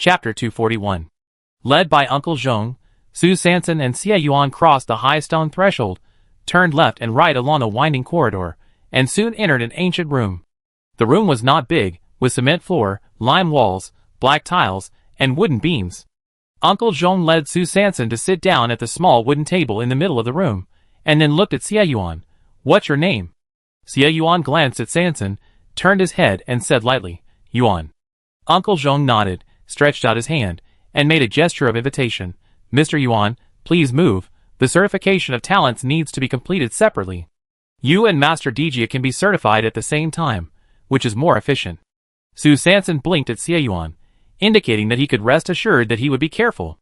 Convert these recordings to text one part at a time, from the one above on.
Chapter 241. Led by Uncle Zhong, Su Sanson and Xie Yuan crossed the high stone threshold, turned left and right along a winding corridor, and soon entered an ancient room. The room was not big, with cement floor, lime walls, black tiles, and wooden beams. Uncle Zhong led Su Sanson to sit down at the small wooden table in the middle of the room, and then looked at Xie Yuan. "What's your name?" Xie Yuan glanced at Sanson, turned his head and said lightly, "Yuan." Uncle Zhong nodded, stretched out his hand, and made a gesture of invitation. "Mr. Yuan, please move. The certification of talents needs to be completed separately. You and Master Dijia can be certified at the same time, which is more efficient." Su Sanson blinked at Xie Yuan, indicating that he could rest assured that he would be careful.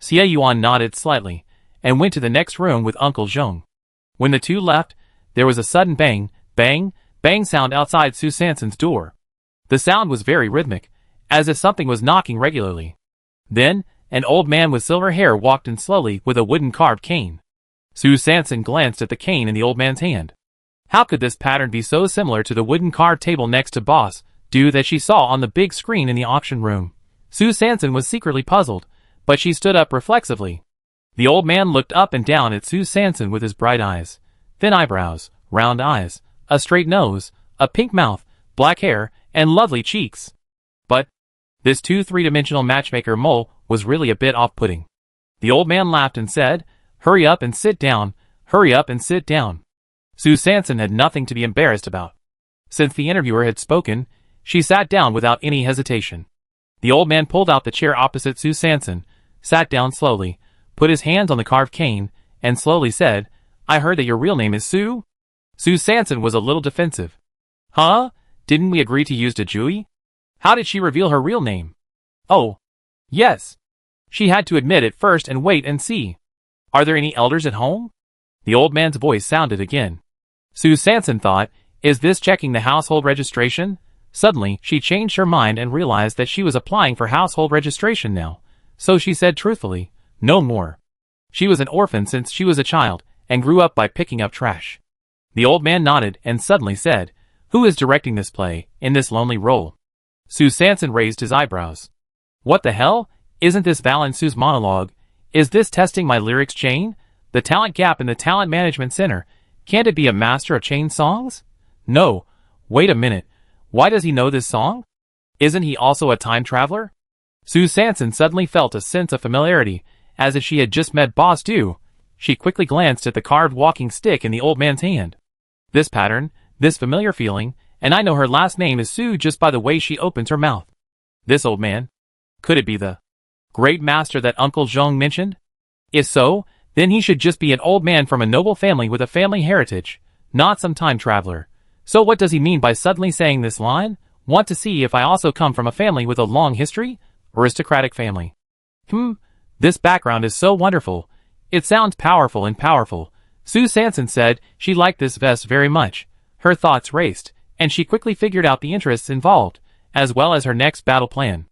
Xie Yuan nodded slightly, and went to the next room with Uncle Zhong. When the two left, there was a sudden bang, bang, bang sound outside Su Sanson's door. The sound was very rhythmic, as if something was knocking regularly. Then, an old man with silver hair walked in slowly with a wooden carved cane. Su Sanson glanced at the cane in the old man's hand. How could this pattern be so similar to the wooden carved table next to Boss Do that she saw on the big screen in the auction room? Su Sanson was secretly puzzled, but she stood up reflexively. The old man looked up and down at Su Sanson with his bright eyes, thin eyebrows, round eyes, a straight nose, a pink mouth, black hair, and lovely cheeks. But this three-dimensional matchmaker mole was really a bit off-putting. The old man laughed and said, "Hurry up and sit down, hurry up and sit down." Su Sanson had nothing to be embarrassed about. Since the interviewer had spoken, she sat down without any hesitation. The old man pulled out the chair opposite Su Sanson, sat down slowly, put his hands on the carved cane, and slowly said, "I heard that your real name is Su?" Su Sanson was a little defensive. "Huh? Didn't we agree to use Dejui? How did she reveal her real name?" "Oh, yes." She had to admit it first and wait and see. "Are there any elders at home?" The old man's voice sounded again. Su Sanson thought, is this checking the household registration? Suddenly, she changed her mind and realized that she was applying for household registration now. So she said truthfully, "No more." She was an orphan since she was a child, and grew up by picking up trash. The old man nodded and suddenly said, "Who is directing this play, in this lonely role?" Su Sanson raised his eyebrows. "What the hell? Isn't this Val and Su's monologue? Is this testing my lyrics chain? The talent gap in the talent management center? Can't it be a master of chain songs? No. Wait a minute. Why does he know this song? Isn't he also a time traveler?" Su Sanson suddenly felt a sense of familiarity, as if she had just met Boss Do. She quickly glanced at the carved walking stick in the old man's hand. This pattern, this familiar feeling, and I know her last name is Su just by the way she opens her mouth. This old man? Could it be the great master that Uncle Zhong mentioned? If so, then he should just be an old man from a noble family with a family heritage, not some time traveler. So what does he mean by suddenly saying this line? Want to see if I also come from a family with a long history? Aristocratic family. This background is so wonderful. It sounds powerful and powerful. Su Sanson said she liked this vest very much. Her thoughts raced, and she quickly figured out the interests involved, as well as her next battle plan.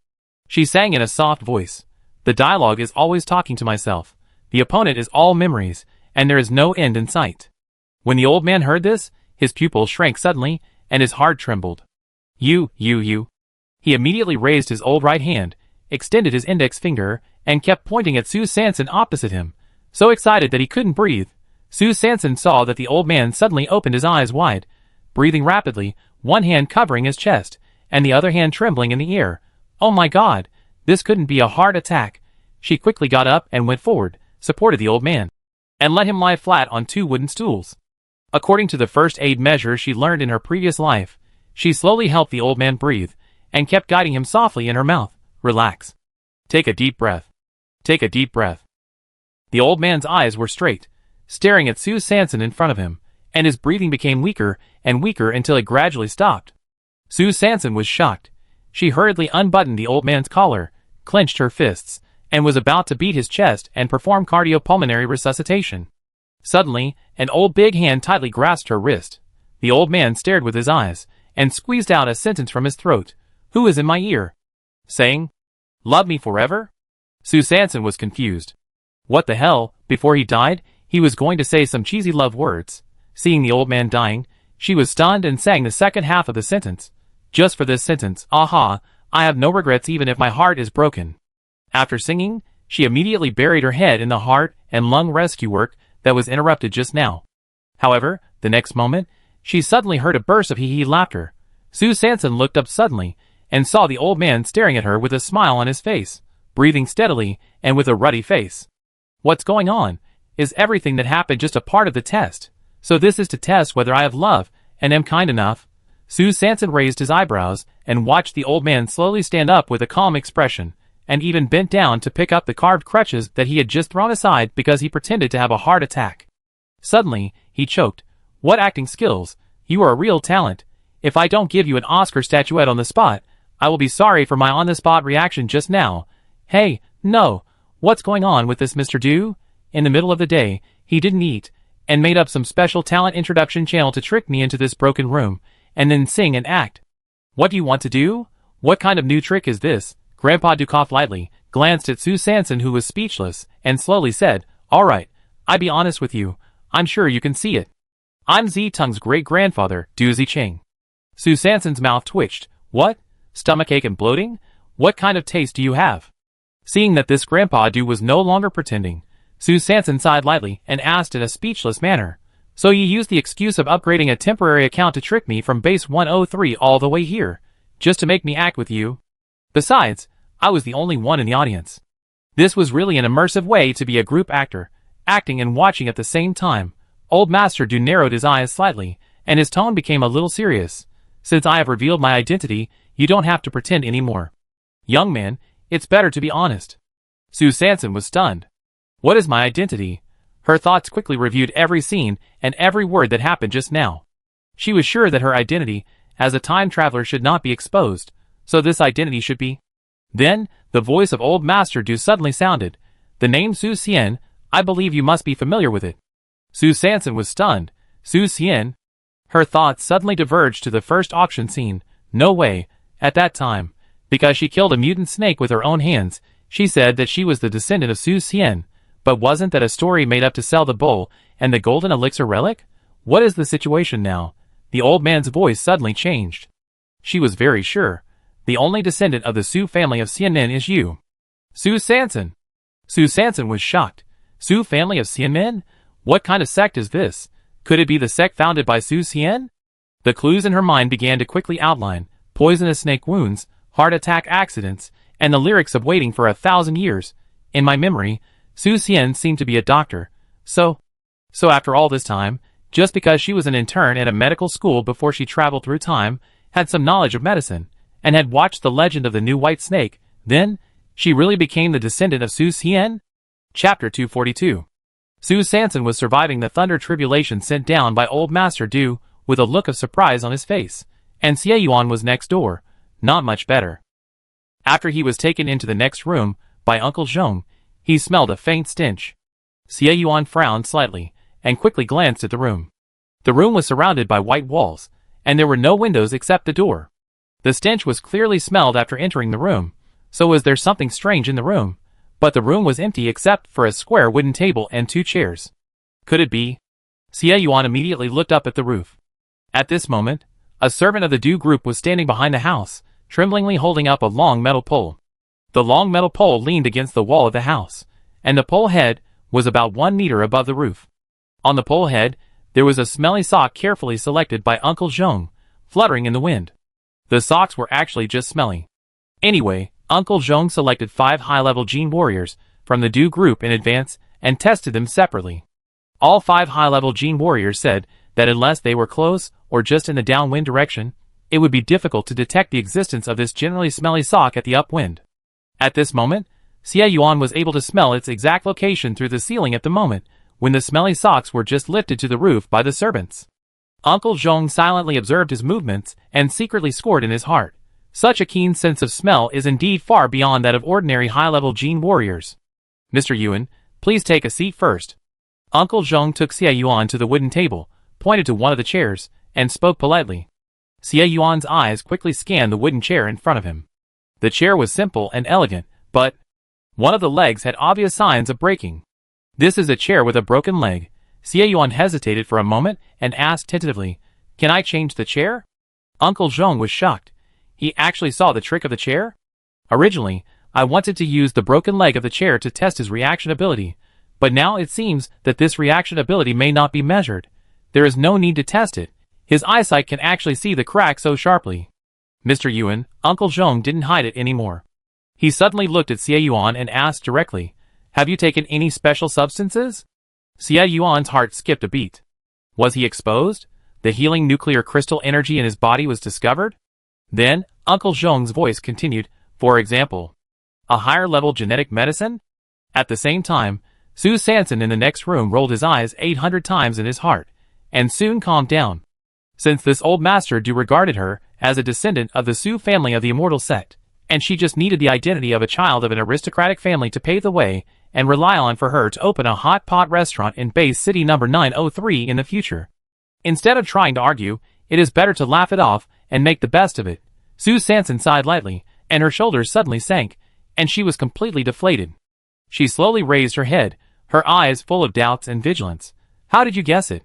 She sang in a soft voice. "The dialogue is always talking to myself. The opponent is all memories, and there is no end in sight." When the old man heard this, his pupils shrank suddenly, and his heart trembled. You. He immediately raised his old right hand, extended his index finger, and kept pointing at Su Sanson opposite him, so excited that he couldn't breathe. Su Sanson saw that the old man suddenly opened his eyes wide, breathing rapidly, one hand covering his chest, and the other hand trembling in the air. Oh my God, this couldn't be a heart attack. She quickly got up and went forward, supported the old man, and let him lie flat on two wooden stools. According to the first aid measures she learned in her previous life, she slowly helped the old man breathe, and kept guiding him softly in her mouth. "Relax. Take a deep breath. Take a deep breath." The old man's eyes were straight, staring at Su Sanson in front of him, and his breathing became weaker and weaker until it gradually stopped. Su Sanson was shocked. She hurriedly unbuttoned the old man's collar, clenched her fists, and was about to beat his chest and perform cardiopulmonary resuscitation. Suddenly, an old big hand tightly grasped her wrist. The old man stared with his eyes, and squeezed out a sentence from his throat. "Who is in my ear? Saying, 'Love me forever'?" Su Sanson was confused. What the hell? Before he died, he was going to say some cheesy love words. Seeing the old man dying, she was stunned and sang the second half of the sentence. Just for this sentence, aha, I have no regrets even if my heart is broken." After singing, she immediately buried her head in the heart and lung rescue work that was interrupted just now. However, the next moment, she suddenly heard a burst of hee-hee laughter. Sue Sanson looked up suddenly and saw the old man staring at her with a smile on his face, breathing steadily and with a ruddy face. "What's going on? Is everything that happened just a part of the test? So this is to test whether I have love and am kind enough?" Sue Sanson raised his eyebrows and watched the old man slowly stand up with a calm expression, and even bent down to pick up the carved crutches that he had just thrown aside because he pretended to have a heart attack. Suddenly, he choked. "What acting skills! You are a real talent. If I don't give you an Oscar statuette on the spot, I will be sorry for my on-the-spot reaction just now. Hey, no, what's going on with this Mr. Du? In the middle of the day, he didn't eat, and made up some special talent introduction channel to trick me into this broken room, and then sing and act. What do you want to do? What kind of new trick is this?" Grandpa Du coughed lightly, glanced at Sue Sanson who was speechless, and slowly said, "All right, I be honest with you, I'm sure you can see it. I'm Zitung's great-grandfather, Du Zicheng." Sue Sanson's mouth twitched. "What? Stomachache and bloating? What kind of taste do you have?" Seeing that this Grandpa Du was no longer pretending, Sue Sanson sighed lightly and asked in a speechless manner, "So you used the excuse of upgrading a temporary account to trick me from base 103 all the way here, just to make me act with you? Besides, I was the only one in the audience." This was really an immersive way to be a group actor, acting and watching at the same time. Old Master Du narrowed his eyes slightly, and his tone became a little serious. "Since I have revealed my identity, you don't have to pretend anymore. Young man, it's better to be honest." Sue Sanson was stunned. "What is my identity?" Her thoughts quickly reviewed every scene and every word that happened just now. She was sure that her identity, as a time traveler, should not be exposed, so this identity should be. Then, the voice of Old Master Du suddenly sounded. "The name Su Xian, I believe you must be familiar with it." Sue Sanson was stunned. Su Xian? Her thoughts suddenly diverged to the first auction scene. No way, at that time, because she killed a mutant snake with her own hands, she said that she was the descendant of Su Xian. But wasn't that a story made up to sell the bowl and the golden elixir relic? What is the situation now? The old man's voice suddenly changed. She was very sure. "The only descendant of the Su family of Xianmen is you." Sue Sanson! Sue Sanson was shocked. Su family of Xianmen? What kind of sect is this? Could it be the sect founded by Su Xian? The clues in her mind began to quickly outline: poisonous snake wounds, heart attack accidents, and the lyrics of waiting for 1,000 years. In my memory, Su Xian seemed to be a doctor. So after all this time, just because she was an intern at a medical school before she traveled through time, had some knowledge of medicine, and had watched The Legend of the New White Snake, then, she really became the descendant of Su Xian? Chapter 242. Sue Sanson was surviving the thunder tribulation sent down by Old Master Du, with a look of surprise on his face, and Xie Yuan was next door, not much better. After he was taken into the next room, by Uncle Zhong, he smelled a faint stench. Xie Yuan frowned slightly, and quickly glanced at the room. The room was surrounded by white walls, and there were no windows except the door. The stench was clearly smelled after entering the room, so was there something strange in the room? But the room was empty except for a square wooden table and 2 chairs. Could it be? Xie Yuan immediately looked up at the roof. At this moment, a servant of the Du group was standing behind the house, tremblingly holding up a long metal pole. The long metal pole leaned against the wall of the house, and the pole head was about 1 meter above the roof. On the pole head, there was a smelly sock carefully selected by Uncle Zhong, fluttering in the wind. The socks were actually just smelly. Anyway, Uncle Zhong selected 5 high-level Gene Warriors from the Du group in advance and tested them separately. All 5 high-level Gene Warriors said that unless they were close or just in the downwind direction, it would be difficult to detect the existence of this generally smelly sock at the upwind. At this moment, Xie Yuan was able to smell its exact location through the ceiling at the moment when the smelly socks were just lifted to the roof by the servants. Uncle Zhong silently observed his movements and secretly scored in his heart. Such a keen sense of smell is indeed far beyond that of ordinary high-level Gene Warriors. "Mr. Yuan, please take a seat first." Uncle Zhong took Xie Yuan to the wooden table, pointed to one of the chairs, and spoke politely. Xie Yuan's eyes quickly scanned the wooden chair in front of him. The chair was simple and elegant, but one of the legs had obvious signs of breaking. "This is a chair with a broken leg." Xie Yuan hesitated for a moment and asked tentatively, "Can I change the chair?" Uncle Zhong was shocked. He actually saw the trick of the chair? Originally, I wanted to use the broken leg of the chair to test his reaction ability, but now it seems that this reaction ability may not be measured. There is no need to test it. His eyesight can actually see the crack so sharply. Mr. Yuan, Uncle Zhong didn't hide it anymore. He suddenly looked at Xie Yuan and asked directly, "Have you taken any special substances?" Xie Yuan's heart skipped a beat. Was he exposed? The healing nuclear crystal energy in his body was discovered? Then, Uncle Zhong's voice continued, "For example, a higher-level genetic medicine?" At the same time, Su Sanson in the next room rolled his eyes 800 times in his heart, and soon calmed down. Since this old master Du regarded her as a descendant of the Su family of the immortal sect, and she just needed the identity of a child of an aristocratic family to pave the way and rely on for her to open a hot pot restaurant in base city number 903 in the future. Instead of trying to argue, it is better to laugh it off and make the best of it. Su Sanson sighed lightly, and her shoulders suddenly sank, and she was completely deflated. She slowly raised her head, her eyes full of doubts and vigilance. "How did you guess it?"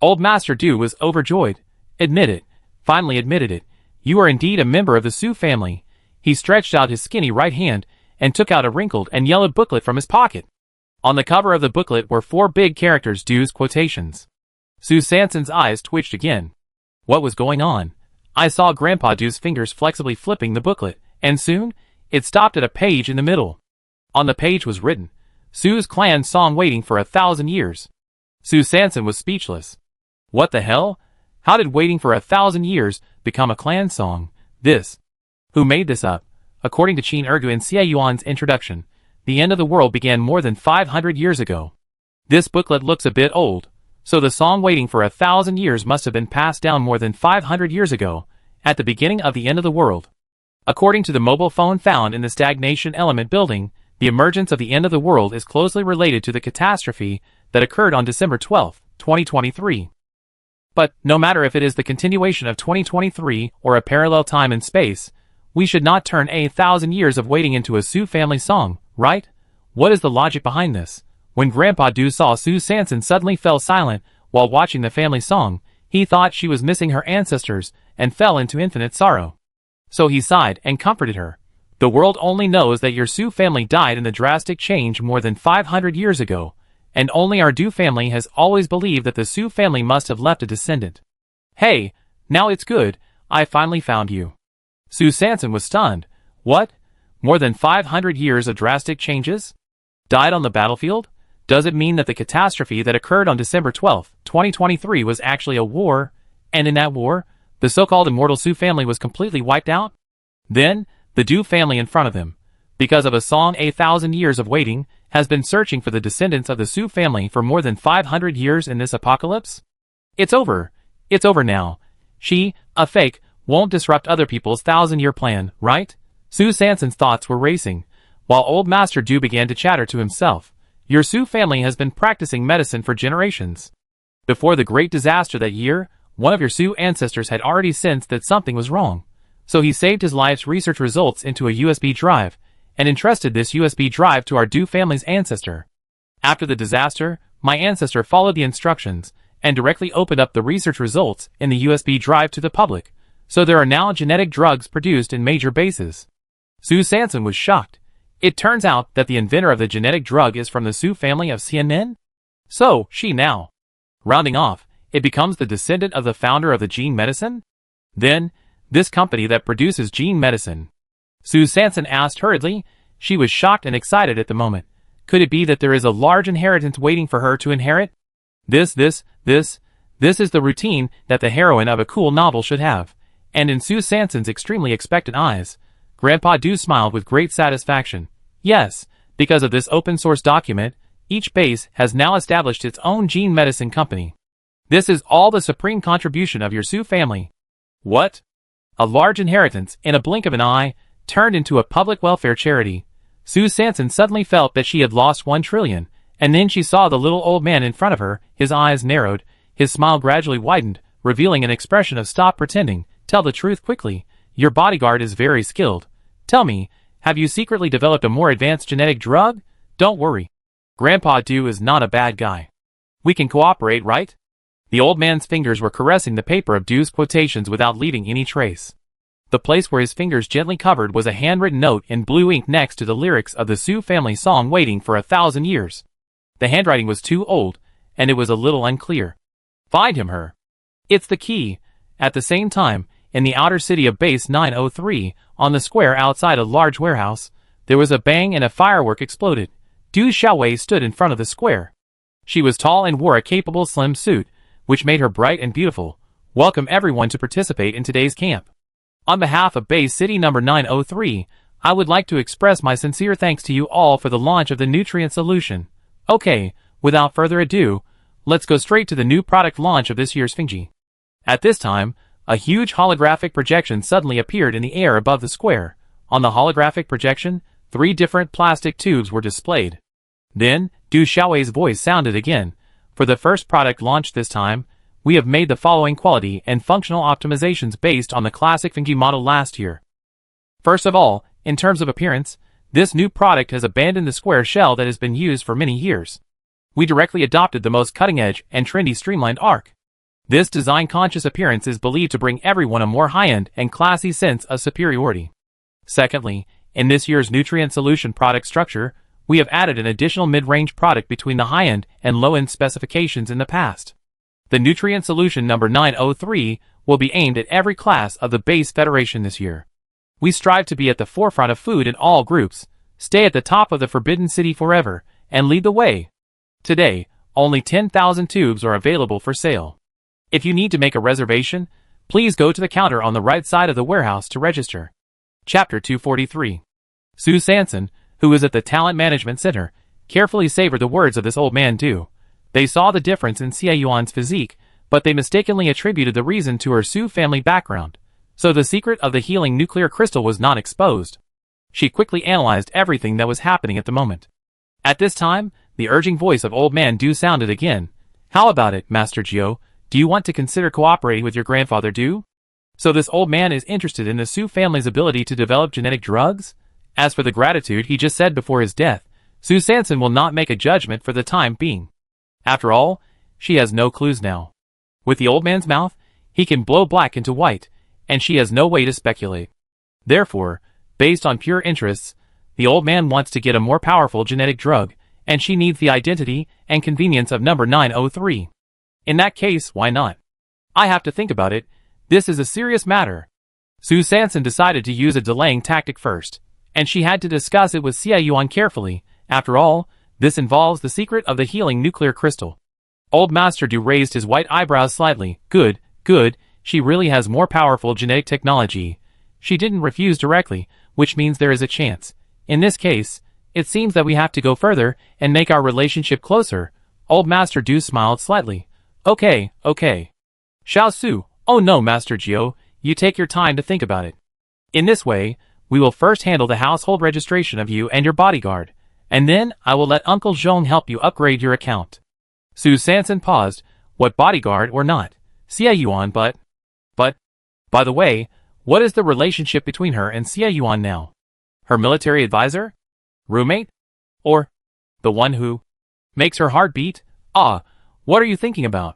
Old Master Du was overjoyed. "Admit it. Finally admitted it. You are indeed a member of the Su family." He stretched out his skinny right hand and took out a wrinkled and yellowed booklet from his pocket. On the cover of the booklet were 4 big characters, Du's quotations. Su Sanson's eyes twitched again. What was going on? I saw Grandpa Du's fingers flexibly flipping the booklet, and soon, it stopped at a page in the middle. On the page was written, "Su's clan song waiting for 1,000 years." Su Sanson was speechless. What the hell? How did waiting for 1,000 years become a clan song? Who made this up? According to Qin Ergu and Xie Yuan's introduction, the end of the world began more than 500 years ago. This booklet looks a bit old, so the song waiting for 1,000 years must have been passed down more than 500 years ago, at the beginning of the end of the world. According to the mobile phone found in the stagnation element building, the emergence of the end of the world is closely related to the catastrophe that occurred on December 12, 2023. But, no matter if it is the continuation of 2023 or a parallel time and space, we should not turn 1,000 years of waiting into a Su family song, right? What is the logic behind this? When Grandpa Du saw Su Sanson suddenly fell silent while watching the family song, he thought she was missing her ancestors and fell into infinite sorrow. So he sighed and comforted her. The world only knows that your Su family died in the drastic change more than 500 years ago, and only our Du family has always believed that the Su family must have left a descendant. Hey, now it's good, I finally found you. Su Sanson was stunned. What? More than 500 years of drastic changes? Died on the battlefield? Does it mean that the catastrophe that occurred on December 12, 2023 was actually a war, and in that war, the so-called immortal Su family was completely wiped out? Then, the Du family in front of them, because of a song 1,000 years of waiting, has been searching for the descendants of the Su family for more than 500 years in this apocalypse? It's over. It's over now. She, a fake, won't disrupt other people's 1,000-year plan, right? Su Sanson's thoughts were racing, while old Master Du began to chatter to himself. Your Su family has been practicing medicine for generations. Before the great disaster that year, one of your Su ancestors had already sensed that something was wrong. So he saved his life's research results into a USB drive, and entrusted this USB drive to our Du family's ancestor. After the disaster, my ancestor followed the instructions, and directly opened up the research results in the USB drive to the public. So there are now genetic drugs produced in major bases. Su Sanson was shocked. It turns out that the inventor of the genetic drug is from the Su family of Xianmen? So, she now. Rounding off, it becomes the descendant of the founder of the gene medicine? Then, this company that produces gene medicine. Su Sanson asked hurriedly. She was shocked and excited at the moment. Could it be that there is a large inheritance waiting for her to inherit? This is the routine that the heroine of a cool novel should have. And in Su Sanson's extremely expectant eyes, Grandpa Du smiled with great satisfaction. Yes, because of this open-source document, each base has now established its own gene medicine company. This is all the supreme contribution of your Su family. What? A large inheritance, in a blink of an eye, turned into a public welfare charity. Su Sanson suddenly felt that she had lost 1 trillion, and then she saw the little old man in front of her. His eyes narrowed, his smile gradually widened, revealing an expression of "Stop pretending. Tell the truth quickly. Your bodyguard is very skilled. Tell me, have you secretly developed a more advanced genetic drug? Don't worry. Grandpa Du is not a bad guy. We can cooperate, right?" The old man's fingers were caressing the paper of Du's quotations without leaving any trace. The place where his fingers gently covered was a handwritten note in blue ink next to the lyrics of the Sioux family song Waiting for 1,000 Years. The handwriting was too old, and it was a little unclear. Find him her. It's the key. At the same time, in the outer city of Base 903, on the square outside a large warehouse, there was a bang and a firework exploded. Du Xiaowei stood in front of the square. She was tall and wore a capable slim suit, which made her bright and beautiful. Welcome everyone to participate in today's camp. On behalf of Base City number 903, I would like to express my sincere thanks to you all for the launch of the nutrient solution. Okay, without further ado, let's go straight to the new product launch of this year's Scavenging. At this time, a huge holographic projection suddenly appeared in the air above the square. On the holographic projection, 3 different plastic tubes were displayed. Then, Du Xiaowei's voice sounded again. For the first product launched this time, we have made the following quality and functional optimizations based on the classic Scavenging model last year. First of all, in terms of appearance, this new product has abandoned the square shell that has been used for many years. We directly adopted the most cutting-edge and trendy streamlined arc. This design-conscious appearance is believed to bring everyone a more high-end and classy sense of superiority. Secondly, in this year's nutrient solution product structure, we have added an additional mid-range product between the high-end and low-end specifications in the past. The nutrient solution number 903 will be aimed at every class of the base federation this year. We strive to be at the forefront of food in all groups, stay at the top of the Forbidden City forever, and lead the way. Today, only 10,000 tubes are available for sale. If you need to make a reservation, please go to the counter on the right side of the warehouse to register. Chapter 243. Sue Sanson, who is at the Talent Management Center, carefully savored the words of this old man Du. They saw the difference in Xie Yuan's physique, but they mistakenly attributed the reason to her Sioux family background. So the secret of the healing nuclear crystal was not exposed. She quickly analyzed everything that was happening at the moment. At this time, the urging voice of old man Du sounded again. How about it, Master Jiu? Do you want to consider cooperating with your grandfather Du? So this old man is interested in the Sioux family's ability to develop genetic drugs? As for the gratitude he just said before his death, Sue Sanson will not make a judgment for the time being. After all, she has no clues now. With the old man's mouth, he can blow black into white, and she has no way to speculate. Therefore, based on pure interests, the old man wants to get a more powerful genetic drug, and she needs the identity and convenience of number 903. In that case, why not? I have to think about it. This is a serious matter. Sue Sanson decided to use a delaying tactic first, and she had to discuss it with Xie Yuan carefully. After all, this involves the secret of the healing nuclear crystal. Old Master Du raised his white eyebrows slightly. Good, good, she really has more powerful genetic technology. She didn't refuse directly, which means there is a chance. In this case, it seems that we have to go further and make our relationship closer. Old Master Du smiled slightly. Okay. Xiao Su, oh no, Master Jiu, you take your time to think about it. In this way, we will first handle the household registration of you and your bodyguard, and then I will let Uncle Zhong help you upgrade your account. Sue Sanson paused. What bodyguard or not? Xie Yuan, but... By the way, what is the relationship between her and Xie Yuan now? Her military advisor? Roommate? Or the one who makes her heart beat? Ah, what are you thinking about?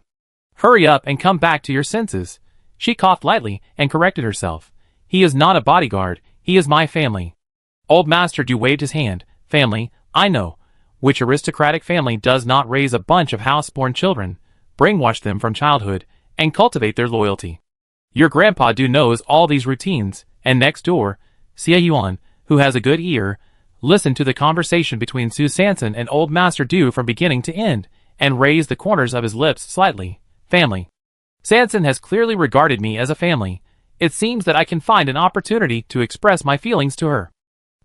Hurry up and come back to your senses. She coughed lightly and corrected herself. He is not a bodyguard, he is my family. Old Master Du waved his hand. Family, I know. Which aristocratic family does not raise a bunch of house-born children, brainwash them from childhood, and cultivate their loyalty? Your grandpa Du knows all these routines, and next door, Xie Yuan, who has a good ear, listened to the conversation between Sue Sanson and old Master Du from beginning to end, and raised the corners of his lips slightly. Family. Sanson has clearly regarded me as a family. It seems that I can find an opportunity to express my feelings to her.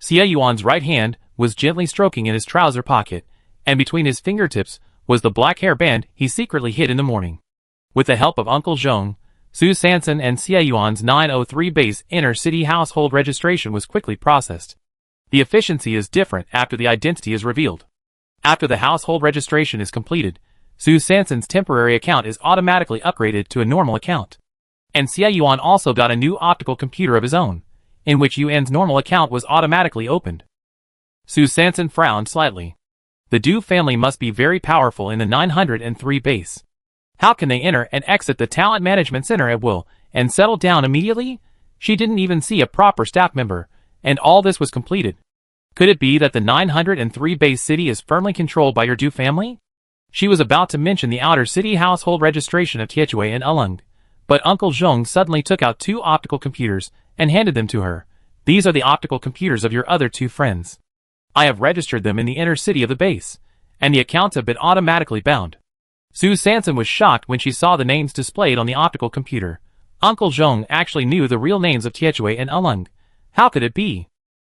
Xie Yuan's right hand was gently stroking in his trouser pocket, and between his fingertips was the black hairband he secretly hid in the morning. With the help of Uncle Zhong, Sue Sanson and Xie Yuan's 903 base inner city household registration was quickly processed. The efficiency is different after the identity is revealed. After the household registration is completed, Sue Sanson's temporary account is automatically upgraded to a normal account. And Xie Yuan also got a new optical computer of his own, in which Yuan's normal account was automatically opened. Sue Sanson frowned slightly. The Du family must be very powerful in the 903 base. How can they enter and exit the Talent Management Center at will, and settle down immediately? She didn't even see a proper staff member, and all this was completed. Could it be that the 903 base city is firmly controlled by your Du family? She was about to mention the outer city household registration of Tietue and Ulung, but Uncle Zhong suddenly took out 2 optical computers and handed them to her. These are the optical computers of your other 2 friends. I have registered them in the inner city of the base, and the accounts have been automatically bound. Su Sanson was shocked when she saw the names displayed on the optical computer. Uncle Zhong actually knew the real names of Tietue and Ulung. How could it be?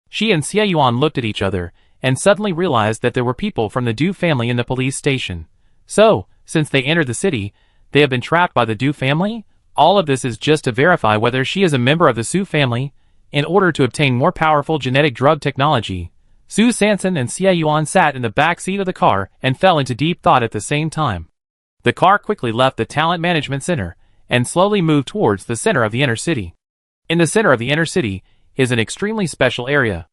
She and Xie Yuan looked at each other, and suddenly realized that there were people from the Du family in the police station. So, since they entered the city, they have been trapped by the Du family? All of this is just to verify whether she is a member of the Su family. In order to obtain more powerful genetic drug technology, Su Sanson and Xie Yuan sat in the back seat of the car and fell into deep thought at the same time. The car quickly left the talent management center and slowly moved towards the center of the inner city. In the center of the inner city is an extremely special area.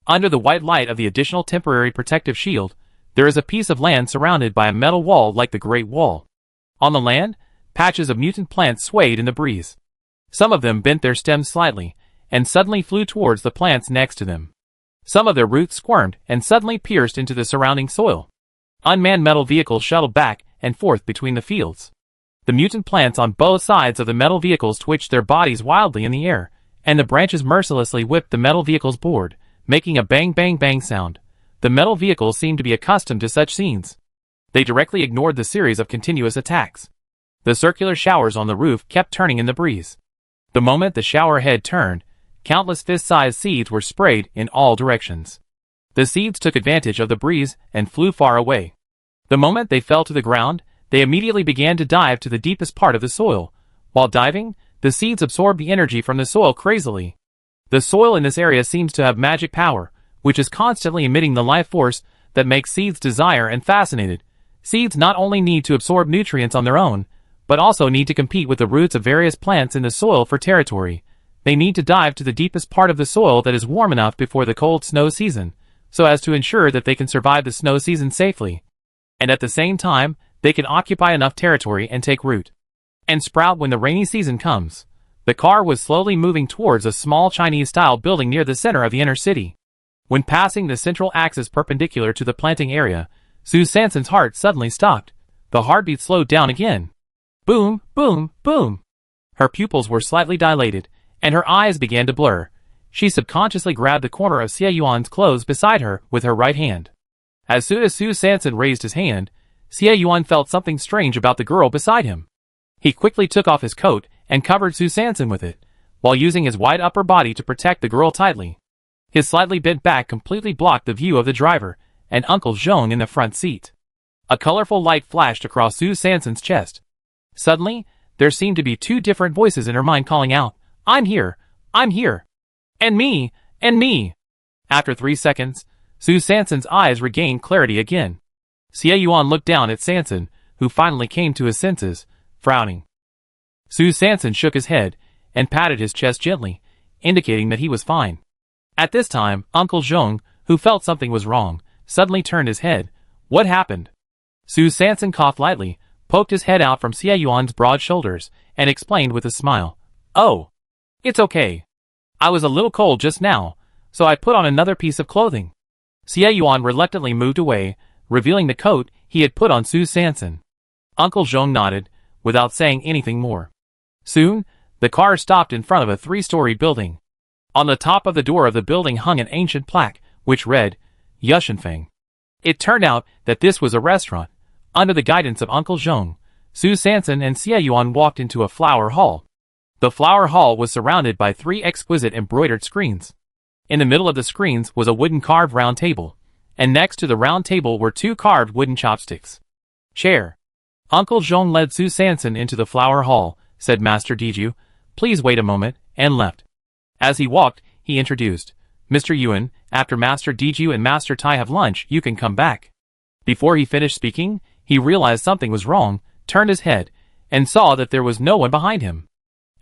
Under the white light of the additional temporary protective shield, there is a piece of land surrounded by a metal wall like the Great Wall. On the land, patches of mutant plants swayed in the breeze. Some of them bent their stems slightly, and suddenly flew towards the plants next to them. Some of their roots squirmed and suddenly pierced into the surrounding soil. Unmanned metal vehicles shuttled back and forth between the fields. The mutant plants on both sides of the metal vehicles twitched their bodies wildly in the air, and the branches mercilessly whipped the metal vehicles board, making a bang bang bang sound. The metal vehicles seemed to be accustomed to such scenes. They directly ignored the series of continuous attacks. The circular showers on the roof kept turning in the breeze. The moment the shower head turned, countless fist-sized seeds were sprayed in all directions. The seeds took advantage of the breeze and flew far away. The moment they fell to the ground, they immediately began to dive to the deepest part of the soil. While diving, the seeds absorbed the energy from the soil crazily. The soil in this area seems to have magic power, which is constantly emitting the life force that makes seeds desire and fascinated. Seeds not only need to absorb nutrients on their own, but also need to compete with the roots of various plants in the soil for territory. They need to dive to the deepest part of the soil that is warm enough before the cold snow season, so as to ensure that they can survive the snow season safely. And at the same time, they can occupy enough territory and take root and sprout when the rainy season comes. The car was slowly moving towards a small Chinese-style building near the center of the inner city. When passing the central axis perpendicular to the planting area, Su Sanson's heart suddenly stopped. The heartbeat slowed down again. Boom, boom, boom. Her pupils were slightly dilated, and her eyes began to blur. She subconsciously grabbed the corner of Xie Yuan's clothes beside her with her right hand. As soon as Su Sanson raised his hand, Xie Yuan felt something strange about the girl beside him. He quickly took off his coat and covered Su Sanson with it, while using his wide upper body to protect the girl tightly. His slightly bent back completely blocked the view of the driver and Uncle Zhong in the front seat. A colorful light flashed across Su Sanson's chest. Suddenly, there seemed to be 2 different voices in her mind calling out, I'm here, and me, and me. After 3 seconds, Su Sanson's eyes regained clarity again. Xie Yuan looked down at Sanson, who finally came to his senses, frowning. Su Sanson shook his head and patted his chest gently, indicating that he was fine. At this time, Uncle Zhong, who felt something was wrong, suddenly turned his head. What happened? Su Sanson coughed lightly, poked his head out from Xie Yuan's broad shoulders, and explained with a smile. Oh, it's okay. I was a little cold just now, so I put on another piece of clothing. Xie Yuan reluctantly moved away, revealing the coat he had put on Su Sanson. Uncle Zhong nodded, without saying anything more. Soon, the car stopped in front of a 3-story building. On the top of the door of the building hung an ancient plaque, which read, Yushanfeng. It turned out that this was a restaurant. Under the guidance of Uncle Zhong, Su Sanson and Xie Yuan walked into a flower hall. The flower hall was surrounded by 3 exquisite embroidered screens. In the middle of the screens was a wooden carved round table, and next to the round table were 2 carved wooden chopsticks. Chair. Uncle Zhong led Su Sanson into the flower hall, said Master Diju, please wait a moment, and left. As he walked, he introduced, Mr. Yuan, after Master Diju and Master Tai have lunch, you can come back. Before he finished speaking, he realized something was wrong, turned his head, and saw that there was no one behind him.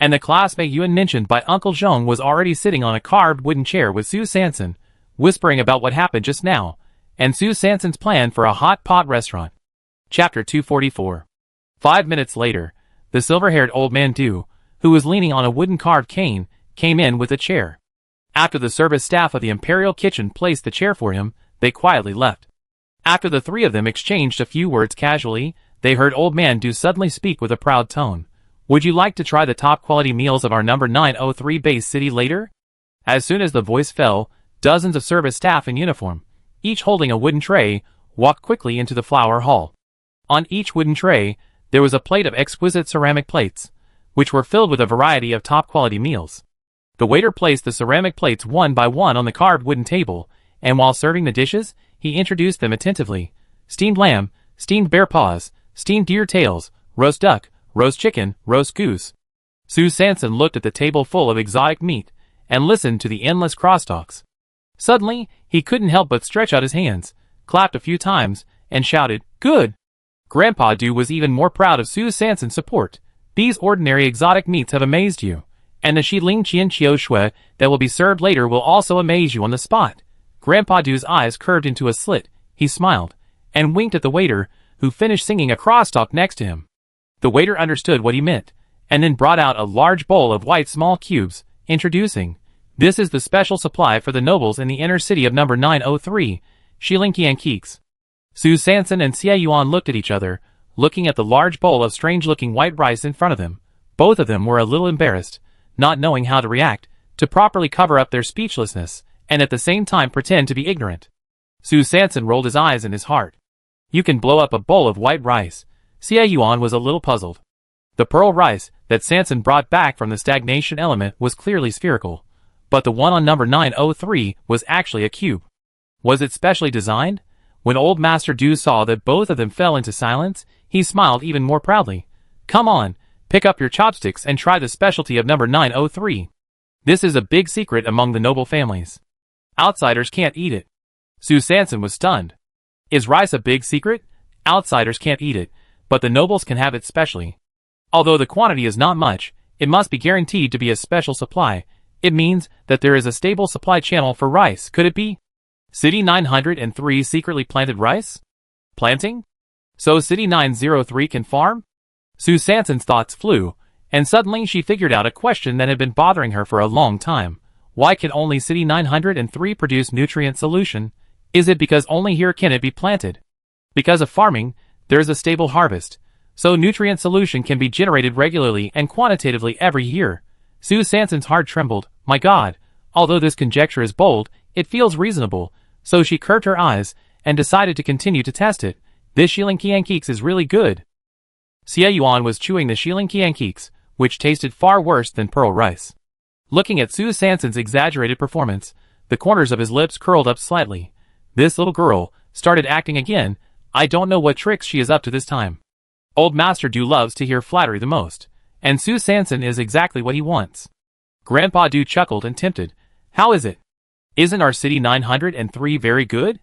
And the classmate Yuan mentioned by Uncle Zhong was already sitting on a carved wooden chair with Su Sanson, whispering about what happened just now, and Su Sanson's plan for a hot pot restaurant. Chapter 244. 5 minutes later, the silver-haired old man Du, who was leaning on a wooden carved cane, came in with a chair. After the service staff of the Imperial Kitchen placed the chair for him, they quietly left. After the three of them exchanged a few words casually, they heard Old Man Do suddenly speak with a proud tone. Would you like to try the top quality meals of our number 903 base city later? As soon as the voice fell, dozens of service staff in uniform, each holding a wooden tray, walked quickly into the flower hall. On each wooden tray, there was a plate of exquisite ceramic plates, which were filled with a variety of top-quality meals. The waiter placed the ceramic plates one by one on the carved wooden table, and while serving the dishes, he introduced them attentively. Steamed lamb, steamed bear paws, steamed deer tails, roast duck, roast chicken, roast goose. Sue Sanson looked at the table full of exotic meat, and listened to the endless crosstalks. Suddenly, he couldn't help but stretch out his hands, clapped a few times, and shouted, "Good!" Grandpa Do was even more proud of Sue Sanson's support. These ordinary exotic meats have amazed you, and the Shiling Qian Chiu Shui that will be served later will also amaze you on the spot. Grandpa Do's eyes curved into a slit, he smiled, and winked at the waiter, who finished singing a crosstalk next to him. The waiter understood what he meant, and then brought out a large bowl of white small cubes, introducing, "This is the special supply for the nobles in the inner city of number 903, Shilinqian Keeks." Sue Sanson and Xie Yuan looked at each other, looking at the large bowl of strange-looking white rice in front of them. Both of them were a little embarrassed, not knowing how to react, to properly cover up their speechlessness, and at the same time pretend to be ignorant. Sue Sanson rolled his eyes in his heart. You can blow up a bowl of white rice. Xie Yuan was a little puzzled. The pearl rice that Sanson brought back from the stagnation element was clearly spherical, but the one on number 903 was actually a cube. Was it specially designed? When Old Master Do saw that both of them fell into silence, he smiled even more proudly. Come on, pick up your chopsticks and try the specialty of number 903. This is a big secret among the noble families. Outsiders can't eat it. Sue Sanson was stunned. Is rice a big secret? Outsiders can't eat it, but the nobles can have it specially. Although the quantity is not much, it must be guaranteed to be a special supply. It means that there is a stable supply channel for rice. Could it be? City 903 secretly planted rice? Planting? So City 903 can farm? Sue Sanson's thoughts flew, and suddenly she figured out a question that had been bothering her for a long time. Why can only City 903 produce nutrient solution? Is it because only here can it be planted? Because of farming, there is a stable harvest, so nutrient solution can be generated regularly and quantitatively every year. Sue Sanson's heart trembled. My God, although this conjecture is bold, it feels reasonable, so she curved her eyes, and decided to continue to test it. This Shilinqian Keeks is really good. Xie Yuan was chewing the Shilinqian Keeks, which tasted far worse than pearl rice. Looking at Sue Sanson's exaggerated performance, the corners of his lips curled up slightly. This little girl started acting again. I don't know what tricks she is up to this time. Old Master Do loves to hear flattery the most, and Sue Sanson is exactly what he wants. Grandpa Do chuckled and tempted. How is it? Isn't our City 903 very good?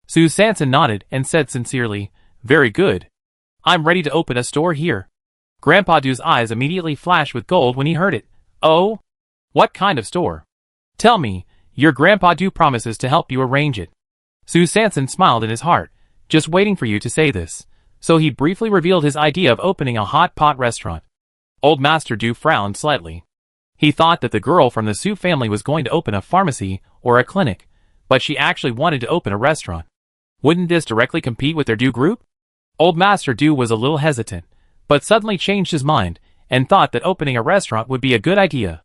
Sue Sanson nodded and said sincerely, Very good. I'm ready to open a store here. Grandpa Do's eyes immediately flashed with gold when he heard it. Oh? What kind of store? Tell me, your Grandpa Do promises to help you arrange it. Sue Sanson smiled in his heart, just waiting for you to say this. So he briefly revealed his idea of opening a hot pot restaurant. Old Master Do frowned slightly. He thought that the girl from the Sue family was going to open a pharmacy or a clinic, but she actually wanted to open a restaurant. Wouldn't this directly compete with their Do group? Old Master Do was a little hesitant, but suddenly changed his mind and thought that opening a restaurant would be a good idea.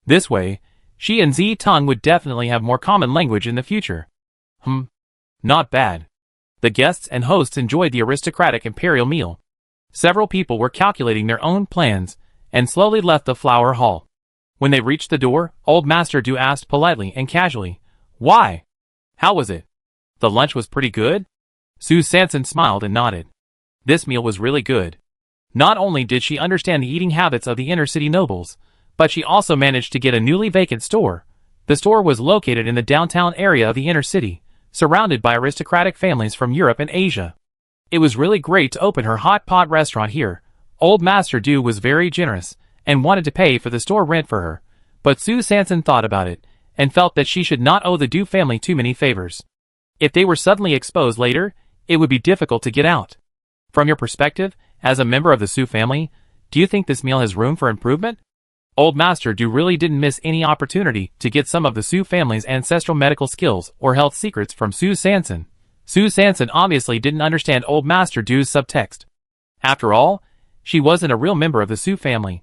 This way, she and Z Tung would definitely have more common language in the future. Not bad. The guests and hosts enjoyed the aristocratic imperial meal. Several people were calculating their own plans and slowly left the flower hall. When they reached the door, Old Master Do asked politely and casually, Why? How was it? The lunch was pretty good? Sue Sanson smiled and nodded. This meal was really good. Not only did she understand the eating habits of the inner city nobles, but she also managed to get a newly vacant store. The store was located in the downtown area of the inner city, surrounded by aristocratic families from Europe and Asia. It was really great to open her hot pot restaurant here. Old Master Do was very generous and wanted to pay for the store rent for her, but Sue Sanson thought about it and felt that she should not owe the Do family too many favors. If they were suddenly exposed later, it would be difficult to get out. From your perspective, as a member of the Sue family, do you think this meal has room for improvement? Old Master Du really didn't miss any opportunity to get some of the Su family's ancestral medical skills or health secrets from Su Sanson. Su Sanson obviously didn't understand Old Master Du's subtext. After all, she wasn't a real member of the Su family.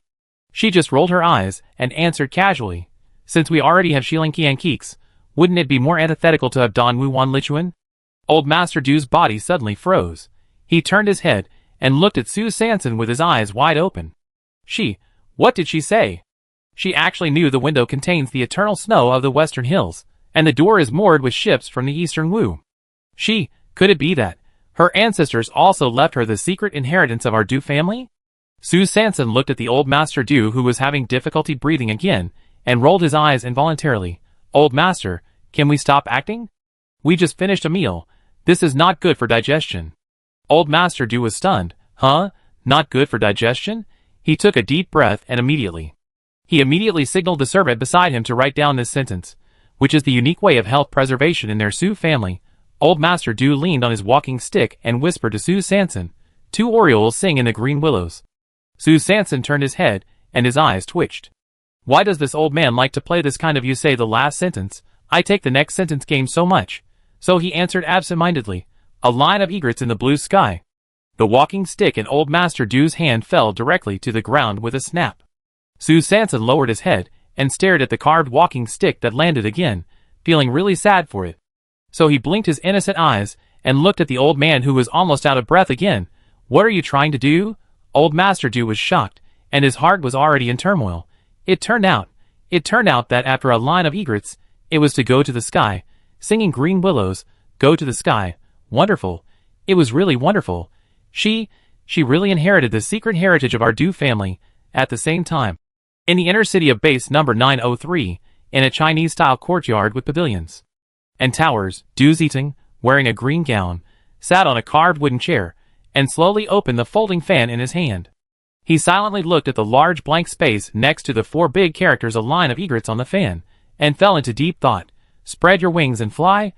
She just rolled her eyes and answered casually, "Since we already have Shilin Qian Keeks, wouldn't it be more antithetical to have Don Wu Wan Lichuan?" Old Master Du's body suddenly froze. He turned his head and looked at Su Sanson with his eyes wide open. What did she say? She actually knew the window contains the eternal snow of the western hills, and the door is moored with ships from the eastern Wu. Could it be that her ancestors also left her the secret inheritance of our Du family? Su Sanson looked at the Old Master Du, who was having difficulty breathing again, and rolled his eyes involuntarily. "Old Master, can we stop acting? We just finished a meal. This is not good for digestion." Old Master Du was stunned. Huh? Not good for digestion? He took a deep breath and He immediately signaled the servant beside him to write down this sentence, which is the unique way of health preservation in their Su family. Old Master Du leaned on his walking stick and whispered to Su Sanson, "Two orioles sing in the green willows." Su Sanson turned his head, and his eyes twitched. Why does this old man like to play this kind of "you say the last sentence, I take the next sentence" game so much? So he answered absent-mindedly, "A line of egrets in the blue sky." The walking stick in Old Master Du's hand fell directly to the ground with a snap. Su Sanson lowered his head and stared at the carved walking stick that landed again, feeling really sad for it. So he blinked his innocent eyes and looked at the old man, who was almost out of breath again. "What are you trying to do?" Old Master Du was shocked, and his heart was already in turmoil. It turned out that after a line of egrets, it was to go to the sky, singing green willows, go to the sky. Wonderful. It was really wonderful. She really inherited the secret heritage of our Du family. At the same time, in the inner city of base number 903, in a Chinese-style courtyard with pavilions and towers, Du Zitong, wearing a green gown, sat on a carved wooden chair, and slowly opened the folding fan in his hand. He silently looked at the large blank space next to the four big characters, a line of egrets on the fan, and fell into deep thought. Spread your wings and fly?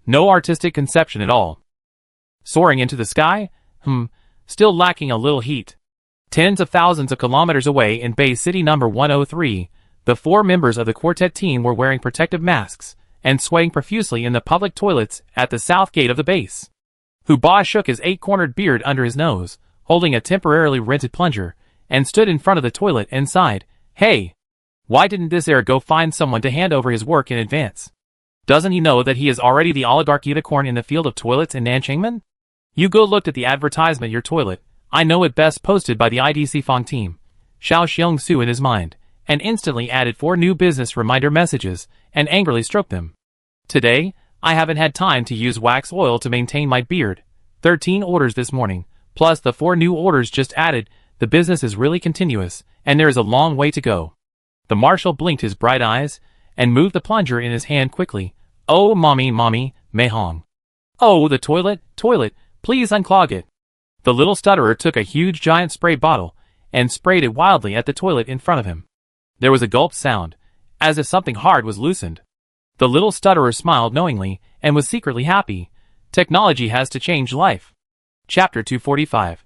No artistic conception at all. Soaring into the sky? Still lacking a little heat. Tens of thousands of kilometers away in base city number 103, the four members of the quartet team were wearing protective masks and swaying profusely in the public toilets at the south gate of the base. Ba shook his 8-cornered beard under his nose, holding a temporarily rented plunger, and stood in front of the toilet and sighed, "Hey! Why didn't this heir go find someone to hand over his work in advance? Doesn't he know that he is already the oligarch unicorn in the field of toilets in Nanchangmen? You go looked at the advertisement your toilet, I know it best, posted by the IDC Fong team." Xiao Xiong Su in his mind, and instantly added 4 new business reminder messages, and angrily stroked them. "Today, I haven't had time to use wax oil to maintain my beard. 13 orders this morning, plus the 4 new orders just added. The business is really continuous, and there is a long way to go." The marshal blinked his bright eyes, and moved the plunger in his hand quickly. "Oh, mommy, Mei Hong. Oh, the toilet, please unclog it." The little stutterer took a huge giant spray bottle, and sprayed it wildly at the toilet in front of him. There was a gulp sound, as if something hard was loosened. The little stutterer smiled knowingly, and was secretly happy. Technology has to change life. Chapter 245.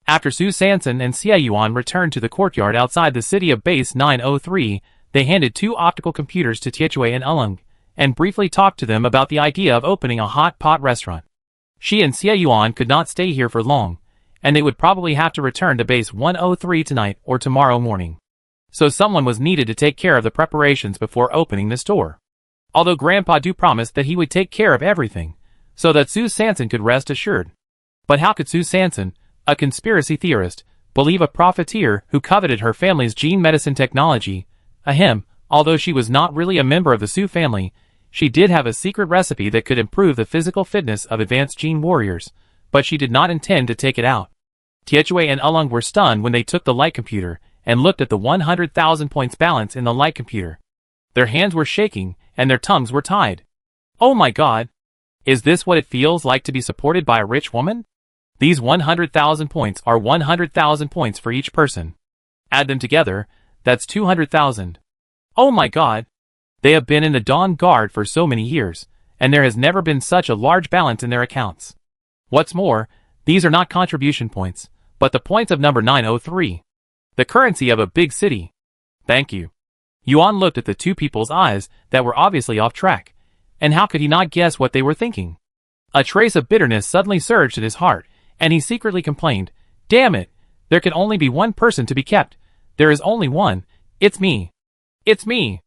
After Su Sanson and Xie Yuan returned to the courtyard outside the city of base 903, they handed 2 optical computers to Tietue and Ulung, and briefly talked to them about the idea of opening a hot pot restaurant. She and Xie Yuan could not stay here for long, and they would probably have to return to base 103 tonight or tomorrow morning. So someone was needed to take care of the preparations before opening the store. Although Grandpa Du promised that he would take care of everything, so that Su Sanson could rest assured. But how could Su Sanson, a conspiracy theorist, believe a profiteer who coveted her family's gene medicine technology? Although she was not really a member of the Su family, she did have a secret recipe that could improve the physical fitness of advanced gene warriors, but she did not intend to take it out. Tietue and Ulung were stunned when they took the light computer and looked at the 100,000 points balance in the light computer. Their hands were shaking, and their tongues were tied. "Oh my God! Is this what it feels like to be supported by a rich woman? These 100,000 points are 100,000 points for each person. Add them together, that's 200,000. Oh my God! They have been in the Dawn Guard for so many years, and there has never been such a large balance in their accounts. What's more, these are not contribution points, but the points of number 903. The currency of a big city. Thank you. Yuan looked at the two people's eyes that were obviously off track, and how could he not guess what they were thinking? A trace of bitterness suddenly surged in his heart, and he secretly complained, "Damn it! There can only be one person to be kept. There is only one. It's me. It's me.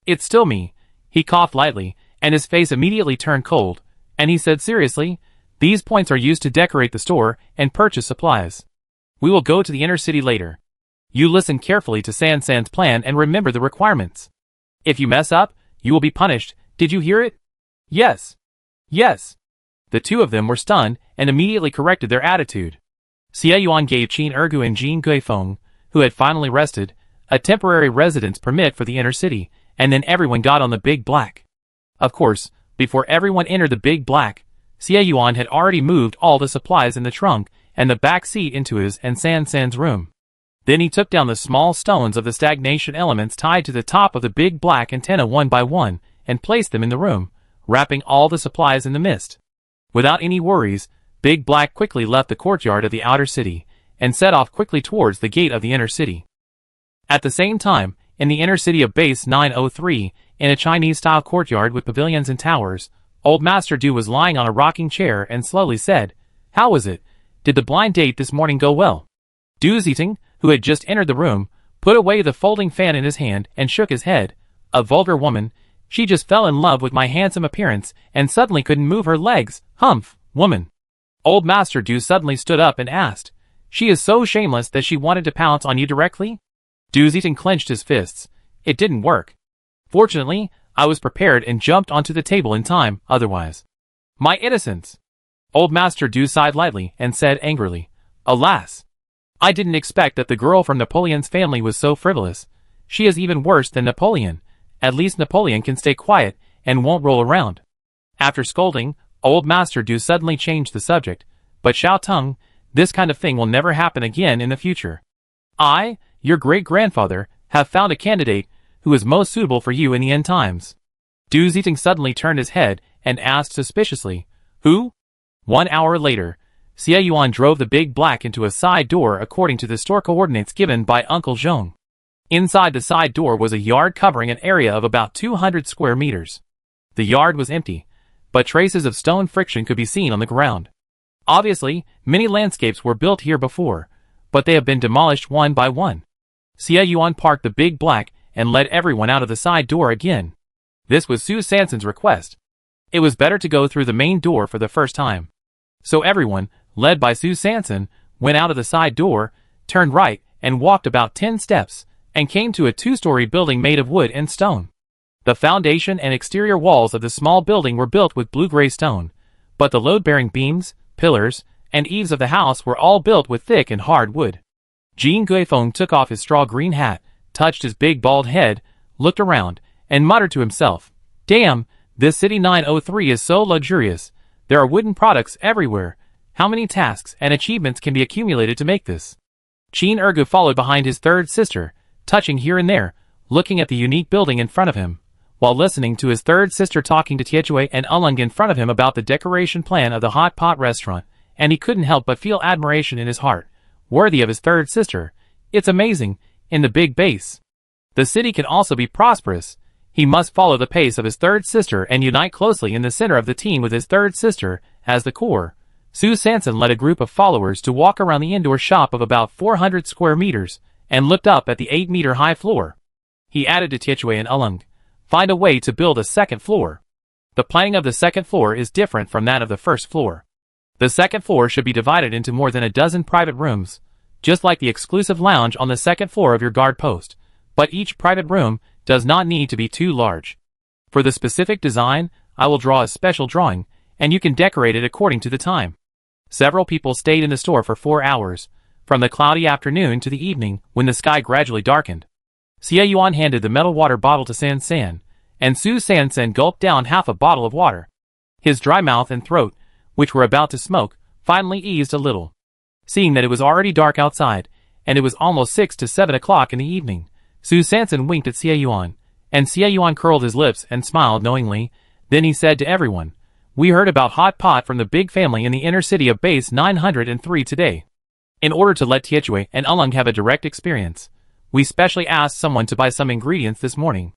It's still me." He coughed lightly, and his face immediately turned cold, and he said seriously, "These points are used to decorate the store and purchase supplies. We will go to the inner city later. You listen carefully to San's plan and remember the requirements. If you mess up, you will be punished. Did you hear it?" "Yes. Yes." The two of them were stunned and immediately corrected their attitude. Xie Yuan gave Qin Ergu and Jin Guifeng, who had finally rested, a temporary residence permit for the inner city, and then everyone got on the Big Black. Of course, before everyone entered the Big Black, Xie Yuan had already moved all the supplies in the trunk and the back seat into his and San's room. Then he took down the small stones of the stagnation elements tied to the top of the Big Black antenna one by one and placed them in the room, wrapping all the supplies in the mist. Without any worries, Big Black quickly left the courtyard of the outer city and set off quickly towards the gate of the inner city. At the same time, in the inner city of Base 903, in a Chinese-style courtyard with pavilions and towers, Old Master Du was lying on a rocking chair and slowly said, "How was it? Did the blind date this morning go well?" Du Ziting, who had just entered the room, put away the folding fan in his hand and shook his head. "A vulgar woman. She just fell in love with my handsome appearance and suddenly couldn't move her legs. Humph, woman." Old Master Du suddenly stood up and asked, "She is so shameless that she wanted to pounce on you directly?" Du Ziting clenched his fists. "It didn't work. Fortunately, I was prepared and jumped onto the table in time, otherwise." "My innocence!" Old Master Du sighed lightly and said angrily, "Alas! I didn't expect that the girl from Napoleon's family was so frivolous. She is even worse than Napoleon. At least Napoleon can stay quiet and won't roll around." After scolding, Old Master Du suddenly changed the subject. "But Xiao Tung, this kind of thing will never happen again in the future. I, your great-grandfather, have found a candidate who is most suitable for you in the end times." Du Ziting suddenly turned his head and asked suspiciously, "Who?" 1 hour later, Xie Yuan drove the Big Black into a side door according to the store coordinates given by Uncle Zhong. Inside the side door was a yard covering an area of about 200 square meters. The yard was empty, but traces of stone friction could be seen on the ground. Obviously, many landscapes were built here before, but they have been demolished one by one. Xie Yuan parked the Big Black and led everyone out of the side door again. This was Su Sansan's request. It was better to go through the main door for the first time. So everyone, led by Su Sansan, went out of the side door, turned right, and walked about 10 steps, and came to a 2-story building made of wood and stone. The foundation and exterior walls of the small building were built with blue-gray stone, but the load-bearing beams, pillars, and eaves of the house were all built with thick and hard wood. Jin Guifeng took off his straw green hat, touched his big bald head, looked around, and muttered to himself, "Damn, this city 903 is so luxurious. There are wooden products everywhere. How many tasks and achievements can be accumulated to make this?" Qin Ergu followed behind his third sister, touching here and there, looking at the unique building in front of him, while listening to his third sister talking to Tietjue and Ulung in front of him about the decoration plan of the hot pot restaurant, and he couldn't help but feel admiration in his heart, worthy of his third sister. It's amazing, in the big base. The city can also be prosperous. He must follow the pace of his third sister and unite closely in the center of the team with his third sister as the core. Su Sansan led a group of followers to walk around the indoor shop of about 400 square meters and looked up at the 8-meter-high floor. He added to Tietjue and Ulung, "Find a way to build a second floor. The planning of the second floor is different from that of the first floor. The second floor should be divided into more than a dozen private rooms, just like the exclusive lounge on the second floor of your guard post, but each private room does not need to be too large. For the specific design, I will draw a special drawing, and you can decorate it according to the time." Several people stayed in the store for 4 hours, from the cloudy afternoon to the evening when the sky gradually darkened. Xie Yuan handed the metal water bottle to San, and Su Sansan gulped down half a bottle of water. His dry mouth and throat, which were about to smoke, finally eased a little. Seeing that it was already dark outside, and it was almost 6 to 7 o'clock in the evening, Su Sansan winked at Xie Yuan, and Xie Yuan curled his lips and smiled knowingly. Then he said to everyone, "We heard about hot pot from the big family in the inner city of Base 903 today. In order to let Tietjue and Ulung have a direct experience, We specially asked someone to buy some ingredients this morning.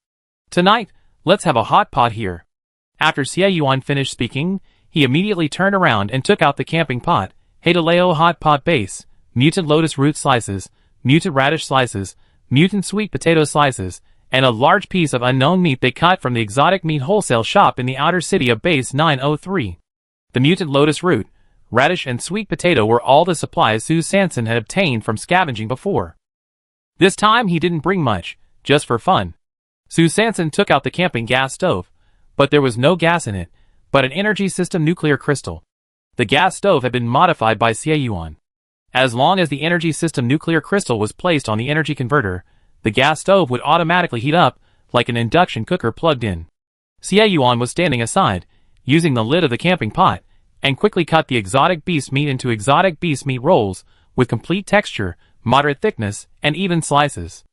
Tonight, let's have a hot pot here. After Xie Yuan finished speaking, he immediately turned around and took out the camping pot, Hadaleo hot pot base, mutant lotus root slices, mutant radish slices, mutant sweet potato slices, and a large piece of unknown meat they cut from the exotic meat wholesale shop in the outer city of Base 903. The mutant lotus root, radish and sweet potato were all the supplies Sue Sanson had obtained from scavenging before. This time he didn't bring much, just for fun. Sue Sanson took out the camping gas stove, but there was no gas in it, but an energy system nuclear crystal. The gas stove had been modified by Xie Yuan. As long as the energy system nuclear crystal was placed on the energy converter, the gas stove would automatically heat up, like an induction cooker plugged in. Xie Yuan was standing aside, using the lid of the camping pot, and quickly cut the exotic beast meat into exotic beast meat rolls, with complete texture, moderate thickness, and even slices.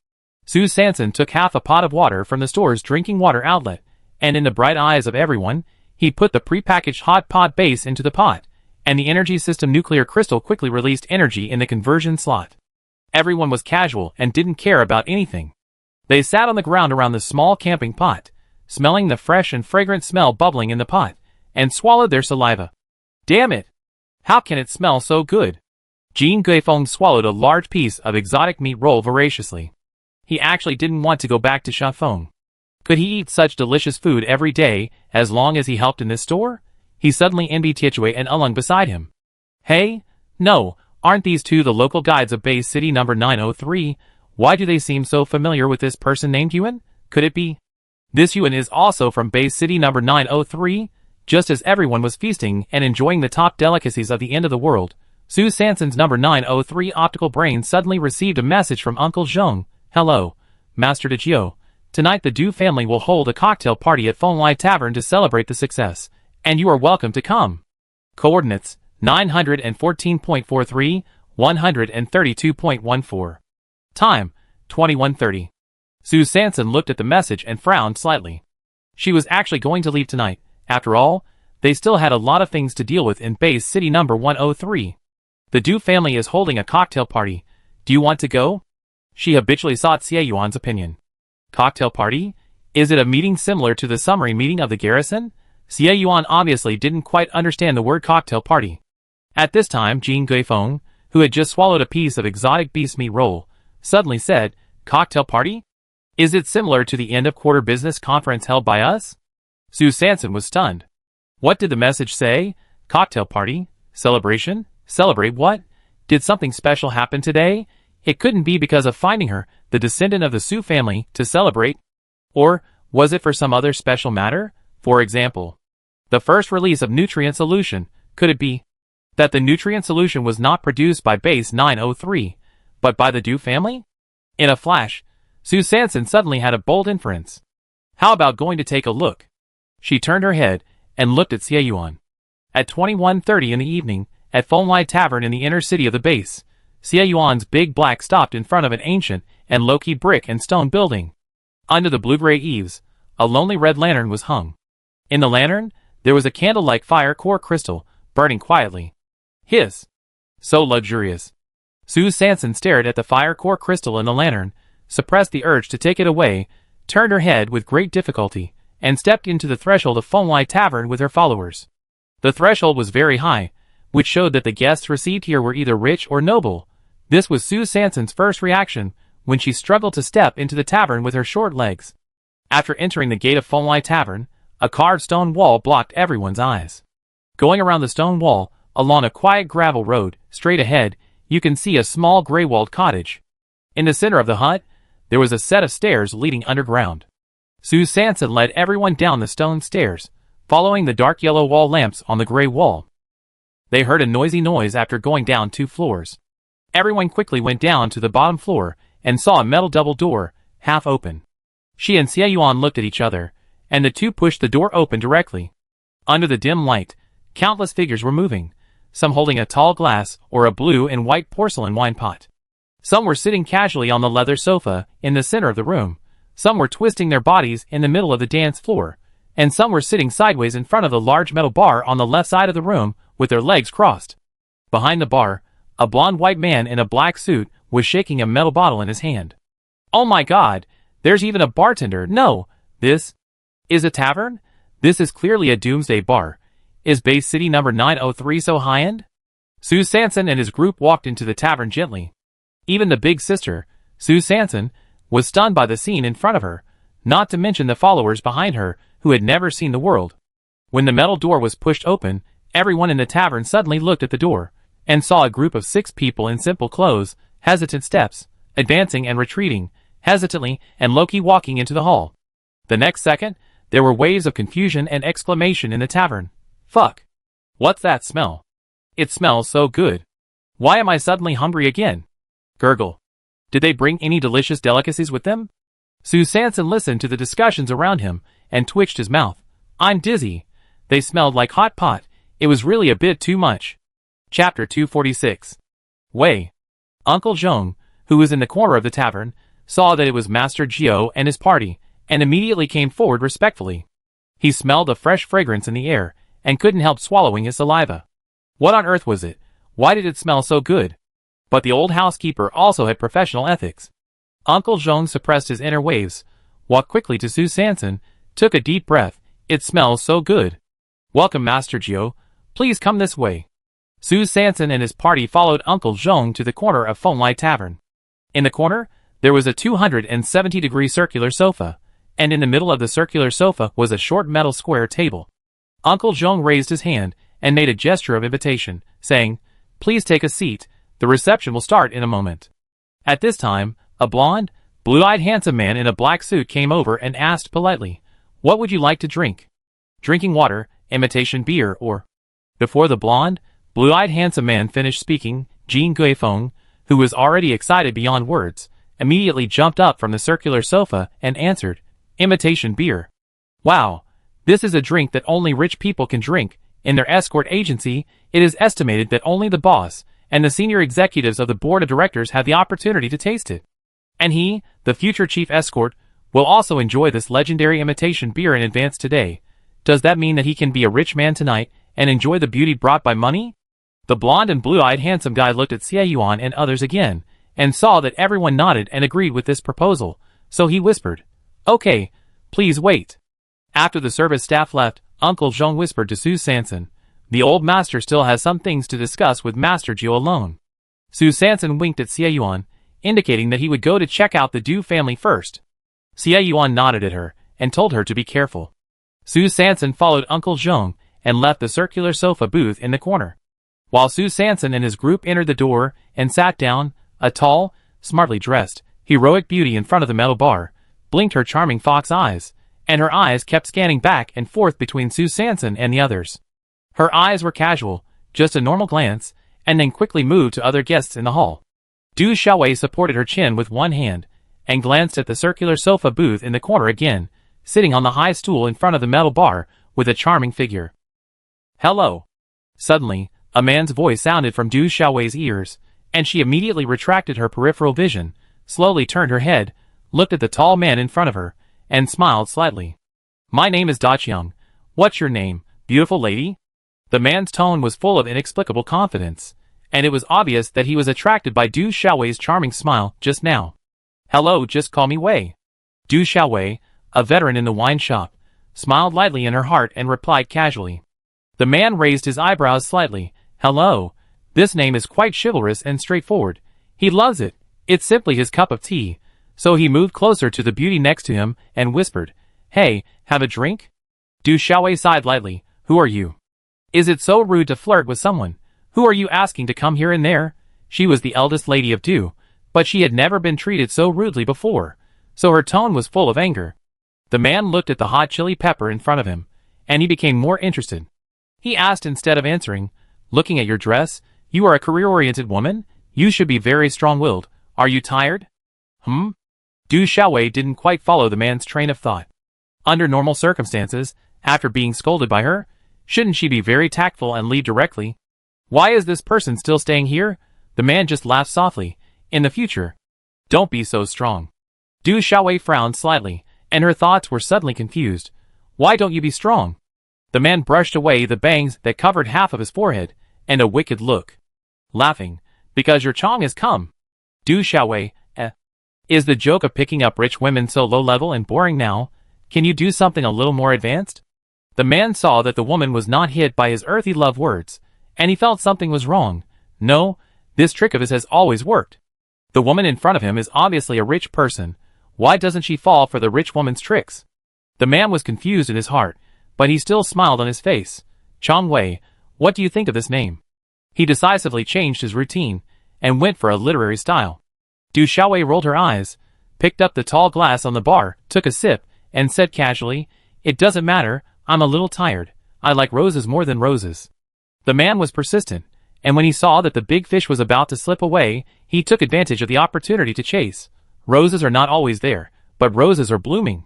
Sue Sanson took half a pot of water from the store's drinking water outlet, and in the bright eyes of everyone, he put the prepackaged hot pot base into the pot, and the energy system nuclear crystal quickly released energy in the conversion slot. Everyone was casual and didn't care about anything. They sat on the ground around the small camping pot, smelling the fresh and fragrant smell bubbling in the pot, and swallowed their saliva. Damn it! How can it smell so good? Jean Guifeng swallowed a large piece of exotic meat roll voraciously. He actually didn't want to go back to Shafeng. Could he eat such delicious food every day, as long as he helped in this store? He suddenly envied Tietue and Ulung beside him. Hey? No, aren't these two the local guides of base city number 903? Why do they seem so familiar with this person named Yuan? Could it be? This Yuan is also from base city number 903? Just as everyone was feasting and enjoying the top delicacies of the end of the world, Sue Sanson's number 903 optical brain suddenly received a message from Uncle Zhong. Hello, Master Dejio. Tonight the Du family will hold a cocktail party at Fenglai Tavern to celebrate the success, and you are welcome to come. Coordinates, 914.43, 132.14. Time, 21:30. Sue Sanson looked at the message and frowned slightly. She was actually going to leave tonight. After all, they still had a lot of things to deal with in base city number 103. The Du family is holding a cocktail party. Do you want to go? She habitually sought Xie Yuan's opinion. Cocktail party? Is it a meeting similar to the summary meeting of the garrison? Xie Yuan obviously didn't quite understand the word cocktail party. At this time, Jean Guifeng, who had just swallowed a piece of exotic beast meat roll, suddenly said, Cocktail party? Is it similar to the end-of-quarter business conference held by us? Sue Sanson was stunned. What did the message say? Cocktail party? Celebration? Celebrate what? Did something special happen today? It couldn't be because of finding her, the descendant of the Su family, to celebrate. Or, was it for some other special matter? For example, the first release of nutrient solution. Could it be that the nutrient solution was not produced by base 903, but by the Du family? In a flash, Sue Sanson suddenly had a bold inference. How about going to take a look? She turned her head and looked at Xie Yuan. At 21:30 in the evening, at Fenglai Tavern in the inner city of the base, Xie Yuan's big black stopped in front of an ancient and low-key brick and stone building. Under the blue-gray eaves, a lonely red lantern was hung. In the lantern, there was a candle-like fire core crystal, burning quietly. Hiss! So luxurious. Sue Sanson stared at the fire core crystal in the lantern, suppressed the urge to take it away, turned her head with great difficulty, and stepped into the threshold of Fenglai Tavern with her followers. The threshold was very high, which showed that the guests received here were either rich or noble. This was Sue Sanson's first reaction, when she struggled to step into the tavern with her short legs. After entering the gate of Fenglai Tavern, a carved stone wall blocked everyone's eyes. Going around the stone wall, along a quiet gravel road, straight ahead, you can see a small gray-walled cottage. In the center of the hut, there was a set of stairs leading underground. Sue Sanson led everyone down the stone stairs, following the dark yellow wall lamps on the gray wall. They heard a noisy noise after going down 2 floors. Everyone quickly went down to the bottom floor and saw a metal double door, half open. She and Xie Yuan looked at each other, and the two pushed the door open directly. Under the dim light, countless figures were moving, some holding a tall glass or a blue and white porcelain wine pot. Some were sitting casually on the leather sofa in the center of the room, some were twisting their bodies in the middle of the dance floor, and some were sitting sideways in front of the large metal bar on the left side of the room with their legs crossed. Behind the bar, a blond white man in a black suit was shaking a metal bottle in his hand. Oh my god, there's even a bartender. No, this is a tavern? This is clearly a doomsday bar. Is base city number 903 so high-end? Sue Sanson and his group walked into the tavern gently. Even the big sister, Sue Sanson, was stunned by the scene in front of her, not to mention the followers behind her who had never seen the world. When the metal door was pushed open, everyone in the tavern suddenly looked at the door, and saw a group of 6 people in simple clothes, hesitant steps, advancing and retreating, hesitantly and low-key walking into the hall. The next second, there were waves of confusion and exclamation in the tavern. Fuck. What's that smell? It smells so good. Why am I suddenly hungry again? Gurgle. Did they bring any delicious delicacies with them? Sue Sanson listened to the discussions around him and twitched his mouth. I'm dizzy. They smelled like hot pot. It was really a bit too much. Chapter 246. Wei. Uncle Zhong, who was in the corner of the tavern, saw that it was Master Gio and his party, and immediately came forward respectfully. He smelled a fresh fragrance in the air, and couldn't help swallowing his saliva. What on earth was it? Why did it smell so good? But the old housekeeper also had professional ethics. Uncle Zhong suppressed his inner waves, walked quickly to Sue Sanson, took a deep breath. It smells so good. Welcome, Master Gio. Please come this way. Sue Sanson and his party followed Uncle Zhong to the corner of Foamlight Tavern. In the corner, there was a 270-degree circular sofa, and in the middle of the circular sofa was a short metal square table. Uncle Zhong raised his hand and made a gesture of invitation, saying, Please take a seat, the reception will start in a moment. At this time, a blond, blue-eyed handsome man in a black suit came over and asked politely, What would you like to drink? Drinking water, imitation beer, or... Before the blond, blue-eyed handsome man finished speaking, Jean Guifeng, who was already excited beyond words, immediately jumped up from the circular sofa and answered, Imitation beer. Wow, this is a drink that only rich people can drink. In their escort agency, it is estimated that only the boss and the senior executives of the board of directors have the opportunity to taste it. And he, the future chief escort, will also enjoy this legendary imitation beer in advance today. Does that mean that he can be a rich man tonight and enjoy the beauty brought by money? The blonde and blue-eyed handsome guy looked at Xie Yuan and others again, and saw that everyone nodded and agreed with this proposal, so he whispered, Okay, please wait. After the service staff left, Uncle Zhong whispered to Sue Sanson, The old master still has some things to discuss with Master Gio alone. Sue Sanson winked at Xie Yuan, indicating that he would go to check out the Du family first. Xie Yuan nodded at her, and told her to be careful. Sue Sanson followed Uncle Zhong, and left the circular sofa booth in the corner. While Sue Sanson and his group entered the door, and sat down, a tall, smartly dressed, heroic beauty in front of the metal bar, blinked her charming fox eyes, and her eyes kept scanning back and forth between Sue Sanson and the others. Her eyes were casual, just a normal glance, and then quickly moved to other guests in the hall. Du Xiaowei supported her chin with one hand, and glanced at the circular sofa booth in the corner again, sitting on the high stool in front of the metal bar, with a charming figure. Hello. Suddenly, a man's voice sounded from Du Xiaowei's ears, and she immediately retracted her peripheral vision, slowly turned her head, looked at the tall man in front of her, and smiled slightly. My name is Da Qiang. What's your name, beautiful lady? The man's tone was full of inexplicable confidence, and it was obvious that he was attracted by Du Xiaowei's charming smile just now. Hello, just call me Wei. Du Xiaowei, a veteran in the wine shop, smiled lightly in her heart and replied casually. The man raised his eyebrows slightly. Hello. This name is quite chivalrous and straightforward. He loves it. It's simply his cup of tea. So he moved closer to the beauty next to him and whispered, Hey, have a drink? Du Xiaowei sighed lightly. Who are you? Is it so rude to flirt with someone? Who are you asking to come here and there? She was the eldest lady of Du, but she had never been treated so rudely before, so her tone was full of anger. The man looked at the hot chili pepper in front of him, and he became more interested. He asked instead of answering, Looking at your dress, you are a career-oriented woman? You should be very strong-willed. Are you tired? Du Xiaowei didn't quite follow the man's train of thought. Under normal circumstances, after being scolded by her, shouldn't she be very tactful and leave directly? Why is this person still staying here? The man just laughed softly. In the future. Don't be so strong. Du Xiaowei frowned slightly, and her thoughts were suddenly confused. Why don't you be strong? The man brushed away the bangs that covered half of his forehead, and a wicked look. Laughing. Because your Chong has come. Du Xiaowei, Is the joke of picking up rich women so low-level and boring now? Can you do something a little more advanced? The man saw that the woman was not hit by his earthy love words, and he felt something was wrong. No, this trick of his has always worked. The woman in front of him is obviously a rich person. Why doesn't she fall for the rich woman's tricks? The man was confused in his heart, but he still smiled on his face. Chong Wei, what do you think of this name? He decisively changed his routine, and went for a literary style. Du Xiaowei rolled her eyes, picked up the tall glass on the bar, took a sip, and said casually, "It doesn't matter, I'm a little tired. I like roses more than roses." The man was persistent, and when he saw that the big fish was about to slip away, he took advantage of the opportunity to chase. Roses are not always there, but roses are blooming.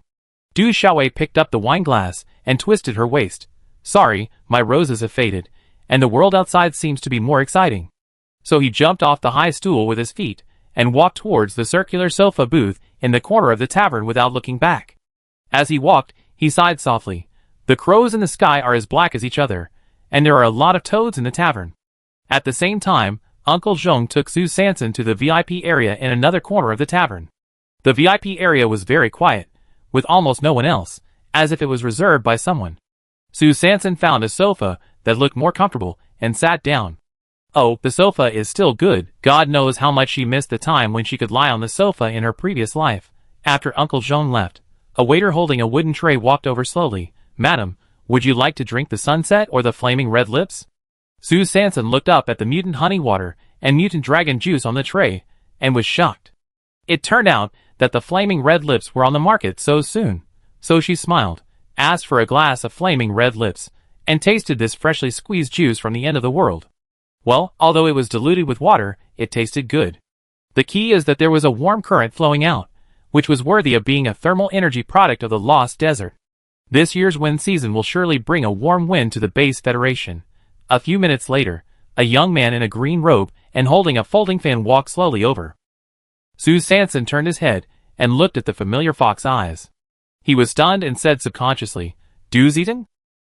Du Xiaowei picked up the wine glass and twisted her waist. "Sorry, my roses have faded, and the world outside seems to be more exciting." So he jumped off the high stool with his feet, and walked towards the circular sofa booth in the corner of the tavern without looking back. As he walked, he sighed softly. The crows in the sky are as black as each other, and there are a lot of toads in the tavern. At the same time, Uncle Zhong took Su Sanson to the VIP area in another corner of the tavern. The VIP area was very quiet, with almost no one else, as if it was reserved by someone. Su Sanson found a sofa that looked more comfortable, and sat down. Oh, the sofa is still good. God knows how much she missed the time when she could lie on the sofa in her previous life. After Uncle Zhong left, a waiter holding a wooden tray walked over slowly. "Madam, would you like to drink the sunset or the flaming red lips?" Su Sanson looked up at the mutant honey water and mutant dragon juice on the tray, and was shocked. It turned out that the flaming red lips were on the market so soon. So she smiled, asked for a glass of flaming red lips, and tasted this freshly squeezed juice from the end of the world. Well, although it was diluted with water, it tasted good. The key is that there was a warm current flowing out, which was worthy of being a thermal energy product of the Lost Desert. This year's wind season will surely bring a warm wind to the Base Federation. A few minutes later, a young man in a green robe and holding a folding fan walked slowly over. Su Sanson turned his head and looked at the familiar fox eyes. He was stunned and said subconsciously, "Du Zitong?"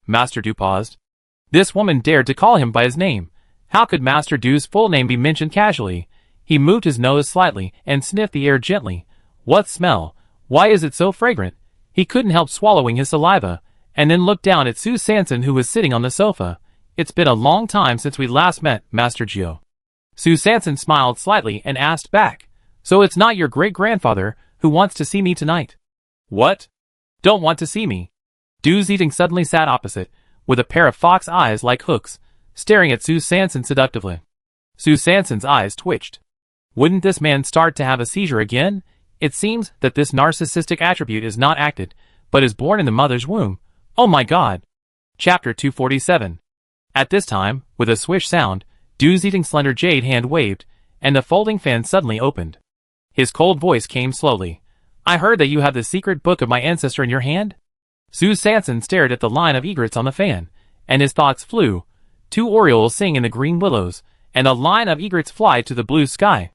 Master Du paused. This woman dared to call him by his name. How could Master Du's full name be mentioned casually? He moved his nose slightly and sniffed the air gently. What smell? Why is it so fragrant? He couldn't help swallowing his saliva, and then looked down at Su Sanson, who was sitting on the sofa. "It's been a long time since we last met, Master Gio." Su Sanson smiled slightly and asked back, "So it's not your great-grandfather who wants to see me tonight?" "What? Don't want to see me?" Du Zitong suddenly sat opposite, with a pair of fox eyes like hooks, staring at Su Sanson seductively. Su Sanson's eyes twitched. Wouldn't this man start to have a seizure again? It seems that this narcissistic attribute is not acted, but is born in the mother's womb. Oh my god! Chapter 247. At this time, with a swish sound, Du Zitong's slender jade hand waved, and the folding fan suddenly opened. His cold voice came slowly. "I heard that you have the secret book of my ancestor in your hand?" Su Sanson stared at the line of egrets on the fan, and his thoughts flew. 2 orioles sing in the green willows, and a line of egrets fly to the blue sky.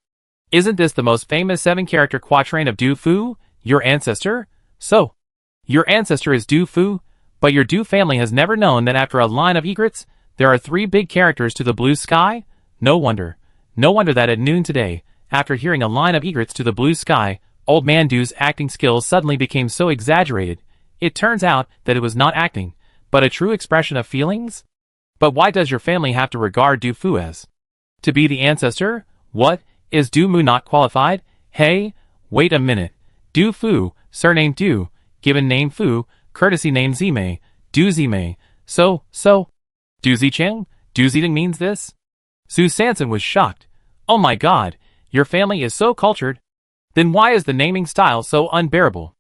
Isn't this the most famous 7-character quatrain of Du Fu, your ancestor? So, your ancestor is Du Fu, but your Du family has never known that after a line of egrets, there are 3 big characters to the blue sky? No wonder that at noon today, after hearing a line of egrets to the blue sky, Old Man Du's acting skills suddenly became so exaggerated. It turns out that it was not acting, but a true expression of feelings? But why does your family have to regard Du Fu as? To be the ancestor? What? Is Du Mu not qualified? Hey, wait a minute. Du Fu, surname Du, given name Fu, courtesy name Zimei, Du Zimei. So, Du Zicheng? Du Zitong means this? Su Sanson was shocked. Oh my god, your family is so cultured. Then why is the naming style so unbearable?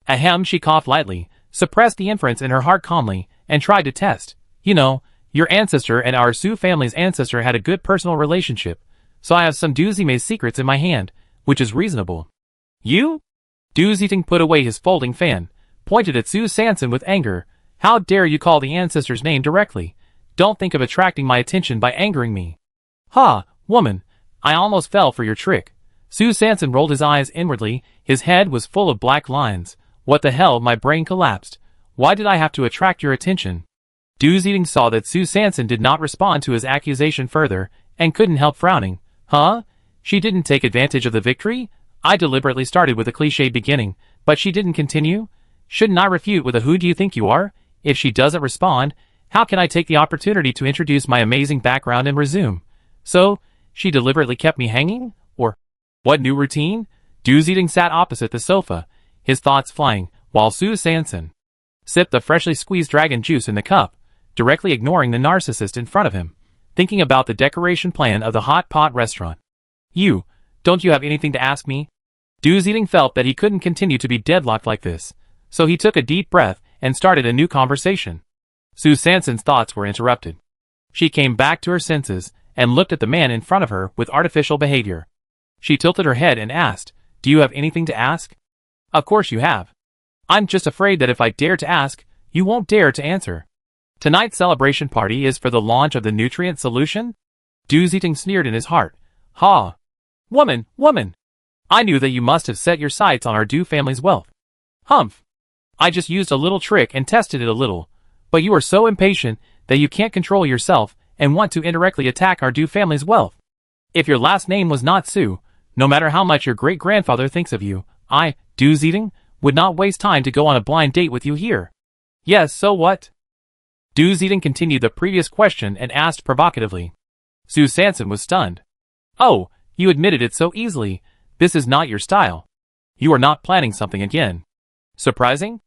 Ahem, she coughed lightly, suppressed the inference in her heart calmly, and tried to test. You know, your ancestor and our Su family's ancestor had a good personal relationship, so I have some Du Zimei's secrets in my hand, which is reasonable. You? Du Zitong put away his folding fan, pointed at Su Sanson with anger. How dare you call the ancestor's name directly? Don't think of attracting my attention by angering me. Ha, woman, I almost fell for your trick. Su Sanson rolled his eyes inwardly, his head was full of black lines. What the hell, my brain collapsed. Why did I have to attract your attention? Du Zitong saw that Su Sanson did not respond to his accusation further, and couldn't help frowning. Huh? She didn't take advantage of the victory? I deliberately started with a cliché beginning, but she didn't continue? Shouldn't I refute with a who do you think you are? If she doesn't respond, how can I take the opportunity to introduce my amazing background and resume? So, she deliberately kept me hanging? Or, what new routine? Eating sat opposite the sofa, his thoughts flying, while Sue Sanson sipped the freshly squeezed dragon juice in the cup, directly ignoring the narcissist in front of him, thinking about the decoration plan of the hot pot restaurant. Don't you have anything to ask me? Eating felt that he couldn't continue to be deadlocked like this, so he took a deep breath and started a new conversation. Sue Sanson's thoughts were interrupted. She came back to her senses and looked at the man in front of her with artificial behavior. She tilted her head and asked, "Do you have anything to ask?" "Of course you have. I'm just afraid that if I dare to ask, you won't dare to answer. Tonight's celebration party is for the launch of the nutrient solution?" Eating sneered in his heart. "Ha! Woman! I knew that you must have set your sights on our Dew family's wealth. Humph! I just used a little trick and tested it a little, but you are so impatient that you can't control yourself and want to indirectly attack our Dew family's wealth. If your last name was not Sue, no matter how much your great-grandfather thinks of you, I, Eating, would not waste time to go on a blind date with you here." "Yes, so what?" Eating continued the previous question and asked provocatively. Sue Sanson was stunned. "Oh, you admitted it so easily. This is not your style. You are not planning something again." "Surprising?"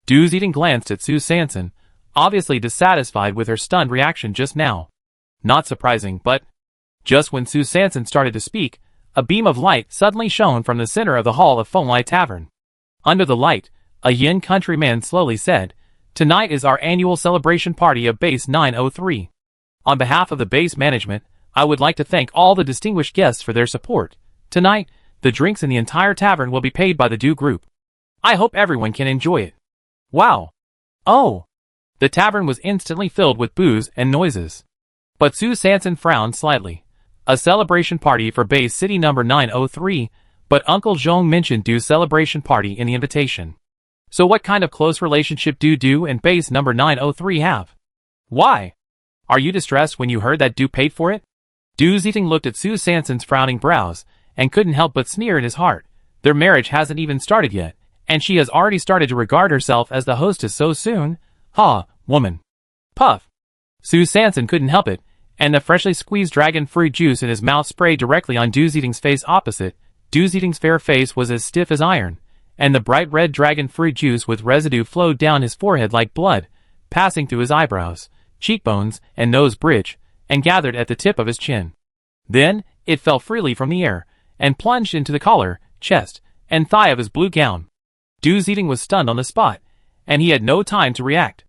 Eating glanced at Sue Sanson, obviously dissatisfied with her stunned reaction just now. "Not surprising, but..." Just when Sue Sanson started to speak, a beam of light suddenly shone from the center of the hall of Foamlight Tavern. Under the light, a yin countryman slowly said, "Tonight is our annual celebration party of Base 903. On behalf of the base management, I would like to thank all the distinguished guests for their support. Tonight, the drinks in the entire tavern will be paid by the Dew Group. I hope everyone can enjoy it." "Wow! Oh!" The tavern was instantly filled with boos and noises. But Sue Sanson frowned slightly. A celebration party for base city number 903, but Uncle Zhong mentioned Dew's celebration party in the invitation. So what kind of close relationship do Dew and base number 903 have? Why? Are you distressed when you heard that Dew paid for it? Eating looked at Sue Sanson's frowning brows, and couldn't help but sneer in his heart. Their marriage hasn't even started yet, and she has already started to regard herself as the hostess so soon? Ha, woman. Puff. Sue Sanson couldn't help it, and the freshly squeezed dragon fruit juice in his mouth sprayed directly on Eating's face opposite. Eating's fair face was as stiff as iron, and the bright red dragon fruit juice with residue flowed down his forehead like blood, passing through his eyebrows, cheekbones, and nose bridge, and gathered at the tip of his chin. Then, it fell freely from the air, and plunged into the collar, chest, and thigh of his blue gown. Eating was stunned on the spot, and he had no time to react.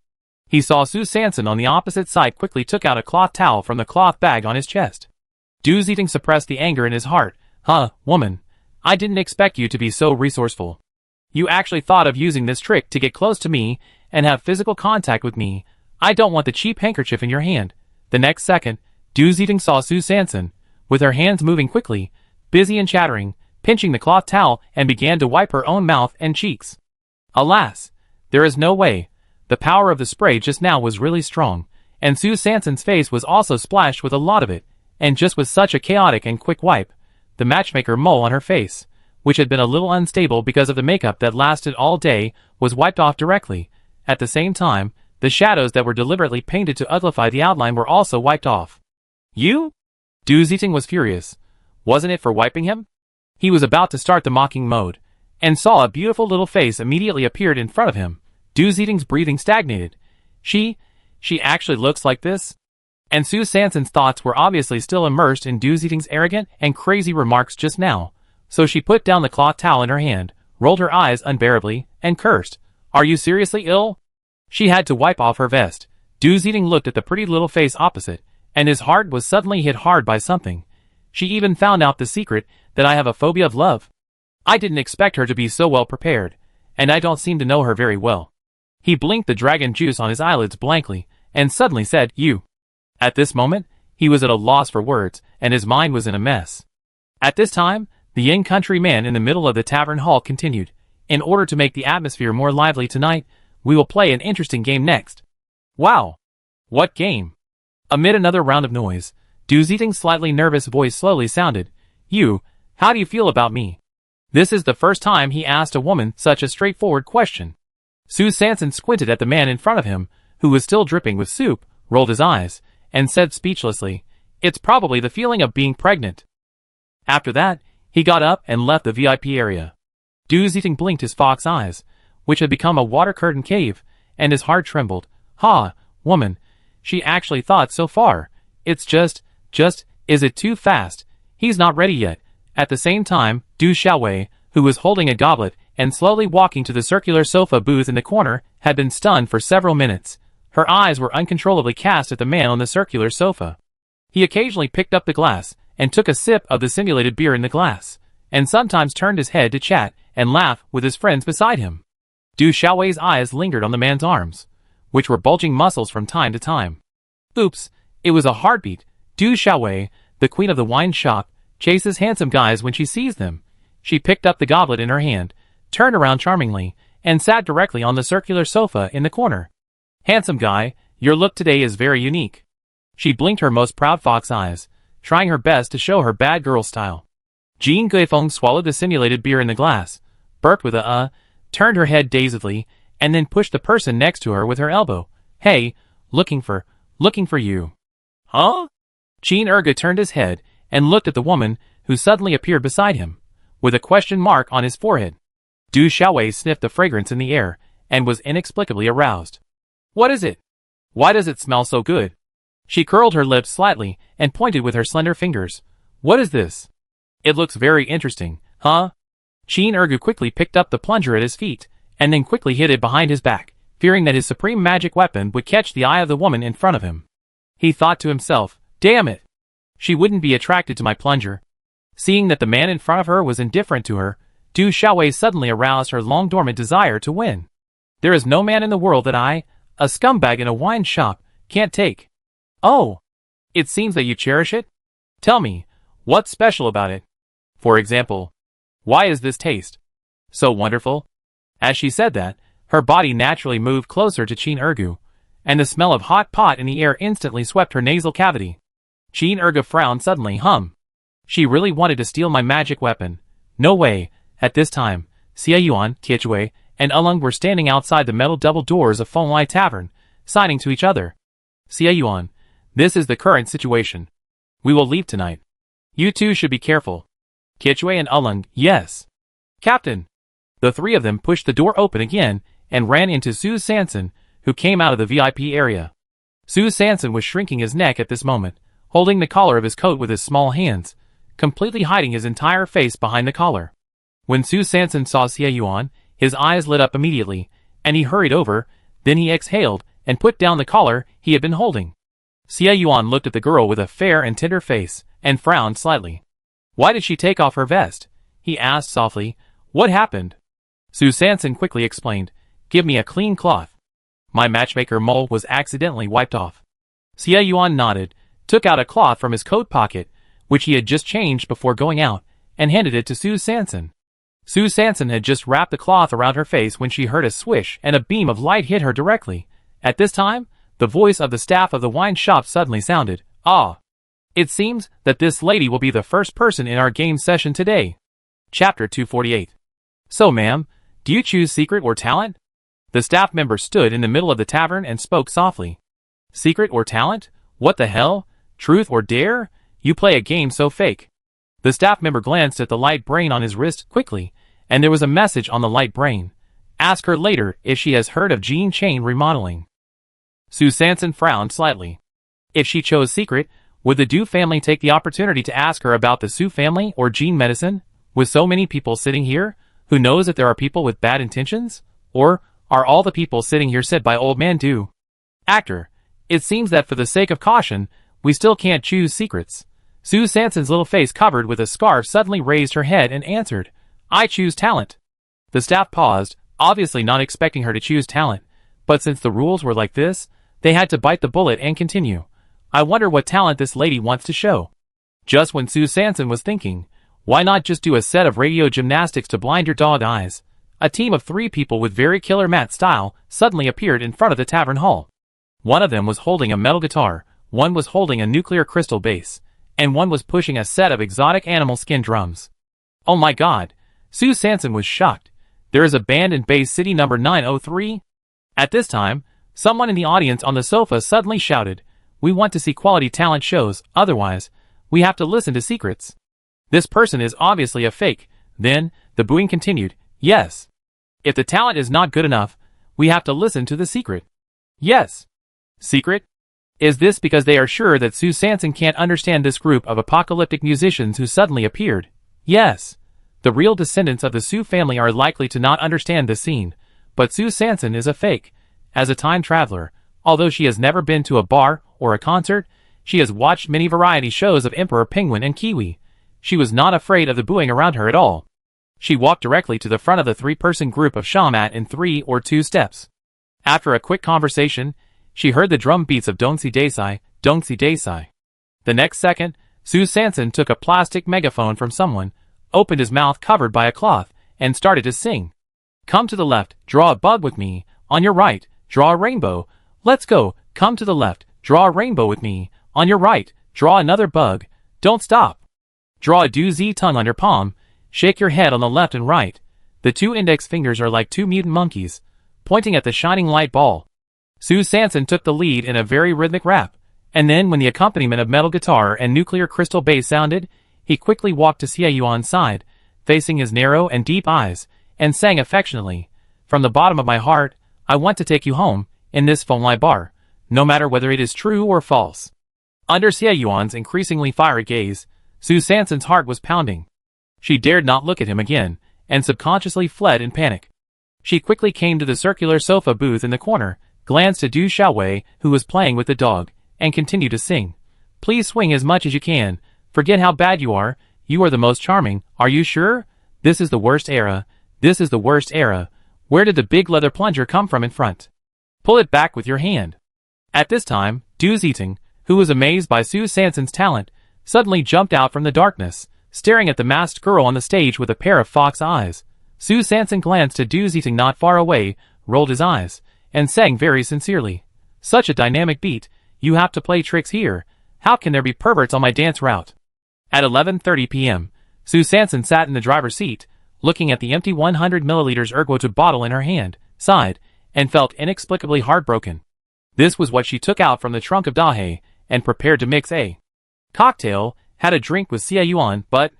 He saw Sue Sanson on the opposite side quickly took out a cloth towel from the cloth bag on his chest. Eating suppressed the anger in his heart. "Huh, woman. I didn't expect you to be so resourceful. You actually thought of using this trick to get close to me and have physical contact with me. I don't want the cheap handkerchief in your hand." The next second, Eating saw Sue Sanson, with her hands moving quickly, busy and chattering, pinching the cloth towel and began to wipe her own mouth and cheeks. Alas, there is no way. The power of the spray just now was really strong, and Sue Sanson's face was also splashed with a lot of it, and just with such a chaotic and quick wipe, the matchmaker mole on her face, which had been a little unstable because of the makeup that lasted all day, was wiped off directly. At the same time, the shadows that were deliberately painted to uglify the outline were also wiped off. "You?" Eating was furious. Wasn't it for wiping him? He was about to start the mocking mode, and saw a beautiful little face immediately appeared in front of him. Eating's breathing stagnated. She actually looks like this? And Sue Sanson's thoughts were obviously still immersed in Eating's arrogant and crazy remarks just now, so she put down the cloth towel in her hand, rolled her eyes unbearably, and cursed. "Are you seriously ill?" She had to wipe off her vest. Eating looked at the pretty little face opposite, and his heart was suddenly hit hard by something. She even found out the secret that I have a phobia of love. I didn't expect her to be so well prepared, and I don't seem to know her very well. He blinked the dragon juice on his eyelids blankly, and suddenly said, "You." At this moment, he was at a loss for words, and his mind was in a mess. At this time, the yin country man in the middle of the tavern hall continued, "In order to make the atmosphere more lively tonight, we will play an interesting game next." "Wow! What game?" Amid another round of noise, Eating's slightly nervous voice slowly sounded, "You, how do you feel about me?" This is the first time he asked a woman such a straightforward question. Su Sanson squinted at the man in front of him, who was still dripping with soup, rolled his eyes, and said speechlessly, "It's probably the feeling of being pregnant." After that, he got up and left the VIP area. Du Zitong blinked his fox eyes, which had become a water curtain cave, and his heart trembled. "Ha, woman, she actually thought so far. It's just, is it too fast? He's not ready yet." At the same time, Du Xiaowei, who was holding a goblet and slowly walking to the circular sofa booth in the corner, had been stunned for several minutes. Her eyes were uncontrollably cast at the man on the circular sofa. He occasionally picked up the glass and took a sip of the simulated beer in the glass, and sometimes turned his head to chat and laugh with his friends beside him. Du Xiaowei's eyes lingered on the man's arms, which were bulging muscles from time to time. Oops, it was a heartbeat. Du Xiaowei, the queen of the wine shop, chases handsome guys when she sees them. She picked up the goblet in her hand, turned around charmingly, and sat directly on the circular sofa in the corner. "Handsome guy, your look today is very unique." She blinked her most proud fox eyes, trying her best to show her bad girl style. Jean Guifeng swallowed the simulated beer in the glass, burped with a turned her head dazedly, and then pushed the person next to her with her elbow. "Hey, looking for you." "Huh?" Qin Erge turned his head and looked at the woman who suddenly appeared beside him, with a question mark on his forehead. Du Xiaowei sniffed the fragrance in the air and was inexplicably aroused. "What is it? Why does it smell so good?" She curled her lips slightly and pointed with her slender fingers. "What is this? It looks very interesting, huh?" Qin Erge quickly picked up the plunger at his feet, and then quickly hid it behind his back, fearing that his supreme magic weapon would catch the eye of the woman in front of him. He thought to himself, "Damn it! She wouldn't be attracted to my plunger." Seeing that the man in front of her was indifferent to her, Du Xiaowei suddenly aroused her long-dormant desire to win. "There is no man in the world that I, a scumbag in a wine shop, can't take." "Oh, it seems that you cherish it? Tell me, what's special about it? For example, why is this taste so wonderful?" As she said that, her body naturally moved closer to Qin Erge, and the smell of hot pot in the air instantly swept her nasal cavity. Qin Erge frowned suddenly. She really wanted to steal my magic weapon. No way. At this time, Xie Yuan, Qiechui, and Ulung were standing outside the metal double doors of Fenglai Tavern, signing to each other. "Xie Yuan, this is the current situation. We will leave tonight. You two should be careful." Qiechui and Ulung, "Yes, Captain." The three of them pushed the door open again and ran into Su Sanson, who came out of the VIP area. Su Sanson was shrinking his neck at this moment, holding the collar of his coat with his small hands, completely hiding his entire face behind the collar. When Su Sanson saw Xie Yuan, his eyes lit up immediately, and he hurried over, then he exhaled and put down the collar he had been holding. Xie Yuan looked at the girl with a fair and tender face, and frowned slightly. "Why did she take off her vest?" he asked softly. "What happened?" Su Sanson quickly explained, "Give me a clean cloth. My matchmaker mole was accidentally wiped off." Xie Yuan nodded, took out a cloth from his coat pocket, which he had just changed before going out, and handed it to Su Sanson. Su Sanson had just wrapped the cloth around her face when she heard a swish and a beam of light hit her directly. At this time, the voice of the staff of the wine shop suddenly sounded, "Ah! It seems that this lady will be the first person in our game session today." Chapter 248. "So ma'am, do you choose secret or talent?" The staff member stood in the middle of the tavern and spoke softly. "Secret or talent? What the hell? Truth or dare? You play a game so fake." The staff member glanced at the light brain on his wrist quickly, and there was a message on the light brain. "Ask her later if she has heard of Gene Chain Remodeling." Su Sanson frowned slightly. If she chose secret, would the Du family take the opportunity to ask her about the Su family or Gene medicine? With so many people sitting here, who knows if there are people with bad intentions? Or are all the people sitting here set by old man Du? Actor, it seems that for the sake of caution, we still can't choose secrets. Su Sanson's little face covered with a scarf suddenly raised her head and answered, "I choose talent." The staff paused, obviously not expecting her to choose talent, but since the rules were like this, they had to bite the bullet and continue. "I wonder what talent this lady wants to show." Just when Su Sanson was thinking, why not just do a set of radio gymnastics to blind your dog eyes? A team of 3 people with very killer mat style suddenly appeared in front of the tavern hall. One of them was holding a metal guitar, one was holding a nuclear crystal bass, and one was pushing a set of exotic animal skin drums. "Oh my god, Sue Sanson was shocked. There is a band in Bay City number 903? At this time, someone in the audience on the sofa suddenly shouted, "We want to see quality talent shows, otherwise, we have to listen to secrets." This person is obviously a fake. Then, the booing continued. Yes. If the talent is not good enough, we have to listen to the secret. Yes. Secret? Is this because they are sure that Sue Sanson can't understand this group of apocalyptic musicians who suddenly appeared? Yes. The real descendants of the Sue family are likely to not understand this scene, but Sue Sanson is a fake. As a time traveler, although she has never been to a bar or a concert, she has watched many variety shows of Emperor Penguin and Kiwi. She was not afraid of the booing around her at all. She walked directly to the front of the three-person group of shaman in 3 or 2 steps. After a quick conversation, she heard the drum beats of Dongsi Desai, Dongsi Desai. The next second, Sue Sanson took a plastic megaphone from someone, opened his mouth covered by a cloth, and started to sing. Come to the left, draw a bug with me. On your right, draw a rainbow. Let's go. Come to the left, draw a rainbow with me. On your right, draw another bug. Don't stop. Draw a doozy tongue on your palm. Shake your head on the left and right. The 2 index fingers are like 2 mutant monkeys, pointing at the shining light ball. Sue Sanson took the lead in a very rhythmic rap, and then when the accompaniment of metal guitar and nuclear crystal bass sounded, he quickly walked to Xie Yuan's side, facing his narrow and deep eyes, and sang affectionately, "From the bottom of my heart, I want to take you home, in this Fengli bar, no matter whether it is true or false." Under Xie Yuan's increasingly fiery gaze, Sue Sanson's heart was pounding. She dared not look at him again, and subconsciously fled in panic. She quickly came to the circular sofa booth in the corner, glanced at Du Xiaowei, who was playing with the dog, and continued to sing. "Please swing as much as you can. Forget how bad you are. You are the most charming. Are you sure? This is the worst era. This is the worst era. Where did the big leather plunger come from in front? Pull it back with your hand." At this time, Du Ziting, who was amazed by Sue Sanson's talent, suddenly jumped out from the darkness, staring at the masked girl on the stage with a pair of fox eyes. Sue Sanson glanced at Du Ziting not far away, rolled his eyes, and sang very sincerely, "Such a dynamic beat. You have to play tricks here. How can there be perverts on my dance route?" At 11:30 p.m., Sue Sanson sat in the driver's seat, looking at the empty 100 milliliters ergotu bottle in her hand, sighed, and felt inexplicably heartbroken. This was what she took out from the trunk of Dahe, and prepared to mix a cocktail, had a drink with Xie Yuan, but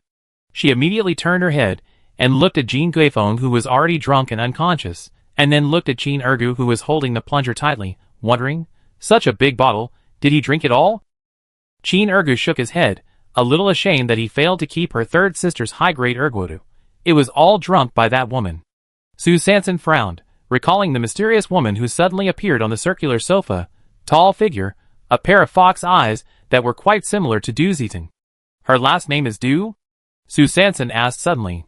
she immediately turned her head, and looked at Jean Guifeng, who was already drunk and unconscious, and then looked at Qin Ergu, who was holding the plunger tightly, wondering, such a big bottle, did he drink it all? Qin Ergu shook his head, a little ashamed that he failed to keep her third sister's high-grade ergotu. It was all drunk by that woman. Sue Sanson frowned, recalling the mysterious woman who suddenly appeared on the circular sofa, tall figure, a pair of fox eyes that were quite similar to Du Ziting. Her last name is Du? Sue Sanson asked suddenly.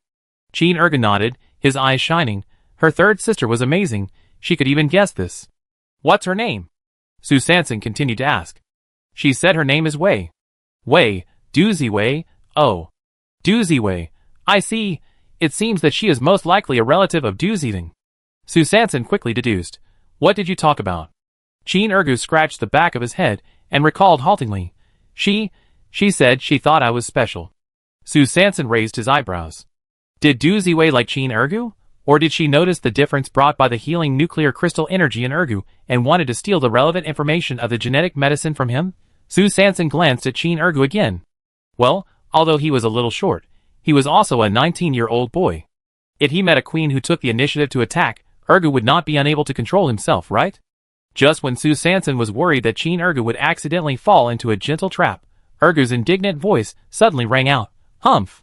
Qin Ergu nodded, his eyes shining. Her third sister was amazing, she could even guess this. What's her name? Sue Sanson continued to ask. She said her name is Wei. Wei, Du Ziwei, oh. Du Ziwei, I see, it seems that she is most likely a relative of Du Ziting. Sue Sanson quickly deduced. What did you talk about? Qin Ergu scratched the back of his head, and recalled haltingly. She said she thought I was special. Sue Sanson raised his eyebrows. Did Du Ziwei like Qin Ergu? Or did she notice the difference brought by the healing nuclear crystal energy in Ergu, and wanted to steal the relevant information of the genetic medicine from him? Sue Sanson glanced at Qin Ergu again. Well, although he was a little short, he was also a 19-year-old boy. If he met a queen who took the initiative to attack, Ergu would not be unable to control himself, right? Just when Sue Sanson was worried that Qin Ergu would accidentally fall into a gentle trap, Ergu's indignant voice suddenly rang out. Humph!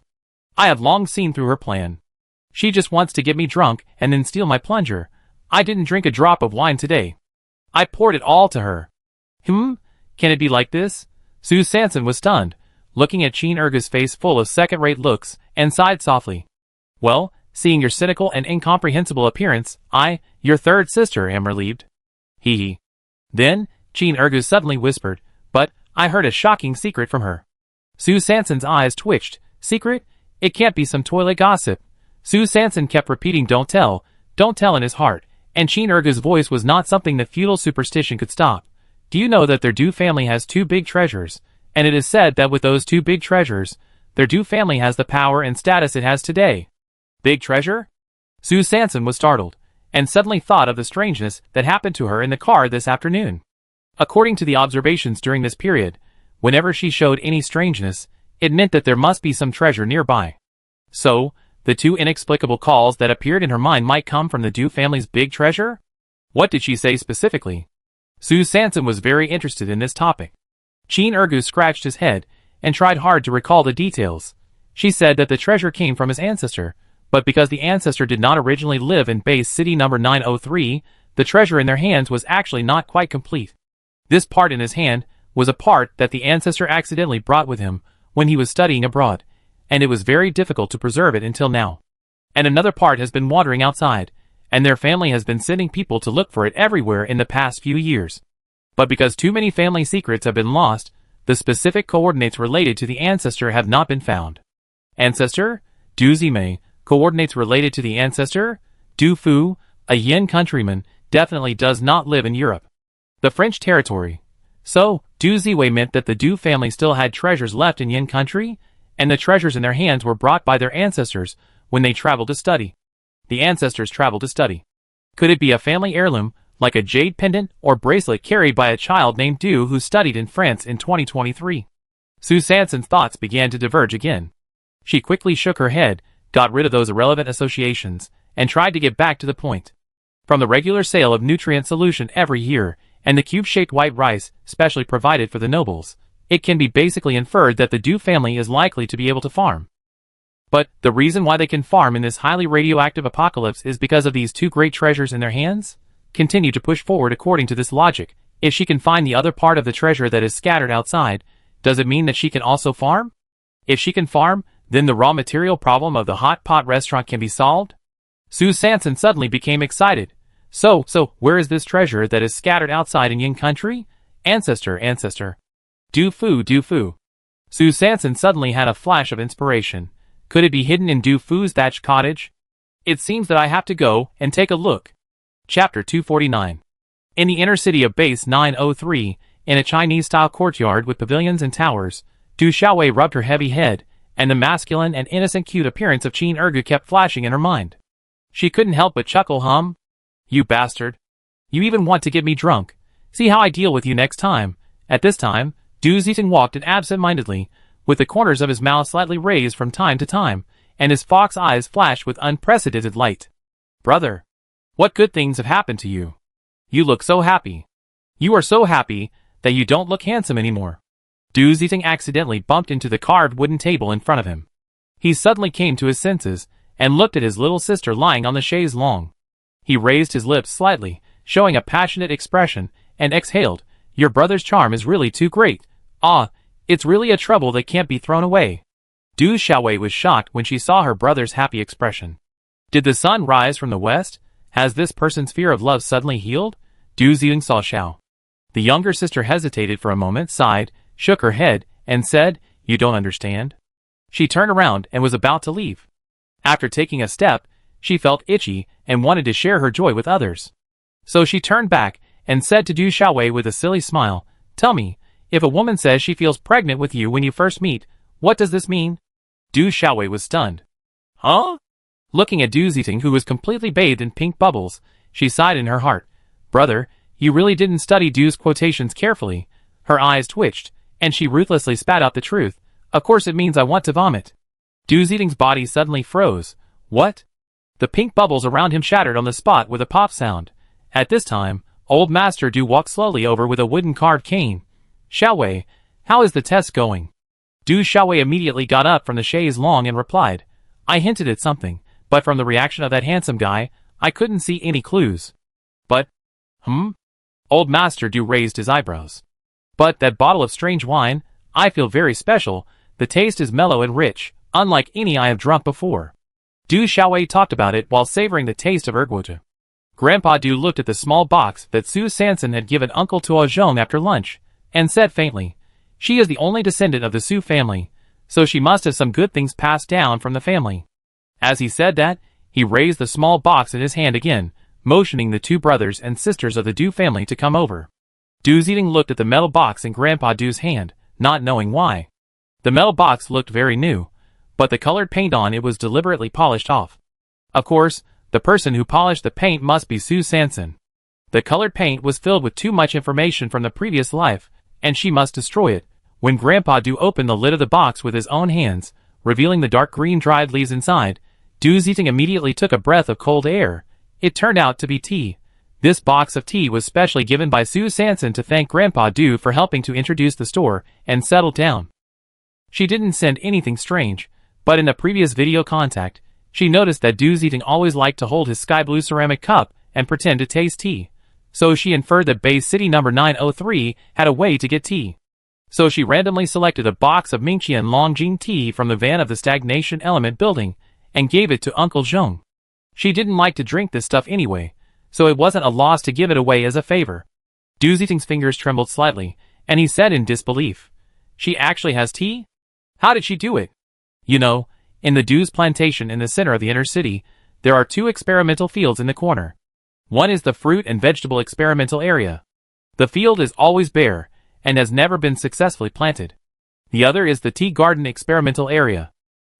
I have long seen through her plan. She just wants to get me drunk and then steal my plunger. I didn't drink a drop of wine today. I poured it all to her. Can it be like this? Sue Sanson was stunned, looking at Qin Ergu's face full of second-rate looks, and sighed softly. Well, seeing your cynical and incomprehensible appearance, I, your third sister, am relieved. Hee. Then, Qin Ergu suddenly whispered, but I heard a shocking secret from her. Sue Sanson's eyes twitched. Secret? It can't be some toilet gossip. Sue Sanson kept repeating don't tell in his heart, and Qin Ergu's voice was not something that feudal superstition could stop. Do you know that their Du family has 2 big treasures, and it is said that with those 2 big treasures, their Du family has the power and status it has today. Big treasure? Sue Sanson was startled, and suddenly thought of the strangeness that happened to her in the car this afternoon. According to the observations during this period, whenever she showed any strangeness, it meant that there must be some treasure nearby. So, the two inexplicable calls that appeared in her mind might come from the Dew family's big treasure? What did she say specifically? Sue Sanson was very interested in this topic. Chin Ergu scratched his head and tried hard to recall the details. She said that the treasure came from his ancestor, but because the ancestor did not originally live in base city number 903, the treasure in their hands was actually not quite complete. This part in his hand was a part that the ancestor accidentally brought with him when he was studying abroad, and it was very difficult to preserve it until now. And another part has been wandering outside, and their family has been sending people to look for it everywhere in the past few years. But because too many family secrets have been lost, the specific coordinates related to the ancestor have not been found. Ancestor? Du Zimei. Coordinates related to the ancestor? Du Fu, a Yin countryman, definitely does not live in Europe. The French territory. So, Du Ziwei meant that the Du family still had treasures left in Yin country, and the treasures in their hands were brought by their ancestors when they traveled to study. The ancestors traveled to study. Could it be a family heirloom, like a jade pendant or bracelet carried by a child named Du who studied in France in 2023? Sue Sanson's thoughts began to diverge again. She quickly shook her head, got rid of those irrelevant associations, and tried to get back to the point. From the regular sale of nutrient solution every year, and the cube-shaped white rice specially provided for the nobles, it can be basically inferred that the Du family is likely to be able to farm. But the reason why they can farm in this highly radioactive apocalypse is because of these two great treasures in their hands? Continue to push forward according to this logic. If she can find the other part of the treasure that is scattered outside, does it mean that she can also farm? If she can farm, then the raw material problem of the hot pot restaurant can be solved? Sue Sanson suddenly became excited. So, where is this treasure that is scattered outside in Yin country? Ancestor. Du Fu. Sue Sanson suddenly had a flash of inspiration. Could it be hidden in Du Fu's thatched cottage? It seems that I have to go and take a look. Chapter 249. In the inner city of base 903, in a Chinese-style courtyard with pavilions and towers, Du Xiaowei rubbed her heavy head, and the masculine and innocent cute appearance of Chin Ergu kept flashing in her mind. She couldn't help but chuckle. You bastard. You even want to get me drunk. See how I deal with you next time. At this time, Du Zitong walked in absent-mindedly, with the corners of his mouth slightly raised from time to time, and his fox eyes flashed with unprecedented light. Brother, what good things have happened to you? You look so happy. You are so happy that you don't look handsome anymore. Du Zitong accidentally bumped into the carved wooden table in front of him. He suddenly came to his senses, and looked at his little sister lying on the chaise longue. He raised his lips slightly, showing a passionate expression, and exhaled, Your brother's charm is really too great. It's really a trouble that can't be thrown away. Du Xiaowei was shocked when she saw her brother's happy expression. Did the sun rise from the west? Has this person's fear of love suddenly healed? Du Zitong saw Xiao. The younger sister hesitated for a moment, sighed, shook her head, and said, You don't understand? She turned around and was about to leave. After taking a step, she felt itchy and wanted to share her joy with others. So she turned back and said to Du Xiaowei with a silly smile, Tell me, if a woman says she feels pregnant with you when you first meet, what does this mean? Du Xiaowei was stunned. Huh? Looking at Du Zitong, who was completely bathed in pink bubbles, she sighed in her heart. Brother, you really didn't study Du's quotations carefully. Her eyes twitched, and she ruthlessly spat out the truth. Of course it means I want to vomit. Du Zitong's body suddenly froze. What? The pink bubbles around him shattered on the spot with a pop sound. At this time, old Master Du walked slowly over with a wooden carved cane. Xiaowei, how is the test going? Du Xiaowei immediately got up from the chaise longue and replied, I hinted at something, but from the reaction of that handsome guy, I couldn't see any clues. But, Old Master Du raised his eyebrows. But that bottle of strange wine, I feel very special. The taste is mellow and rich, unlike any I have drunk before. Du Xiaowei talked about it while savoring the taste of erguote. Grandpa Du looked at the small box that Sue Sanson had given Uncle Tuo Zhong after lunch, and said faintly, She is the only descendant of the Sue family, so she must have some good things passed down from the family. As he said that, he raised the small box in his hand again, motioning the two brothers and sisters of the Du family to come over. Du Zitong looked at the metal box in Grandpa Du's hand, not knowing why. The metal box looked very new, but the colored paint on it was deliberately polished off. Of course, the person who polished the paint must be Sue Sanson. The colored paint was filled with too much information from the previous life, and she must destroy it. When Grandpa Do opened the lid of the box with his own hands, revealing the dark green dried leaves inside, Do's eating immediately took a breath of cold air. It turned out to be tea. This box of tea was specially given by Sue Sanson to thank Grandpa Do for helping to introduce the store and settle down. She didn't send anything strange, but in a previous video contact, she noticed that Do's eating always liked to hold his sky blue ceramic cup and pretend to taste tea. So she inferred that Bay City number 903 had a way to get tea. So she randomly selected a box of Mingqian Longjing tea from the van of the Stagnation Element building and gave it to Uncle Zhong. She didn't like to drink this stuff anyway, so it wasn't a loss to give it away as a favor. Du Zhiting's fingers trembled slightly, and he said in disbelief, "She actually has tea? How did she do it?" You know, in the Du's plantation in the center of the inner city, there are 2 experimental fields in the corner. One is the fruit and vegetable experimental area. The field is always bare, and has never been successfully planted. The other is the tea garden experimental area.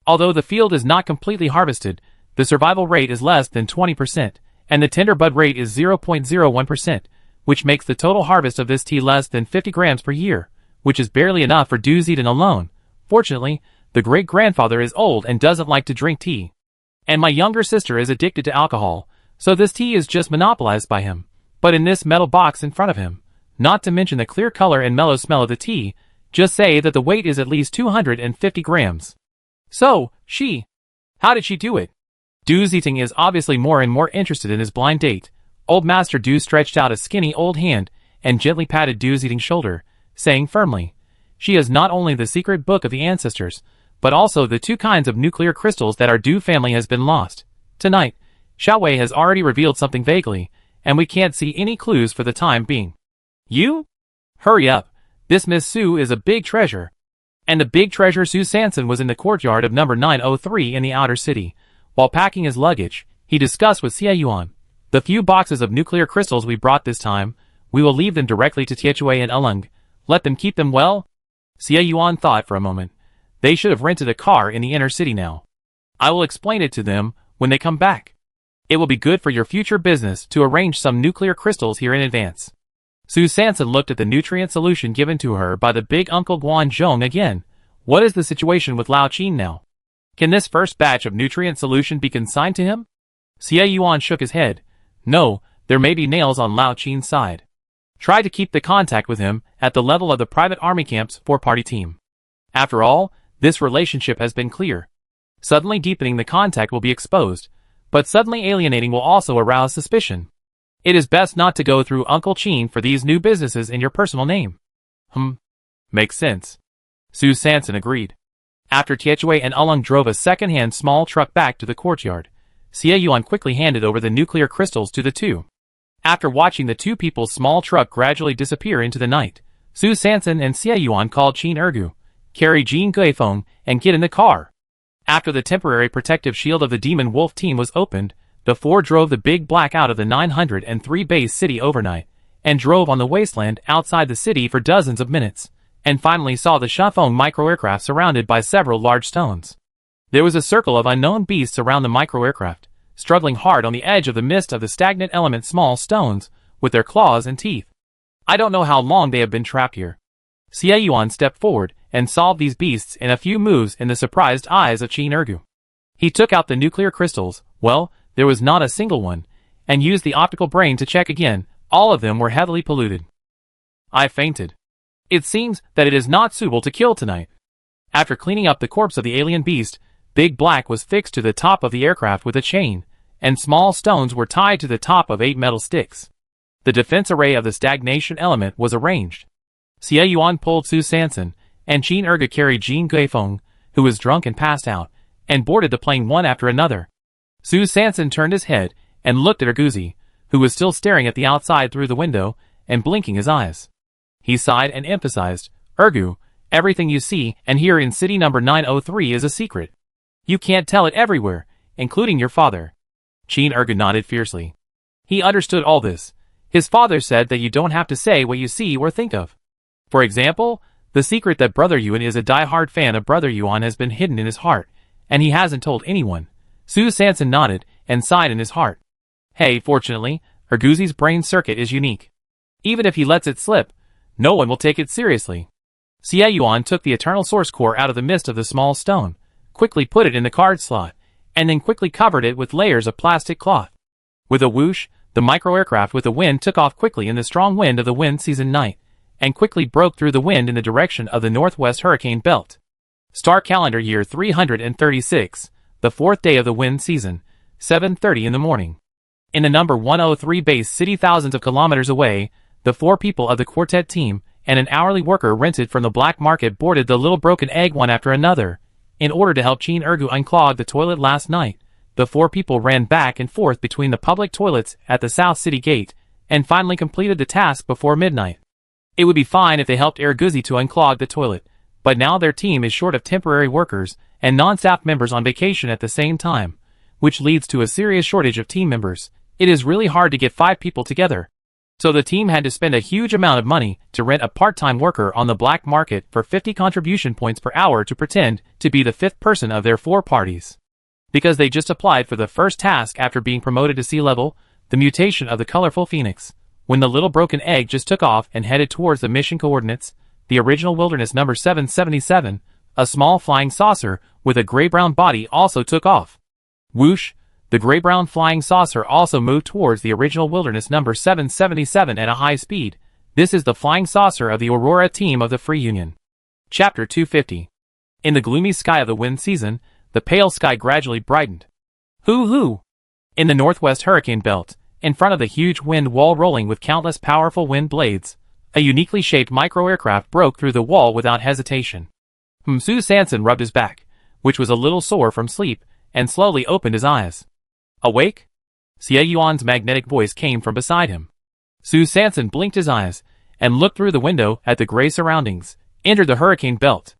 Although the field is not completely harvested, the survival rate is less than 20%, and the tender bud rate is 0.01%, which makes the total harvest of this tea less than 50 grams per year, which is barely enough for Du Zhiting alone. Fortunately, the great-grandfather is old and doesn't like to drink tea. And my younger sister is addicted to alcohol, so this tea is just monopolized by him. But in this metal box in front of him, not to mention the clear color and mellow smell of the tea, just say that the weight is at least 250 grams. So, how did she do it? Du Zhiting is obviously more and more interested in his blind date. Old Master Du stretched out a skinny old hand and gently patted Du Zhiting's shoulder, saying firmly, "She has not only the secret book of the ancestors, but also the 2 kinds of nuclear crystals that our Du family has been lost. Tonight, Xiaowei has already revealed something vaguely, and we can't see any clues for the time being. You? Hurry up, this Miss Sue is a big treasure." And the big treasure Sue Sanson was in the courtyard of number 903 in the outer city. While packing his luggage, he discussed with Xie Yuan, "The few boxes of nuclear crystals we brought this time, we will leave them directly to Tietue and Ulung. Let them keep them well?" Xie Yuan thought for a moment. They should have rented a car in the inner city now. "I will explain it to them when they come back. It will be good for your future business to arrange some nuclear crystals here in advance." Sue Sanson looked at the nutrient solution given to her by the big Uncle Guan Zhong again. What is the situation with Lao Qin now? Can this first batch of nutrient solution be consigned to him? Xie Yuan shook his head. No, there may be nails on Lao Qin's side. Try to keep the contact with him at the level of the private army camp's 4-party team. After all, this relationship has been clear. Suddenly deepening the contact will be exposed, but suddenly alienating will also arouse suspicion. It is best not to go through Uncle Qin for these new businesses in your personal name. Makes sense. Sue Sanson agreed. After Tietue and Ulung drove a second-hand small truck back to the courtyard, Xie Yuan quickly handed over the nuclear crystals to the 2. After watching the 2 people's small truck gradually disappear into the night, Sue Sanson and Xie Yuan called Qin Ergu, "Carry Jin Guifeng, and get in the car." After the temporary protective shield of the Demon Wolf team was opened, the 4 drove the Big Black out of the 903 base city overnight, and drove on the Wasteland outside the city for dozens of minutes, and finally saw the Shafeng microaircraft surrounded by several large stones. There was a circle of unknown beasts around the microaircraft, struggling hard on the edge of the mist of the stagnant element small stones, with their claws and teeth. I don't know how long they have been trapped here. Xie Yuan stepped forward and solved these beasts in a few moves in the surprised eyes of Qin Ergu. He took out the nuclear crystals, well, there was not a single one, and used the optical brain to check again. All of them were heavily polluted. I fainted. It seems that it is not suitable to kill tonight. After cleaning up the corpse of the alien beast, Big Black was fixed to the top of the aircraft with a chain, and small stones were tied to the top of 8 metal sticks. The defense array of the stagnation element was arranged. Xie Yuan pulled Sue Sanson, and Qin Ergu carried Jin Guifeng, who was drunk and passed out, and boarded the plane one after another. Sue Sanson turned his head and looked at Erguzi, who was still staring at the outside through the window and blinking his eyes. He sighed and emphasized, "Ergu, everything you see and hear in city number 903 is a secret. You can't tell it everywhere, including your father." Qin Ergu nodded fiercely. He understood all this. His father said that you don't have to say what you see or think of. For example, the secret that Brother Yuan is a die-hard fan of Brother Yuan has been hidden in his heart, and he hasn't told anyone. Sue Sanson nodded and sighed in his heart. Hey, fortunately, Erguzi's brain circuit is unique. Even if he lets it slip, no one will take it seriously. Xie Yuan took the eternal source core out of the midst of the small stone, quickly put it in the card slot, and then quickly covered it with layers of plastic cloth. With a whoosh, the micro-aircraft with the wind took off quickly in the strong wind of the wind season night, and quickly broke through the wind in the direction of the northwest hurricane belt. Star calendar year 336, the 4th day of the wind season, 7:30 in the morning. In the number 103 base city thousands of kilometers away, the 4 people of the quartet team and an hourly worker rented from the black market boarded the little broken egg one after another. In order to help Qin Ergu unclog the toilet last night, the 4 people ran back and forth between the public toilets at the South City Gate, and finally completed the task before midnight. It would be fine if they helped Erguzi to unclog the toilet, but now their team is short of temporary workers and non-staff members on vacation at the same time, which leads to a serious shortage of team members. It is really hard to get 5 people together. So the team had to spend a huge amount of money to rent a part-time worker on the black market for 50 contribution points per hour to pretend to be the 5th person of their 4 parties. Because they just applied for the first task after being promoted to sea level, the mutation of the colorful phoenix. When the little broken egg just took off and headed towards the mission coordinates, the original wilderness number 777, a small flying saucer with a gray-brown body also took off. Whoosh! The gray-brown flying saucer also moved towards the original wilderness number 777 at a high speed. This is the flying saucer of the Aurora team of the Free Union. Chapter 250. In the gloomy sky of the wind season, the pale sky gradually brightened. Hoo-hoo! In the northwest hurricane belt, in front of the huge wind wall rolling with countless powerful wind blades, a uniquely shaped micro-aircraft broke through the wall without hesitation. Su Sanson rubbed his back, which was a little sore from sleep, and slowly opened his eyes. Awake? Xie Yuan's magnetic voice came from beside him. Su Sanson blinked his eyes, and looked through the window at the gray surroundings, entered the hurricane belt.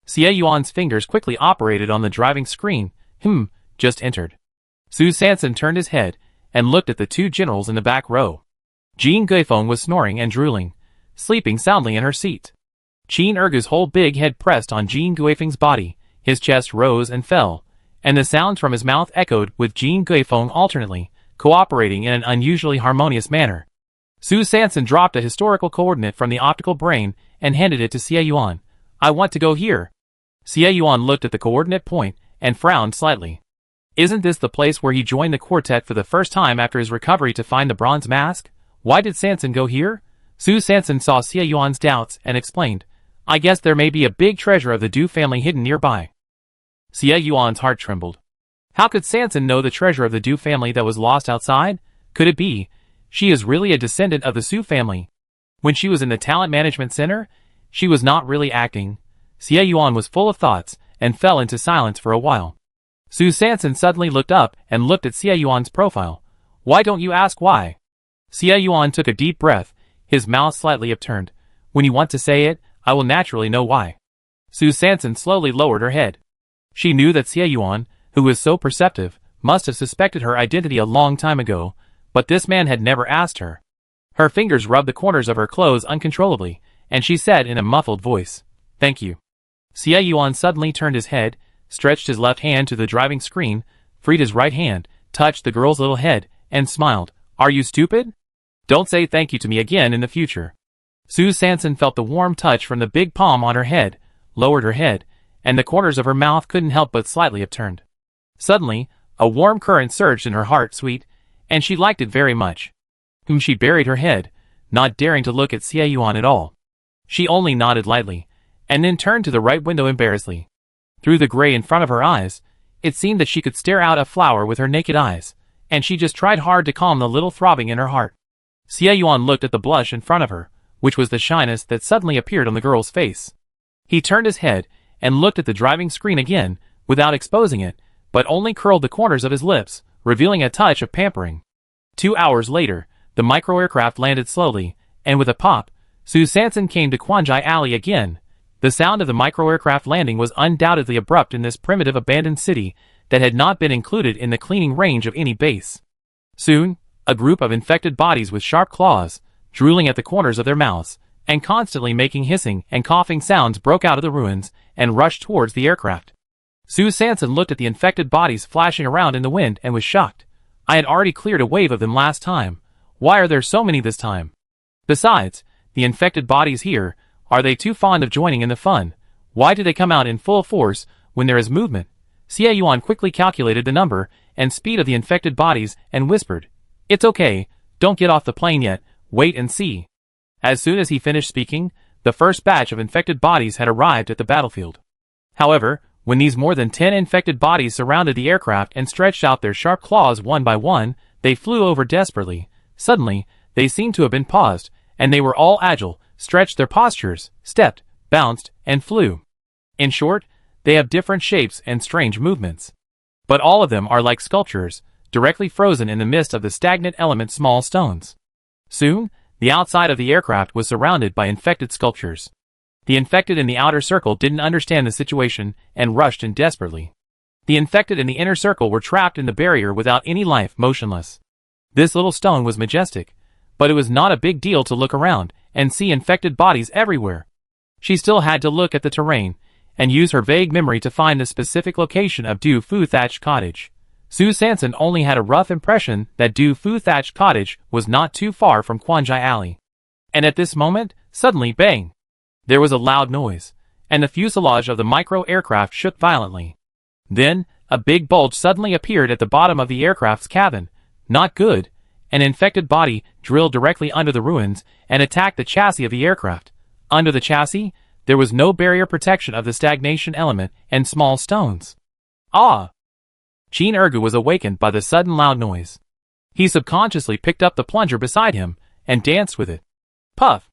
Xie Yuan's fingers quickly operated on the driving screen. Just entered. Su Sanson turned his head, and looked at the 2 generals in the back row. Jean Guifeng was snoring and drooling, sleeping soundly in her seat. Qin Ergu's whole big head pressed on Jean Guifeng's body, his chest rose and fell, and the sounds from his mouth echoed with Jean Guifeng alternately, cooperating in an unusually harmonious manner. Su Sanson dropped a historical coordinate from the optical brain and handed it to Xie Yuan. I want to go here. Xie Yuan looked at the coordinate point and frowned slightly. Isn't this the place where he joined the quartet for the first time after his recovery to find the bronze mask? Why did Sanson go here? Su Sanson saw Xie Yuan's doubts and explained, I guess there may be a big treasure of the Du family hidden nearby. Xie Yuan's heart trembled. How could Sanson know the treasure of the Du family that was lost outside? Could it be she is really a descendant of the Su family? When she was in the talent management center, she was not really acting. Xie Yuan was full of thoughts and fell into silence for a while. Su Sanson suddenly looked up and looked at Xie Yuan's profile. Why don't you ask why? Xie Yuan took a deep breath, his mouth slightly upturned. When you want to say it, I will naturally know why. Su Sanson slowly lowered her head. She knew that Xie Yuan, who was so perceptive, must have suspected her identity a long time ago, but this man had never asked her. Her fingers rubbed the corners of her clothes uncontrollably, and she said in a muffled voice, Thank you. Xie Yuan suddenly turned his head, stretched his left hand to the driving screen, freed his right hand, touched the girl's little head, and smiled. Are you stupid? Don't say thank you to me again in the future. Su Sanson felt the warm touch from the big palm on her head, lowered her head, and the corners of her mouth couldn't help but slightly upturned. Suddenly, a warm current surged in her heart sweet, and she liked it very much. She buried her head, not daring to look at Xie Yuan at all. She only nodded lightly, and then turned to the right window embarrassedly. Through the gray in front of her eyes, it seemed that she could stare out a flower with her naked eyes, and she just tried hard to calm the little throbbing in her heart. Xie Yuan looked at the blush in front of her, which was the shyness that suddenly appeared on the girl's face. He turned his head, and looked at the driving screen again, without exposing it, but only curled the corners of his lips, revealing a touch of pampering. 2 hours later, the micro-aircraft landed slowly, and with a pop, Su Sanson came to Quanjai Alley again. The sound of the micro-aircraft landing was undoubtedly abrupt in this primitive abandoned city that had not been included in the cleaning range of any base. Soon, a group of infected bodies with sharp claws, drooling at the corners of their mouths, and constantly making hissing and coughing sounds broke out of the ruins and rushed towards the aircraft. Su Sanson looked at the infected bodies flashing around in the wind and was shocked. I had already cleared a wave of them last time. Why are there so many this time? Besides, the infected bodies here, are they too fond of joining in the fun? Why do they come out in full force when there is movement? Xie Yuan quickly calculated the number and speed of the infected bodies and whispered, "It's okay, don't get off the plane yet, wait and see." As soon as he finished speaking, the first batch of infected bodies had arrived at the battlefield. However, when these more than 10 infected bodies surrounded the aircraft and stretched out their sharp claws one by one, they flew over desperately. Suddenly, they seemed to have been paused, and they were all agile, stretched their postures, stepped, bounced, and flew. In short, they have different shapes and strange movements. But all of them are like sculptures, directly frozen in the midst of the stagnant element small stones. Soon, the outside of the aircraft was surrounded by infected sculptures. The infected in the outer circle didn't understand the situation and rushed in desperately. The infected in the inner circle were trapped in the barrier without any life, motionless. This little stone was majestic, but it was not a big deal to look around and see infected bodies everywhere. She still had to look at the terrain and use her vague memory to find the specific location of Du Fu Thatched Cottage. Su Sanson only had a rough impression that Du Fu Thatched Cottage was not too far from Quanjai Alley. And at this moment, suddenly bang! There was a loud noise, and the fuselage of the micro-aircraft shook violently. Then, a big bulge suddenly appeared at the bottom of the aircraft's cabin. Not good. An infected body drilled directly under the ruins and attacked the chassis of the aircraft. Under the chassis, there was no barrier protection of the stagnation element and small stones. Ah! Jin Ergu was awakened by the sudden loud noise. He subconsciously picked up the plunger beside him and danced with it. Puff!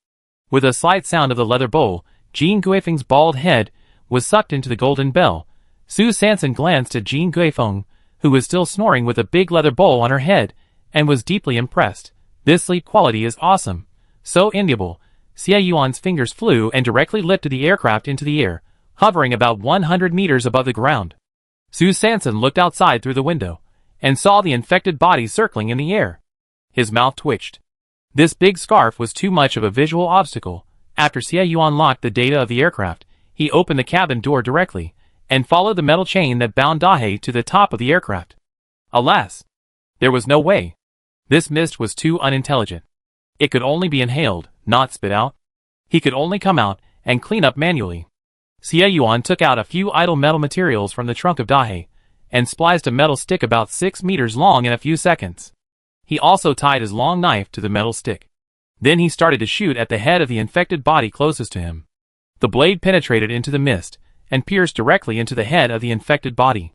With a slight sound of the leather bowl, Jin Guifeng's bald head was sucked into the golden bell. Su Sanson glanced at Jin Guifeng, who was still snoring with a big leather bowl on her head, and was deeply impressed. This sleep quality is awesome. So enviable. Xie Yuan's fingers flew and directly lifted the aircraft into the air, hovering about 100 meters above the ground. Su Sanson looked outside through the window, and saw the infected body circling in the air. His mouth twitched. This big scarf was too much of a visual obstacle. After Xie Yuan locked the data of the aircraft, he opened the cabin door directly, and followed the metal chain that bound Dahe to the top of the aircraft. Alas! There was no way. This mist was too unintelligent. It could only be inhaled, not spit out. He could only come out and clean up manually. Xie Yuan took out a few idle metal materials from the trunk of Dahe, and spliced a metal stick about 6 meters long in a few seconds. He also tied his long knife to the metal stick. Then he started to shoot at the head of the infected body closest to him. The blade penetrated into the mist, and pierced directly into the head of the infected body.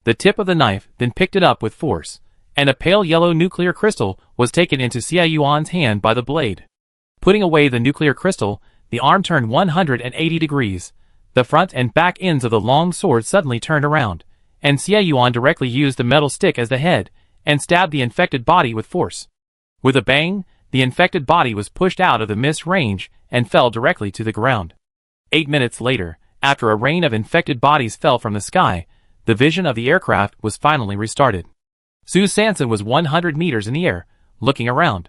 The tip of the knife then picked it up with force, and a pale yellow nuclear crystal was taken into Xie Yuan's hand by the blade. Putting away the nuclear crystal, the arm turned 180 degrees. The front and back ends of the long sword suddenly turned around, and Xie Yuan directly used the metal stick as the head, and stabbed the infected body with force. With a bang, the infected body was pushed out of the mist range and fell directly to the ground. 8 minutes later, after a rain of infected bodies fell from the sky, the vision of the aircraft was finally restarted. Su Sanson was 100 meters in the air, looking around.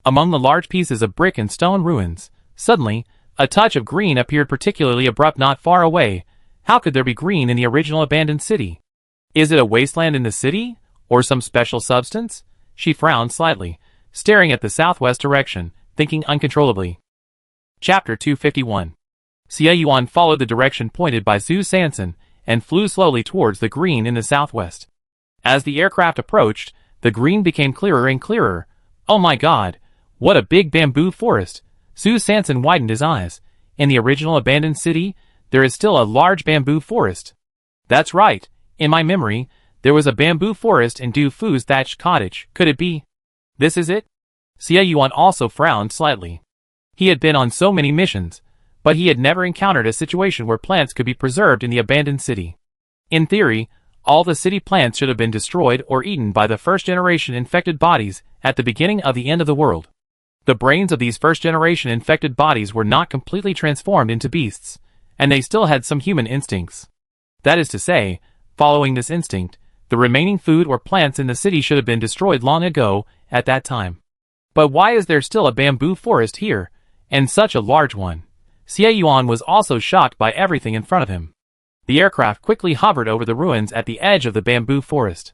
Among the large pieces of brick and stone ruins, suddenly, a touch of green appeared particularly abrupt not far away. How could there be green in the original abandoned city? Is it a wasteland in the city? Or some special substance? She frowned slightly, staring at the southwest direction, thinking uncontrollably. Chapter 251. Xie Yuan followed the direction pointed by Su Sanson, and flew slowly towards the green in the southwest. As the aircraft approached, the green became clearer and clearer. Oh my god, what a big bamboo forest! Su Sanson widened his eyes. In the original abandoned city, there is still a large bamboo forest. That's right, in my memory, there was a bamboo forest in Du Fu's thatched cottage. Could it be? This is it? Xie Yuan also frowned slightly. He had been on so many missions, but he had never encountered a situation where plants could be preserved in the abandoned city. In theory, all the city plants should have been destroyed or eaten by the first-generation infected bodies at the beginning of the end of the world. The brains of these first-generation infected bodies were not completely transformed into beasts, and they still had some human instincts. That is to say, following this instinct, the remaining food or plants in the city should have been destroyed long ago at that time. But why is there still a bamboo forest here, and such a large one? Xie Yuan was also shocked by everything in front of him. The aircraft quickly hovered over the ruins at the edge of the bamboo forest.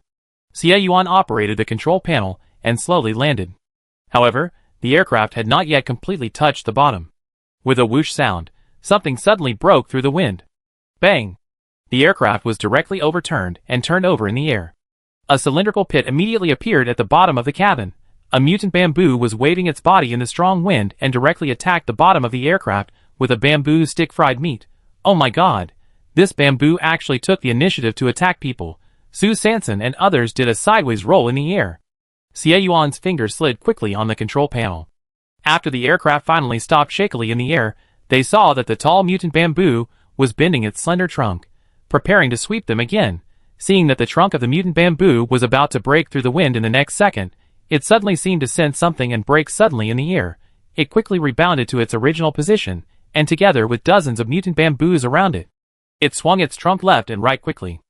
Xie Yuan operated the control panel and slowly landed. However, the aircraft had not yet completely touched the bottom. With a whoosh sound, something suddenly broke through the wind. Bang! The aircraft was directly overturned and turned over in the air. A cylindrical pit immediately appeared at the bottom of the cabin. A mutant bamboo was waving its body in the strong wind and directly attacked the bottom of the aircraft with a bamboo stick fried meat. Oh my god! This bamboo actually took the initiative to attack people. Su Sanson and others did a sideways roll in the air. Xie Yuan's fingers slid quickly on the control panel. After the aircraft finally stopped shakily in the air, they saw that the tall mutant bamboo was bending its slender trunk, preparing to sweep them again. Seeing that the trunk of the mutant bamboo was about to break through the wind in the next second, it suddenly seemed to sense something and break suddenly in the air. It quickly rebounded to its original position, and together with dozens of mutant bamboos around it, it swung its trunk left and right quickly.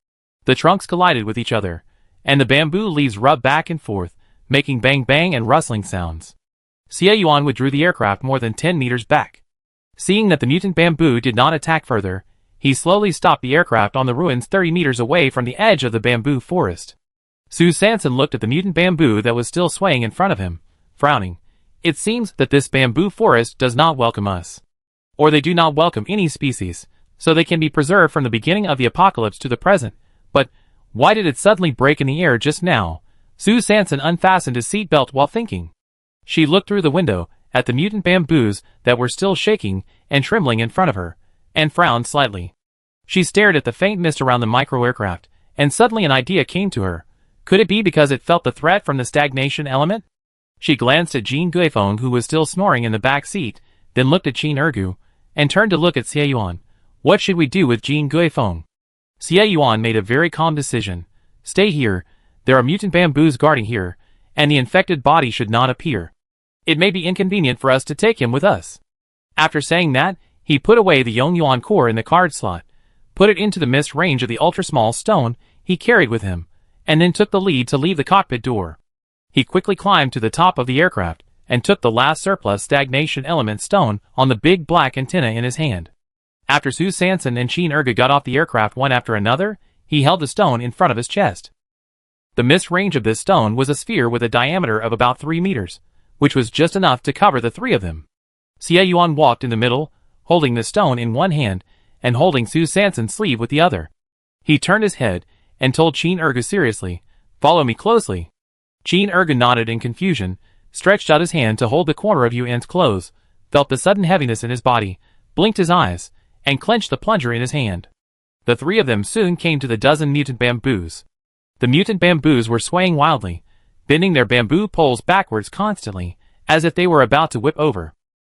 The trunks collided with each other, and the bamboo leaves rubbed back and forth, making bang-bang and rustling sounds. Xie Yuan withdrew the aircraft more than 10 meters back. Seeing that the mutant bamboo did not attack further, he slowly stopped the aircraft on the ruins 30 meters away from the edge of the bamboo forest. Su Sanson looked at the mutant bamboo that was still swaying in front of him, frowning. It seems that this bamboo forest does not welcome us. Or they do not welcome any species, so they can be preserved from the beginning of the apocalypse to the present. But why did it suddenly break in the air just now? Su Sanson unfastened his seatbelt while thinking. She looked through the window at the mutant bamboos that were still shaking and trembling in front of her, and frowned slightly. She stared at the faint mist around the micro-aircraft, and suddenly an idea came to her. Could it be because it felt the threat from the stagnation element? She glanced at Jean Guifeng, who was still snoring in the back seat, then looked at Qin Ergu, and turned to look at Xie Yuan. What should we do with Jean Guifeng? Xie Yuan made a very calm decision. Stay here, there are mutant bamboos guarding here, and the infected body should not appear. It may be inconvenient for us to take him with us. After saying that, he put away the Yongyuan core in the card slot, put it into the mist range of the ultra-small stone he carried with him, and then took the lead to leave the cockpit door. He quickly climbed to the top of the aircraft, and took the last surplus stagnation element stone on the big black antenna in his hand. After Su Sanson and Qin Ergu got off the aircraft one after another, he held the stone in front of his chest. The mist range of this stone was a sphere with a diameter of about 3 meters, which was just enough to cover the three of them. Xie Yuan walked in the middle, holding the stone in one hand, and holding Su Sanson's sleeve with the other. He turned his head, and told Qin Ergu seriously, "Follow me closely." Qin Ergu nodded in confusion, stretched out his hand to hold the corner of Yuan's clothes, felt the sudden heaviness in his body, blinked his eyes, and clenched the plunger in his hand. The three of them soon came to the dozen mutant bamboos. The mutant bamboos were swaying wildly, bending their bamboo poles backwards constantly, as if they were about to whip over.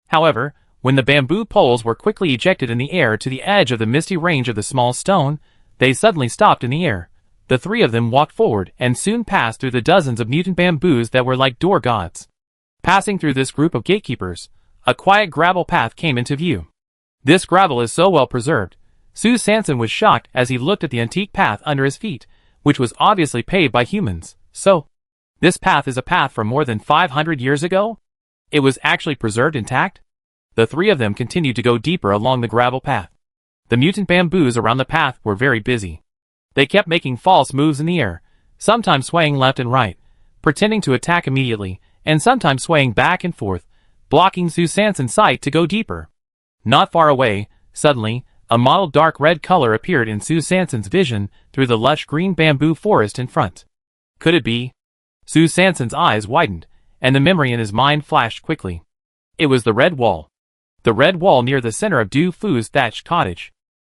However, when the bamboo poles were quickly ejected in the air to the edge of the misty range of the small stone, they suddenly stopped in the air. The three of them walked forward and soon passed through the dozens of mutant bamboos that were like door gods. Passing through this group of gatekeepers, a quiet gravel path came into view. This gravel is so well preserved. Su Sanson was shocked as he looked at the antique path under his feet, which was obviously paved by humans. So, this path is a path from more than 500 years ago? It was actually preserved intact? The three of them continued to go deeper along the gravel path. The mutant bamboos around the path were very busy. They kept making false moves in the air, sometimes swaying left and right, pretending to attack immediately, and sometimes swaying back and forth, blocking Su Sanson's sight to go deeper. Not far away, suddenly, a mottled dark red color appeared in Su Sanson's vision through the lush green bamboo forest in front. Could it be? Su Sanson's eyes widened, and the memory in his mind flashed quickly. It was the red wall. The red wall near the center of Du Fu's thatched cottage.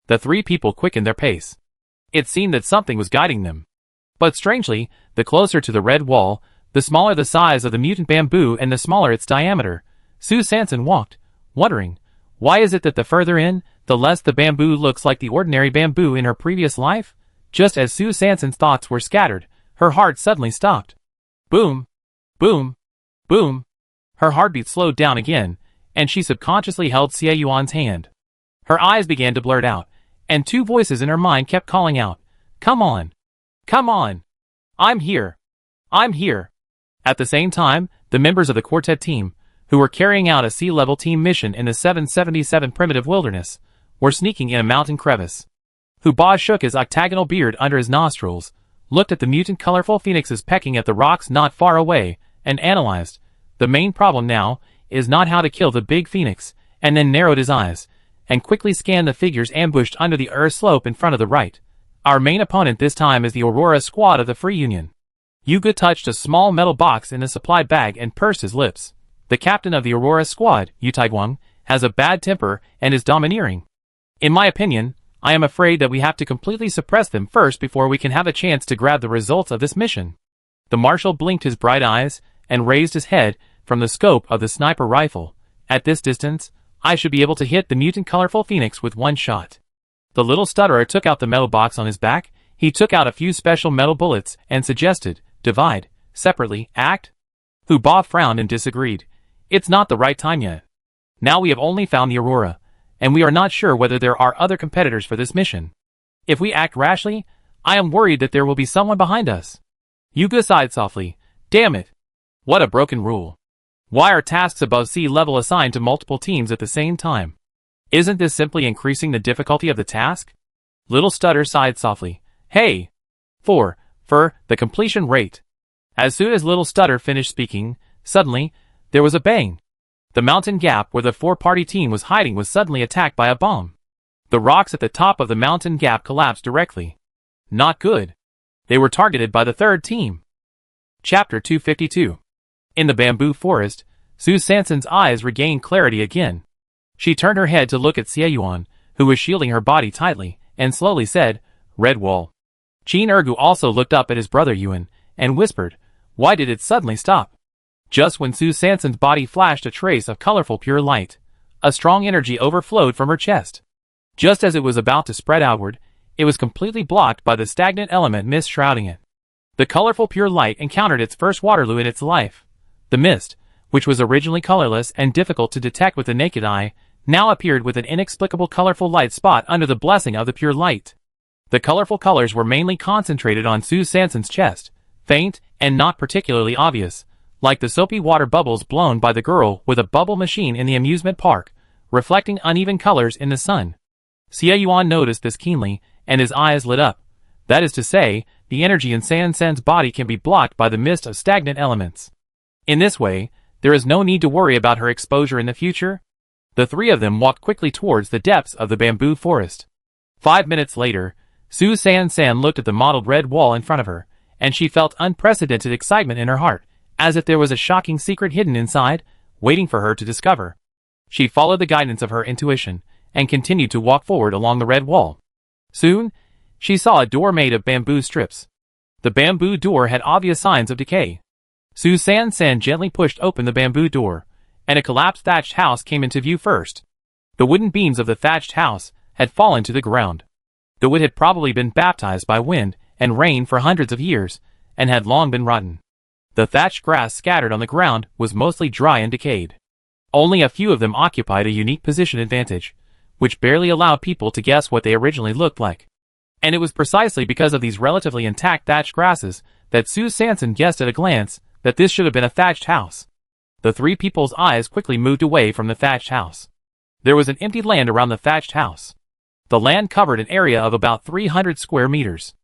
The three people quickened their pace. It seemed that something was guiding them. But strangely, the closer to the red wall, the smaller the size of the mutant bamboo and the smaller its diameter, Su Sanson walked, wondering, why is it that the further in, the less the bamboo looks like the ordinary bamboo in her previous life? Just as Su Sanson's thoughts were scattered, her heart suddenly stopped. Boom! Boom! Boom! Her heartbeat slowed down again, and she subconsciously held Xie Yuan's hand. Her eyes began to blurt out, and two voices in her mind kept calling out, "Come on! Come on! I'm here! I'm here!" At the same time, the members of the quartet team, who were carrying out a sea-level team mission in the 777 primitive wilderness, were sneaking in a mountain crevice. Huba shook his octagonal beard under his nostrils, looked at the mutant colorful phoenixes pecking at the rocks not far away, and analyzed. The main problem now is not how to kill the big phoenix, and then narrowed his eyes, and quickly scanned the figures ambushed under the slope in front of the right. Our main opponent this time is the Aurora squad of the Free Union. Yuga touched a small metal box in the supply bag and pursed his lips. The captain of the Aurora squad, Yu Taiguang, has a bad temper and is domineering. In my opinion, I am afraid that we have to completely suppress them first before we can have a chance to grab the results of this mission. The marshal blinked his bright eyes and raised his head from the scope of the sniper rifle. At this distance, I should be able to hit the mutant colorful phoenix with one shot. The little stutterer took out the metal box on his back. He took out a few special metal bullets and suggested, divide, separately, act. Hu Ba frowned and disagreed. It's not the right time yet. Now we have only found the Aurora, and we are not sure whether there are other competitors for this mission. If we act rashly, I am worried that there will be someone behind us. Yuga sighed softly. Damn it. What a broken rule. Why are tasks above sea level assigned to multiple teams at the same time? Isn't this simply increasing the difficulty of the task? Little Stutter sighed softly. Hey! For the completion rate. As soon as Little Stutter finished speaking, suddenly, there was a bang. The mountain gap where the four-party team was hiding was suddenly attacked by a bomb. The rocks at the top of the mountain gap collapsed directly. Not good. They were targeted by the third team. Chapter 252. In the bamboo forest, Su Sanson's eyes regained clarity again. She turned her head to look at Xie Yuan, who was shielding her body tightly, and slowly said, Red Wall. Qin Ergu also looked up at his brother Yuan, and whispered, Why did it suddenly stop? Just when Su Sanson's body flashed a trace of colorful pure light, a strong energy overflowed from her chest. Just as it was about to spread outward, it was completely blocked by the stagnant element mist shrouding it. The colorful pure light encountered its first Waterloo in its life. The mist, which was originally colorless and difficult to detect with the naked eye, now appeared with an inexplicable colorful light spot under the blessing of the pure light. The colorful colors were mainly concentrated on Su Sanson's chest, faint and not particularly obvious, like the soapy water bubbles blown by the girl with a bubble machine in the amusement park, reflecting uneven colors in the sun. Xie Yuan noticed this keenly, and his eyes lit up. That is to say, the energy in Sansen's body can be blocked by the mist of stagnant elements. In this way, there is no need to worry about her exposure in the future. The three of them walked quickly towards the depths of the bamboo forest. 5 minutes later, Su Sansan looked at the mottled red wall in front of her, and she felt unprecedented excitement in her heart, as if there was a shocking secret hidden inside, waiting for her to discover. She followed the guidance of her intuition, and continued to walk forward along the red wall. Soon, she saw a door made of bamboo strips. The bamboo door had obvious signs of decay. Su Sansan gently pushed open the bamboo door, and a collapsed thatched house came into view first. The wooden beams of the thatched house had fallen to the ground. The wood had probably been baptized by wind and rain for hundreds of years, and had long been rotten. The thatched grass scattered on the ground was mostly dry and decayed. Only a few of them occupied a unique position advantage, which barely allowed people to guess what they originally looked like. And it was precisely because of these relatively intact thatched grasses that Su Sanson guessed at a glance that this should have been a thatched house. The three people's eyes quickly moved away from the thatched house. There was an empty land around the thatched house. The land covered an area of about 300 square meters.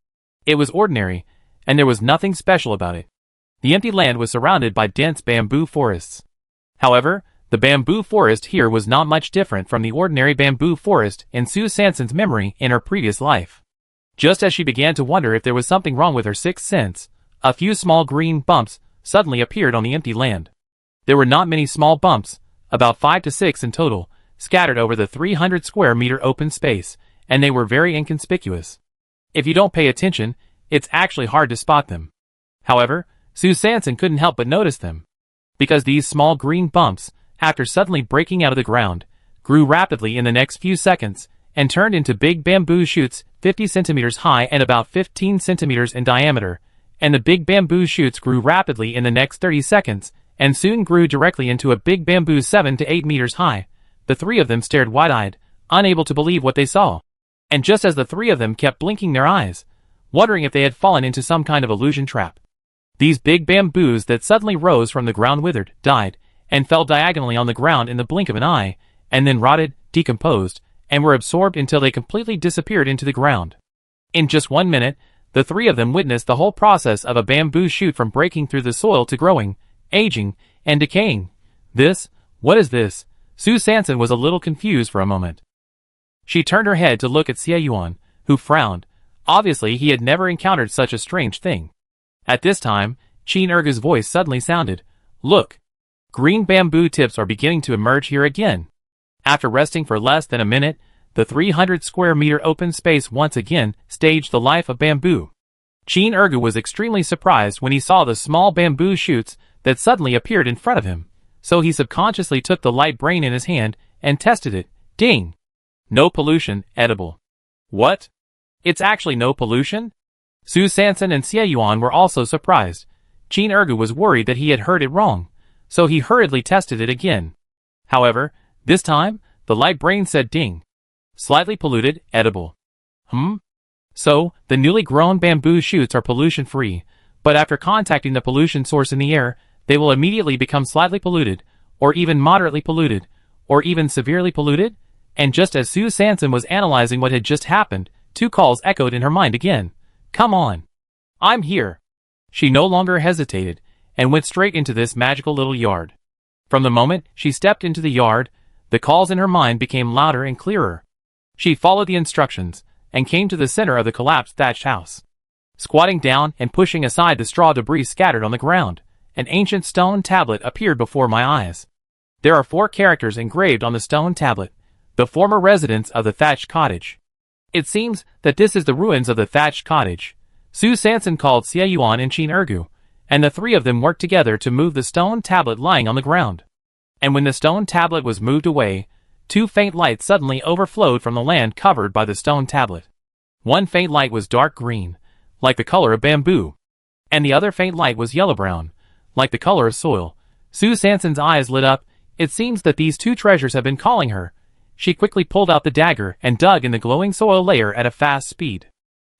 It was ordinary, and there was nothing special about it. The empty land was surrounded by dense bamboo forests. However, the bamboo forest here was not much different from the ordinary bamboo forest in Su Sanson's memory in her previous life. Just as she began to wonder if there was something wrong with her sixth sense, a few small green bumps suddenly appeared on the empty land. There were not many small bumps, about 5 to 6 in total, scattered over the 300 square meter open space, and they were very inconspicuous. If you don't pay attention, it's actually hard to spot them. However, Su Sanson couldn't help but notice them. Because these small green bumps, after suddenly breaking out of the ground, grew rapidly in the next few seconds, and turned into big bamboo shoots 50 centimeters high and about 15 centimeters in diameter, and the big bamboo shoots grew rapidly in the next 30 seconds, and soon grew directly into a big bamboo 7 to 8 meters high. The three of them stared wide-eyed, unable to believe what they saw. And just as the three of them kept blinking their eyes, wondering if they had fallen into some kind of illusion trap, these big bamboos that suddenly rose from the ground withered, died, and fell diagonally on the ground in the blink of an eye, and then rotted, decomposed, and were absorbed until they completely disappeared into the ground. In just 1 minute, The three of them witnessed the whole process of a bamboo shoot from breaking through the soil to growing, aging, and decaying. What is this? Su Sanson was a little confused for a moment. She turned her head to look at Xie Yuan, who frowned. Obviously he had never encountered such a strange thing. At this time, Qin Ergu's voice suddenly sounded. Look! Green bamboo tips are beginning to emerge here again. After resting for less than a minute, the 300 square meter open space once again staged the life of bamboo. Qin Ergu was extremely surprised when he saw the small bamboo shoots that suddenly appeared in front of him, so he subconsciously took the light brain in his hand and tested it. Ding! No pollution, edible. What? It's actually no pollution? Su Sanson and Xie Yuan were also surprised. Qin Ergu was worried that he had heard it wrong, so he hurriedly tested it again. However, this time, the light brain said ding. Slightly polluted, edible. So, the newly grown bamboo shoots are pollution-free, but after contacting the pollution source in the air, they will immediately become slightly polluted, or even moderately polluted, or even severely polluted? And just as Su Sanson was analyzing what had just happened, two calls echoed in her mind again. Come on! I'm here! She no longer hesitated, and went straight into this magical little yard. From the moment she stepped into the yard, the calls in her mind became louder and clearer. She followed the instructions, and came to the center of the collapsed thatched house. Squatting down and pushing aside the straw debris scattered on the ground, an ancient stone tablet appeared before my eyes. There are 4 characters engraved on the stone tablet, the former residence of the thatched cottage. It seems that this is the ruins of the thatched cottage. Su Sanson called Xie Yuan and Qin Ergu, and the three of them worked together to move the stone tablet lying on the ground. And when the stone tablet was moved away, 2 faint lights suddenly overflowed from the land covered by the stone tablet. One faint light was dark green, like the color of bamboo, and the other faint light was yellow-brown, like the color of soil. Su Sanson's eyes lit up. It seems that these 2 treasures have been calling her. She quickly pulled out the dagger and dug in the glowing soil layer at a fast speed.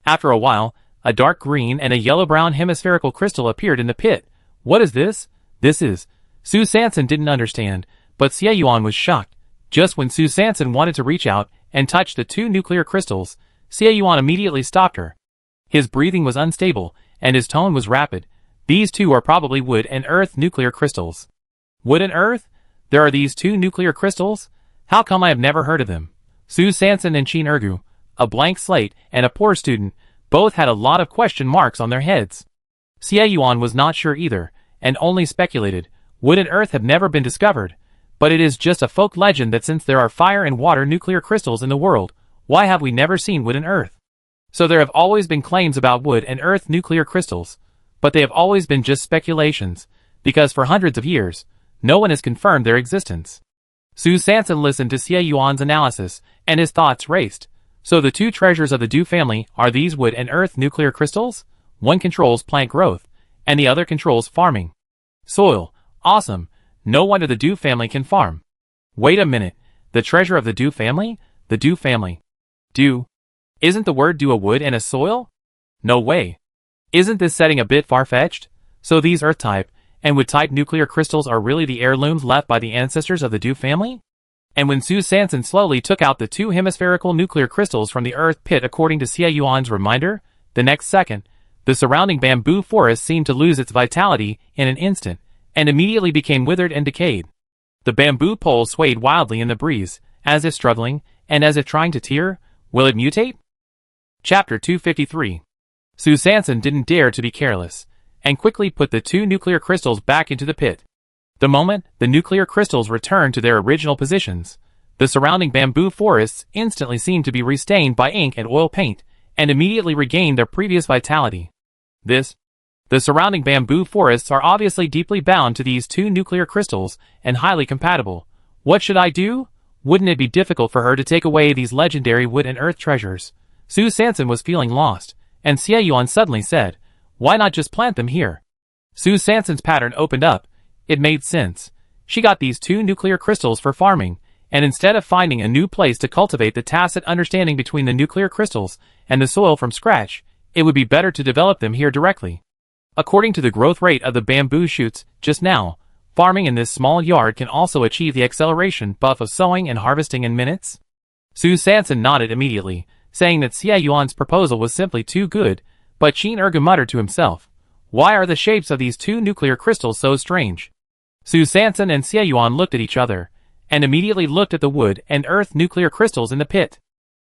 After a while, a dark green and a yellow-brown hemispherical crystal appeared in the pit. What is this? This is... Su Sanson didn't understand, but Xie Yuan was shocked. Just when Su Sanson wanted to reach out and touch the 2 nuclear crystals, Xie Yuan immediately stopped her. His breathing was unstable, and his tone was rapid. These 2 are probably wood and earth nuclear crystals. Wood and earth? There are these 2 nuclear crystals? How come I have never heard of them? Su Sanson and Qin Ergu, a blank slate and a poor student, both had a lot of question marks on their heads. Xie Yuan was not sure either, and only speculated. Wood and earth have never been discovered, but it is just a folk legend that since there are fire and water nuclear crystals in the world, why have we never seen wood and earth? So there have always been claims about wood and earth nuclear crystals, but they have always been just speculations, because for hundreds of years, no one has confirmed their existence. Su Sanson listened to Xie Yuan's analysis, and his thoughts raced. So the 2 treasures of the Du family are these wood and earth nuclear crystals? One controls plant growth, and the other controls farming. Soil. Awesome. No wonder the Du family can farm. Wait a minute. The treasure of the Du family? The Du family. Du. Isn't the word du a wood and a soil? No way. Isn't this setting a bit far-fetched? So these earth-type and wood-type nuclear crystals are really the heirlooms left by the ancestors of the Du family? And when Su Sanson slowly took out the 2 hemispherical nuclear crystals from the earth pit according to Xie Yuan's reminder, the next second, the surrounding bamboo forest seemed to lose its vitality in an instant, and immediately became withered and decayed. The bamboo pole swayed wildly in the breeze, as if struggling, and as if trying to tear. Will it mutate? Chapter 253. Su Sanson didn't dare to be careless, and quickly put the 2 nuclear crystals back into the pit. The moment the nuclear crystals returned to their original positions, the surrounding bamboo forests instantly seemed to be restained by ink and oil paint, and immediately regained their previous vitality. The surrounding bamboo forests are obviously deeply bound to these 2 nuclear crystals, and highly compatible. What should I do? Wouldn't it be difficult for her to take away these legendary wood and earth treasures? Su Sanson was feeling lost, and Xie Yuan suddenly said, why not just plant them here? Su Sanson's pattern opened up. It made sense. She got these 2 nuclear crystals for farming, and instead of finding a new place to cultivate the tacit understanding between the nuclear crystals and the soil from scratch, it would be better to develop them here directly. According to the growth rate of the bamboo shoots just now, farming in this small yard can also achieve the acceleration buff of sowing and harvesting in minutes. Su Sanson nodded immediately, saying that Xie Yuan's proposal was simply too good, But Chin Ergu muttered to himself, "Why are the shapes of these two nuclear crystals so strange?" Su Sanson and Xie Yuan looked at each other, and immediately looked at the wood and earth nuclear crystals in the pit.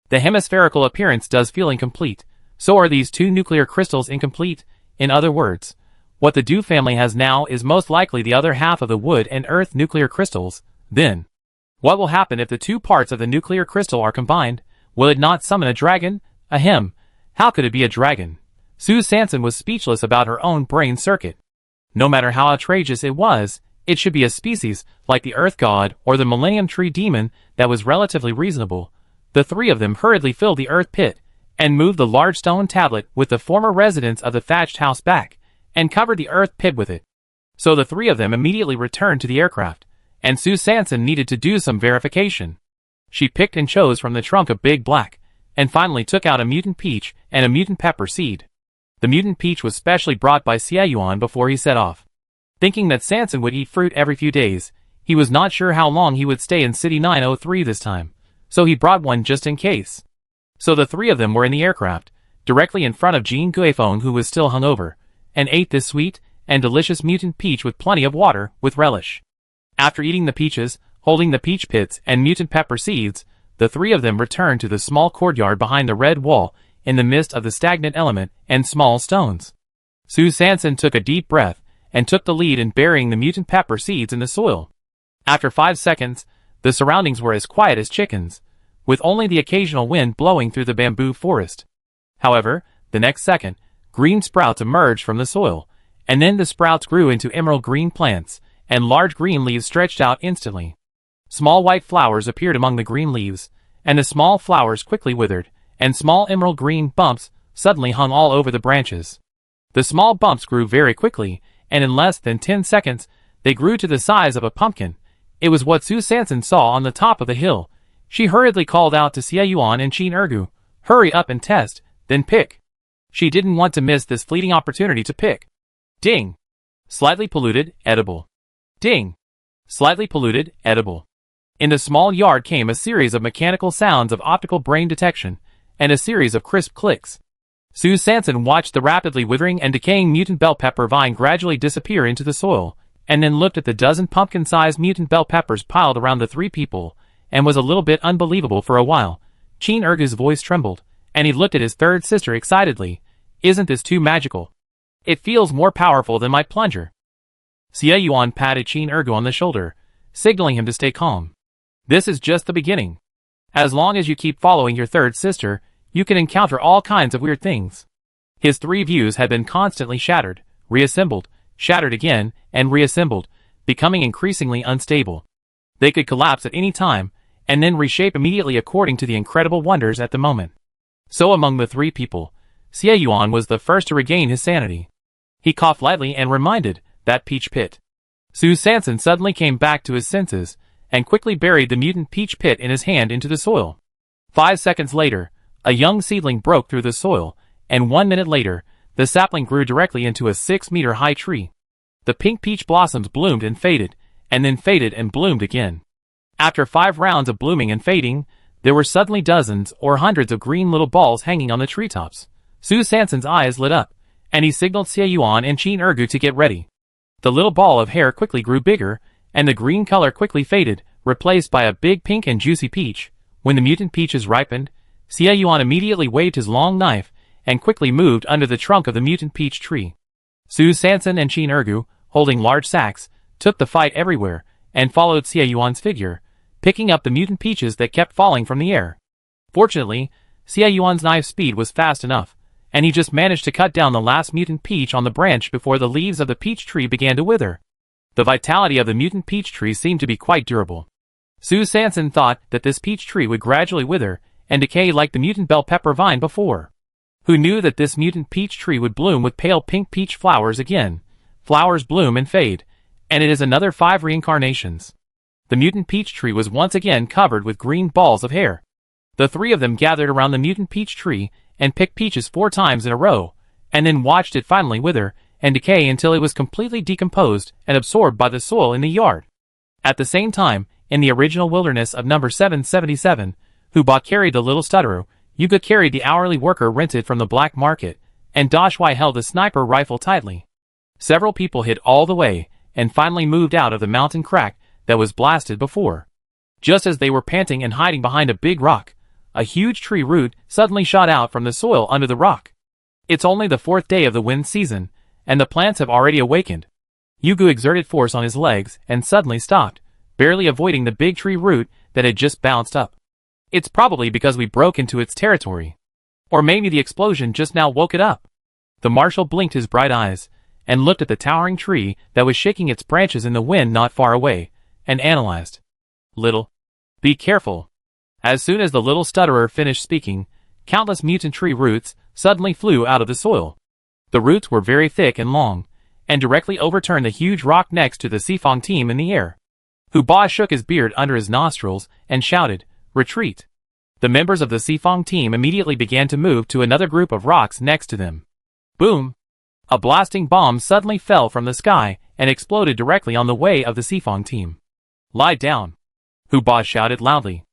The hemispherical appearance does feel incomplete, so are these two nuclear crystals incomplete? In other words, what the Du family has now is most likely the other half of the wood and earth nuclear crystals. Then, what will happen if the two parts of the nuclear crystal are combined? Will it not summon a dragon? Ahem, how could it be a dragon? Su Sanson was speechless about her own brain circuit. No matter how outrageous it was, it should be a species, like the Earth God or the Millennium Tree Demon, that was relatively reasonable. The three of them hurriedly filled the earth pit, and moved the large stone tablet with the former residence of the thatched house back, and covered the earth pit with it. So the three of them immediately returned to the aircraft, and Su Sanson needed to do some verification. She picked and chose from the trunk a big black, and finally took out a mutant peach and a mutant pepper seed. The mutant peach was specially brought by Xie Yuan before he set off. Thinking that Sanson would eat fruit every few days, he was not sure how long he would stay in City 903 this time, so he brought one just in case. So the three of them were in the aircraft, directly in front of Jean Guifeng, who was still hungover, and ate this sweet and delicious mutant peach with plenty of water, with relish. After eating the peaches, holding the peach pits and mutant pepper seeds, the three of them returned to the small courtyard behind the red wall, in the midst of the stagnant element and small stones. Su Sanson took a deep breath, and took the lead in burying the mutant pepper seeds in the soil. After 5 seconds, the surroundings were as quiet as chickens, with only the occasional wind blowing through the bamboo forest. However, the next second, green sprouts emerged from the soil, and then the sprouts grew into emerald green plants, and large green leaves stretched out instantly. Small white flowers appeared among the green leaves, and the small flowers quickly withered, and small emerald green bumps suddenly hung all over the branches. The small bumps grew very quickly, and in less than 10 seconds, they grew to the size of a pumpkin. It was what Su Sanson saw on the top of the hill. She hurriedly called out to Xie Yuan and Chin Ergu, "Hurry up and test, then pick." She didn't want to miss this fleeting opportunity to pick. Ding! Slightly polluted, edible. Ding! Slightly polluted, edible. In the small yard came a series of mechanical sounds of optical brain detection, and a series of crisp clicks. Su Sanson watched the rapidly withering and decaying mutant bell pepper vine gradually disappear into the soil, and then looked at the dozen pumpkin-sized mutant bell peppers piled around the three people, and was a little bit unbelievable for a while. Chin Ergu's voice trembled, and he looked at his third sister excitedly. "Isn't this too magical? It feels more powerful than my plunger." Xie Yuan patted Chin Ergu on the shoulder, signaling him to stay calm. "This is just the beginning. As long as you keep following your third sister, you can encounter all kinds of weird things." His three views had been constantly shattered, reassembled, shattered again, and reassembled, becoming increasingly unstable. They could collapse at any time, and then reshape immediately according to the incredible wonders at the moment. So among the three people, Xie Yuan was the first to regain his sanity. He coughed lightly and reminded, "That peach pit." Su Sanson suddenly came back to his senses, and quickly buried the mutant peach pit in his hand into the soil. 5 seconds later, a young seedling broke through the soil, and 1 minute later, the sapling grew directly into a 6-meter-high tree. The pink peach blossoms bloomed and faded, and then faded and bloomed again. After 5 rounds of blooming and fading, there were suddenly dozens or hundreds of green little balls hanging on the treetops. Su Sanson's eyes lit up, and he signaled Xie Yuan and Chin Ergu to get ready. The little ball of hair quickly grew bigger, and the green color quickly faded, replaced by a big pink and juicy peach. When the mutant peaches ripened, Xie Yuan immediately waved his long knife, and quickly moved under the trunk of the mutant peach tree. Su Sanson and Chin Ergu, holding large sacks, took the fight everywhere, and followed Xie Yuan's figure, picking up the mutant peaches that kept falling from the air. Fortunately, Xie Yuan's knife speed was fast enough, and he just managed to cut down the last mutant peach on the branch before the leaves of the peach tree began to wither. The vitality of the mutant peach tree seemed to be quite durable. Su Sanson thought that this peach tree would gradually wither and decay like the mutant bell pepper vine before. Who knew that this mutant peach tree would bloom with pale pink peach flowers again? Flowers bloom and fade, and it is another 5 reincarnations. The mutant peach tree was once again covered with green balls of hair. The three of them gathered around the mutant peach tree and picked peaches 4 times in a row, and then watched it finally wither and decay until it was completely decomposed and absorbed by the soil in the yard. At the same time, in the original wilderness of number 777, Huba carried the little stutterer, Yuga carried the hourly worker rented from the black market, and Dashwai held the sniper rifle tightly. Several people hit all the way, and finally moved out of the mountain crack that was blasted before. Just as they were panting and hiding behind a big rock, a huge tree root suddenly shot out from the soil under the rock. It's only the 4th day of the wind season, and the plants have already awakened. Yugu exerted force on his legs and suddenly stopped, barely avoiding the big tree root that had just bounced up. It's probably because we broke into its territory. Or maybe the explosion just now woke it up. The marshal blinked his bright eyes, and looked at the towering tree that was shaking its branches in the wind not far away, and analyzed. Little. Be careful. As soon as the little stutterer finished speaking, countless mutant tree roots suddenly flew out of the soil. The roots were very thick and long, and directly overturned the huge rock next to the Sifong team in the air. Huba shook his beard under his nostrils and shouted, "Retreat!" The members of the Sifong team immediately began to move to another group of rocks next to them. Boom! A blasting bomb suddenly fell from the sky and exploded directly on the way of the Sifong team. "Lie down!" Huba shouted loudly.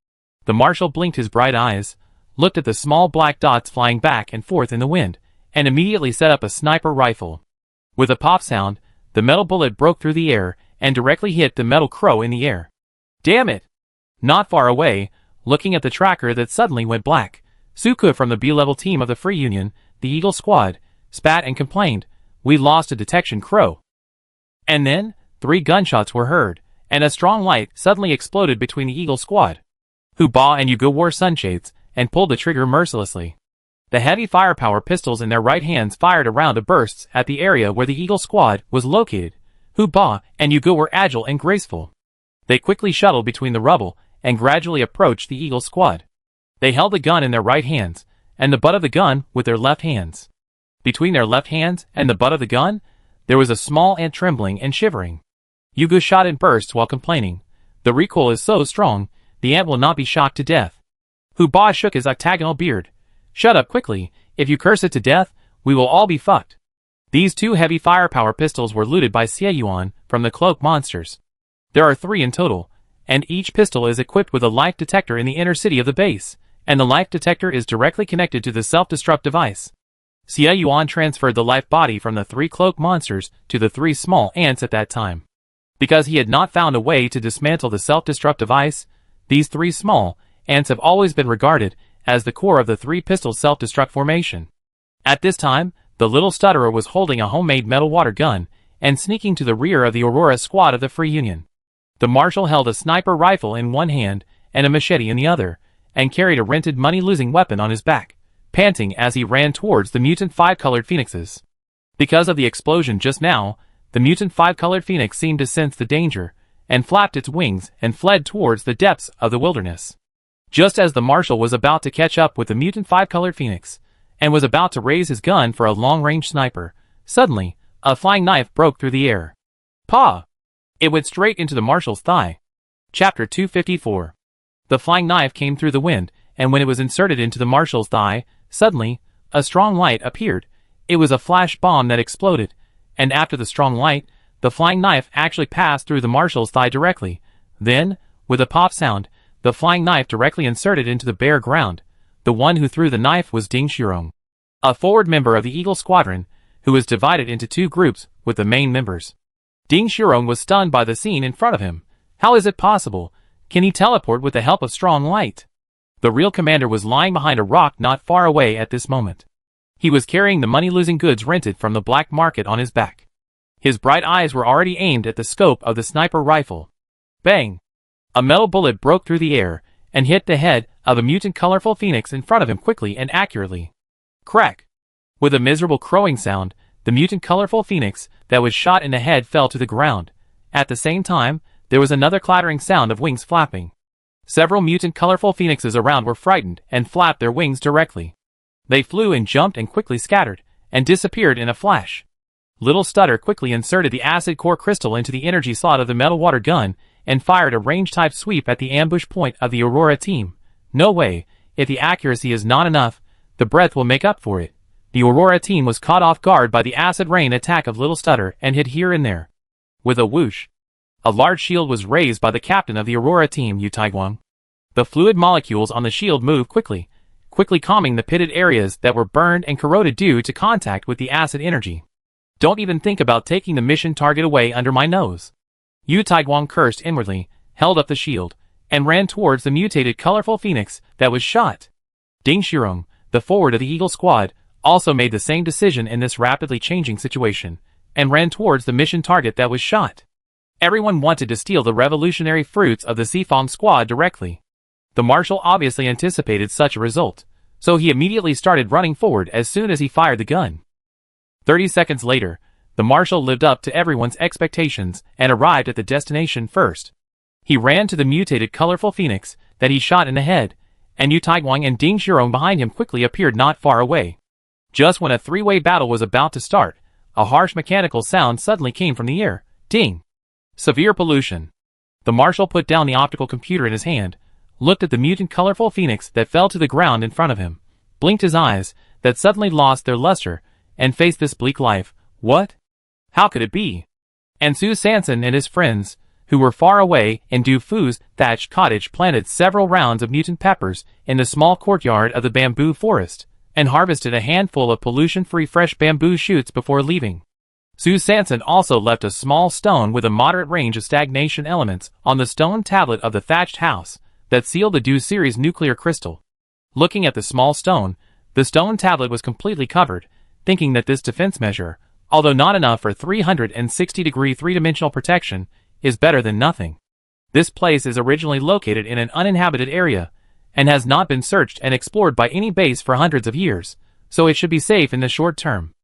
The marshal blinked his bright eyes, looked at the small black dots flying back and forth in the wind, and immediately set up a sniper rifle. With a pop sound, the metal bullet broke through the air and directly hit the metal crow in the air. Damn it! Not far away, looking at the tracker that suddenly went black, Suku from the B-level team of the Free Union, the Eagle Squad, spat and complained, "We lost a detection crow." And then, 3 gunshots were heard, and a strong light suddenly exploded between the Eagle Squad. Huba and Yugo wore sunshades, and pulled the trigger mercilessly. The heavy firepower pistols in their right hands fired a round of bursts at the area where the Eagle Squad was located. Huba and Yugo were agile and graceful. They quickly shuttled between the rubble, and gradually approached the Eagle Squad. They held the gun in their right hands, and the butt of the gun with their left hands. Between their left hands and the butt of the gun, there was a small ant trembling and shivering. Yugo shot in bursts while complaining, "The recoil is so strong, the ant will not be shocked to death." Huba shook his octagonal beard. "Shut up quickly, if you curse it to death, we will all be fucked." These 2 heavy firepower pistols were looted by Xieyuan from the cloak monsters. There are 3 in total, and each pistol is equipped with a life detector in the inner city of the base, and the life detector is directly connected to the self-destruct device. Xieyuan transferred the life body from the 3 cloak monsters to the 3 small ants at that time. Because he had not found a way to dismantle the self-destruct device, these 3 small ants have always been regarded as the core of the 3-pistol self-destruct formation. At this time, the little stutterer was holding a homemade metal water gun and sneaking to the rear of the Aurora squad of the Free Union. The marshal held a sniper rifle in one hand and a machete in the other, and carried a rented money-losing weapon on his back, panting as he ran towards the mutant 5-colored phoenixes. Because of the explosion just now, the mutant 5-colored phoenix seemed to sense the danger, and flapped its wings and fled towards the depths of the wilderness. Just as the marshal was about to catch up with the mutant 5-colored phoenix, and was about to raise his gun for a long-range sniper, suddenly, a flying knife broke through the air. Paw! It went straight into the marshal's thigh. Chapter 254. The flying knife came through the wind, and when it was inserted into the marshal's thigh, suddenly, a strong light appeared. It was a flash bomb that exploded, and after the strong light, the flying knife actually passed through the marshal's thigh directly. Then, with a pop sound, the flying knife directly inserted into the bare ground. The one who threw the knife was Ding Shirong, a forward member of the Eagle Squadron, who was divided into 2 groups with the main members. Ding Shirong was stunned by the scene in front of him. How is it possible? Can he teleport with the help of strong light? The real commander was lying behind a rock not far away at this moment. He was carrying the money-losing goods rented from the black market on his back. His bright eyes were already aimed at the scope of the sniper rifle. Bang! A metal bullet broke through the air, and hit the head of a mutant colorful phoenix in front of him quickly and accurately. Crack! With a miserable crowing sound, the mutant colorful phoenix that was shot in the head fell to the ground. At the same time, there was another clattering sound of wings flapping. Several mutant colorful phoenixes around were frightened and flapped their wings directly. They flew and jumped and quickly scattered, and disappeared in a flash. Little Stutter quickly inserted the acid core crystal into the energy slot of the metal water gun, and fired a range-type sweep at the ambush point of the Aurora team. No way, if the accuracy is not enough, the breath will make up for it. The Aurora team was caught off guard by the acid rain attack of Little Stutter and hid here and there. With a whoosh, a large shield was raised by the captain of the Aurora team, Yu Taiguang. The fluid molecules on the shield moved quickly quickly calming the pitted areas that were burned and corroded due to contact with the acid energy. "Don't even think about taking the mission target away under my nose." Yu Taiguang cursed inwardly, held up the shield, and ran towards the mutated colorful phoenix that was shot. Ding Shirong, the forward of the Eagle Squad, also made the same decision in this rapidly changing situation, and ran towards the mission target that was shot. Everyone wanted to steal the revolutionary fruits of the Sifong Squad directly. The marshal obviously anticipated such a result, so he immediately started running forward as soon as he fired the gun. 30 seconds later, the marshal lived up to everyone's expectations and arrived at the destination first. He ran to the mutated colorful phoenix that he shot in the head, and Yu Taiguang and Ding Shirong behind him quickly appeared not far away. Just when a three-way battle was about to start, a harsh mechanical sound suddenly came from the air. Ding! Severe pollution. The marshal put down the optical computer in his hand, looked at the mutant colorful phoenix that fell to the ground in front of him, blinked his eyes that suddenly lost their luster, and faced this bleak life. What? How could it be? And Su Sanson and his friends, who were far away in Du Fu's thatched cottage, planted several rounds of mutant peppers in the small courtyard of the bamboo forest, and harvested a handful of pollution-free fresh bamboo shoots before leaving. Su Sanson also left a small stone with a moderate range of stagnation elements on the stone tablet of the thatched house that sealed the Du series nuclear crystal. Looking at the small stone, the stone tablet was completely covered, thinking that this defense measure, although not enough for 360-degree three-dimensional protection, is better than nothing. This place is originally located in an uninhabited area, and has not been searched and explored by any base for hundreds of years, so it should be safe in the short term.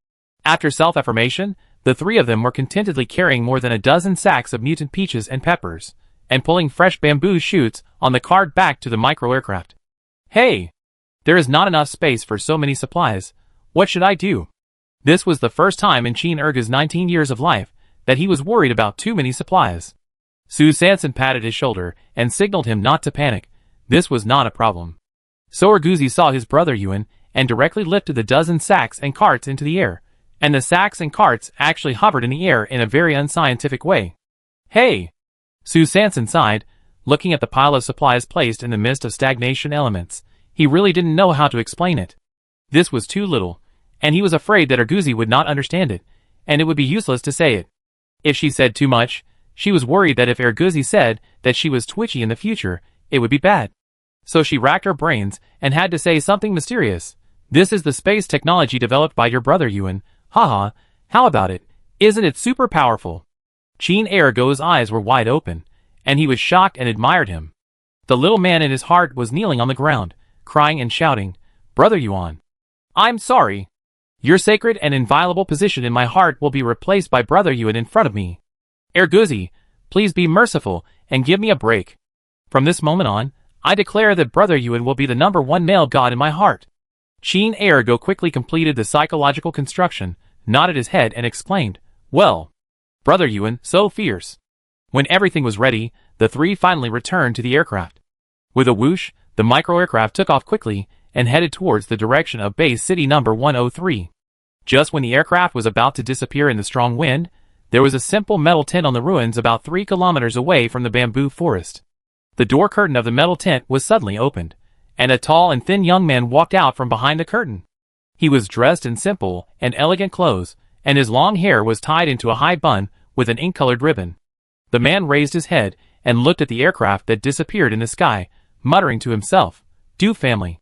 After self-affirmation, the three of them were contentedly carrying more than a dozen sacks of mutant peaches and peppers, and pulling fresh bamboo shoots on the cart back to the micro-aircraft. "Hey! There is not enough space for so many supplies. What should I do?" This was the first time in Qin Erga's 19 years of life that he was worried about too many supplies. Su Sanson patted his shoulder and signaled him not to panic. This was not a problem. So Erguzi saw his brother Yuan and directly lifted the dozen sacks and carts into the air, and the sacks and carts actually hovered in the air in a very unscientific way. "Hey!" Su Sanson sighed, looking at the pile of supplies placed in the midst of stagnation elements. He really didn't know how to explain it. This was too little, and he was afraid that Erguzi would not understand it, and it would be useless to say it. If she said too much, she was worried that if Erguzi said that she was twitchy in the future, it would be bad. So she racked her brains and had to say something mysterious. "This is the space technology developed by your brother Yuan. Haha, how about it? Isn't it super powerful?" Qin Ergo's eyes were wide open, and he was shocked and admired him. The little man in his heart was kneeling on the ground, crying and shouting, "Brother Yuan, I'm sorry. Your sacred and inviolable position in my heart will be replaced by Brother Yuan in front of me. Erguzi, please be merciful and give me a break. From this moment on, I declare that Brother Yuan will be the #1 male god in my heart." Qin Ergo quickly completed the psychological construction, nodded his head and exclaimed, "Well, Brother Yuan, so fierce." When everything was ready, the three finally returned to the aircraft. With a whoosh, the micro-aircraft took off quickly and headed towards the direction of base city number 103. Just when the aircraft was about to disappear in the strong wind, there was a simple metal tent on the ruins about 3 kilometers away from the bamboo forest. The door curtain of the metal tent was suddenly opened, and a tall and thin young man walked out from behind the curtain. He was dressed in simple and elegant clothes, and his long hair was tied into a high bun with an ink-colored ribbon. The man raised his head and looked at the aircraft that disappeared in the sky, muttering to himself, "Du family.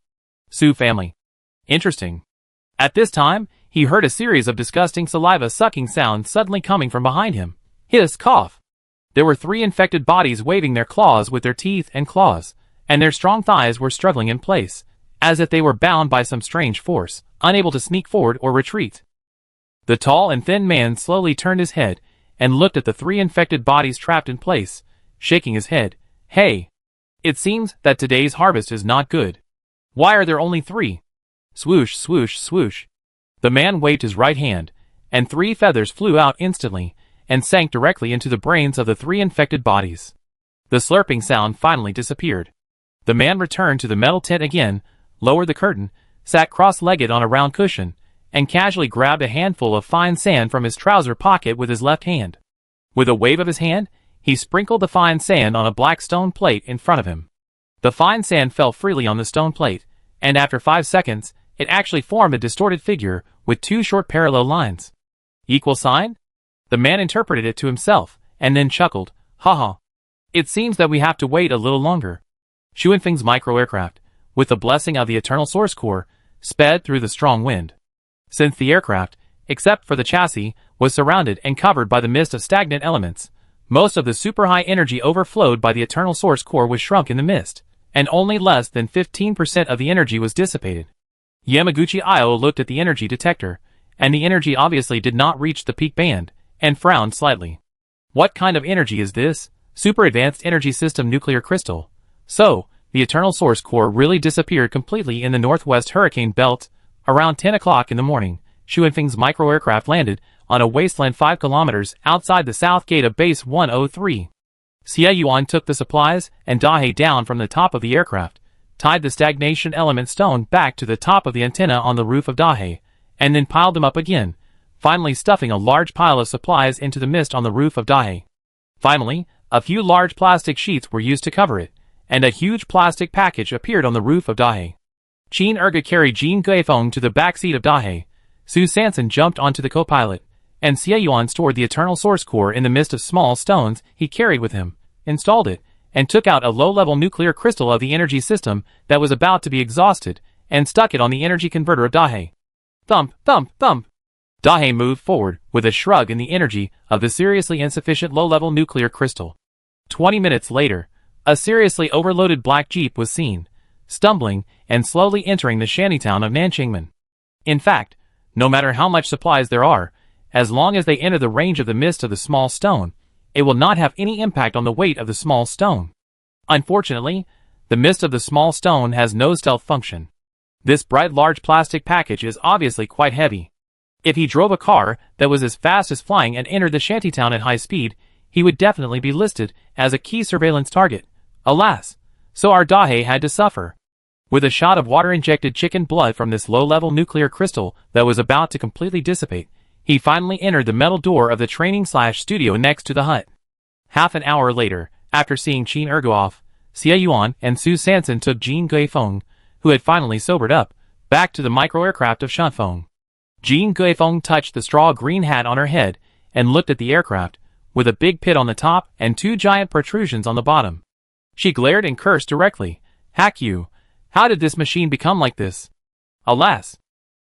Su family. Interesting." At this time, he heard a series of disgusting saliva-sucking sounds suddenly coming from behind him. Hiss, cough. There were 3 infected bodies waving their claws with their teeth and claws, and their strong thighs were struggling in place, as if they were bound by some strange force, unable to sneak forward or retreat. The tall and thin man slowly turned his head and looked at the 3 infected bodies trapped in place, shaking his head. "Hey! It seems that today's harvest is not good. Why are there only 3? Swoosh, swoosh, swoosh." The man waved his right hand, and 3 feathers flew out instantly and sank directly into the brains of the 3 infected bodies. The slurping sound finally disappeared. The man returned to the metal tent again, lowered the curtain, sat cross-legged on a round cushion, and casually grabbed a handful of fine sand from his trouser pocket with his left hand. With a wave of his hand, he sprinkled the fine sand on a black stone plate in front of him. The fine sand fell freely on the stone plate, and after 5 seconds, it actually formed a distorted figure with 2 short parallel lines. Equal sign? The man interpreted it to himself, and then chuckled, haha. It seems that we have to wait a little longer. Xu Wenfeng's micro-aircraft, with the blessing of the Eternal Source Core, sped through the strong wind. Since the aircraft, except for the chassis, was surrounded and covered by the mist of stagnant elements, most of the super-high energy overflowed by the Eternal Source Core was shrunk in the mist, and only less than 15% of the energy was dissipated. Yamaguchi Io looked at the energy detector, and the energy obviously did not reach the peak band, and frowned slightly. What kind of energy is this? Super Advanced Energy System Nuclear Crystal. So, the Eternal Source Core really disappeared completely in the northwest hurricane belt. Around 10 o'clock in the morning, Xu Wenfeng's micro-aircraft landed on a wasteland 5 kilometers outside the south gate of Base 103. Xie Yuan took the supplies and Dahei down from the top of the aircraft, tied the stagnation element stone back to the top of the antenna on the roof of Dahei, and then piled them up again, finally stuffing a large pile of supplies into the mist on the roof of Dahei. Finally, a few large plastic sheets were used to cover it, and a huge plastic package appeared on the roof of Dahei. Qin Erga carried Jin Guifeng to the back seat of Dahei. Su Sanson jumped onto the co-pilot, and Xie Yuan stored the Eternal Source Core in the mist of small stones he carried with him, installed it, and took out a low-level nuclear crystal of the energy system that was about to be exhausted, and stuck it on the energy converter of Dahei. Thump, thump, thump. Dahei moved forward, with a shrug in the energy of the seriously insufficient low-level nuclear crystal. 20 minutes later, a seriously overloaded black jeep was seen, stumbling and slowly entering the shantytown of Nanchingmen. In fact, no matter how much supplies there are, as long as they enter the range of the mist of the small stone, it will not have any impact on the weight of the small stone. Unfortunately, the mist of the small stone has no stealth function. This bright large plastic package is obviously quite heavy. If he drove a car that was as fast as flying and entered the shantytown at high speed, he would definitely be listed as a key surveillance target. Alas, so our Dahei had to suffer. With a shot of water-injected chicken blood from this low-level nuclear crystal that was about to completely dissipate, he finally entered the metal door of the training/studio next to the hut. Half an hour later, after seeing Qin Ergo off, Xie Yuan and Su Sanson took Jin Guifeng, who had finally sobered up, back to the micro-aircraft of Shanfeng. Jin Guifeng touched the straw green hat on her head and looked at the aircraft, with a big pit on the top and 2 giant protrusions on the bottom. She glared and cursed directly. Hack you! How did this machine become like this? Alas!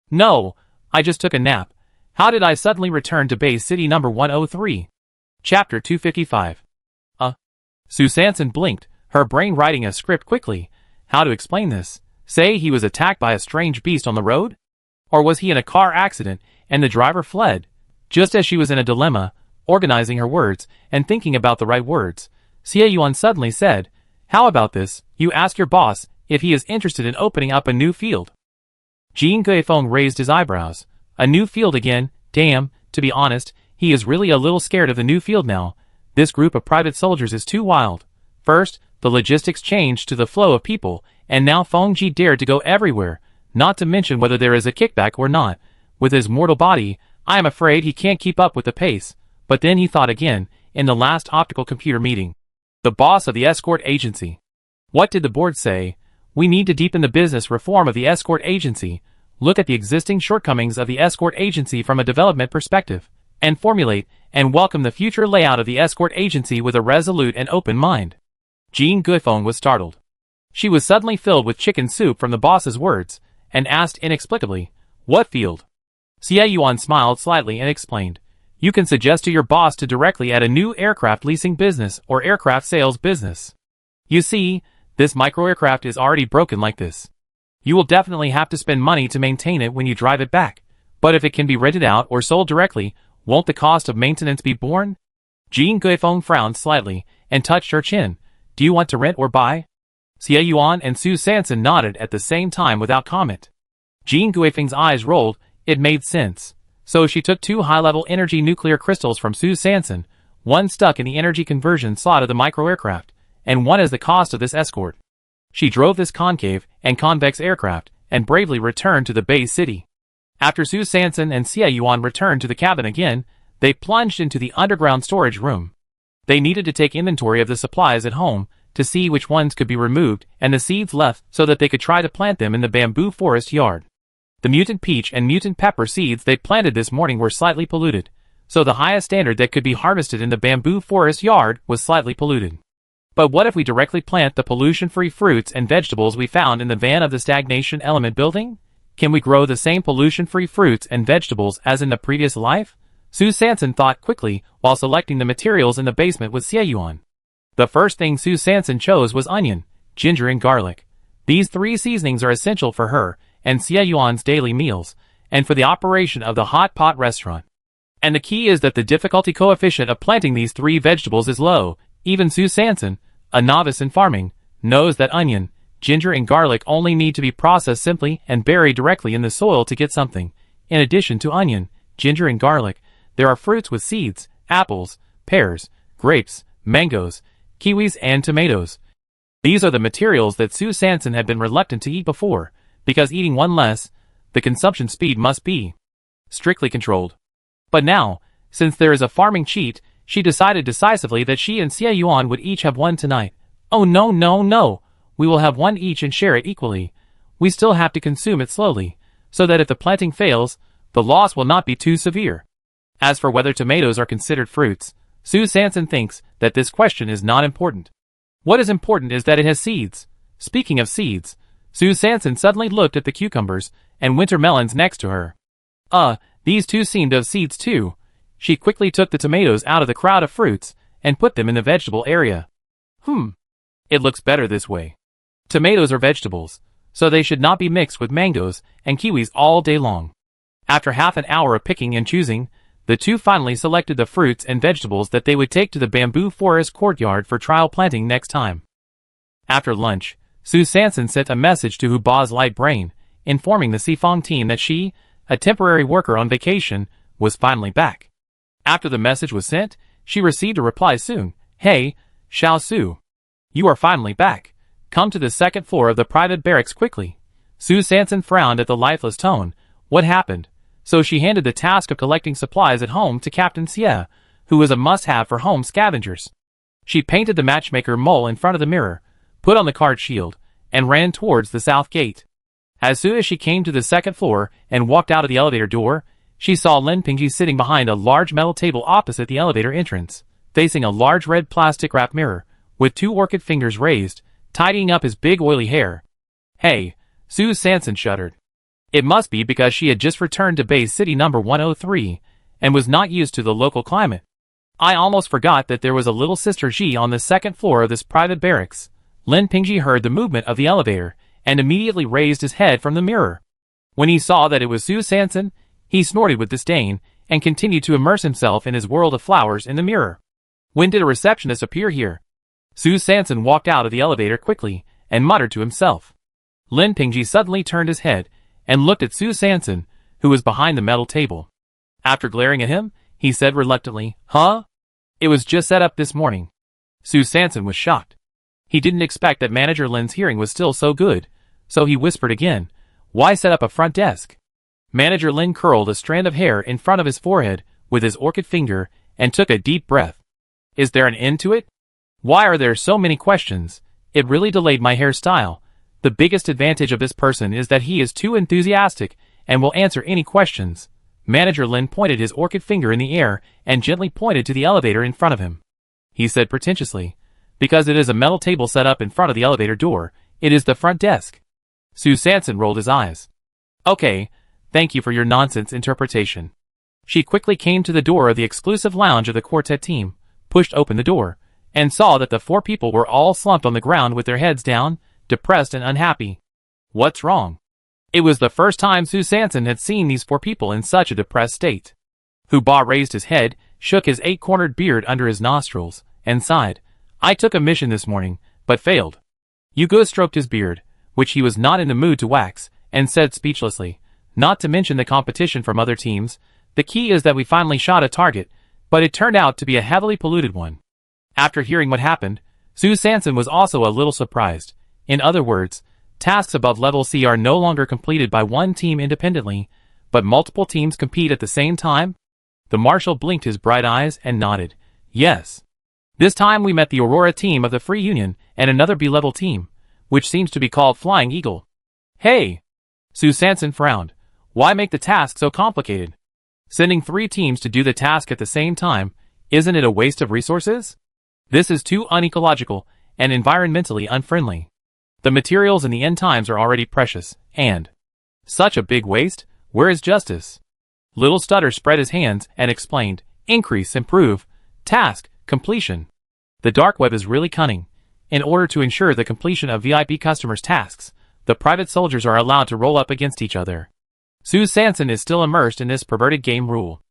No, I just took a nap. How did I suddenly return to base city number 103? Chapter 255. Su Sanson blinked, her brain writing a script quickly. How to explain this? Say he was attacked by a strange beast on the road? Or was he in a car accident and the driver fled? Just as she was in a dilemma, organizing her words and thinking about the right words, Xie Yuan suddenly said, "How about this? You ask your boss if he is interested in opening up a new field." Jin Guifeng raised his eyebrows. A new field again? Damn, to be honest, he is really a little scared of the new field now. This group of private soldiers is too wild. First, the logistics changed to the flow of people, and now Feng Ji dared to go everywhere, not to mention whether there is a kickback or not. With his mortal body, I am afraid he can't keep up with the pace. But then he thought again, in the last optical computer meeting. The boss of the escort agency. What did the board say? We need to deepen the business reform of the escort agency, look at the existing shortcomings of the escort agency from a development perspective, and formulate and welcome the future layout of the escort agency with a resolute and open mind. Jin Guifeng was startled. She was suddenly filled with chicken soup from the boss's words, and asked inexplicably, "What field?" Xie Yuan smiled slightly and explained, "You can suggest to your boss to directly add a new aircraft leasing business or aircraft sales business. You see, this micro-aircraft is already broken like this. You will definitely have to spend money to maintain it when you drive it back, but if it can be rented out or sold directly, won't the cost of maintenance be borne?" Jin Guifeng frowned slightly and touched her chin. "Do you want to rent or buy?" Xie Yuan and Su Sanson nodded at the same time without comment. Jin Guifeng's eyes rolled. It made sense. So she took 2 high-level energy nuclear crystals from Su Sanson, one stuck in the energy conversion slot of the micro-aircraft, and one as the cost of this escort. She drove this concave and convex aircraft, and bravely returned to the base city. After Su Sanson and Xie Yuan returned to the cabin again, they plunged into the underground storage room. They needed to take inventory of the supplies at home, to see which ones could be removed and the seeds left so that they could try to plant them in the bamboo forest yard. The mutant peach and mutant pepper seeds they planted this morning were slightly polluted, so the highest standard that could be harvested in the bamboo forest yard was slightly polluted. But what if we directly plant the pollution-free fruits and vegetables we found in the van of the stagnation element building? Can we grow the same pollution-free fruits and vegetables as in the previous life? Sue Sanson thought quickly while selecting the materials in the basement with Xie Yuan. The first thing Sue Sanson chose was onion, ginger and garlic. These three seasonings are essential for her and Xie Yuan's daily meals, and for the operation of the hot pot restaurant. And the key is that the difficulty coefficient of planting these three vegetables is low. Even Sue Sanson, a novice in farming, knows that onion, ginger and garlic only need to be processed simply and buried directly in the soil to get something. In addition to onion, ginger and garlic, there are fruits with seeds, apples, pears, grapes, mangoes, kiwis and tomatoes. These are the materials that Sue Sanson had been reluctant to eat before, because eating one less, the consumption speed must be strictly controlled. But now, since there is a farming cheat, she decided decisively that she and Xie Yuan would each have one tonight. Oh no no no! We will have one each and share it equally. We still have to consume it slowly, so that if the planting fails, the loss will not be too severe. As for whether tomatoes are considered fruits, Sue Sanson thinks that this question is not important. What is important is that it has seeds. Speaking of seeds, Sue Sanson suddenly looked at the cucumbers and winter melons next to her. These two seemed to have seeds too. She quickly took the tomatoes out of the crowd of fruits and put them in the vegetable area. It looks better this way. Tomatoes are vegetables, so they should not be mixed with mangoes and kiwis all day long. After half an hour of picking and choosing, the two finally selected the fruits and vegetables that they would take to the bamboo forest courtyard for trial planting next time. After lunch, Sue Sanson sent a message to Huba's light brain, informing the Sifong team that she, a temporary worker on vacation, was finally back. After the message was sent, she received a reply soon. Hey, Xiao Su. You are finally back. Come to the second floor of the private barracks quickly. Sue Sanson frowned at the lifeless tone. What happened? So she handed the task of collecting supplies at home to Captain Xie, who was a must-have for home scavengers. She painted the matchmaker mole in front of the mirror, put on the card shield, and ran towards the south gate. As soon as she came to the second floor and walked out of the elevator door, she saw Lin Pingji sitting behind a large metal table opposite the elevator entrance, facing a large red plastic-wrapped mirror, with two orchid fingers raised, tidying up his big oily hair. Hey, Sue Sanson shuddered. It must be because she had just returned to base city number 103, and was not used to the local climate. I almost forgot that there was a little sister Ji on the second floor of this private barracks. Lin Pingji heard the movement of the elevator, and immediately raised his head from the mirror. When he saw that it was Sue Sanson, he snorted with disdain, and continued to immerse himself in his world of flowers in the mirror. When did a receptionist appear here? Sue Sanson walked out of the elevator quickly, and muttered to himself. Lin Pingji suddenly turned his head, and looked at Sue Sanson, who was behind the metal table. After glaring at him, he said reluctantly, Huh? It was just set up this morning. Sue Sanson was shocked. He didn't expect that Manager Lin's hearing was still so good, so he whispered again, Why set up a front desk? Manager Lin curled a strand of hair in front of his forehead with his orchid finger and took a deep breath. Is there an end to it? Why are there so many questions? It really delayed my hairstyle. The biggest advantage of this person is that he is too enthusiastic and will answer any questions. Manager Lin pointed his orchid finger in the air and gently pointed to the elevator in front of him. He said pretentiously, Because it is a metal table set up in front of the elevator door, it is the front desk. Sue Sanson rolled his eyes. Okay, thank you for your nonsense interpretation. She quickly came to the door of the exclusive lounge of the quartet team, pushed open the door, and saw that the four people were all slumped on the ground with their heads down, depressed and unhappy. What's wrong? It was the first time Sue Sanson had seen these four people in such a depressed state. Huba raised his head, shook his 8-cornered beard under his nostrils, and sighed. I took a mission this morning, but failed. Yugo stroked his beard, which he was not in the mood to wax, and said speechlessly, Not to mention the competition from other teams, the key is that we finally shot a target, but it turned out to be a heavily polluted one. After hearing what happened, Sue Sanson was also a little surprised. In other words, tasks above level C are no longer completed by one team independently, but multiple teams compete at the same time? The marshal blinked his bright eyes and nodded. Yes. This time we met the Aurora team of the Free Union, and another B-level team, which seems to be called Flying Eagle. Hey! Su Sanson frowned. Why make the task so complicated? Sending 3 teams to do the task at the same time, isn't it a waste of resources? This is too unecological and environmentally unfriendly. The materials in the end times are already precious, and such a big waste? Where is justice? Little Stutter spread his hands and explained, increase, improve, task, completion. The dark web is really cunning. In order to ensure the completion of VIP customers' tasks, the private soldiers are allowed to roll up against each other. Su Sanson is still immersed in this perverted game rule.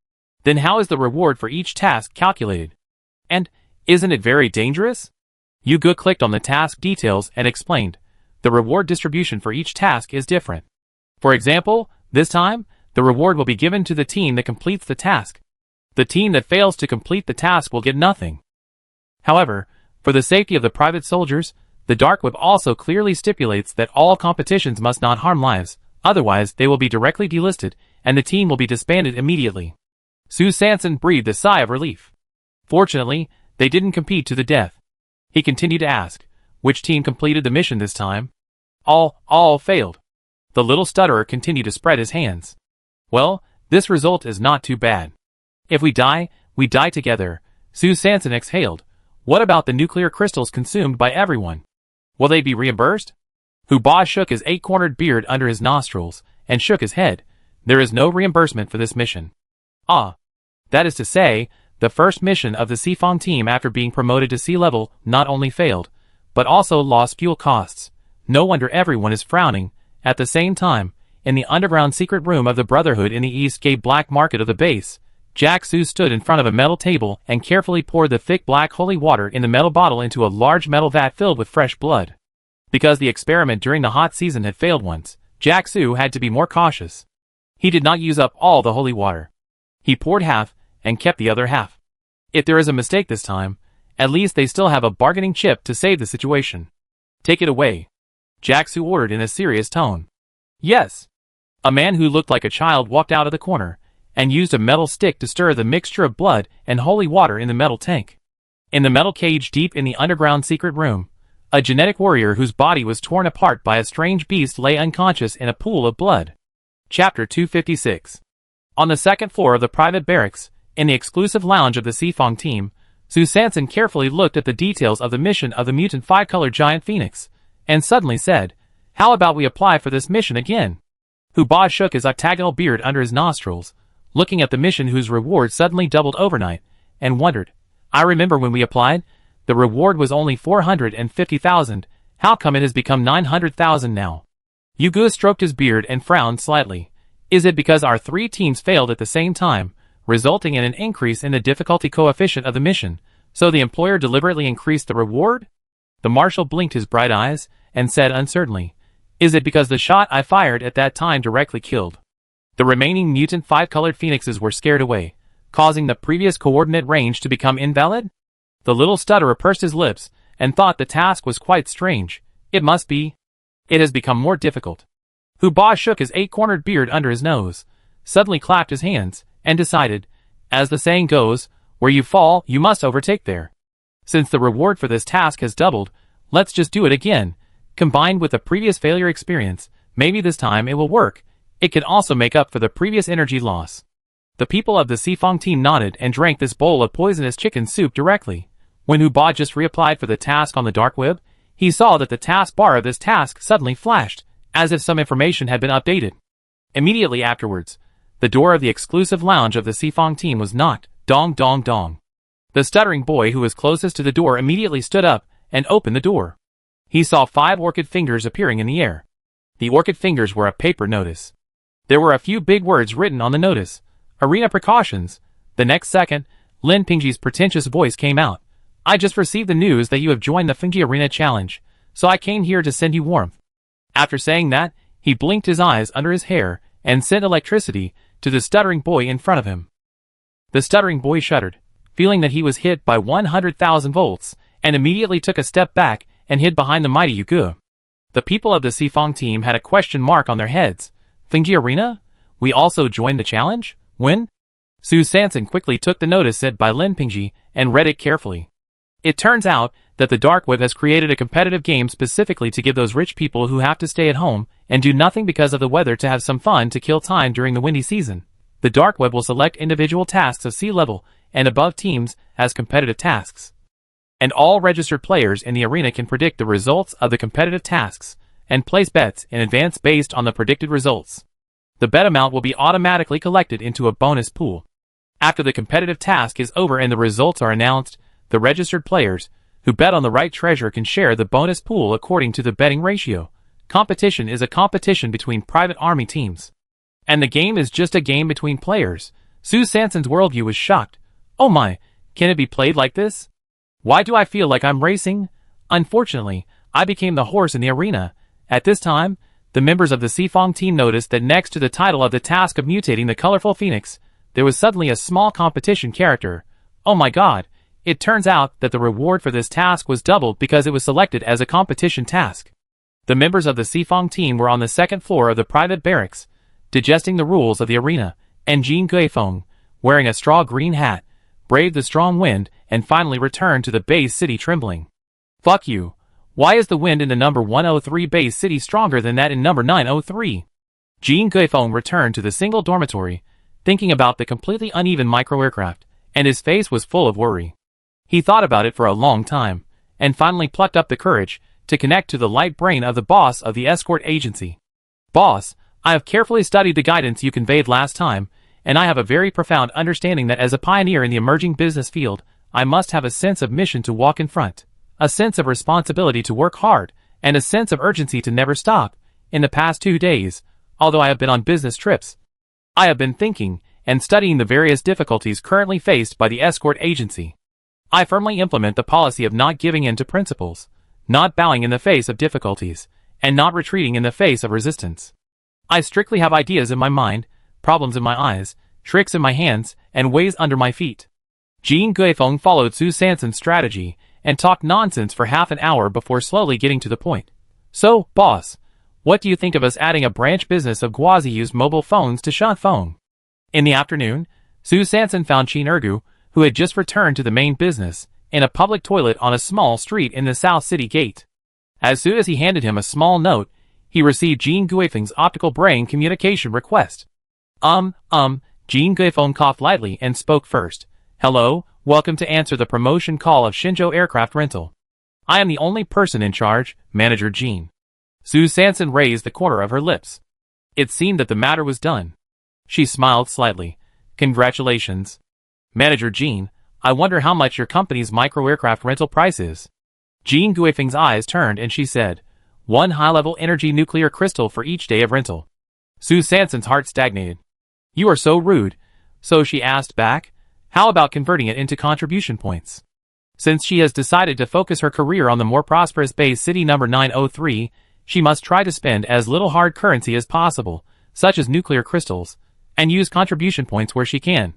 Then how is the reward for each task calculated? And, isn't it very dangerous? Yuga clicked on the task details and explained, the reward distribution for each task is different. For example, this time, the reward will be given to the team that completes the task. The team that fails to complete the task will get nothing. However, for the safety of the private soldiers, the dark web also clearly stipulates that all competitions must not harm lives, otherwise they will be directly delisted, and the team will be disbanded immediately. Su Sanson breathed a sigh of relief. Fortunately, they didn't compete to the death. He continued to ask, which team completed the mission this time? All failed. The little stutterer continued to spread his hands. Well, this result is not too bad. If we die together, Su Sanson exhaled. What about the nuclear crystals consumed by everyone? Will they be reimbursed? Huba shook his 8-cornered beard under his nostrils, and shook his head. There is no reimbursement for this mission. Ah. That is to say, the first mission of the Sifong team after being promoted to sea level not only failed, but also lost fuel costs. No wonder everyone is frowning. At the same time, in the underground secret room of the Brotherhood in the East Gate Black Market of the base, Jack Su stood in front of a metal table and carefully poured the thick black holy water in the metal bottle into a large metal vat filled with fresh blood. Because the experiment during the hot season had failed once, Jack Su had to be more cautious. He did not use up all the holy water. He poured half and kept the other half. If there is a mistake this time, at least they still have a bargaining chip to save the situation. Take it away. Jack Su ordered in a serious tone. Yes. A man who looked like a child walked out of the corner and used a metal stick to stir the mixture of blood and holy water in the metal tank. In the metal cage deep in the underground secret room, a genetic warrior whose body was torn apart by a strange beast lay unconscious in a pool of blood. Chapter 256. On the second floor of the private barracks, in the exclusive lounge of the Sifong team, Su Sanson carefully looked at the details of the mission of the mutant 5-colored giant phoenix, and suddenly said, how about we apply for this mission again? Huba shook his octagonal beard under his nostrils, looking at the mission whose reward suddenly doubled overnight, and wondered, I remember when we applied, the reward was only 450,000, how come it has become 900,000 now? Yuga stroked his beard and frowned slightly. Is it because our 3 teams failed at the same time, resulting in an increase in the difficulty coefficient of the mission, so the employer deliberately increased the reward? The marshal blinked his bright eyes, and said uncertainly, is it because the shot I fired at that time directly killed? The remaining mutant 5-colored phoenixes were scared away, causing the previous coordinate range to become invalid? The little stutterer pursed his lips, and thought the task was quite strange. It must be. It has become more difficult. Huba shook his 8-cornered beard under his nose, suddenly clapped his hands, and decided, as the saying goes, where you fall, you must overtake there. Since the reward for this task has doubled, let's just do it again. Combined with the previous failure experience, maybe this time it will work. It can also make up for the previous energy loss. The people of the Sifong team nodded and drank this bowl of poisonous chicken soup directly. When Huba just reapplied for the task on the dark web, he saw that the task bar of this task suddenly flashed, as if some information had been updated. Immediately afterwards, the door of the exclusive lounge of the Sifong team was knocked. Dong dong dong. The stuttering boy who was closest to the door immediately stood up and opened the door. He saw 5 orchid fingers appearing in the air. The orchid fingers were a paper notice. There were a few big words written on the notice. Arena precautions. The next second, Lin Pingji's pretentious voice came out. I just received the news that you have joined the Fingji Arena Challenge, so I came here to send you warmth. After saying that, he blinked his eyes under his hair and sent electricity to the stuttering boy in front of him. The stuttering boy shuddered, feeling that he was hit by 100,000 volts, and immediately took a step back and hid behind the mighty Yuga. The people of the Sifong team had a question mark on their heads. Fingji Arena? We also joined the challenge? When? Su Sanson quickly took the notice sent by Lin Pingji and read it carefully. It turns out that the dark web has created a competitive game specifically to give those rich people who have to stay at home and do nothing because of the weather to have some fun to kill time during the windy season. The dark web will select individual tasks of sea level and above teams as competitive tasks. And all registered players in the arena can predict the results of the competitive tasks and place bets in advance based on the predicted results. The bet amount will be automatically collected into a bonus pool. After the competitive task is over and the results are announced, the registered players who bet on the right treasure can share the bonus pool according to the betting ratio. Competition is a competition between private army teams. And the game is just a game between players. Sue Sanson's worldview was shocked. Oh my, can it be played like this? Why do I feel like I'm racing? Unfortunately, I became the horse in the arena. At this time, the members of the Sifong team noticed that next to the title of the task of mutating the colorful phoenix, there was suddenly a small competition character. Oh my god, it turns out that the reward for this task was doubled because it was selected as a competition task. The members of the Sifong team were on the second floor of the private barracks, digesting the rules of the arena, and Jean Guifeng, wearing a straw green hat, braved the strong wind and finally returned to the base city trembling. Fuck you. Why is the wind in the number 103 base city stronger than that in number 903? Jean Guifeng returned to the single dormitory, thinking about the completely uneven microaircraft, and his face was full of worry. He thought about it for a long time, and finally plucked up the courage to connect to the light brain of the boss of the escort agency. Boss, I have carefully studied the guidance you conveyed last time, and I have a very profound understanding that as a pioneer in the emerging business field, I must have a sense of mission to walk in front, a sense of responsibility to work hard, and a sense of urgency to never stop. In the past 2 days, although I have been on business trips, I have been thinking and studying the various difficulties currently faced by the escort agency. I firmly implement the policy of not giving in to principles, not bowing in the face of difficulties, and not retreating in the face of resistance. I strictly have ideas in my mind, problems in my eyes, tricks in my hands, and ways under my feet. Jean Guifeng followed Sue Sanson's strategy and talked nonsense for half an hour before slowly getting to the point. So, boss, what do you think of us adding a branch business of quasi-used mobile phones to Shantphone? In the afternoon, Sue Sanson found Chin Ergu, who had just returned to the main business, in a public toilet on a small street in the South City Gate. As soon as he handed him a small note, he received Jean Guifeng's optical brain communication request. Jean Guifeng coughed lightly and spoke first. Hello, welcome to answer the promotion call of Shenzhou Aircraft Rental. I am the only person in charge, Manager Jean. Sue Sanson raised the corner of her lips. It seemed that the matter was done. She smiled slightly. Congratulations. Manager Jean, I wonder how much your company's micro-aircraft rental price is. Jean Guifeng's eyes turned and she said, 1 high-level energy nuclear crystal for each day of rental. Sue Sanson's heart stagnated. You are so rude. So she asked back, how about converting it into contribution points? Since she has decided to focus her career on the more prosperous base city number 903, she must try to spend as little hard currency as possible, such as nuclear crystals, and use contribution points where she can.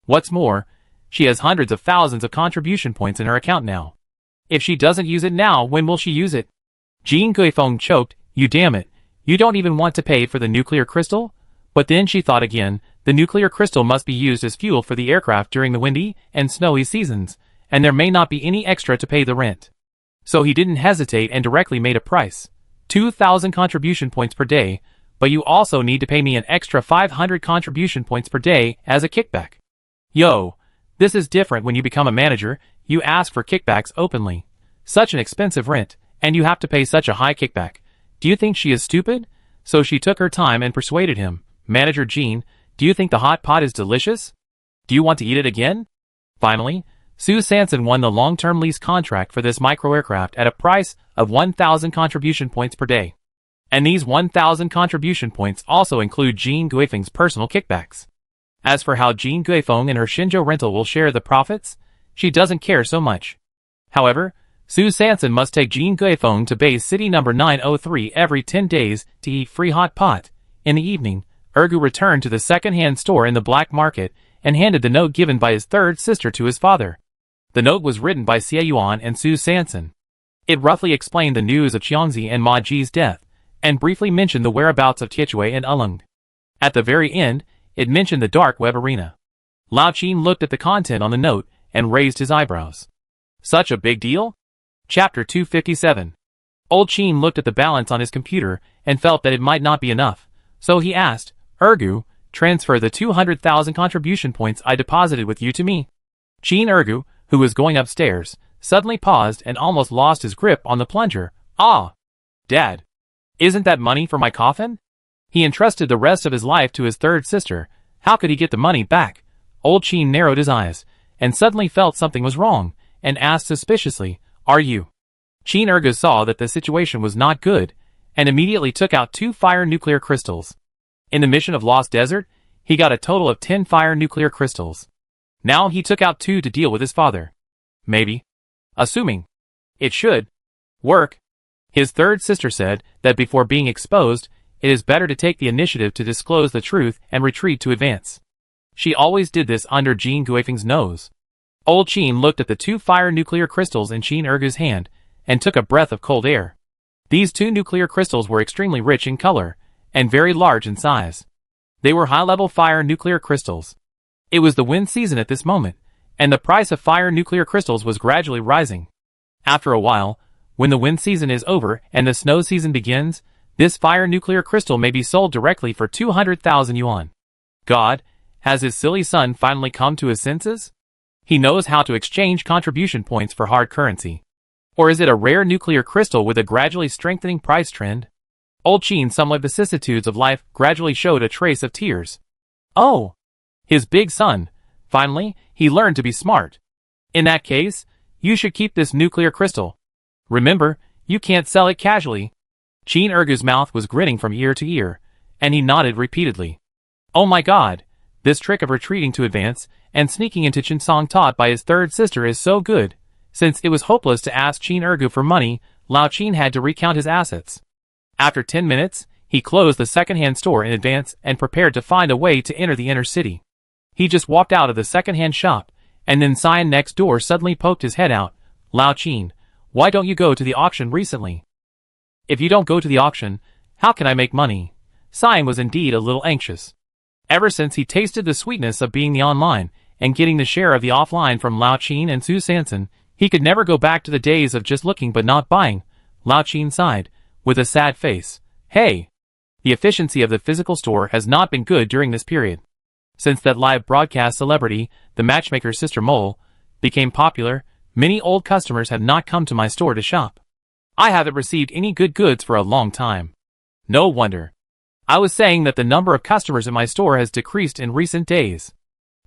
What's more, she has hundreds of thousands of contribution points in her account now. If she doesn't use it now, when will she use it? Jean Guifeng choked. You damn it. You don't even want to pay for the nuclear crystal? But then she thought again, the nuclear crystal must be used as fuel for the aircraft during the windy and snowy seasons, and there may not be any extra to pay the rent. So he didn't hesitate and directly made a price. 2,000 contribution points per day, but you also need to pay me an extra 500 contribution points per day as a kickback. Yo, this is different when you become a manager, you ask for kickbacks openly. Such an expensive rent, and you have to pay such a high kickback. Do you think she is stupid? So she took her time and persuaded him. Manager Jean, do you think the hot pot is delicious? Do you want to eat it again? Finally, Sue Sanson won the long-term lease contract for this micro-aircraft at a price of 1,000 contribution points per day. And these 1,000 contribution points also include Jean Guifeng's personal kickbacks. As for how Jean Guifeng and her Shenzhou rental will share the profits, she doesn't care so much. However, Sue Sanson must take Jean Guifeng to base city number 903 every 10 days to eat free hot pot. In the evening, Ergu returned to the second-hand store in the black market and handed the note given by his third sister to his father. The note was written by Xie Yuan and Sue Sanson. It roughly explained the news of Qiangzi and Ma Ji's death, and briefly mentioned the whereabouts of Tietue and Ulung. At the very end, it mentioned the dark web arena. Lao Qin looked at the content on the note and raised his eyebrows. Such a big deal? Chapter 257. Old Chin looked at the balance on his computer and felt that it might not be enough, so he asked, Ergu, transfer the 200,000 contribution points I deposited with you to me. Chin Ergu, who was going upstairs, suddenly paused and almost lost his grip on the plunger. Ah! Dad! Isn't that money for my coffin? He entrusted the rest of his life to his third sister. How could he get the money back? Old Chin narrowed his eyes, and suddenly felt something was wrong, and asked suspiciously, Are you? Chin Ergu saw that the situation was not good, and immediately took out 2 fire nuclear crystals. In the mission of Lost Desert, he got a total of 10 fire nuclear crystals. Now he took out 2 to deal with his father. Maybe. Assuming. It should. Work. His third sister said that before being exposed, it is better to take the initiative to disclose the truth and retreat to advance. She always did this under Jean Guifeng's nose. Old Chin looked at the 2 fire nuclear crystals in Chin Ergu's hand, and took a breath of cold air. These 2 nuclear crystals were extremely rich in color, and very large in size. They were high-level fire nuclear crystals. It was the wind season at this moment, and the price of fire nuclear crystals was gradually rising. After a while, when the wind season is over and the snow season begins, this fire nuclear crystal may be sold directly for 200,000 yuan. God, has his silly son finally come to his senses? He knows how to exchange contribution points for hard currency. Or is it a rare nuclear crystal with a gradually strengthening price trend? Old Chin's somewhat vicissitudes of life gradually showed a trace of tears. Oh! His big son. Finally, he learned to be smart. In that case, you should keep this nuclear crystal. Remember, you can't sell it casually. Chin Ergu's mouth was grinning from ear to ear, and he nodded repeatedly. Oh my god, this trick of retreating to advance and sneaking into Chinsong taught by his third sister is so good. Since it was hopeless to ask Chin Ergu for money, Lao Chin had to recount his assets. After 10 minutes, he closed the second-hand store in advance and prepared to find a way to enter the inner city. He just walked out of the second-hand shop, and then Cyan next door suddenly poked his head out. Lao Chin, why don't you go to the auction recently? If you don't go to the auction, how can I make money? Cyan was indeed a little anxious. Ever since he tasted the sweetness of being the online and getting the share of the offline from Lao Chin and Su Sanson, he could never go back to the days of just looking but not buying. Lao Chin sighed, with a sad face. Hey! The efficiency of the physical store has not been good during this period. Since that live broadcast celebrity, the matchmaker's sister Mole, became popular, many old customers have not come to my store to shop. I haven't received any good goods for a long time. No wonder. I was saying that the number of customers in my store has decreased in recent days.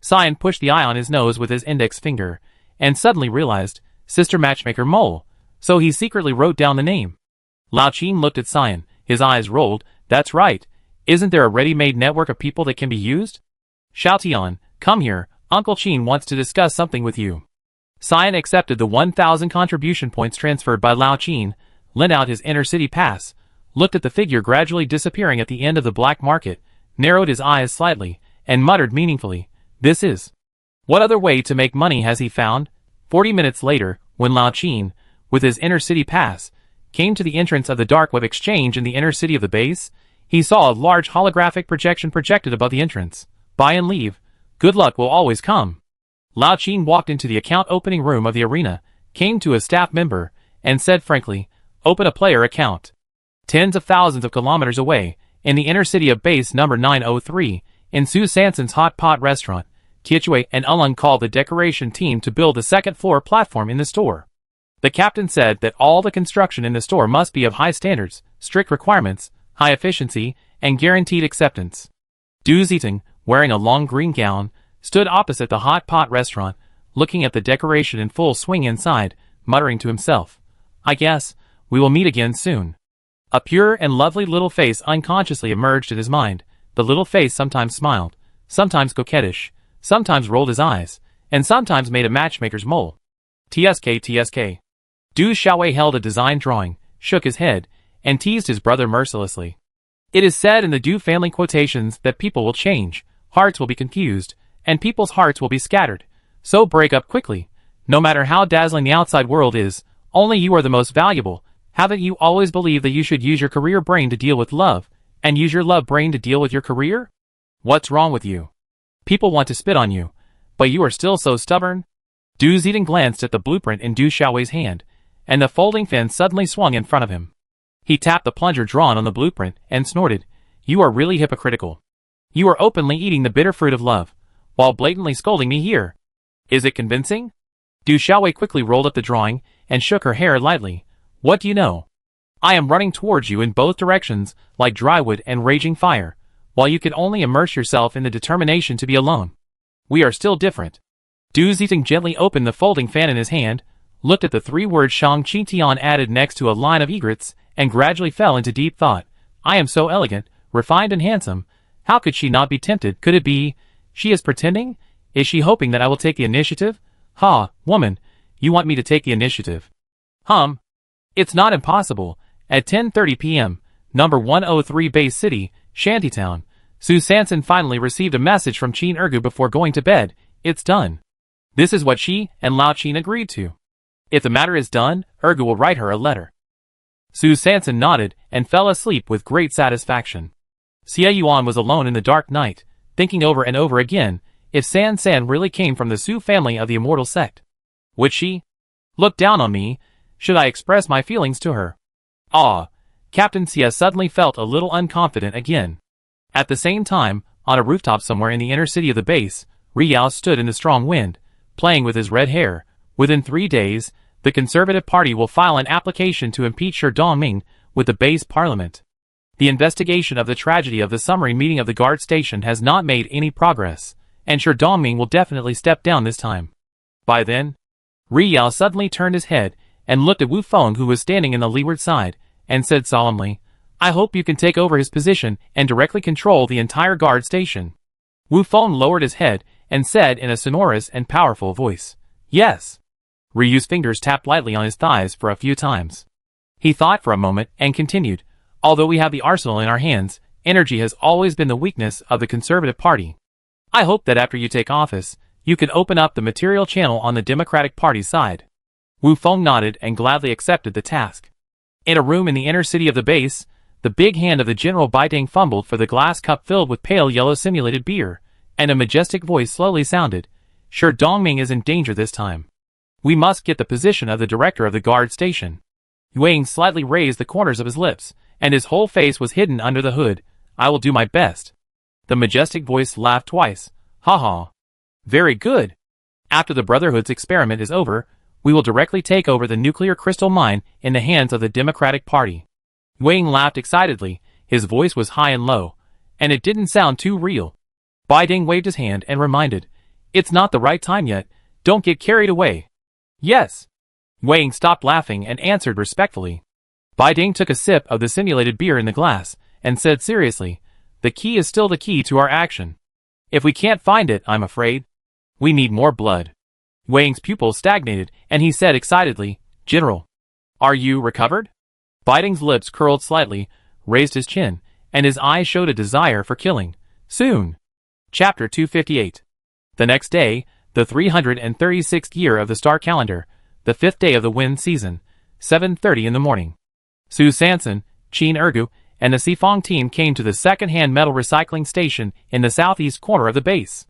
Cyan pushed the eye on his nose with his index finger, and suddenly realized, Sister Matchmaker Mole, so he secretly wrote down the name. Lao Chin looked at Cyan, his eyes rolled. That's right, isn't there a ready-made network of people that can be used? Xiao Tian, come here, Uncle Chin wants to discuss something with you. Cyan accepted the 1,000 contribution points transferred by Lao Chin, lent out his inner-city pass, looked at the figure gradually disappearing at the end of the black market, narrowed his eyes slightly, and muttered meaningfully, This is. What other way to make money has he found? 40 minutes later, when Lao Chin, with his inner-city pass, came to the entrance of the dark web exchange in the inner city of the base, he saw a large holographic projection projected above the entrance. Buy and leave. Good luck will always come. Lao Chin walked into the account opening room of the arena, came to a staff member, and said frankly, Open a player account. Tens of thousands of kilometers away, in the inner city of base number 903, in Su Sanson's hot pot restaurant, Tiechui and Ulung called the decoration team to build the second-floor platform in the store. The captain said that all the construction in the store must be of high standards, strict requirements, high efficiency, and guaranteed acceptance. Du Zitong, wearing a long green gown, stood opposite the hot pot restaurant, looking at the decoration in full swing inside, muttering to himself, I guess, we will meet again soon. A pure and lovely little face unconsciously emerged in his mind. The little face sometimes smiled, sometimes coquettish, sometimes rolled his eyes, and sometimes made a matchmaker's mole. TSK. Du Xiaowei held a design drawing, shook his head, and teased his brother mercilessly. It is said in the Du family quotations that people will change, hearts will be confused, and people's hearts will be scattered. So break up quickly. No matter how dazzling the outside world is, only you are the most valuable. Haven't you always believed that you should use your career brain to deal with love, and use your love brain to deal with your career? What's wrong with you? People want to spit on you, but you are still so stubborn? Du Zitong glanced at the blueprint in Du Xiaowei's hand, and the folding fin suddenly swung in front of him. He tapped the plunger drawn on the blueprint and snorted, "You are really hypocritical. You are openly eating the bitter fruit of love, while blatantly scolding me here. Is it convincing?" Du Xiaowei quickly rolled up the drawing and shook her hair lightly. "What do you know? I am running towards you in both directions like drywood and raging fire, while you can only immerse yourself in the determination to be alone. We are still different." Du Zitong gently opened the folding fan in his hand, looked at the three words Shang Qi Tian added next to a line of egrets, and gradually fell into deep thought. "I am so elegant, refined and handsome. How could she not be tempted? Could it be she is pretending? Is she hoping that I will take the initiative? Ha, woman, you want me to take the initiative? It's not impossible." At 10:30 p.m., number 103 Base City, Shantytown, Su Sanson finally received a message from Qin Ergu before going to bed. "It's done." This is what she and Lao Qin agreed to. If the matter is done, Ergu will write her a letter. Su Sanson nodded and fell asleep with great satisfaction. Xie Yuan was alone in the dark night, thinking over and over again, if San San really came from the Su family of the immortal sect. Would she look down on me? Should I express my feelings to her? Captain Xie suddenly felt a little unconfident again. At the same time, on a rooftop somewhere in the inner city of the base, Riyao stood in the strong wind, playing with his red hair. Within 3 days, the Conservative Party will file an application to impeach Shi Dongming with the base parliament. The investigation of the tragedy of the summary meeting of the guard station has not made any progress, and Shi Dongming will definitely step down this time. By then, Riyao suddenly turned his head and looked at Wu Feng, who was standing in the leeward side, and said solemnly, "I hope you can take over his position and directly control the entire guard station." Wu Feng lowered his head and said in a sonorous and powerful voice, "Yes." Ryu's fingers tapped lightly on his thighs for a few times. He thought for a moment and continued, "Although we have the arsenal in our hands, energy has always been the weakness of the Conservative Party. I hope that after you take office, you can open up the material channel on the Democratic Party's side." Wu Feng nodded and gladly accepted the task. In a room in the inner city of the base, the big hand of the General Baiding fumbled for the glass cup filled with pale yellow simulated beer, and a majestic voice slowly sounded, "Shi Dongming is in danger this time. We must get the position of the director of the guard station." Wang slightly raised the corners of his lips, and his whole face was hidden under the hood. "I will do my best." The majestic voice laughed twice. "Ha ha. Very good. After the Brotherhood's experiment is over, we will directly take over the nuclear crystal mine in the hands of the Democratic Party." Wang laughed excitedly, his voice was high and low, and it didn't sound too real. Baiding waved his hand and reminded, "It's not the right time yet, don't get carried away." "Yes." Wang stopped laughing and answered respectfully. Baiding took a sip of the simulated beer in the glass, and said seriously, "The key is still the key to our action. If we can't find it, I'm afraid we need more blood." Wang's pupils stagnated, and he said excitedly, "General, are you recovered?" Baiding's lips curled slightly, raised his chin, and his eyes showed a desire for killing. Soon. Chapter 258. The next day, the 336th year of the star calendar, the 5th day of the wind season, 7:30 in the morning. Su Sanson, Qin Ergu, and the Sifong team came to the second-hand metal recycling station in the southeast corner of the base.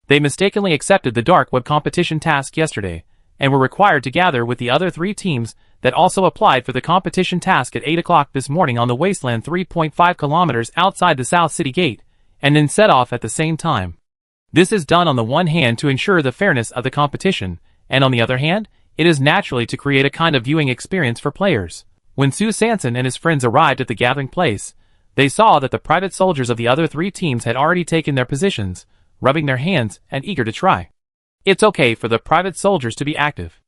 They mistakenly accepted the dark web competition task yesterday, and were required to gather with the other 3 teams that also applied for the competition task at 8 o'clock this morning on the Wasteland 3.5 kilometers outside the South City Gate, and then set off at the same time. This is done on the one hand to ensure the fairness of the competition, and on the other hand, it is naturally to create a kind of viewing experience for players. When Su Sanson and his friends arrived at the gathering place, they saw that the private soldiers of the other 3 teams had already taken their positions, rubbing their hands and eager to try. It's okay for the private soldiers to be active.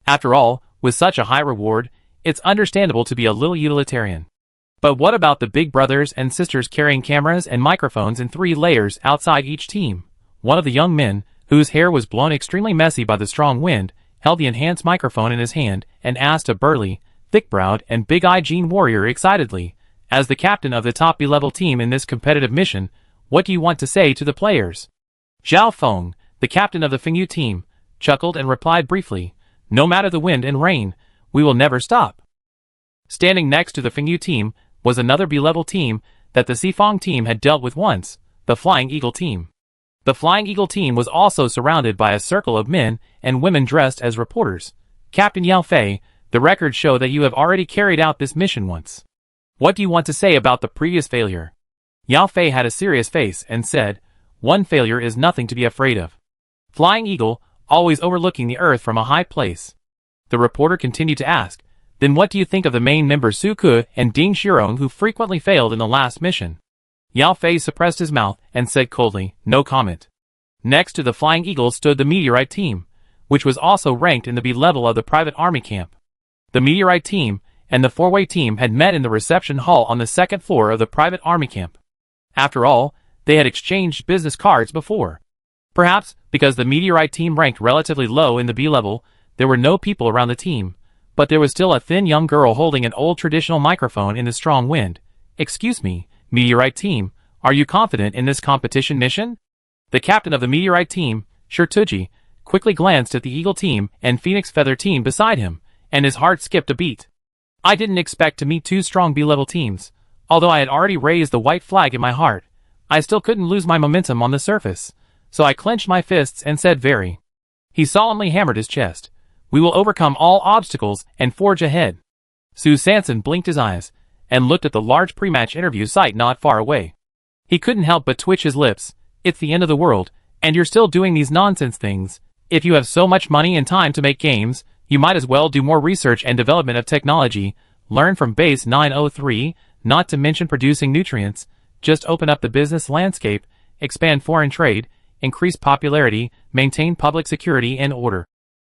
After all, with such a high reward, it's understandable to be a little utilitarian. But what about the big brothers and sisters carrying cameras and microphones in 3 layers outside each team? One of the young men, whose hair was blown extremely messy by the strong wind, held the enhanced microphone in his hand and asked a burly, thick-browed and big-eyed Gene warrior excitedly, "As the captain of the top B-level team in this competitive mission, what do you want to say to the players?" Zhao Feng, the captain of the Fengyu team, chuckled and replied briefly, "No matter the wind and rain, we will never stop." Standing next to the Fengyu team was another B-level team that the Sifong team had dealt with once, the Flying Eagle team. The Flying Eagle team was also surrounded by a circle of men and women dressed as reporters. Captain Yao Fei, The records show that you have already carried out this mission once. What do you want to say about the previous failure? Yao Fei had a serious face and said, one failure is nothing to be afraid of. Flying Eagle, always overlooking the earth from a high place. The reporter continued to ask, then what do you think of the main members Su Ke and Ding Shirong who frequently failed in the last mission? Yao Fei suppressed his mouth and said coldly, no comment. Next to the Flying Eagle stood the Meteorite team, which was also ranked in the B level of the private army camp. The Meteorite team and the four-way team had met in the reception hall on the second floor of the private army camp. After all, they had exchanged business cards before. Perhaps because the Meteorite team ranked relatively low in the B level, there were no people around the team, but there was still a thin young girl holding an old traditional microphone in the strong wind. Excuse me, Meteorite team, are you confident in this competition mission? The captain of the Meteorite team, Shirtuji, quickly glanced at the Eagle team and Phoenix Feather team beside him, and his heart skipped a beat. I didn't expect to meet two strong B-level teams. Although I had already raised the white flag in my heart, I still couldn't lose my momentum on the surface, so I clenched my fists and said very. He solemnly hammered his chest. We will overcome all obstacles and forge ahead. Su Sanson blinked his eyes and looked at the large pre-match interview site not far away. He couldn't help but twitch his lips. It's the end of the world, and you're still doing these nonsense things. If you have so much money and time to make games, you might as well do more research and development of technology, learn from Base 903, not to mention producing nutrients, just open up the business landscape, expand foreign trade, increase popularity, maintain public security and order,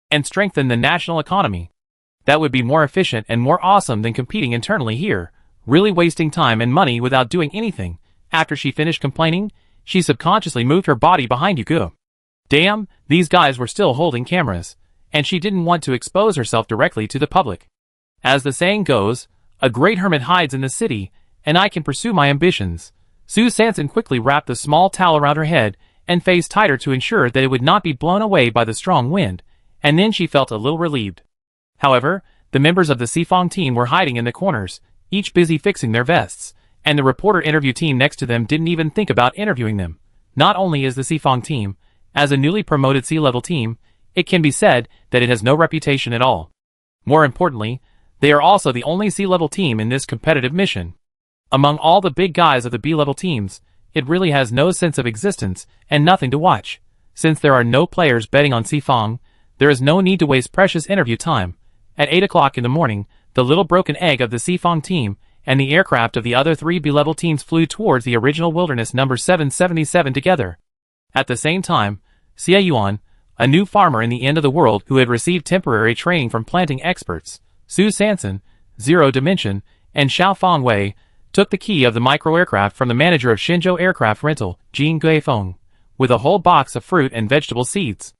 and strengthen the national economy. That would be more efficient and more awesome than competing internally here, really wasting time and money without doing anything. After she finished complaining, she subconsciously moved her body behind Yuko. Damn, these guys were still holding cameras, and she didn't want to expose herself directly to the public. As the saying goes, a great hermit hides in the city, and I can pursue my ambitions. Su Sanson quickly wrapped the small towel around her head and face tighter to ensure that it would not be blown away by the strong wind, and then she felt a little relieved. However, the members of the Sifong team were hiding in the corners, each busy fixing their vests, and the reporter interview team next to them didn't even think about interviewing them. Not only is the Sifong team, as a newly promoted C-level team, it can be said that it has no reputation at all. More importantly, they are also the only C-level team in this competitive mission. Among all the big guys of the B-level teams, it really has no sense of existence and nothing to watch. Since there are no players betting on Sifong, there is no need to waste precious interview time. At 8 o'clock in the morning, the little broken egg of the Sifong team and the aircraft of the other three B-level teams flew towards the original wilderness number 777 together. At the same time, Xie Yuan, a new farmer in the end of the world who had received temporary training from planting experts, Su Sanson, Zero Dimension, and Xiao Fengwei, took the key of the micro-aircraft from the manager of Shenzhou Aircraft Rental, Jin Guifeng, with a whole box of fruit and vegetable seeds.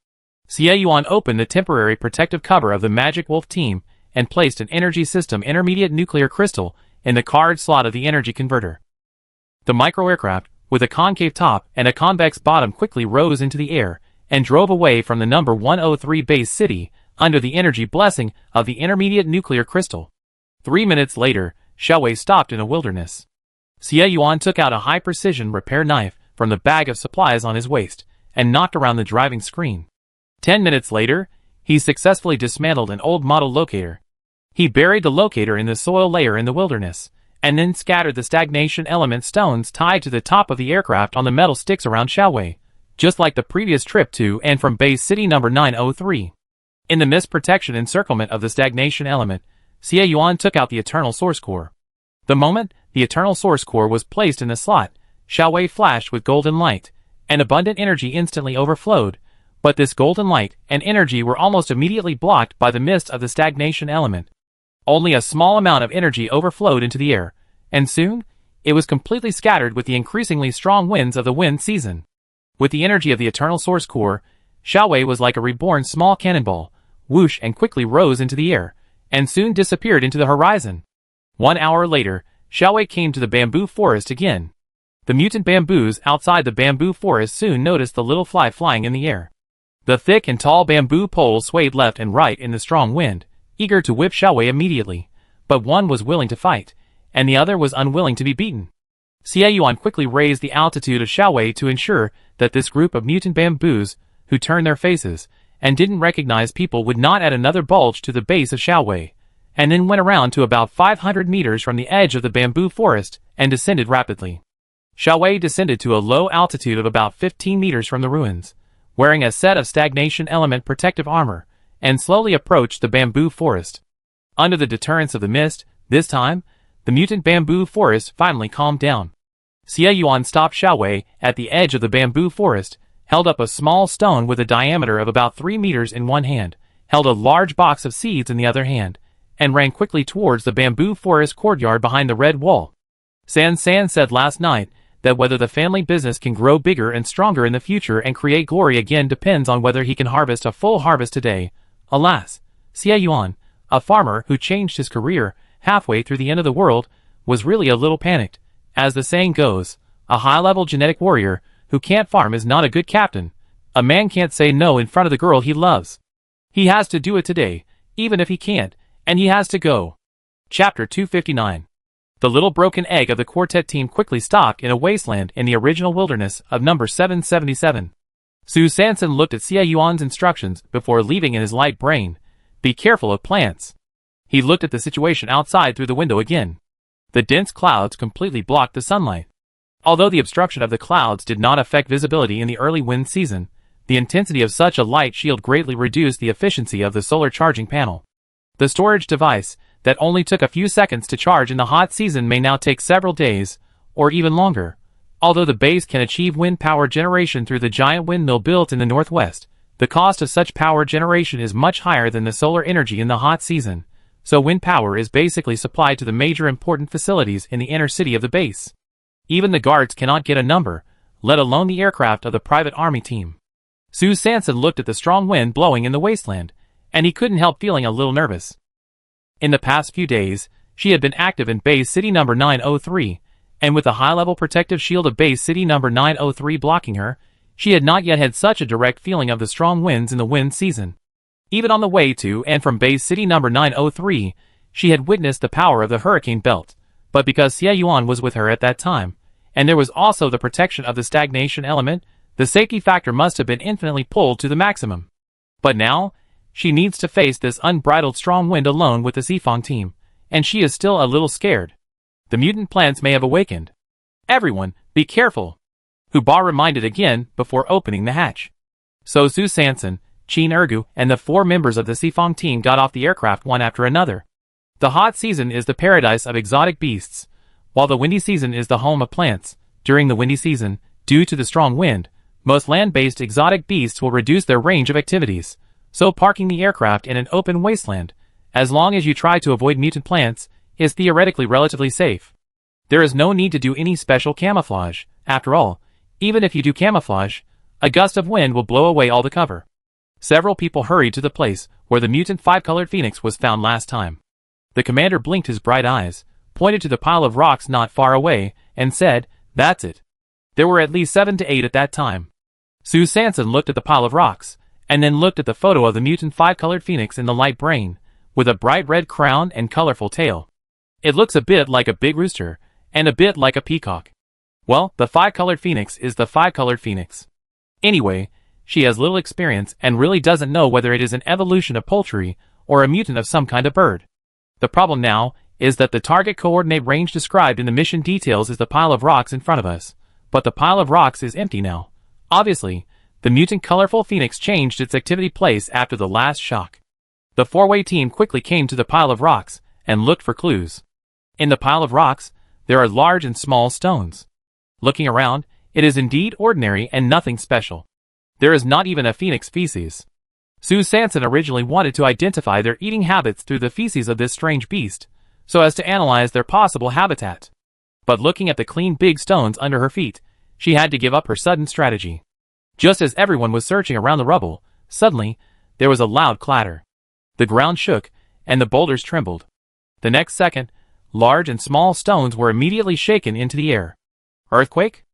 Xie Yuan opened the temporary protective cover of the Magic Wolf team and placed an energy system intermediate nuclear crystal in the card slot of the energy converter. The micro-aircraft, with a concave top and a convex bottom, quickly rose into the air and drove away from the number 103 base city under the energy blessing of the intermediate nuclear crystal. 3 minutes later, Xiaowei stopped in a wilderness. Xie Yuan took out a high-precision repair knife from the bag of supplies on his waist and knocked around the driving screen. 10 minutes later, he successfully dismantled an old model locator. He buried the locator in the soil layer in the wilderness, and then scattered the stagnation element stones tied to the top of the aircraft on the metal sticks around Xiaowei, just like the previous trip to and from base city number 903. In the mist protection encirclement of the stagnation element, Xie Yuan took out the eternal source core. The moment the eternal source core was placed in the slot, Xiaowei flashed with golden light, and abundant energy instantly overflowed, but this golden light and energy were almost immediately blocked by the mist of the stagnation element. Only a small amount of energy overflowed into the air, and soon, it was completely scattered with the increasingly strong winds of the wind season. With the energy of the eternal source core, Xiaowei was like a reborn small cannonball, whoosh, and quickly rose into the air, and soon disappeared into the horizon. 1 hour later, Xiaowei came to the bamboo forest again. The mutant bamboos outside the bamboo forest soon noticed the little fly flying in the air. The thick and tall bamboo poles swayed left and right in the strong wind, eager to whip Xiaowei immediately, but one was willing to fight, and the other was unwilling to be beaten. Xie Yuan quickly raised the altitude of Xiaowei to ensure that this group of mutant bamboos, who turned their faces and didn't recognize people, would not add another bulge to the base of Xiaowei. and then went around to about 500 meters from the edge of the bamboo forest and descended rapidly. Xiao Wei descended to a low altitude of about 15 meters from the ruins, wearing a set of stagnation element protective armor, and slowly approached the bamboo forest. Under the deterrence of the mist, this time, the mutant bamboo forest finally calmed down. Xie Yuan stopped Xiao Wei at the edge of the bamboo forest, held up a small stone with a diameter of about 3 meters in one hand, held a large box of seeds in the other hand, and ran quickly towards the bamboo forest courtyard behind the red wall. San said last night that whether the family business can grow bigger and stronger in the future and create glory again depends on whether he can harvest a full harvest today. Alas, Xie Yuan, a farmer who changed his career halfway through the end of the world, was really a little panicked. As the saying goes, a high-level genetic warrior who can't farm is not a good captain. A man can't say no in front of the girl he loves. He has to do it today, even if he can't, and he has to go. Chapter 259. The little broken egg of the quartet team quickly stopped in a wasteland in the original wilderness of number 777. Su Sanson looked at Xie Yuan's instructions before leaving in his light brain. Be careful of plants. He looked at the situation outside through the window again. The dense clouds completely blocked the sunlight. Although the obstruction of the clouds did not affect visibility in the early wind season, the intensity of such a light shield greatly reduced the efficiency of the solar charging panel. The storage device, that only took a few seconds to charge in the hot season, may now take several days, or even longer. Although the base can achieve wind power generation through the giant windmill built in the northwest, the cost of such power generation is much higher than the solar energy in the hot season, so wind power is basically supplied to the major important facilities in the inner city of the base. Even the guards cannot get a number, let alone the aircraft of the private army team. Su Sanson looked at the strong wind blowing in the wasteland, and he couldn't help feeling a little nervous. In the past few days, she had been active in base city number 903, and with the high-level protective shield of base city number 903 blocking her, she had not yet had such a direct feeling of the strong winds in the wind season. Even on the way to and from base city number 903, she had witnessed the power of the hurricane belt, but because Xie Yuan was with her at that time, and there was also the protection of the stagnation element, the safety factor must have been infinitely pulled to the maximum. But now, she needs to face this unbridled strong wind alone with the Xifang team, and she is still a little scared. The mutant plants may have awakened. Everyone, be careful! Hu Ba reminded again before opening the hatch. So Su Sanson, Qin Ergu, and the 4 members of the Xifang team got off the aircraft one after another. The hot season is the paradise of exotic beasts, while the windy season is the home of plants. During the windy season, due to the strong wind, most land-based exotic beasts will reduce their range of activities, so parking the aircraft in an open wasteland, as long as you try to avoid mutant plants, is theoretically relatively safe. There is no need to do any special camouflage. After all, even if you do camouflage, a gust of wind will blow away all the cover. Several people hurried to the place where the mutant 5-colored phoenix was found last time. The commander blinked his bright eyes, pointed to the pile of rocks not far away, and said, "That's it." There were at least 7 to 8 at that time. Su Sanson looked at the pile of rocks, and then looked at the photo of the mutant 5-colored phoenix in the light brain, with a bright red crown and colorful tail. It looks a bit like a big rooster, and a bit like a peacock. Well, the 5-colored phoenix is the 5-colored phoenix. Anyway, she has little experience and really doesn't know whether it is an evolution of poultry or a mutant of some kind of bird. The problem now is that the target coordinate range described in the mission details is the pile of rocks in front of us, but the pile of rocks is empty now. Obviously, the mutant colorful phoenix changed its activity place after the last shock. The 4-way team quickly came to the pile of rocks and looked for clues. In the pile of rocks, there are large and small stones. Looking around, it is indeed ordinary and nothing special. There is not even a phoenix feces. Su Sanson originally wanted to identify their eating habits through the feces of this strange beast, so as to analyze their possible habitat. But looking at the clean big stones under her feet, she had to give up her sudden strategy. Just as everyone was searching around the rubble, suddenly, there was a loud clatter. The ground shook, and the boulders trembled. The next second, large and small stones were immediately shaken into the air. Earthquake?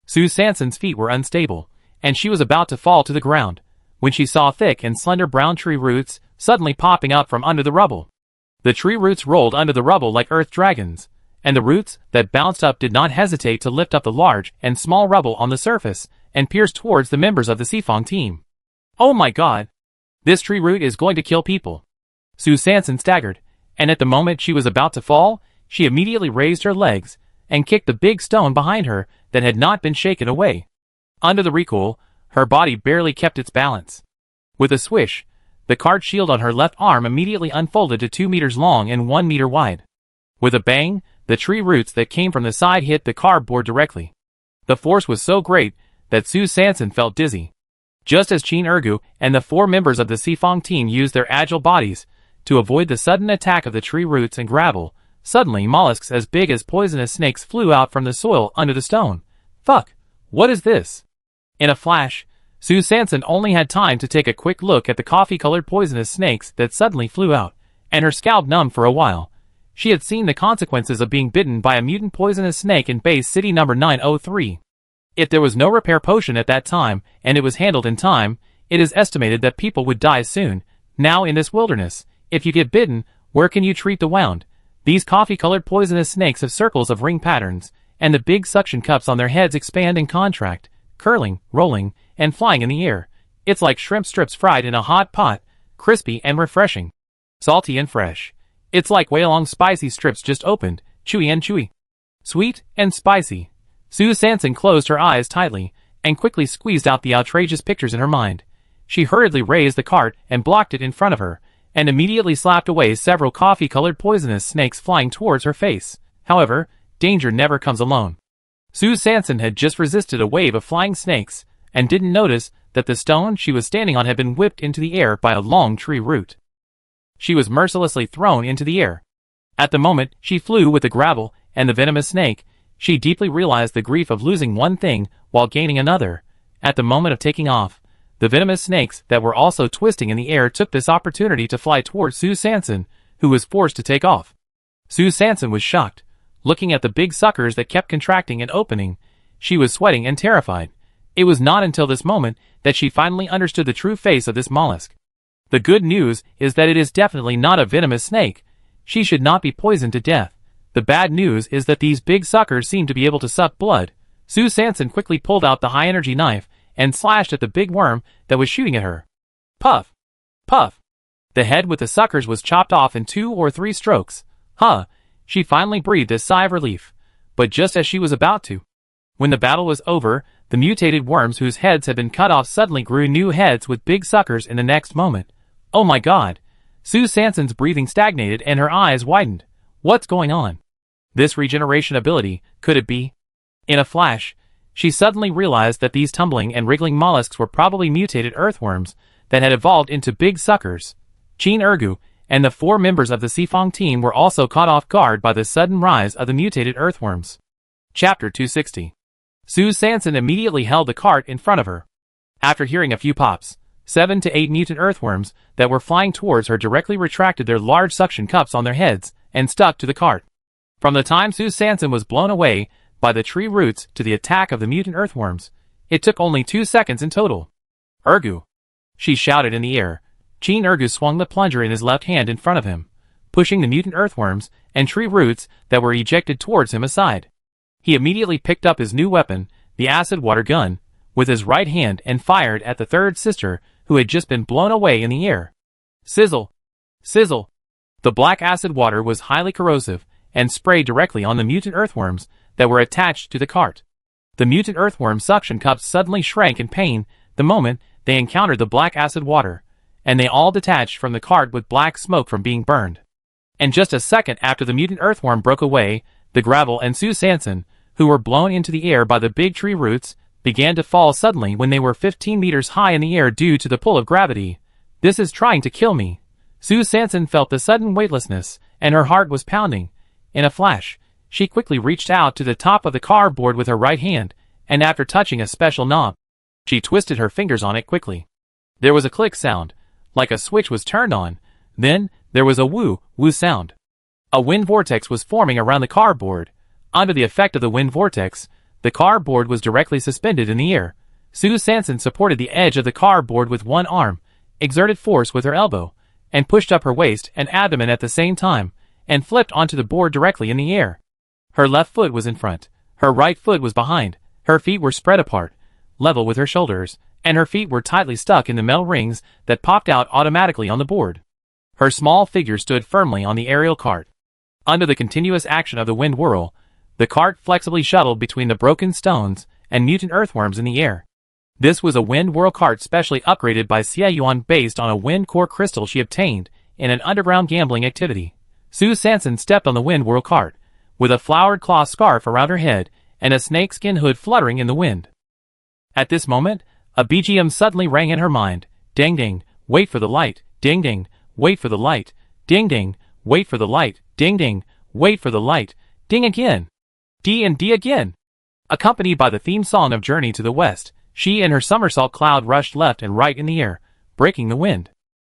Su Sanson's feet were unstable, and she was about to fall to the ground, when she saw thick and slender brown tree roots suddenly popping up from under the rubble. The tree roots rolled under the rubble like earth dragons, and the roots that bounced up did not hesitate to lift up the large and small rubble on the surface and pierce towards the members of the Xifang team. Oh my god! This tree root is going to kill people. Su Sanson staggered, and at the moment she was about to fall, she immediately raised her legs and kicked the big stone behind her that had not been shaken away. Under the recoil, her body barely kept its balance. With a swish, the cart shield on her left arm immediately unfolded to 2 meters long and 1 meter wide. With a bang, the tree roots that came from the side hit the cardboard directly. The force was so great that Sue Sanson felt dizzy. Just as Chin Ergu and the 4 members of the Sifong team used their agile bodies to avoid the sudden attack of the tree roots and gravel, suddenly mollusks as big as poisonous snakes flew out from the soil under the stone. Fuck! What is this? In a flash, Sue Sanson only had time to take a quick look at the coffee-colored poisonous snakes that suddenly flew out, and her scalp numbed for a while. She had seen the consequences of being bitten by a mutant poisonous snake in base city number 903. If there was no repair potion at that time, and it was handled in time, it is estimated that people would die soon. Now in this wilderness, if you get bitten, where can you treat the wound? These coffee-colored poisonous snakes have circles of ring patterns, and the big suction cups on their heads expand and contract, curling, rolling, and flying in the air. It's like shrimp strips fried in a hot pot, crispy and refreshing. Salty and fresh. It's like way-long spicy strips just opened, chewy and chewy. Sweet and spicy. Sue Sanson closed her eyes tightly, and quickly squeezed out the outrageous pictures in her mind. She hurriedly raised the cart and blocked it in front of her, and immediately slapped away several coffee-colored poisonous snakes flying towards her face. However, danger never comes alone. Sue Sanson had just resisted a wave of flying snakes, and didn't notice that the stone she was standing on had been whipped into the air by a long tree root. She was mercilessly thrown into the air. At the moment she flew with the gravel and the venomous snake, she deeply realized the grief of losing one thing while gaining another. At the moment of taking off, the venomous snakes that were also twisting in the air took this opportunity to fly towards Sue Sanson, who was forced to take off. Sue Sanson was shocked, looking at the big suckers that kept contracting and opening. She was sweating and terrified. It was not until this moment that she finally understood the true face of this mollusk. The good news is that it is definitely not a venomous snake. She should not be poisoned to death. The bad news is that these big suckers seem to be able to suck blood. Sue Sanson quickly pulled out the high-energy knife and slashed at the big worm that was shooting at her. Puff! Puff! The head with the suckers was chopped off in 2 or 3 strokes. She finally breathed a sigh of relief. But just as she was about to, when the battle was over, the mutated worms whose heads had been cut off suddenly grew new heads with big suckers in the next moment. Oh my god! Sue Sanson's breathing stagnated and her eyes widened. What's going on? This regeneration ability, could it be? In a flash, she suddenly realized that these tumbling and wriggling mollusks were probably mutated earthworms that had evolved into big suckers. Chin Ergu and the 4 members of the Sifong team were also caught off guard by the sudden rise of the mutated earthworms. Chapter 260. Sue Sanson immediately held the cart in front of her. After hearing a few pops, 7 to 8 mutant earthworms that were flying towards her directly retracted their large suction cups on their heads and stuck to the cart. From the time Sue Sanson was blown away by the tree roots to the attack of the mutant earthworms, it took only 2 seconds in total. Ergu! She shouted in the air. Chin Ergu swung the plunger in his left hand in front of him, pushing the mutant earthworms and tree roots that were ejected towards him aside. He immediately picked up his new weapon, the acid water gun, with his right hand and fired at the third sister who had just been blown away in the air. Sizzle! Sizzle! The black acid water was highly corrosive and sprayed directly on the mutant earthworms that were attached to the cart. The mutant earthworm suction cups suddenly shrank in pain the moment they encountered the black acid water, and they all detached from the cart with black smoke from being burned. And just a second after the mutant earthworm broke away, the gravel and Sue Sanson, who were blown into the air by the big tree roots, began to fall suddenly when they were 15 meters high in the air due to the pull of gravity. This is trying to kill me. Sue Sanson felt the sudden weightlessness, and her heart was pounding. In a flash, she quickly reached out to the top of the cardboard with her right hand, and after touching a special knob, she twisted her fingers on it quickly. There was a click sound, like a switch was turned on. Then, there was a woo sound. A wind vortex was forming around the cardboard. Under the effect of the wind vortex, the cardboard was directly suspended in the air. Sue Sanson supported the edge of the cardboard with one arm, exerted force with her elbow, and pushed up her waist and abdomen at the same time, and flipped onto the board directly in the air. Her left foot was in front, her right foot was behind, her feet were spread apart, level with her shoulders, and her feet were tightly stuck in the metal rings that popped out automatically on the board. Her small figure stood firmly on the aerial cart. Under the continuous action of the wind whirl, the cart flexibly shuttled between the broken stones and mutant earthworms in the air. This was a wind whirl cart specially upgraded by Xie Yuan based on a wind core crystal she obtained in an underground gambling activity. Su Sanson stepped on the wind whirl cart, with a flowered cloth scarf around her head and a snakeskin hood fluttering in the wind. At this moment, a BGM suddenly rang in her mind. Ding ding, wait for the light. Ding ding, wait for the light. Ding ding, wait for the light. Ding ding, wait for the light. Ding again. D and D again. Accompanied by the theme song of Journey to the West, she and her somersault cloud rushed left and right in the air, breaking the wind.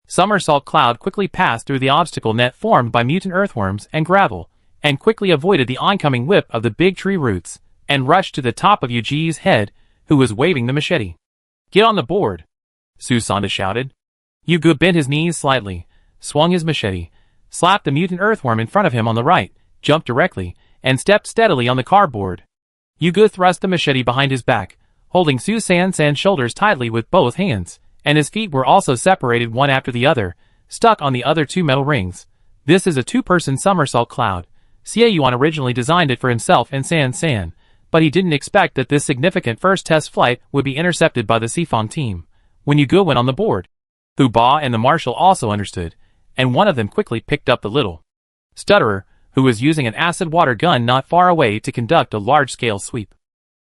Somersault cloud quickly passed through the obstacle net formed by mutant earthworms and gravel, and quickly avoided the oncoming whip of the big tree roots, and rushed to the top of Yuji's head, who was waving the machete. Get on the board, Susanda shouted. Yugu bent his knees slightly, swung his machete, slapped the mutant earthworm in front of him on the right, jumped directly, and stepped steadily on the cardboard. Yugu thrust the machete behind his back, holding Su Sansan's shoulders tightly with both hands, and his feet were also separated one after the other, stuck on the other two metal rings. This is a two-person somersault cloud. Xie Yuan originally designed it for himself and San, but he didn't expect that this significant first test flight would be intercepted by the Sifong team. When Yugu went on the board, Hu Ba and the marshal also understood, and one of them quickly picked up the little stutterer, who was using an acid water gun not far away to conduct a large-scale sweep.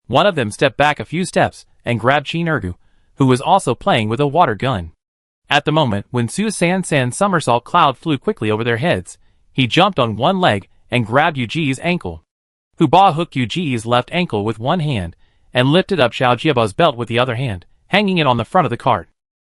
One of them stepped back a few steps and grabbed Chin Ergu, who was also playing with a water gun. At the moment when Su Sansan's somersault cloud flew quickly over their heads, he jumped on one leg and grabbed Yuji's ankle. Hu Ba hooked Yuji's left ankle with one hand and lifted up Xiao Jieba's belt with the other hand, hanging it on the front of the cart.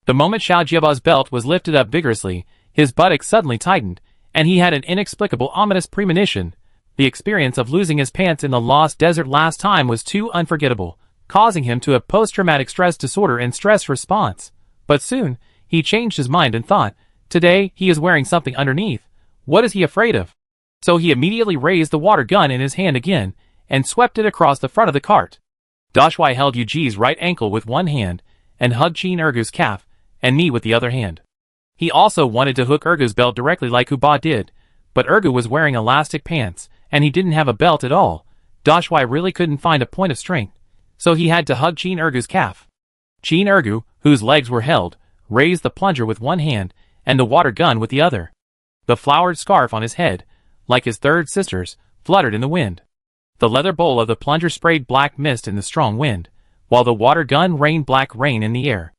The moment Xiao Jieba's belt was lifted up vigorously, his buttocks suddenly tightened, and he had an inexplicable ominous premonition. The experience of losing his pants in the Lost Desert last time was too unforgettable, causing him to have post-traumatic stress disorder and stress response. But soon, he changed his mind and thought, today he is wearing something underneath. What is he afraid of? So he immediately raised the water gun in his hand again, and swept it across the front of the cart. Dashwai held Yuji's right ankle with one hand, and hugged Chin Ergu's calf and knee with the other hand. He also wanted to hook Ergu's belt directly like Hu Ba did, but Ergu was wearing elastic pants, and he didn't have a belt at all. Dashwai really couldn't find a point of strength, so he had to hug Chin Ergu's calf. Chin Ergu, whose legs were held, raised the plunger with one hand, and the water gun with the other. The flowered scarf on his head, like his third sister's, fluttered in the wind. The leather bowl of the plunger sprayed black mist in the strong wind, while the water gun rained black rain in the air.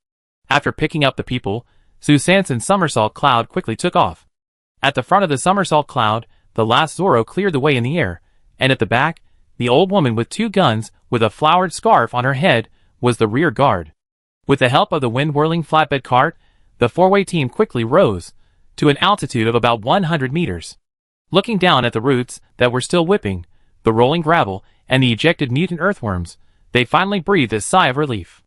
After picking up the people, Su Sansan's somersault cloud quickly took off. At the front of the somersault cloud, the last Zoro cleared the way in the air, and at the back, the old woman with two guns, with a flowered scarf on her head, was the rear guard. With the help of the wind-whirling flatbed cart, the four-way team quickly rose to an altitude of about 100 meters. Looking down at the roots that were still whipping, the rolling gravel, and the ejected mutant earthworms, they finally breathed a sigh of relief.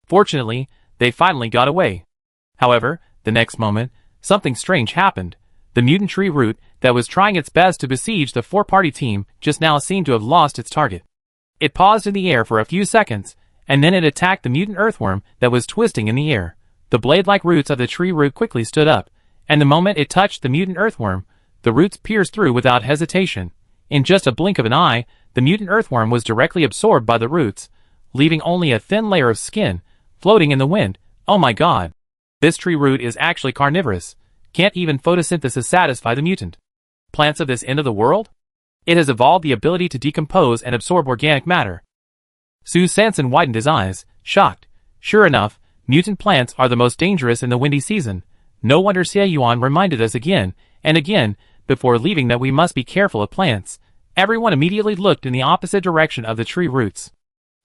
Fortunately, they finally got away. However, the next moment, something strange happened. The mutant tree root that was trying its best to besiege the four-party team just now seemed to have lost its target. It paused in the air for a few seconds, and then it attacked the mutant earthworm that was twisting in the air. The blade-like roots of the tree root quickly stood up, and the moment it touched the mutant earthworm, the roots pierced through without hesitation. In just a blink of an eye, the mutant earthworm was directly absorbed by the roots, leaving only a thin layer of skin floating in the wind. Oh my god! This tree root is actually carnivorous. Can't even photosynthesis satisfy the mutant plants of this end of the world? It has evolved the ability to decompose and absorb organic matter. Su Sanson widened his eyes, shocked. Sure enough, mutant plants are the most dangerous in the windy season. No wonder Xie Yuan reminded us again and again before leaving that we must be careful of plants. Everyone immediately looked in the opposite direction of the tree roots.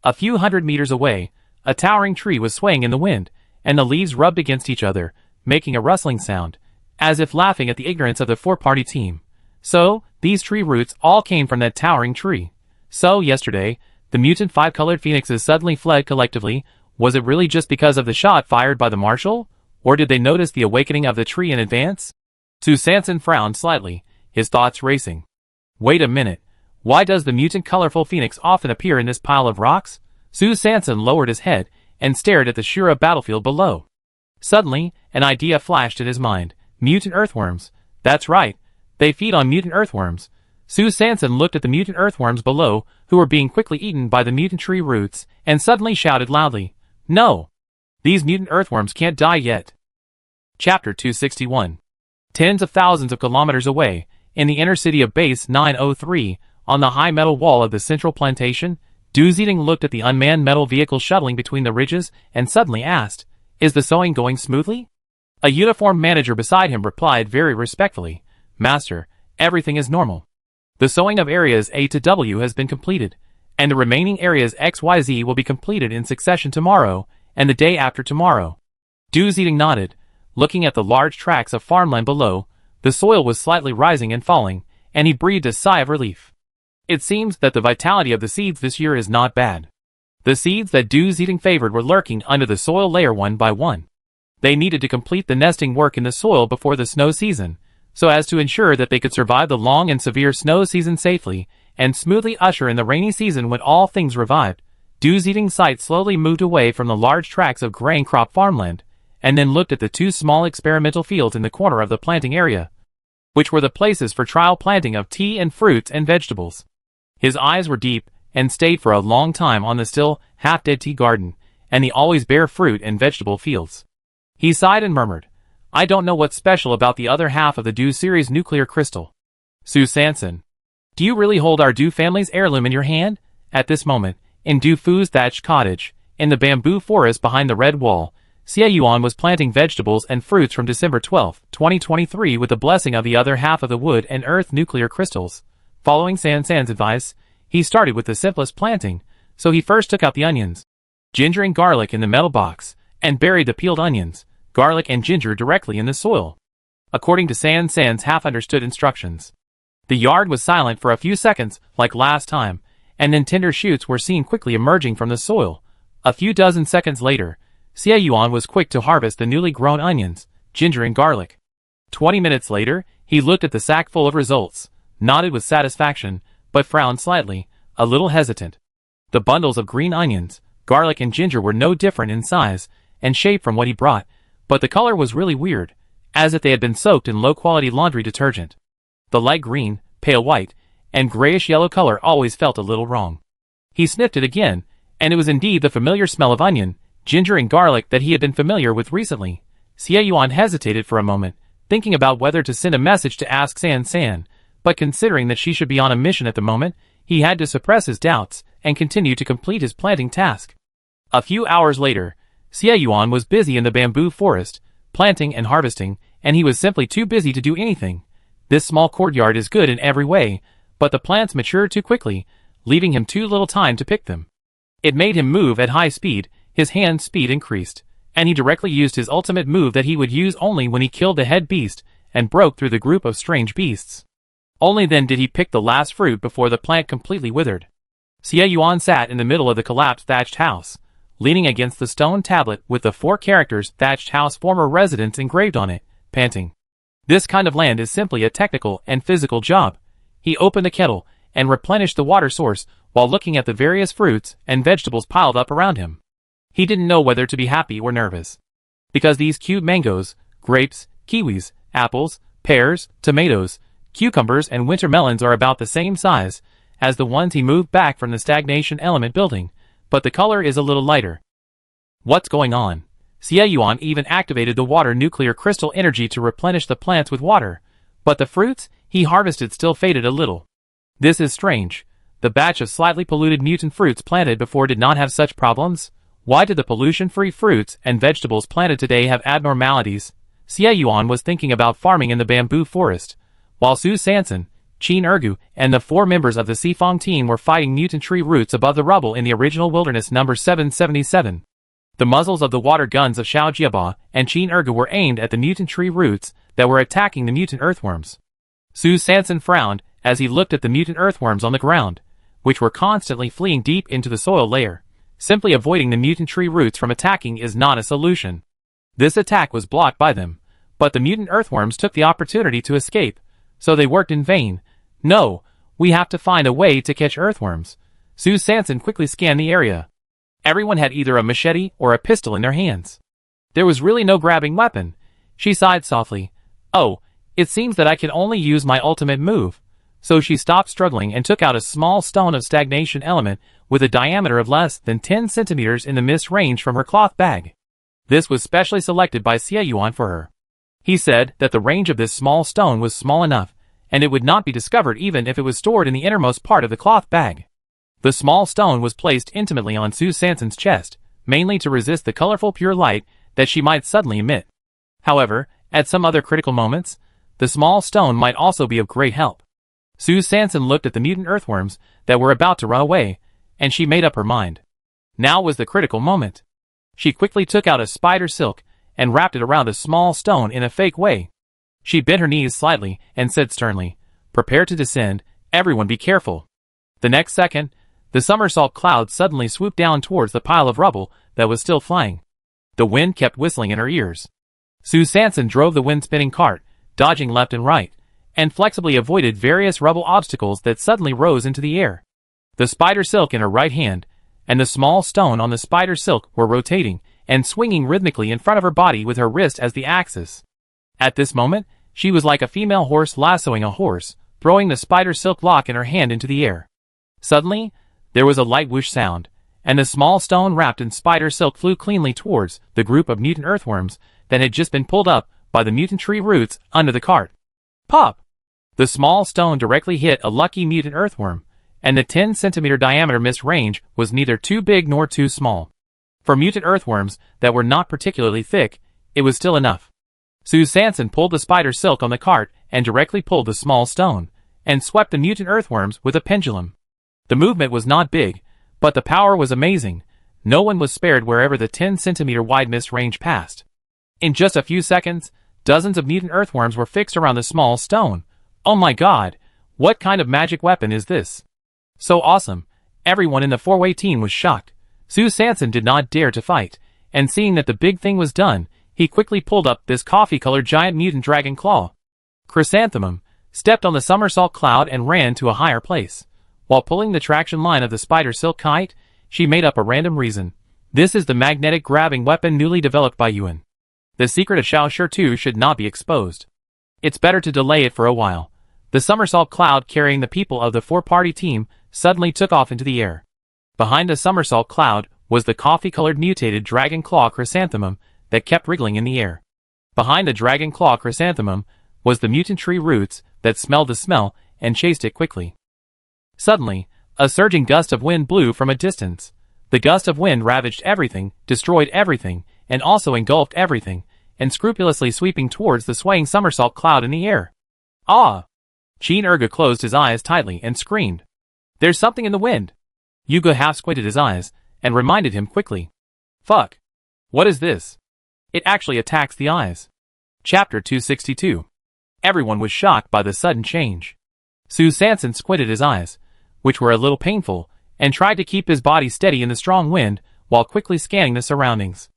A few hundred meters away, a towering tree was swaying in the wind, and the leaves rubbed against each other, making a rustling sound, as if laughing at the ignorance of the four-party team. So, these tree roots all came from that towering tree. So, yesterday, the mutant five-colored phoenixes suddenly fled collectively. Was it really just because of the shot fired by the marshal? Or did they notice the awakening of the tree in advance? Su Sanson frowned slightly, his thoughts racing. Wait a minute. Why does the mutant colorful phoenix often appear in this pile of rocks? Su Sanson lowered his head and stared at the Shura battlefield below. Suddenly, an idea flashed in his mind. Mutant earthworms. That's right. They feed on mutant earthworms. Sue Sanson looked at the mutant earthworms below, who were being quickly eaten by the mutant tree roots, and suddenly shouted loudly, "No! These mutant earthworms can't die yet." Chapter 261. Tens of thousands of kilometers away, in the inner city of Base 903, on the high metal wall of the central plantation, Duziding looked at the unmanned metal vehicle shuttling between the ridges and suddenly asked, "Is the sowing going smoothly?" A uniformed manager beside him replied very respectfully, "Master, everything is normal. The sowing of areas A to W has been completed, and the remaining areas XYZ will be completed in succession tomorrow and the day after tomorrow." Duziding nodded, looking at the large tracts of farmland below. The soil was slightly rising and falling, and he breathed a sigh of relief. It seems that the vitality of the seeds this year is not bad. The seeds that Duziding favored were lurking under the soil layer one by one. They needed to complete the nesting work in the soil before the snow season, so as to ensure that they could survive the long and severe snow season safely, and smoothly usher in the rainy season when all things revived. Duziding's sight slowly moved away from the large tracts of grain crop farmland, and then looked at the two small experimental fields in the corner of the planting area, which were the places for trial planting of tea and fruits and vegetables. His eyes were deep, and stayed for a long time on the still, half-dead tea garden, and the always bare fruit and vegetable fields. He sighed and murmured, "I don't know what's special about the other half of the Dew series nuclear crystal. Sue Sanson, do you really hold our Dew family's heirloom in your hand?" At this moment, in Du Fu's thatched cottage, in the bamboo forest behind the red wall, Xie Yuan was planting vegetables and fruits from December 12, 2023 with the blessing of the other half of the wood and earth nuclear crystals. Following Sansan's advice, he started with the simplest planting, so he first took out the onions, ginger and garlic in the metal box, and buried the peeled onions, garlic and ginger directly in the soil, according to Sansan's half-understood instructions. The yard was silent for a few seconds, like last time, and then tender shoots were seen quickly emerging from the soil. A few dozen seconds later, Xie Yuan was quick to harvest the newly grown onions, ginger and garlic. 20 minutes later, he looked at the sack full of results, nodded with satisfaction, but frowned slightly, a little hesitant. The bundles of green onions, garlic and ginger were no different in size and shape from what he brought, but the color was really weird, as if they had been soaked in low-quality laundry detergent. The light green, pale white, and grayish-yellow color always felt a little wrong. He sniffed it again, and it was indeed the familiar smell of onion, ginger and garlic that he had been familiar with recently. Xie Yuan hesitated for a moment, thinking about whether to send a message to ask San, but considering that she should be on a mission at the moment, he had to suppress his doubts and continue to complete his planting task. A few hours later, Xie Yuan was busy in the bamboo forest, planting and harvesting, and he was simply too busy to do anything. This small courtyard is good in every way, but the plants matured too quickly, leaving him too little time to pick them. It made him move at high speed, his hand speed increased, and he directly used his ultimate move that he would use only when he killed the head beast and broke through the group of strange beasts. Only then did he pick the last fruit before the plant completely withered. Xie Yuan sat in the middle of the collapsed thatched house, leaning against the stone tablet with the 4 characters "Thatched House Former Residence" engraved on it, panting. This kind of land is simply a technical and physical job. He opened the kettle and replenished the water source while looking at the various fruits and vegetables piled up around him. He didn't know whether to be happy or nervous, because these cute mangoes, grapes, kiwis, apples, pears, tomatoes, cucumbers and winter melons are about the same size as the ones he moved back from the stagnation element building, but the color is a little lighter. What's going on? Xie Yuan even activated the water nuclear crystal energy to replenish the plants with water, but the fruits he harvested still faded a little. This is strange. The batch of slightly polluted mutant fruits planted before did not have such problems. Why did the pollution-free fruits and vegetables planted today have abnormalities? Xie Yuan was thinking about farming in the bamboo forest, while Sue Sanson, Qin Ergu, and the 4 members of the Sifong team were fighting mutant tree roots above the rubble in the original wilderness number 777. The muzzles of the water guns of Xiao Jiaba and Qin Ergu were aimed at the mutant tree roots that were attacking the mutant earthworms. Sue Sanson frowned as he looked at the mutant earthworms on the ground, which were constantly fleeing deep into the soil layer. Simply avoiding the mutant tree roots from attacking is not a solution. This attack was blocked by them, but the mutant earthworms took the opportunity to escape, so they worked in vain. No, we have to find a way to catch earthworms. Sue Sanson quickly scanned the area. Everyone had either a machete or a pistol in their hands. There was really no grabbing weapon. She sighed softly. Oh, it seems that I can only use my ultimate move. So she stopped struggling and took out a small stone of stagnation element with a diameter of less than 10 centimeters in the mist range from her cloth bag. This was specially selected by Xie Yuan for her. He said that the range of this small stone was small enough, and it would not be discovered even if it was stored in the innermost part of the cloth bag. The small stone was placed intimately on Su Sanson's chest, mainly to resist the colorful pure light that she might suddenly emit. However, at some other critical moments, the small stone might also be of great help. Su Sanson looked at the mutant earthworms that were about to run away, and she made up her mind. Now was the critical moment. She quickly took out a spider silk and wrapped it around a small stone in a fake way. She bent her knees slightly and said sternly, "Prepare to descend, everyone be careful." The next second, the somersault cloud suddenly swooped down towards the pile of rubble that was still flying. The wind kept whistling in her ears. Su Sanson drove the wind-spinning cart, dodging left and right, and flexibly avoided various rubble obstacles that suddenly rose into the air. The spider silk in her right hand, and the small stone on the spider silk were rotating and swinging rhythmically in front of her body with her wrist as the axis. At this moment, she was like a female horse lassoing a horse, throwing the spider silk lock in her hand into the air. Suddenly, there was a light whoosh sound, and the small stone wrapped in spider silk flew cleanly towards the group of mutant earthworms that had just been pulled up by the mutant tree roots under the cart. Pop! The small stone directly hit a lucky mutant earthworm, and the 10-centimeter diameter mist range was neither too big nor too small. For mutant earthworms that were not particularly thick, it was still enough. Su Sanson pulled the spider silk on the cart and directly pulled the small stone, and swept the mutant earthworms with a pendulum. The movement was not big, but the power was amazing. No one was spared wherever the 10-centimeter wide mist range passed. In just a few seconds, dozens of mutant earthworms were fixed around the small stone. Oh my god, what kind of magic weapon is this? So awesome. Everyone in the four-way team was shocked. Su Sanson did not dare to fight, and seeing that the big thing was done, he quickly pulled up this coffee-colored giant mutant dragon claw. Chrysanthemum stepped on the somersault cloud and ran to a higher place. While pulling the traction line of the spider silk kite, she made up a random reason. This is the magnetic grabbing weapon newly developed by Yuan. The secret of Xiao Shi 2 should not be exposed. It's better to delay it for a while. The somersault cloud carrying the people of the four-party team suddenly took off into the air. Behind the somersault cloud was the coffee-colored mutated dragon claw chrysanthemum that kept wriggling in the air. Behind the dragon claw chrysanthemum was the mutant tree roots that smelled the smell and chased it quickly. Suddenly, a surging gust of wind blew from a distance. The gust of wind ravaged everything, destroyed everything, and also engulfed everything, and scrupulously sweeping towards the swaying somersault cloud in the air. Ah! Qin Ergu closed his eyes tightly and screamed. There's something in the wind. Yuga half squinted his eyes, and reminded him quickly. Fuck. What is this? It actually attacks the eyes. Chapter 262. Everyone was shocked by the sudden change. Su Sanson squinted his eyes, which were a little painful, and tried to keep his body steady in the strong wind while quickly scanning the surroundings.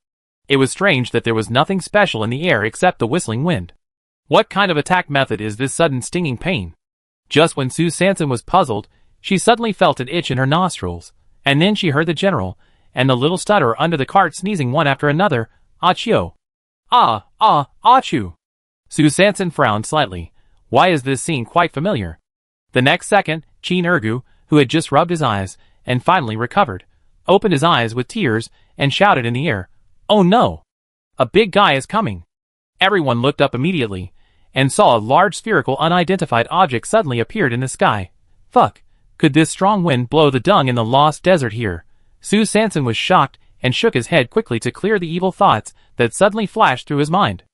It was strange that there was nothing special in the air except the whistling wind. What kind of attack method is this sudden stinging pain? Just when Su Sanson was puzzled, she suddenly felt an itch in her nostrils, and then she heard the general and the little stutterer under the cart sneezing one after another. Achio! Achoo! Su Sanson frowned slightly. Why is this scene quite familiar? The next second, Qin Ergu, who had just rubbed his eyes and finally recovered, opened his eyes with tears and shouted in the air, "Oh no! A big guy is coming!" Everyone looked up immediately and saw a large spherical unidentified object suddenly appeared in the sky. Fuck! Could this strong wind blow the dung in the lost desert here? Su Sanson was shocked and shook his head quickly to clear the evil thoughts that suddenly flashed through his mind.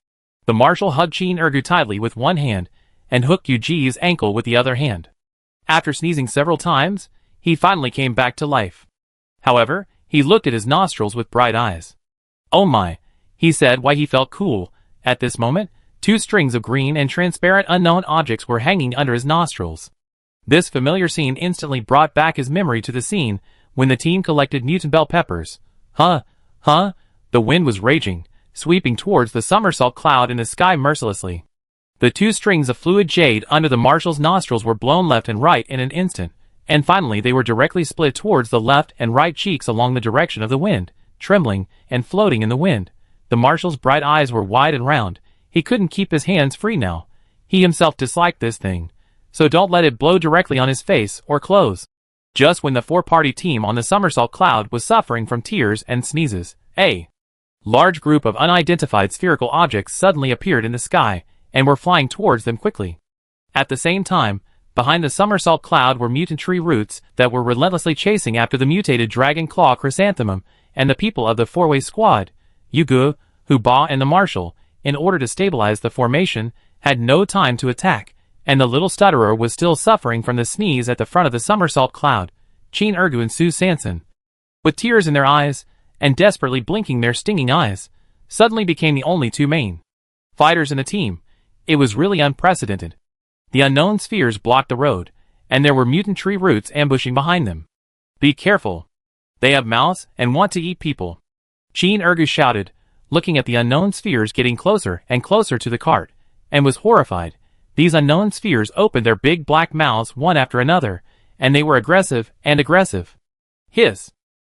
The marshal hugged Qin Ergu tightly with one hand and hooked Yuji's ankle with the other hand. After sneezing several times, he finally came back to life. However, he looked at his nostrils with bright eyes. Oh my, he said why he felt cool. At this moment, 2 strings of green and transparent unknown objects were hanging under his nostrils. This familiar scene instantly brought back his memory to the scene when the team collected mutant bell peppers. The wind was raging, sweeping towards the somersault cloud in the sky mercilessly. The 2 strings of fluid jade under the marshal's nostrils were blown left and right in an instant, and finally they were directly split towards the left and right cheeks along the direction of the wind, trembling and floating in the wind. The marshal's bright eyes were wide and round. He couldn't keep his hands free now. He himself disliked this thing. So don't let it blow directly on his face or clothes. Just when the four-party team on the somersault cloud was suffering from tears and sneezes, a large group of unidentified spherical objects suddenly appeared in the sky and were flying towards them quickly. At the same time, behind the somersault cloud were mutant tree roots that were relentlessly chasing after the mutated dragon claw chrysanthemum and the people of the four-way squad. Yugu, Huba and the marshal, in order to stabilize the formation, had no time to attack, and the little stutterer was still suffering from the sneeze at the front of the somersault cloud. Chin Ergu and Su Sanson, with tears in their eyes and desperately blinking their stinging eyes, suddenly became the only two main fighters in the team. It was really unprecedented. The unknown spheres blocked the road, and there were mutant tree roots ambushing behind them. Be careful. They have mouths and want to eat people. Chin Ergu shouted, looking at the unknown spheres getting closer and closer to the cart, and was horrified. These unknown spheres opened their big black mouths one after another, and they were aggressive and aggressive. Hiss!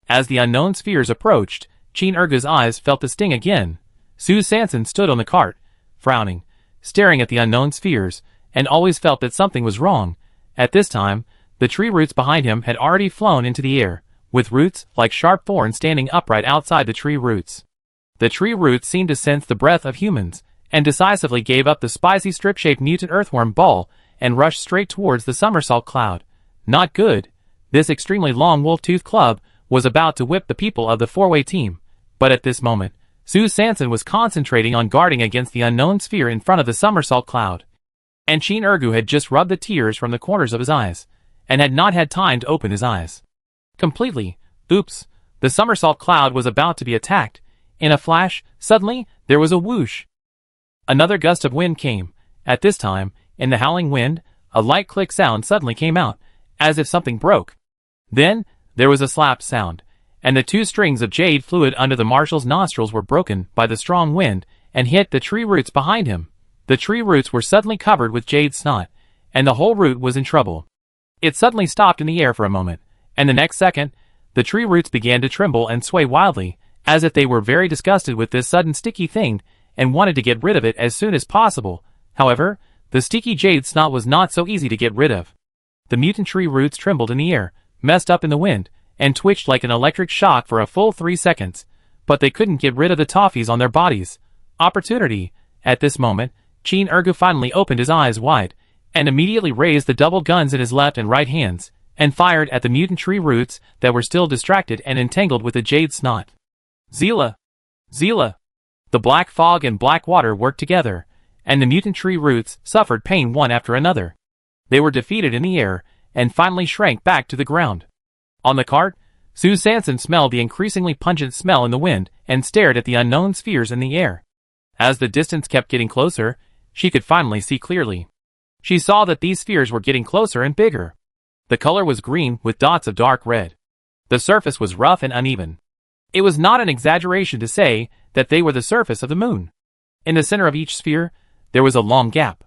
As the unknown spheres approached, Chin Ergu's eyes felt the sting again. Su Sanson stood on the cart, frowning, staring at the unknown spheres, and always felt that something was wrong. At this time, the tree roots behind him had already flown into the air, with roots like sharp thorns standing upright outside the tree roots. The tree roots seemed to sense the breath of humans, and decisively gave up the spicy strip-shaped mutant earthworm ball and rushed straight towards the somersault cloud. Not good. This extremely long wolf-toothed club was about to whip the people of the four-way team, but at this moment, Su Sanson was concentrating on guarding against the unknown sphere in front of the somersault cloud. And Chin Ergu had just rubbed the tears from the corners of his eyes, and had not had time to open his eyes completely. Oops, the somersault cloud was about to be attacked. In a flash, suddenly, there was a whoosh. Another gust of wind came. At this time, in the howling wind, a light click sound suddenly came out, as if something broke. Then, there was a slap sound, and the two strings of jade fluid under the marshal's nostrils were broken by the strong wind and hit the tree roots behind him. The tree roots were suddenly covered with jade snot, and the whole root was in trouble. It suddenly stopped in the air for a moment, and the next second, the tree roots began to tremble and sway wildly, as if they were very disgusted with this sudden sticky thing and wanted to get rid of it as soon as possible. However, the sticky jade snot was not so easy to get rid of. The mutant tree roots trembled in the air, messed up in the wind, and twitched like an electric shock for a full 3 seconds, but they couldn't get rid of the toffees on their bodies. Opportunity. At this moment, Chin Ergu finally opened his eyes wide, and immediately raised the double guns in his left and right hands, and fired at the mutant tree roots that were still distracted and entangled with the jade snot. Zila! Zila! The black fog and black water worked together, and the mutant tree roots suffered pain one after another. They were defeated in the air, and finally shrank back to the ground. On the cart, Su Sanson smelled the increasingly pungent smell in the wind and stared at the unknown spheres in the air. As the distance kept getting closer, she could finally see clearly. She saw that these spheres were getting closer and bigger. The color was green with dots of dark red. The surface was rough and uneven. It was not an exaggeration to say that they were the surface of the moon. In the center of each sphere, there was a long gap.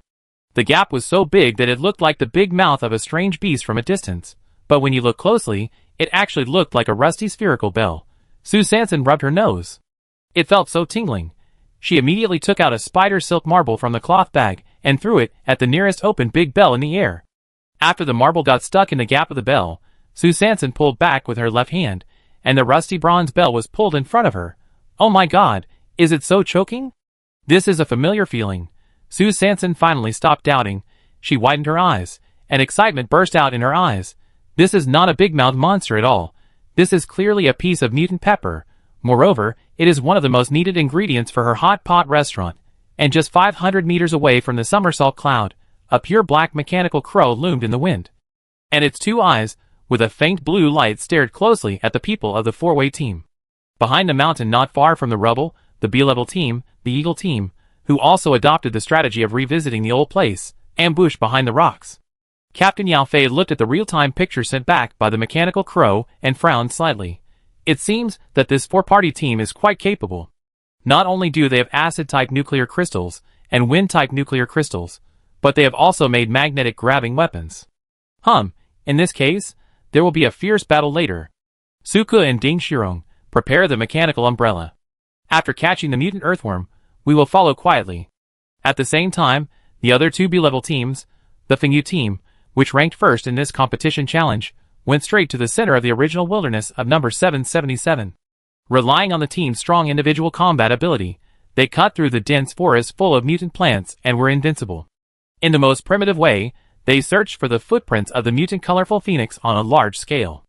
The gap was so big that it looked like the big mouth of a strange beast from a distance, but when you looked closely, it actually looked like a rusty spherical bell. Su Sanson rubbed her nose. It felt so tingling. She immediately took out a spider silk marble from the cloth bag and threw it at the nearest open big bell in the air. After the marble got stuck in the gap of the bell, Su Sanson pulled back with her left hand, and the rusty bronze bell was pulled in front of her. Oh my god, is it so choking? This is a familiar feeling. Su Sanson finally stopped doubting. She widened her eyes, and excitement burst out in her eyes. This is not a big-mouthed monster at all. This is clearly a piece of mutant pepper. Moreover, it is one of the most needed ingredients for her hot pot restaurant. And just 500 meters away from the somersault cloud, a pure black mechanical crow loomed in the wind. And its two eyes, with a faint blue light, stared closely at the people of the four-way team. Behind a mountain not far from the rubble, the B-level team, the Eagle team, who also adopted the strategy of revisiting the old place, ambushed behind the rocks. Captain Yao Fei looked at the real-time picture sent back by the mechanical crow and frowned slightly. It seems that this four-party team is quite capable. Not only do they have acid-type nuclear crystals and wind-type nuclear crystals, but they have also made magnetic grabbing weapons. In this case, there will be a fierce battle later. Suku and Ding Shirong, prepare the mechanical umbrella. After catching the mutant earthworm, we will follow quietly. At the same time, the other two B-level teams, the Fengyu team, which ranked first in this competition challenge, went straight to the center of the original wilderness of number 777. Relying on the team's strong individual combat ability, they cut through the dense forest full of mutant plants and were invincible. In the most primitive way, they searched for the footprints of the mutant colorful phoenix on a large scale.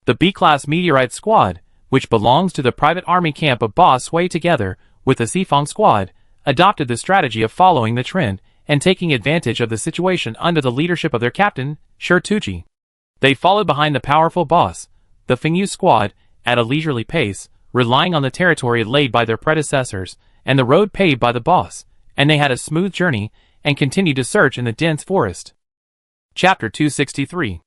The B-class meteorite squad, which belongs to the private army camp of Boss Sui together with the Sifong squad, adopted the strategy of following the trend and taking advantage of the situation under the leadership of their captain, Shirtuji. They followed behind the powerful boss, the Fengyu squad, at a leisurely pace, relying on the territory laid by their predecessors and the road paved by the boss, and they had a smooth journey and continued to search in the dense forest. Chapter 263.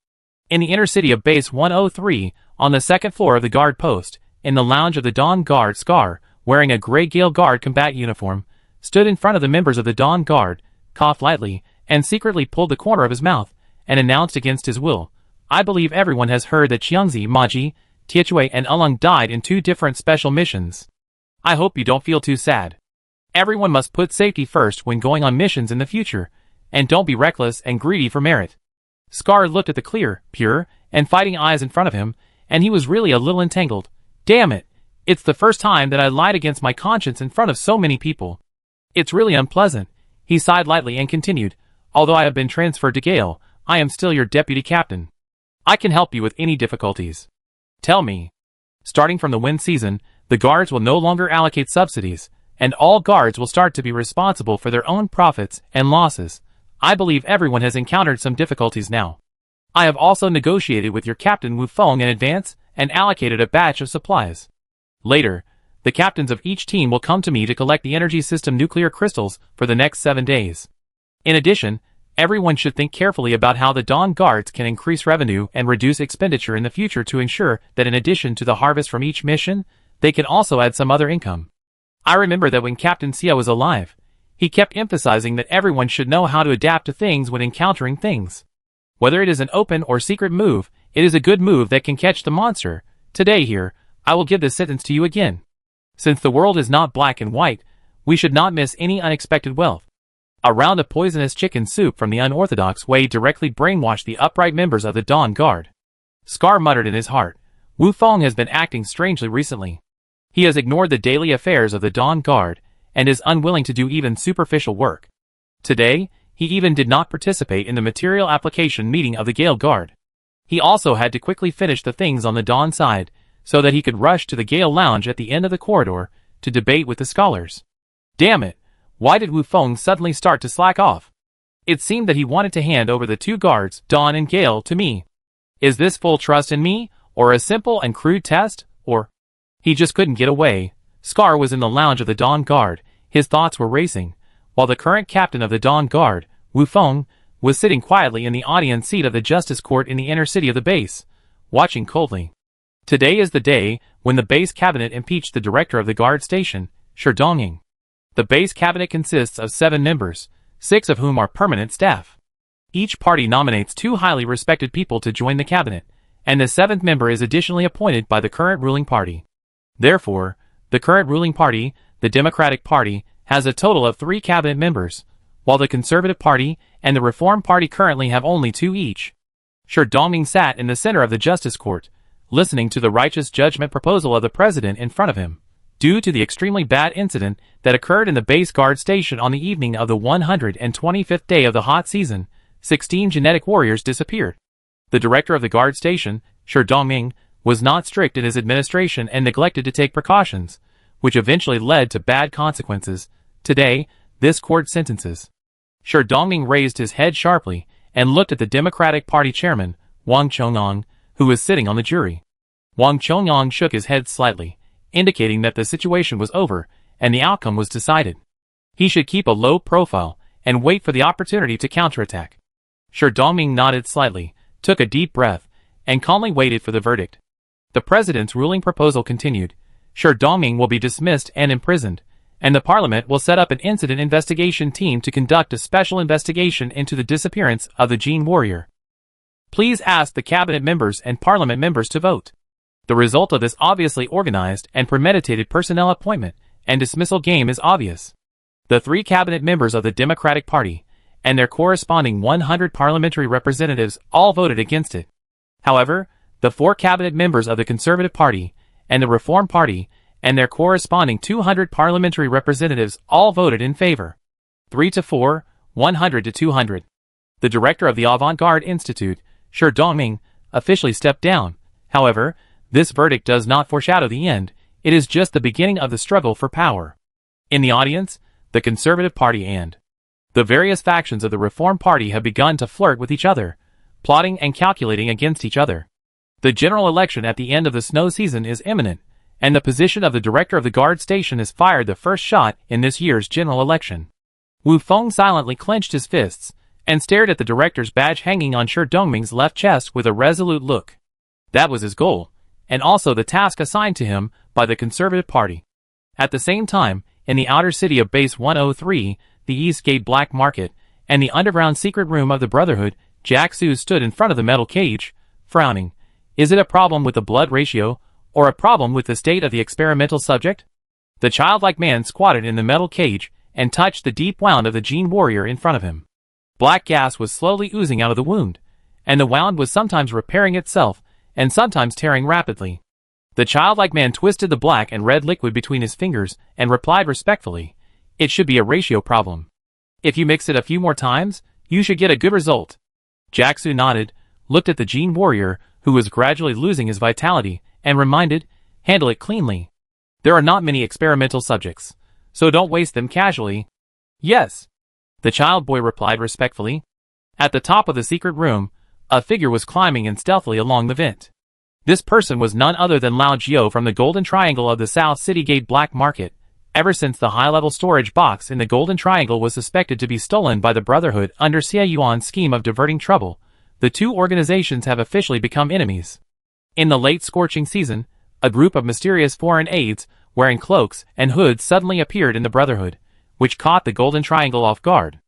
In the inner city of Base 103, on the second floor of the guard post, in the lounge of the Dawn Guard, Scar, wearing a gray Gale Guard combat uniform, stood in front of the members of the Dawn Guard, coughed lightly, and secretly pulled the corner of his mouth, and announced against his will, "I believe everyone has heard that Xiangzi, Maji, Tiechui and Ulong died in 2 different special missions. I hope you don't feel too sad. Everyone must put safety first when going on missions in the future, and don't be reckless and greedy for merit." Scar looked at the clear, pure, and fighting eyes in front of him, and he was really a little entangled. Damn it! It's the first time that I lied against my conscience in front of so many people. It's really unpleasant. He sighed lightly and continued, "Although I have been transferred to Gale, I am still your deputy captain. I can help you with any difficulties. Tell me." Starting from the wind season, the guards will no longer allocate subsidies, and all guards will start to be responsible for their own profits and losses. I believe everyone has encountered some difficulties now. I have also negotiated with your captain Wu Feng in advance and allocated a batch of supplies. Later, the captains of each team will come to me to collect the energy system nuclear crystals for the next 7 days. In addition, everyone should think carefully about how the Dawn Guards can increase revenue and reduce expenditure in the future to ensure that in addition to the harvest from each mission, they can also add some other income. I remember that when Captain Xia was alive, he kept emphasizing that everyone should know how to adapt to things when encountering things. Whether it is an open or secret move, it is a good move that can catch the monster. Today here, I will give this sentence to you again. Since the world is not black and white, we should not miss any unexpected wealth. A round of poisonous chicken soup from the unorthodox way directly brainwashed the upright members of the Dawn Guard. Scar muttered in his heart, Wu Feng has been acting strangely recently. He has ignored the daily affairs of the Dawn Guard, and is unwilling to do even superficial work. Today, he even did not participate in the material application meeting of the Gale Guard. He also had to quickly finish the things on the Dawn side, so that he could rush to the Gale Lounge at the end of the corridor, to debate with the scholars. Damn it! Why did Wu Feng suddenly start to slack off? It seemed that he wanted to hand over the 2 guards, Dawn and Gale, to me. Is this full trust in me, or a simple and crude test, or... He just couldn't get away. Scar was in the lounge of the Dawn Guard, his thoughts were racing, while the current captain of the Dawn Guard, Wu Feng, was sitting quietly in the audience seat of the Justice Court in the inner city of the base, watching coldly. Today is the day when the base cabinet impeached the director of the guard station, Sherdongying. The base cabinet consists of 7 members, 6 of whom are permanent staff. Each party nominates 2 highly respected people to join the cabinet, and the 7th member is additionally appointed by the current ruling party. Therefore, the current ruling party, the Democratic Party, has a total of 3 cabinet members, while the Conservative Party and the Reform Party currently have only 2 each. Sherdongying sat in the center of the Justice Court, listening to the righteous judgment proposal of the president in front of him. Due to the extremely bad incident that occurred in the base guard station on the evening of the 125th day of the hot season, 16 genetic warriors disappeared. The director of the guard station, Sherdongying, was not strict in his administration and neglected to take precautions, which eventually led to bad consequences. Today, this court sentences. Sherdongying raised his head sharply and looked at the Democratic Party chairman, Wang Chongyang, who was sitting on the jury. Wang Chongyang shook his head slightly, indicating that the situation was over and the outcome was decided. He should keep a low profile and wait for the opportunity to counterattack. Sherdongying nodded slightly, took a deep breath, and calmly waited for the verdict. The president's ruling proposal continued. Sherdongying will be dismissed and imprisoned, and the parliament will set up an incident investigation team to conduct a special investigation into the disappearance of the Gene Warrior. Please ask the cabinet members and parliament members to vote. The result of this obviously organized and premeditated personnel appointment and dismissal game is obvious. The 3 cabinet members of the Democratic Party and their corresponding 100 parliamentary representatives all voted against it. However, the 4 cabinet members of the Conservative Party and the Reform Party and their corresponding 200 parliamentary representatives all voted in favor. 3-4, 100-200. The director of the Avant-Garde Institute, Shi Dongming, officially stepped down. However, this verdict does not foreshadow the end, it is just the beginning of the struggle for power. In the audience, the Conservative Party and the various factions of the Reform Party have begun to flirt with each other, plotting and calculating against each other. The general election at the end of the snow season is imminent, and the position of the director of the guard station has fired the first shot in this year's general election. Wu Feng silently clenched his fists and stared at the director's badge hanging on Shi Dongming's left chest with a resolute look. That was his goal, and also the task assigned to him by the Conservative Party. At the same time, in the outer city of Base 103, the East Gate Black Market, and the underground secret room of the Brotherhood, Jack Su stood in front of the metal cage, frowning. Is it a problem with the blood ratio, or a problem with the state of the experimental subject? The childlike man squatted in the metal cage and touched the deep wound of the Gene Warrior in front of him. Black gas was slowly oozing out of the wound, and the wound was sometimes repairing itself and sometimes tearing rapidly. The childlike man twisted the black and red liquid between his fingers and replied respectfully, "It should be a ratio problem. If you mix it a few more times, you should get a good result." Jack Su nodded, looked at the Gene Warrior, who was gradually losing his vitality, and reminded, "Handle it cleanly. There are not many experimental subjects, so don't waste them casually." "Yes," the child boy replied respectfully. At the top of the secret room, a figure was climbing in stealthily along the vent. This person was none other than Lao Jiao from the Golden Triangle of the South City Gate Black Market. Ever since the high-level storage box in the Golden Triangle was suspected to be stolen by the Brotherhood under Xie Yuan's scheme of diverting trouble, the two organizations have officially become enemies. In the late scorching season, a group of mysterious foreign aides, wearing cloaks and hoods suddenly appeared in the Brotherhood, which caught the Golden Triangle off guard.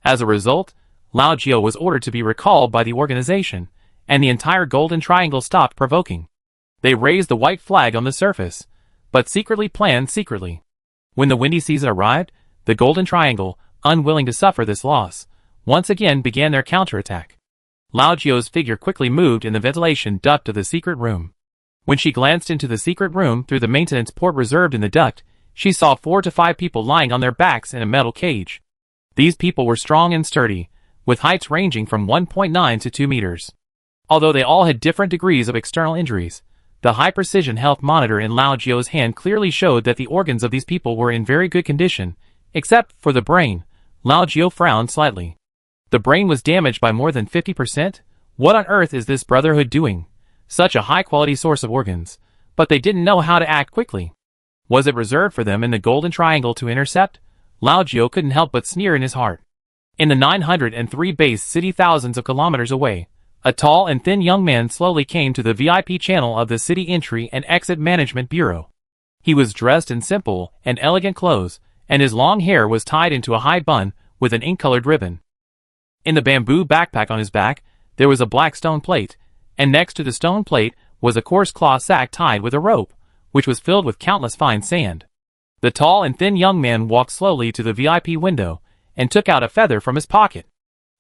As a result, Lao Jiao was ordered to be recalled by the organization, and the entire Golden Triangle stopped provoking. They raised the white flag on the surface, but secretly planned secretly. When the windy season arrived, the Golden Triangle, unwilling to suffer this loss, once again began their counterattack. Lao Jiao's figure quickly moved in the ventilation duct of the secret room. When she glanced into the secret room through the maintenance port reserved in the duct, she saw 4 to 5 people lying on their backs in a metal cage. These people were strong and sturdy, with heights ranging from 1.9 to 2 meters. Although they all had different degrees of external injuries, the high-precision health monitor in Lao Jiao's hand clearly showed that the organs of these people were in very good condition, except for the brain. Lao Jiao frowned slightly. The brain was damaged by more than 50%? What on earth is this Brotherhood doing? Such a high-quality source of organs, but they didn't know how to act quickly. Was it reserved for them in the Golden Triangle to intercept? Lao Jiao couldn't help but sneer in his heart. In the 903 base city thousands of kilometers away, a tall and thin young man slowly came to the VIP channel of the City Entry and Exit Management Bureau. He was dressed in simple and elegant clothes, and his long hair was tied into a high bun with an ink-colored ribbon. In the bamboo backpack on his back, there was a black stone plate, and next to the stone plate was a coarse cloth sack tied with a rope, which was filled with countless fine sand. The tall and thin young man walked slowly to the VIP window and took out a feather from his pocket.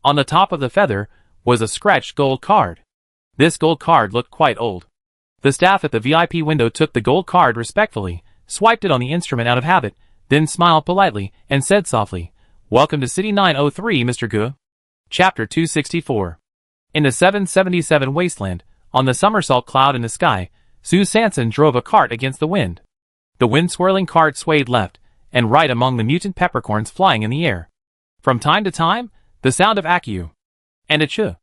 On the top of the feather was a scratched gold card. This gold card looked quite old. The staff at the VIP window took the gold card respectfully, swiped it on the instrument out of habit, then smiled politely and said softly, "Welcome to City 903, Mr. Gu." Chapter 264. In the 777 Wasteland, on the somersault cloud in the sky, Su Sanson drove a cart against the wind. The wind-swirling cart swayed left and right among the mutant peppercorns flying in the air. From time to time, the sound of Akyu and Achoo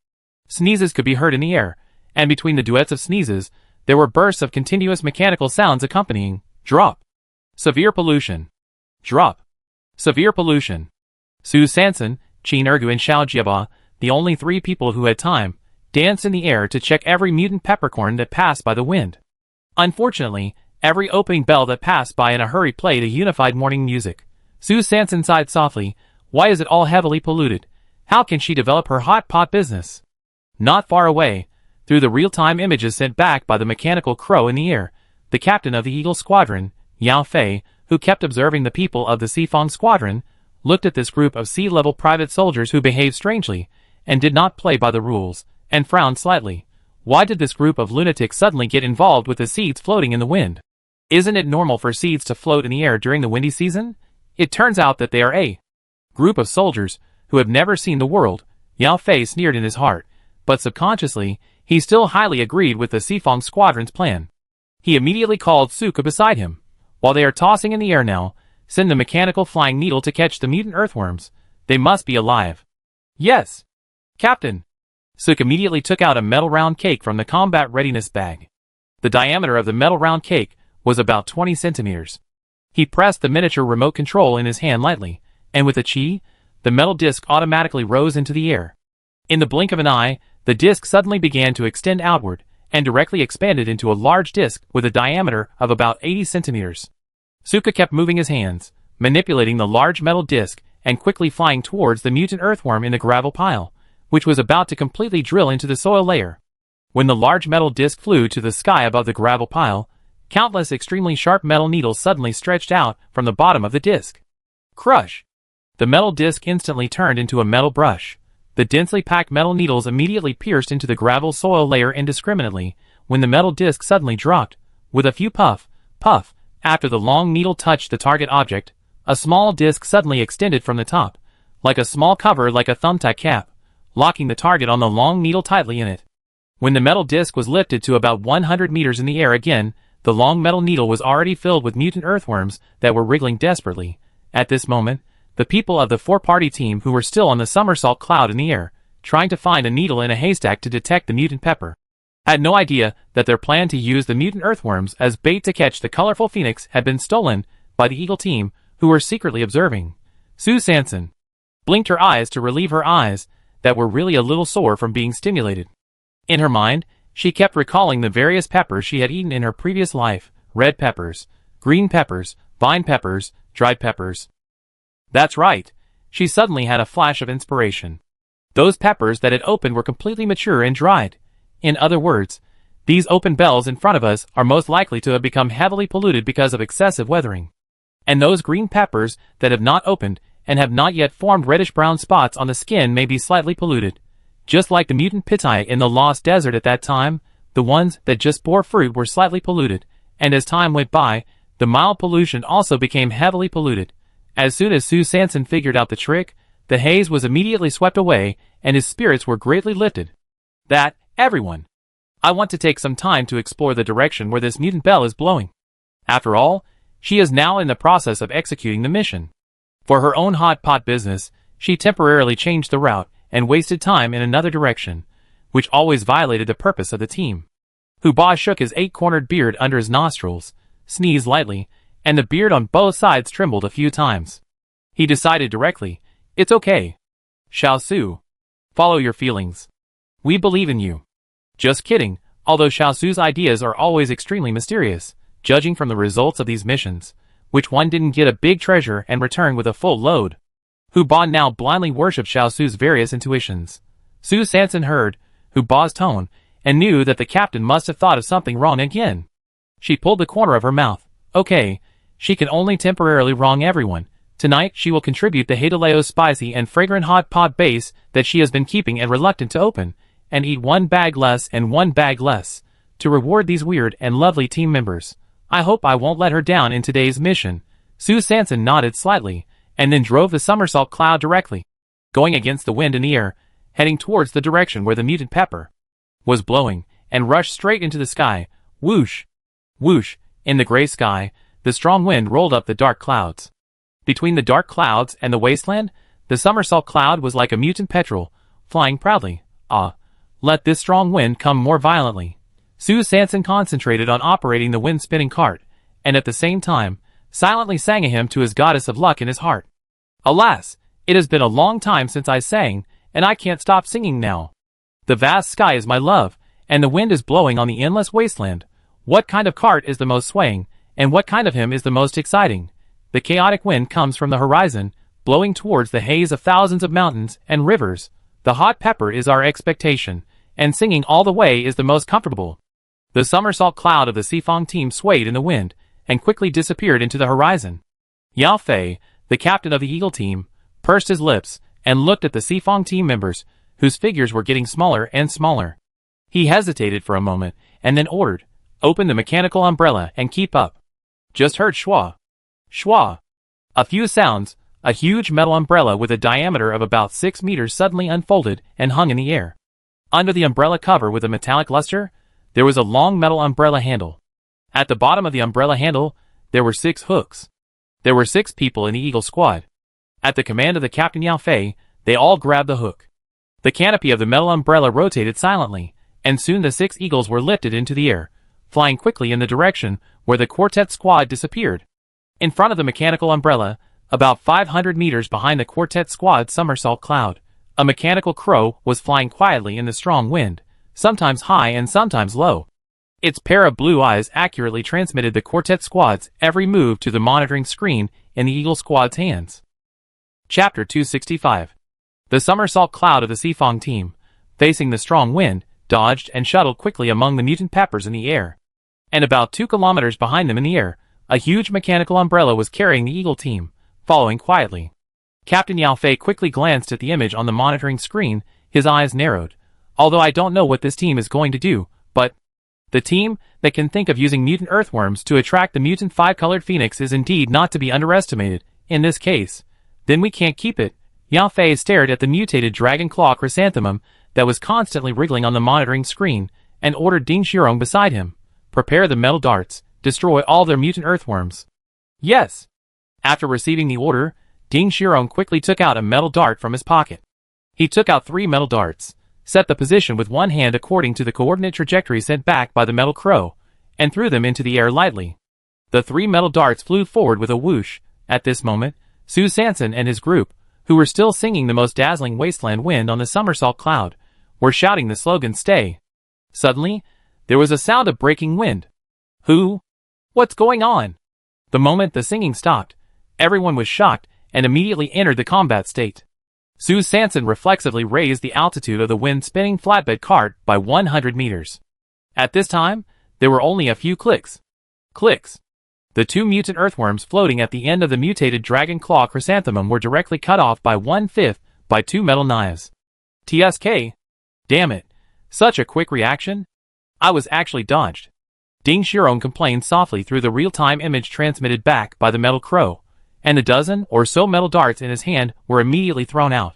sneezes could be heard in the air, and between the duets of sneezes, there were bursts of continuous mechanical sounds accompanying drop. Severe pollution. Drop. Severe pollution. Su Sanson, Qin Ergu and Xiao Jiaba, the only 3 people who had time, danced in the air to check every mutant peppercorn that passed by the wind. Unfortunately, every opening bell that passed by in a hurry played a unified morning music. Su Sanson sighed softly. Why is it all heavily polluted? How can she develop her hot pot business? Not far away, through the real-time images sent back by the mechanical crow in the air, the captain of the Eagle Squadron, Yao Fei, who kept observing the people of the Sifong Squadron, looked at this group of sea-level private soldiers who behaved strangely, and did not play by the rules, and frowned slightly. Why did this group of lunatics suddenly get involved with the seeds floating in the wind? Isn't it normal for seeds to float in the air during the windy season? It turns out that they are a group of soldiers who have never seen the world. Yao Fei sneered in his heart, but subconsciously, he still highly agreed with the Sifong squadron's plan. He immediately called Suka beside him. While they are tossing in the air now, send the mechanical flying needle to catch the mutant earthworms. They must be alive. Yes, Captain. Suk immediately took out a metal round cake from the combat readiness bag. The diameter of the metal round cake was about 20 centimeters. He pressed the miniature remote control in his hand lightly, and with a chi, the metal disc automatically rose into the air. In the blink of an eye, the disc suddenly began to extend outward, and directly expanded into a large disc with a diameter of about 80 centimeters. Suka kept moving his hands, manipulating the large metal disc, and quickly flying towards the mutant earthworm in the gravel pile, which was about to completely drill into the soil layer. When the large metal disc flew to the sky above the gravel pile, countless extremely sharp metal needles suddenly stretched out from the bottom of the disc. Crush! The metal disc instantly turned into a metal brush. The densely packed metal needles immediately pierced into the gravel soil layer indiscriminately when the metal disc suddenly dropped. With a few puff, after the long needle touched the target object, a small disc suddenly extended from the top, like a small cover like a thumbtack cap, locking the target on the long needle tightly in it. When the metal disc was lifted to about 100 meters in the air again, the long metal needle was already filled with mutant earthworms that were wriggling desperately. At this moment, the people of the four-party team who were still on the somersault cloud in the air, trying to find a needle in a haystack to detect the mutant pepper, had no idea that their plan to use the mutant earthworms as bait to catch the colorful phoenix had been stolen by the Eagle team, who were secretly observing. Sue Sanson blinked her eyes to relieve her eyes that were really a little sore from being stimulated. In her mind, she kept recalling the various peppers she had eaten in her previous life: red peppers, green peppers, vine peppers, dried peppers. That's right. She suddenly had a flash of inspiration. Those peppers that had opened were completely mature and dried. In other words, these open bells in front of us are most likely to have become heavily polluted because of excessive weathering. And those green peppers that have not opened and have not yet formed reddish-brown spots on the skin may be slightly polluted. Just like the mutant pittai in the Lost Desert at that time, the ones that just bore fruit were slightly polluted, and as time went by, the mild pollution also became heavily polluted. As soon as Sue Sanson figured out the trick, the haze was immediately swept away, and his spirits were greatly lifted. That, everyone. I want to take some time to explore the direction where this mutant bell is blowing. After all, she is now in the process of executing the mission. For her own hot pot business, she temporarily changed the route and wasted time in another direction, which always violated the purpose of the team. Hu Ba shook his 8-cornered beard under his nostrils, sneezed lightly, and the beard on both sides trembled a few times. He decided directly, "It's okay. Xiao Su. Follow your feelings. We believe in you." Just kidding, although Xiao Su's ideas are always extremely mysterious, judging from the results of these missions, which one didn't get a big treasure and return with a full load. Hu Ba now blindly worshipped Xiao Su's various intuitions. Sue Sanson heard Hu Ba's tone and knew that the captain must have thought of something wrong again. She pulled the corner of her mouth. Okay, she can only temporarily wrong everyone. Tonight she will contribute the Hidaleo's spicy and fragrant hot pot base that she has been keeping and reluctant to open, and eat 1 bag less and 1 bag less, to reward these weird and lovely team members. I hope I won't let her down in today's mission. Sue Sanson nodded slightly, and then drove the somersault cloud directly, going against the wind in the air, heading towards the direction where the mutant pepper was blowing, and rushed straight into the sky. Whoosh! Whoosh! In the gray sky, the strong wind rolled up the dark clouds. Between the dark clouds and the wasteland, the somersault cloud was like a mutant petrel, flying proudly. Ah, let this strong wind come more violently. Sue Sanson concentrated on operating the wind-spinning cart, and at the same time, silently sang a hymn to his goddess of luck in his heart. Alas, it has been a long time since I sang, and I can't stop singing now. The vast sky is my love, and the wind is blowing on the endless wasteland. What kind of cart is the most swaying, and what kind of hymn is the most exciting? The chaotic wind comes from the horizon, blowing towards the haze of thousands of mountains and rivers. The hot pepper is our expectation, and singing all the way is the most comfortable. The somersault cloud of the Sifong team swayed in the wind, and quickly disappeared into the horizon. Yao Fei, the captain of the Eagle team, pursed his lips, and looked at the Sifong team members, whose figures were getting smaller and smaller. He hesitated for a moment, and then ordered, "Open the mechanical umbrella and keep up." Just heard schwa. Schwa. A few sounds, a huge metal umbrella with a diameter of about 6 meters suddenly unfolded and hung in the air. Under the umbrella cover with a metallic luster, there was a long metal umbrella handle. At the bottom of the umbrella handle, there were 6 hooks. There were 6 people in the Eagle squad. At the command of the Captain Yao Fei, they all grabbed the hook. The canopy of the metal umbrella rotated silently, and soon the 6 eagles were lifted into the air, flying quickly in the direction where the quartet squad disappeared. In front of the mechanical umbrella, about 500 meters behind the quartet squad's somersault cloud, a mechanical crow was flying quietly in the strong wind, sometimes high and sometimes low. Its pair of blue eyes accurately transmitted the quartet squad's every move to the monitoring screen in the Eagle squad's hands. Chapter 265. The somersault cloud of the Sifong team, facing the strong wind, dodged and shuttled quickly among the mutant peppers in the air. And about 2 kilometers behind them in the air, a huge mechanical umbrella was carrying the Eagle team, following quietly. Captain Yao Fei quickly glanced at the image on the monitoring screen, his eyes narrowed. Although I don't know what this team is going to do, but the team that can think of using mutant earthworms to attract the mutant 5-colored phoenix is indeed not to be underestimated. In this case, then we can't keep it. Yao Fei stared at the mutated dragon claw chrysanthemum that was constantly wriggling on the monitoring screen, and ordered Ding Shirong beside him, "Prepare the metal darts, destroy all their mutant earthworms." "Yes." After receiving the order, Ding Shirong quickly took out a metal dart from his pocket. He took out 3 metal darts, set the position with one hand according to the coordinate trajectory sent back by the metal crow, and threw them into the air lightly. The 3 metal darts flew forward with a whoosh. At this moment, Su Sanson and his group, who were still singing the most dazzling Wasteland wind on the somersault cloud, were shouting the slogan "Stay." Suddenly, there was a sound of breaking wind. Who? What's going on? The moment the singing stopped, everyone was shocked and immediately entered the combat state. Su Sanson reflexively raised the altitude of the wind-spinning flatbed cart by 100 meters. At this time, there were only a few clicks. Clicks. The 2 mutant earthworms floating at the end of the mutated dragon claw chrysanthemum were directly cut off by 1/5 by 2 metal knives. TSK. Damn it. Such a quick reaction. I was actually dodged. Ding Shirong complained softly through the real-time image transmitted back by the metal crow, and the dozen or so metal darts in his hand were immediately thrown out.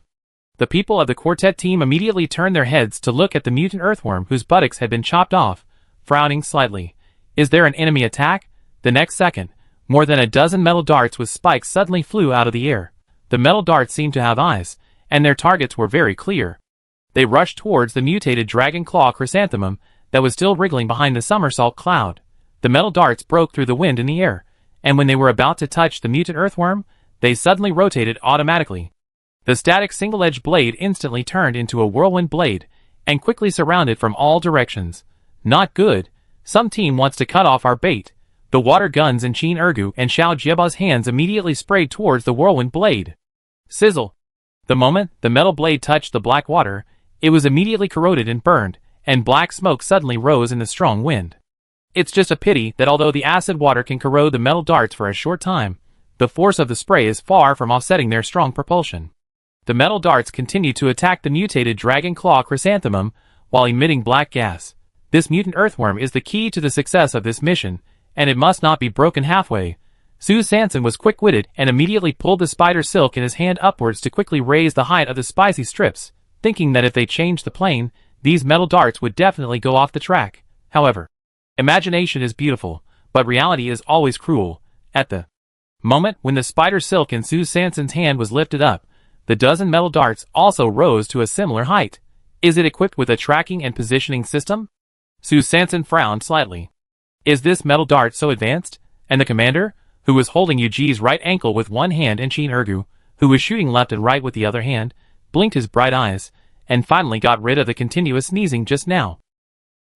The people of the quartet team immediately turned their heads to look at the mutant earthworm whose buttocks had been chopped off, frowning slightly. Is there an enemy attack? The next second, more than a dozen metal darts with spikes suddenly flew out of the air. The metal darts seemed to have eyes, and their targets were very clear. They rushed towards the mutated dragon claw chrysanthemum that was still wriggling behind the somersault cloud. The metal darts broke through the wind in the air, and when they were about to touch the mutant earthworm, they suddenly rotated automatically. The static single-edged blade instantly turned into a whirlwind blade, and quickly surrounded from all directions. Not good. Some team wants to cut off our bait. The water guns in Qin Ergu and Xiao Jieba's hands immediately sprayed towards the whirlwind blade. Sizzle. The moment the metal blade touched the black water, it was immediately corroded and burned, and black smoke suddenly rose in the strong wind. It's just a pity that although the acid water can corrode the metal darts for a short time, the force of the spray is far from offsetting their strong propulsion. The metal darts continued to attack the mutated dragon claw chrysanthemum while emitting black gas. This mutant earthworm is the key to the success of this mission, and it must not be broken halfway. Su Sanson was quick-witted and immediately pulled the spider silk in his hand upwards to quickly raise the height of the spicy strips, thinking that if they changed the plane, these metal darts would definitely go off the track. However, imagination is beautiful, but reality is always cruel. At the moment when the spider silk in Su Sanson's hand was lifted up, the dozen metal darts also rose to a similar height. Is it equipped with a tracking and positioning system? Su Sanson frowned slightly. Is this metal dart so advanced? And the commander, who was holding Yuji's right ankle with one hand and Qin Ergu, who was shooting left and right with the other hand, blinked his bright eyes, and finally got rid of the continuous sneezing just now.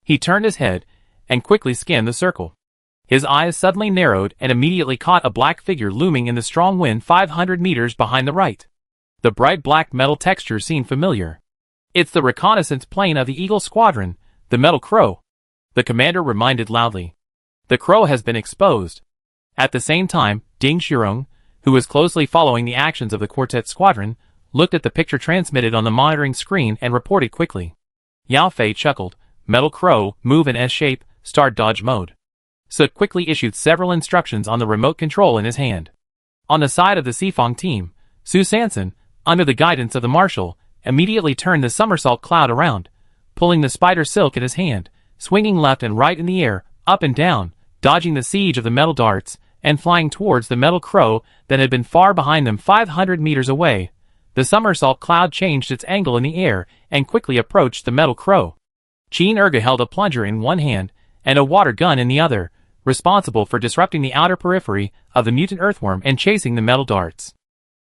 He turned his head, and quickly scanned the circle. His eyes suddenly narrowed and immediately caught a black figure looming in the strong wind 500 meters behind the right. The bright black metal texture seemed familiar. It's the reconnaissance plane of the Eagle Squadron, the metal crow. The commander reminded loudly. The crow has been exposed. At the same time, Ding Shirong, who was closely following the actions of the quartet squadron, looked at the picture transmitted on the monitoring screen and reported quickly. Yao Fei chuckled. Metal Crow, move in S-shape, start dodge mode. Sook quickly issued several instructions on the remote control in his hand. On the side of the Sifong team, Su Sanson, under the guidance of the marshal, immediately turned the somersault cloud around, pulling the spider silk in his hand, swinging left and right in the air, up and down, dodging the siege of the metal darts, and flying towards the metal crow that had been far behind them 500 meters away. The somersault cloud changed its angle in the air and quickly approached the metal crow. Qin Erge held a plunger in one hand and a water gun in the other, responsible for disrupting the outer periphery of the mutant earthworm and chasing the metal darts.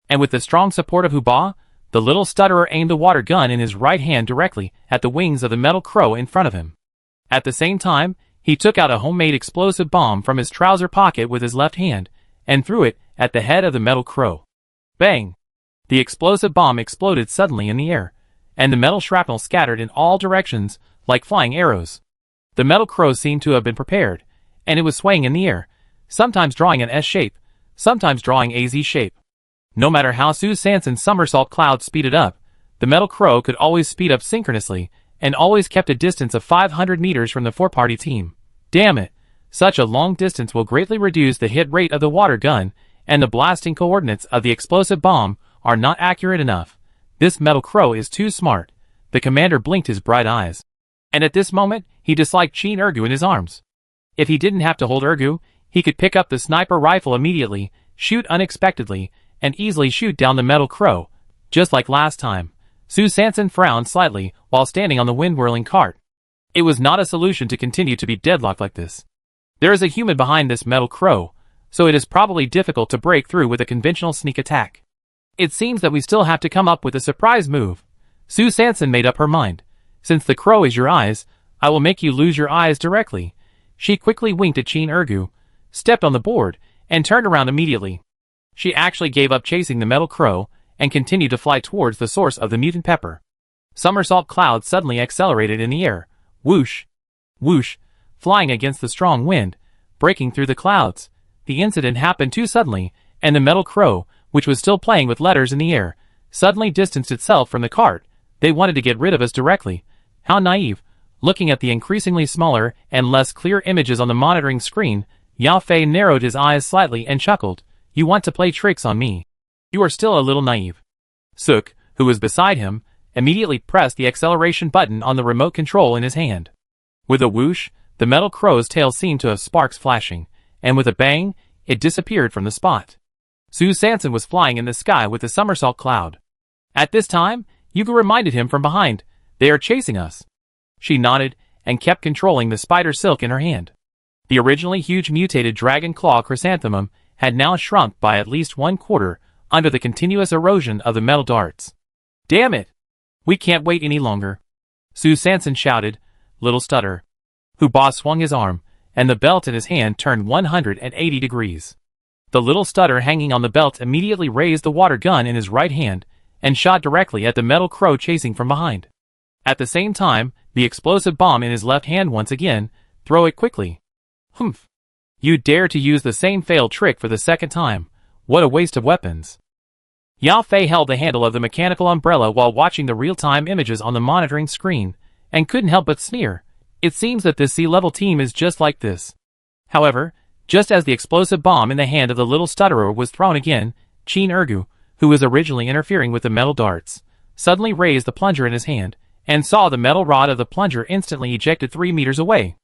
And with the strong support of Huba, the little stutterer aimed the water gun in his right hand directly at the wings of the metal crow in front of him. At the same time, he took out a homemade explosive bomb from his trouser pocket with his left hand and threw it at the head of the metal crow. Bang! The explosive bomb exploded suddenly in the air, and the metal shrapnel scattered in all directions like flying arrows. The metal crow seemed to have been prepared, and it was swaying in the air, sometimes drawing an S shape, sometimes drawing a Z shape. No matter how Su Sanson's somersault cloud speeded up, the metal crow could always speed up synchronously, and always kept a distance of 500 meters from the four-party team. Damn it! Such a long distance will greatly reduce the hit rate of the water gun, and the blasting coordinates of the explosive bomb are not accurate enough. This metal crow is too smart. The commander blinked his bright eyes. And at this moment, he disliked Qin Ergu in his arms. If he didn't have to hold Ergu, he could pick up the sniper rifle immediately, shoot unexpectedly, and easily shoot down the metal crow, just like last time. Su Sanson frowned slightly while standing on the wind-whirling cart. It was not a solution to continue to be deadlocked like this. There is a human behind this metal crow, so it is probably difficult to break through with a conventional sneak attack. It seems that we still have to come up with a surprise move. Su Sanson made up her mind. Since the crow is your eyes, I will make you lose your eyes directly. She quickly winked at Qin Ergu, stepped on the board, and turned around immediately. She actually gave up chasing the metal crow, and continued to fly towards the source of the mutant pepper. Somersault cloud suddenly accelerated in the air. Whoosh! Whoosh! Flying against the strong wind, breaking through the clouds. The incident happened too suddenly, and the metal crow, which was still playing with letters in the air, suddenly distanced itself from the cart. They wanted to get rid of us directly. How naive! Looking at the increasingly smaller and less clear images on the monitoring screen, Yao Fei narrowed his eyes slightly and chuckled. You want to play tricks on me? You are still a little naive. Sook, who was beside him, immediately pressed the acceleration button on the remote control in his hand. With a whoosh, the metal crow's tail seemed to have sparks flashing, and with a bang, it disappeared from the spot. Su Sanson was flying in the sky with the somersault cloud. At this time, Yuga reminded him from behind, "They are chasing us." She nodded and kept controlling the spider silk in her hand. The originally huge mutated dragon claw chrysanthemum had now shrunk by at least 1/4 under the continuous erosion of the metal darts. Damn it! We can't wait any longer. Su Sanson shouted, little stutter. Huba swung his arm, and the belt in his hand turned 180 degrees. The little stutter hanging on the belt immediately raised the water gun in his right hand, and shot directly at the metal crow chasing from behind. At the same time, the explosive bomb in his left hand once again, throw it quickly. Humph! You dare to use the same failed trick for the second time. What a waste of weapons. Yao Fei held the handle of the mechanical umbrella while watching the real-time images on the monitoring screen, and couldn't help but sneer. It seems that this sea-level team is just like this. However, just as the explosive bomb in the hand of the little stutterer was thrown again, Qin Ergu, who was originally interfering with the metal darts, suddenly raised the plunger in his hand, and saw the metal rod of the plunger instantly ejected 3 meters away.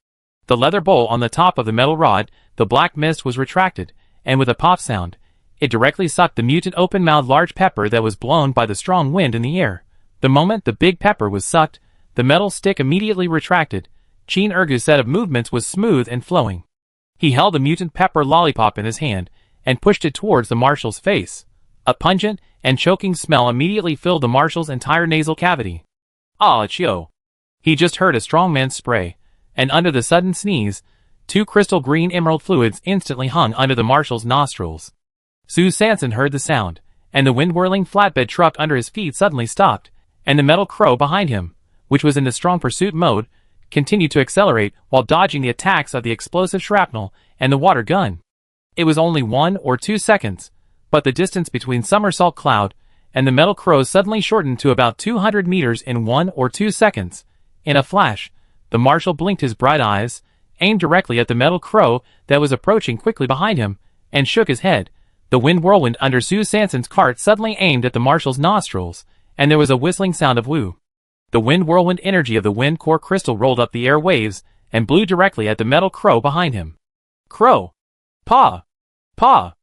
The leather bowl on the top of the metal rod, the black mist was retracted, and with a pop sound, it directly sucked the mutant open-mouthed large pepper that was blown by the strong wind in the air. The moment the big pepper was sucked, the metal stick immediately retracted. Qin Ergu's set of movements was smooth and flowing. He held the mutant pepper lollipop in his hand, and pushed it towards the marshal's face. A pungent and choking smell immediately filled the marshal's entire nasal cavity. Ah, achoo! He just heard a strong man's spray, and under the sudden sneeze, 2 crystal green emerald fluids instantly hung under the marshal's nostrils. Su Sanson heard the sound, and the wind-whirling flatbed truck under his feet suddenly stopped, and the metal crow behind him, which was in the strong pursuit mode, continued to accelerate while dodging the attacks of the explosive shrapnel and the water gun. It was only 1 or 2 seconds, But the distance between Somersault Cloud and the metal crow suddenly shortened to about 200 meters in 1 or 2 seconds. In a flash, the marshal blinked his bright eyes, aimed directly at the metal crow that was approaching quickly behind him, and shook his head. The wind whirlwind under Sue Sanson's cart suddenly aimed at the marshal's nostrils, and there was a whistling sound of woo. The wind whirlwind energy of the wind core crystal rolled up the air waves and blew directly at the metal crow behind him. Crow! Paw! Paw!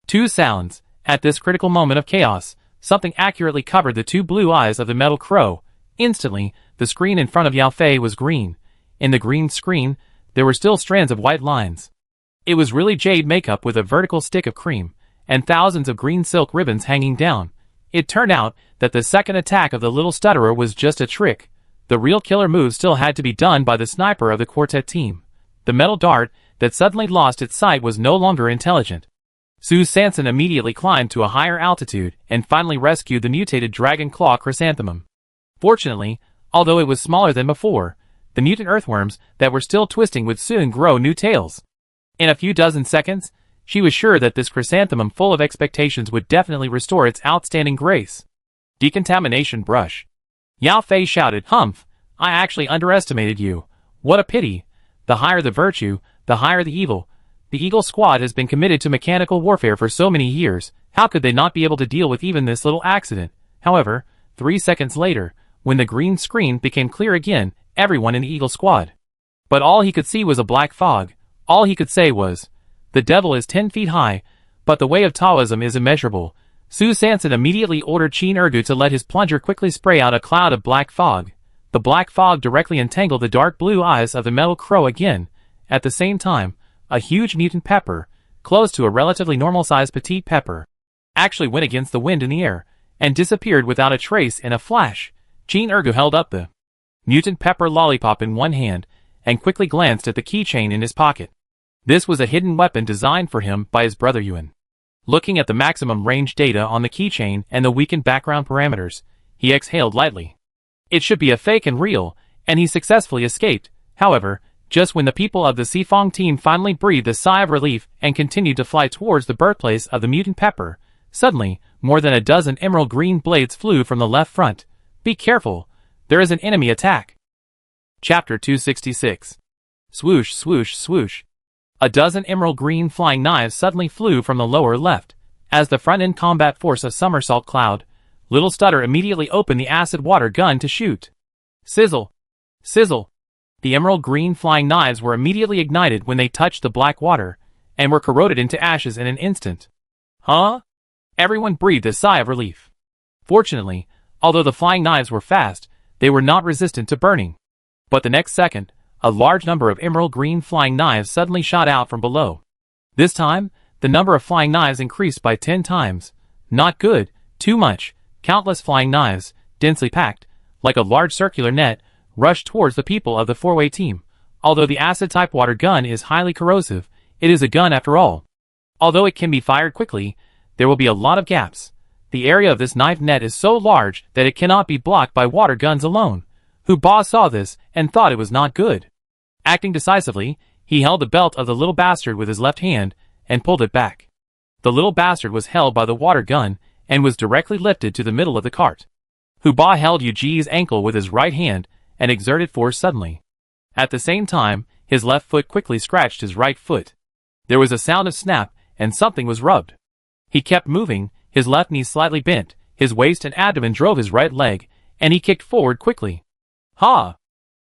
Two sounds. At this critical moment of chaos, something accurately covered the two blue eyes of the metal crow. Instantly, the screen in front of Yao Fei was green. In the green screen, there were still strands of white lines. It was really jade makeup with a vertical stick of cream, and thousands of green silk ribbons hanging down. It turned out that the second attack of the little stutterer was just a trick. The real killer move still had to be done by the sniper of the quartet team. The metal dart that suddenly lost its sight was no longer intelligent. Sue Sanson immediately climbed to a higher altitude and finally rescued the mutated dragon claw chrysanthemum. Fortunately, although it was smaller than before, the mutant earthworms that were still twisting would soon grow new tails. In a few dozen seconds, she was sure that this chrysanthemum full of expectations would definitely restore its outstanding grace. Decontamination brush. Yao Fei shouted, "Humph! I actually underestimated you. What a pity. The higher the virtue, the higher the evil. The Eagle Squad has been committed to mechanical warfare for so many years, how could they not be able to deal with even this little accident?" However, 3 seconds later, when the green screen became clear again, everyone in the Eagle Squad. But all he could see was a black fog. All he could say was, "The devil is 10 feet high, but the way of Taoism is immeasurable." Sue Sanson immediately ordered Qin Ergu to let his plunger quickly spray out a cloud of black fog. The black fog directly entangled the dark blue eyes of the metal crow again. At the same time, a huge mutant pepper, close to a relatively normal-sized petite pepper, actually went against the wind in the air, and disappeared without a trace in a flash. Qin Ergu held up the mutant pepper lollipop in one hand, and quickly glanced at the keychain in his pocket. This was a hidden weapon designed for him by his brother Yuan. Looking at the maximum range data on the keychain and the weakened background parameters, he exhaled lightly. It should be a fake and real, and he successfully escaped. However, just when the people of the Sifong team finally breathed a sigh of relief and continued to fly towards the birthplace of the mutant pepper, suddenly, more than a dozen emerald green blades flew from the left front. "Be careful! There is an enemy attack!" Chapter 266. Swoosh, swoosh, swoosh. A dozen emerald green flying knives suddenly flew from the lower left. As the front-end combat force of Somersault Cloud, Little Stutter immediately opened the acid water gun to shoot. Sizzle! Sizzle! The emerald green flying knives were immediately ignited when they touched the black water, and were corroded into ashes in an instant. Huh? Everyone breathed a sigh of relief. Fortunately, although the flying knives were fast, they were not resistant to burning. But the next second, a large number of emerald green flying knives suddenly shot out from below. This time, the number of flying knives increased by 10 times. Not good, too much. Countless flying knives, densely packed, like a large circular net, rushed towards the people of the four-way team. Although the acid-type water gun is highly corrosive, it is a gun after all. Although it can be fired quickly, there will be a lot of gaps. The area of this knife net is so large that it cannot be blocked by water guns alone. Hu Ba saw this and thought it was not good. Acting decisively, he held the belt of the little bastard with his left hand and pulled it back. The little bastard was held by the water gun and was directly lifted to the middle of the cart. Hu Ba held Yu Ji's ankle with his right hand and exerted force suddenly. At the same time, his left foot quickly scratched his right foot. There was a sound of snap and something was rubbed. He kept moving, his left knee slightly bent, his waist and abdomen drove his right leg, and he kicked forward quickly. "Ha!"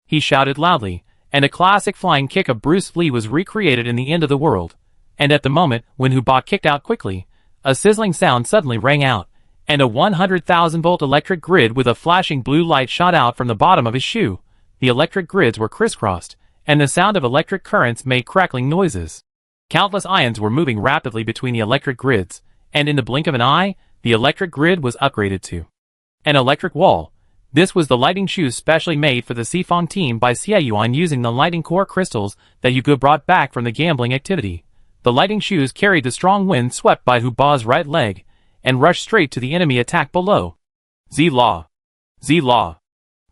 he shouted loudly, and a classic flying kick of Bruce Lee was recreated in the end of the world. And at the moment when Hu Ba kicked out quickly, a sizzling sound suddenly rang out, and a 100,000-volt electric grid with a flashing blue light shot out from the bottom of his shoe. The electric grids were crisscrossed, and the sound of electric currents made crackling noises. Countless ions were moving rapidly between the electric grids, and in the blink of an eye, the electric grid was upgraded to an electric wall. This was the lighting shoes specially made for the Sifong team by Xie Yuan using the lighting core crystals that Yu Ge brought back from the gambling activity. The lighting shoes carried the strong wind swept by Hu Ba's right leg, and rushed straight to the enemy attack below. Z-Law! Z-Law!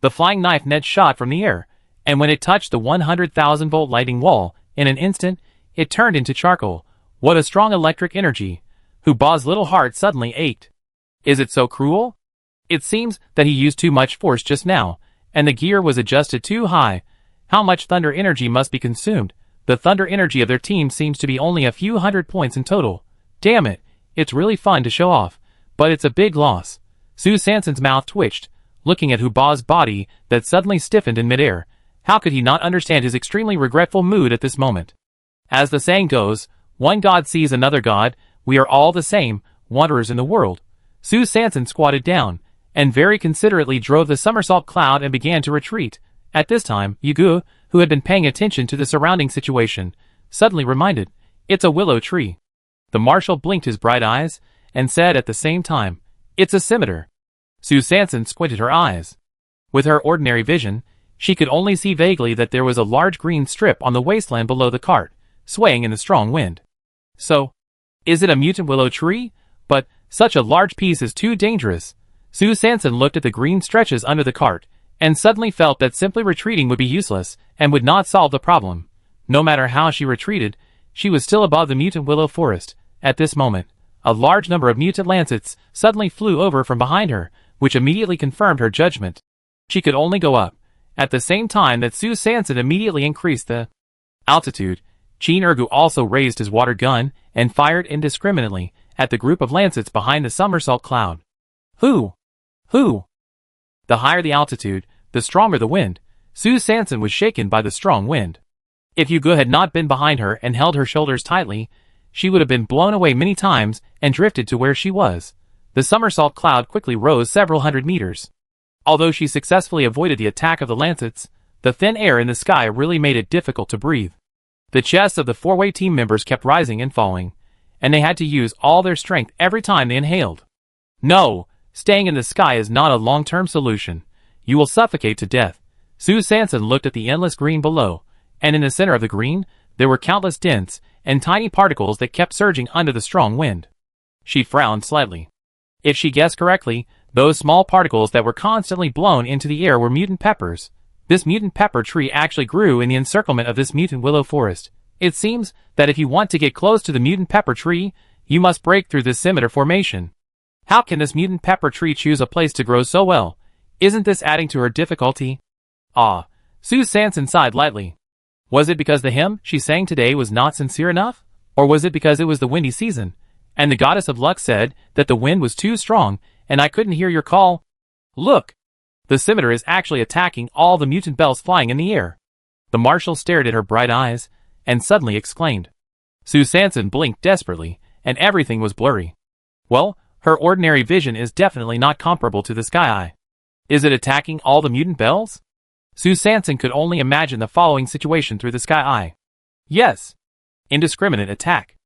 The flying knife net shot from the air, and when it touched the 100,000-volt lighting wall, in an instant, it turned into charcoal. What a strong electric energy! Huba's little heart suddenly ached. Is it so cruel? It seems that he used too much force just now, and the gear was adjusted too high. How much thunder energy must be consumed? The thunder energy of their team seems to be only a few hundred points in total. Damn it, it's really fun to show off, but it's a big loss. Sue Sanson's mouth twitched, looking at Huba's body that suddenly stiffened in midair. How could he not understand his extremely regretful mood at this moment? As the saying goes, one god sees another god, we are all the same, wanderers in the world. Sue Sanson squatted down, and very considerately drove the somersault cloud and began to retreat. At this time, Yugu, who had been paying attention to the surrounding situation, suddenly reminded, it's a willow tree. The marshal blinked his bright eyes, and said at the same time, it's a scimitar. Sue Sanson squinted her eyes. With her ordinary vision, she could only see vaguely that there was a large green strip on the wasteland below the cart, swaying in the strong wind. So, is it a mutant willow tree? But, such a large piece is too dangerous. Sue Sanson looked at the green stretches under the cart, and suddenly felt that simply retreating would be useless, and would not solve the problem. No matter how she retreated, she was still above the mutant willow forest. At this moment, a large number of mutant lancets suddenly flew over from behind her, which immediately confirmed her judgment. She could only go up. At the same time that Sue Sanson immediately increased the altitude, Chin Ergu also raised his water gun and fired indiscriminately at the group of lancets behind the somersault cloud. Who? The higher the altitude, the stronger the wind. Sue Sanson was shaken by the strong wind. If Yugu had not been behind her and held her shoulders tightly, she would have been blown away many times and drifted to where she was. The somersault cloud quickly rose several hundred meters. Although she successfully avoided the attack of the lancets, the thin air in the sky really made it difficult to breathe. The chests of the four-way team members kept rising and falling, and they had to use all their strength every time they inhaled. No, staying in the sky is not a long-term solution. You will suffocate to death. Sue Sanson looked at the endless green below, and in the center of the green, there were countless dense and tiny particles that kept surging under the strong wind. She frowned slightly. If she guessed correctly, those small particles that were constantly blown into the air were mutant peppers. This mutant pepper tree actually grew in the encirclement of this mutant willow forest. It seems that if you want to get close to the mutant pepper tree, you must break through this scimitar formation. How can this mutant pepper tree choose a place to grow so well? Isn't this adding to her difficulty? Sue Sanson sighed lightly. Was it because the hymn she sang today was not sincere enough? Or was it because it was the windy season, and the goddess of luck said that the wind was too strong, and I couldn't hear your call? Look! The scimitar is actually attacking all the mutant bells flying in the air. The marshal stared at her bright eyes, and suddenly exclaimed. Sue Sanson blinked desperately, and everything was blurry. Well, her ordinary vision is definitely not comparable to the sky eye. Is it attacking all the mutant bells? Sue Sanson could only imagine the following situation through the sky eye. Yes. Indiscriminate attack.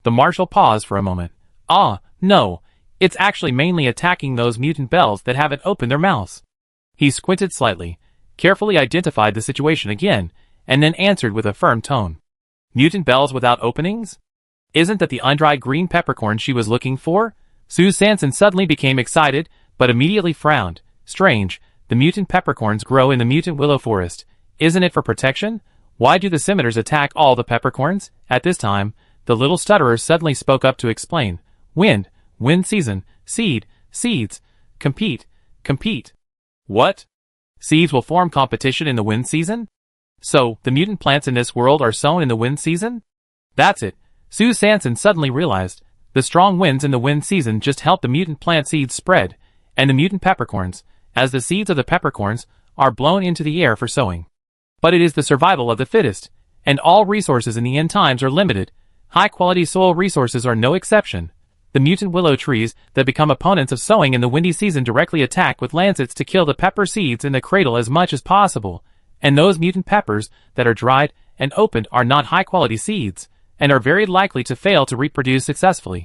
The marshal paused for a moment. No. It's actually mainly attacking those mutant bells that haven't opened their mouths. He squinted slightly, carefully identified the situation again, and then answered with a firm tone. Mutant bells without openings? Isn't that the undried green peppercorn she was looking for? Sue Sanson suddenly became excited, but immediately frowned. Strange, the mutant peppercorns grow in the mutant willow forest. Isn't it for protection? Why do the scimitars attack all the peppercorns? At this time, the little stutterer suddenly spoke up to explain. Wind season, seeds, compete. What? Seeds will form competition in the wind season? So, the mutant plants in this world are sown in the wind season? That's it. Sue Sanson suddenly realized. The strong winds in the wind season just help the mutant plant seeds spread, and the mutant peppercorns, as the seeds of the peppercorns, are blown into the air for sowing. But it is the survival of the fittest, and all resources in the end times are limited. High-quality soil resources are no exception. The mutant willow trees that become opponents of sowing in the windy season directly attack with lancets to kill the pepper seeds in the cradle as much as possible, and those mutant peppers that are dried and opened are not high-quality seeds, and are very likely to fail to reproduce successfully.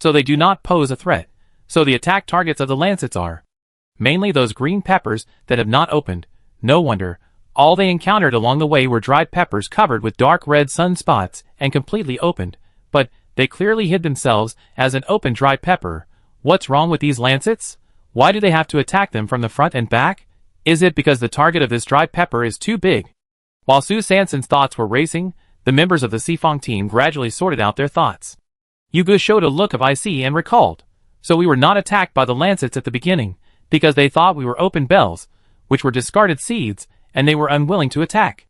So they do not pose a threat. So the attack targets of the lancets are mainly those green peppers that have not opened. No wonder. All they encountered along the way were dried peppers covered with dark red sunspots and completely opened, but they clearly hid themselves as an open dried pepper. What's wrong with these lancets? Why do they have to attack them from the front and back? Is it because the target of this dried pepper is too big? While Sue Sanson's thoughts were racing, the members of the Sifong team gradually sorted out their thoughts. Yuga showed a look of icy and recalled. So we were not attacked by the lancets at the beginning, because they thought we were open bells, which were discarded seeds, and they were unwilling to attack.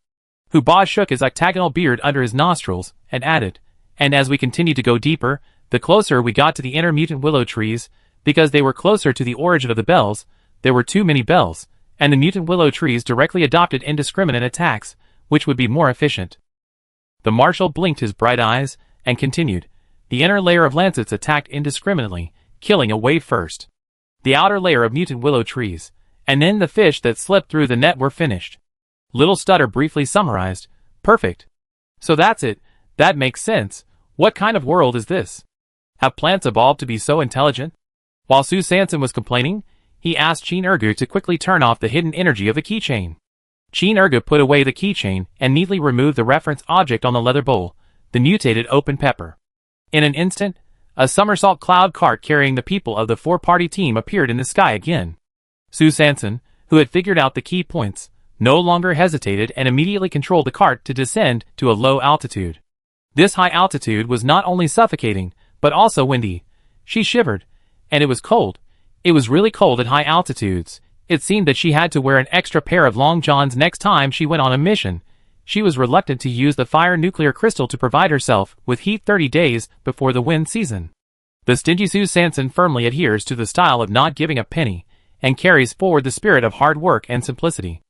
Huba shook his octagonal beard under his nostrils, and added, and as we continued to go deeper, the closer we got to the inner mutant willow trees, because they were closer to the origin of the bells, there were too many bells, and the mutant willow trees directly adopted indiscriminate attacks, which would be more efficient. The marshal blinked his bright eyes, and continued, the inner layer of lancets attacked indiscriminately, killing a wave first. The outer layer of mutant willow trees, and then the fish that slipped through the net were finished. Little Stutter briefly summarized, perfect. So that's it, that makes sense. What kind of world is this? Have plants evolved to be so intelligent? While Sue Sanson was complaining, he asked Chin Ergu to quickly turn off the hidden energy of the keychain. Chin Ergu put away the keychain and neatly removed the reference object on the leather bowl, the mutated open pepper. In an instant, a somersault cloud cart carrying the people of the four-party team appeared in the sky again. Sue Sanson, who had figured out the key points, no longer hesitated and immediately controlled the cart to descend to a low altitude. This high altitude was not only suffocating, but also windy. She shivered, and it was cold. It was really cold at high altitudes. It seemed that she had to wear an extra pair of long johns next time she went on a mission. She was reluctant to use the fire nuclear crystal to provide herself with heat 30 days before the wind season. The stingy Sue Sanson firmly adheres to the style of not giving a penny, and carries forward the spirit of hard work and simplicity.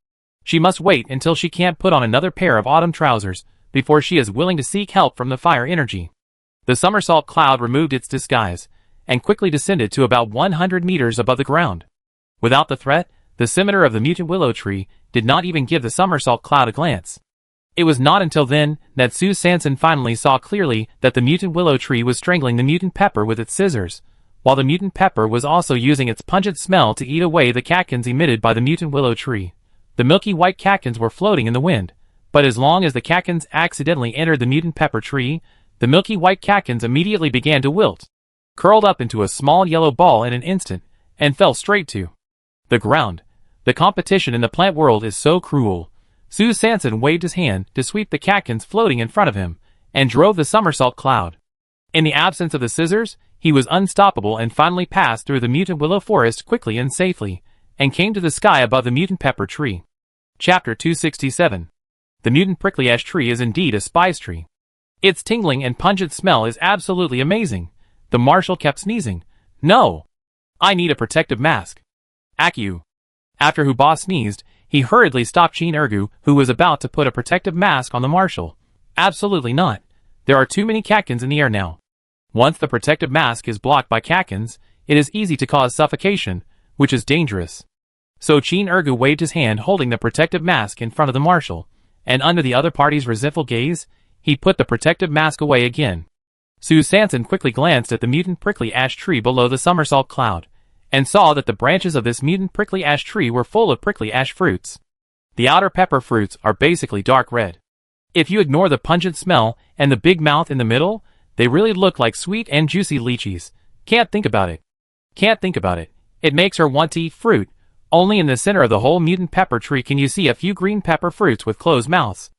She must wait until she can't put on another pair of autumn trousers before she is willing to seek help from the fire energy. The somersault cloud removed its disguise, and quickly descended to about 100 meters above the ground. Without the threat, the scimitar of the mutant willow tree did not even give the somersault cloud a glance. It was not until then that Sue Sanson finally saw clearly that the mutant willow tree was strangling the mutant pepper with its scissors, while the mutant pepper was also using its pungent smell to eat away the catkins emitted by the mutant willow tree. The milky white catkins were floating in the wind, but as long as the catkins accidentally entered the mutant pepper tree, the milky white catkins immediately began to wilt, curled up into a small yellow ball in an instant, and fell straight to the ground. The competition in the plant world is so cruel. Sue Sanson waved his hand to sweep the catkins floating in front of him, and drove the somersault cloud. In the absence of the scissors, he was unstoppable and finally passed through the mutant willow forest quickly and safely, and came to the sky above the mutant pepper tree. Chapter 267. The mutant prickly ash tree is indeed a spice tree. Its tingling and pungent smell is absolutely amazing. The marshal kept sneezing. No! I need a protective mask. Accu. After Huba sneezed, he hurriedly stopped Chin Ergu, who was about to put a protective mask on the marshal. Absolutely not. There are too many catkins in the air now. Once the protective mask is blocked by catkins, it is easy to cause suffocation, which is dangerous. So Chin Ergu waved his hand holding the protective mask in front of the marshal, and under the other party's resentful gaze, he put the protective mask away again. Sue Sanson quickly glanced at the mutant prickly ash tree below the somersault cloud, and saw that the branches of this mutant prickly ash tree were full of prickly ash fruits. The outer pepper fruits are basically dark red. If you ignore the pungent smell and the big mouth in the middle, they really look like sweet and juicy lychees. Can't think about it. Can't think about it. It makes her want to eat fruit. Only in the center of the whole mutant pepper tree can you see a few green pepper fruits with closed mouths.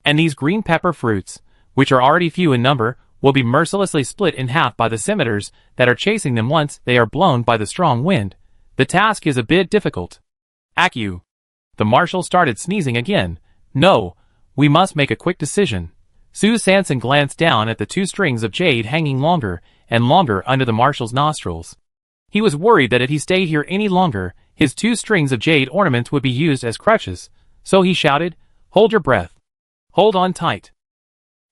And these green pepper fruits, which are already few in number, will be mercilessly split in half by the scimitars that are chasing them once they are blown by the strong wind. The task is a bit difficult. Accu. The marshal started sneezing again. No, we must make a quick decision. Sue Sanson glanced down at the 2 strings of jade hanging longer and longer under the marshal's nostrils. He was worried that if he stayed here any longer, his 2 strings of jade ornaments would be used as crutches, so he shouted, "Hold your breath. Hold on tight."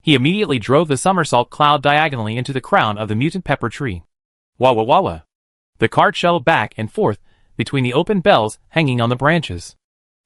He immediately drove the somersault cloud diagonally into the crown of the mutant pepper tree. Wah wah wah wah. The cart shuttled back and forth between the open bells hanging on the branches.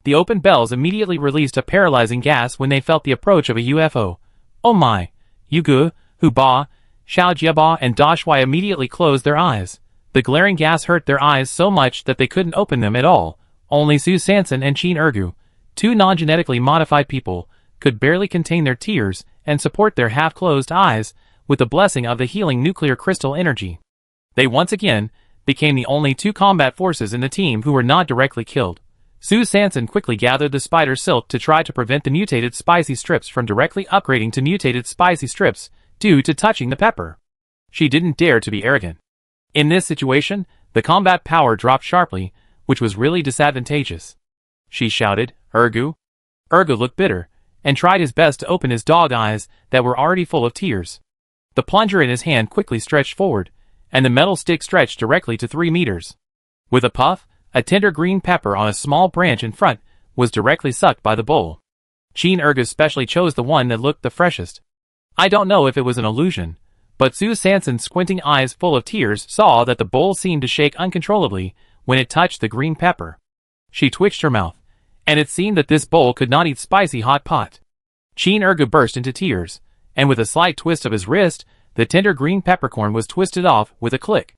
The open bells immediately released a paralyzing gas when they felt the approach of a UFO. Oh my! Yugu, Huba, Xiaojiaba and Dashwai immediately closed their eyes. The glaring gas hurt their eyes so much that they couldn't open them at all. Only Sue Sanson and Chin Ergu, 2 non-genetically modified people, could barely contain their tears and support their half-closed eyes with the blessing of the healing nuclear crystal energy. They once again became the only 2 combat forces in the team who were not directly killed. Sue Sanson quickly gathered the spider silk to try to prevent the mutated spicy strips from directly upgrading to mutated spicy strips due to touching the pepper. She didn't dare to be arrogant. In this situation, the combat power dropped sharply, which was really disadvantageous. She shouted, "Urgu!" Urgu looked bitter, and tried his best to open his dog eyes that were already full of tears. The plunger in his hand quickly stretched forward, and the metal stick stretched directly to 3 meters. With a puff, a tender green pepper on a small branch in front was directly sucked by the bowl. Chin Urgu specially chose the one that looked the freshest. I don't know if it was an illusion, but Sue Sanson's squinting eyes full of tears saw that the bowl seemed to shake uncontrollably when it touched the green pepper. She twitched her mouth, and it seemed that this bowl could not eat spicy hot pot. Chin Urgu burst into tears, and with a slight twist of his wrist, the tender green peppercorn was twisted off with a click.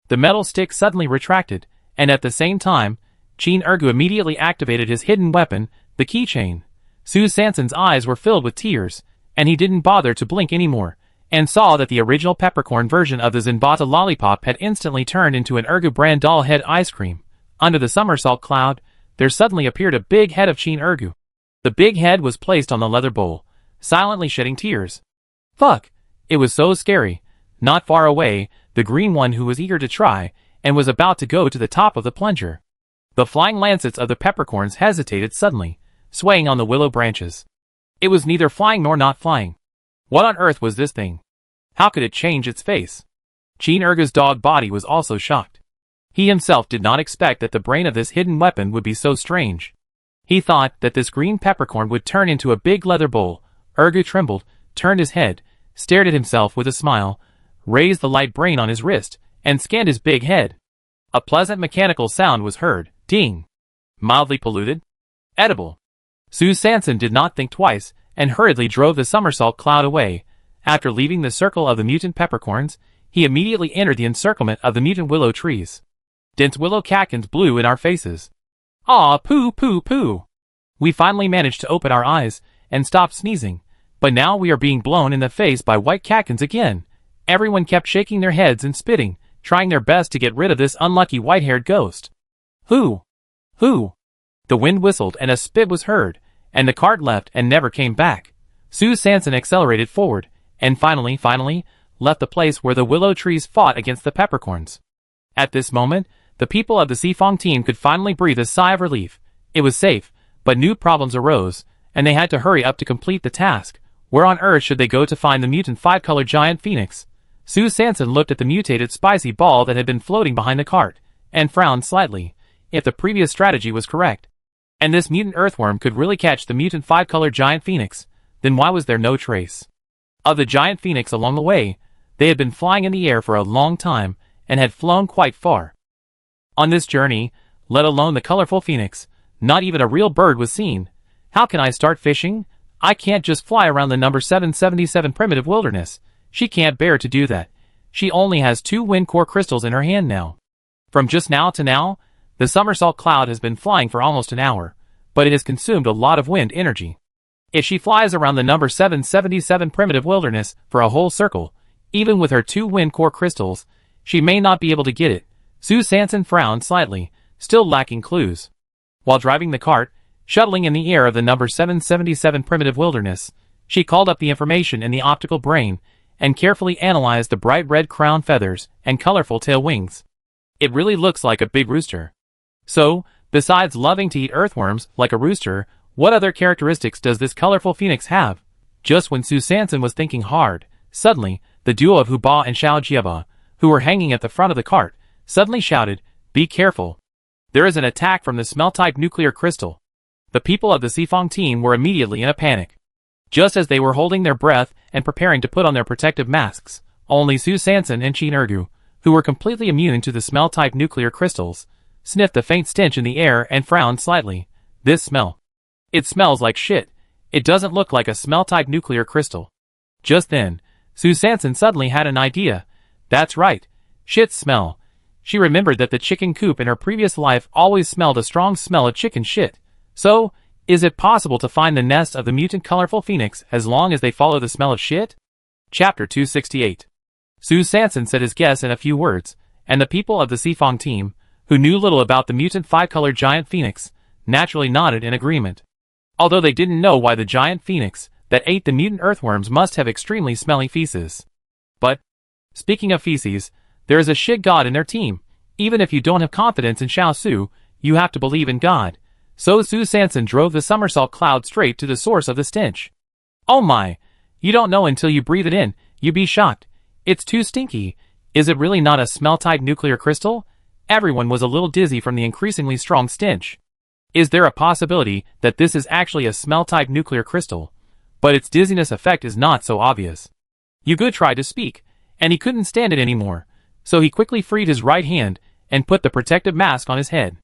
The metal stick suddenly retracted, and at the same time, Chin Urgu immediately activated his hidden weapon, the keychain. Sue Sanson's eyes were filled with tears, and he didn't bother to blink anymore, and saw that the original peppercorn version of the Zinbata lollipop had instantly turned into an Urgu brand doll head ice cream. Under the somersault cloud, there suddenly appeared a big head of Chin Urgu. The big head was placed on the leather bowl, silently shedding tears. Fuck! It was so scary. Not far away, the green one who was eager to try, and was about to go to the top of the plunger. The flying lancets of the peppercorns hesitated suddenly, swaying on the willow branches. It was neither flying nor not flying. What on earth was this thing? How could it change its face? Chin Urgu's dog body was also shocked. He himself did not expect that the brain of this hidden weapon would be so strange. He thought that this green peppercorn would turn into a big leather bowl. Urgu trembled, turned his head, stared at himself with a smile, raised the light brain on his wrist, and scanned his big head. A pleasant mechanical sound was heard. Ding! Mildly polluted? Edible. Sue Sanson did not think twice, and hurriedly drove the somersault cloud away. After leaving the circle of the mutant peppercorns, he immediately entered the encirclement of the mutant willow trees. Dense willow catkins blew in our faces. Aw, poo poo poo! We finally managed to open our eyes, and stop sneezing, but now we are being blown in the face by white catkins again. Everyone kept shaking their heads and spitting, trying their best to get rid of this unlucky white-haired ghost. Who? Who? The wind whistled and a spit was heard, and the cart left and never came back. Sue Sanson accelerated forward, and finally, left the place where the willow trees fought against the peppercorns. At this moment, the people of the Sifong team could finally breathe a sigh of relief. It was safe, but new problems arose, and they had to hurry up to complete the task. Where on earth should they go to find the mutant 5-colored giant phoenix? Sue Sanson looked at the mutated spicy ball that had been floating behind the cart, and frowned slightly. If the previous strategy was correct, and this mutant earthworm could really catch the mutant 5-colored giant phoenix, then why was there no trace of the giant phoenix along the way? They had been flying in the air for a long time, and had flown quite far. On this journey, let alone the colorful phoenix, not even a real bird was seen. How can I start fishing? I can't just fly around the number 777 primitive wilderness. She can't bear to do that. She only has 2 wind core crystals in her hand now. From just now to now, the somersault cloud has been flying for almost an hour, but it has consumed a lot of wind energy. If she flies around the number 777 primitive wilderness for a whole circle, even with her 2 wind core crystals, she may not be able to get it. Sue Sanson frowned slightly, still lacking clues. While driving the cart, shuttling in the air of the number 777 primitive wilderness, she called up the information in the optical brain, and carefully analyzed the bright red crown feathers and colorful tail wings. It really looks like a big rooster. So, besides loving to eat earthworms like a rooster, what other characteristics does this colorful phoenix have? Just when Sue Sanson was thinking hard, suddenly, the duo of Huba and Xiao Jieba, who were hanging at the front of the cart, suddenly shouted, "Be careful! There is an attack from the smell-type nuclear crystal." The people of the Sifong team were immediately in a panic. Just as they were holding their breath and preparing to put on their protective masks, only Sue Sanson and Chin Urgu, who were completely immune to the smell-type nuclear crystals, sniffed a faint stench in the air and frowned slightly. This smell. It smells like shit. It doesn't look like a smell-type nuclear crystal. Just then, Sue Sanson suddenly had an idea. That's right. Shit smell. She remembered that the chicken coop in her previous life always smelled a strong smell of chicken shit. So, is it possible to find the nest of the mutant colorful phoenix as long as they follow the smell of shit? Chapter 268. Sue Sanson said his guess in a few words, and the people of the Sifong team, who knew little about the mutant 5-colored giant phoenix, naturally nodded in agreement. Although they didn't know why the giant phoenix that ate the mutant earthworms must have extremely smelly feces. But Speaking of feces, there is a shit god in their team. Even if you don't have confidence in Xiao Su, you have to believe in God. So Su Sanson drove the somersault cloud straight to the source of the stench. Oh my! You don't know until you breathe it in, you'd be shocked. It's too stinky. Is it really not a smell-type nuclear crystal? Everyone was a little dizzy from the increasingly strong stench. Is there a possibility that this is actually a smell-type nuclear crystal? But its dizziness effect is not so obvious. Yugu tried to speak, and he couldn't stand it anymore, so he quickly freed his right hand and put the protective mask on his head.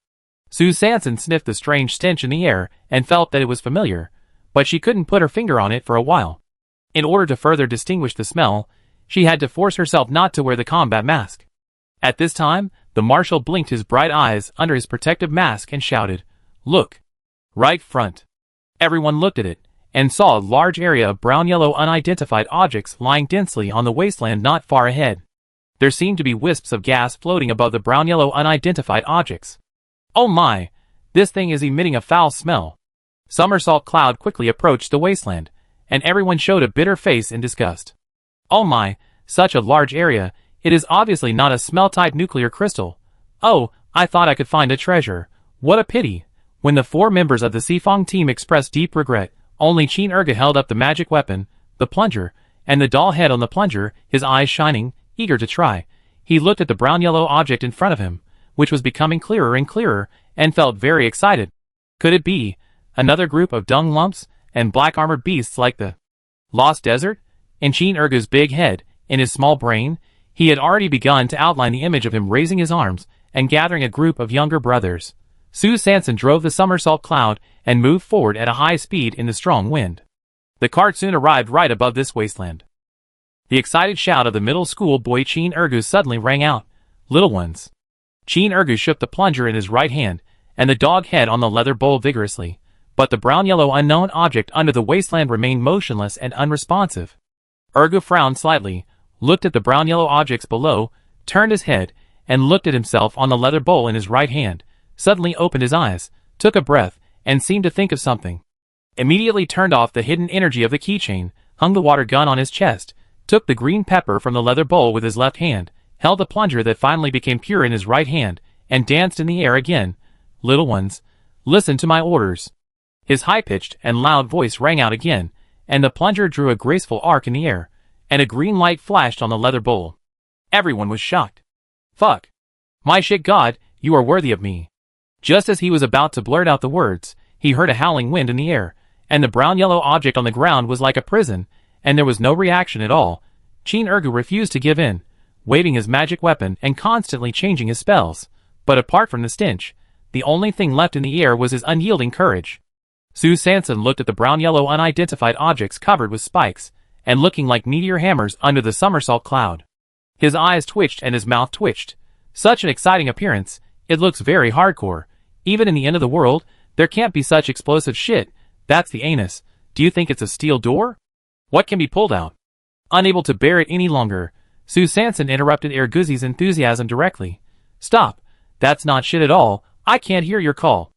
Su Sanson sniffed the strange stench in the air and felt that it was familiar, but she couldn't put her finger on it for a while. In order to further distinguish the smell, she had to force herself not to wear the combat mask. At this time, the marshal blinked his bright eyes under his protective mask and shouted, "Look! Right front!" Everyone looked at it, and saw a large area of brown-yellow unidentified objects lying densely on the wasteland not far ahead. There seemed to be wisps of gas floating above the brown-yellow unidentified objects. Oh my! This thing is emitting a foul smell. Somersault Cloud quickly approached the wasteland, and everyone showed a bitter face in disgust. Oh my, such a large area, it is obviously not a smell-type nuclear crystal. Oh, I thought I could find a treasure. What a pity. When the 4 members of the Sifong team expressed deep regret, only Qin Erge held up the magic weapon, the plunger, and the doll head on the plunger, his eyes shining, eager to try. He looked at the brown-yellow object in front of him, which was becoming clearer and clearer, and felt very excited. Could it be another group of dung lumps and black-armored beasts like the Lost Desert? In Qin Erge's big head, in his small brain, he had already begun to outline the image of him raising his arms and gathering a group of younger brothers. Su Sanson drove the somersault cloud and moved forward at a high speed in the strong wind. The cart soon arrived right above this wasteland. The excited shout of the middle school boy Qin Erge suddenly rang out. "Little ones!" Qin Erge shook the plunger in his right hand, and the dog head on the leather bowl vigorously, but the brown-yellow unknown object under the wasteland remained motionless and unresponsive. Erge frowned slightly, looked at the brown-yellow objects below, turned his head, and looked at himself on the leather bowl in his right hand, suddenly opened his eyes, took a breath, and seemed to think of something. Immediately turned off the hidden energy of the keychain, hung the water gun on his chest, took the green pepper from the leather bowl with his left hand, held the plunger that finally became pure in his right hand, and danced in the air again. "Little ones, listen to my orders." His high-pitched and loud voice rang out again, and the plunger drew a graceful arc in the air, and a green light flashed on the leather bowl. Everyone was shocked. "Fuck! My shit god, you are worthy of me." Just as he was about to blurt out the words, he heard a howling wind in the air, and the brown-yellow object on the ground was like a prison, and there was no reaction at all. Qin Erge refused to give in, waving his magic weapon and constantly changing his spells. But apart from the stench, the only thing left in the air was his unyielding courage. Su Sanson looked at the brown-yellow unidentified objects covered with spikes, and looking like meteor hammers under the somersault cloud. His eyes twitched and his mouth twitched. Such an exciting appearance, it looks very hardcore. Even in the end of the world, there can't be such explosive shit. That's the anus. Do you think it's a steel door? What can be pulled out? Unable to bear it any longer, Su Sanson interrupted Erguzi's enthusiasm directly. "Stop. That's not shit at all. I can't hear your call."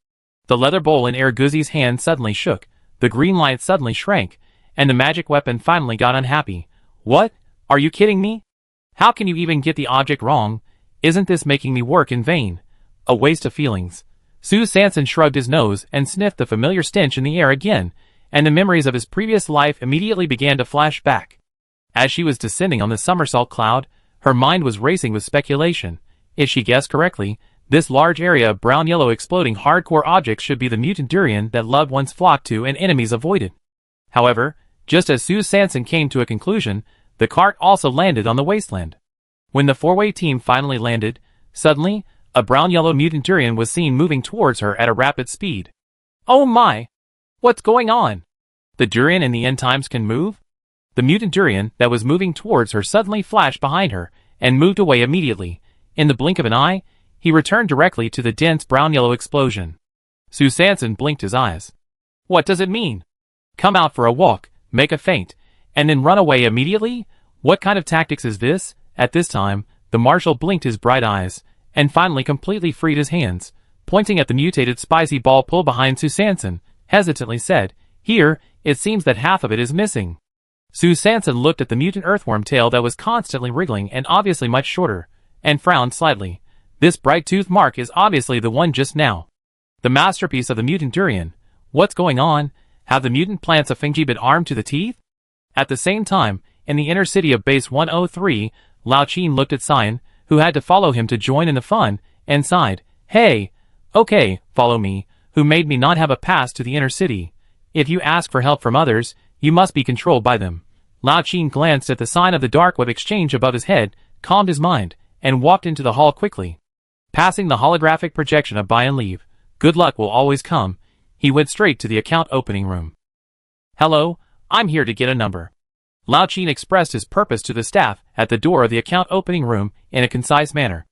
The leather bowl in Erguzi's hand suddenly shook, the green light suddenly shrank, and the magic weapon finally got unhappy. "What? Are you kidding me? How can you even get the object wrong? Isn't this making me work in vain? A waste of feelings." Su Sanson shrugged his nose and sniffed the familiar stench in the air again, and the memories of his previous life immediately began to flash back. As she was descending on the somersault cloud, her mind was racing with speculation. If she guessed correctly, this large area of brown-yellow exploding hardcore objects should be the mutant durian that loved ones flocked to and enemies avoided. However, just as Su Sanson came to a conclusion, the cart also landed on the wasteland. When the four-way team finally landed, suddenly, a brown-yellow mutant durian was seen moving towards her at a rapid speed. "Oh my! What's going on? The durian in the end times can move?" The mutant durian that was moving towards her suddenly flashed behind her, and moved away immediately. In the blink of an eye, he returned directly to the dense brown-yellow explosion. Su Sanson blinked his eyes. "What does it mean? Come out for a walk, make a feint, and then run away immediately? What kind of tactics is this?" At this time, the marshal blinked his bright eyes, and finally completely freed his hands, pointing at the mutated spicy ball pulled behind Su Sanson, hesitantly said, "Here, it seems that half of it is missing." Su Sanson looked at the mutant earthworm tail that was constantly wriggling and obviously much shorter, and frowned slightly. This bright tooth mark is obviously the one just now. The masterpiece of the mutant durian. What's going on? Have the mutant plants of Fengji been armed to the teeth? At the same time, in the inner city of Base 103, Lao Qin looked at Cyan, who had to follow him to join in the fun, and sighed. Hey! Okay, follow me, who made me not have a pass to the inner city. If you ask for help from others, you must be controlled by them. Lao Qin glanced at the sign of the dark web exchange above his head, calmed his mind, and walked into the hall quickly. Passing the holographic projection of buy and leave, good luck will always come, he went straight to the account opening room. Hello, I'm here to get a number. Lao Qin expressed his purpose to the staff at the door of the account opening room in a concise manner.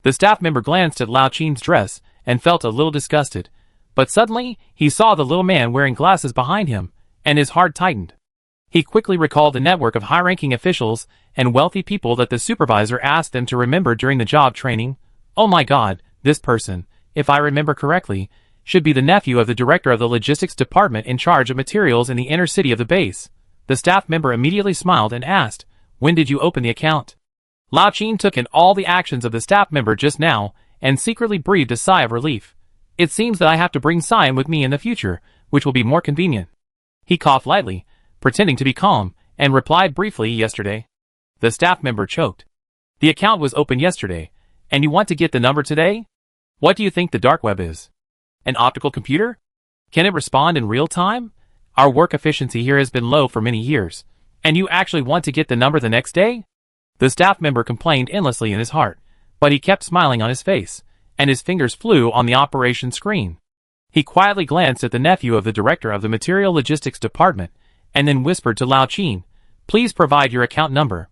The staff member glanced at Lao Qin's dress and felt a little disgusted, but suddenly he saw the little man wearing glasses behind him, and his heart tightened. He quickly recalled the network of high-ranking officials and wealthy people that the supervisor asked them to remember during the job training. Oh my god, this person, if I remember correctly, should be the nephew of the director of the logistics department in charge of materials in the inner city of the base. The staff member immediately smiled and asked, when did you open the account? Lao Qin took in all the actions of the staff member just now, and secretly breathed a sigh of relief. It seems that I have to bring Cyan with me in the future, which will be more convenient. He coughed lightly, pretending to be calm, and replied briefly yesterday. The staff member choked. The account was opened yesterday, and you want to get the number today? What do you think the dark web is? An optical computer? Can it respond in real time? Our work efficiency here has been low for many years, and you actually want to get the number the next day? The staff member complained endlessly in his heart, but he kept smiling on his face, and his fingers flew on the operation screen. He quietly glanced at the nephew of the director of the material logistics department, and then whispered to Lao Qin, please provide your account number.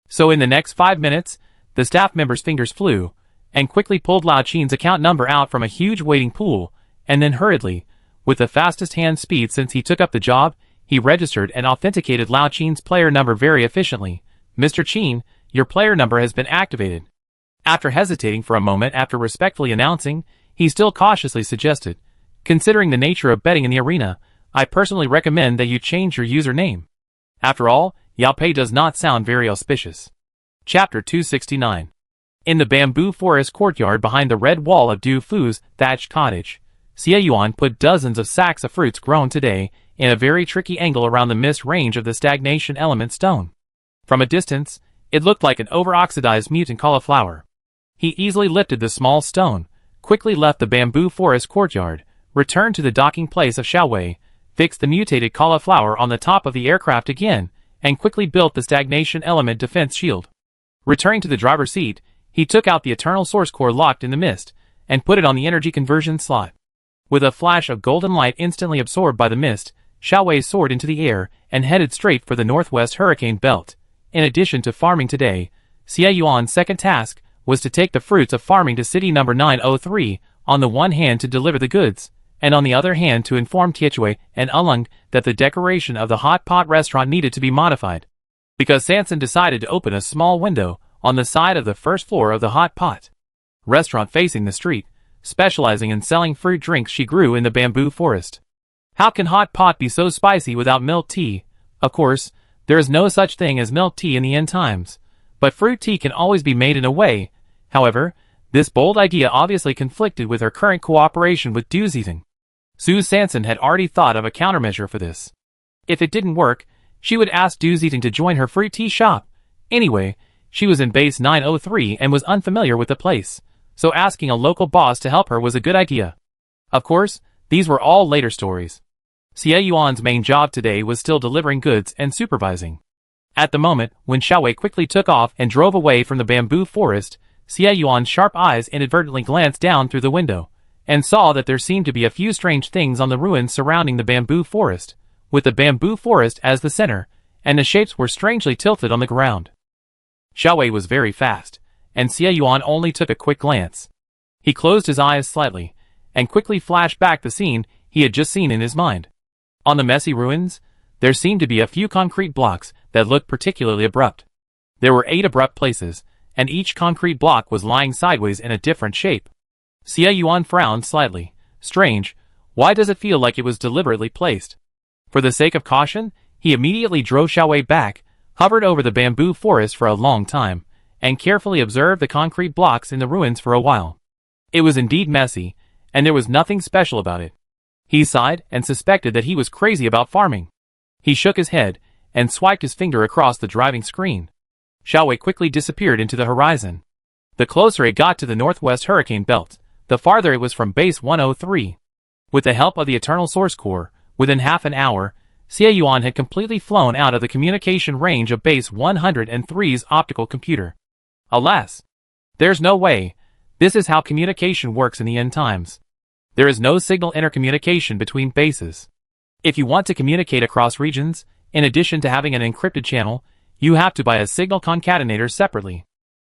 So in the next 5 minutes, the staff member's fingers flew, and quickly pulled Lao Qin's account number out from a huge waiting pool, and then hurriedly, with the fastest hand speed since he took up the job, he registered and authenticated Lao Qin's player number very efficiently. Mr. Qin, your player number has been activated. After hesitating for a moment after respectfully announcing, he still cautiously suggested, considering the nature of betting in the arena, I personally recommend that you change your username. After all, Yao Pei does not sound very auspicious. Chapter 269. In the bamboo forest courtyard behind the red wall of Du Fu's thatched cottage, Xie Yuan put dozens of sacks of fruits grown today in a very tricky angle around the mist range of the stagnation element stone. From a distance, it looked like an over-oxidized mutant cauliflower. He easily lifted the small stone, quickly left the bamboo forest courtyard, returned to the docking place of Xiaowei, fixed the mutated cauliflower on the top of the aircraft again, and quickly built the stagnation element defense shield. Returning to the driver's seat, he took out the eternal source core locked in the mist, and put it on the energy conversion slot. With a flash of golden light instantly absorbed by the mist, Xiaowei soared into the air and headed straight for the northwest hurricane belt. In addition to farming today, Xie Yuan's second task was to take the fruits of farming to city number 903, on the one hand to deliver the goods, and on the other hand to inform Tietue and Ulung that the decoration of the hot pot restaurant needed to be modified. Because Sanson decided to open a small window on the side of the first floor of the hot pot restaurant facing the street, specializing in selling fruit drinks she grew in the bamboo forest. How can hot pot be so spicy without milk tea? Of course, there is no such thing as milk tea in the end times, but fruit tea can always be made in a way. However, this bold idea obviously conflicted with her current cooperation with Du Zizing. Su Sanson had already thought of a countermeasure for this. If it didn't work, she would ask Du Zizing to join her fruit tea shop. Anyway, she was in base 903 and was unfamiliar with the place, so asking a local boss to help her was a good idea. Of course, these were all later stories. Xie Yuan's main job today was still delivering goods and supervising. At the moment, when Xiaowei quickly took off and drove away from the bamboo forest, Xie Yuan's sharp eyes inadvertently glanced down through the window, and saw that there seemed to be a few strange things on the ruins surrounding the bamboo forest, with the bamboo forest as the center, and the shapes were strangely tilted on the ground. Xiaowei was very fast, and Xie Yuan only took a quick glance. He closed his eyes slightly, and quickly flashed back the scene he had just seen in his mind. On the messy ruins, there seemed to be a few concrete blocks that looked particularly abrupt. There were 8 abrupt places, and each concrete block was lying sideways in a different shape. Xie Yuan frowned slightly. Strange, why does it feel like it was deliberately placed? For the sake of caution, He immediately drove Xiaowei back, hovered over the bamboo forest for a long time, and carefully observed the concrete blocks in the ruins for a while. It was indeed messy, and there was nothing special about it. He sighed and suspected that he was crazy about farming. He shook his head and swiped his finger across the driving screen. Xiaowei quickly disappeared into the horizon. The closer it got to the northwest hurricane belt, the farther it was from base 103. With the help of the Eternal Source Core, within half an hour, Xie Yuan had completely flown out of the communication range of base 103's optical computer. Alas! There's no way. This is how communication works in the end times. There is no signal intercommunication between bases. If you want to communicate across regions, in addition to having an encrypted channel, you have to buy a signal concatenator separately.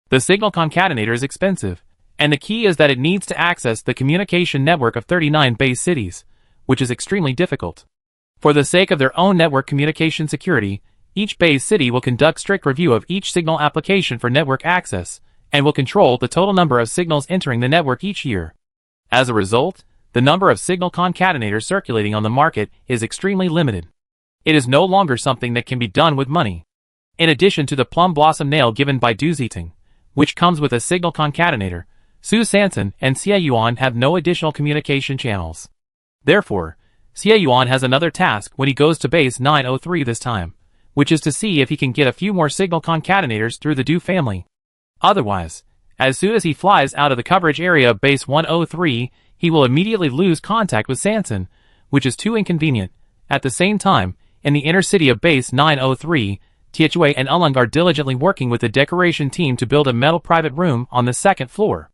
The signal concatenator is expensive, and the key is that it needs to access the communication network of 39 base cities, which is extremely difficult. For the sake of their own network communication security, each base city will conduct strict review of each signal application for network access, and will control the total number of signals entering the network each year. As a result, the number of signal concatenators circulating on the market is extremely limited. It is no longer something that can be done with money. In addition to the plum blossom nail given by Du Ziting, which comes with a signal concatenator, Su Sanson and Xie Yuan have no additional communication channels. Therefore, Xie Yuan has another task when he goes to base 903 this time, which is to see if he can get a few more signal concatenators through the Du family. Otherwise, as soon as he flies out of the coverage area of base 103, he will immediately lose contact with Sanson, which is too inconvenient. At the same time, in the inner city of base 903, Tiechui and Ulung are diligently working with the decoration team to build a metal private room on the second floor.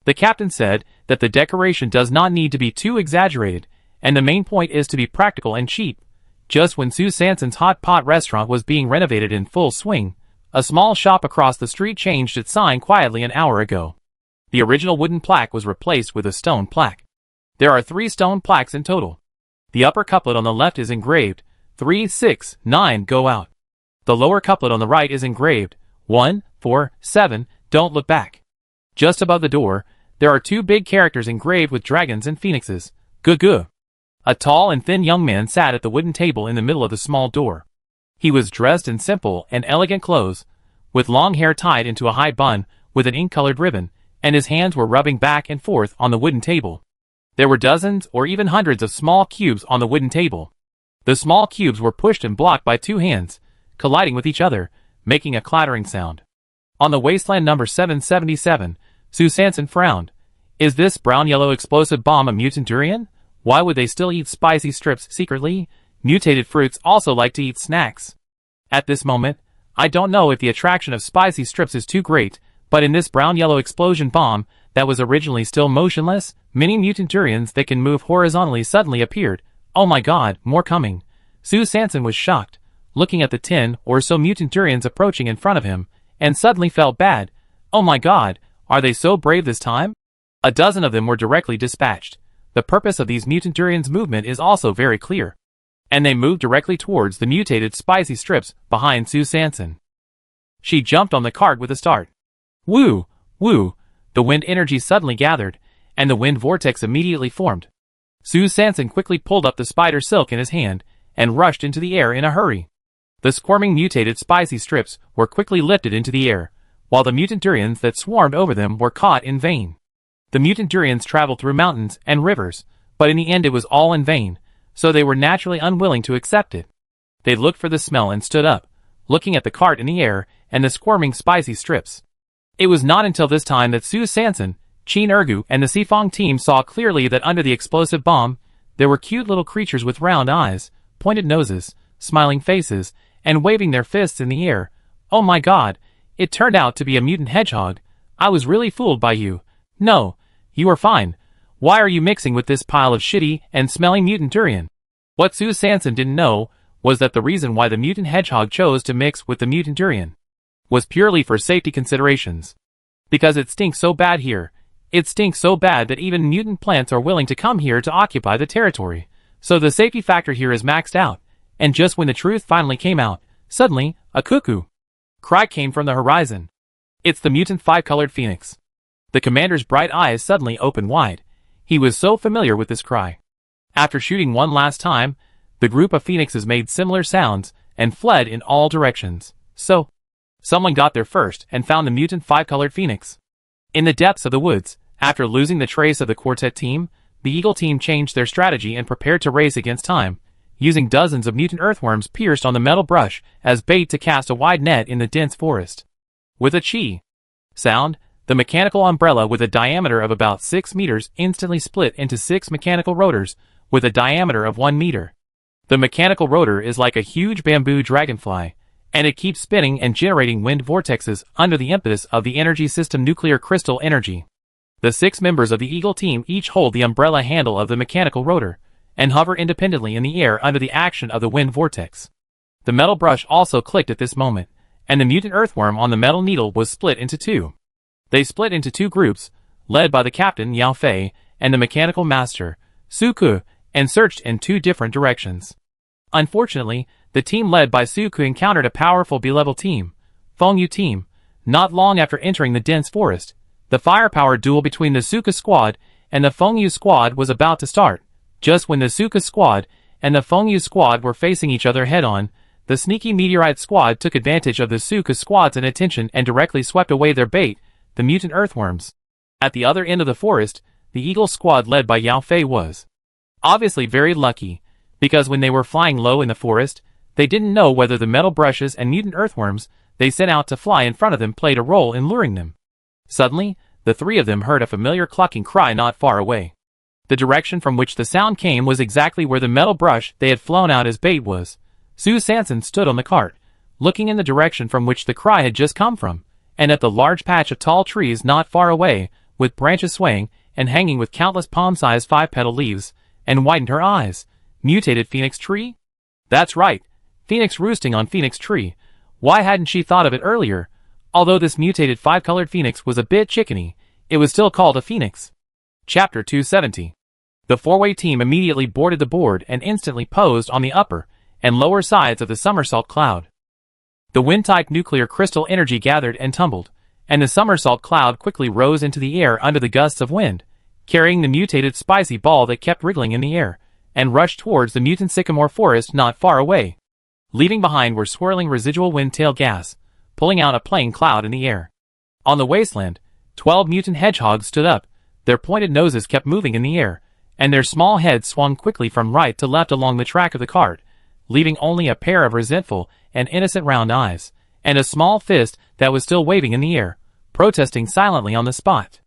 The captain said that the decoration does not need to be too exaggerated, and the main point is to be practical and cheap. Just when Su Sanson's hot pot restaurant was being renovated in full swing, a small shop across the street changed its sign quietly an hour ago. The original wooden plaque was replaced with a stone plaque. There are 3 stone plaques in total. The upper couplet on the left is engraved, 3, 6, 9, go out. The lower couplet on the right is engraved, 1, 4, 7, don't look back. Just above the door, there are 2 big characters engraved with dragons and phoenixes, Gugu. A tall and thin young man sat at the wooden table in the middle of the small door. He was dressed in simple and elegant clothes, with long hair tied into a high bun with an ink-colored ribbon, and his hands were rubbing back and forth on the wooden table. There were dozens or even hundreds of small cubes on the wooden table. The small cubes were pushed and blocked by 2 hands, colliding with each other, making a clattering sound. On the Wasteland number 777, Su Sanson frowned. Is this brown-yellow explosive bomb a mutant durian? Why would they still eat spicy strips secretly? Mutated fruits also like to eat snacks. At this moment, I don't know if the attraction of spicy strips is too great, but in this brown-yellow explosion bomb that was originally still motionless, many mutant durians that can move horizontally suddenly appeared. Oh my god, more coming. Su Sanson was shocked, looking at the 10 or so mutant durians approaching in front of him, and suddenly felt bad. Oh my god, are they so brave this time? A dozen of them were directly dispatched. The purpose of these mutant durians' movement is also very clear. And they moved directly towards the mutated spicy strips behind Su Sanson. She jumped on the cart with a start. Woo! Woo! The wind energy suddenly gathered, and the wind vortex immediately formed. Su Sanson quickly pulled up the spider silk in his hand, and rushed into the air in a hurry. The squirming mutated spicy strips were quickly lifted into the air, while the mutant durians that swarmed over them were caught in vain. The mutant durians traveled through mountains and rivers, but in the end it was all in vain, so they were naturally unwilling to accept it. They looked for the smell and stood up, looking at the cart in the air and the squirming spicy strips. It was not until this time that Su Sanson, Qin Ergu, and the Sifong team saw clearly that under the explosive bomb, there were cute little creatures with round eyes, pointed noses, smiling faces, and waving their fists in the air. Oh my god, it turned out to be a mutant hedgehog. I was really fooled by you. No, you are fine. Why are you mixing with this pile of shitty and smelly mutant durian? What Su Sanson didn't know was that the reason why the mutant hedgehog chose to mix with the mutant durian was purely for safety considerations. Because it stinks so bad here. It stinks so bad that even mutant plants are willing to come here to occupy the territory. So the safety factor here is maxed out. And just when the truth finally came out, suddenly, a cuckoo cry came from the horizon. It's the mutant 5-colored phoenix. The commander's bright eyes suddenly opened wide. He was so familiar with this cry. After shooting one last time, the group of phoenixes made similar sounds and fled in all directions. So, someone got there first and found the mutant five-colored phoenix. In the depths of the woods, after losing the trace of the quartet team, the Eagle team changed their strategy and prepared to race against time, using dozens of mutant earthworms pierced on the metal brush as bait to cast a wide net in the dense forest. With a chi sound, the mechanical umbrella with a diameter of about 6 meters instantly split into 6 mechanical rotors with a diameter of 1 meter. The mechanical rotor is like a huge bamboo dragonfly, and it keeps spinning and generating wind vortexes under the impetus of the energy system nuclear crystal energy. The 6 members of the Eagle team each hold the umbrella handle of the mechanical rotor, and hover independently in the air under the action of the wind vortex. The metal brush also clicked at this moment, and the mutant earthworm on the metal needle was split into 2. They split into 2 groups, led by the captain Yao Fei and the mechanical master, Su Ku, and searched in 2 different directions. Unfortunately, the team led by Su Ku encountered a powerful B-level team, Feng Yu team, not long after entering the dense forest. The firepower duel between the Su Ku squad and the Feng Yu squad was about to start. Just when the Su Ku squad and the Feng Yu squad were facing each other head-on, the sneaky meteorite squad took advantage of the Su Ku squad's inattention and directly swept away their bait, the mutant earthworms. At the other end of the forest, the Eagle squad led by Yao Fei was obviously very lucky, because when they were flying low in the forest, they didn't know whether the metal brushes and mutant earthworms they sent out to fly in front of them played a role in luring them. Suddenly, the 3 of them heard a familiar clucking cry not far away. The direction from which the sound came was exactly where the metal brush they had flown out as bait was. Sue Sanson stood on the cart, looking in the direction from which the cry had just come from, and at the large patch of tall trees not far away, with branches swaying and hanging with countless palm-sized 5-petal leaves, and widened her eyes. Mutated Phoenix Tree? That's right, Phoenix roosting on Phoenix Tree. Why hadn't she thought of it earlier? Although this mutated 5-colored phoenix was a bit chickeny, it was still called a phoenix. Chapter 270. The 4-way team immediately boarded the board and instantly posed on the upper and lower sides of the somersault cloud. The wind-type nuclear crystal energy gathered and tumbled, and the somersault cloud quickly rose into the air under the gusts of wind, carrying the mutated spicy ball that kept wriggling in the air, and rushed towards the mutant sycamore forest not far away. Leaving behind were swirling residual wind-tail gas, pulling out a plain cloud in the air. On the wasteland, 12 mutant hedgehogs stood up, their pointed noses kept moving in the air, and their small heads swung quickly from right to left along the track of the cart, leaving only a pair of resentful and innocent round eyes, and a small fist that was still waving in the air, protesting silently on the spot.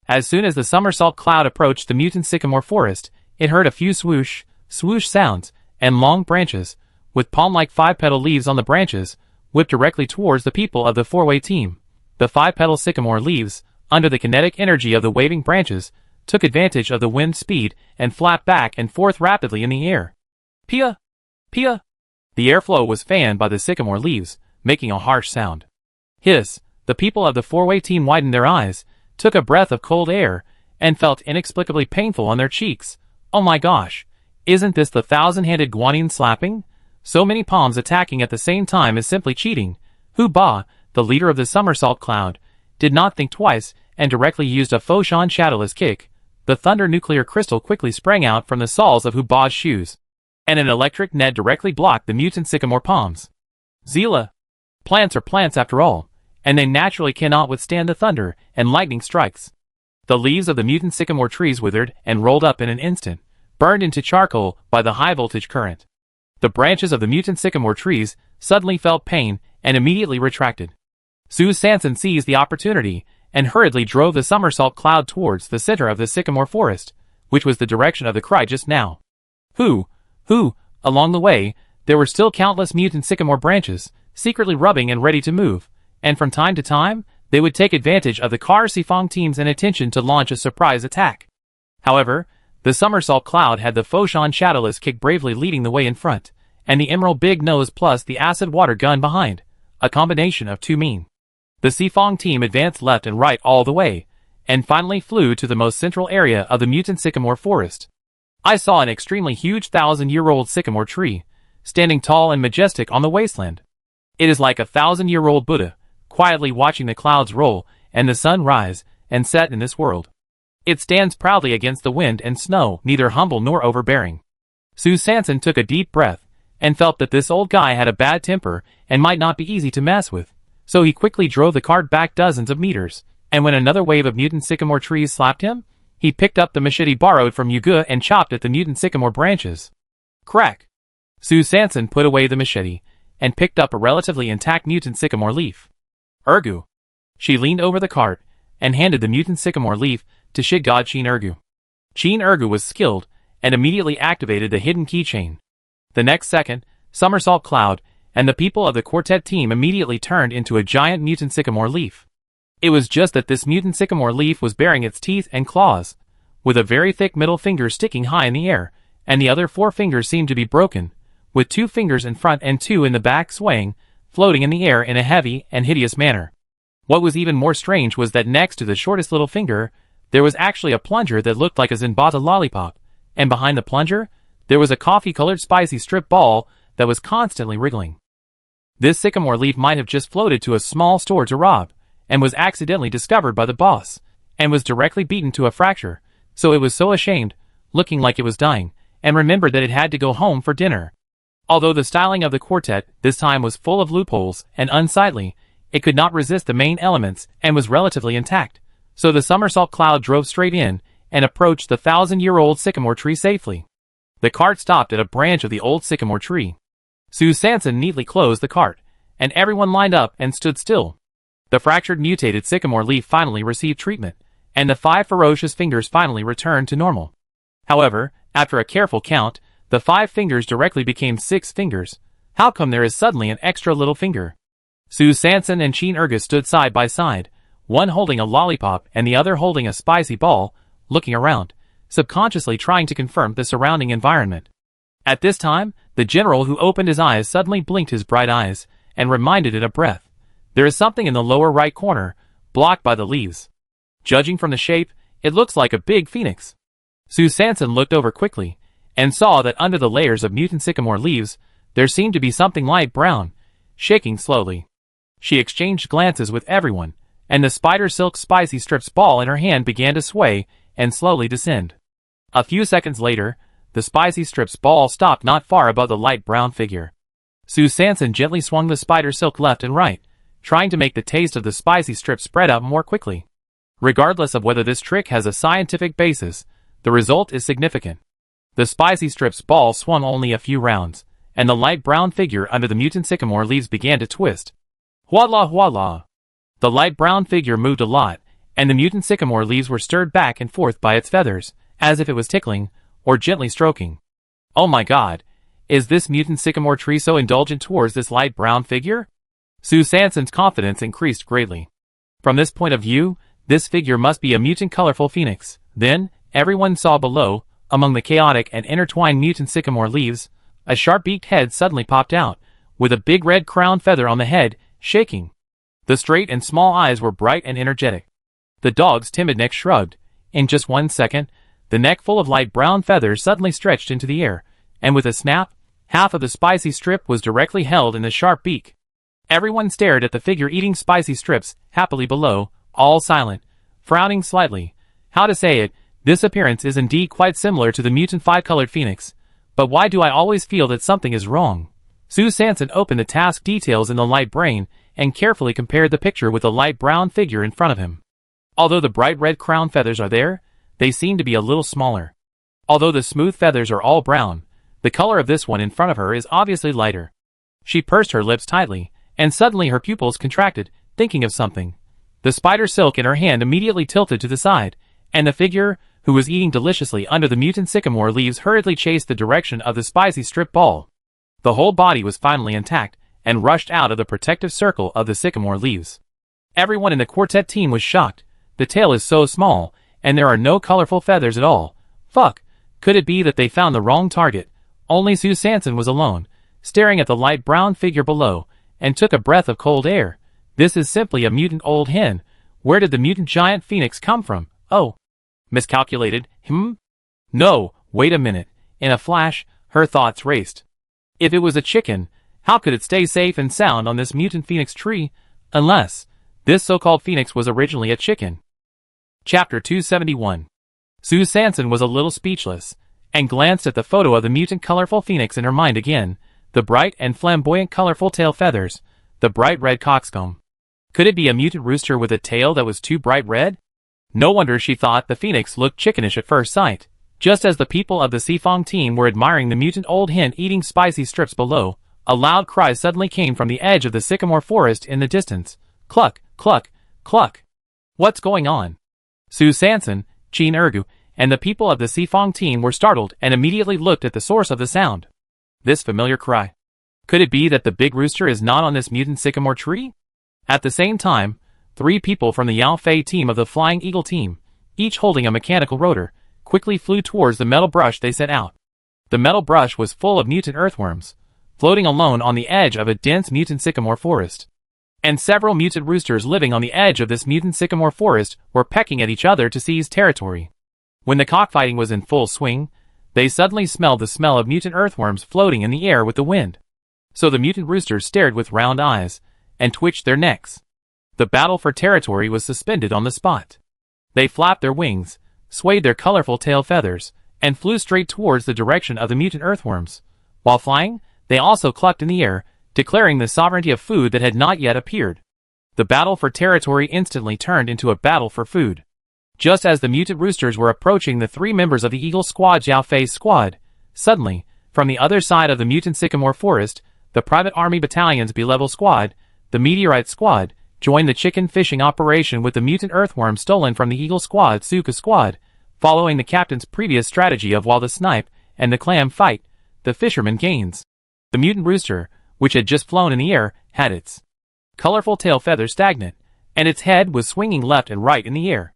As soon as the somersault cloud approached the mutant sycamore forest, it heard a few swoosh, swoosh sounds, and long branches, with palm-like 5-petal leaves on the branches, whipped directly towards the people of the 4-way team. The 5-petal sycamore leaves, under the kinetic energy of the waving branches, took advantage of the wind speed and flapped back and forth rapidly in the air. Pia! Pia! The airflow was fanned by the sycamore leaves, making a harsh sound. Hiss! The people of the 4-way team widened their eyes, took a breath of cold air, and felt inexplicably painful on their cheeks. Oh my gosh! Isn't this the 1,000-handed guanine slapping? So many palms attacking at the same time is simply cheating. Hu Ba, the leader of the somersault cloud, did not think twice and directly used a Foshan shadowless kick. The thunder nuclear crystal quickly sprang out from the soles of Hu Ba's shoes, and an electric net directly blocked the mutant sycamore palms. Zila! Plants are plants after all, and they naturally cannot withstand the thunder and lightning strikes. The leaves of the mutant sycamore trees withered and rolled up in an instant, burned into charcoal by the high-voltage current. The branches of the mutant sycamore trees suddenly felt pain and immediately retracted. Sue Sanson seized the opportunity and hurriedly drove the somersault cloud towards the center of the sycamore forest, which was the direction of the cry just now. Along the way, there were still countless mutant sycamore branches, secretly rubbing and ready to move, and from time to time, they would take advantage of the Car Sifong team's inattention to launch a surprise attack. However, the somersault cloud had the Foshan shadowless kick bravely leading the way in front, and the emerald big nose plus the acid water gun behind, a combination of 2 mean. The Sifong team advanced left and right all the way, and finally flew to the most central area of the mutant sycamore forest. I saw an extremely huge 1,000-year-old sycamore tree, standing tall and majestic on the wasteland. It is like a 1,000-year-old Buddha, quietly watching the clouds roll and the sun rise and set in this world. It stands proudly against the wind and snow, neither humble nor overbearing. Sue Sanson took a deep breath, and felt that this old guy had a bad temper and might not be easy to mess with. So he quickly drove the cart back dozens of meters, and when another wave of mutant sycamore trees slapped him, he picked up the machete borrowed from Yuga and chopped at the mutant sycamore branches. Crack! Sue Sanson put away the machete and picked up a relatively intact mutant sycamore leaf. Urgu. She leaned over the cart and handed the mutant sycamore leaf to Shigod Sheen Urgu. Sheen Urgu was skilled and immediately activated the hidden keychain. The next second, Somersault Cloud and the people of the quartet team immediately turned into a giant mutant sycamore leaf. It was just that this mutant sycamore leaf was baring its teeth and claws, with a very thick middle finger sticking high in the air, and the other 4 fingers seemed to be broken, with 2 fingers in front and 2 in the back swaying, floating in the air in a heavy and hideous manner. What was even more strange was that next to the shortest little finger, there was actually a plunger that looked like a Zinbata lollipop, and behind the plunger, there was a coffee-colored spicy strip ball that was constantly wriggling. This sycamore leaf might have just floated to a small store to rob, and was accidentally discovered by the boss, and was directly beaten to a fracture, so it was so ashamed, looking like it was dying, and remembered that it had to go home for dinner. Although the styling of the quartet this time was full of loopholes and unsightly, it could not resist the main elements and was relatively intact, so the Somersault Cloud drove straight in and approached the 1,000-year-old sycamore tree safely. The cart stopped at a branch of the old sycamore tree. Sue Sanson neatly closed the cart, and everyone lined up and stood still. The fractured mutated sycamore leaf finally received treatment, and the 5 ferocious fingers finally returned to normal. However, after a careful count, the 5 fingers directly became 6 fingers. How come there is suddenly an extra little finger? Sue Sanson and Sheen Urgu stood side by side, one holding a lollipop and the other holding a spicy ball, looking around, subconsciously trying to confirm the surrounding environment. At this time, the general who opened his eyes suddenly blinked his bright eyes, and reminded in a breath, "There is something in the lower right corner, blocked by the leaves. Judging from the shape, it looks like a big phoenix." Sue Sanson looked over quickly, and saw that under the layers of mutant sycamore leaves, there seemed to be something light brown, shaking slowly. She exchanged glances with everyone, and the spider silk spicy strips ball in her hand began to sway and slowly descend. A few seconds later, the spicy strips ball stopped not far above the light brown figure. Sue Sanson gently swung the spider silk left and right, trying to make the taste of the spicy strips spread out more quickly. Regardless of whether this trick has a scientific basis, the result is significant. The spicy strips ball swung only a few rounds, and the light brown figure under the mutant sycamore leaves began to twist. Voila voila! The light brown figure moved a lot, and the mutant sycamore leaves were stirred back and forth by its feathers, as if it was tickling, or gently stroking. Oh my god, is this mutant sycamore tree so indulgent towards this light brown figure? Sue Sanson's confidence increased greatly. From this point of view, this figure must be a mutant colorful phoenix. Then, everyone saw below, among the chaotic and intertwined mutant sycamore leaves, a sharp-beaked head suddenly popped out, with a big red crown feather on the head, shaking. The straight and small eyes were bright and energetic. The dog's timid neck shrugged. In just 1 second, the neck full of light brown feathers suddenly stretched into the air, and with a snap, half of the spicy strip was directly held in the sharp beak. Everyone stared at the figure eating spicy strips, happily below, all silent, frowning slightly. How to say it, this appearance is indeed quite similar to the mutant 5-colored phoenix. But why do I always feel that something is wrong? Sue Sanson opened the task details in the light brain, and carefully compared the picture with the light brown figure in front of him. Although the bright red crown feathers are there, they seem to be a little smaller. Although the smooth feathers are all brown, the color of this one in front of her is obviously lighter. She pursed her lips tightly, and suddenly her pupils contracted, thinking of something. The spider silk in her hand immediately tilted to the side, and the figure, who was eating deliciously under the mutant sycamore leaves, hurriedly chased the direction of the spicy strip ball. The whole body was finally intact, and rushed out of the protective circle of the sycamore leaves. Everyone in the quartet team was shocked. The tail is so small, and there are no colorful feathers at all. Fuck, could it be that they found the wrong target? Only Sue Sanson was alone, staring at the light brown figure below, and took a breath of cold air. This is simply a mutant old hen. Where did the mutant giant phoenix come from? Oh. Miscalculated, No, wait a minute. In a flash, her thoughts raced. If it was a chicken, how could it stay safe and sound on this mutant phoenix tree, unless this so-called phoenix was originally a chicken? Chapter 271. Sue Sanson was a little speechless, and glanced at the photo of the mutant colorful phoenix in her mind again. the bright and flamboyant colorful tail feathers, the bright red coxcomb. Could it be a mutant rooster with a tail that was too bright red? No wonder she thought the phoenix looked chickenish at first sight. Just as the people of the Sifong team were admiring the mutant old hen eating spicy strips below, a loud cry suddenly came from the edge of the sycamore forest in the distance. Cluck, cluck, cluck. What's going on? Sue Sanson, Jean Ergu, and the people of the Sifong team were startled and immediately looked at the source of the sound. This familiar cry. Could it be that the big rooster is not on this mutant sycamore tree? At the same time, 3 people from the Yao Fei team of the Flying Eagle team, each holding a mechanical rotor, quickly flew towards the metal brush they set out. The metal brush was full of mutant earthworms, floating alone on the edge of a dense mutant sycamore forest. And several mutant roosters living on the edge of this mutant sycamore forest were pecking at each other to seize territory. When the cockfighting was in full swing, they suddenly smelled the smell of mutant earthworms floating in the air with the wind. So the mutant roosters stared with round eyes and twitched their necks. The battle for territory was suspended on the spot. They flapped their wings, swayed their colorful tail feathers, and flew straight towards the direction of the mutant earthworms. While flying, they also clucked in the air, declaring the sovereignty of food that had not yet appeared. The battle for territory instantly turned into a battle for food. Just as the mutant roosters were approaching the 3 members of the Eagle Squad Yao Fei's squad, suddenly, from the other side of the mutant sycamore forest, the Private Army Battalion's B-level squad, the Meteorite Squad, joined the chicken fishing operation with the mutant earthworm stolen from the Eagle Squad Suka Squad, following the captain's previous strategy of while the snipe and the clam fight, the fisherman gains. The mutant rooster, which had just flown in the air, had its colorful tail feathers stagnant, and its head was swinging left and right in the air.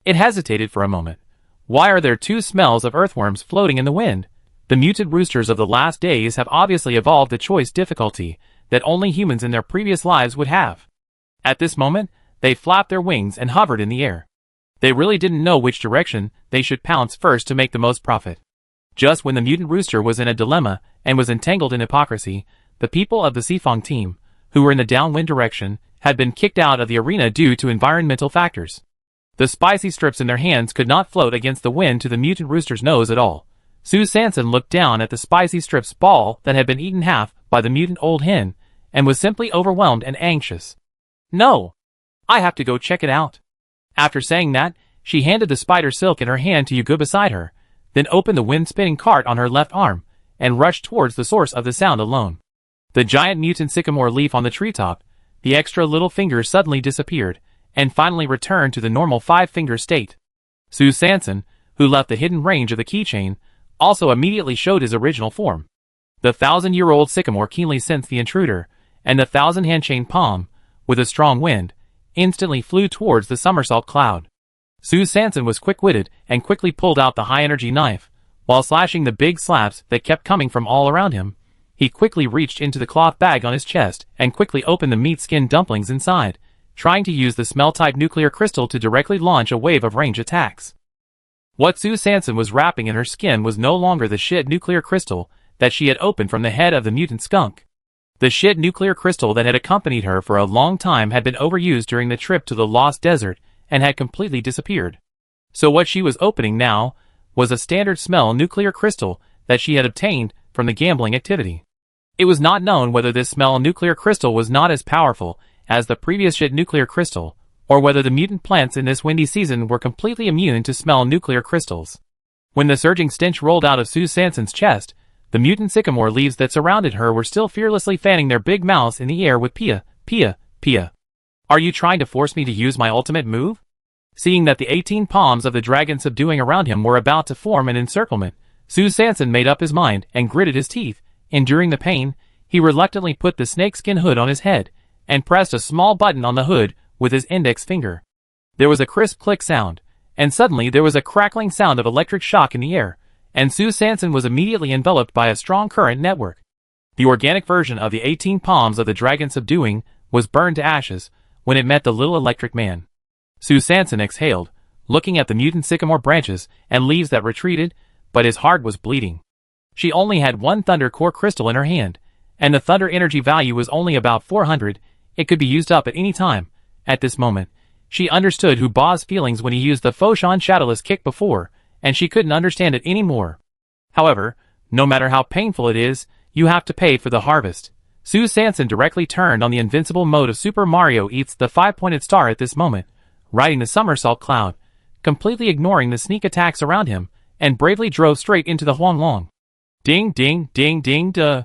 It hesitated for a moment. Why are there 2 smells of earthworms floating in the wind? The mutant roosters of the last days have obviously evolved a choice difficulty that only humans in their previous lives would have. At this moment, they flapped their wings and hovered in the air. They really didn't know which direction they should pounce first to make the most profit. Just when the mutant rooster was in a dilemma and was entangled in hypocrisy, the people of the Sifong team, who were in the downwind direction, had been kicked out of the arena due to environmental factors. The spicy strips in their hands could not float against the wind to the mutant rooster's nose at all. Sue Sanson looked down at the spicy strips ball that had been eaten half by the mutant old hen, and was simply overwhelmed and anxious. No! I have to go check it out. After saying that, she handed the spider silk in her hand to Yugu beside her, then opened the wind-spinning cart on her left arm, and rushed towards the source of the sound alone. The giant mutant sycamore leaf on the treetop, the extra little finger suddenly disappeared, and finally returned to the normal 5-finger state. Sue Sanson, who left the hidden range of the keychain, also immediately showed his original form. The 1,000-year-old sycamore keenly sensed the intruder, and the 1,000-hand-chain palm, with a strong wind, instantly flew towards the somersault cloud. Sue Sanson was quick-witted and quickly pulled out the high-energy knife. While slashing the big slaps that kept coming from all around him, he quickly reached into the cloth bag on his chest and quickly opened the meat-skinned dumplings inside, trying to use the smell-type nuclear crystal to directly launch a wave of range attacks. What Sue Sanson was wrapping in her skin was no longer the shit nuclear crystal that she had opened from the head of the mutant skunk. The shit nuclear crystal that had accompanied her for a long time had been overused during the trip to the Lost Desert and had completely disappeared. So what she was opening now was a standard smell nuclear crystal that she had obtained from the gambling activity. It was not known whether this smell nuclear crystal was not as powerful as the previous shit nuclear crystal, or whether the mutant plants in this windy season were completely immune to smell nuclear crystals. When the surging stench rolled out of Sue Sanson's chest, the mutant sycamore leaves that surrounded her were still fearlessly fanning their big mouths in the air with Pia, Pia, Pia. Are you trying to force me to use my ultimate move? Seeing that the 18 palms of the dragon subduing around him were about to form an encirclement, Sue Sanson made up his mind and gritted his teeth. Enduring the pain, he reluctantly put the snakeskin hood on his head and pressed a small button on the hood with his index finger. There was a crisp click sound, and suddenly there was a crackling sound of electric shock in the air, and Sue Sanson was immediately enveloped by a strong current network. The organic version of the 18 palms of the dragon subduing was burned to ashes when it met the little electric man. Sue Sanson exhaled, looking at the mutant sycamore branches and leaves that retreated, but his heart was bleeding. She only had one thunder core crystal in her hand, and the thunder energy value was only about 400. It could be used up at any time. At this moment, she understood Hu Ba's feelings when he used the Foshan Shadowless kick before, and she couldn't understand it anymore. However, no matter how painful it is, you have to pay for the harvest. Sue Sanson directly turned on the invincible mode of Super Mario Eats the 5-pointed star at this moment, riding the somersault cloud, completely ignoring the sneak attacks around him, and bravely drove straight into the Huang Long. Ding ding ding ding duh.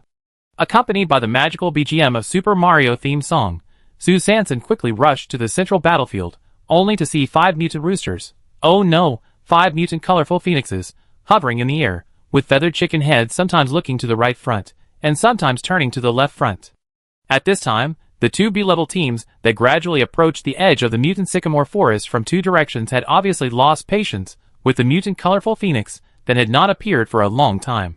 Accompanied by the magical BGM of Super Mario theme song, Sue Sanson quickly rushed to the central battlefield, only to see 5 mutant roosters. Oh no, 5 mutant colorful phoenixes, hovering in the air, with feathered chicken heads sometimes looking to the right front, and sometimes turning to the left front. At this time, the 2 B-level teams that gradually approached the edge of the mutant sycamore forest from 2 directions had obviously lost patience with the mutant colorful phoenix that had not appeared for a long time.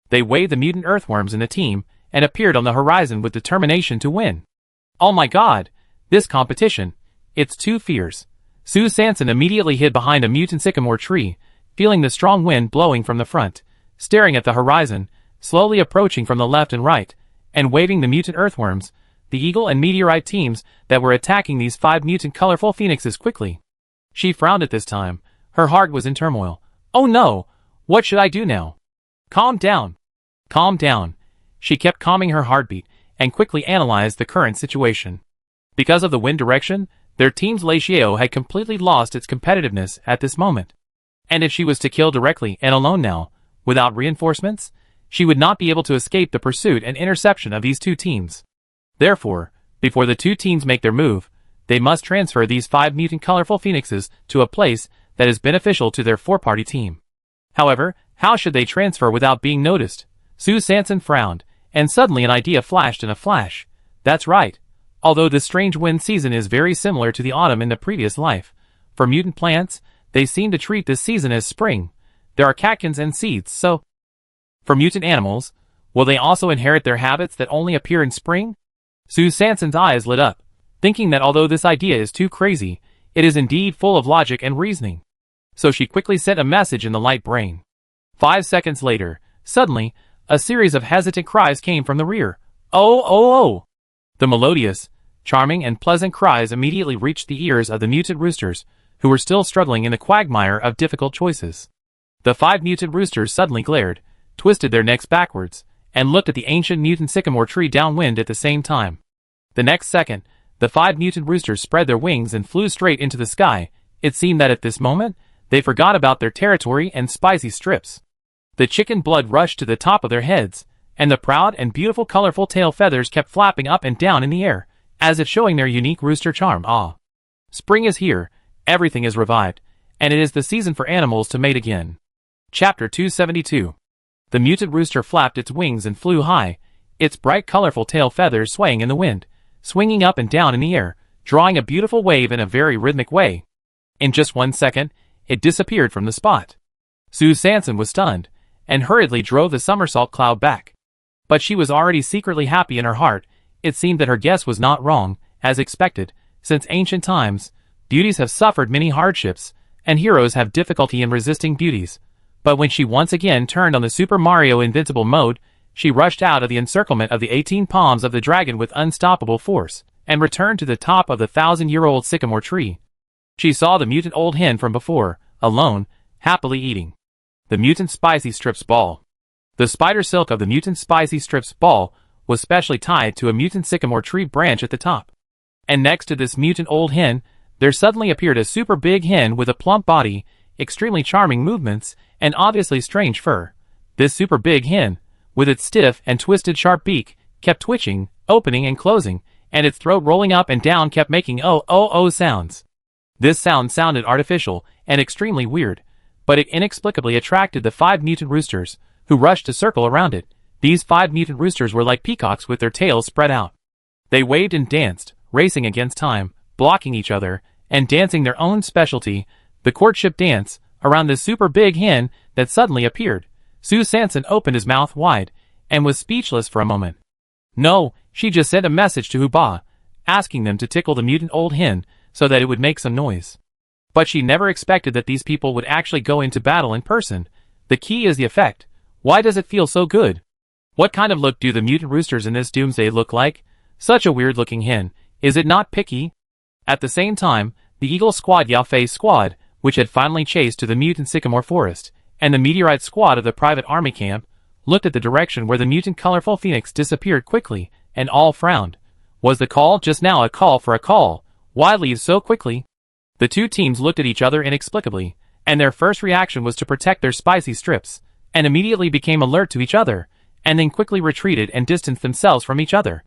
They waved the mutant earthworms in the team and appeared on the horizon with determination to win. Oh my god, this competition, it's too fierce. Sue Sanson immediately hid behind a mutant sycamore tree, feeling the strong wind blowing from the front, staring at the horizon, slowly approaching from the left and right, and waving the mutant earthworms, the eagle and meteorite teams that were attacking these 5 mutant colorful phoenixes quickly. She frowned at this time. Her heart was in turmoil. Oh no! What should I do now? Calm down. Calm down. She kept calming her heartbeat, and quickly analyzed the current situation. Because of the wind direction, their team's ratio had completely lost its competitiveness at this moment. And if she was to kill directly and alone now, without reinforcements, she would not be able to escape the pursuit and interception of these 2 teams. Therefore, before the 2 teams make their move, they must transfer these 5 mutant colorful phoenixes to a place that is beneficial to their 4-party team. However, how should they transfer without being noticed? Sue Sanson frowned, and suddenly an idea flashed in a flash. That's right. Although this strange wind season is very similar to the autumn in the previous life, for mutant plants, they seem to treat this season as spring. There are catkins and seeds, so... For mutant animals, will they also inherit their habits that only appear in spring? Sue Sanson's eyes lit up, thinking that although this idea is too crazy, it is indeed full of logic and reasoning. So she quickly sent a message in the light brain. 5 seconds later, suddenly, a series of hesitant cries came from the rear. Oh, oh, oh! The melodious, charming and pleasant cries immediately reached the ears of the mutant roosters, who were still struggling in the quagmire of difficult choices. The 5 mutant roosters suddenly glared, twisted their necks backwards, and looked at the ancient mutant sycamore tree downwind at the same time. The next second, the 5 mutant roosters spread their wings and flew straight into the sky. It seemed that at this moment, they forgot about their territory and spicy strips. The chicken blood rushed to the top of their heads, and the proud and beautiful colorful tail feathers kept flapping up and down in the air, as if showing their unique rooster charm. Ah! Spring is here, everything is revived, and it is the season for animals to mate again. Chapter 272. The mutant rooster flapped its wings and flew high, its bright colorful tail feathers swaying in the wind, swinging up and down in the air, drawing a beautiful wave in a very rhythmic way. In just 1 second, it disappeared from the spot. Sue Sanson was stunned, and hurriedly drove the somersault cloud back. But she was already secretly happy in her heart. It seemed that her guess was not wrong, as expected. Since ancient times, beauties have suffered many hardships, and heroes have difficulty in resisting beauties. But when she once again turned on the Super Mario Invincible mode, she rushed out of the encirclement of the 18 palms of the dragon with unstoppable force, and returned to the top of the 1,000-year-old sycamore tree. She saw the mutant old hen from before, alone, happily eating the mutant spicy strips ball. The spider silk of the mutant spicy strips ball was specially tied to a mutant sycamore tree branch at the top. And next to this mutant old hen, there suddenly appeared a super big hen with a plump body, extremely charming movements, and obviously strange fur. This super big hen, with its stiff and twisted sharp beak, kept twitching, opening and closing, and its throat rolling up and down kept making oh sounds. This sound sounded artificial and extremely weird, but it inexplicably attracted the 5 mutant roosters, who rushed to circle around it. These 5 mutant roosters were like peacocks with their tails spread out. They waved and danced, racing against time, blocking each other, and dancing their own specialty, the courtship dance, around this super big hen that suddenly appeared. Sue Sanson opened his mouth wide, and was speechless for a moment. No, she just sent a message to Huba, asking them to tickle the mutant old hen, so that it would make some noise. But she never expected that these people would actually go into battle in person. The key is the effect. Why does it feel so good? What kind of look do the mutant roosters in this doomsday look like? Such a weird-looking hen. Is it not picky? At the same time, the Eagle Squad Yafei Squad, which had finally chased to the mutant sycamore forest, and the meteorite squad of the private army camp, looked at the direction where the mutant colorful phoenix disappeared quickly, and all frowned. Was the call just now a call for a call? Why leave so quickly? The two teams looked at each other inexplicably, and their first reaction was to protect their spicy strips, and immediately became alert to each other, and then quickly retreated and distanced themselves from each other.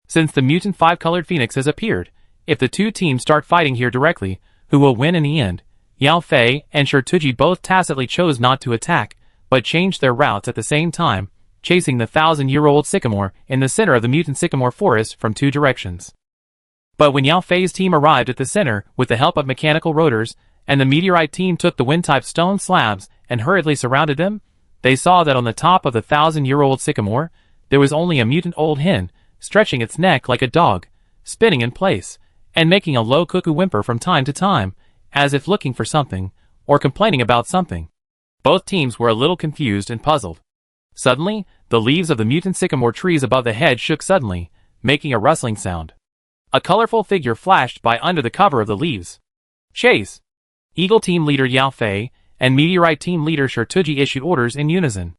Since the mutant five-colored phoenix has appeared, if the two teams start fighting here directly, who will win in the end? Yao Fei and Shirtuji both tacitly chose not to attack, but changed their routes at the same time, chasing the 1,000-year-old sycamore in the center of the mutant sycamore forest from two directions. But when Yao Fei's team arrived at the center with the help of mechanical rotors, and the meteorite team took the wind-type stone slabs and hurriedly surrounded them, they saw that on the top of the 1,000-year-old sycamore, there was only a mutant old hen, stretching its neck like a dog, spinning in place, and making a low cuckoo whimper from time to time, as if looking for something, or complaining about something. Both teams were a little confused and puzzled. Suddenly, the leaves of the mutant sycamore trees above the head shook suddenly, making a rustling sound. A colorful figure flashed by under the cover of the leaves. Chase! Eagle Team leader Yao Fei and Meteorite Team leader Shirtuji issued orders in unison.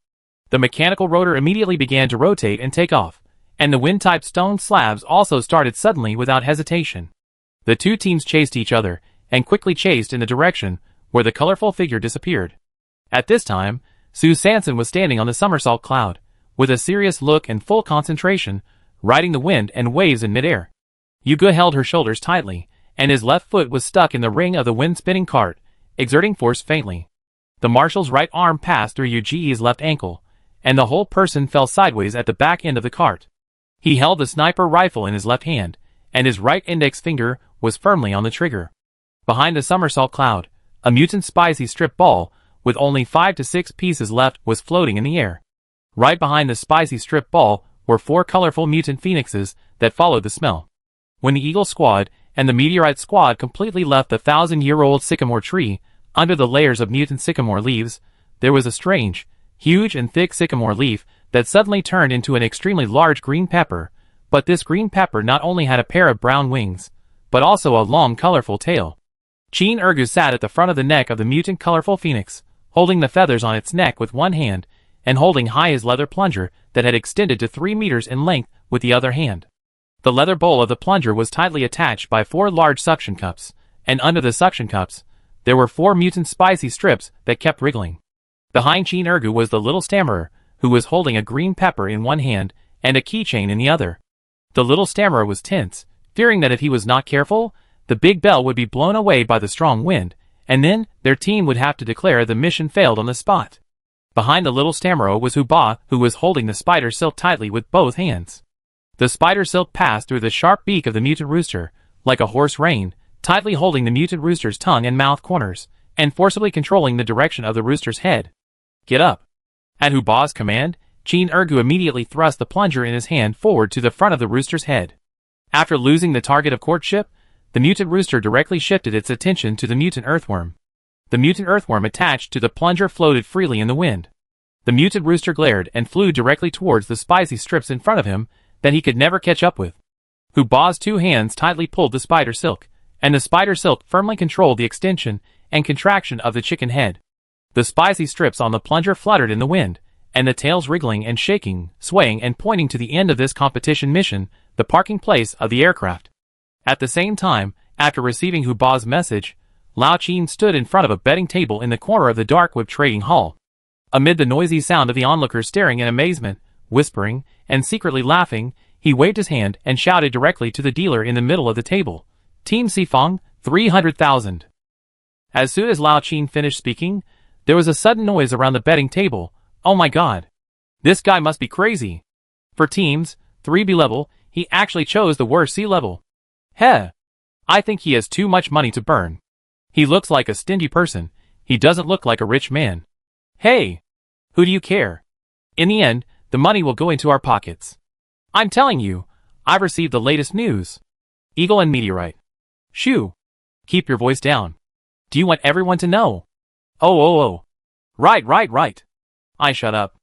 The mechanical rotor immediately began to rotate and take off, and the wind-type stone slabs also started suddenly without hesitation. The two teams chased each other, and quickly chased in the direction where the colorful figure disappeared. At this time, Sue Sanson was standing on the somersault cloud, with a serious look and full concentration, riding the wind and waves in midair. Yuga held her shoulders tightly, and his left foot was stuck in the ring of the wind-spinning cart, exerting force faintly. The marshal's right arm passed through Yuji's left ankle, and the whole person fell sideways at the back end of the cart. He held the sniper rifle in his left hand, and his right index finger was firmly on the trigger. Behind the somersault cloud, a mutant spicy strip ball, with only 5 to 6 pieces left, was floating in the air. Right behind the spicy strip ball were 4 colorful mutant phoenixes that followed the smell. When the Eagle Squad and the Meteorite Squad completely left the 1,000-year-old sycamore tree, under the layers of mutant sycamore leaves, there was a strange, huge and thick sycamore leaf that suddenly turned into an extremely large green pepper, but this green pepper not only had a pair of brown wings, but also a long colorful tail. Chin Ergu sat at the front of the neck of the mutant colorful phoenix, holding the feathers on its neck with one hand, and holding high his leather plunger that had extended to 3 meters in length with the other hand. The leather bowl of the plunger was tightly attached by 4 large suction cups, and under the suction cups, there were 4 mutant spicy strips that kept wriggling. Behind Chin Ergu was the little stammerer, who was holding a green pepper in one hand and a keychain in the other. The little stammerer was tense, fearing that if he was not careful, the big bell would be blown away by the strong wind, and then their team would have to declare the mission failed on the spot. Behind the little stammerer was Huba, who was holding the spider silk tightly with both hands. The spider silk passed through the sharp beak of the mutant rooster, like a horse rein, tightly holding the mutant rooster's tongue and mouth corners, and forcibly controlling the direction of the rooster's head. Get up! At Huba's command, Chin Ergu immediately thrust the plunger in his hand forward to the front of the rooster's head. After losing the target of courtship, the mutant rooster directly shifted its attention to the mutant earthworm. The mutant earthworm attached to the plunger floated freely in the wind. The mutant rooster glared and flew directly towards the spicy strips in front of him that he could never catch up with. Huba's 2 hands tightly pulled the spider silk, and the spider silk firmly controlled the extension and contraction of the chicken head. The spicy strips on the plunger fluttered in the wind, and the tails wriggling and shaking, swaying and pointing to the end of this competition mission, the parking place of the aircraft. At the same time, after receiving Huba's message, Lao Qin stood in front of a betting table in the corner of the dark web trading hall. Amid the noisy sound of the onlookers staring in amazement, whispering, and secretly laughing, he waved his hand and shouted directly to the dealer in the middle of the table. Team Sifang, 300,000. As soon as Lao Qin finished speaking, there was a sudden noise around the betting table. Oh my god. This guy must be crazy. For teams, 3B level, he actually chose the worst C level. Heh. I think he has too much money to burn. He looks like a stingy person. He doesn't look like a rich man. Hey. Who do you care? In the end, the money will go into our pockets. I'm telling you, I've received the latest news. Eagle and Meteorite. Shoo. Keep your voice down. Do you want everyone to know? Oh. Right. I shut up.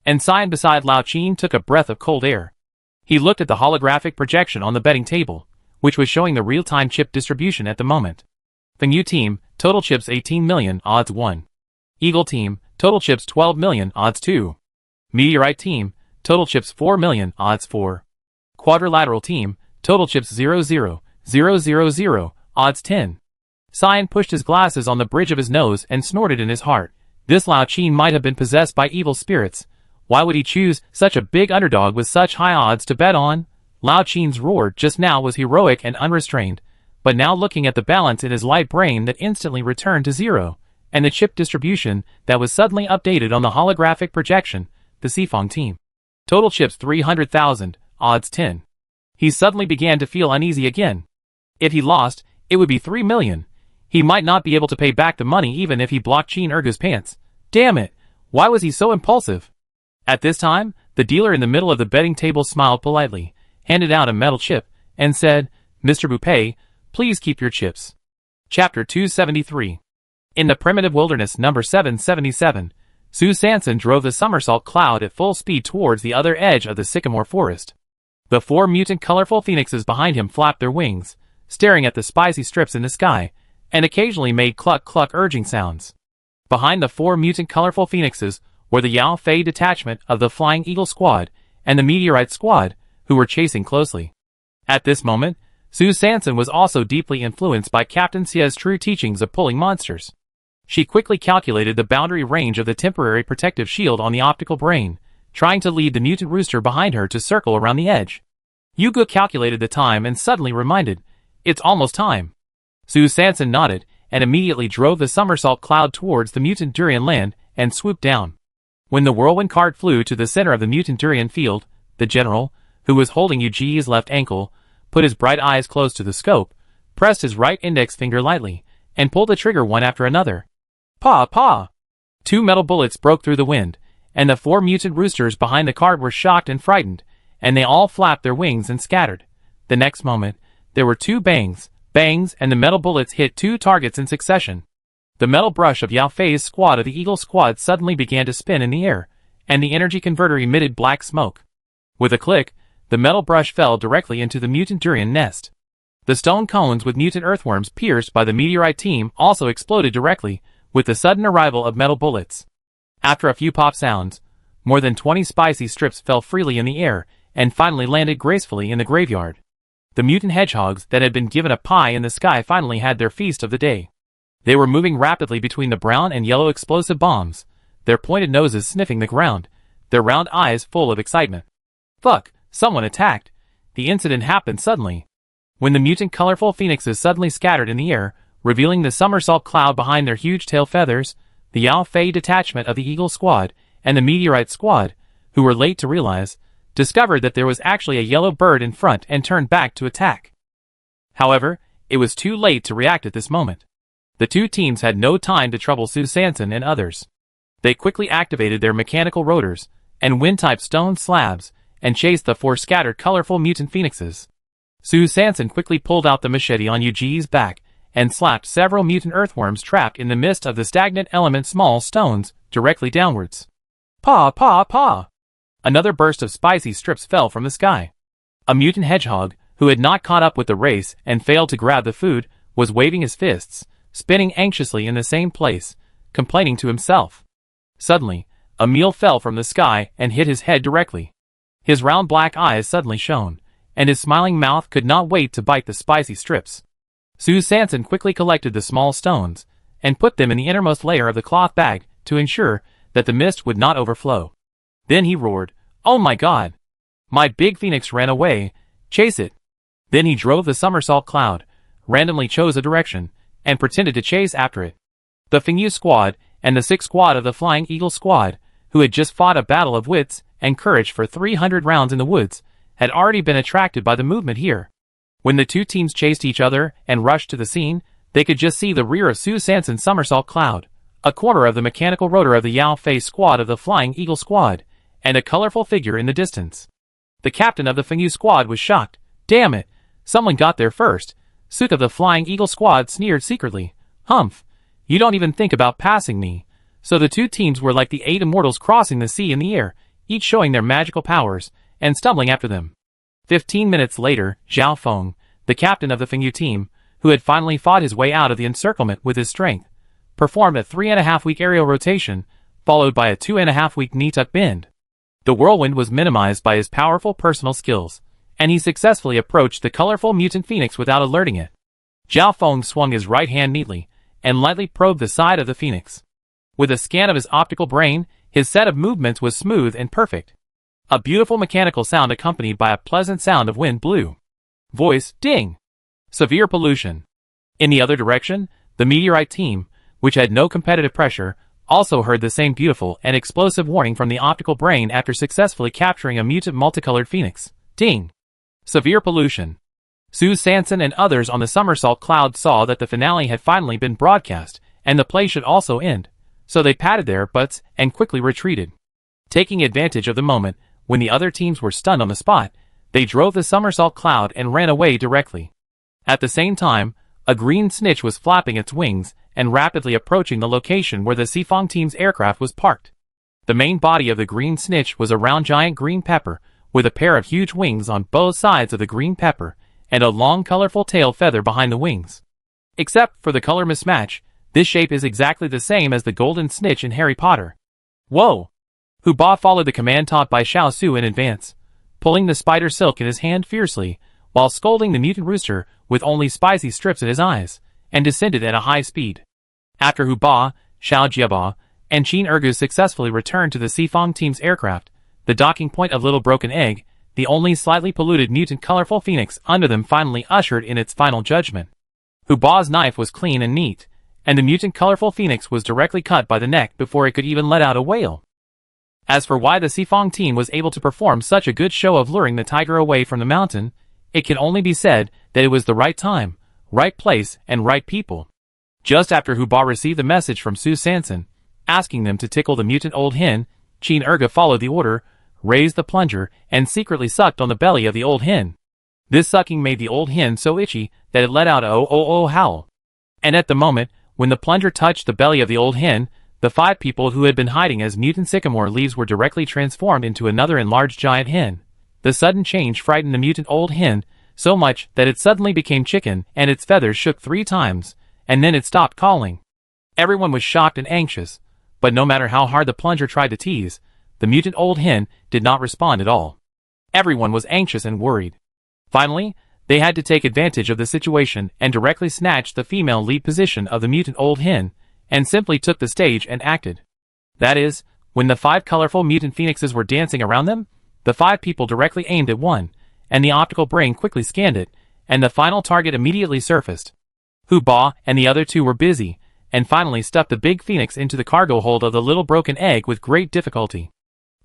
And Cyan beside Lao Qin took a breath of cold air. He looked at the holographic projection on the betting table, which was showing the real-time chip distribution at the moment. The new team, total chips 18 million, odds 1. Eagle team, total chips 12 million, odds 2. Meteorite team, total chips 4 million, odds 4. Quadrilateral team, total chips 0,0,0,0, odds 10. Cyan pushed his glasses on the bridge of his nose and snorted in his heart. This Lao Qin might have been possessed by evil spirits. Why would he choose such a big underdog with such high odds to bet on? Lao Qin's roar just now was heroic and unrestrained, but now looking at the balance in his light brain that instantly returned to zero, and the chip distribution that was suddenly updated on the holographic projection, the Sifong team. Total chips 300,000, odds 10. He suddenly began to feel uneasy again. If he lost, it would be 3 million. He might not be able to pay back the money even if he blocked Qin Ergu's pants. Damn it! Why was he so impulsive? At this time, the dealer in the middle of the betting table smiled politely, handed out a metal chip, and said, Mr. Boupe, please keep your chips. Chapter 273. In the primitive wilderness number 777, Su Sanson drove the somersault cloud at full speed towards the other edge of the sycamore forest. The 4 mutant colorful phoenixes behind him flapped their wings, staring at the spicy strips in the sky, and occasionally made cluck-cluck urging sounds. Behind the 4 mutant colorful phoenixes were the Yao Fei detachment of the Flying Eagle Squad and the Meteorite Squad, who were chasing closely. At this moment, Su Sanson was also deeply influenced by Captain Xia's true teachings of pulling monsters. She quickly calculated the boundary range of the temporary protective shield on the optical brain, trying to lead the mutant rooster behind her to circle around the edge. Yuga calculated the time and suddenly reminded, it's almost time. Su Sanson nodded, and immediately drove the somersault cloud towards the mutant durian land and swooped down. When the whirlwind cart flew to the center of the mutant durian field, the general, who was holding Yuji's left ankle, put his bright eyes close to the scope, pressed his right index finger lightly, and pulled the trigger one after another. Paw, paw! 2 metal bullets broke through the wind, and the 4 mutant roosters behind the cart were shocked and frightened, and they all flapped their wings and scattered. The next moment, there were 2 bangs, and the metal bullets hit 2 targets in succession. The metal brush of Yao Fei's squad of the Eagle Squad suddenly began to spin in the air, and the energy converter emitted black smoke. With a click, the metal brush fell directly into the mutant durian nest. The stone cones with mutant earthworms pierced by the meteorite team also exploded directly, with the sudden arrival of metal bullets. After a few pop sounds, more than 20 spicy strips fell freely in the air, and finally landed gracefully in the graveyard. The mutant hedgehogs that had been given a pie in the sky finally had their feast of the day. They were moving rapidly between the brown and yellow explosive bombs, their pointed noses sniffing the ground, their round eyes full of excitement. Fuck, someone attacked. The incident happened suddenly. When the mutant colorful phoenixes suddenly scattered in the air, revealing the somersault cloud behind their huge tail feathers, the Yao Fei detachment of the Eagle Squad and the Meteorite Squad, who were late to realize, discovered that there was actually a yellow bird in front and turned back to attack. However, it was too late to react at this moment. The 2 teams had no time to trouble Su Sanson and others. They quickly activated their mechanical rotors and wind-type stone slabs and chased the 4 scattered colorful mutant phoenixes. Su Sanson quickly pulled out the machete on Yuji's back and slapped several mutant earthworms trapped in the midst of the stagnant element small stones directly downwards. Paw, paw, paw! Another burst of spicy strips fell from the sky. A mutant hedgehog, who had not caught up with the race and failed to grab the food, was waving his fists, spinning anxiously in the same place, complaining to himself. Suddenly, a meal fell from the sky and hit his head directly. His round black eyes suddenly shone, and his smiling mouth could not wait to bite the spicy strips. Su Sanson quickly collected the small stones, and put them in the innermost layer of the cloth bag to ensure that the mist would not overflow. Then he roared, "Oh my god! My big phoenix ran away, chase it!" Then he drove the somersault cloud, randomly chose a direction, and pretended to chase after it. The Fengyu Squad and the 6th Squad of the Flying Eagle Squad, who had just fought a battle of wits and courage for 300 rounds in the woods, had already been attracted by the movement here. When the 2 teams chased each other and rushed to the scene, they could just see the rear of Su Sanson's somersault cloud, a corner of the mechanical rotor of the Yao Fei Squad of the Flying Eagle Squad, and a colorful figure in the distance. The captain of the Fengyu Squad was shocked. Damn it! Someone got there first. Suk of the Flying Eagle Squad sneered secretly. Humph! You don't even think about passing me. So the 2 teams were like the 8 immortals crossing the sea in the air, each showing their magical powers, and stumbling after them. 15 minutes later, Zhao Feng, the captain of the Fengyu team, who had finally fought his way out of the encirclement with his strength, performed a 3.5-week aerial rotation, followed by a 2.5-week knee tuck bend. The whirlwind was minimized by his powerful personal skills, and he successfully approached the colorful mutant phoenix without alerting it. Zhao Feng swung his right hand neatly, and lightly probed the side of the phoenix. With a scan of his optical brain, his set of movements was smooth and perfect. A beautiful mechanical sound accompanied by a pleasant sound of wind blew. Voice, ding! Severe pollution. In the other direction, the meteorite team, which had no competitive pressure, also heard the same beautiful and explosive warning from the optical brain after successfully capturing a mutant multicolored phoenix. Ding! Severe pollution. Sue Sanson and others on the somersault cloud saw that the finale had finally been broadcast, and the play should also end, so they patted their butts and quickly retreated. Taking advantage of the moment, when the other teams were stunned on the spot, they drove the somersault cloud and ran away directly. At the same time, a green snitch was flapping its wings and rapidly approaching the location where the Sifong team's aircraft was parked. The main body of the green snitch was a round giant green pepper, with a pair of huge wings on both sides of the green pepper, and a long colorful tail feather behind the wings. Except for the color mismatch, this shape is exactly the same as the golden snitch in Harry Potter. Whoa! Hu Ba followed the command taught by Xiao Su in advance, pulling the spider silk in his hand fiercely, while scolding the mutant rooster with only spicy strips in his eyes, and descended at a high speed. After Hu Ba, Xiao Jiaba, and Qin Ergu successfully returned to the Sifong team's aircraft, the docking point of Little Broken Egg, the only slightly polluted mutant colorful phoenix under them finally ushered in its final judgment. Hu Ba's knife was clean and neat, and the mutant colorful phoenix was directly cut by the neck before it could even let out a wail. As for why the Sifong team was able to perform such a good show of luring the tiger away from the mountain, it can only be said that it was the right time, right place, and right people. Just after Hu Ba received the message from Sue Sanson, asking them to tickle the mutant old hen, Qin Erga followed the order, raised the plunger, and secretly sucked on the belly of the old hen. This sucking made the old hen so itchy that it let out a oh howl. And at the moment, when the plunger touched the belly of the old hen, the 5 people who had been hiding as mutant sycamore leaves were directly transformed into another enlarged giant hen. The sudden change frightened the mutant old hen so much that it suddenly became chicken and its feathers shook 3 times, and then it stopped calling. Everyone was shocked and anxious, but no matter how hard the plunger tried to tease, the mutant old hen did not respond at all. Everyone was anxious and worried. Finally, they had to take advantage of the situation and directly snatched the female lead position of the mutant old hen, and simply took the stage and acted. That is, when the 5 colorful mutant phoenixes were dancing around them, the 5 people directly aimed at one, and the optical brain quickly scanned it, and the final target immediately surfaced. Hu Ba and the other 2 were busy, and finally stuffed the big phoenix into the cargo hold of the little broken egg with great difficulty.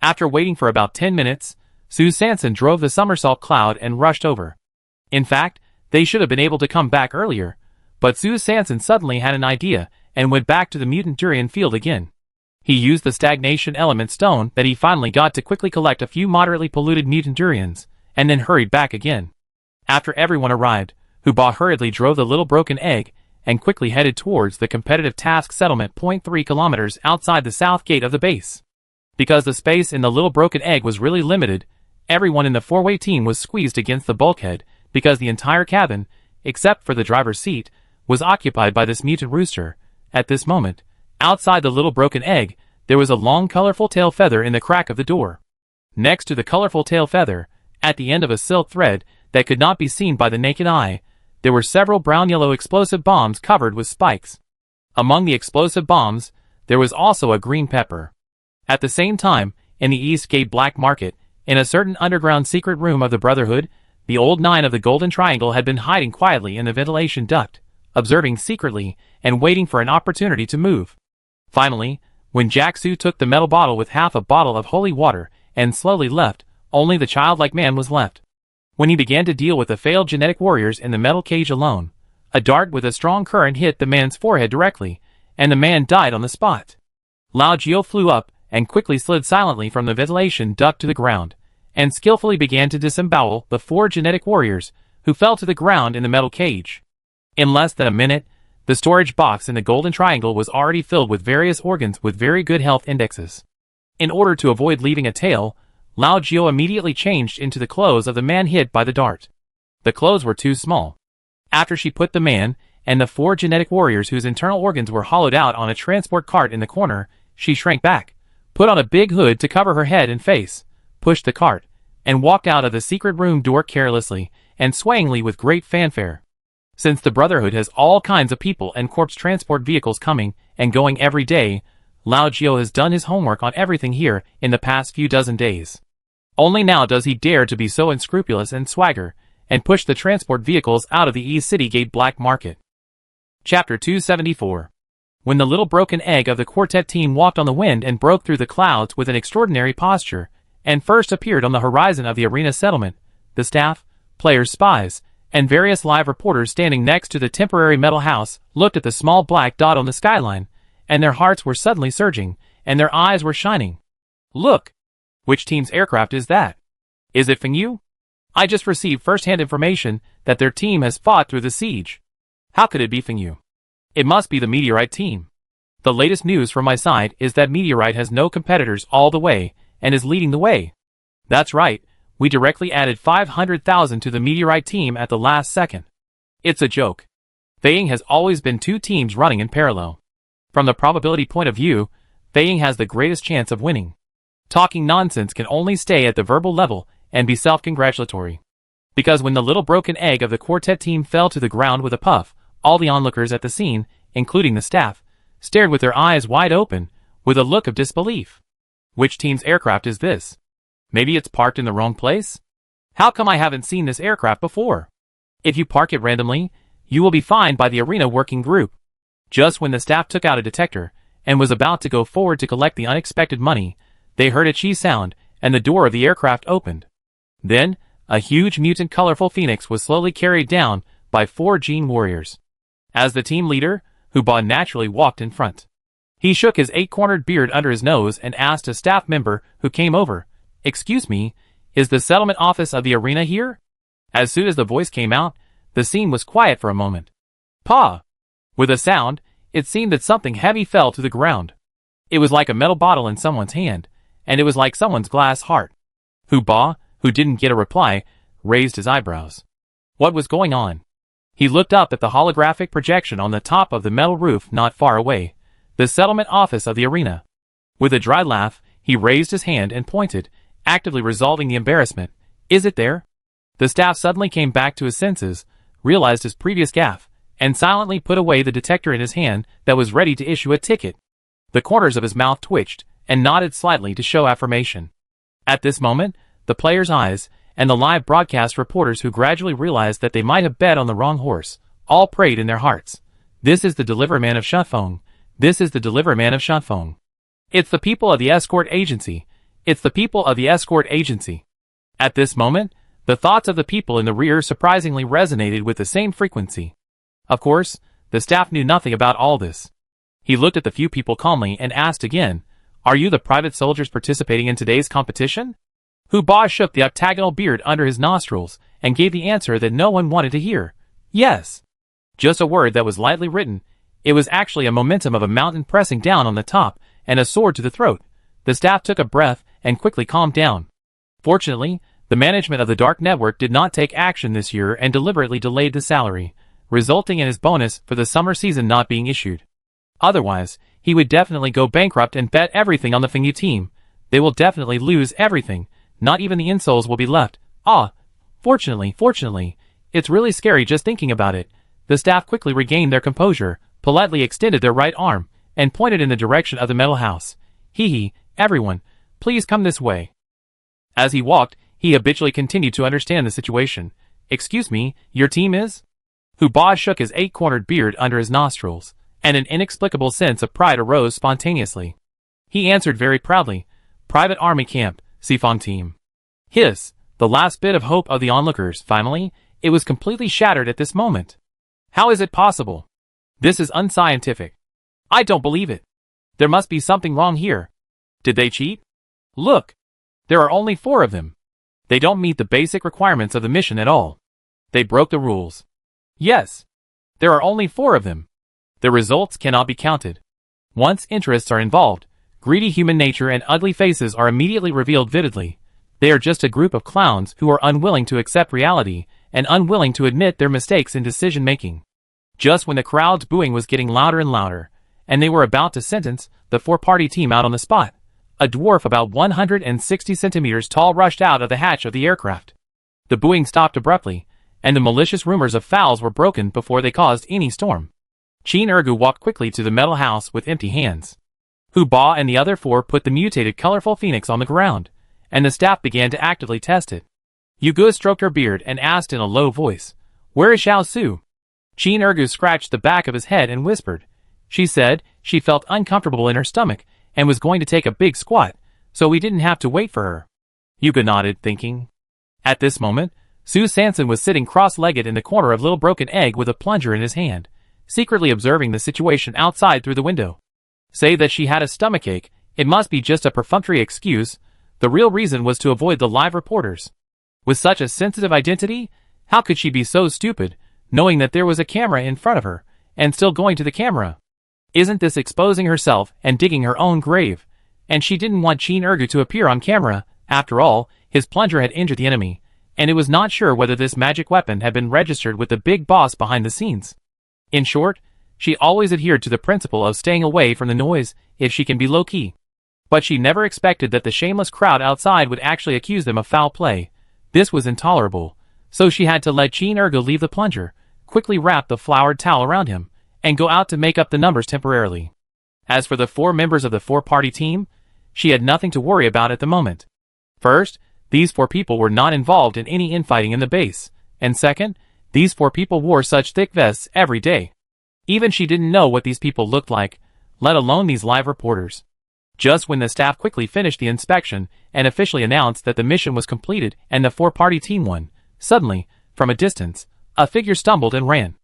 After waiting for about 10 minutes, Sue Sanson drove the somersault cloud and rushed over. In fact, they should have been able to come back earlier, but Sue Sanson suddenly had an idea and went back to the mutant durian field again. He used the stagnation element stone that he finally got to quickly collect a few moderately polluted mutant durians, and then hurried back again. After everyone arrived, Hu Ba hurriedly drove the little broken egg and quickly headed towards the competitive task settlement 0.3 kilometers outside the south gate of the base. Because the space in the little broken egg was really limited, everyone in the 4-way team was squeezed against the bulkhead because the entire cabin, except for the driver's seat, was occupied by this mutant rooster. At this moment, outside the little broken egg, there was a long colorful tail feather in the crack of the door. Next to the colorful tail feather, at the end of a silk thread that could not be seen by the naked eye, there were several brown-yellow explosive bombs covered with spikes. Among the explosive bombs, there was also a green pepper. At the same time, in the East Gate Black Market, in a certain underground secret room of the Brotherhood, the old 9 of the Golden Triangle had been hiding quietly in the ventilation duct, observing secretly and waiting for an opportunity to move. Finally, when Jack Su took the metal bottle with half a bottle of holy water and slowly left, only the childlike man was left. When he began to deal with the failed genetic warriors in the metal cage alone, a dart with a strong current hit the man's forehead directly, and the man died on the spot. Lao Jiao flew up and quickly slid silently from the ventilation duct to the ground, and skillfully began to disembowel the 4 genetic warriors who fell to the ground in the metal cage. In less than a minute, the storage box in the Golden Triangle was already filled with various organs with very good health indexes. In order to avoid leaving a tail, Lao Jiao immediately changed into the clothes of the man hit by the dart. The clothes were too small. After she put the man and the 4 genetic warriors whose internal organs were hollowed out on a transport cart in the corner, she shrank back, put on a big hood to cover her head and face, pushed the cart, and walked out of the secret room door carelessly and swayingly with great fanfare. Since the Brotherhood has all kinds of people and corpse transport vehicles coming and going every day, Lao Gio has done his homework on everything here in the past few dozen days. Only now does he dare to be so unscrupulous and swagger, and push the transport vehicles out of the East City Gate black market. Chapter 274. When the little broken egg of the quartet team walked on the wind and broke through the clouds with an extraordinary posture, and first appeared on the horizon of the arena settlement, the staff, players, spies, and various live reporters standing next to the temporary metal house looked at the small black dot on the skyline, and their hearts were suddenly surging, and their eyes were shining. Look! Which team's aircraft is that? Is it Fengyu? I just received first-hand information that their team has fought through the siege. How could it be Fengyu? It must be the Meteorite team. The latest news from my side is that Meteorite has no competitors all the way, and is leading the way. That's right, we directly added 500,000 to the Meteorite team at the last second. It's a joke. Feiying has always been two teams running in parallel. From the probability point of view, Feiying has the greatest chance of winning. Talking nonsense can only stay at the verbal level and be self-congratulatory. Because when the little broken egg of the quartet team fell to the ground with a puff, all the onlookers at the scene, including the staff, stared with their eyes wide open, with a look of disbelief. Which team's aircraft is this? Maybe it's parked in the wrong place? How come I haven't seen this aircraft before? If you park it randomly, you will be fined by the arena working group. Just when the staff took out a detector, and was about to go forward to collect the unexpected money, they heard a chi sound, and the door of the aircraft opened. Then, a huge mutant colorful phoenix was slowly carried down by 4 gene warriors. As the team leader, Huba naturally walked in front. He shook his 8-cornered beard under his nose and asked a staff member who came over, "Excuse me, is the settlement office of the arena here?" As soon as the voice came out, the scene was quiet for a moment. Pa! With a sound, it seemed that something heavy fell to the ground. It was like a metal bottle in someone's hand, and it was like someone's glass heart. Huba, who didn't get a reply, raised his eyebrows. What was going on? He looked up at the holographic projection on the top of the metal roof not far away, the settlement office of the arena. With a dry laugh, he raised his hand and pointed, actively resolving the embarrassment. Is it there? The staff suddenly came back to his senses, realized his previous gaffe, and silently put away the detector in his hand that was ready to issue a ticket. The corners of his mouth twitched, and nodded slightly to show affirmation. At this moment, the players' eyes, and the live broadcast reporters who gradually realized that they might have bet on the wrong horse, all prayed in their hearts. This is the deliverman of Shanfeng. This is the deliverman of Shanfeng. It's the people of the escort agency. It's the people of the escort agency. At this moment, the thoughts of the people in the rear surprisingly resonated with the same frequency. Of course, the staff knew nothing about all this. He looked at the few people calmly and asked again, "Are you the private soldiers participating in today's competition?" Huba shook the octagonal beard under his nostrils and gave the answer that no one wanted to hear. Yes. Just a word that was lightly written. It was actually a momentum of a mountain pressing down on the top and a sword to the throat. The staff took a breath and quickly calmed down. Fortunately, the management of the Dark Network did not take action this year and deliberately delayed the salary, resulting in his bonus for the summer season not being issued. Otherwise, he would definitely go bankrupt and bet everything on the Fengyu team. They will definitely lose everything. Not even the insoles will be left. Fortunately, it's really scary just thinking about it. The staff quickly regained their composure, politely extended their right arm, and pointed in the direction of the metal house. Everyone, please come this way. As he walked, he habitually continued to understand the situation. Excuse me, your team is? Huba shook his 8-cornered beard under his nostrils, and an inexplicable sense of pride arose spontaneously. He answered very proudly, Private Army Camp, Sifong Team. Hiss, the last bit of hope of the onlookers, finally, it was completely shattered at this moment. How is it possible? This is unscientific. I don't believe it. There must be something wrong here. Did they cheat? Look. There are only 4 of them. They don't meet the basic requirements of the mission at all. They broke the rules. Yes. There are only 4 of them. The results cannot be counted. Once interests are involved, greedy human nature and ugly faces are immediately revealed vividly. They are just a group of clowns who are unwilling to accept reality and unwilling to admit their mistakes in decision-making. Just when the crowd's booing was getting louder and louder, and they were about to sentence the 4-party team out on the spot, A dwarf about 160 centimeters tall rushed out of the hatch of the aircraft. The booing stopped abruptly, and the malicious rumors of fouls were broken before they caused any storm. Qin Ergu walked quickly to the metal house with empty hands. Hu Ba and the other four put the mutated colorful phoenix on the ground, and the staff began to actively test it. Yu Ge stroked her beard and asked in a low voice, "Where is Xiao Su?" Qin Ergu scratched the back of his head and whispered. She said she felt uncomfortable in her stomach and was going to take a big squat, so we didn't have to wait for her. Yu Ge nodded, thinking. At this moment, Su Sanson was sitting cross-legged in the corner of Little Broken Egg with a plunger in his hand, secretly observing the situation outside through the window. Say that she had a stomachache, it must be just a perfunctory excuse. The real reason was to avoid the live reporters. With such a sensitive identity, how could she be so stupid, knowing that there was a camera in front of her, and still going to the camera? Isn't this exposing herself and digging her own grave? And she didn't want Qin Ergu to appear on camera. After all, his plunger had injured the enemy, and it was not sure whether this magic weapon had been registered with the big boss behind the scenes. In short, she always adhered to the principle of staying away from the noise if she can be low-key. But she never expected that the shameless crowd outside would actually accuse them of foul play. This was intolerable, so she had to let Qin Ergu leave the plunger, quickly wrap the flowered towel around him, and go out to make up the numbers temporarily. As for the four members of the four-party team, she had nothing to worry about at the moment. First, these four people were not involved in any infighting in the base, and second, these four people wore such thick vests every day. Even she didn't know what these people looked like, let alone these live reporters. Just when the staff quickly finished the inspection and officially announced that the mission was completed and the four-party team won, suddenly, from a distance, a figure stumbled and ran.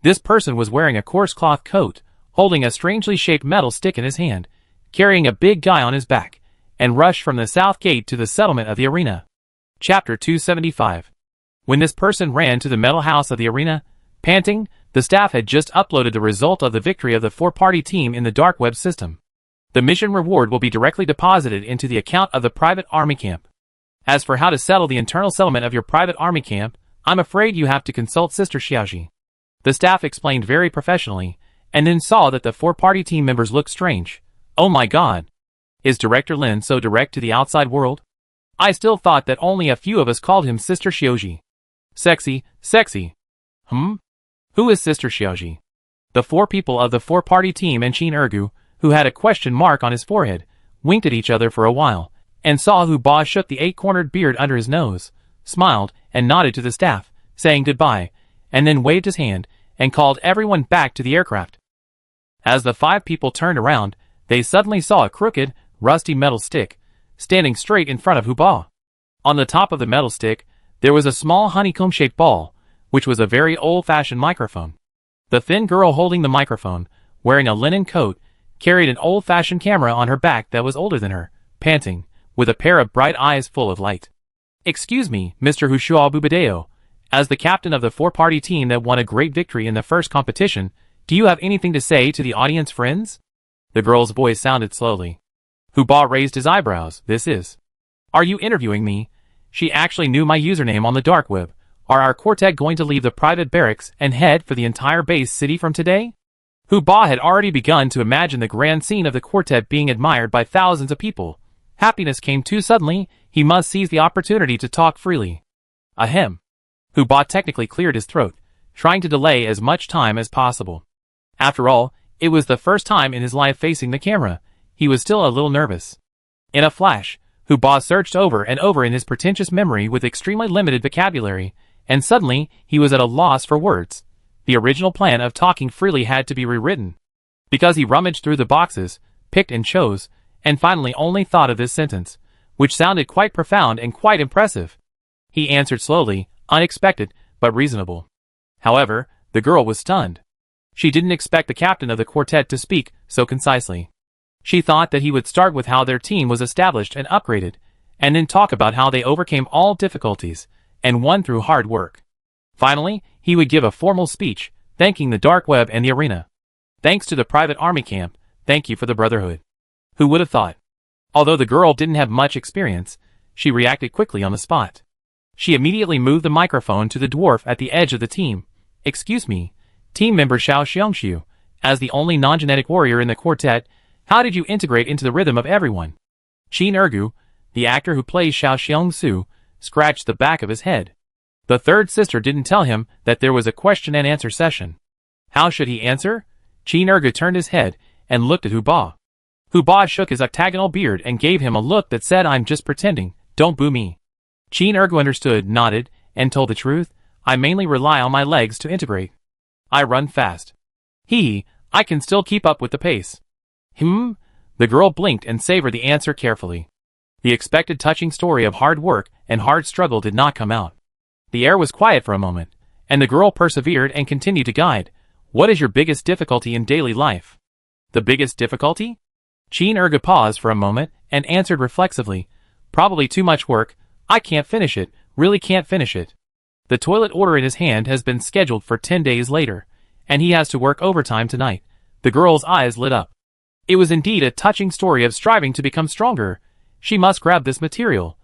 This person was wearing a coarse cloth coat, holding a strangely shaped metal stick in his hand, carrying a big guy on his back, and rushed from the south gate to the settlement of the arena. Chapter 275. When this person ran to the metal house of the arena, panting, the staff had just uploaded the result of the victory of the four-party team in the dark web system. The mission reward will be directly deposited into the account of the private army camp. As for how to settle the internal settlement of your private army camp, I'm afraid you have to consult Sister Xiaoji. The staff explained very professionally, and then saw that the four-party team members looked strange. Oh my god. Is Director Lin so direct to the outside world? I still thought that only a few of us called him Sister Xiaoji. Sexy. Who is Sister Xiaoji? The four people of the four-party team and Qin Ergu, who had a question mark on his forehead, winked at each other for a while, and saw Hu Ba shook the eight-cornered beard under his nose, smiled, and nodded to the staff, saying goodbye, and then waved his hand, and called everyone back to the aircraft. As the five people turned around, they suddenly saw a crooked, rusty metal stick, standing straight in front of Hu Ba. On the top of the metal stick, there was a small honeycomb-shaped ball, which was a very old-fashioned microphone. The thin girl holding the microphone, wearing a linen coat, carried an old-fashioned camera on her back that was older than her, panting, with a pair of bright eyes full of light. Excuse me, Mr. Hushua Bubadeo, as the captain of the four-party team that won a great victory in the first competition, do you have anything to say to the audience friends? The girl's voice sounded slowly. Hu Ba raised his eyebrows. This is. Are you interviewing me? She actually knew my username on the dark web. Are our quartet going to leave the private barracks and head for the entire base city from today? Hu Ba had already begun to imagine the grand scene of the quartet being admired by thousands of people. Happiness came too suddenly, he must seize the opportunity to talk freely. Ahem. Hu Ba technically cleared his throat, trying to delay as much time as possible. After all, it was the first time in his life facing the camera. He was still a little nervous. In a flash, Hu Ba searched over and over in his pretentious memory with extremely limited vocabulary, and suddenly he was at a loss for words. The original plan of talking freely had to be rewritten. Because he rummaged through the boxes, picked and chose, and finally only thought of this sentence, which sounded quite profound and quite impressive. He answered slowly, unexpected, but reasonable. However, the girl was stunned. She didn't expect the captain of the quartet to speak so concisely. She thought that he would start with how their team was established and upgraded, and then talk about how they overcame all difficulties, and won through hard work. Finally, he would give a formal speech, thanking the dark web and the arena. Thanks to the private army camp, thank you for the brotherhood. Who would have thought? Although the girl didn't have much experience, she reacted quickly on the spot. She immediately moved the microphone to the dwarf at the edge of the team. Excuse me, team member Xiao Xiongxiu, as the only non-genetic warrior in the quartet, how did you integrate into the rhythm of everyone? Qin Ergu, the actor who plays Xiao Xiongsu, scratched the back of his head. The third sister didn't tell him that there was a question and answer session. How should he answer? Qin Ergu turned his head and looked at Hu Ba. Hu Ba shook his octagonal beard and gave him a look that said, "I'm just pretending, don't boo me." Qin Ergu understood, nodded, and told the truth. "I mainly rely on my legs to integrate. I run fast. I can still keep up with the pace." The girl blinked and savored the answer carefully. The expected touching story of hard work and hard struggle did not come out. The air was quiet for a moment, and the girl persevered and continued to guide. "What is your biggest difficulty in daily life?" "The biggest difficulty?" Qin Ergu paused for a moment and answered reflexively. "Probably too much work. I can't finish it, really can't finish it." The toilet order in his hand has been scheduled for 10 days later, and he has to work overtime tonight. The girl's eyes lit up. It was indeed a touching story of striving to become stronger. She must grab this material.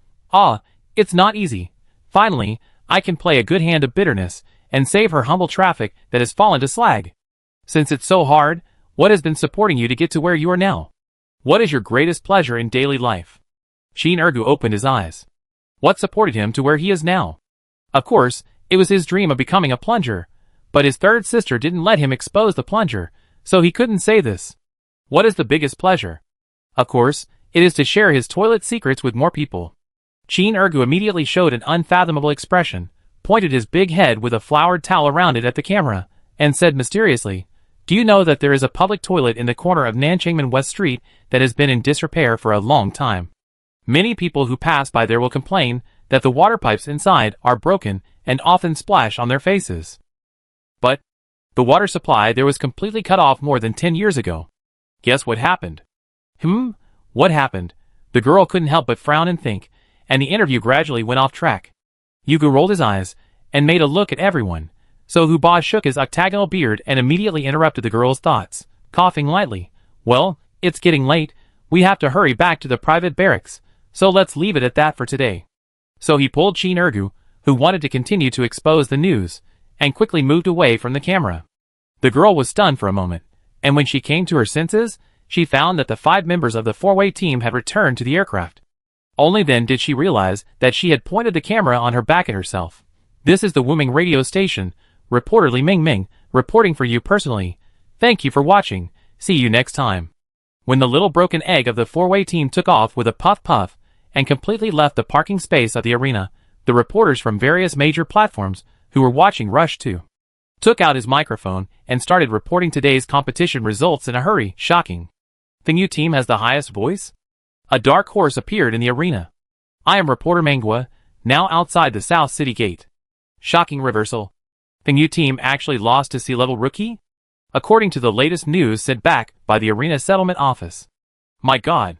It's not easy. Finally, I can play a good hand of bitterness and save her humble traffic that has fallen to slag. Since it's so hard, what has been supporting you to get to where you are now? What is your greatest pleasure in daily life? Qin Ergu opened his eyes. What supported him to where he is now? Of course, it was his dream of becoming a plunger, but his third sister didn't let him expose the plunger, so he couldn't say this. What is the biggest pleasure? Of course, it is to share his toilet secrets with more people. Qin Ergu immediately showed an unfathomable expression, pointed his big head with a flowered towel around it at the camera, and said mysteriously, "Do you know that there is a public toilet in the corner of Nanchangmen West Street that has been in disrepair for a long time? Many people who pass by there will complain that the water pipes inside are broken and often splash on their faces. But the water supply there was completely cut off more than 10 years ago. Guess what happened?" What happened? The girl couldn't help but frown and think, and the interview gradually went off track. Yugu rolled his eyes and made a look at everyone, so Hu Ba shook his octagonal beard and immediately interrupted the girl's thoughts, coughing lightly. "Well, it's getting late. We have to hurry back to the private barracks, so let's leave it at that for today." So he pulled Qin Ergu, who wanted to continue to expose the news, and quickly moved away from the camera. The girl was stunned for a moment, and when she came to her senses, she found that the 5 members of the 4-way team had returned to the aircraft. Only then did she realize that she had pointed the camera on her back at herself. "This is the Wuming radio station. Reporter Ming Ming, reporting for you personally. Thank you for watching. See you next time." When the little broken egg of the 4-way team took off with a puff and completely left the parking space of the arena, the reporters from various major platforms who were watching rushed to. Took out his microphone and started reporting today's competition results in a hurry. Shocking. Fengyu team has the highest voice? A dark horse appeared in the arena. I am reporter Mangua, now outside the South City Gate. Shocking reversal. Fengyu team actually lost to sea-level rookie? According to the latest news sent back by the arena settlement office. My god.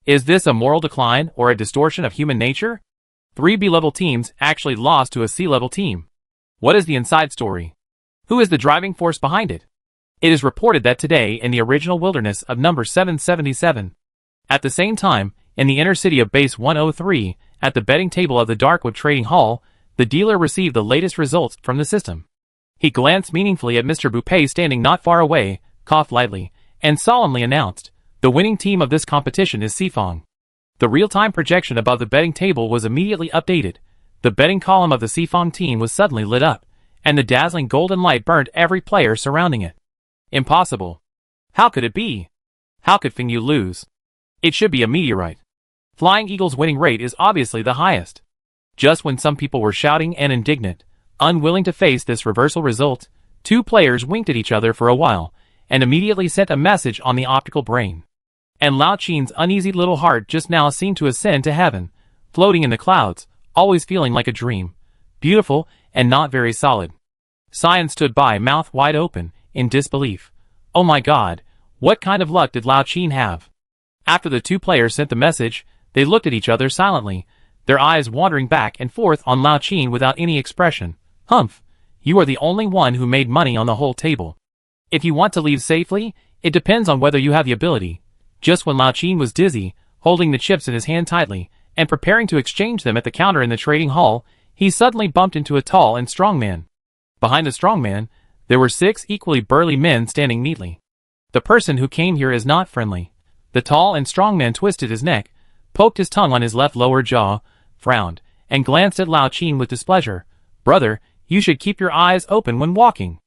Is this a moral decline or a distortion of human nature? 3 B-level teams actually lost to a C-level team. What is the inside story? Who is the driving force behind it? It is reported that today in the original wilderness of number 777. At the same time, in the inner city of base 103, at the betting table of the Darkwood Trading Hall, the dealer received the latest results from the system. He glanced meaningfully at Mr. Boupé standing not far away, coughed lightly, and solemnly announced, "The winning team of this competition is Sifong." The real-time projection above the betting table was immediately updated. The betting column of the Sifong team was suddenly lit up, and the dazzling golden light burned every player surrounding it. Impossible. How could it be? How could Fengyu lose? It should be a meteorite. Flying Eagle's winning rate is obviously the highest. Just when some people were shouting and indignant, unwilling to face this reversal result, 2 players winked at each other for a while, and immediately sent a message on the optical brain. And Lao Qin's uneasy little heart just now seemed to ascend to heaven, floating in the clouds, always feeling like a dream, beautiful and not very solid. Cyan stood by, mouth wide open, in disbelief. Oh my god, what kind of luck did Lao Qin have? After the 2 players sent the message, they looked at each other silently, their eyes wandering back and forth on Lao Qin without any expression. Humph, you are the only one who made money on the whole table. If you want to leave safely, it depends on whether you have the ability. Just when Lao Qin was dizzy, holding the chips in his hand tightly, and preparing to exchange them at the counter in the trading hall, he suddenly bumped into a tall and strong man. Behind the strong man, there were 6 equally burly men standing neatly. The person who came here is not friendly. The tall and strong man twisted his neck, poked his tongue on his left lower jaw, frowned, and glanced at Lao Qin with displeasure. Brother, you should keep your eyes open when walking.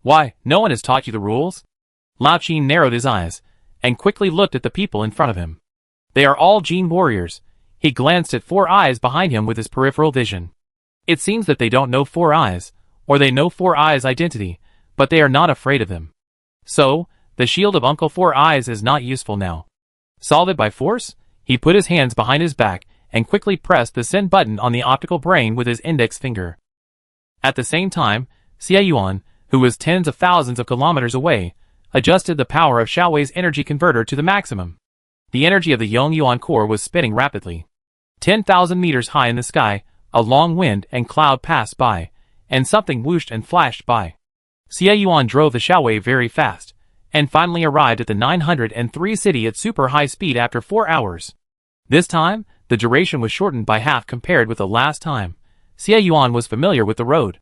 Why, no one has taught you the rules? Lao Qin narrowed his eyes, and quickly looked at the people in front of him. They are all Jin warriors. He glanced at 4 eyes behind him with his peripheral vision. It seems that they don't know 4 eyes, or they know 4 eyes' identity, but they are not afraid of him. So, the shield of Uncle 4 Eyes is not useful now. Solved by force? He put his hands behind his back and quickly pressed the send button on the optical brain with his index finger. At the same time, Xie Yuan, who was tens of thousands of kilometers away, adjusted the power of Xiaowei's energy converter to the maximum. The energy of the Yongyuan core was spinning rapidly. 10,000 meters high in the sky, a long wind and cloud passed by, and something whooshed and flashed by. Xie Yuan drove the Xiaowei very fast, and finally arrived at the 903 city at super high speed after 4 hours. This time, the duration was shortened by half compared with the last time. Xie Yuan was familiar with the road.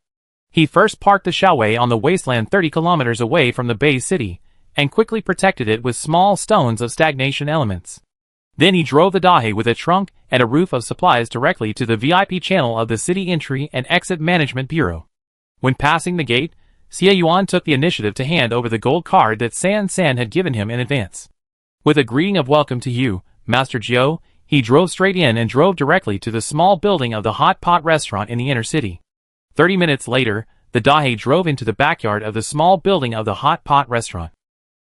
He first parked the Xiaowei on the wasteland 30 kilometers away from the base city, and quickly protected it with small stones of stagnation elements. Then he drove the Dahe with a trunk and a roof of supplies directly to the VIP channel of the City Entry and Exit Management Bureau. When passing the gate, Xie Yuan took the initiative to hand over the gold card that San San had given him in advance. With a greeting of welcome to you, Master Jiu, he drove straight in and drove directly to the small building of the hot pot restaurant in the inner city. 30 minutes later, the Dahe drove into the backyard of the small building of the hot pot restaurant.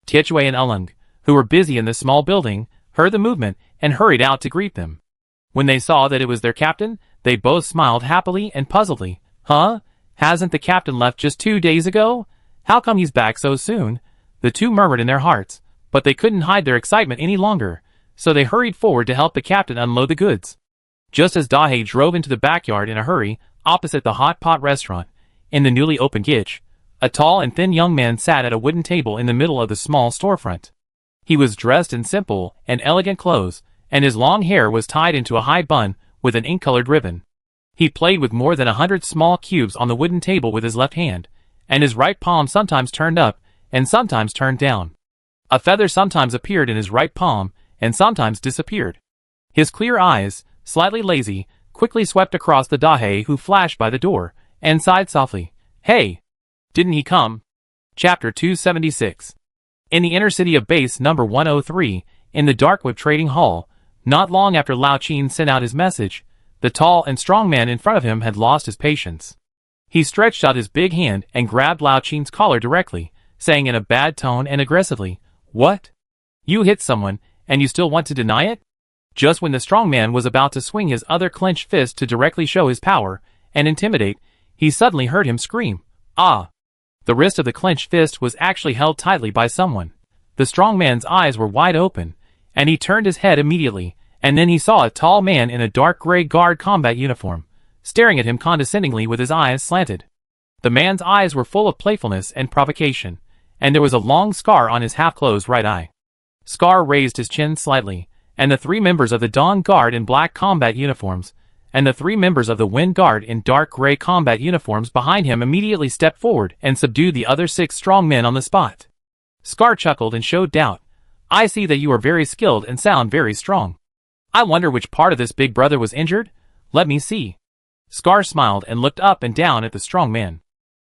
Tietue and Ulung, who were busy in the small building, heard the movement and hurried out to greet them. When they saw that it was their captain, they both smiled happily and puzzledly. Huh? Hasn't the captain left just 2 days ago? How come he's back so soon? The two murmured in their hearts, but they couldn't hide their excitement any longer, so they hurried forward to help the captain unload the goods. Just as Dahe drove into the backyard in a hurry, opposite the hot pot restaurant, in the newly opened kitchen, a tall and thin young man sat at a wooden table in the middle of the small storefront. He was dressed in simple and elegant clothes, and his long hair was tied into a high bun with an ink-colored ribbon. He played with more than 100 small cubes on the wooden table with his left hand, and his right palm sometimes turned up and sometimes turned down. A feather sometimes appeared in his right palm and sometimes disappeared. His clear eyes, slightly lazy, quickly swept across the Dahe who flashed by the door, and sighed softly. Hey! Didn't he come? Chapter 276. In the inner city of base number 103, in the dark web trading hall, not long after Lao Qin sent out his message, the tall and strong man in front of him had lost his patience. He stretched out his big hand and grabbed Lao Qin's collar directly, saying in a bad tone and aggressively, "What? You hit someone, and you still want to deny it?" Just when the strong man was about to swing his other clenched fist to directly show his power and intimidate, he suddenly heard him scream, "Ah!" The wrist of the clenched fist was actually held tightly by someone. The strong man's eyes were wide open, and he turned his head immediately, and then he saw a tall man in a dark gray guard combat uniform, staring at him condescendingly with his eyes slanted. The man's eyes were full of playfulness and provocation, and there was a long scar on his half-closed right eye. Scar raised his chin slightly, and the 3 members of the Dawn Guard in black combat uniforms, and the 3 members of the Wind Guard in dark gray combat uniforms behind him immediately stepped forward and subdued the other 6 strong men on the spot. Scar chuckled and showed doubt. "I see that you are very skilled and sound very strong. I wonder which part of this big brother was injured? Let me see." Scar smiled and looked up and down at the strong man.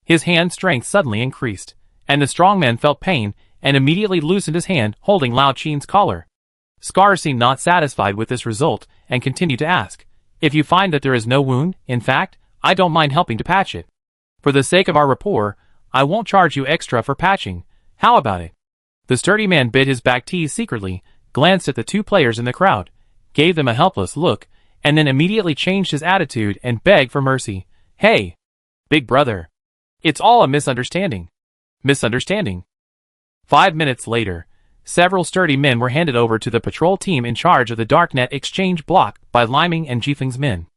His hand strength suddenly increased, and the strong man felt pain and immediately loosened his hand holding Lao Qin's collar. Scar seemed not satisfied with this result and continued to ask, "If you find that there is no wound, in fact, I don't mind helping to patch it. For the sake of our rapport, I won't charge you extra for patching. How about it?" The sturdy man bit his back teeth secretly, glanced at the 2 players in the crowd, gave them a helpless look, and then immediately changed his attitude and begged for mercy. "Hey, big brother. It's all a misunderstanding." Misunderstanding. 5 minutes later, several sturdy men were handed over to the patrol team in charge of the Darknet exchange block by Liming and Jifeng's men.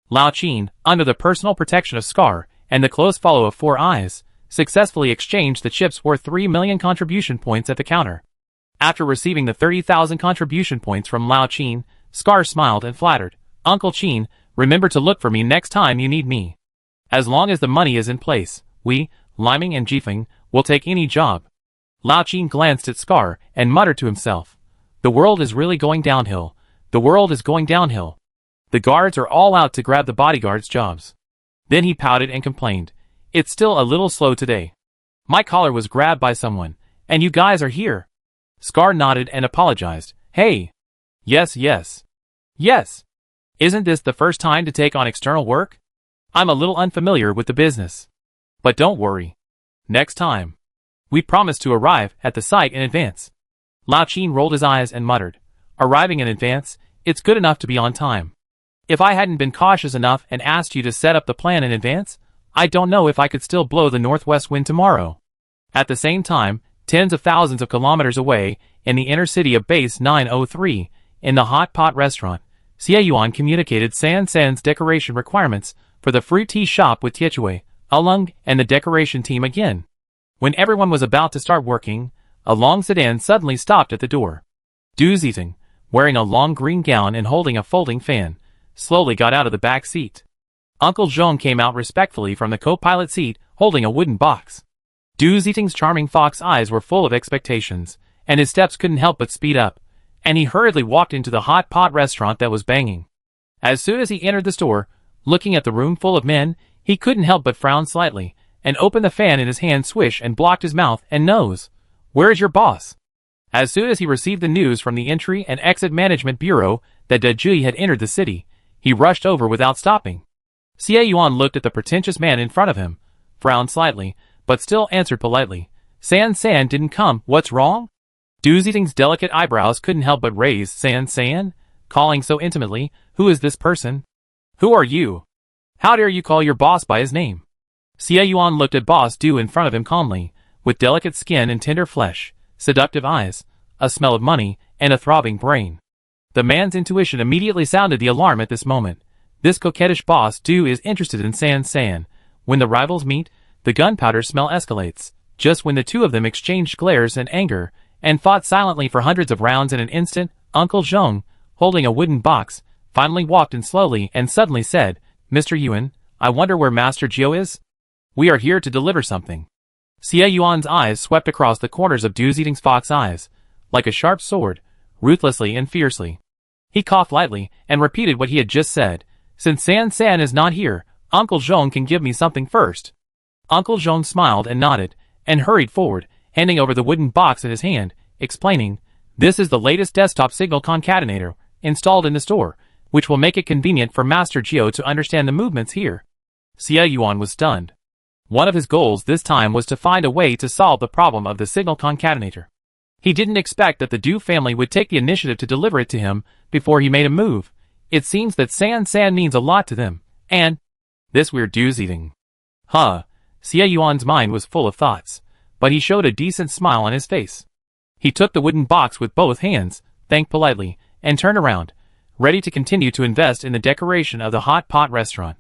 Lao Qin, under the personal protection of Scar and the close follow of 4 Eyes, successfully exchanged the chips worth 3 million contribution points at the counter. After receiving the 30,000 contribution points from Lao Qin, Scar smiled and flattered, "Uncle Qin, remember to look for me next time you need me. As long as the money is in place, we, Liming and Jifeng, will take any job." Lao Qin glanced at Scar and muttered to himself, "The world is really going downhill. The world is going downhill. The guards are all out to grab the bodyguards' jobs. Then he pouted and complained. It's still a little slow today. My collar was grabbed by someone, and you guys are here. Scar nodded and apologized. Hey. Yes. Yes. Isn't this the first time to take on external work? I'm a little unfamiliar with the business. But don't worry. Next time. We promise to arrive at the site in advance. Lao Qin rolled his eyes and muttered. Arriving in advance, it's good enough to be on time. If I hadn't been cautious enough and asked you to set up the plan in advance, I don't know if I could still blow the northwest wind tomorrow. At the same time, tens of thousands of kilometers away, in the inner city of Base 903, in the hot pot restaurant, Xie Yuan communicated San San's decoration requirements for the fruit tea shop with Tietue, Alung, and the decoration team again. When everyone was about to start working, a long sedan suddenly stopped at the door. Du Ziting, wearing a long green gown and holding a folding fan, slowly got out of the back seat. Uncle Zhong came out respectfully from the co-pilot seat, holding a wooden box. Du Ziting's charming fox eyes were full of expectations, and his steps couldn't help but speed up, and he hurriedly walked into the hot pot restaurant that was banging. As soon as he entered the store, looking at the room full of men, he couldn't help but frown slightly, and opened the fan in his hand swish and blocked his mouth and nose. Where is your boss? As soon as he received the news from the Entry and Exit Management Bureau that De Jui had entered the city, he rushed over without stopping. Xie Yuan looked at the pretentious man in front of him, frowned slightly, but still answered politely. San didn't come, what's wrong? Du Ziting's delicate eyebrows couldn't help but raise. San? Calling so intimately, who is this person? Who are you? How dare you call your boss by his name? Xie Yuan looked at Boss Du in front of him calmly, with delicate skin and tender flesh, seductive eyes, a smell of money, and a throbbing brain. The man's intuition immediately sounded the alarm at this moment. This coquettish Boss Du is interested in San. When the rivals meet, the gunpowder smell escalates. Just when the two of them exchanged glares and anger, and fought silently for hundreds of rounds in an instant, Uncle Zhong, holding a wooden box, finally walked in slowly and suddenly said, Mr. Yuan, I wonder where Master Jiao is? We are here to deliver something. Xie Yuan's eyes swept across the corners of Du Ziting's fox eyes, like a sharp sword, ruthlessly and fiercely. He coughed lightly and repeated what he had just said. Since San is not here, Uncle Zhong can give me something first. Uncle Zhong smiled and nodded, and hurried forward, handing over the wooden box in his hand, explaining, This is the latest desktop signal concatenator, installed in the store, which will make it convenient for Master Jiao to understand the movements here. Xie Yuan was stunned. One of his goals this time was to find a way to solve the problem of the signal concatenator. He didn't expect that the Du family would take the initiative to deliver it to him before he made a move. It seems that San means a lot to them, and this weird Du Ziting. Xie Yuan's mind was full of thoughts, but he showed a decent smile on his face. He took the wooden box with both hands, thanked politely, and turned around, ready to continue to invest in the decoration of the hot pot restaurant.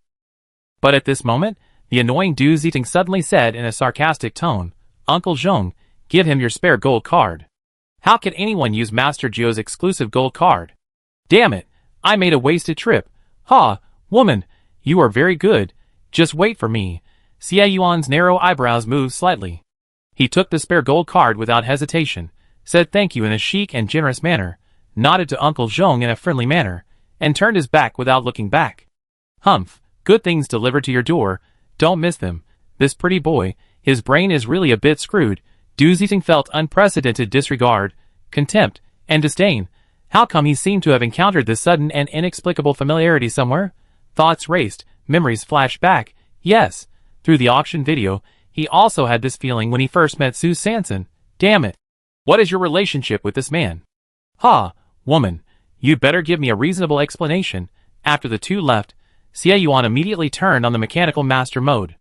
But at this moment, the annoying Du Ziting suddenly said in a sarcastic tone, Uncle Zhong, give him your spare gold card. How can anyone use Master Jiao's exclusive gold card? Damn it, I made a wasted trip. Woman, you are very good. Just wait for me. Xie Yuan's narrow eyebrows moved slightly. He took the spare gold card without hesitation, said thank you in a chic and generous manner, nodded to Uncle Zhong in a friendly manner, and turned his back without looking back. Humph, good things delivered to your door. Don't miss them. This pretty boy, his brain is really a bit screwed. Du Ziting felt unprecedented disregard, contempt, and disdain. How come he seemed to have encountered this sudden and inexplicable familiarity somewhere? Thoughts raced, memories flashed back. Yes, through the auction video, he also had this feeling when he first met Su Sanson. Damn it. What is your relationship with this man? Woman, you'd better give me a reasonable explanation. After the two left, Xie Yuan immediately turned on the mechanical master mode.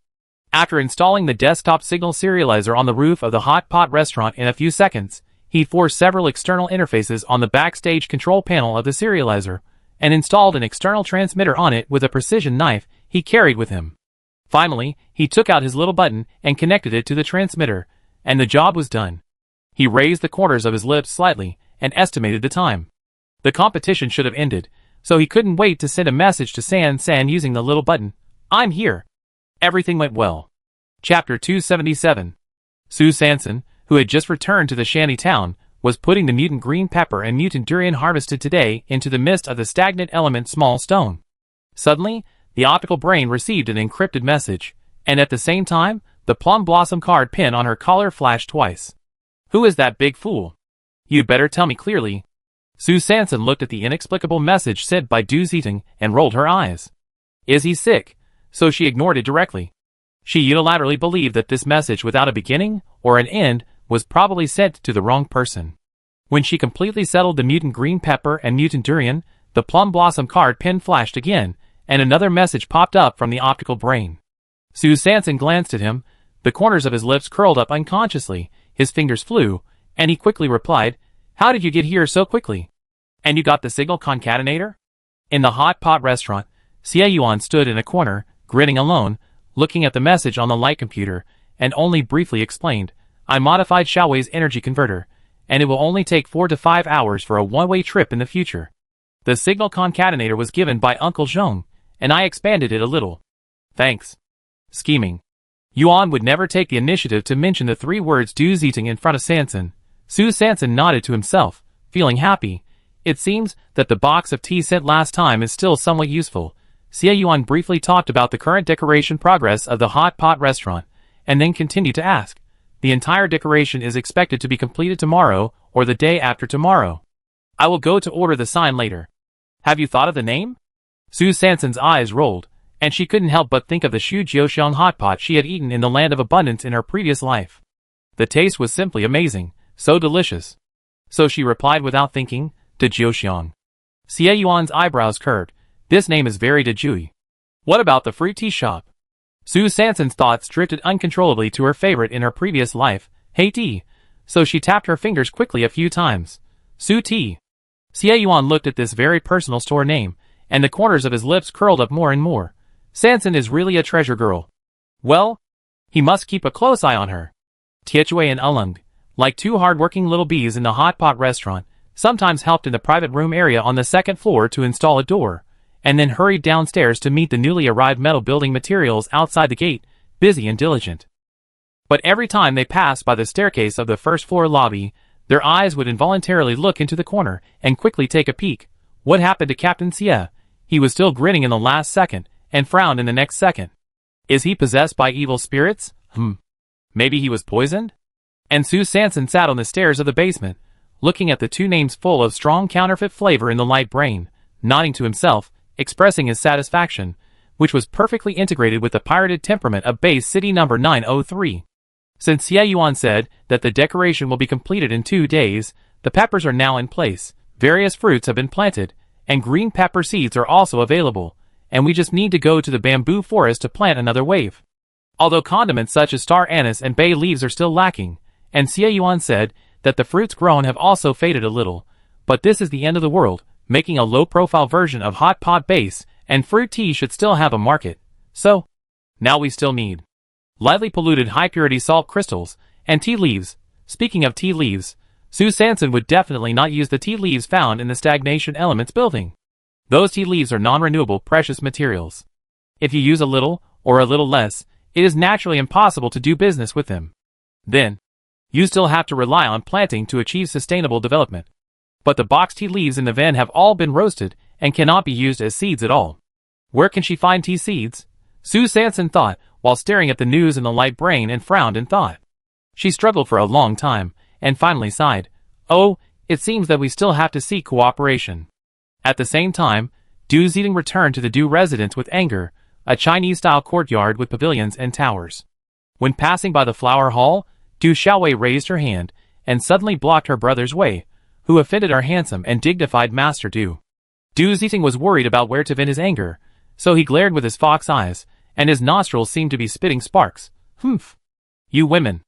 After installing the desktop signal serializer on the roof of the hot pot restaurant in a few seconds, he forced several external interfaces on the backstage control panel of the serializer, and installed an external transmitter on it with a precision knife he carried with him. Finally, he took out his little button and connected it to the transmitter, and the job was done. He raised the corners of his lips slightly and estimated the time. The competition should have ended, so he couldn't wait to send a message to San using the little button. I'm here. Everything went well. Chapter 277. Su Sanson, who had just returned to the shanty town, was putting the mutant green pepper and mutant durian harvested today into the midst of the stagnant element small stone. Suddenly, the optical brain received an encrypted message, and at the same time, the plum blossom card pin on her collar flashed twice. Who is that big fool? You'd better tell me clearly. Sue Sanson looked at the inexplicable message sent by Du Ziting and rolled her eyes. Is he sick? So she ignored it directly. She unilaterally believed that this message without a beginning or an end was probably sent to the wrong person. When she completely settled the mutant green pepper and mutant durian, the plum blossom card pin flashed again, and another message popped up from the optical brain. Sue Sanson glanced at him, the corners of his lips curled up unconsciously, his fingers flew, and he quickly replied, How did you get here so quickly? And you got the signal concatenator? In the hot pot restaurant, Xie Yuan stood in a corner, grinning alone, looking at the message on the light computer, and only briefly explained, I modified Xiaowei's energy converter, and it will only take 4 to 5 hours for a one-way trip in the future. The signal concatenator was given by Uncle Zhong, and I expanded it a little. Thanks. Scheming. Yuan would never take the initiative to mention the 3 words Du Ziting in front of Sanson. Sue Sanson nodded to himself, feeling happy. It seems that the box of tea sent last time is still somewhat useful. Xie Yuan briefly talked about the current decoration progress of the hot pot restaurant, and then continued to ask. The entire decoration is expected to be completed tomorrow or the day after tomorrow. I will go to order the sign later. Have you thought of the name? Sue Sanson's eyes rolled, and she couldn't help but think of the Shu Jiuxiang hot pot she had eaten in the land of abundance in her previous life. The taste was simply amazing, so delicious. So she replied without thinking, De Jiuxiang. Xie Yuan's eyebrows curved. This name is very de Jui. What about the fruit tea shop? Sue Sanson's thoughts drifted uncontrollably to her favorite in her previous life, Hey Tea, so she tapped her fingers quickly a few times. Su Tea. Xie Yuan looked at this very personal store name, and the corners of his lips curled up more and more. Sanson is really a treasure girl. Well, he must keep a close eye on her. Tietue and Ulung, like 2 hard-working little bees in the hot pot restaurant, sometimes helped in the private room area on the 2nd floor to install a door, and then hurried downstairs to meet the newly arrived metal building materials outside the gate, busy and diligent. But every time they passed by the staircase of the 1st floor lobby, their eyes would involuntarily look into the corner and quickly take a peek. What happened to Captain Xie? He was still grinning in the last second, and frowned in the next second. Is he possessed by evil spirits? Maybe he was poisoned? And Sue Sanson sat on the stairs of the basement, looking at the 2 names full of strong counterfeit flavor in the light brain, nodding to himself, expressing his satisfaction, which was perfectly integrated with the pirated temperament of base city number 903. Since Xie Yuan said that the decoration will be completed in 2 days, the peppers are now in place, various fruits have been planted, and green pepper seeds are also available, and we just need to go to the bamboo forest to plant another wave. Although condiments such as star anise and bay leaves are still lacking, and Xie Yuan said that the fruits grown have also faded a little, but this is the end of the world. Making a low-profile version of hot pot base and fruit tea should still have a market. So, now we still need lightly polluted high-purity salt crystals and tea leaves. Speaking of tea leaves, Sue Sanson would definitely not use the tea leaves found in the Stagnation Elements building. Those tea leaves are non-renewable precious materials. If you use a little, or a little less, it is naturally impossible to do business with them. Then, you still have to rely on planting to achieve sustainable development. But the box tea leaves in the van have all been roasted and cannot be used as seeds at all. Where can she find tea seeds? Sue Sanson thought, while staring at the news in the light brain, and frowned in thought. She struggled for a long time, and finally sighed. Oh, it seems that we still have to seek cooperation. At the same time, Du Ziting returned to the Du residence with anger, a Chinese-style courtyard with pavilions and towers. When passing by the flower hall, Du Xiaowei raised her hand, and suddenly blocked her brother's way, who offended our handsome and dignified Master Du. Du Ziting was worried about where to vent his anger, so he glared with his fox eyes, and his nostrils seemed to be spitting sparks. Humph! You women!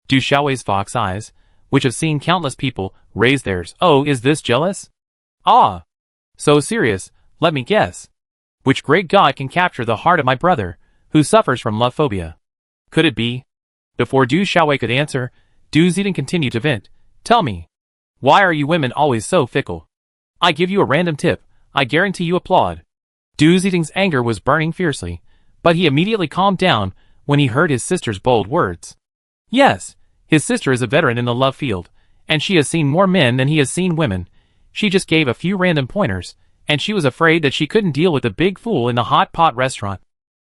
Du Xiaowei's fox eyes, which have seen countless people, raised theirs. Oh, is this jealous? Ah! So serious, let me guess. Which great god can capture the heart of my brother, who suffers from love phobia? Could it be? Before Du Xiaowei could answer, Du Ziting continued to vent. Tell me. Why are you women always so fickle? I give you a random tip, I guarantee you applaud. Du Ziting's anger was burning fiercely, but he immediately calmed down when he heard his sister's bold words. Yes, his sister is a veteran in the love field, And she has seen more men than he has seen women. She just gave a few random pointers, and she was afraid that she couldn't deal with the big fool in the hot pot restaurant.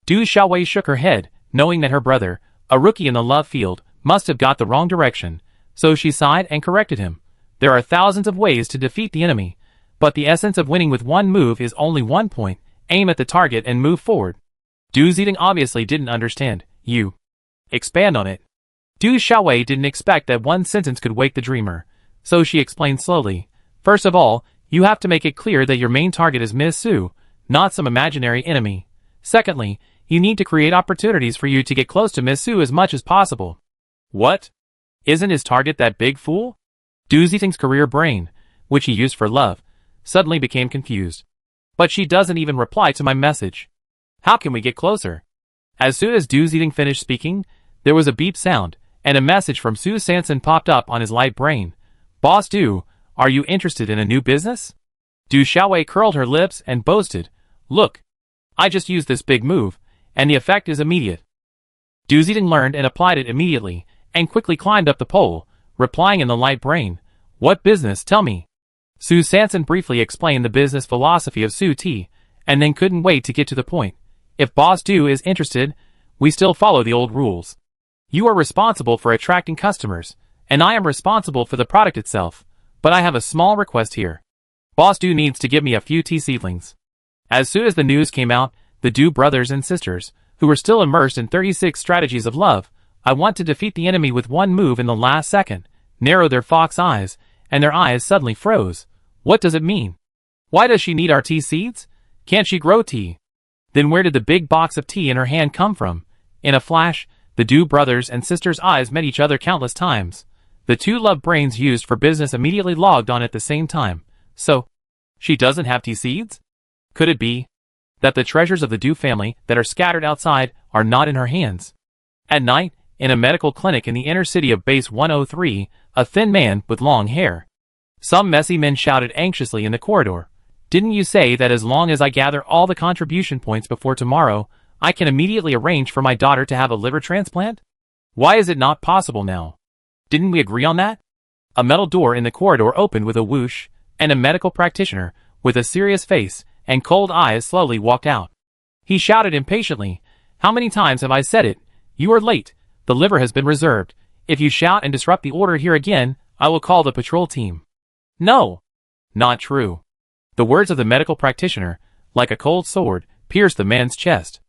Du Xiaowei shook her head, knowing that her brother, a rookie in the love field, must have got the wrong direction, so she sighed and corrected him. There are thousands of ways to defeat the enemy, but the essence of winning with one move is only one point: aim at the target and move forward. Du Zidong obviously didn't understand. You expand on it. Du Xiaowei didn't expect that one sentence could wake the dreamer, so she explained slowly. First of all, you have to make it clear that your main target is Miss Su, not some imaginary enemy. Secondly, you need to create opportunities for you to get close to Miss Su as much as possible. What? Isn't his target that big fool? Du Zidong's career brain, which he used for love, suddenly became confused. But she doesn't even reply to my message. How can we get closer? As soon as Du Zidong finished speaking, there was a beep sound, and a message from Su Sanson popped up on his light brain. Boss Du, are you interested in a new business? Du Xiaowei curled her lips and boasted, Look, I just used this big move, and the effect is immediate. Du Zidong learned and applied it immediately, and quickly climbed up the pole, replying in the light brain, What business, tell me? Su Sanson briefly explained the business philosophy of Su Ti, and then couldn't wait to get to the point. If Boss Du is interested, we still follow the old rules. You are responsible for attracting customers, and I am responsible for the product itself, but I have a small request here. Boss Du needs to give me a few tea seedlings. As soon as the news came out, the Du brothers and sisters, who were still immersed in 36 strategies of love, I want to defeat the enemy with one move in the last second, narrowed their fox eyes, and their eyes suddenly froze. What does it mean? Why does she need our tea seeds? Can't she grow tea? Then where did the big box of tea in her hand come from? In a flash, the Du brothers and sisters' eyes met each other countless times. The two love brains used for business immediately logged on at the same time. So, she doesn't have tea seeds? Could it be that the treasures of the Du family that are scattered outside are not in her hands? At night, in a medical clinic in the inner city of Base 103, a thin man with long hair. Some messy men shouted anxiously in the corridor. Didn't you say that as long as I gather all the contribution points before tomorrow, I can immediately arrange for my daughter to have a liver transplant? Why is it not possible now? Didn't we agree on that? A metal door in the corridor opened with a whoosh, and a medical practitioner, with a serious face and cold eyes, slowly walked out. He shouted impatiently, How many times have I said it? You are late. The liver has been reserved. If you shout and disrupt the order here again, I will call the patrol team. No. Not true. The words of the medical practitioner, like a cold sword, pierced the man's chest.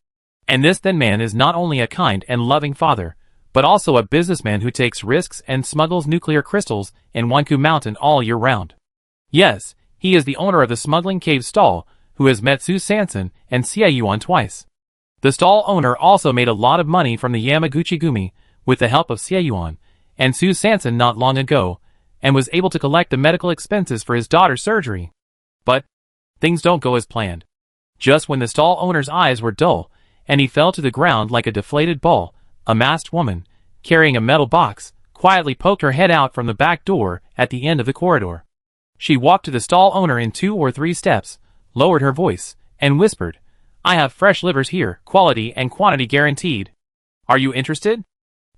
And this thin man is not only a kind and loving father, but also a businessman who takes risks and smuggles nuclear crystals in Wanku Mountain all year round. Yes, he is the owner of the smuggling cave stall, who has met Su Sanson and Xie Yuan twice. The stall owner also made a lot of money from the Yamaguchi Gumi, with the help of Xie Yuan and Su Sanson not long ago, and was able to collect the medical expenses for his daughter's surgery. But things don't go as planned. Just when the stall owner's eyes were dull, and he fell to the ground like a deflated ball, a masked woman, carrying a metal box, quietly poked her head out from the back door at the end of the corridor. She walked to the stall owner in 2 or 3 steps, lowered her voice, and whispered, I have fresh livers here, quality and quantity guaranteed. Are you interested?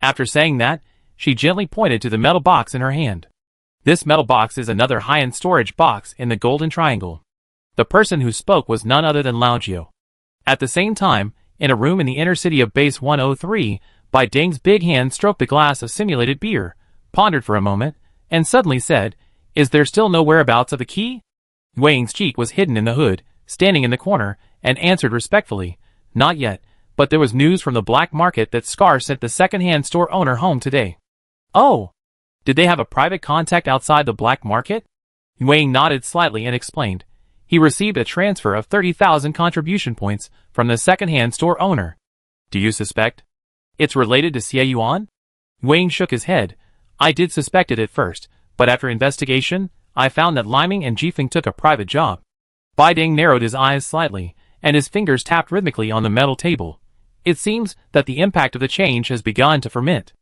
After saying that, she gently pointed to the metal box in her hand. This metal box is another high-end storage box in the Golden Triangle. The person who spoke was none other than Lao Jiu. At the same time, in a room in the inner city of Base 103, Bai Ding's big hand stroked the glass of simulated beer, pondered for a moment, and suddenly said, Is there still no whereabouts of the key? Wei Ying's cheek was hidden in the hood, standing in the corner, and answered respectfully, Not yet, but there was news from the black market that Scar sent the second-hand store owner home today. Oh! Did they have a private contact outside the black market? Wei Ying nodded slightly and explained, He received a transfer of 30,000 contribution points from the second-hand store owner. Do you suspect it's related to Xie Yuan? Wei Ying shook his head. I did suspect it at first, but after investigation, I found that Liming and Jifeng took a private job. Bai Ding narrowed his eyes slightly, and his fingers tapped rhythmically on the metal table. It seems that the impact of the change has begun to ferment.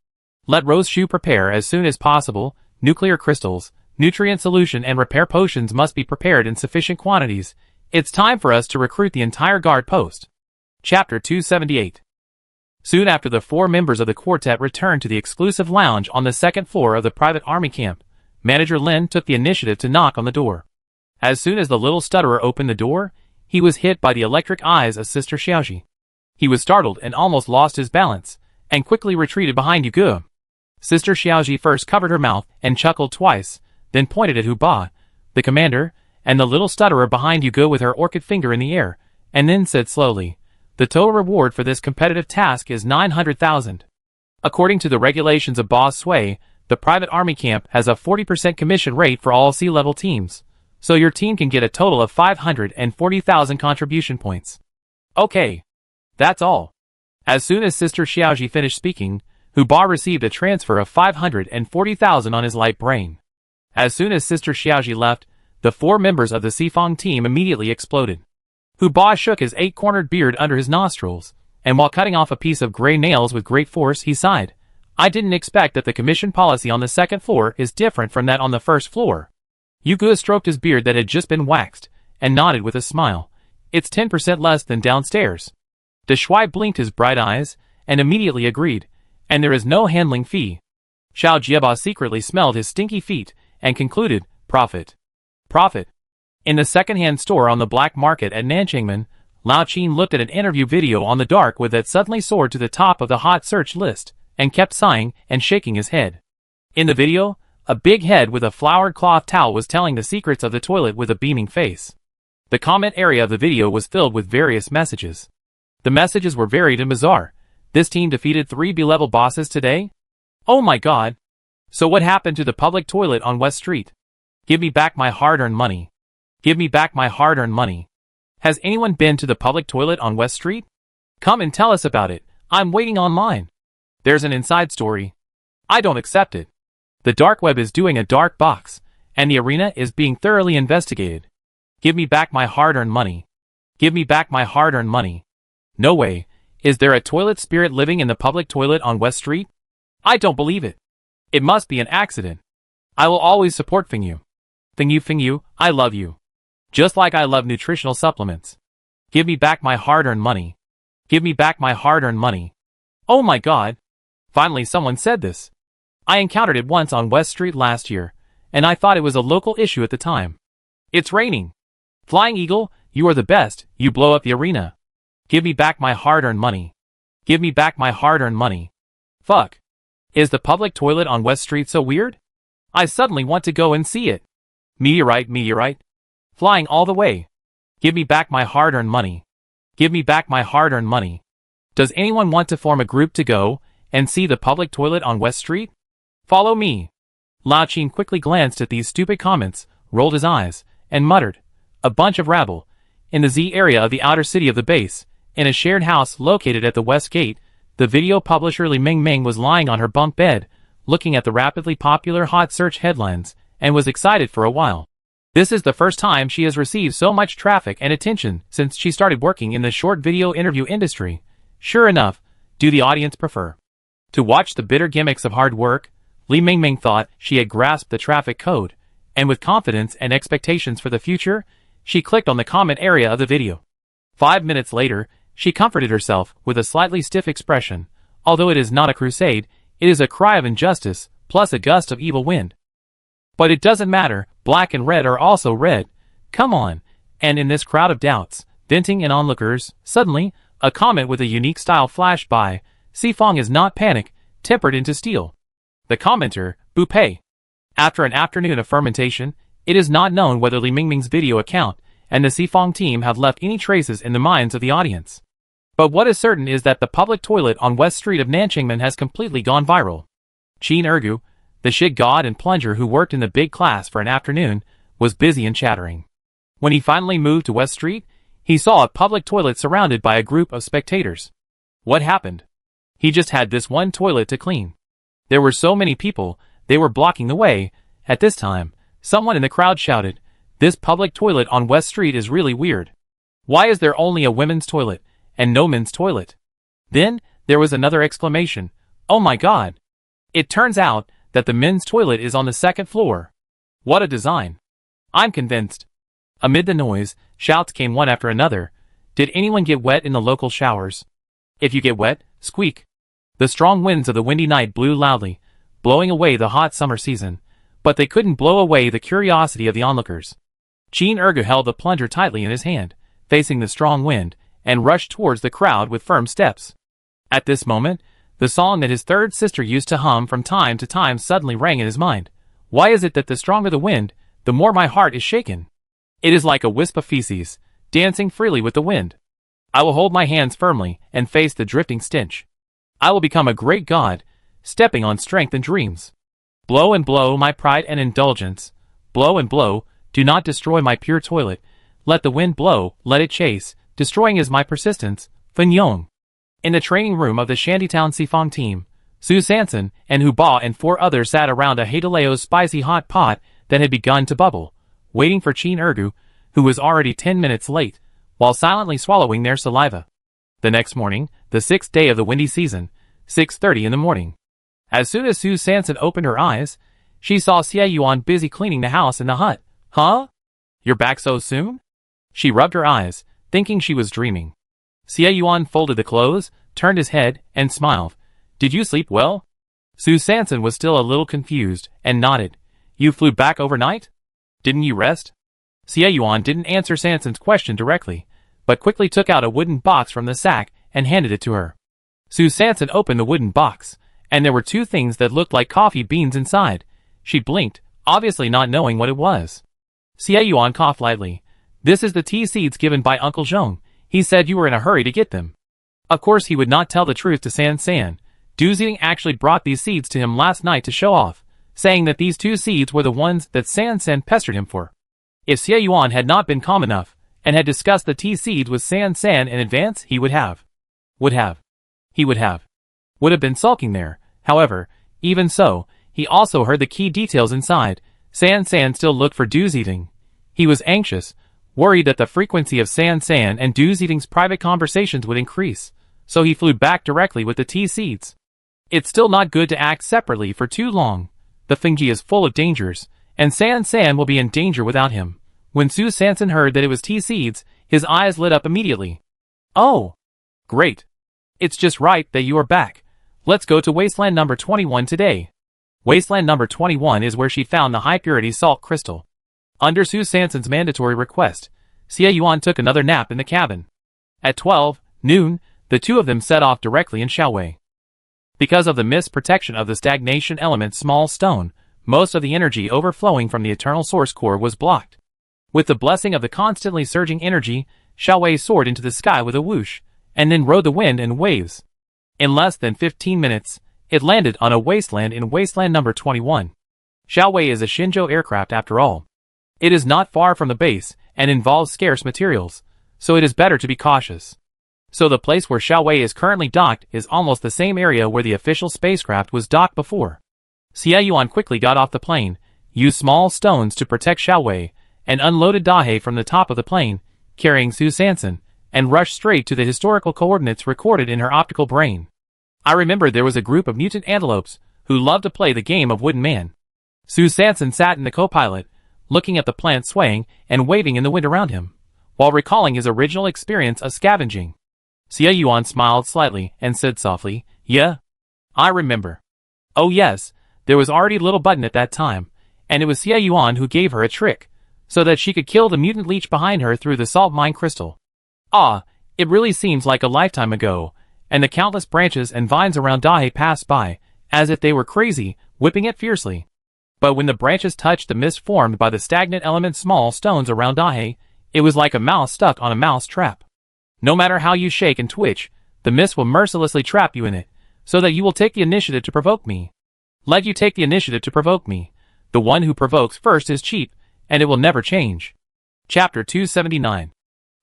Let Rose Shu prepare as soon as possible. Nuclear crystals, nutrient solution and repair potions must be prepared in sufficient quantities. It's time for us to recruit the entire guard post. Chapter 278. Soon after, the 4 members of the quartet returned to the exclusive lounge on the 2nd floor of the private army camp. Manager Lin took the initiative to knock on the door. As soon as the little stutterer opened the door, he was hit by the electric eyes of Sister Xiaoji. He was startled and almost lost his balance, and quickly retreated behind Yuge. Sister Xiaoji first covered her mouth and chuckled twice, then pointed at Hu Ba, the commander, and the little stutterer behind Yuge with her orchid finger in the air, and then said slowly, "The total reward for this competitive task is 900,000. According to the regulations of Boss Sui, the private army camp has a 40% commission rate for all C-level teams, so your team can get a total of 540,000 contribution points." Okay. That's all. As soon as Sister Xiaoji finished speaking, Hu Ba received a transfer of 540,000 on his light brain. As soon as Sister Xiaoji left, the 4 members of the Sifang team immediately exploded. Hu Ba shook his 8-cornered beard under his nostrils, and while cutting off a piece of gray nails with great force, he sighed. "I didn't expect that the commission policy on the second floor is different from that on the first floor." Yuge stroked his beard that had just been waxed, and nodded with a smile. "It's 10% less than downstairs." De Shui blinked his bright eyes, and immediately agreed, "And there is no handling fee." Xiao Jieba secretly smelled his stinky feet, and concluded, "Profit. Profit." In the second-hand store on the black market at Nanchangmen, Lao Qin looked at an interview video on the dark web that suddenly soared to the top of the hot search list, and kept sighing and shaking his head. In the video, a big head with a flowered cloth towel was telling the secrets of the toilet with a beaming face. The comment area of the video was filled with various messages. The messages were varied and bizarre. "This team defeated 3 B-level bosses today? Oh my god. So what happened to the public toilet on West Street? Give me back my hard-earned money. Give me back my hard-earned money. Has anyone been to the public toilet on West Street? Come and tell us about it. I'm waiting online. There's an inside story. I don't accept it. The dark web is doing a dark box, and the arena is being thoroughly investigated. Give me back my hard-earned money. Give me back my hard-earned money. No way. Is there a toilet spirit living in the public toilet on West Street? I don't believe it. It must be an accident. I will always support Fingyu. Fingyu, I love you. Just like I love nutritional supplements. Give me back my hard-earned money. Give me back my hard-earned money. Oh my god. Finally someone said this. I encountered it once on West Street last year, and I thought it was a local issue at the time. It's raining. Flying Eagle, you are the best, you blow up the arena. Give me back my hard-earned money. Give me back my hard-earned money. Fuck. Is the public toilet on West Street so weird? I suddenly want to go and see it. Meteorite. Flying all the way. Give me back my hard-earned money. Give me back my hard-earned money. Does anyone want to form a group to go and see the public toilet on West Street? Follow me. Lao Qin quickly glanced at these stupid comments, rolled his eyes, and muttered, "A bunch of rabble." In the Z area of the outer city of the base, in a shared house located at the west gate, the video publisher Li Mingming was lying on her bunk bed, looking at the rapidly popular hot search headlines, and was excited for a while. This is the first time she has received so much traffic and attention since she started working in the short video interview industry. Sure enough, do the audience prefer to watch the bitter gimmicks of hard work? Li Mingming thought she had grasped the traffic code, and with confidence and expectations for the future, she clicked on the comment area of the video. 5 minutes later, she comforted herself with a slightly stiff expression. Although it is not a crusade, it is a cry of injustice, plus a gust of evil wind. But it doesn't matter, black and red are also red. Come on. And in this crowd of doubts, venting and onlookers, suddenly, a comment with a unique style flashed by. Sifang is not panic, tempered into steel. The commenter, Bupei. After an afternoon of fermentation, it is not known whether Li Mingming's video account and the Sifang team have left any traces in the minds of the audience. But what is certain is that the public toilet on West Street of Nanchangmen has completely gone viral. Qin Ergu, the shit god and plunger who worked in the big class for an afternoon, was busy and chattering. When he finally moved to West Street, he saw a public toilet surrounded by a group of spectators. What happened? He just had this one toilet to clean. There were so many people, they were blocking the way. At this time, someone in the crowd shouted, "This public toilet on West Street is really weird. Why is there only a women's toilet, and no men's toilet?" Then, there was another exclamation, "Oh my god! It turns out that the men's toilet is on the second floor. What a design! I'm convinced." Amid the noise, shouts came one after another. Did anyone get wet in the local showers? If you get wet, squeak. The strong winds of the windy night blew loudly, blowing away the hot summer season, but they couldn't blow away the curiosity of the onlookers. Chin Ergu held the plunger tightly in his hand, facing the strong wind, and rushed towards the crowd with firm steps. At this moment, the song that his third sister used to hum from time to time suddenly rang in his mind. Why is it that the stronger the wind, the more my heart is shaken? It is like a wisp of feces, dancing freely with the wind. I will hold my hands firmly and face the drifting stench. I will become a great god, stepping on strength and dreams. Blow and blow, my pride and indulgence. Blow and blow, do not destroy my pure toilet. Let the wind blow, let it chase, destroying is my persistence. Fan Yong. In the training room of the Shantytown Sifong team, Su Sanson and Hu Ba and 4 others sat around a Hadaleo's spicy hot pot that had begun to bubble, waiting for Chin Ergu, who was already 10 minutes late, while silently swallowing their saliva. The next morning, the 6th day of the windy season, 6:30 in the morning. As soon as Su Sanson opened her eyes, she saw Xie Yuan busy cleaning the house in the hut. Huh? You're back so soon? She rubbed her eyes, thinking she was dreaming. Xie Yuan folded the clothes, turned his head, and smiled. Did you sleep well? Su Sanson was still a little confused, and nodded. You flew back overnight? Didn't you rest? Xie Yuan didn't answer Sanson's question directly, but quickly took out a wooden box from the sack and handed it to her. Su Sanson opened the wooden box, and there were 2 things that looked like coffee beans inside. She blinked, obviously not knowing what it was. Xie Yuan coughed lightly. This is the tea seeds given by Uncle Zhong. He said you were in a hurry to get them. Of course he would not tell the truth to San San. Du Ziding actually brought these seeds to him last night to show off, saying that these 2 seeds were the ones that San San pestered him for. If Xie Yuan had not been calm enough, and had discussed the tea seeds with San San in advance, he would have been sulking there. However, even so, he also heard the key details inside. San San still looked for Du Ziding. He was anxious, worried that the frequency of San San and Du Ziding's private conversations would increase, so he flew back directly with the tea seeds. It's still not good to act separately for too long. The Fengji is full of dangers, and San San will be in danger without him. When Su Sanson heard that it was tea seeds, his eyes lit up immediately. Oh! Great! It's just right that you are back. Let's go to Wasteland number 21 today. Wasteland number 21 is where she found the high-purity salt crystal. Under Su Sanson's mandatory request, Xie Yuan took another nap in the cabin. At 12 noon, the 2 of them set off directly in Xiaowei. Because of the mist protection of the stagnation element small stone, most of the energy overflowing from the eternal source core was blocked. With the blessing of the constantly surging energy, Xiaowei soared into the sky with a whoosh, and then rode the wind and waves. In less than 15 minutes, it landed on a wasteland in Wasteland number 21. Xiaowei is a Shenzhou aircraft after all. It is not far from the base, and involves scarce materials, so it is better to be cautious. So the place where Xiaowei is currently docked is almost the same area where the official spacecraft was docked before. Xie Yuan quickly got off the plane, used small stones to protect Xiaowei, and unloaded Dahe from the top of the plane, carrying Su Sanson, and rushed straight to the historical coordinates recorded in her optical brain. I remember there was a group of mutant antelopes who loved to play the game of Wooden Man. Su Sanson sat in the co-pilot, looking at the plant swaying and waving in the wind around him, while recalling his original experience of scavenging. Xie Yuan smiled slightly and said softly, Yeah, I remember. Oh yes, there was already a little button at that time, and it was Xie Yuan who gave her a trick, so that she could kill the mutant leech behind her through the salt mine crystal. Ah, it really seems like a lifetime ago, and the countless branches and vines around Dahe passed by, as if they were crazy, whipping it fiercely. But when the branches touched the mist formed by the stagnant element small stones around Dahe, it was like a mouse stuck on a mouse trap. No matter how you shake and twitch, the mist will mercilessly trap you in it, so that you will take the initiative to provoke me. Let you take the initiative to provoke me. The one who provokes first is cheap, and it will never change. Chapter 279.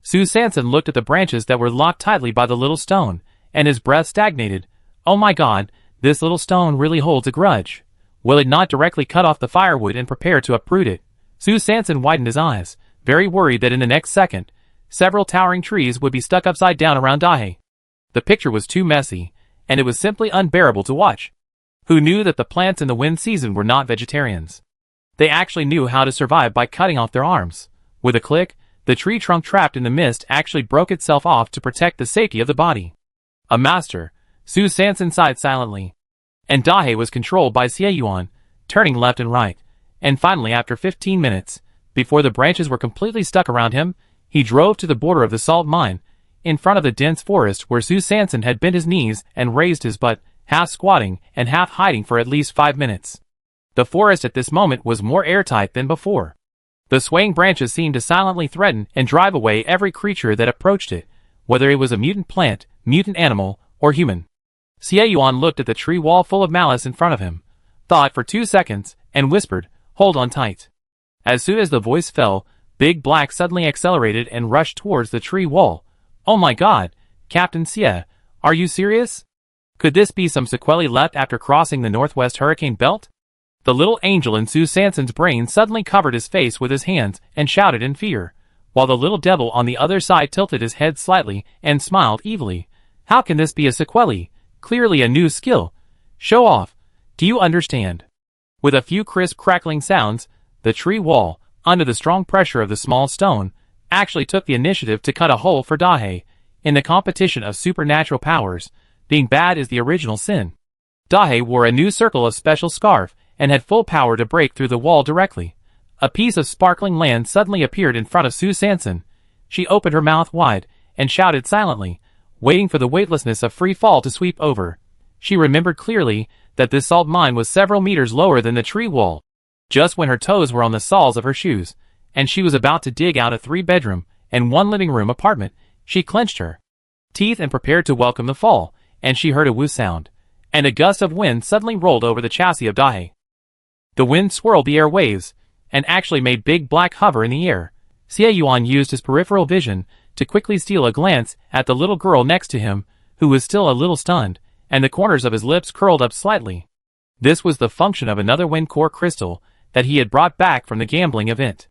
Su Sanson looked at the branches that were locked tightly by the little stone, and his breath stagnated. Oh my god, this little stone really holds a grudge. Will it not directly cut off the firewood and prepare to uproot it? Su Sanson widened his eyes, very worried that in the next second, several towering trees would be stuck upside down around Dahe. The picture was too messy, and it was simply unbearable to watch. Who knew that the plants in the wind season were not vegetarians? They actually knew how to survive by cutting off their arms. With a click, the tree trunk trapped in the mist actually broke itself off to protect the safety of the body. A master, Su Sanson sighed silently. And Dahe was controlled by Xie Yuan, turning left and right, and finally after 15 minutes, before the branches were completely stuck around him, he drove to the border of the salt mine, in front of the dense forest where Sue Sanson had bent his knees and raised his butt, half squatting and half hiding for at least 5 minutes. The forest at this moment was more airtight than before. The swaying branches seemed to silently threaten and drive away every creature that approached it, whether it was a mutant plant, mutant animal, or human. Xie Yuan looked at the tree wall full of malice in front of him, thought for 2 seconds, and whispered, "Hold on tight." As soon as the voice fell, Big Black suddenly accelerated and rushed towards the tree wall. "Oh my god, Captain Xie, are you serious? Could this be some sequelae left after crossing the Northwest Hurricane Belt?" The little angel in Sue Sanson's brain suddenly covered his face with his hands and shouted in fear, while the little devil on the other side tilted his head slightly and smiled evilly. "How can this be a sequelae? Clearly a new skill. Show off. Do you understand?" With a few crisp crackling sounds, the tree wall, under the strong pressure of the small stone, actually took the initiative to cut a hole for Dahe. In the competition of supernatural powers, being bad is the original sin. Dahe wore a new circle of special scarf and had full power to break through the wall directly. A piece of sparkling land suddenly appeared in front of Sue Sanson. She opened her mouth wide and shouted silently, waiting for the weightlessness of free fall to sweep over. She remembered clearly that this salt mine was several meters lower than the tree wall. Just when her toes were on the soles of her shoes, and she was about to dig out a 3-bedroom and 1 living room apartment, she clenched her teeth and prepared to welcome the fall, and she heard a whoo sound, and a gust of wind suddenly rolled over the chassis of Dahe. The wind swirled the air waves, and actually made Big Black hover in the air. Xie Yuan used his peripheral vision to quickly steal a glance at the little girl next to him, who was still a little stunned, and the corners of his lips curled up slightly. This was the function of another wind core crystal that he had brought back from the gambling event.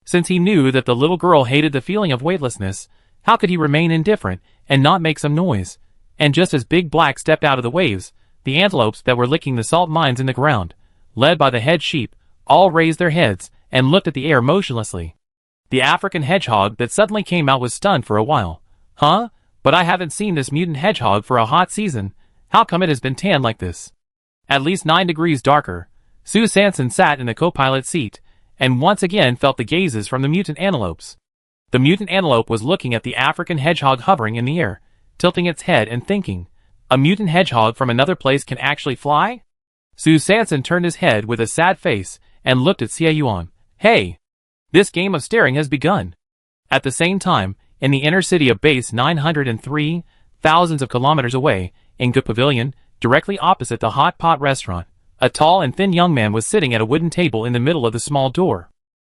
Since he knew that the little girl hated the feeling of weightlessness, how could he remain indifferent and not make some noise? And just as Big Black stepped out of the waves, the antelopes that were licking the salt mines in the ground, led by the head sheep, all raised their heads and looked at the air motionlessly. The African hedgehog that suddenly came out was stunned for a while. "Huh? But I haven't seen this mutant hedgehog for a hot season. How come it has been tanned like this? At least 9 degrees darker." Sue Sanson sat in the co-pilot seat, and once again felt the gazes from the mutant antelopes. The mutant antelope was looking at the African hedgehog hovering in the air, tilting its head and thinking, "A mutant hedgehog from another place can actually fly?" Sue Sanson turned his head with a sad face and looked at Xie Yuan. "Hey! This game of staring has begun." At the same time, in the inner city of Base 903, thousands of kilometers away, in Gu Pavilion, directly opposite the hot pot restaurant, a tall and thin young man was sitting at a wooden table in the middle of the small door.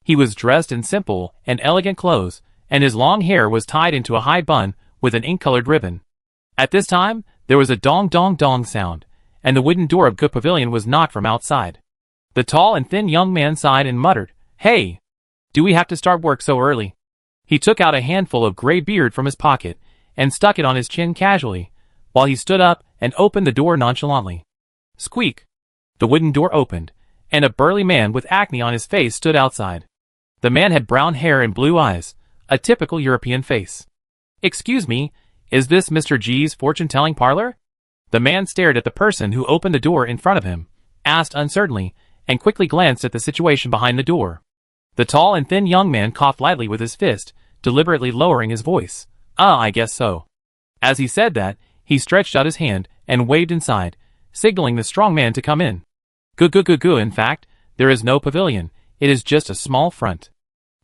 He was dressed in simple and elegant clothes, and his long hair was tied into a high bun with an ink-colored ribbon. At this time, there was a dong-dong-dong sound, and the wooden door of Gu Pavilion was knocked from outside. The tall and thin young man sighed and muttered, "Hey! Do we have to start work so early?" He took out a handful of gray beard from his pocket and stuck it on his chin casually, while he stood up and opened the door nonchalantly. Squeak! The wooden door opened, and a burly man with acne on his face stood outside. The man had brown hair and blue eyes, a typical European face. "Excuse me, is this Mr. G's fortune-telling parlor?" The man stared at the person who opened the door in front of him, asked uncertainly, and quickly glanced at the situation behind the door. The tall and thin young man coughed lightly with his fist, deliberately lowering his voice. I guess so." As he said that, he stretched out his hand and waved inside, signaling the strong man to come in. Gu, in fact, there is no pavilion, it is just a small front.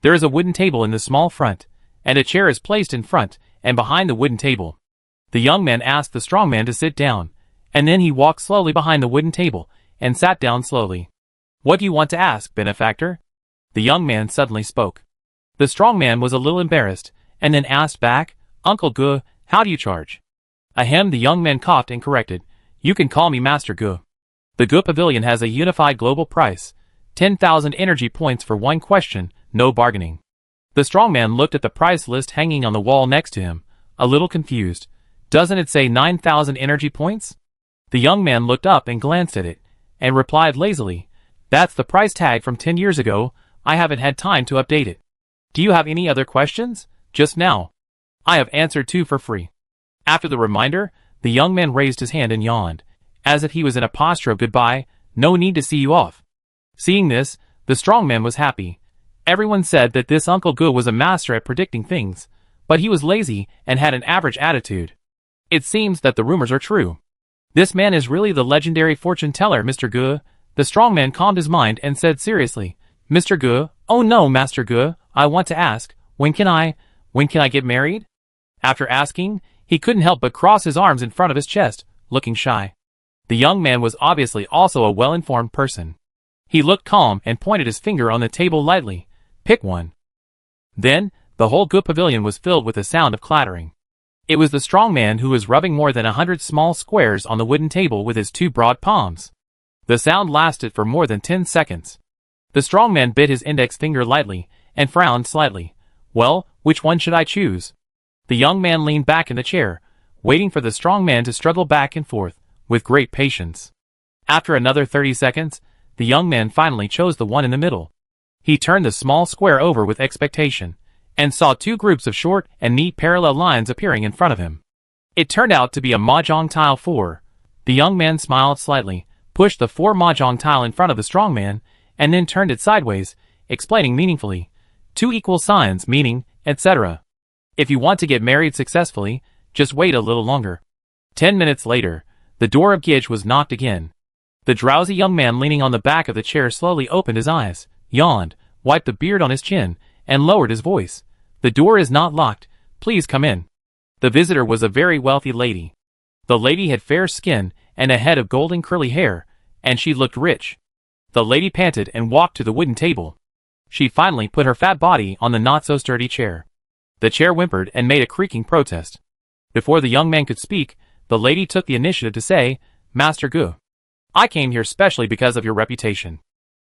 There is a wooden table in the small front, and a chair is placed in front and behind the wooden table. The young man asked the strong man to sit down, and then he walked slowly behind the wooden table and sat down slowly. "What do you want to ask, benefactor?" The young man suddenly spoke. The strong man was a little embarrassed, and then asked back, "Uncle Gu, how do you charge?" Ahem, the young man coughed and corrected, "You can call me Master Gu. The Gu Pavilion has a unified global price, 10,000 energy points for one question, no bargaining." The strong man looked at the price list hanging on the wall next to him, a little confused. "Doesn't it say 9,000 energy points?" The young man looked up and glanced at it, and replied lazily, "That's the price tag from 10 years ago, I haven't had time to update it. Do you have any other questions? Just now. I have answered 2 for free." After the reminder, the young man raised his hand and yawned, as if he was in a posture of goodbye, "No need to see you off." Seeing this, The strongman was happy. Everyone said that this Uncle Gu was a master at predicting things, but he was lazy and had an average attitude. It seems that the rumors are true. This man is really the legendary fortune teller, Mr. Gu. The strongman calmed his mind and said seriously, Mr. Gu, oh no, Master Gu, I want to ask, when can I get married? After asking, he couldn't help but cross his arms in front of his chest, looking shy. The young man was obviously also a well-informed person. He looked calm and pointed his finger on the table lightly. Pick one. Then, the whole Gu pavilion was filled with a sound of clattering. It was the strong man who was rubbing more than 100 small squares on the wooden table with his two broad palms. The sound lasted for more than 10 seconds. The strong man bit his index finger lightly and frowned slightly. Well, which one should I choose? The young man leaned back in the chair, waiting for the strong man to struggle back and forth, with great patience. After another 30 seconds, the young man finally chose the one in the middle. He turned the small square over with expectation, and saw two groups of short and neat parallel lines appearing in front of him. It turned out to be a mahjong tile 4. The young man smiled slightly, pushed the 4 mahjong tile in front of the strong man, and then turned it sideways, explaining meaningfully, 2 equal signs meaning, etc. If you want to get married successfully, just wait a little longer. 10 minutes later, the door of Gidge was knocked again. The drowsy young man leaning on the back of the chair slowly opened his eyes, yawned, wiped the beard on his chin, and lowered his voice. The door is not locked, please come in. The visitor was a very wealthy lady. The lady had fair skin and a head of golden curly hair, and she looked rich. The lady panted and walked to the wooden table. She finally put her fat body on the not-so-sturdy chair. The chair whimpered and made a creaking protest. Before the young man could speak, the lady took the initiative to say, Master Gu, I came here specially because of your reputation.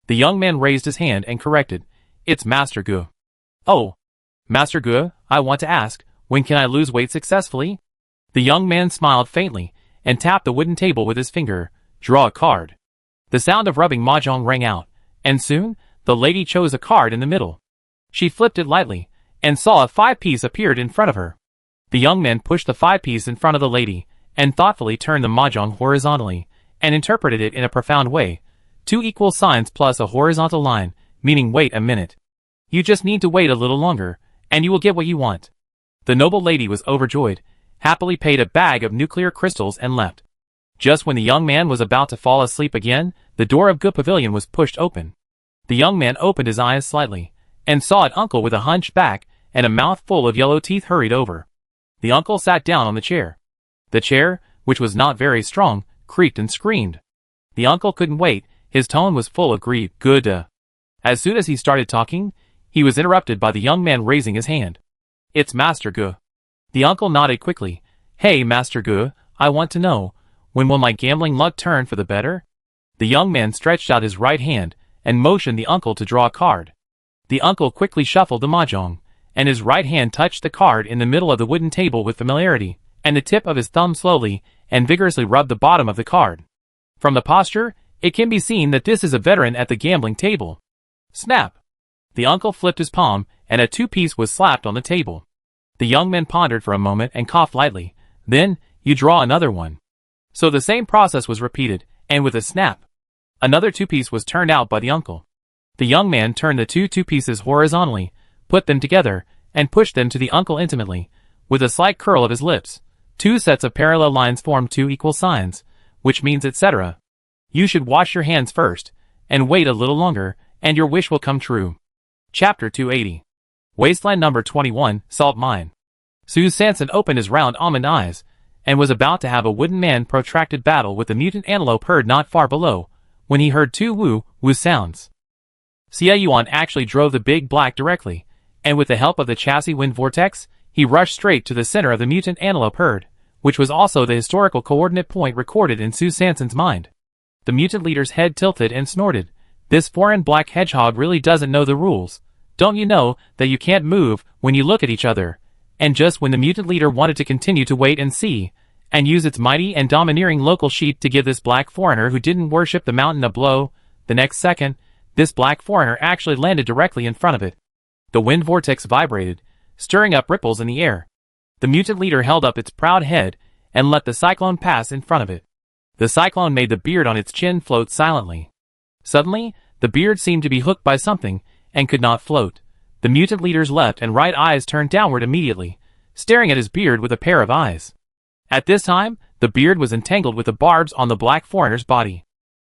The young man raised his hand and corrected, It's Master Gu. Oh, Master Gu, I want to ask, when can I lose weight successfully? The young man smiled faintly and tapped the wooden table with his finger. Draw a card. The sound of rubbing mahjong rang out, and soon, the lady chose a card in the middle. She flipped it lightly, and saw a 5-piece appeared in front of her. The young man pushed the 5-piece in front of the lady, and thoughtfully turned the mahjong horizontally, and interpreted it in a profound way. 2 equal signs plus a horizontal line, meaning wait a minute. You just need to wait a little longer, and you will get what you want. The noble lady was overjoyed, happily paid a bag of nuclear crystals and left. Just when the young man was about to fall asleep again, the door of Gu Pavilion was pushed open. The young man opened his eyes slightly, and saw an uncle with a hunched back and a mouth full of yellow teeth hurried over. The uncle sat down on the chair. The chair, which was not very strong, creaked and screamed. The uncle couldn't wait, his tone was full of grief. Good. As soon as he started talking, he was interrupted by the young man raising his hand. It's Master Gu. The uncle nodded quickly. Hey, Master Gu, I want to know, when will my gambling luck turn for the better? The young man stretched out his right hand and motioned the uncle to draw a card. The uncle quickly shuffled the mahjong, and his right hand touched the card in the middle of the wooden table with familiarity, and the tip of his thumb slowly and vigorously rubbed the bottom of the card. From the posture, it can be seen that this is a veteran at the gambling table. Snap! The uncle flipped his palm, and a 2-piece was slapped on the table. The young man pondered for a moment and coughed lightly. Then, you draw another one. So the same process was repeated, and with a snap, another 2-piece was turned out by the uncle. The young man turned the 2 2-pieces horizontally, put them together, and pushed them to the uncle intimately, with a slight curl of his lips. 2 sets of parallel lines form 2 equal signs, which means etc. You should wash your hands first, and wait a little longer, and your wish will come true. Chapter 280. Wasteland number 21, Salt Mine. Su Sanson opened his round almond eyes, and was about to have a wooden man protracted battle with the mutant antelope herd not far below, when he heard 2 woo sounds. Xie Yuan actually drove the big black directly, and with the help of the chassis wind vortex, he rushed straight to the center of the mutant antelope herd, which was also the historical coordinate point recorded in Su Sanson's mind. The mutant leader's head tilted and snorted. This foreign black hedgehog really doesn't know the rules. Don't you know that you can't move when you look at each other? And just when the mutant leader wanted to continue to wait and see, and use its mighty and domineering local sheep to give this black foreigner who didn't worship the mountain a blow, the next second, this black foreigner actually landed directly in front of it. The wind vortex vibrated, stirring up ripples in the air. The mutant leader held up its proud head and let the cyclone pass in front of it. The cyclone made the beard on its chin float silently. Suddenly, The beard seemed to be hooked by something, and could not float. The mutant leader's left and right eyes turned downward immediately, staring at his beard with a pair of eyes. At this time, the beard was entangled with the barbs on the black foreigner's body.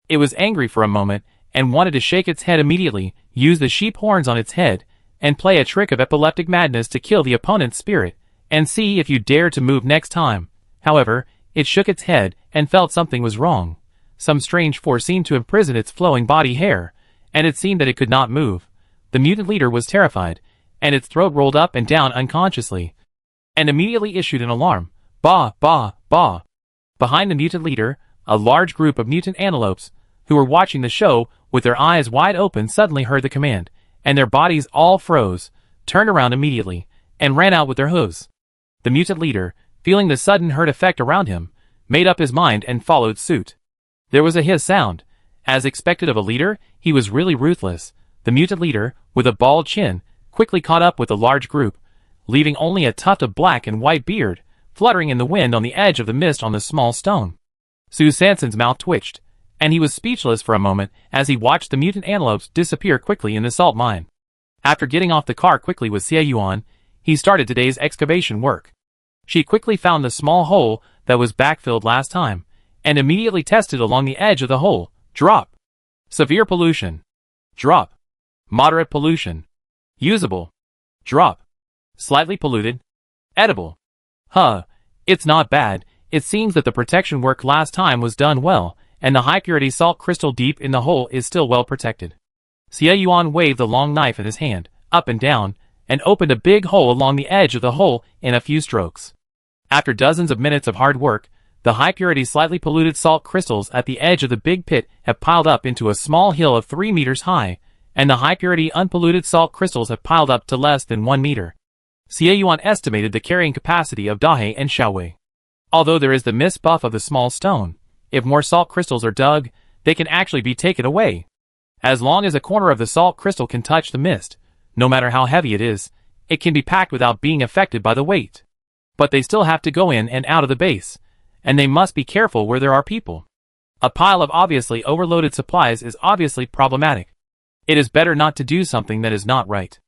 It was angry for a moment, and wanted to shake its head immediately, use the sheep horns on its head, and play a trick of epileptic madness to kill the opponent's spirit, and see if you dared to move next time. However, it shook its head, and felt something was wrong. Some strange force seemed to imprison its flowing body hair, and it seemed that it could not move. The mutant leader was terrified, and its throat rolled up and down unconsciously, and immediately issued an alarm. Bah, bah, bah. Behind the mutant leader, a large group of mutant antelopes, who were watching the show with their eyes wide open, suddenly heard the command, and their bodies all froze, turned around immediately, and ran out with their hooves. The mutant leader, feeling the sudden hurt effect around him, made up his mind and followed suit. There was a hiss sound. As expected of a leader, he was really ruthless. The mutant leader, with a bald chin, quickly caught up with the large group, leaving only a tuft of black and white beard, fluttering in the wind on the edge of the mist on the small stone. Sue Sanson's mouth twitched, and he was speechless for a moment as he watched the mutant antelopes disappear quickly in the salt mine. After getting off the car quickly with Xie Yuan, he started today's excavation work. She quickly found the small hole that was backfilled last time, and immediately tested along the edge of the hole. Drop. Severe pollution. Drop. Moderate pollution. Usable. Drop. Slightly polluted. Edible. Huh. It's not bad. It seems that the protection work last time was done well, and the high-purity salt crystal deep in the hole is still well protected. Xie Yuan waved the long knife in his hand, up and down, and opened a big hole along the edge of the hole in a few strokes. After dozens of minutes of hard work, the high-purity slightly polluted salt crystals at the edge of the big pit have piled up into a small hill of 3 meters high, and the high-purity unpolluted salt crystals have piled up to less than 1 meter. Xie Yuan estimated the carrying capacity of Dahe and Xiaowei. Although there is the mist buff of the small stone, if more salt crystals are dug, they can actually be taken away. As long as a corner of the salt crystal can touch the mist, no matter how heavy it is, it can be packed without being affected by the weight. But they still have to go in and out of the base, and they must be careful where there are people. A pile of obviously overloaded supplies is obviously problematic. It is better not to do something that is not right.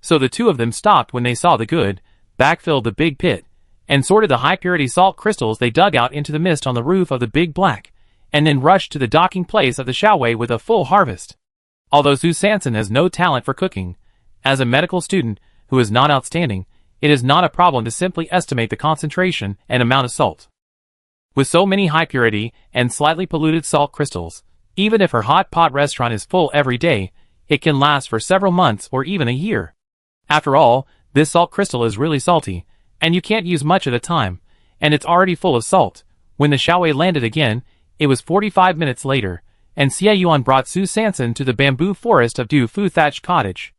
So the two of them stopped when they saw the good, backfilled the big pit, and sorted the high-purity salt crystals they dug out into the mist on the roof of the big black, and then rushed to the docking place of the Xiaowei with a full harvest. Although Sue Sanson has no talent for cooking, as a medical student who is not outstanding, it is not a problem to simply estimate the concentration and amount of salt. With so many high-purity and slightly polluted salt crystals, even if her hot pot restaurant is full every day, it can last for several months or even a year. After all, this salt crystal is really salty, and you can't use much at a time, and it's already full of salt. When the Xiaowei landed again, it was 45 minutes later, and Xie Yuan brought Sue Sanson to the bamboo forest of Du Fu thatched cottage.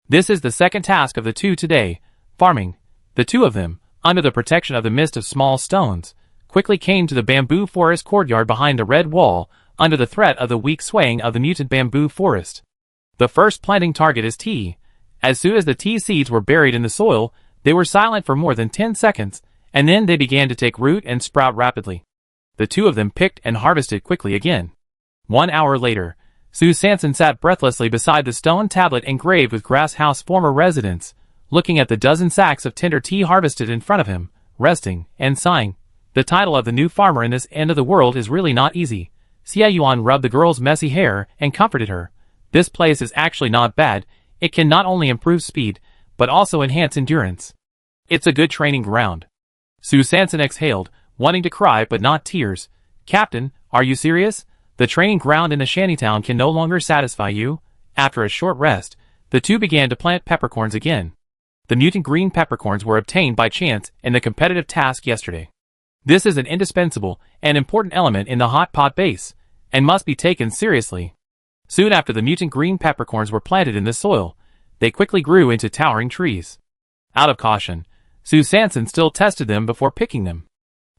This is the second task of the two today, farming. The two of them, under the protection of the mist of small stones, quickly came to the bamboo forest courtyard behind the red wall, under the threat of the weak swaying of the mutant bamboo forest. The first planting target is tea. As soon as the tea seeds were buried in the soil, they were silent for more than 10 seconds, and then they began to take root and sprout rapidly. The two of them picked and harvested quickly again. 1 hour later, Sue Sanson sat breathlessly beside the stone tablet engraved with Grass House former residence, looking at the dozen sacks of tender tea harvested in front of him, resting, and sighing. The title of the new farmer in this end of the world is really not easy. Xie Yuan rubbed the girl's messy hair and comforted her. This place is actually not bad. It can not only improve speed, but also enhance endurance. It's a good training ground. Sue Sanson exhaled, wanting to cry but not tears. Captain, are you serious? The training ground in the shantytown can no longer satisfy you? After a short rest, the two began to plant peppercorns again. The mutant green peppercorns were obtained by chance in the competitive task yesterday. This is an indispensable and important element in the hot pot base, and must be taken seriously. Soon after the mutant green peppercorns were planted in the soil, they quickly grew into towering trees. Out of caution, Sue Sanson still tested them before picking them.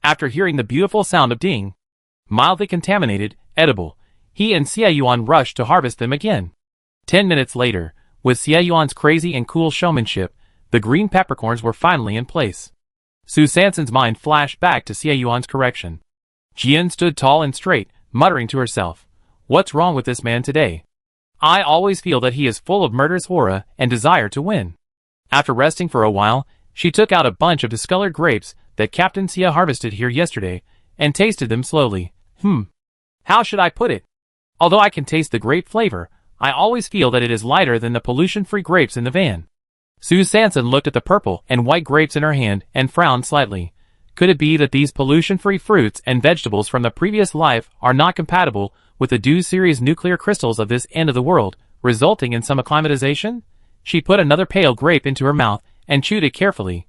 After hearing the beautiful sound of ding, mildly contaminated, edible, he and Xie Yuan rushed to harvest them again. 10 minutes later, with Xie Yuan's crazy and cool showmanship, the green peppercorns were finally in place. Sue Sanson's mind flashed back to Xie Yuan's correction. Jian stood tall and straight, muttering to herself, "What's wrong with this man today? I always feel that he is full of murderous aura and desire to win. After resting for a while, she took out a bunch of discolored grapes that Captain Sia harvested here yesterday and tasted them slowly. How should I put it? Although I can taste the grape flavor, I always feel that it is lighter than the pollution-free grapes in the van. Sue Sanson looked at the purple and white grapes in her hand and frowned slightly. Could it be that these pollution-free fruits and vegetables from the previous life are not compatible with the DEW series nuclear crystals of this end of the world, resulting in some acclimatization? She put another pale grape into her mouth and chewed it carefully.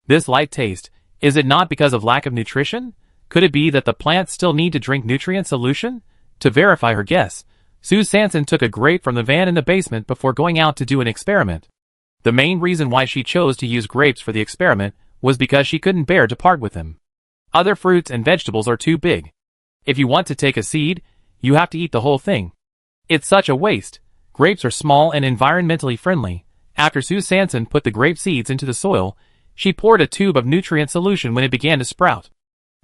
This light taste, is it not because of lack of nutrition? Could it be that the plants still need to drink nutrient solution? To verify her guess, Sue Sanson took a grape from the van in the basement before going out to do an experiment. The main reason why she chose to use grapes for the experiment was because she couldn't bear to part with them. Other fruits and vegetables are too big. If you want to take a seed, you have to eat the whole thing. It's such a waste. Grapes are small and environmentally friendly. After Sue Sanson put the grape seeds into the soil, she poured a tube of nutrient solution when it began to sprout.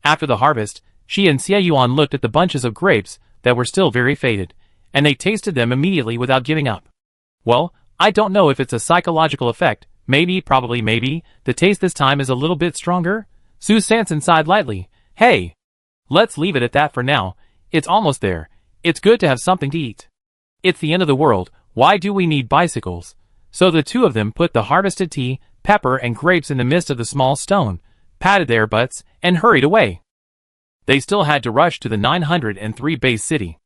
After the harvest, she and Xie Yuan looked at the bunches of grapes that were still very faded, and they tasted them immediately without giving up. Well, I don't know if it's a psychological effect. Probably maybe, the taste this time is a little bit stronger. Sue Sanson sighed lightly. Hey! Let's leave it at that for now. It's almost there. It's good to have something to eat. It's the end of the world. Why do we need bicycles? So the two of them put the harvested tea, pepper and grapes in the midst of the small stone, patted their butts, and hurried away. They still had to rush to the 903 base city.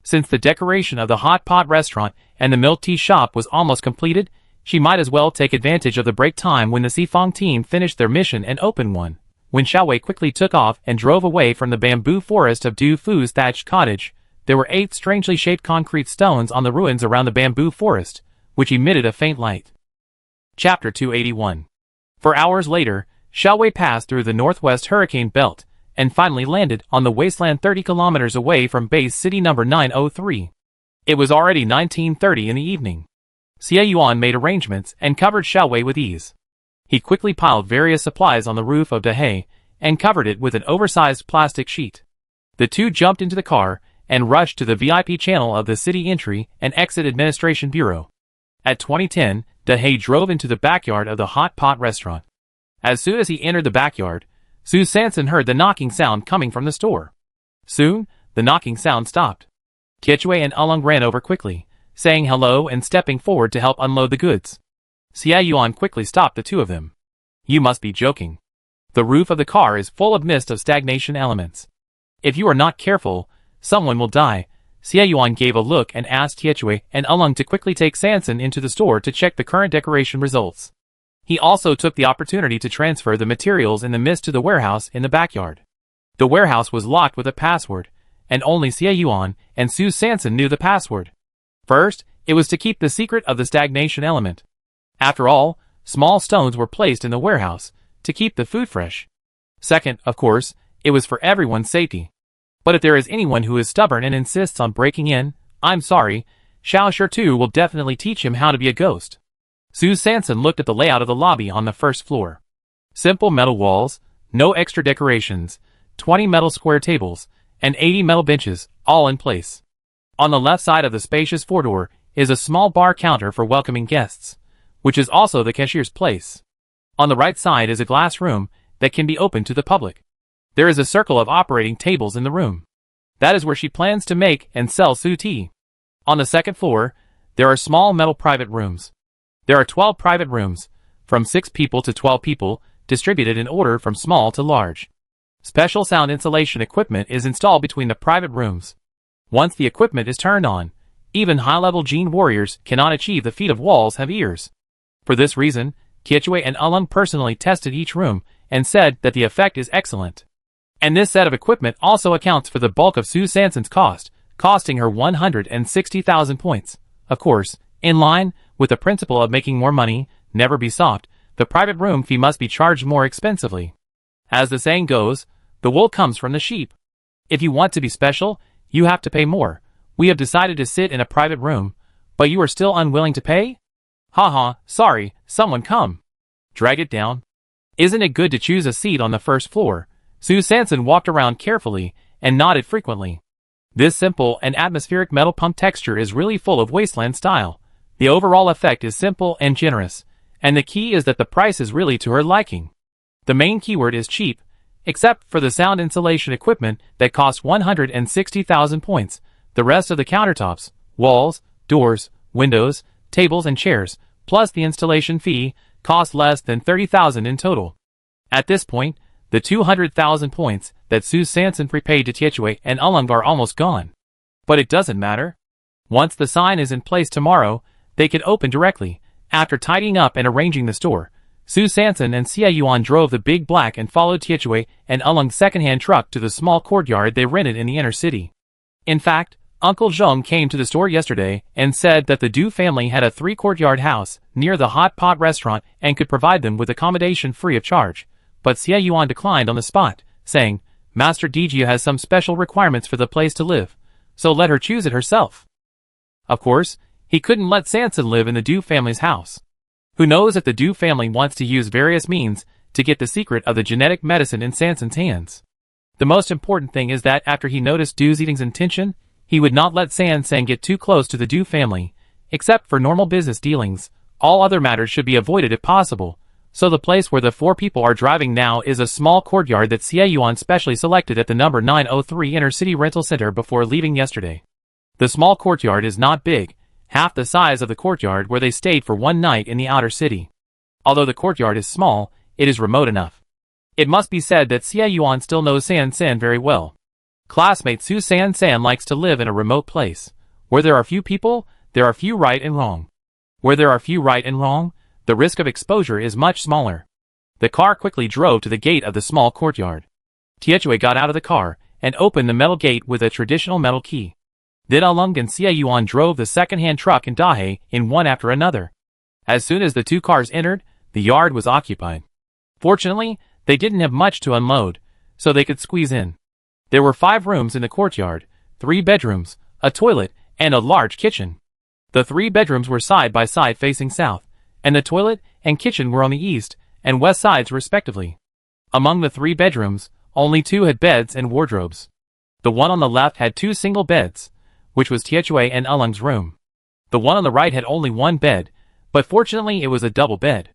Since the decoration of the hot pot restaurant and the milk tea shop was almost completed, she might as well take advantage of the break time when the Sifong team finished their mission and opened one. When Xiaowei quickly took off and drove away from the bamboo forest of Du Fu's thatched cottage, there were 8 strangely shaped concrete stones on the ruins around the bamboo forest, which emitted a faint light. Chapter 281. For hours later, Xiaowei passed through the northwest hurricane belt, and finally landed on the wasteland 30 kilometers away from base city number 903. It was already 19:30 in the evening. Xie Yuan made arrangements and covered Xiaowei with ease. He quickly piled various supplies on the roof of Dahe, and covered it with an oversized plastic sheet. The two jumped into the car, and rushed to the VIP channel of the city entry and exit administration bureau. At 2010, Dahe drove into the backyard of the hot pot restaurant. As soon as he entered the backyard, Sue Sanson heard the knocking sound coming from the store. Soon, the knocking sound stopped. Kichue and Ulung ran over quickly, saying hello and stepping forward to help unload the goods. Xie Yuan quickly stopped the two of them. You must be joking. The roof of the car is full of mist of stagnation elements. If you are not careful, someone will die. Xie Yuan gave a look and asked Kichue and Ulung to quickly take Sanson into the store to check the current decoration results. He also took the opportunity to transfer the materials in the mist to the warehouse in the backyard. The warehouse was locked with a password, and only Xie Yuan and Sue Sanson knew the password. First, it was to keep the secret of the stagnation element. After all, small stones were placed in the warehouse to keep the food fresh. Second, of course, it was for everyone's safety. But if there is anyone who is stubborn and insists on breaking in, I'm sorry, Xiao Shirtu will definitely teach him how to be a ghost. Sue Sanson looked at the layout of the lobby on the first floor. Simple metal walls, no extra decorations, 20 metal square tables, and 80 metal benches, all in place. On the left side of the spacious four-door is a small bar counter for welcoming guests, which is also the cashier's place. On the right side is a glass room that can be opened to the public. There is a circle of operating tables in the room. That is where she plans to make and sell Su tea. On the second floor, there are small metal private rooms. There are 12 private rooms, from 6 people to 12 people, distributed in order from small to large. Special sound insulation equipment is installed between the private rooms. Once the equipment is turned on, even high-level Jin warriors cannot achieve the feat of walls have ears. For this reason, Kichue and Ulung personally tested each room and said that the effect is excellent. And this set of equipment also accounts for the bulk of Sue Sanson's cost, costing her 160,000 points. Of course, in line with the principle of making more money, never be soft, the private room fee must be charged more expensively. As the saying goes, the wool comes from the sheep. If you want to be special, you have to pay more. We have decided to sit in a private room, but you are still unwilling to pay? Haha, sorry, someone come. Drag it down. Isn't it good to choose a seat on the first floor? Sue Sanson walked around carefully and nodded frequently. This simple and atmospheric metal pump texture is really full of Wasteland style. The overall effect is simple and generous, and the key is that the price is really to her liking. The main keyword is cheap, except for the sound insulation equipment that costs 160,000 points. The rest of the countertops, walls, doors, windows, tables and chairs, plus the installation fee, cost less than 30,000 in total. At this point, the 200,000 points that Sue Sanson prepaid to Tietjwe and Ullung are almost gone. But it doesn't matter. Once the sign is in place tomorrow, they can open directly. After tidying up and arranging the store, Sue Sanson and Xie Yuan drove the big black and followed Tietjwe and Ullung's second-hand truck to the small courtyard they rented in the inner city. In fact, Uncle Zhong came to the store yesterday and said that the Du family had a 3-courtyard house near the hot pot restaurant and could provide them with accommodation free of charge. But Xie Yuan declined on the spot, saying, Master Dijia has some special requirements for the place to live, so let her choose it herself. Of course, he couldn't let Sanson live in the Du family's house. Who knows if the Du family wants to use various means to get the secret of the genetic medicine in Sanson's hands. The most important thing is that after he noticed Du's eating's intention, he would not let Sanson get too close to the Du family. Except for normal business dealings, all other matters should be avoided if possible. So the place where the 4 people are driving now is a small courtyard that Xie Yuan specially selected at the number 903 Inner City Rental Center before leaving yesterday. The small courtyard is not big, half the size of the courtyard where they stayed for one night in the outer city. Although the courtyard is small, it is remote enough. It must be said that Xie Yuan still knows Sanson very well. Classmate Su Sanson likes to live in a remote place. Where there are few people, there are few right and wrong. Where there are few right and wrong, the risk of exposure is much smaller. The car quickly drove to the gate of the small courtyard. Tietjwe got out of the car and opened the metal gate with a traditional metal key. Then Ullung and Xie Yuan drove the second-hand truck and Dahe in one after another. As soon as the 2 cars entered, the yard was occupied. Fortunately, they didn't have much to unload, so they could squeeze in. There were 5 rooms in the courtyard, 3 bedrooms, a toilet, and a large kitchen. The 3 bedrooms were side by side facing south, and the toilet and kitchen were on the east and west sides respectively. Among the 3 bedrooms, only 2 had beds and wardrobes. The one on the left had 2 single beds, which was Tietjwe and Ullung's room. The one on the right had only 1 bed, but fortunately it was a double bed.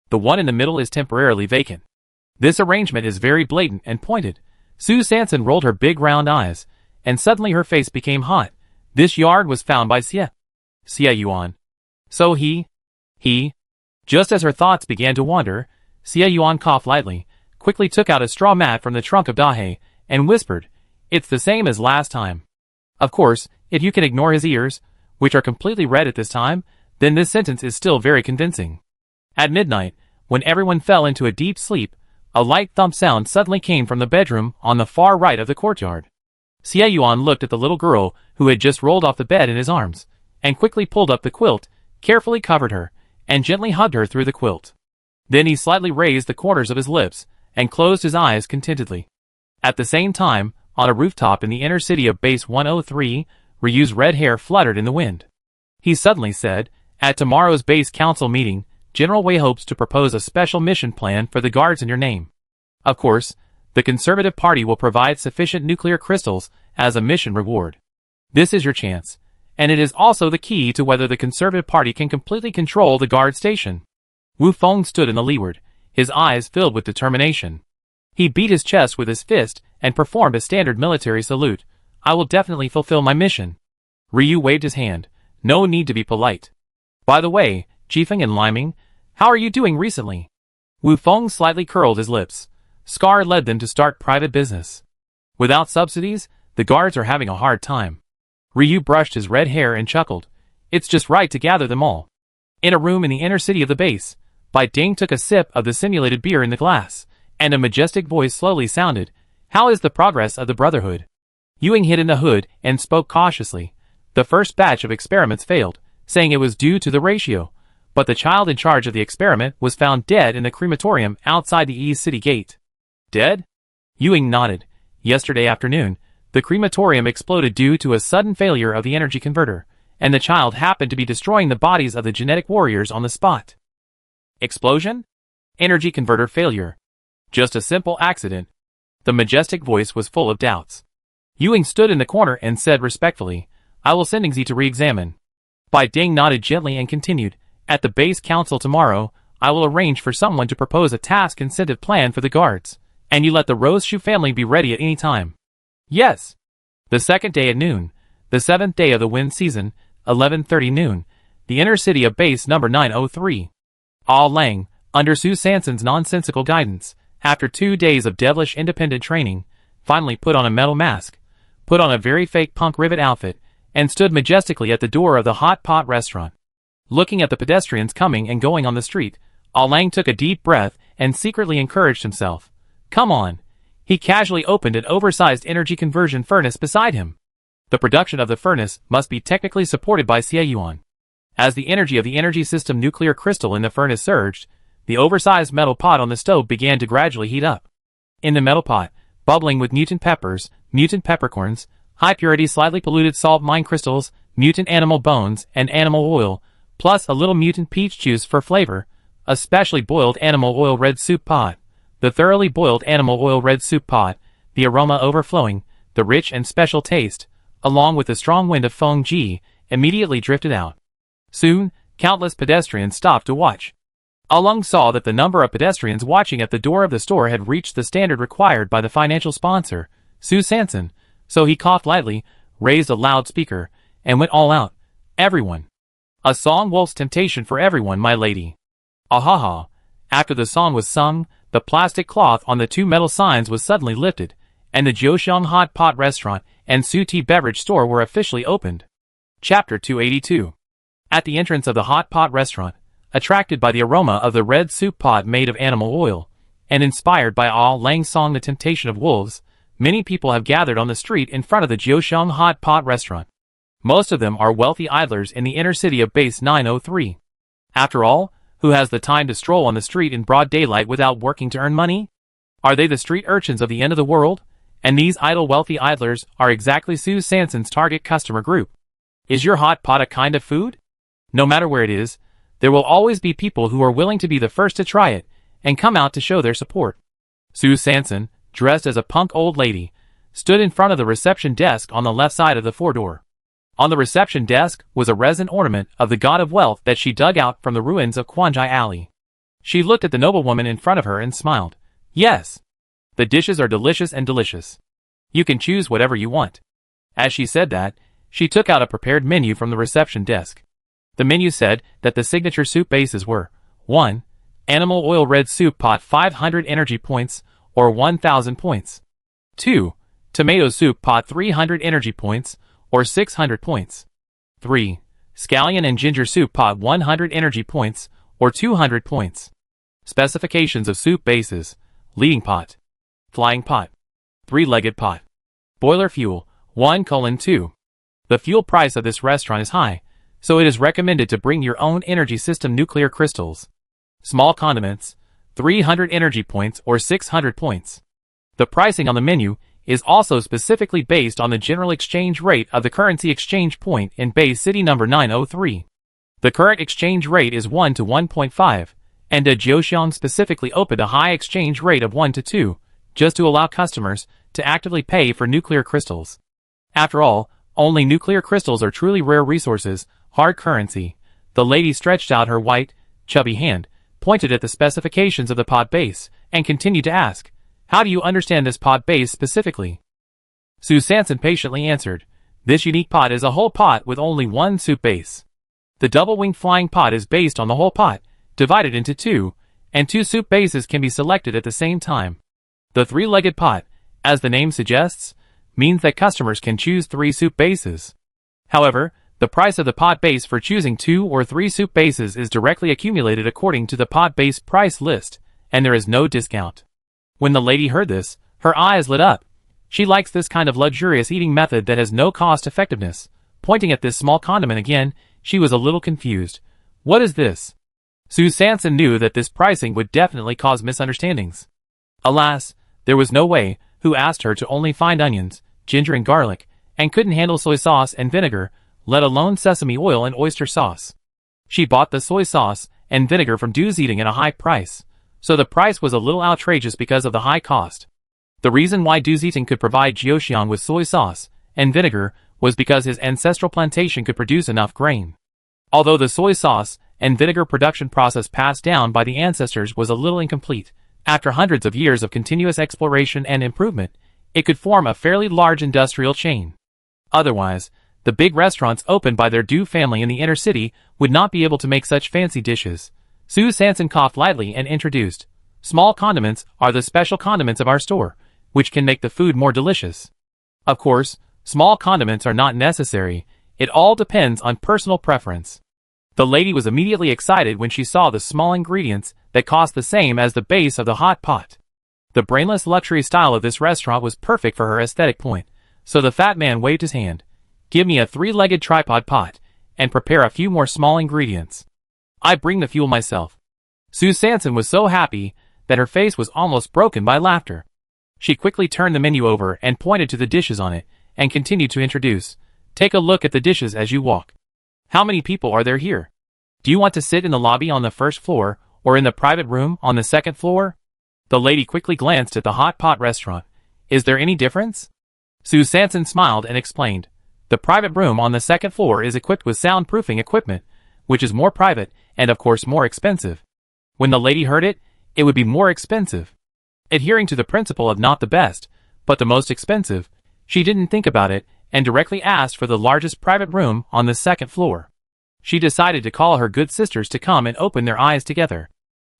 The one in the middle is temporarily vacant. This arrangement is very blatant and pointed. Su Sanson rolled her big round eyes, and suddenly her face became hot. This yard was found by Xie Yuan. So he... Just as her thoughts began to wander, Xie Yuan coughed lightly, quickly took out a straw mat from the trunk of Dahe, and whispered, It's the same as last time. Of course, if you can ignore his ears, which are completely red at this time, then this sentence is still very convincing. At midnight, when everyone fell into a deep sleep, a light thump sound suddenly came from the bedroom on the far right of the courtyard. Xie Yuan looked at the little girl who had just rolled off the bed in his arms, and quickly pulled up the quilt, carefully covered her, and gently hugged her through the quilt. Then he slightly raised the corners of his lips, and closed his eyes contentedly. At the same time, on a rooftop in the inner city of Base 103, Ryu's red hair fluttered in the wind. He suddenly said, At tomorrow's base council meeting, General Wei hopes to propose a special mission plan for the guards in your name. Of course, the Conservative Party will provide sufficient nuclear crystals as a mission reward. This is your chance, and it is also the key to whether the Conservative Party can completely control the guard station. Wu Feng stood in the leeward, his eyes filled with determination. He beat his chest with his fist and performed a standard military salute. I will definitely fulfill my mission. Ryu waved his hand. No need to be polite. By the way, Jifeng and Liming, how are you doing recently? Wu Feng slightly curled his lips. Scar led them to start private business. Without subsidies, the guards are having a hard time. Ryu brushed his red hair and chuckled. It's just right to gather them all. In a room in the inner city of the base, Bai Ding took a sip of the simulated beer in the glass, and a majestic voice slowly sounded, How is the progress of the Brotherhood? Ewing hid in the hood and spoke cautiously. The first batch of experiments failed, saying it was due to the ratio, but the child in charge of the experiment was found dead in the crematorium outside the East City Gate. Dead? Ewing nodded. Yesterday afternoon, the crematorium exploded due to a sudden failure of the energy converter, and the child happened to be destroying the bodies of the genetic warriors on the spot. Explosion? Energy converter failure. Just a simple accident. The majestic voice was full of doubts. Ewing stood in the corner and said respectfully, I will send Xi to re-examine. Bai Ding nodded gently and continued, at the base council tomorrow, I will arrange for someone to propose a task incentive plan for the guards, and you let the Rose Shoe family be ready at any time. Yes. The second day at noon, the seventh day of the wind season, 11:30 noon, the inner city of base number 903. Ah Lang, under Su Sanson's nonsensical guidance, after 2 days of devilish independent training, finally put on a metal mask, put on a very fake punk rivet outfit, and stood majestically at the door of the hot pot restaurant. Looking at the pedestrians coming and going on the street, Ah Lang took a deep breath and secretly encouraged himself. Come on. He casually opened an oversized energy conversion furnace beside him. The production of the furnace must be technically supported by Xie Yuan. As the energy of the energy system nuclear crystal in the furnace surged, the oversized metal pot on the stove began to gradually heat up. In the metal pot, bubbling with mutant peppers, mutant peppercorns, high-purity slightly polluted salt mine crystals, mutant animal bones, and animal oil, plus a little mutant peach juice for flavor, a specially boiled animal oil red soup pot. The thoroughly boiled animal oil red soup pot, the aroma overflowing, the rich and special taste, along with the strong wind of Feng Ji, immediately drifted out. Soon, countless pedestrians stopped to watch. Ah Lang saw that the number of pedestrians watching at the door of the store had reached the standard required by the financial sponsor, Su Sanson, so he coughed lightly, raised a loudspeaker, and went all out. Everyone. A song Wolf's temptation for everyone, my lady. Ahaha. After the song was sung, the plastic cloth on the 2 metal signs was suddenly lifted, and the Jiuxiang Hot Pot Restaurant and Su Tea Beverage Store were officially opened. Chapter 282. At the entrance of the Hot Pot Restaurant, attracted by the aroma of the red soup pot made of animal oil, and inspired by Ah Lang's song The Temptation of Wolves, many people have gathered on the street in front of the Jiuxiang Hot Pot Restaurant. Most of them are wealthy idlers in the inner city of base 903. After all, who has the time to stroll on the street in broad daylight without working to earn money? Are they the street urchins of the end of the world? And these idle wealthy idlers are exactly Su Sanson's target customer group. Is your hot pot a kind of food? No matter where it is, there will always be people who are willing to be the first to try it, and come out to show their support. Su Sanson, dressed as a punk old lady, stood in front of the reception desk on the left side of the four-door. On the reception desk was a resin ornament of the god of wealth that she dug out from the ruins of Quanjai Alley. She looked at the noblewoman in front of her and smiled. Yes. The dishes are delicious and delicious. You can choose whatever you want. As she said that, she took out a prepared menu from the reception desk. The menu said that the signature soup bases were 1. Animal oil red soup pot 500 energy points, or 1000 points. 2. Tomato soup pot 300 energy points, or 600 points. 3. Scallion and ginger soup pot 100 energy points, or 200 points. Specifications of soup bases: leading pot, flying pot, three-legged pot. Boiler fuel, 1:2. The fuel price of this restaurant is high, so it is recommended to bring your own energy system nuclear crystals. Small condiments, 300 energy points or 600 points. The pricing on the menu is also specifically based on the general exchange rate of the currency exchange point in base city number 903. The current exchange rate is 1 to 1.5, and Jiuxiang specifically opened a high exchange rate of 1 to 2, just to allow customers to actively pay for nuclear crystals. After all, only nuclear crystals are truly rare resources, hard currency. The lady stretched out her white, chubby hand, pointed at the specifications of the pot base, and continued to ask, how do you understand this pot base specifically? Su Sanson patiently answered, this unique pot is a whole pot with only one soup base. The double-winged flying pot is based on the whole pot, divided into 2, and 2 soup bases can be selected at the same time. The three-legged pot, as the name suggests, means that customers can choose 3 soup bases. However, the price of the pot base for choosing 2 or 3 soup bases is directly accumulated according to the pot base price list, and there is no discount. When the lady heard this, her eyes lit up. She likes this kind of luxurious eating method that has no cost effectiveness. Pointing at this small condiment again, she was a little confused. What is this? Su Sanson knew that this pricing would definitely cause misunderstandings. Alas, there was no way, who asked her to only find onions, ginger and garlic, and couldn't handle soy sauce and vinegar, let alone sesame oil and oyster sauce. She bought the soy sauce and vinegar from Du's Eating at a high price, so the price was a little outrageous because of the high cost. The reason why Du Zitong could provide Jiuxiang with soy sauce and vinegar was because his ancestral plantation could produce enough grain. Although the soy sauce and vinegar production process passed down by the ancestors was a little incomplete, after hundreds of years of continuous exploration and improvement, it could form a fairly large industrial chain. Otherwise, the big restaurants opened by their Du family in the inner city would not be able to make such fancy dishes. Su Sanson coughed lightly and introduced, "Small condiments are the special condiments of our store, which can make the food more delicious." Of course, small condiments are not necessary. It all depends on personal preference. The lady was immediately excited when she saw the small ingredients that cost the same as the base of the hot pot. The brainless luxury style of this restaurant was perfect for her aesthetic point, so the fat man waved his hand. "Give me a 3-legged tripod pot, and prepare a few more small ingredients. I bring the fuel myself." Su Sanson was so happy that her face was almost broken by laughter. She quickly turned the menu over and pointed to the dishes on it, and continued to introduce, "Take a look at the dishes as you walk. How many people are there here? Do you want to sit in the lobby on the first floor, or in the private room on the second floor?" The lady quickly glanced at the hot pot restaurant. "Is there any difference?" Su Sanson smiled and explained, "The private room on the second floor is equipped with soundproofing equipment, which is more private and of course more expensive." When the lady heard it, it would be more expensive. Adhering to the principle of not the best, but the most expensive, she didn't think about it and directly asked for the largest private room on the second floor. She decided to call her good sisters to come and open their eyes together.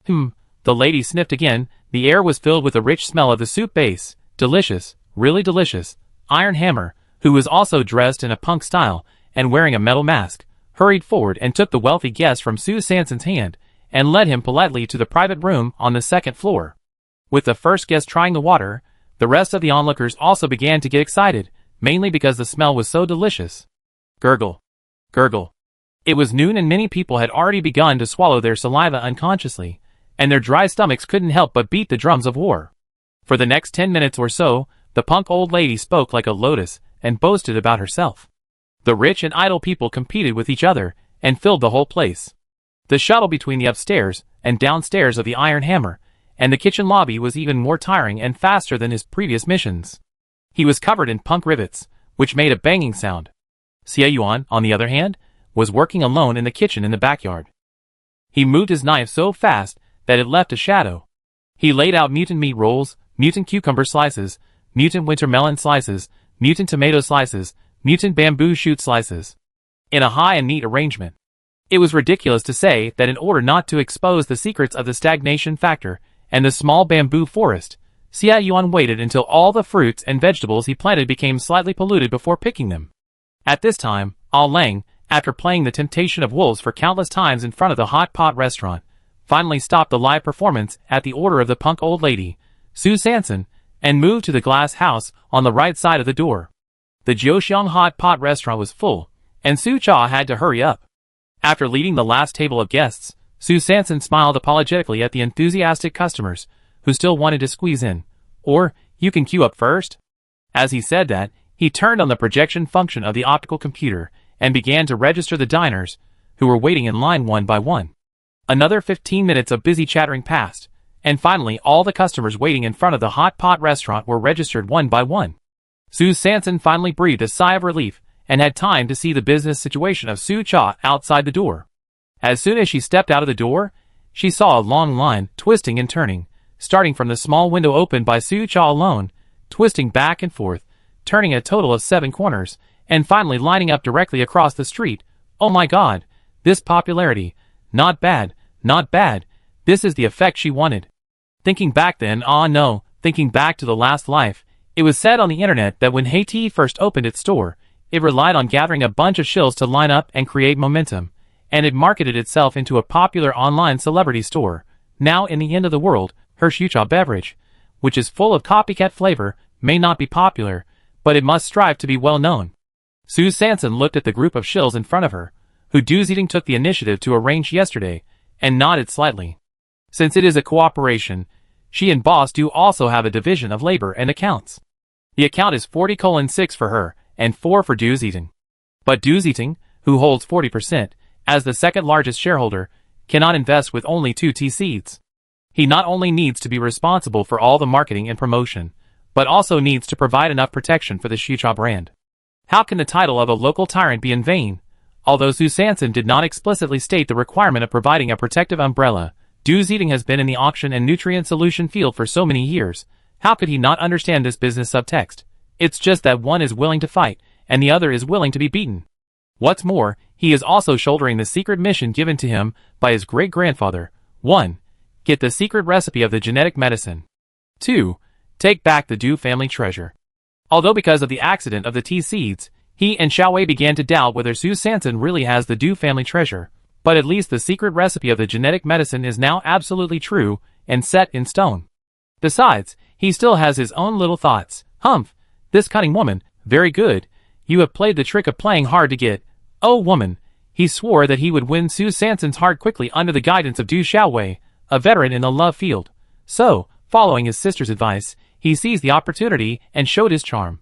The lady sniffed again. The air was filled with the rich smell of the soup base. Delicious, really delicious. Iron Hammer, who was also dressed in a punk style and wearing a metal mask, hurried forward and took the wealthy guest from Su Sanson's hand and led him politely to the private room on the second floor. With the first guest trying the water, the rest of the onlookers also began to get excited, mainly because the smell was so delicious. Gurgle. Gurgle. It was noon and many people had already begun to swallow their saliva unconsciously, and their dry stomachs couldn't help but beat the drums of war. For the next 10 minutes or so, the punk old lady spoke like a lotus and boasted about herself. The rich and idle people competed with each other and filled the whole place. The shuttle between the upstairs and downstairs of the Iron Hammer and the kitchen lobby was even more tiring and faster than his previous missions. He was covered in punk rivets, which made a banging sound. Xie Yuan, on the other hand, was working alone in the kitchen in the backyard. He moved his knife so fast that it left a shadow. He laid out mutant meat rolls, mutant cucumber slices, mutant winter melon slices, mutant tomato slices, mutant bamboo shoot slices, in a high and neat arrangement. It was ridiculous to say that in order not to expose the secrets of the stagnation factor and the small bamboo forest, Xie Yuan waited until all the fruits and vegetables he planted became slightly polluted before picking them. At this time, Al Lang, after playing the temptation of wolves for countless times in front of the hot pot restaurant, finally stopped the live performance at the order of the punk old lady, Su Sanson, and moved to the glass house on the right side of the door. The Jiuxiang hot pot restaurant was full, and Su Cha had to hurry up. After leading the last table of guests, Su Sanson smiled apologetically at the enthusiastic customers, who still wanted to squeeze in. "Or, you can queue up first." As he said that, he turned on the projection function of the optical computer and began to register the diners, who were waiting in line one by one. Another 15 minutes of busy chattering passed, and finally all the customers waiting in front of the hot pot restaurant were registered one by one. Su Sanson finally breathed a sigh of relief and had time to see the business situation of Su Cha outside the door. As soon as she stepped out of the door, she saw a long line twisting and turning, starting from the small window opened by Su Cha alone, twisting back and forth, turning a total of 7 corners, and finally lining up directly across the street. Oh my god, this popularity. Not bad, not bad. This is the effect she wanted. Thinking back then, thinking back to the last life, it was said on the internet that when Haiti first opened its store, it relied on gathering a bunch of shills to line up and create momentum, and it marketed itself into a popular online celebrity store. Now in the end of the world, her Shucha beverage, which is full of copycat flavor, may not be popular, but it must strive to be well known. Su Sanson looked at the group of shills in front of her, who Du Zitong took the initiative to arrange yesterday, and nodded slightly. Since it is a cooperation, she and Boss Du also have a division of labor and accounts. The account is 40:6 for her, and 4 for Du Zitong. But Du Zitong, who holds 40%, as the second largest shareholder, cannot invest with only 2 T seeds. He not only needs to be responsible for all the marketing and promotion, but also needs to provide enough protection for the Shucha brand. How can the title of a local tyrant be in vain? Although Sue Sanson did not explicitly state the requirement of providing a protective umbrella, Du Zedong has been in the auction and nutrient solution field for so many years. How could he not understand this business subtext? It's just that one is willing to fight, and the other is willing to be beaten. What's more, he is also shouldering the secret mission given to him by his great-grandfather. 1. Get the secret recipe of the genetic medicine. 2. Take back the Du family treasure. Although because of the accident of the tea seeds, he and Xiaowei began to doubt whether Sue Sanson really has the Du family treasure, but at least the secret recipe of the genetic medicine is now absolutely true and set in stone. Besides, he still has his own little thoughts. Humph, this cunning woman, very good. You have played the trick of playing hard to get. Oh woman, he swore that he would win Sue Sanson's heart quickly under the guidance of Du Xiaowei, a veteran in the love field. So, following his sister's advice, he seized the opportunity and showed his charm.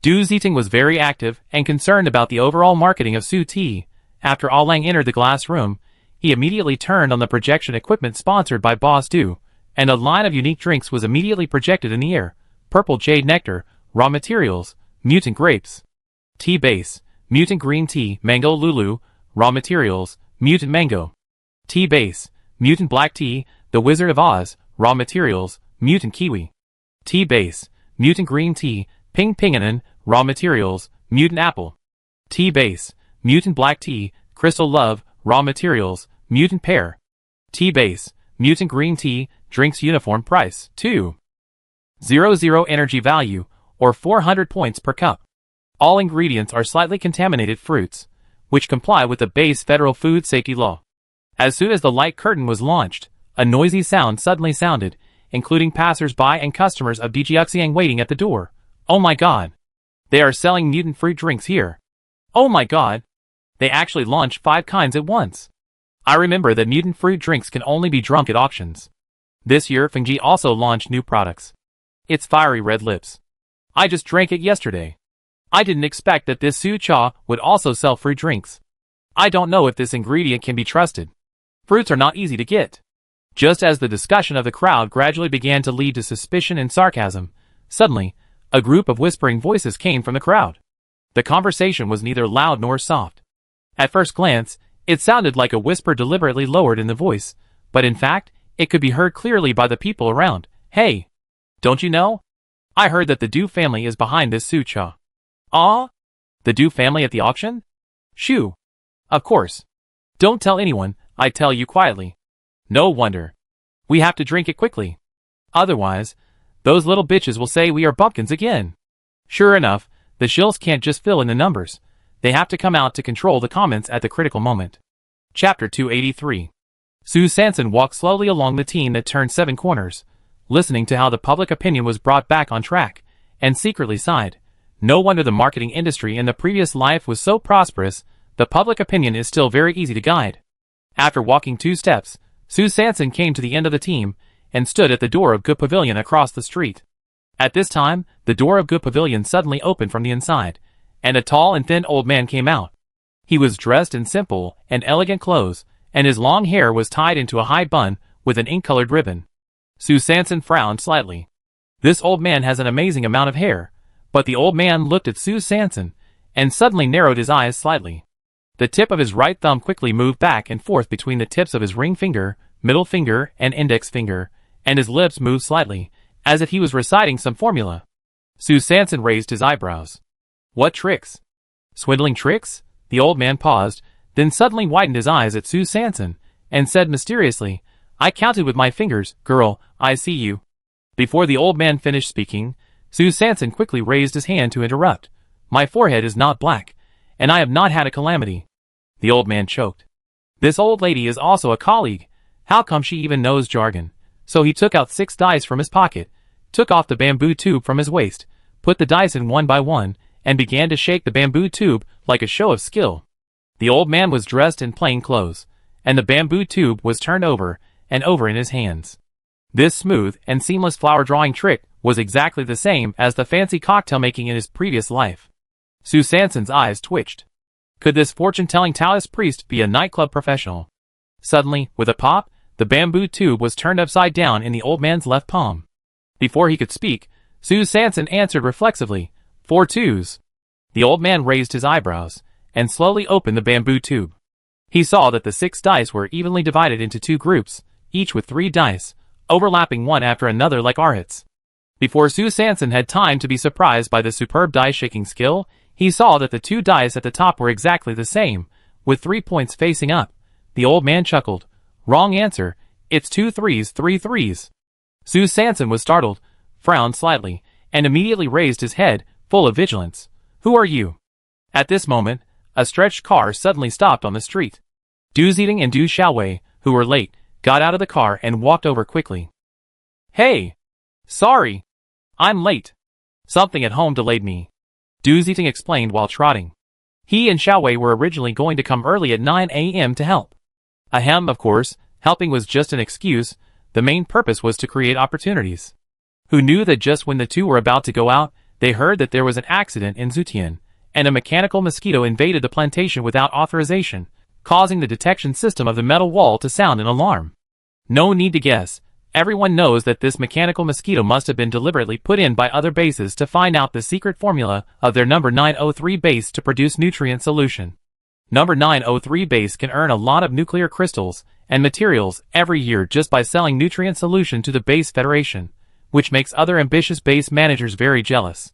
Du Zedong was very active and concerned about the overall marketing of Sue Tea. After Lang entered the glass room, he immediately turned on the projection equipment sponsored by Boss Du, and a line of unique drinks was immediately projected in the air. Purple Jade Nectar, raw materials, mutant grapes. Tea base, mutant green tea, mango lulu, raw materials, mutant mango. Tea base, mutant black tea, the Wizard of Oz, raw materials, mutant kiwi. Tea base, mutant green tea, ping pinganon, raw materials, mutant apple. Tea base, mutant black tea, crystal love, raw materials, mutant pear. Tea base, mutant green tea, drinks uniform price, 2.00 energy value, or 400 points per cup. All ingredients are slightly contaminated fruits, which comply with the base federal food safety law. As soon as the light curtain was launched, a noisy sound suddenly sounded, including passers-by and customers of Dijiuxiang waiting at the door. Oh my god! They are selling mutant fruit drinks here. Oh my god! They actually launched 5 kinds at once. I remember that mutant fruit drinks can only be drunk at auctions. This year Fengji also launched new products. It's fiery red lips. I just drank it yesterday. I didn't expect that this Su Cha would also sell fruit drinks. I don't know if this ingredient can be trusted. Fruits are not easy to get. Just as the discussion of the crowd gradually began to lead to suspicion and sarcasm, suddenly, a group of whispering voices came from the crowd. The conversation was neither loud nor soft. At first glance, it sounded like a whisper deliberately lowered in the voice, but in fact, it could be heard clearly by the people around. Hey! Don't you know? I heard that the Du family is behind this Su Cha. Ah? The Du family at the auction? Shoo! Of course. Don't tell anyone, I tell you quietly. No wonder. We have to drink it quickly. Otherwise, those little bitches will say we are bumpkins again. Sure enough, the shills can't just fill in the numbers. They have to come out to control the comments at the critical moment. Chapter 283. Sue Sanson walked slowly along the team that turned 7 corners, listening to how the public opinion was brought back on track, and secretly sighed. No wonder the marketing industry in the previous life was so prosperous. The public opinion is still very easy to guide. After walking 2 steps, Sue Sanson came to the end of the team, and stood at the door of Good Pavilion across the street. At this time, the door of Good Pavilion suddenly opened from the inside, and a tall and thin old man came out. He was dressed in simple and elegant clothes, and his long hair was tied into a high bun with an ink-colored ribbon. Sue Sanson frowned slightly. This old man has an amazing amount of hair, but the old man looked at Sue Sanson, and suddenly narrowed his eyes slightly. The tip of his right thumb quickly moved back and forth between the tips of his ring finger, middle finger, and index finger, and his lips moved slightly, as if he was reciting some formula. Sue Sanson raised his eyebrows. What tricks? Swindling tricks? The old man paused, then suddenly widened his eyes at Sue Sanson, and said mysteriously, I counted with my fingers, girl, I see you. Before the old man finished speaking, Sue Sanson quickly raised his hand to interrupt. My forehead is not black, and I have not had a calamity. The old man choked. This old lady is also a colleague. How come she even knows jargon? So he took out 6 dice from his pocket, took off the bamboo tube from his waist, put the dice in one by one, and began to shake the bamboo tube like a show of skill. The old man was dressed in plain clothes, and the bamboo tube was turned over and over in his hands. This smooth and seamless flower drawing trick was exactly the same as the fancy cocktail making in his previous life. Sue Sanson's eyes twitched. Could this fortune-telling Taoist priest be a nightclub professional? Suddenly, with a pop, the bamboo tube was turned upside down in the old man's left palm. Before he could speak, Su Sanson answered reflexively, 4 twos. The old man raised his eyebrows, and slowly opened the bamboo tube. He saw that the 6 dice were evenly divided into 2 groups, each with 3 dice, overlapping one after another like arhats. Before Su Sanson had time to be surprised by the superb die-shaking skill, he saw that the 2 dice at the top were exactly the same, with 3 points facing up. The old man chuckled. Wrong answer, it's 2 threes, 3 threes. Su Sanson was startled, frowned slightly, and immediately raised his head, full of vigilance. Who are you? At this moment, a stretched car suddenly stopped on the street. Du Ziding and Du Xiaowei, who were late, got out of the car and walked over quickly. Hey! Sorry! I'm late. Something at home delayed me. Du Ziding explained while trotting. He and Xiaowei were originally going to come early at 9 a.m. to help. Ahem, of course, helping was just an excuse. The main purpose was to create opportunities. Who knew that just when the two were about to go out, they heard that there was an accident in Zutian, and a mechanical mosquito invaded the plantation without authorization, causing the detection system of the metal wall to sound an alarm. No need to guess. Everyone knows that this mechanical mosquito must have been deliberately put in by other bases to find out the secret formula of their number 903 base to produce nutrient solution. Number 903 base can earn a lot of nuclear crystals and materials every year just by selling nutrient solution to the base federation, which makes other ambitious base managers very jealous.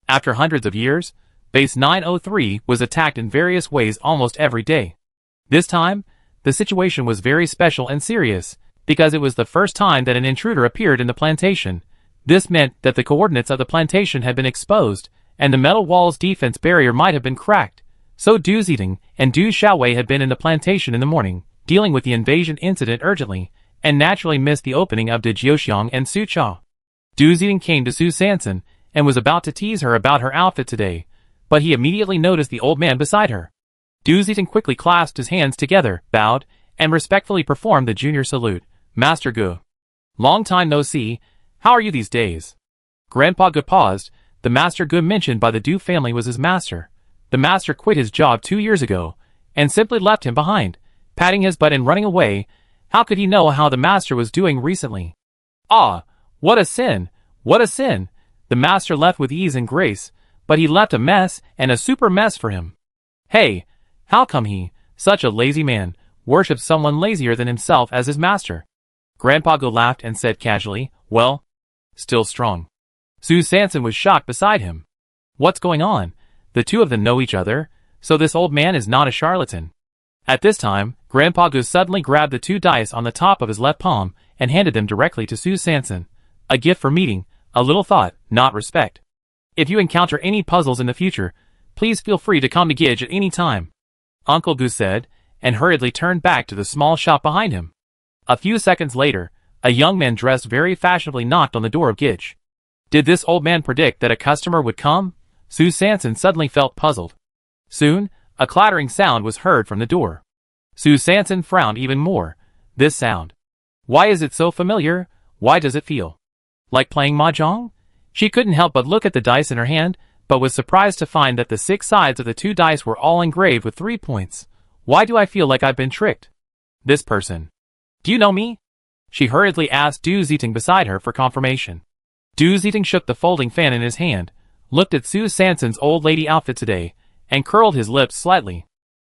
After hundreds of years, base 903 was attacked in various ways almost every day. This time, the situation was very special and serious, because it was the first time that an intruder appeared in the plantation. This meant that the coordinates of the plantation had been exposed, and the metal wall's defense barrier might have been cracked. So Du Ziding and Du Xiaowei had been in the plantation in the morning, dealing with the invasion incident urgently, and naturally missed the opening of De Jiuxiang and Su Cha. Du Ziding came to Su Sanson, and was about to tease her about her outfit today, but he immediately noticed the old man beside her. Du Ziding quickly clasped his hands together, bowed, and respectfully performed the junior salute. Master Gu. Long time no see, how are you these days? Grandpa Gu paused. The Master Gu mentioned by the Du family was his master. The master quit his job 2 years ago, and simply left him behind, patting his butt and running away. How could he know how the master was doing recently? Ah, what a sin! What a sin! The master left with ease and grace, but he left a mess, and a super mess for him. Hey, how come he, such a lazy man, worships someone lazier than himself as his master? Grandpa Gu laughed and said casually, well, still strong. Su Sanson was shocked beside him. What's going on? The two of them know each other, so this old man is not a charlatan. At this time, Grandpa Gu suddenly grabbed the 2 dice on the top of his left palm and handed them directly to Su Sanson. A gift for meeting, a little thought, not respect. If you encounter any puzzles in the future, please feel free to come to Gidge at any time. Uncle Gu said, and hurriedly turned back to the small shop behind him. A few seconds later, a young man dressed very fashionably knocked on the door of Gidge. Did this old man predict that a customer would come? Su Sanson suddenly felt puzzled. Soon, a clattering sound was heard from the door. Su Sanson frowned even more. This sound. Why is it so familiar? Why does it feel like playing mahjong? She couldn't help but look at the dice in her hand, but was surprised to find that the 6 sides of the 2 dice were all engraved with 3 points. Why do I feel like I've been tricked? This person. Do you know me? She hurriedly asked Du Ziding beside her for confirmation. Du Ziding shook the folding fan in his hand, looked at Su Sanson's old lady outfit today, and curled his lips slightly.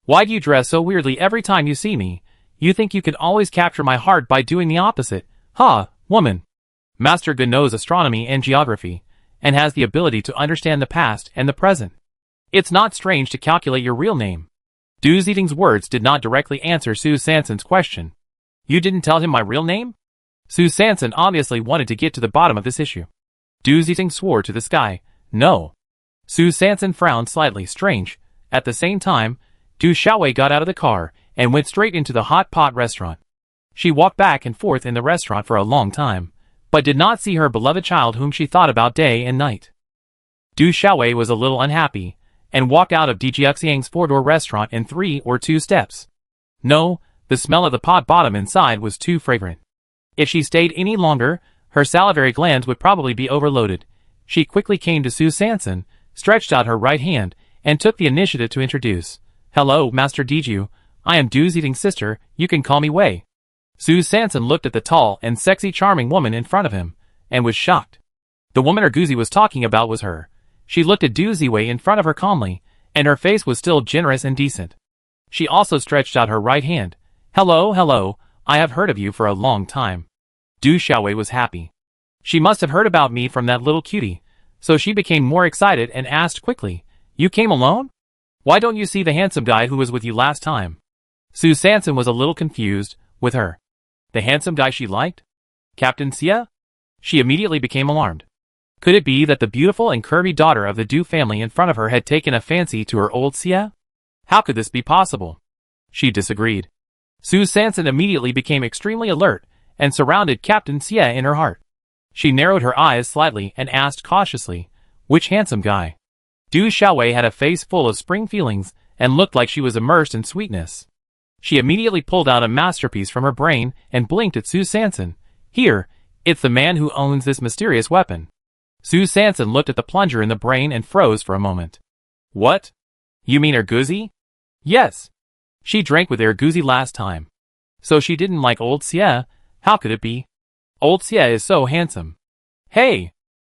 Why do you dress so weirdly every time you see me? You think you can always capture my heart by doing the opposite. Ha, woman. Master Gu knows astronomy and geography, and has the ability to understand the past and the present. It's not strange to calculate your real name. Du Ziding's words did not directly answer Su Sanson's question. You didn't tell him my real name? Su Sanson obviously wanted to get to the bottom of this issue. Du Ziding swore to the sky. No. Su Sanson frowned slightly strange. At the same time, Du Xiaowei got out of the car and went straight into the hot pot restaurant. She walked back and forth in the restaurant for a long time, but did not see her beloved child whom she thought about day and night. Du Xiaowei was a little unhappy, and walked out of Jiuxiang's 4-door restaurant in 3 or 2 steps. No, the smell of the pot bottom inside was too fragrant. If she stayed any longer, her salivary glands would probably be overloaded. She quickly came to Su Sanson, stretched out her right hand, and took the initiative to introduce. Hello, Master Diju. I am Du Ziding's sister, you can call me Wei. Su Sanson looked at the tall and sexy charming woman in front of him, and was shocked. The woman Erguzi was talking about was her. She looked at Du Ziwei in front of her calmly, and her face was still generous and decent. She also stretched out her right hand. Hello, hello, I have heard of you for a long time. Du Xiaowei was happy. She must have heard about me from that little cutie, so she became more excited and asked quickly, You came alone? Why don't you see the handsome guy who was with you last time? Su Sanson was a little confused, with her. The handsome guy she liked? Captain Xie? She immediately became alarmed. Could it be that the beautiful and curvy daughter of the Du family in front of her had taken a fancy to her old Xie? How could this be possible? She disagreed. Su Sanson immediately became extremely alert and surrounded Captain Xie in her heart. She narrowed her eyes slightly and asked cautiously, Which handsome guy? Du Xiaowei had a face full of spring feelings and looked like she was immersed in sweetness. She immediately pulled out a masterpiece from her brain and blinked at Su Sanson. Here, it's the man who owns this mysterious weapon. Su Sanson looked at the plunger in the brain and froze for a moment. What? You mean Erguzi? Yes. She drank with Erguzi last time. So she didn't like old Xie? How could it be? Old Xie is so handsome. Hey!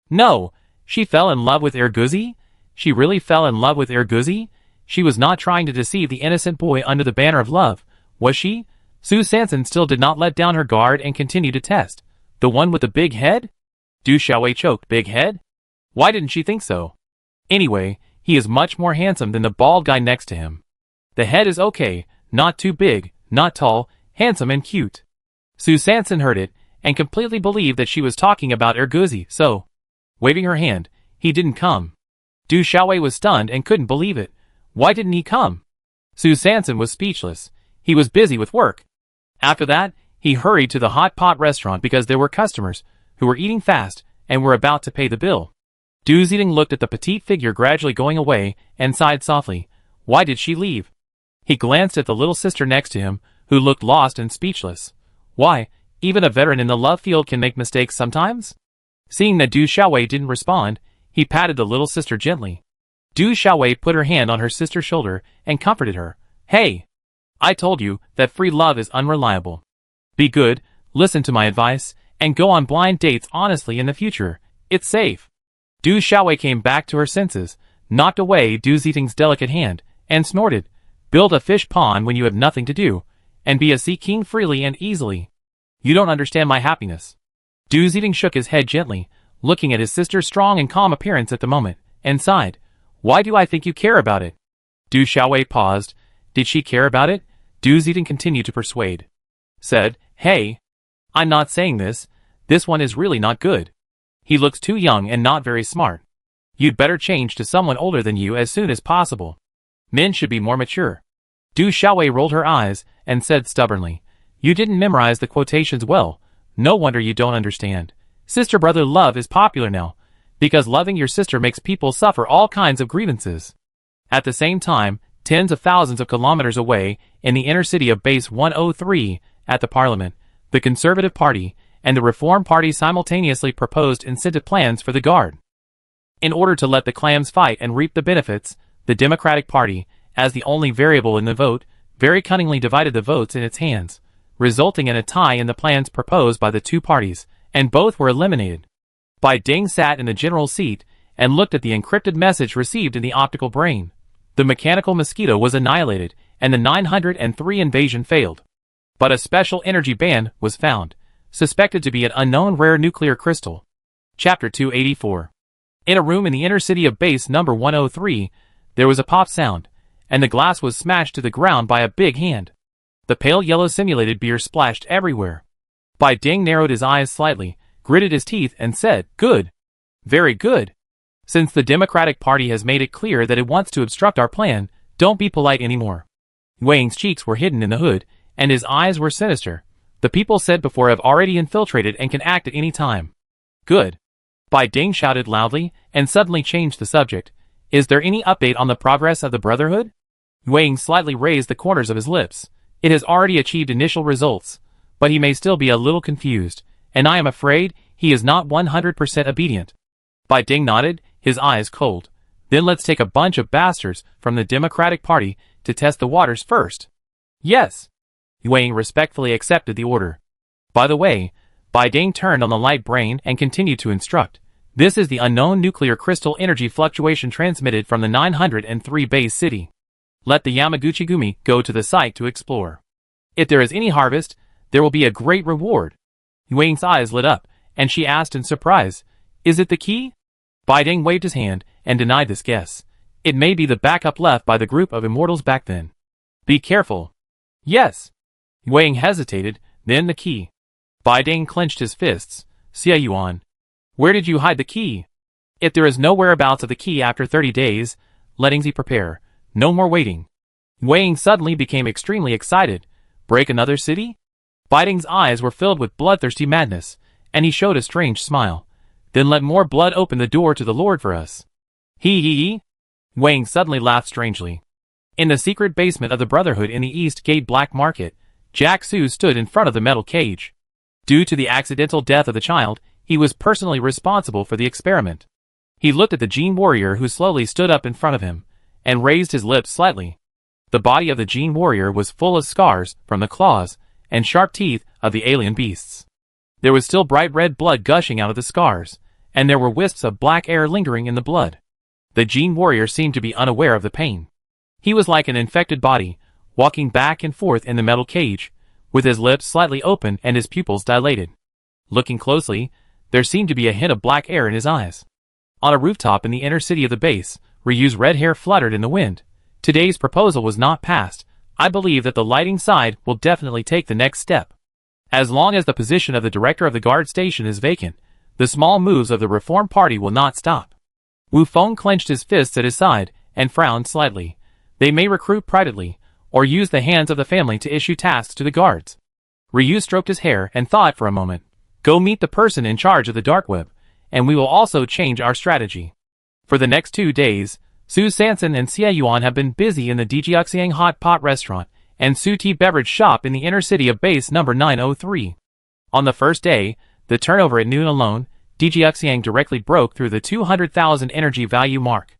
No, she fell in love with Erguzi? She really fell in love with Erguzi? She was not trying to deceive the innocent boy under the banner of love, was she? Su Sanson still did not let down her guard and continued to test. The one with the big head? Du Xiaowei choked. Big head? Why didn't she think so? Anyway, he is much more handsome than the bald guy next to him. The head is okay, not too big, not tall, handsome and cute. Su Sanson heard it, and completely believed that she was talking about Erguzi, so, waving her hand, he didn't come. Du Xiaowei was stunned and couldn't believe it. Why didn't he come? Su Sanson was speechless. He was busy with work. After that, he hurried to the hot pot restaurant because there were customers who were eating fast and were about to pay the bill. Du Ziding looked at the petite figure gradually going away and sighed softly. Why did she leave? He glanced at the little sister next to him, who looked lost and speechless. Why, even a veteran in the love field can make mistakes sometimes? Seeing that Du Xiaowei didn't respond, he patted the little sister gently. Du Xiaowei put her hand on her sister's shoulder and comforted her. Hey! I told you that free love is unreliable. Be good, listen to my advice, and go on blind dates honestly in the future. It's safe. Du Xiaowei came back to her senses, knocked away Du Ziding's delicate hand, and snorted. Build a fish pond when you have nothing to do, and be a sea king freely and easily. You don't understand my happiness. Du Ziding shook his head gently, looking at his sister's strong and calm appearance at the moment, and sighed. Why do I think you care about it? Du Xiaowei paused. Did she care about it? Du Ziding continued to persuade. Said, Hey! I'm not saying this. This one is really not good. He looks too young and not very smart. You'd better change to someone older than you as soon as possible. Men should be more mature. Du Xiaowei rolled her eyes and said stubbornly, You didn't memorize the quotations well. No wonder you don't understand. Sister-brother love is popular now, because loving your sister makes people suffer all kinds of grievances. At the same time, tens of thousands of kilometers away, in the inner city of Base 103, at the Parliament, the Conservative Party and the Reform Party simultaneously proposed incentive plans for the Guard. In order to let the clams fight and reap the benefits, the Democratic Party, as the only variable in the vote, very cunningly divided the votes in its hands, resulting in a tie in the plans proposed by the two parties, and both were eliminated. Bai Ding sat in the general seat and looked at the encrypted message received in the optical brain. The mechanical mosquito was annihilated, and the 903 invasion failed. But a special energy band was found, suspected to be an unknown rare nuclear crystal. Chapter 284. In a room in the inner city of base number 103, there was a pop sound, and the glass was smashed to the ground by a big hand. The pale yellow simulated beer splashed everywhere. Bai Ding narrowed his eyes slightly, gritted his teeth and said, Good. Very good. Since the Democratic Party has made it clear that it wants to obstruct our plan, don't be polite anymore. Wei Ying's cheeks were hidden in the hood, and his eyes were sinister. The people said before have already infiltrated and can act at any time. Good. Bai Ding shouted loudly, and suddenly changed the subject. Is there any update on the progress of the Brotherhood? Wei Ying slightly raised the corners of his lips. It has already achieved initial results, but he may still be a little confused, and I am afraid he is not 100% obedient. Bai Ding nodded, his eyes cold. Then let's take a bunch of bastards from the Democratic Party to test the waters first. Yes. Wei Ying respectfully accepted the order. By the way, Bai Ding turned on the light brain and continued to instruct. This is the unknown nuclear crystal energy fluctuation transmitted from the 903 base city. Let the Yamaguchi-gumi go to the site to explore. If there is any harvest, there will be a great reward. Yuang's eyes lit up, and she asked in surprise, "Is it the key?" Bai Ding waved his hand and denied this guess. "It may be the backup left by the group of immortals back then. Be careful." "Yes." Yuang hesitated, then the key. Bai Ding clenched his fists. "Xie Yuan, where did you hide the key? If there is no whereabouts of the key after 30 days, let Xie prepare. No more waiting." Yuang suddenly became extremely excited. Break another city? Bai Ding's eyes were filled with bloodthirsty madness, and he showed a strange smile. "Then let more blood open the door to the Lord for us." He. Yuang suddenly laughed strangely. In the secret basement of the Brotherhood in the East Gate Black Market, Jack Su stood in front of the metal cage. Due to the accidental death of the child, he was personally responsible for the experiment. He looked at the Gene Warrior who slowly stood up in front of him, and raised his lips slightly. The body of the Gene Warrior was full of scars from the claws and sharp teeth of the alien beasts. There was still bright red blood gushing out of the scars, and there were wisps of black air lingering in the blood. The Gene Warrior seemed to be unaware of the pain. He was like an infected body, walking back and forth in the metal cage, with his lips slightly open and his pupils dilated. Looking closely, there seemed to be a hint of black air in his eyes. On a rooftop in the inner city of the base, Ryu's red hair fluttered in the wind. "Today's proposal was not passed. I believe that the lighting side will definitely take the next step. As long as the position of the director of the guard station is vacant, the small moves of the Reform Party will not stop." Wu Feng clenched his fists at his side and frowned slightly. "They may recruit privately, or use the hands of the family to issue tasks to the guards." Ryu stroked his hair and thought for a moment. "Go meet the person in charge of the dark web, and we will also change our strategy." For the next 2 days, Su Sanson and Xie Yuan have been busy in the Dijiuxiang Hot Pot restaurant and Su Tea beverage shop in the inner city of base number 903. On the first day, the turnover at noon alone, Dijiuxiang directly broke through the 200,000 energy value mark.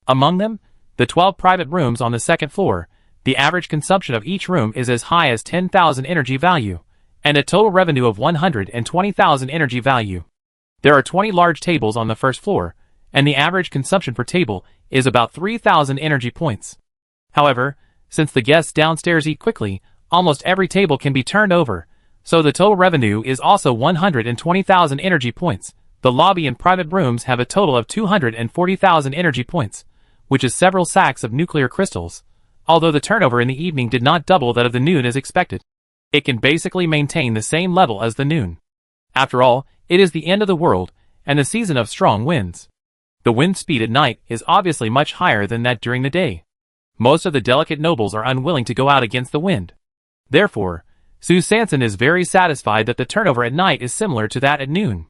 Among them, the 12 private rooms on the second floor, the average consumption of each room is as high as 10,000 energy value, and a total revenue of 120,000 energy value. There are 20 large tables on the first floor, and the average consumption per table is about 3,000 energy points. However, since the guests downstairs eat quickly, almost every table can be turned over, so the total revenue is also 120,000 energy points. The lobby and private rooms have a total of 240,000 energy points, which is several sacks of nuclear crystals. Although the turnover in the evening did not double that of the noon as expected, it can basically maintain the same level as the noon. After all, it is the end of the world, and the season of strong winds. The wind speed at night is obviously much higher than that during the day. Most of the delicate nobles are unwilling to go out against the wind. Therefore, Su Sanson is very satisfied that the turnover at night is similar to that at noon.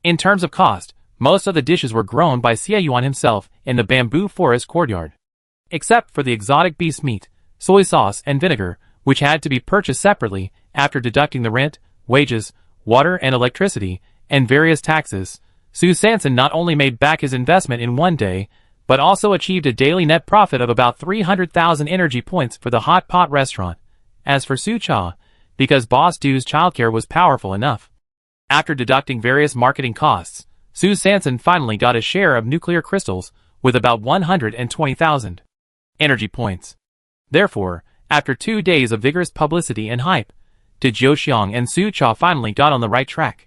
In terms of cost, most of the dishes were grown by Xie Yuan himself in the bamboo forest courtyard. Except for the exotic beast meat, soy sauce and vinegar, which had to be purchased separately after deducting the rent, wages, water and electricity, and various taxes. Su Sanson not only made back his investment in 1 day, but also achieved a daily net profit of about 300,000 energy points for the hot pot restaurant. As for Su Cha, because Boss Du's childcare was powerful enough. After deducting various marketing costs, Su Sanson finally got a share of nuclear crystals with about 120,000 energy points. Therefore, after 2 days of vigorous publicity and hype, Dijiuxiang and Su Cha finally got on the right track.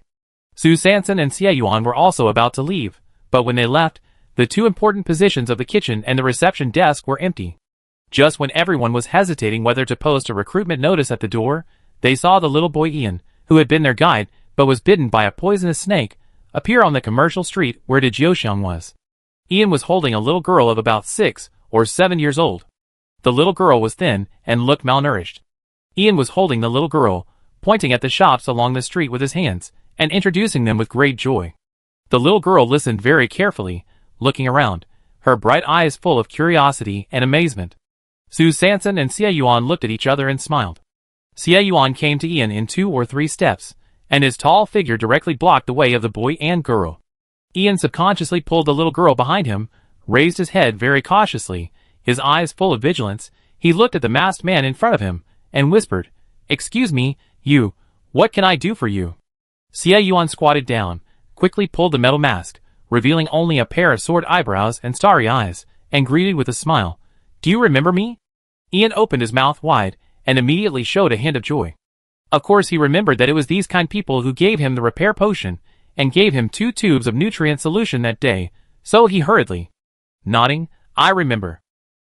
Su Sanson and Xie Yuan were also about to leave, but when they left, the 2 important positions of the kitchen and the reception desk were empty. Just when everyone was hesitating whether to post a recruitment notice at the door, they saw the little boy Ian, who had been their guide but was bitten by a poisonous snake, appear on the commercial street where Dijiuxiang was. Ian was holding a little girl of about 6 or 7 years old. The little girl was thin and looked malnourished. Ian was holding the little girl, pointing at the shops along the street with his hands, and introducing them with great joy. The little girl listened very carefully, looking around, her bright eyes full of curiosity and amazement. Su Sanson and Xie Yuan looked at each other and smiled. Xie Yuan came to Ian in 2 or 3 steps, and his tall figure directly blocked the way of the boy and girl. Ian subconsciously pulled the little girl behind him, raised his head very cautiously, his eyes full of vigilance. He looked at the masked man in front of him, and whispered, "Excuse me, what can I do for you?" Xie Yuan squatted down, quickly pulled the metal mask, revealing only a pair of sword eyebrows and starry eyes, and greeted with a smile. "Do you remember me?" Ian opened his mouth wide, and immediately showed a hint of joy. Of course he remembered that it was these kind people who gave him the repair potion, and gave him 2 tubes of nutrient solution that day, so he hurriedly, nodding, "I remember."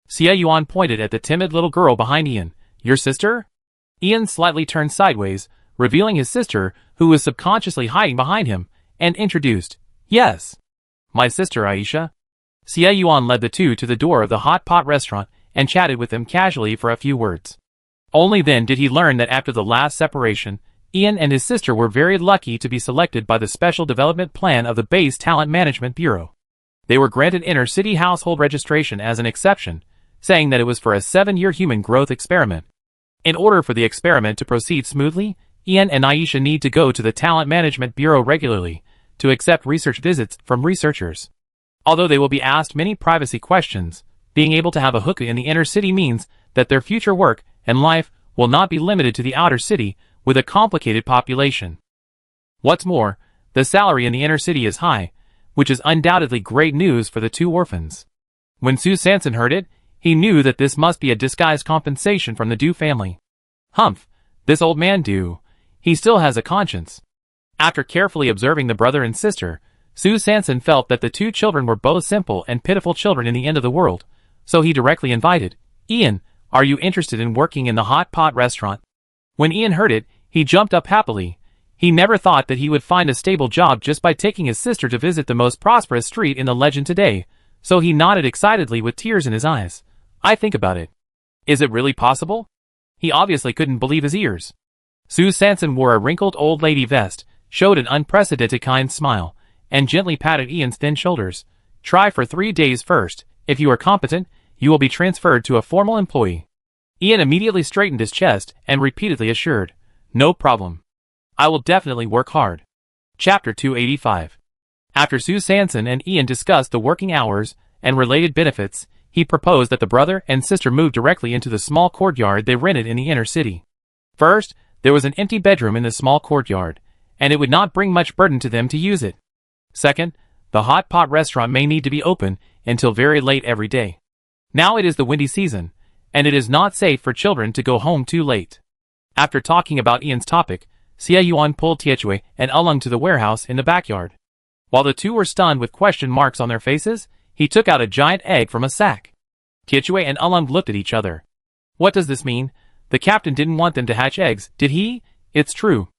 Xie Yuan pointed at the timid little girl behind Ian. "Your sister?" Ian slightly turned sideways, revealing his sister, who was subconsciously hiding behind him, and introduced, "Yes. My sister Aisha." Xie Yuan led the two to the door of the hot pot restaurant and chatted with them casually for a few words. Only then did he learn that after the last separation, Ian and his sister were very lucky to be selected by the Special Development Plan of the Base Talent Management Bureau. They were granted inner-city household registration as an exception, saying that it was for a 7-year human growth experiment. In order for the experiment to proceed smoothly, Ian and Aisha need to go to the Talent Management Bureau regularly to accept research visits from researchers. Although they will be asked many privacy questions, being able to have a hookah in the inner city means that their future work and life will not be limited to the outer city with a complicated population. What's more, the salary in the inner city is high, which is undoubtedly great news for the 2 orphans. When Su Sanson heard it, he knew that this must be a disguised compensation from the Du family. Humph, this old man Du, he still has a conscience. After carefully observing the brother and sister, Su Sanson felt that the 2 children were both simple and pitiful children in the end of the world, so he directly invited, "Ian, are you interested in working in the hot pot restaurant?" When Ian heard it, he jumped up happily. He never thought that he would find a stable job just by taking his sister to visit the most prosperous street in the legend today, so he nodded excitedly with tears in his eyes. "I think about it. Is it really possible?" He obviously couldn't believe his ears. Su Sanson wore a wrinkled old lady vest, showed an unprecedented kind smile, and gently patted Ian's thin shoulders. "Try for 3 days first. If you are competent, you will be transferred to a formal employee." Ian immediately straightened his chest and repeatedly assured, "No problem. I will definitely work hard." Chapter 285. After Su Sanson and Ian discussed the working hours and related benefits, he proposed that the brother and sister move directly into the small courtyard they rented in the inner city. First, there was an empty bedroom in the small courtyard, and it would not bring much burden to them to use it. Second, the hot pot restaurant may need to be open until very late every day. Now it is the windy season, and it is not safe for children to go home too late. After talking about Ian's topic, Xie Yuan pulled Tietue and Ulung to the warehouse in the backyard. While the 2 were stunned with question marks on their faces, he took out a giant egg from a sack. Tietue and Ulung looked at each other. "What does this mean? The captain didn't want them to hatch eggs, did he?" "It's true.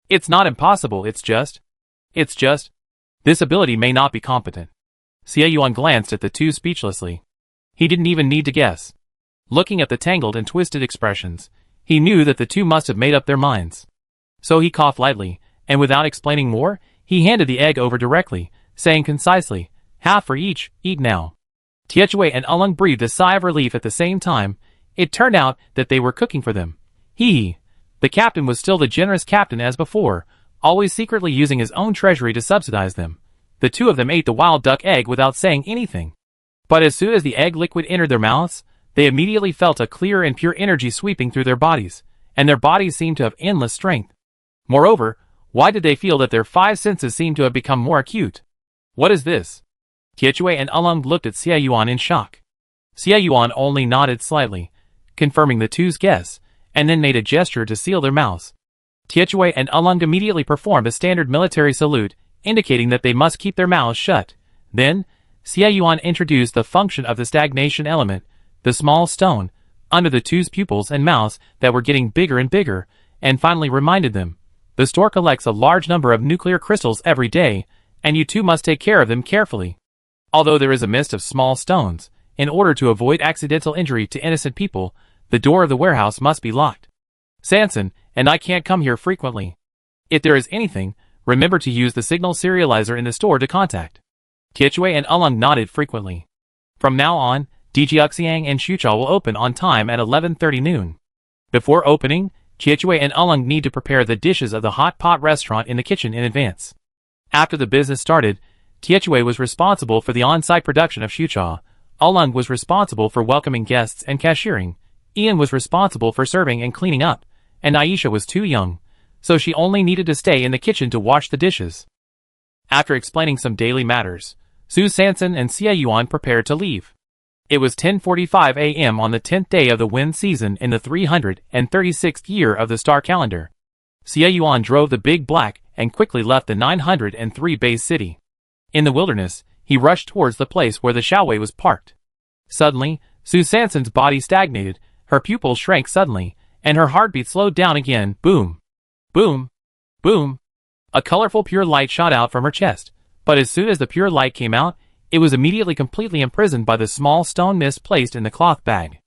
It's not impossible, it's just. This ability may not be competent." Xie Yuan glanced at the 2 speechlessly. He didn't even need to guess. Looking at the tangled and twisted expressions, he knew that the 2 must have made up their minds. So he coughed lightly, and without explaining more, he handed the egg over directly, saying concisely, "Half for each, eat now." Tietue and Ulung breathed a sigh of relief at the same time. It turned out that they were cooking for them. The captain was still the generous captain as before, always secretly using his own treasury to subsidize them. The 2 of them ate the wild duck egg without saying anything. But as soon as the egg liquid entered their mouths, they immediately felt a clear and pure energy sweeping through their bodies, and their bodies seemed to have endless strength. Moreover, why did they feel that their 5 senses seemed to have become more acute? "What is this?" Tietue and Ulung looked at Xie Yuan in shock. Xie Yuan only nodded slightly, confirming the 2's guess, and then made a gesture to seal their mouths. Tietue and Ulung immediately performed a standard military salute, indicating that they must keep their mouths shut. Then, Xie Yuan introduced the function of the stagnation element, the small stone, under the 2's pupils and mouths that were getting bigger and bigger, and finally reminded them, "The store collects a large number of nuclear crystals every day, and you 2 must take care of them carefully. Although there is a mist of small stones, in order to avoid accidental injury to innocent people, the door of the warehouse must be locked. Sanson and I can't come here frequently. If there is anything, remember to use the signal serializer in the store to contact." Tietue and Ulung nodded frequently. From now on, Dijiuxiang and Xucha will open on time at 11:30 noon. Before opening, Tietue and Ulung need to prepare the dishes of the hot pot restaurant in the kitchen in advance. After the business started, Tietue was responsible for the on-site production of Xucha, Ulung was responsible for welcoming guests and cashiering, Ian was responsible for serving and cleaning up, and Aisha was too young, so she only needed to stay in the kitchen to wash the dishes. After explaining some daily matters, Su Sanson and Xie Yuan prepared to leave. It was 10:45 a.m. on the 10th day of the wind season in the 336th year of the star calendar. Xie Yuan drove the big black and quickly left the 903 base city. In the wilderness, he rushed towards the place where the Xiaowei was parked. Suddenly, Su Sanson's body stagnated, her pupils shrank suddenly, and her heartbeat slowed down again. Boom! Boom! Boom! A colorful pure light shot out from her chest, but as soon as the pure light came out, it was immediately completely imprisoned by the small stone mist placed in the cloth bag.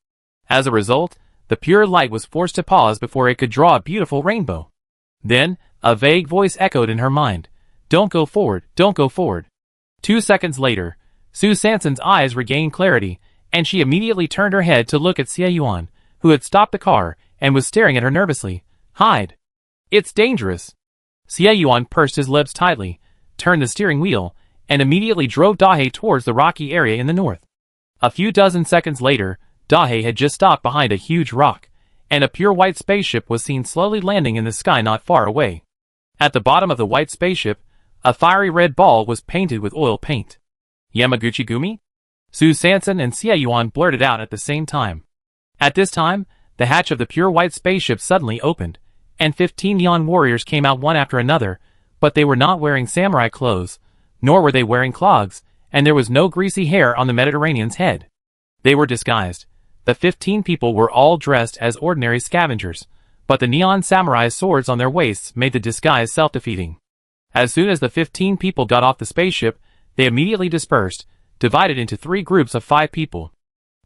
As a result, the pure light was forced to pause before it could draw a beautiful rainbow. Then, a vague voice echoed in her mind. Don't go forward, don't go forward. 2 seconds later, Su Sanson's eyes regained clarity, and she immediately turned her head to look at Xie Yuan, who had stopped the car and was staring at her nervously. Hide! It's dangerous! Xie Yuan pursed his lips tightly, turned the steering wheel, and immediately drove Dahe towards the rocky area in the north. A few dozen seconds later, Dahe had just stopped behind a huge rock, and a pure white spaceship was seen slowly landing in the sky not far away. At the bottom of the white spaceship, a fiery red ball was painted with oil paint. Yamaguchi Gumi? Su Sanson and Xie Yuan blurted out at the same time. At this time, the hatch of the pure white spaceship suddenly opened, and 15 neon warriors came out one after another, but they were not wearing samurai clothes, nor were they wearing clogs, and there was no greasy hair on the Mediterranean's head. They were disguised. The 15 people were all dressed as ordinary scavengers, but the neon samurai swords on their waists made the disguise self-defeating. As soon as the 15 people got off the spaceship, they immediately dispersed, divided into 3 groups of 5 people.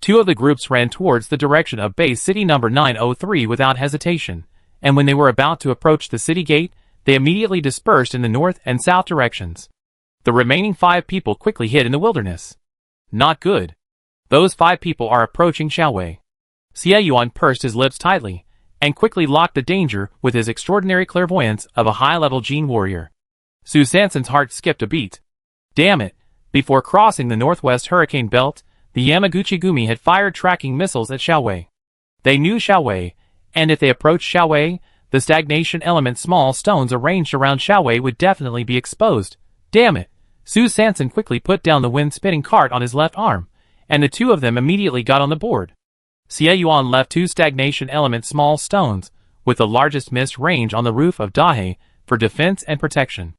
2 of the groups ran towards the direction of base city number 903 without hesitation, and when they were about to approach the city gate, they immediately dispersed in the north and south directions. The remaining 5 people quickly hid in the wilderness. Not good. Those 5 people are approaching Xiaowei. Xie Yuan pursed his lips tightly, and quickly locked the danger with his extraordinary clairvoyance of a high-level Jin warrior. Su Sanson's heart skipped a beat. Damn it! Before crossing the northwest hurricane belt, the Yamaguchi Gumi had fired tracking missiles at Xiaowei. They knew Xiaowei, and if they approached Xiaowei, the stagnation element small stones arranged around Xiaowei would definitely be exposed. Damn it! Su Sanson quickly put down the wind-spinning cart on his left arm, and the 2 of them immediately got on the board. Xie Yuan left 2 stagnation element small stones, with the largest mist range on the roof of Dahe, for defense and protection.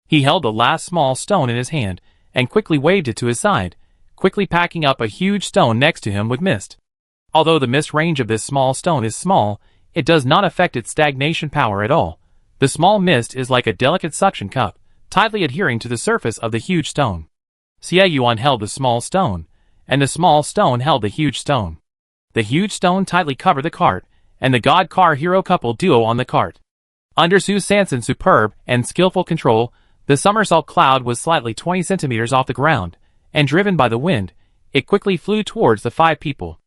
He held the last small stone in his hand, and quickly waved it to his side, quickly packing up a huge stone next to him with mist. Although the mist range of this small stone is small, it does not affect its stagnation power at all. The small mist is like a delicate suction cup, tightly adhering to the surface of the huge stone. Xie Yuan held the small stone, and the small stone held the huge stone. The huge stone tightly covered the cart, and the god car hero couple duo on the cart. Under Su Sanson's superb and skillful control, the somersault cloud was slightly 20 centimeters off the ground, and driven by the wind, it quickly flew towards the 5 people.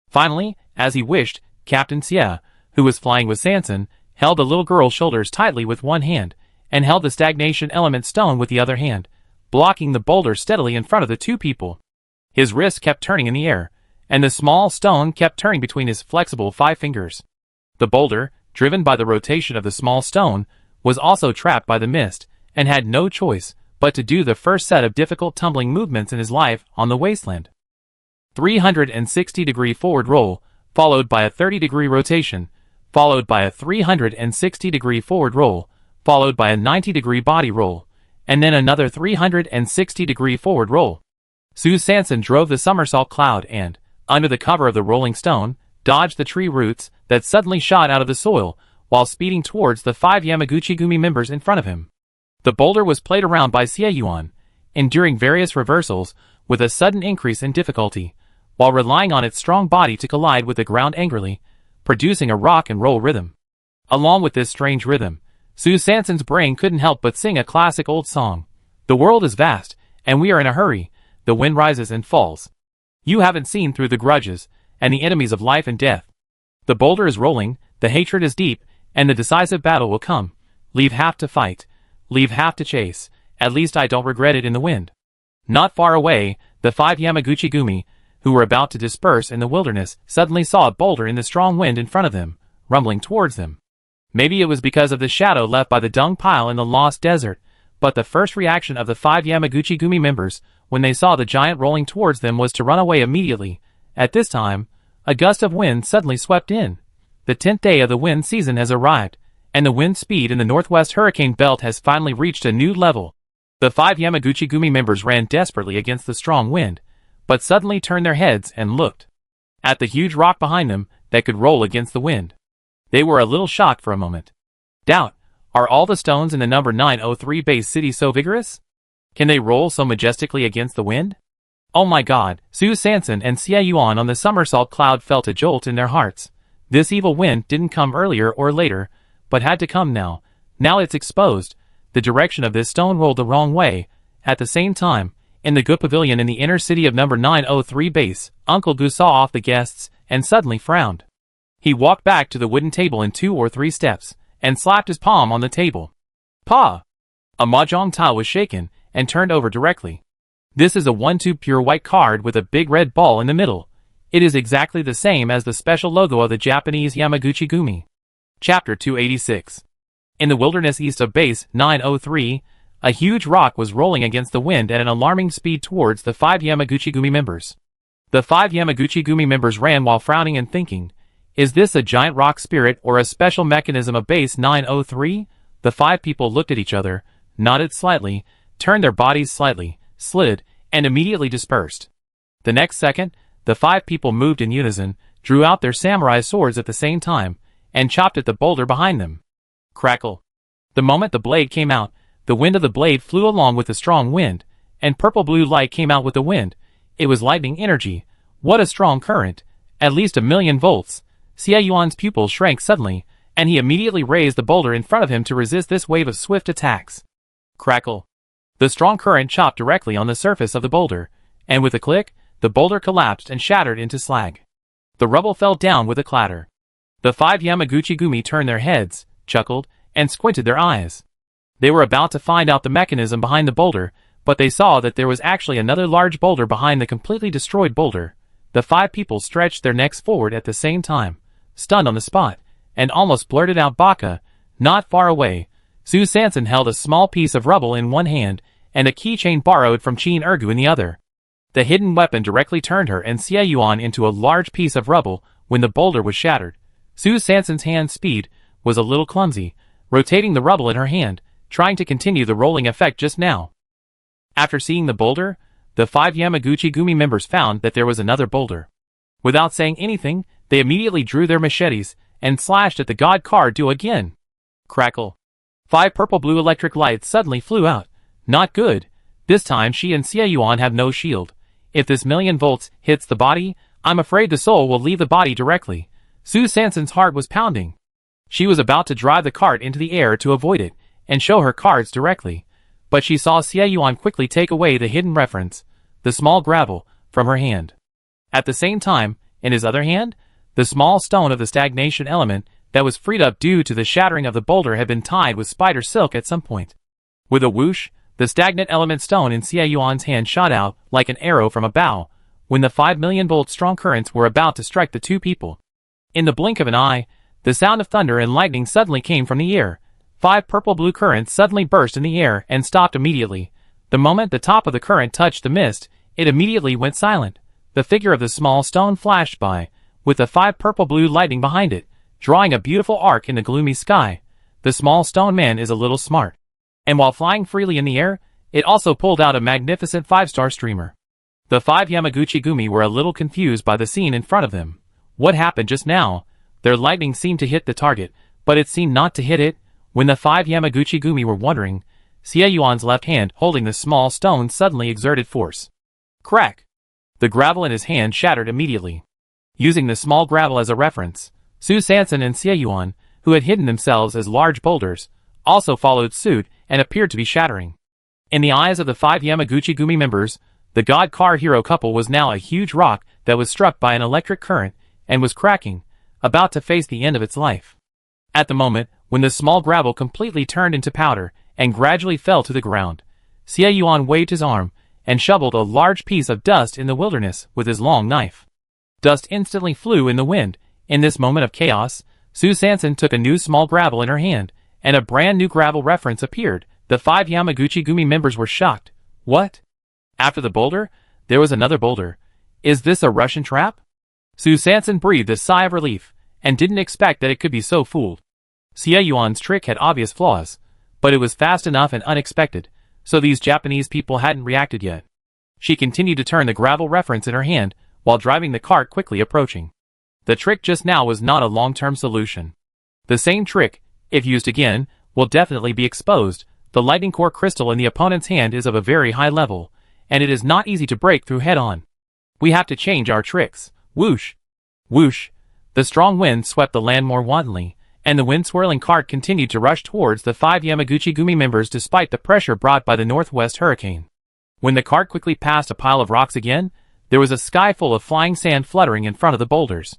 Finally, as he wished, Captain Xie, who was flying with Sanson, held the little girl's shoulders tightly with one hand, and held the stagnation element stone with the other hand, blocking the boulder steadily in front of the 2 people. His wrist kept turning in the air, and the small stone kept turning between his flexible 5 fingers. The boulder, driven by the rotation of the small stone, was also trapped by the mist, and had no choice but to do the first set of difficult tumbling movements in his life on the wasteland. 360-degree forward roll, followed by a 30-degree rotation, followed by a 360-degree forward roll, followed by a 90-degree body roll, and then another 360-degree forward roll. Su Sanson drove the somersault cloud and, under the cover of the rolling stone, dodged the tree roots that suddenly shot out of the soil, while speeding towards the 5 Yamaguchi Gumi members in front of him. The boulder was played around by Xie Yuan, enduring various reversals with a sudden increase in difficulty, while relying on its strong body to collide with the ground angrily, producing a rock and roll rhythm. Along with this strange rhythm, Su Sanson's brain couldn't help but sing a classic old song. The world is vast, and we are in a hurry. The wind rises and falls. You haven't seen through the grudges, and the enemies of life and death. The boulder is rolling, the hatred is deep, and the decisive battle will come. Leave half to fight. Leave half to chase. At least I don't regret it in the wind. Not far away, the 5 Yamaguchi Gumi, who were about to disperse in the wilderness, suddenly saw a boulder in the strong wind in front of them, rumbling towards them. Maybe it was because of the shadow left by the dung pile in the lost desert, But the first reaction of the 5 Yamaguchi-gumi members when they saw the giant rolling towards them was to run away immediately. At this time, a gust of wind suddenly swept in. The 10th day of the wind season has arrived, and the wind speed in the northwest hurricane belt has finally reached a new level. The 5 Yamaguchi-gumi members ran desperately against the strong wind, but suddenly turned their heads and looked at the huge rock behind them that could roll against the wind. They were a little shocked for a moment. Doubt, are all the stones in the number 903 base city so vigorous? Can they roll so majestically against the wind? Oh my god, Su Sanson and Xie Yuan on the somersault cloud felt a jolt in their hearts. This evil wind didn't come earlier or later, but had to come now. Now it's exposed. The direction of this stone rolled the wrong way. At the same time, in the good pavilion in the inner city of number 903 base, Uncle Gu saw off the guests and suddenly frowned. He walked back to the wooden table in 2 or 3 steps and slapped his palm on the table. Pa! A mahjong tile was shaken and turned over directly. This is a 1/2 pure white card with a big red ball in the middle. It is exactly the same as the special logo of the Japanese Yamaguchi-gumi. Chapter 286. In the wilderness east of base 903, a huge rock was rolling against the wind at an alarming speed towards the 5 Yamaguchi-gumi members. The 5 Yamaguchi-gumi members ran while frowning and thinking, is this a giant rock spirit or a special mechanism of base 903? The 5 people looked at each other, nodded slightly, turned their bodies slightly, slid, and immediately dispersed. The next second, the 5 people moved in unison, drew out their samurai swords at the same time, and chopped at the boulder behind them. Crackle. The moment the blade came out, the wind of the blade flew along with the strong wind, and purple-blue light came out with the wind. It was lightning energy. What a strong current. At least 1,000,000 volts. Xie Yuan's pupils shrank suddenly, and he immediately raised the boulder in front of him to resist this wave of swift attacks. Crackle. The strong current chopped directly on the surface of the boulder, and with a click, the boulder collapsed and shattered into slag. The rubble fell down with a clatter. The 5 Yamaguchi-gumi turned their heads, chuckled, and squinted their eyes. They were about to find out the mechanism behind the boulder, but they saw that there was actually another large boulder behind the completely destroyed boulder. The 5 people stretched their necks forward at the same time, stunned on the spot, and almost blurted out Baka. Not far away, Su Sanson held a small piece of rubble in one hand, and a keychain borrowed from Qin Ergu in the other. The hidden weapon directly turned her and Xie Yuan into a large piece of rubble when the boulder was shattered. Su Sanson's hand speed was a little clumsy, rotating the rubble in her hand, trying to continue the rolling effect just now. After seeing the boulder, the 5 Yamaguchi-gumi members found that there was another boulder. Without saying anything, they immediately drew their machetes and slashed at the god card do again. Crackle. 5 purple-blue electric lights suddenly flew out. Not good. This time she and Xie Yuan have no shield. If this 1,000,000 volts hits the body, I'm afraid the soul will leave the body directly. Su Sanson's heart was pounding. She was about to drive the cart into the air to avoid it, and show her cards directly. But she saw Xie Yuan quickly take away the hidden reference, the small gravel, from her hand. At the same time, in his other hand, the small stone of the stagnation element that was freed up due to the shattering of the boulder had been tied with spider silk at some point. With a whoosh, the stagnant element stone in Xie Yuan's hand shot out like an arrow from a bow, when the 5,000,000 volt strong currents were about to strike the 2 people. In the blink of an eye, the sound of thunder and lightning suddenly came from the air. 5 purple-blue currents suddenly burst in the air and stopped immediately. The moment the top of the current touched the mist, it immediately went silent. The figure of the small stone flashed by, with the 5 purple-blue lightning behind it, drawing a beautiful arc in the gloomy sky. The small stone man is a little smart. And while flying freely in the air, it also pulled out a magnificent 5-star streamer. The 5 Yamaguchi-gumi were a little confused by the scene in front of them. What happened just now? Their lightning seemed to hit the target, but it seemed not to hit it. When the 5 Yamaguchi-gumi were wondering, Xie Yuan's left hand holding the small stone suddenly exerted force. Crack! The gravel in his hand shattered immediately. Using the small gravel as a reference, Su Sanson and Xie Yuan, who had hidden themselves as large boulders, also followed suit and appeared to be shattering. In the eyes of the 5 Yamaguchi-gumi members, the god car hero couple was now a huge rock that was struck by an electric current and was cracking, about to face the end of its life. At the moment, when the small gravel completely turned into powder and gradually fell to the ground, Xie Yuan waved his arm and shoveled a large piece of dust in the wilderness with his long knife. Dust instantly flew in the wind. In this moment of chaos, Su Sanson took a new small gravel in her hand, and a brand new gravel reference appeared, The 5 Yamaguchi Gumi members were shocked. What? After the boulder, there was another boulder. Is this a Russian trap? Su Sanson breathed a sigh of relief, and didn't expect that it could be so fooled. Xie Yuan's trick had obvious flaws, but it was fast enough and unexpected, so these Japanese people hadn't reacted yet. She continued to turn the gravel reference in her hand, while driving the cart quickly approaching. The trick just now was not a long-term solution. The same trick, if used again, will definitely be exposed. The lightning core crystal in the opponent's hand is of a very high level, and it is not easy to break through head-on. We have to change our tricks. Whoosh! Whoosh! The strong wind swept the land more wantonly, and the wind-swirling cart continued to rush towards the 5 Yamaguchi Gumi members despite the pressure brought by the northwest hurricane. When the cart quickly passed a pile of rocks again, there was a sky full of flying sand fluttering in front of the boulders.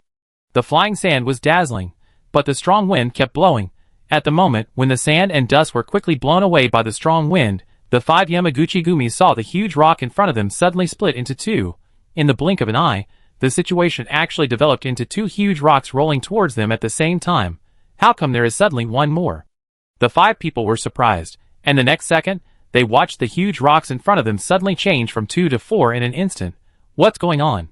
The flying sand was dazzling, but the strong wind kept blowing. At the moment when the sand and dust were quickly blown away by the strong wind, the 5 Yamaguchi Gumi saw the huge rock in front of them suddenly split into two. In the blink of an eye, the situation actually developed into two huge rocks rolling towards them at the same time. How come there is suddenly one more? The 5 people were surprised, and the next second, they watched the huge rocks in front of them suddenly change from 2 to 4 in an instant. What's going on?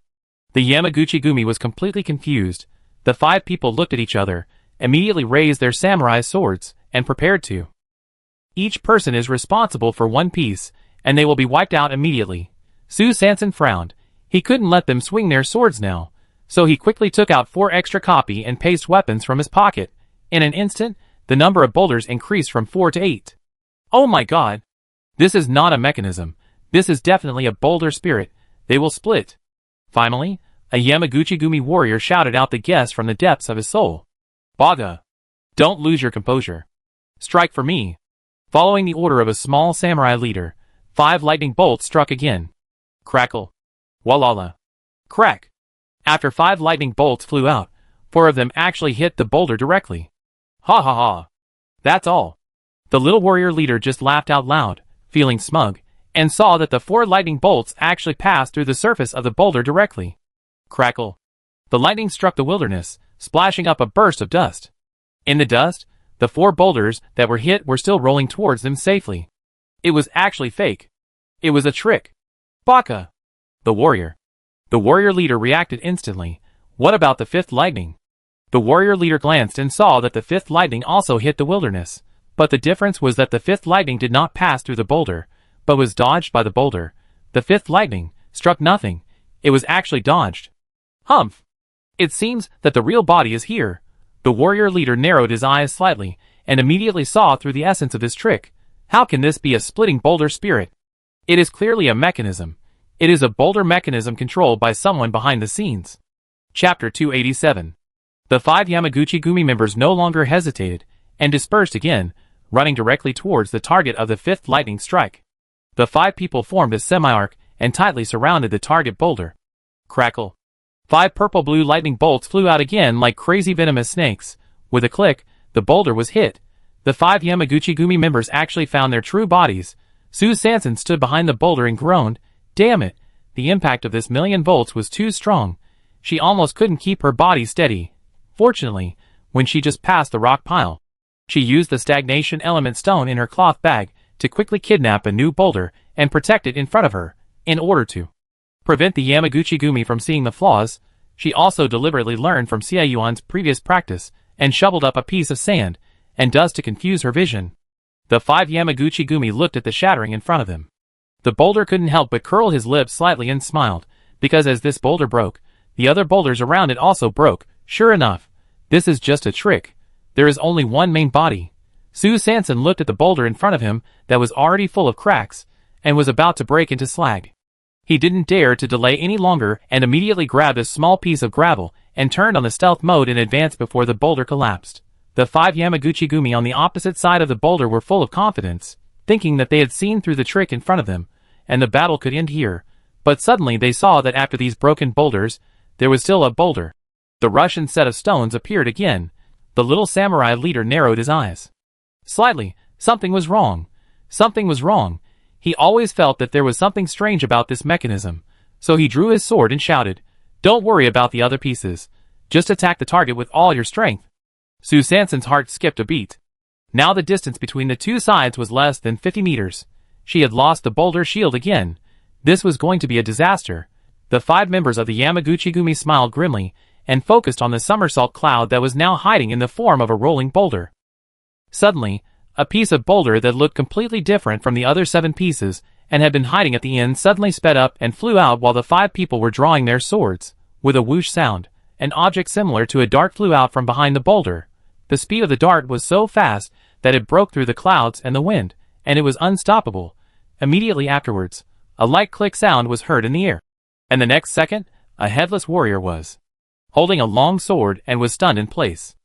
The Yamaguchi Gumi was completely confused. The 5 people looked at each other, immediately raised their samurai swords, and prepared to. Each person is responsible for one piece, and they will be wiped out immediately. Su Sanson frowned. He couldn't let them swing their swords now, so he quickly took out 4 extra copy and paste weapons from his pocket. In an instant, the number of boulders increased from 4 to 8. Oh my god! This is not a mechanism. This is definitely a boulder spirit. They will split. Finally, a Yamaguchi Gumi warrior shouted out the guess from the depths of his soul. Baga! Don't lose your composure. Strike for me. Following the order of a small samurai leader, 5 lightning bolts struck again. Crackle. Walala. Crack. After 5 lightning bolts flew out, 4 of them actually hit the boulder directly. Ha ha ha. That's all. The little warrior leader just laughed out loud, feeling smug, and saw that the 4 lightning bolts actually passed through the surface of the boulder directly. Crackle. The lightning struck the wilderness, splashing up a burst of dust. In the dust, the 4 boulders that were hit were still rolling towards them safely. It was actually fake. It was a trick. Baka! The warrior leader reacted instantly. What about the 5th lightning? The warrior leader glanced and saw that the 5th lightning also hit the wilderness, but the difference was that the 5th lightning did not pass through the boulder, but was dodged by the boulder. The 5th lightning struck nothing. It was actually dodged. Humph! It seems that the real body is here. The warrior leader narrowed his eyes slightly, and immediately saw through the essence of this trick. How can this be a splitting boulder spirit? It is clearly a mechanism. It is a boulder mechanism controlled by someone behind the scenes. Chapter 287. The 5 Yamaguchi Gumi members no longer hesitated, and dispersed again, running directly towards the target of the 5th lightning strike. The 5 people formed a semi-arc, and tightly surrounded the target boulder. Crackle. 5 purple-blue lightning bolts flew out again like crazy venomous snakes. With a click, the boulder was hit. The 5 Yamaguchi Gumi members actually found their true bodies. Su Sanson stood behind the boulder and groaned. Damn it! The impact of this million volts was too strong. She almost couldn't keep her body steady. Fortunately, when she just passed the rock pile, she used the stagnation element stone in her cloth bag to quickly kidnap a new boulder and protect it in front of her. In order to prevent the Yamaguchi Gumi from seeing the flaws, she also deliberately learned from Xie Yuan's previous practice and shoveled up a piece of sand and dust to confuse her vision. The 5 Yamaguchi Gumi looked at the shattering in front of them. The boulder couldn't help but curl his lips slightly and smiled, because as this boulder broke, the other boulders around it also broke. Sure enough, this is just a trick. There is only one main body. Su Sanson looked at the boulder in front of him that was already full of cracks, and was about to break into slag. He didn't dare to delay any longer and immediately grabbed a small piece of gravel and turned on the stealth mode in advance before the boulder collapsed. The 5 Yamaguchi Gumi on the opposite side of the boulder were full of confidence, thinking that they had seen through the trick in front of them, and the battle could end here. But suddenly they saw that after these broken boulders, there was still a boulder. The Russian set of stones appeared again. The little samurai leader narrowed his eyes. Slightly, something was wrong. Something was wrong. He always felt that there was something strange about this mechanism, so he drew his sword and shouted, "Don't worry about the other pieces. Just attack the target with all your strength." Su Sanson's heart skipped a beat. Now the distance between the two sides was less than 50 meters. She had lost the boulder shield again. This was going to be a disaster. The 5 members of the Yamaguchi-gumi smiled grimly and focused on the somersault cloud that was now hiding in the form of a rolling boulder. Suddenly, a piece of boulder that looked completely different from the other 7 pieces and had been hiding at the end suddenly sped up and flew out while the 5 people were drawing their swords. With a whoosh sound, an object similar to a dart flew out from behind the boulder. The speed of the dart was so fast that it broke through the clouds and the wind, and it was unstoppable. Immediately afterwards, a light click sound was heard in the air, and the next second, a headless warrior was holding a long sword and was stunned in place.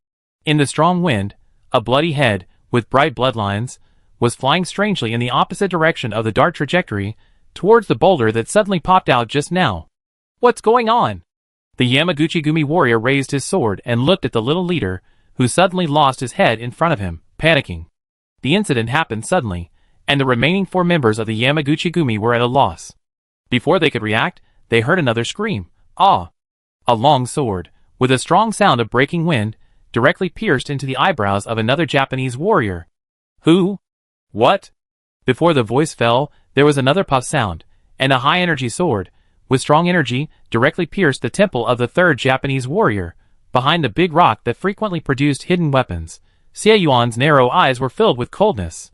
In the strong wind, a bloody head, with bright bloodlines, was flying strangely in the opposite direction of the dart trajectory, towards the boulder that suddenly popped out just now. What's going on? The Yamaguchi-gumi warrior raised his sword and looked at the little leader, who suddenly lost his head in front of him, panicking. The incident happened suddenly, and the remaining 4 members of the Yamaguchi-gumi were at a loss. Before they could react, they heard another scream. Ah! A long sword, with a strong sound of breaking wind, directly pierced into the eyebrows of another Japanese warrior. Who? What? Before the voice fell, there was another puff sound, and a high-energy sword, with strong energy, directly pierced the temple of the 3rd Japanese warrior, behind the big rock that frequently produced hidden weapons. Xie Yuan's narrow eyes were filled with coldness.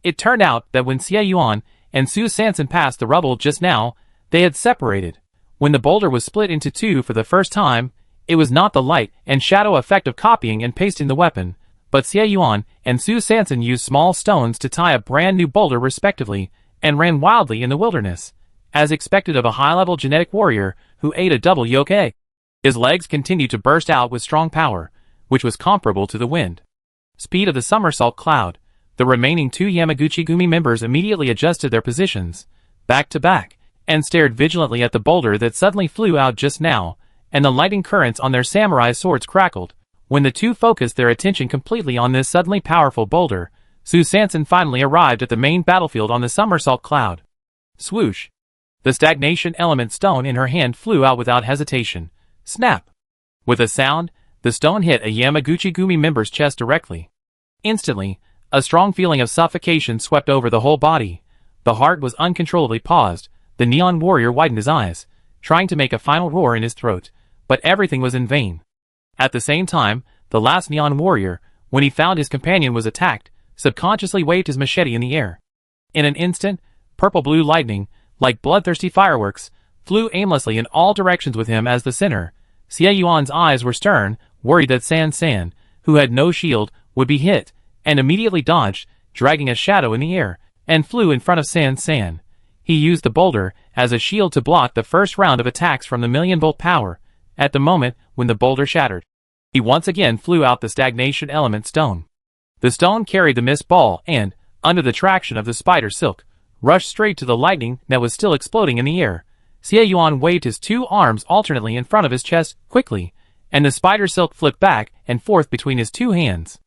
It turned out that when Xie Yuan and Su Sanson passed the rubble just now, they had separated. When the boulder was split into 2 for the first time, it was not the light and shadow effect of copying and pasting the weapon, but Xie Yuan and Su Sanson used small stones to tie a brand new boulder respectively, and ran wildly in the wilderness, as expected of a high-level genetic warrior who ate a double yolk egg. His legs continued to burst out with strong power, which was comparable to the wind speed of the somersault cloud. The remaining 2 Yamaguchi-gumi members immediately adjusted their positions, back to back, and stared vigilantly at the boulder that suddenly flew out just now, and the lightning currents on their samurai swords crackled. When the 2 focused their attention completely on this suddenly powerful boulder, Su Sanson finally arrived at the main battlefield on the somersault cloud. Swoosh! The stagnation element stone in her hand flew out without hesitation. Snap! With a sound, the stone hit a Yamaguchi-gumi member's chest directly. Instantly, a strong feeling of suffocation swept over the whole body. The heart was uncontrollably paused. The neon warrior widened his eyes, trying to make a final roar in his throat, but everything was in vain. At the same time, the last neon warrior, when he found his companion was attacked, subconsciously waved his machete in the air. In an instant, purple-blue lightning, like bloodthirsty fireworks, flew aimlessly in all directions with him as the center. Xie Yuan's eyes were stern, worried that San San, who had no shield, would be hit, and immediately dodged, dragging a shadow in the air, and flew in front of San San. He used the boulder as a shield to block the first round of attacks from the million-volt power. At the moment when the boulder shattered, he once again flew out the stagnation element stone. The stone carried the mist ball and, under the traction of the spider silk, rushed straight to the lightning that was still exploding in the air. Xie Yuan waved his 2 arms alternately in front of his chest, quickly, and the spider silk flipped back and forth between his 2 hands.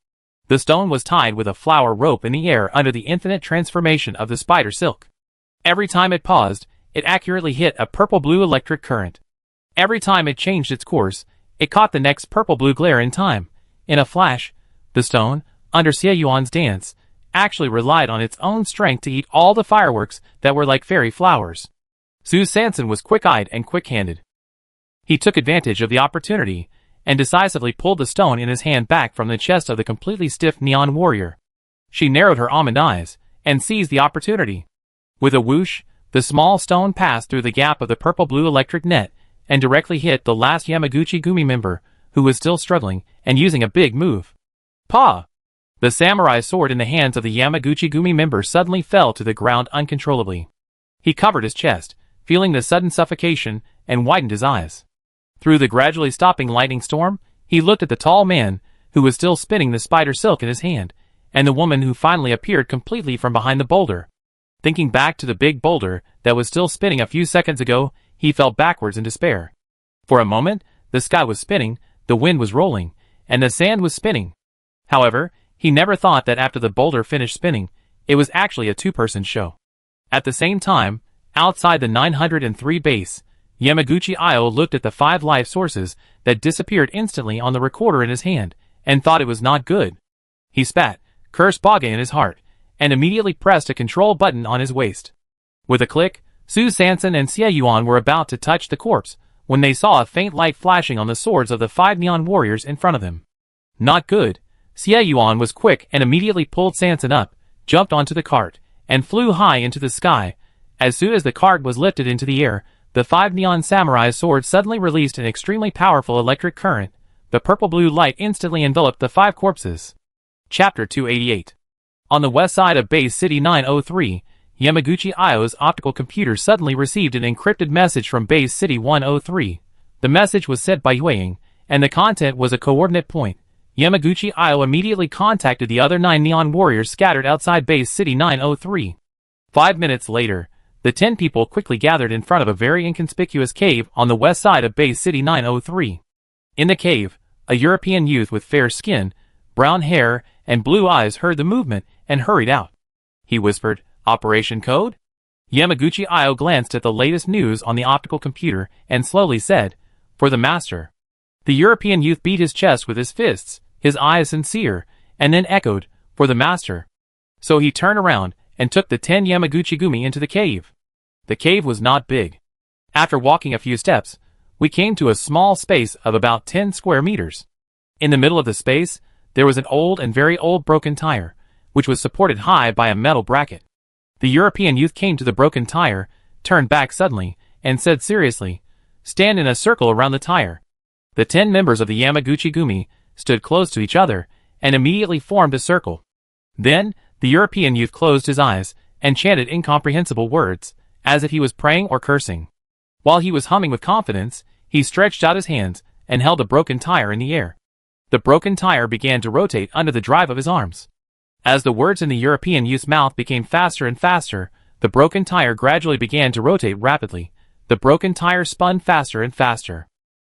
The stone was tied with a flower rope in the air under the infinite transformation of the spider silk. Every time it paused, it accurately hit a purple-blue electric current. Every time it changed its course, it caught the next purple-blue glare in time. In a flash, the stone, under Xie Yuan's dance, actually relied on its own strength to eat all the fireworks that were like fairy flowers. Su Sanson was quick-eyed and quick-handed. He took advantage of the opportunity, and decisively pulled the stone in his hand back from the chest of the completely stiff neon warrior. She narrowed her almond eyes, and seized the opportunity. With a whoosh, the small stone passed through the gap of the purple-blue electric net, and directly hit the last Yamaguchi-gumi member, who was still struggling, and using a big move. Pa! The samurai sword in the hands of the Yamaguchi-gumi member suddenly fell to the ground uncontrollably. He covered his chest, feeling the sudden suffocation, and widened his eyes. Through the gradually stopping lightning storm, he looked at the tall man, who was still spinning the spider silk in his hand, and the woman who finally appeared completely from behind the boulder. Thinking back to the big boulder that was still spinning a few seconds ago, he fell backwards in despair. For a moment, the sky was spinning, the wind was rolling, and the sand was spinning. However, he never thought that after the boulder finished spinning, it was actually a 2-person show. At the same time, outside the 903 base, Yamaguchi Io looked at the 5 life sources that disappeared instantly on the recorder in his hand, and thought it was not good. He spat, cursed Baga in his heart, and immediately pressed a control button on his waist. With a click, Su Sanson and Xie Yuan were about to touch the corpse when they saw a faint light flashing on the swords of the 5 neon warriors in front of them. Not good. Xie Yuan was quick and immediately pulled Sanson up, jumped onto the cart, and flew high into the sky. As soon as the cart was lifted into the air, the 5 neon samurai swords suddenly released an extremely powerful electric current. The purple-blue light instantly enveloped the 5 corpses. Chapter 288. On the west side of Base City 903, Yamaguchi Ao's optical computer suddenly received an encrypted message from Base City 103. The message was sent by Yueying, and the content was a coordinate point. Yamaguchi Ao immediately contacted the other 9 neon warriors scattered outside Base City 903. 5 minutes later, the 10 people quickly gathered in front of a very inconspicuous cave on the west side of Base City 903. In the cave, a European youth with fair skin, brown hair, and blue eyes heard the movement and hurried out. He whispered, "Operation Code?" Yamaguchi Ao glanced at the latest news on the optical computer and slowly said, "For the master." The European youth beat his chest with his fists, his eyes sincere, and then echoed, "For the master." So he turned around and took the 10 Yamaguchi Gumi into the cave. The cave was not big. After walking a few steps, we came to a small space of about 10 square meters. In the middle of the space, there was an old and very old broken tire, which was supported high by a metal bracket. The European youth came to the broken tire, turned back suddenly, and said seriously, "Stand in a circle around the tire." The 10 members of the Yamaguchi Gumi stood close to each other and immediately formed a circle. Then, the European youth closed his eyes and chanted incomprehensible words, as if he was praying or cursing. While he was humming with confidence, he stretched out his hands and held the broken tire in the air. The broken tire began to rotate under the drive of his arms. As the words in the European youth's mouth became faster and faster, the broken tire gradually began to rotate rapidly. The broken tire spun faster and faster.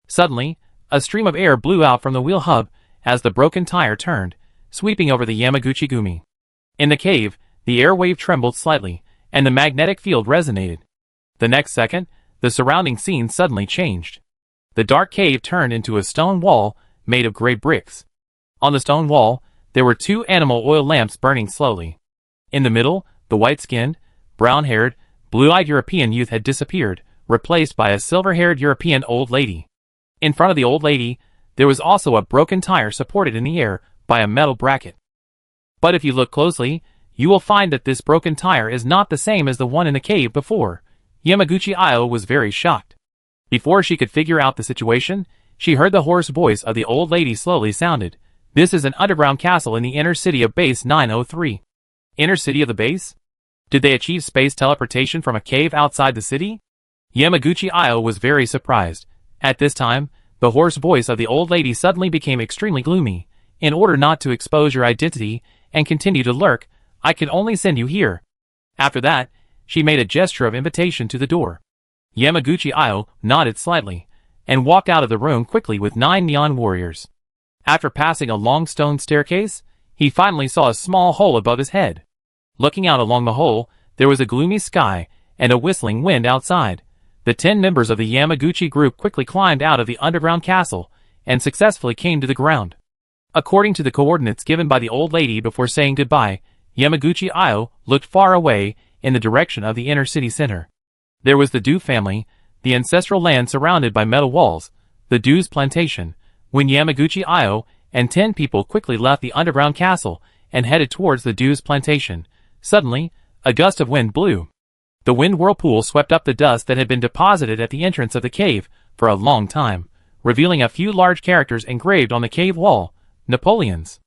Suddenly, a stream of air blew out from the wheel hub as the broken tire turned, sweeping over the Yamaguchi Gumi. In the cave, the air wave trembled slightly, and the magnetic field resonated. The next second, the surrounding scene suddenly changed. The dark cave turned into a stone wall made of gray bricks. On the stone wall, there were 2 animal oil lamps burning slowly. In the middle, the white-skinned, brown-haired, blue-eyed European youth had disappeared, replaced by a silver-haired European old lady. In front of the old lady, there was also a broken tire supported in the air by a metal bracket. But if you look closely, you will find that this broken tire is not the same as the one in the cave before. Yamaguchi Ao was very shocked. Before she could figure out the situation, she heard the hoarse voice of the old lady slowly sounded. "This is an underground castle in the inner city of Base 903. Inner city of the base? Did they achieve space teleportation from a cave outside the city?" Yamaguchi Ao was very surprised. At this time, the hoarse voice of the old lady suddenly became extremely gloomy. "In order not to expose your identity and continue to lurk, I can only send you here." After that, she made a gesture of invitation to the door. Yamaguchi Ao nodded slightly, and walked out of the room quickly with 9 neon warriors. After passing a long stone staircase, he finally saw a small hole above his head. Looking out along the hole, there was a gloomy sky and a whistling wind outside. The 10 members of the Yamaguchi group quickly climbed out of the underground castle and successfully came to the ground. According to the coordinates given by the old lady before saying goodbye, Yamaguchi Ao looked far away in the direction of the inner city center. There was the Dew family, the ancestral land surrounded by metal walls, the Dew's plantation. When Yamaguchi Ao and 10 people quickly left the underground castle and headed towards the Dew's plantation, suddenly, a gust of wind blew. The wind whirlpool swept up the dust that had been deposited at the entrance of the cave for a long time, revealing a few large characters engraved on the cave wall, Napoleon's.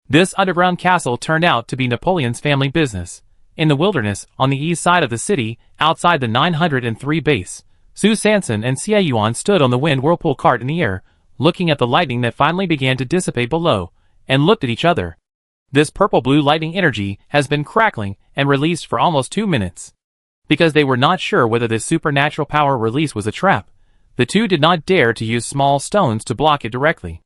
This underground castle turned out to be Napoleon's family business. In the wilderness, on the east side of the city, outside the 903 base, Su Sanson and Xie Yuan stood on the wind whirlpool cart in the air, looking at the lightning that finally began to dissipate below, and looked at each other. This purple-blue lightning energy has been crackling and released for almost 2 minutes. Because they were not sure whether this supernatural power release was a trap, the two did not dare to use small stones to block it directly.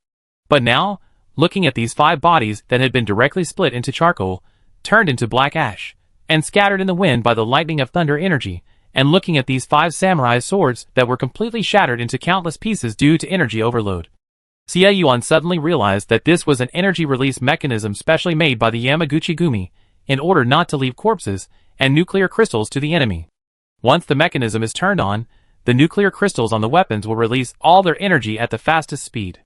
But now, looking at these 5 bodies that had been directly split into charcoal, turned into black ash, and scattered in the wind by the lightning of thunder energy, and looking at these 5 samurai swords that were completely shattered into countless pieces due to energy overload. Yuan suddenly realized that this was an energy release mechanism specially made by the Yamaguchi Gumi, in order not to leave corpses and nuclear crystals to the enemy. Once the mechanism is turned on, the nuclear crystals on the weapons will release all their energy at the fastest speed.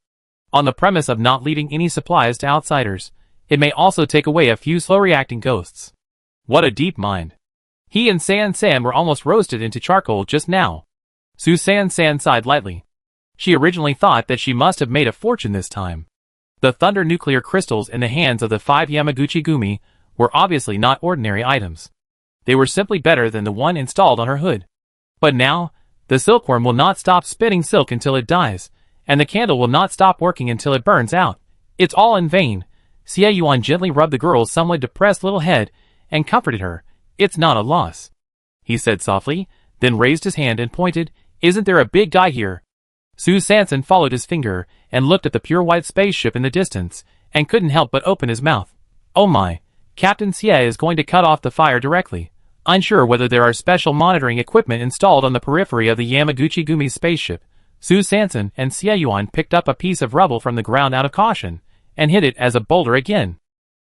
On the premise of not leaving any supplies to outsiders, it may also take away a few slow-reacting ghosts. What a deep mind. He and San were almost roasted into charcoal just now. San sighed lightly. She originally thought that she must have made a fortune this time. The thunder nuclear crystals in the hands of the 5 Yamaguchi Gumi were obviously not ordinary items. They were simply better than the one installed on her hood. But now, the silkworm will not stop spinning silk until it dies, and the candle will not stop working until it burns out. It's all in vain. Yuan gently rubbed the girl's somewhat depressed little head and comforted her. It's not a loss, he said softly, then raised his hand and pointed. Isn't there a big guy here? Sanson followed his finger and looked at the pure white spaceship in the distance and couldn't help but open his mouth. Oh my, Captain Xie is going to cut off the fire directly. Unsure whether there are special monitoring equipment installed on the periphery of the Yamaguchi Gumi spaceship, Sanson and Yuan picked up a piece of rubble from the ground out of caution and hit it as a boulder again.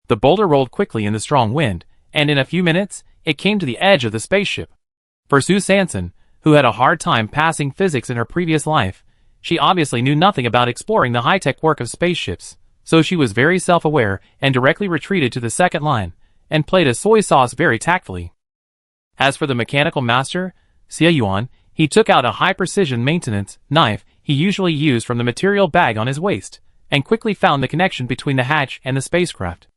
The boulder rolled quickly in the strong wind, and in a few minutes, it came to the edge of the spaceship. For Sanson, who had a hard time passing physics in her previous life, she obviously knew nothing about exploring the high-tech work of spaceships, so she was very self-aware and directly retreated to the second line, and played a soy sauce very tactfully. As for the mechanical master, Yuan, he took out a high-precision maintenance knife he usually used from the material bag on his waist, and quickly found the connection between the hatch and the spacecraft.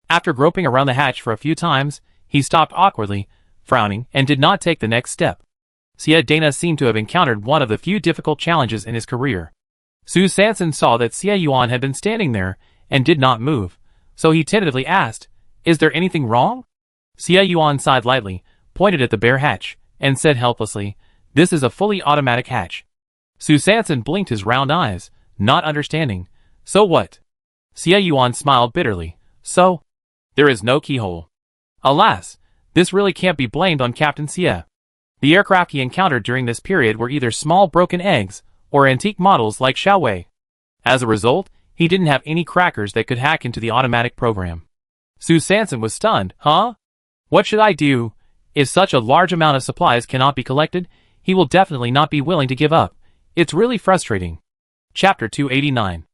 After groping around the hatch for a few times, he stopped awkwardly, frowning, and did not take the next step. Dana seemed to have encountered one of the few difficult challenges in his career. Sanson saw that Yuan had been standing there and did not move, so he tentatively asked, "Is there anything wrong?" Yuan sighed lightly, pointed at the bare hatch, and said helplessly, "This is a fully automatic hatch." Sanson blinked his round eyes, not understanding. "So what?" Yuan smiled bitterly. "So? There is no keyhole." Alas, this really can't be blamed on Captain Xie. The aircraft he encountered during this period were either small broken eggs, or antique models like Xiaowei. As a result, he didn't have any crackers that could hack into the automatic program. Sanson was stunned. Huh? What should I do? If such a large amount of supplies cannot be collected, he will definitely not be willing to give up. It's really frustrating. Chapter 289.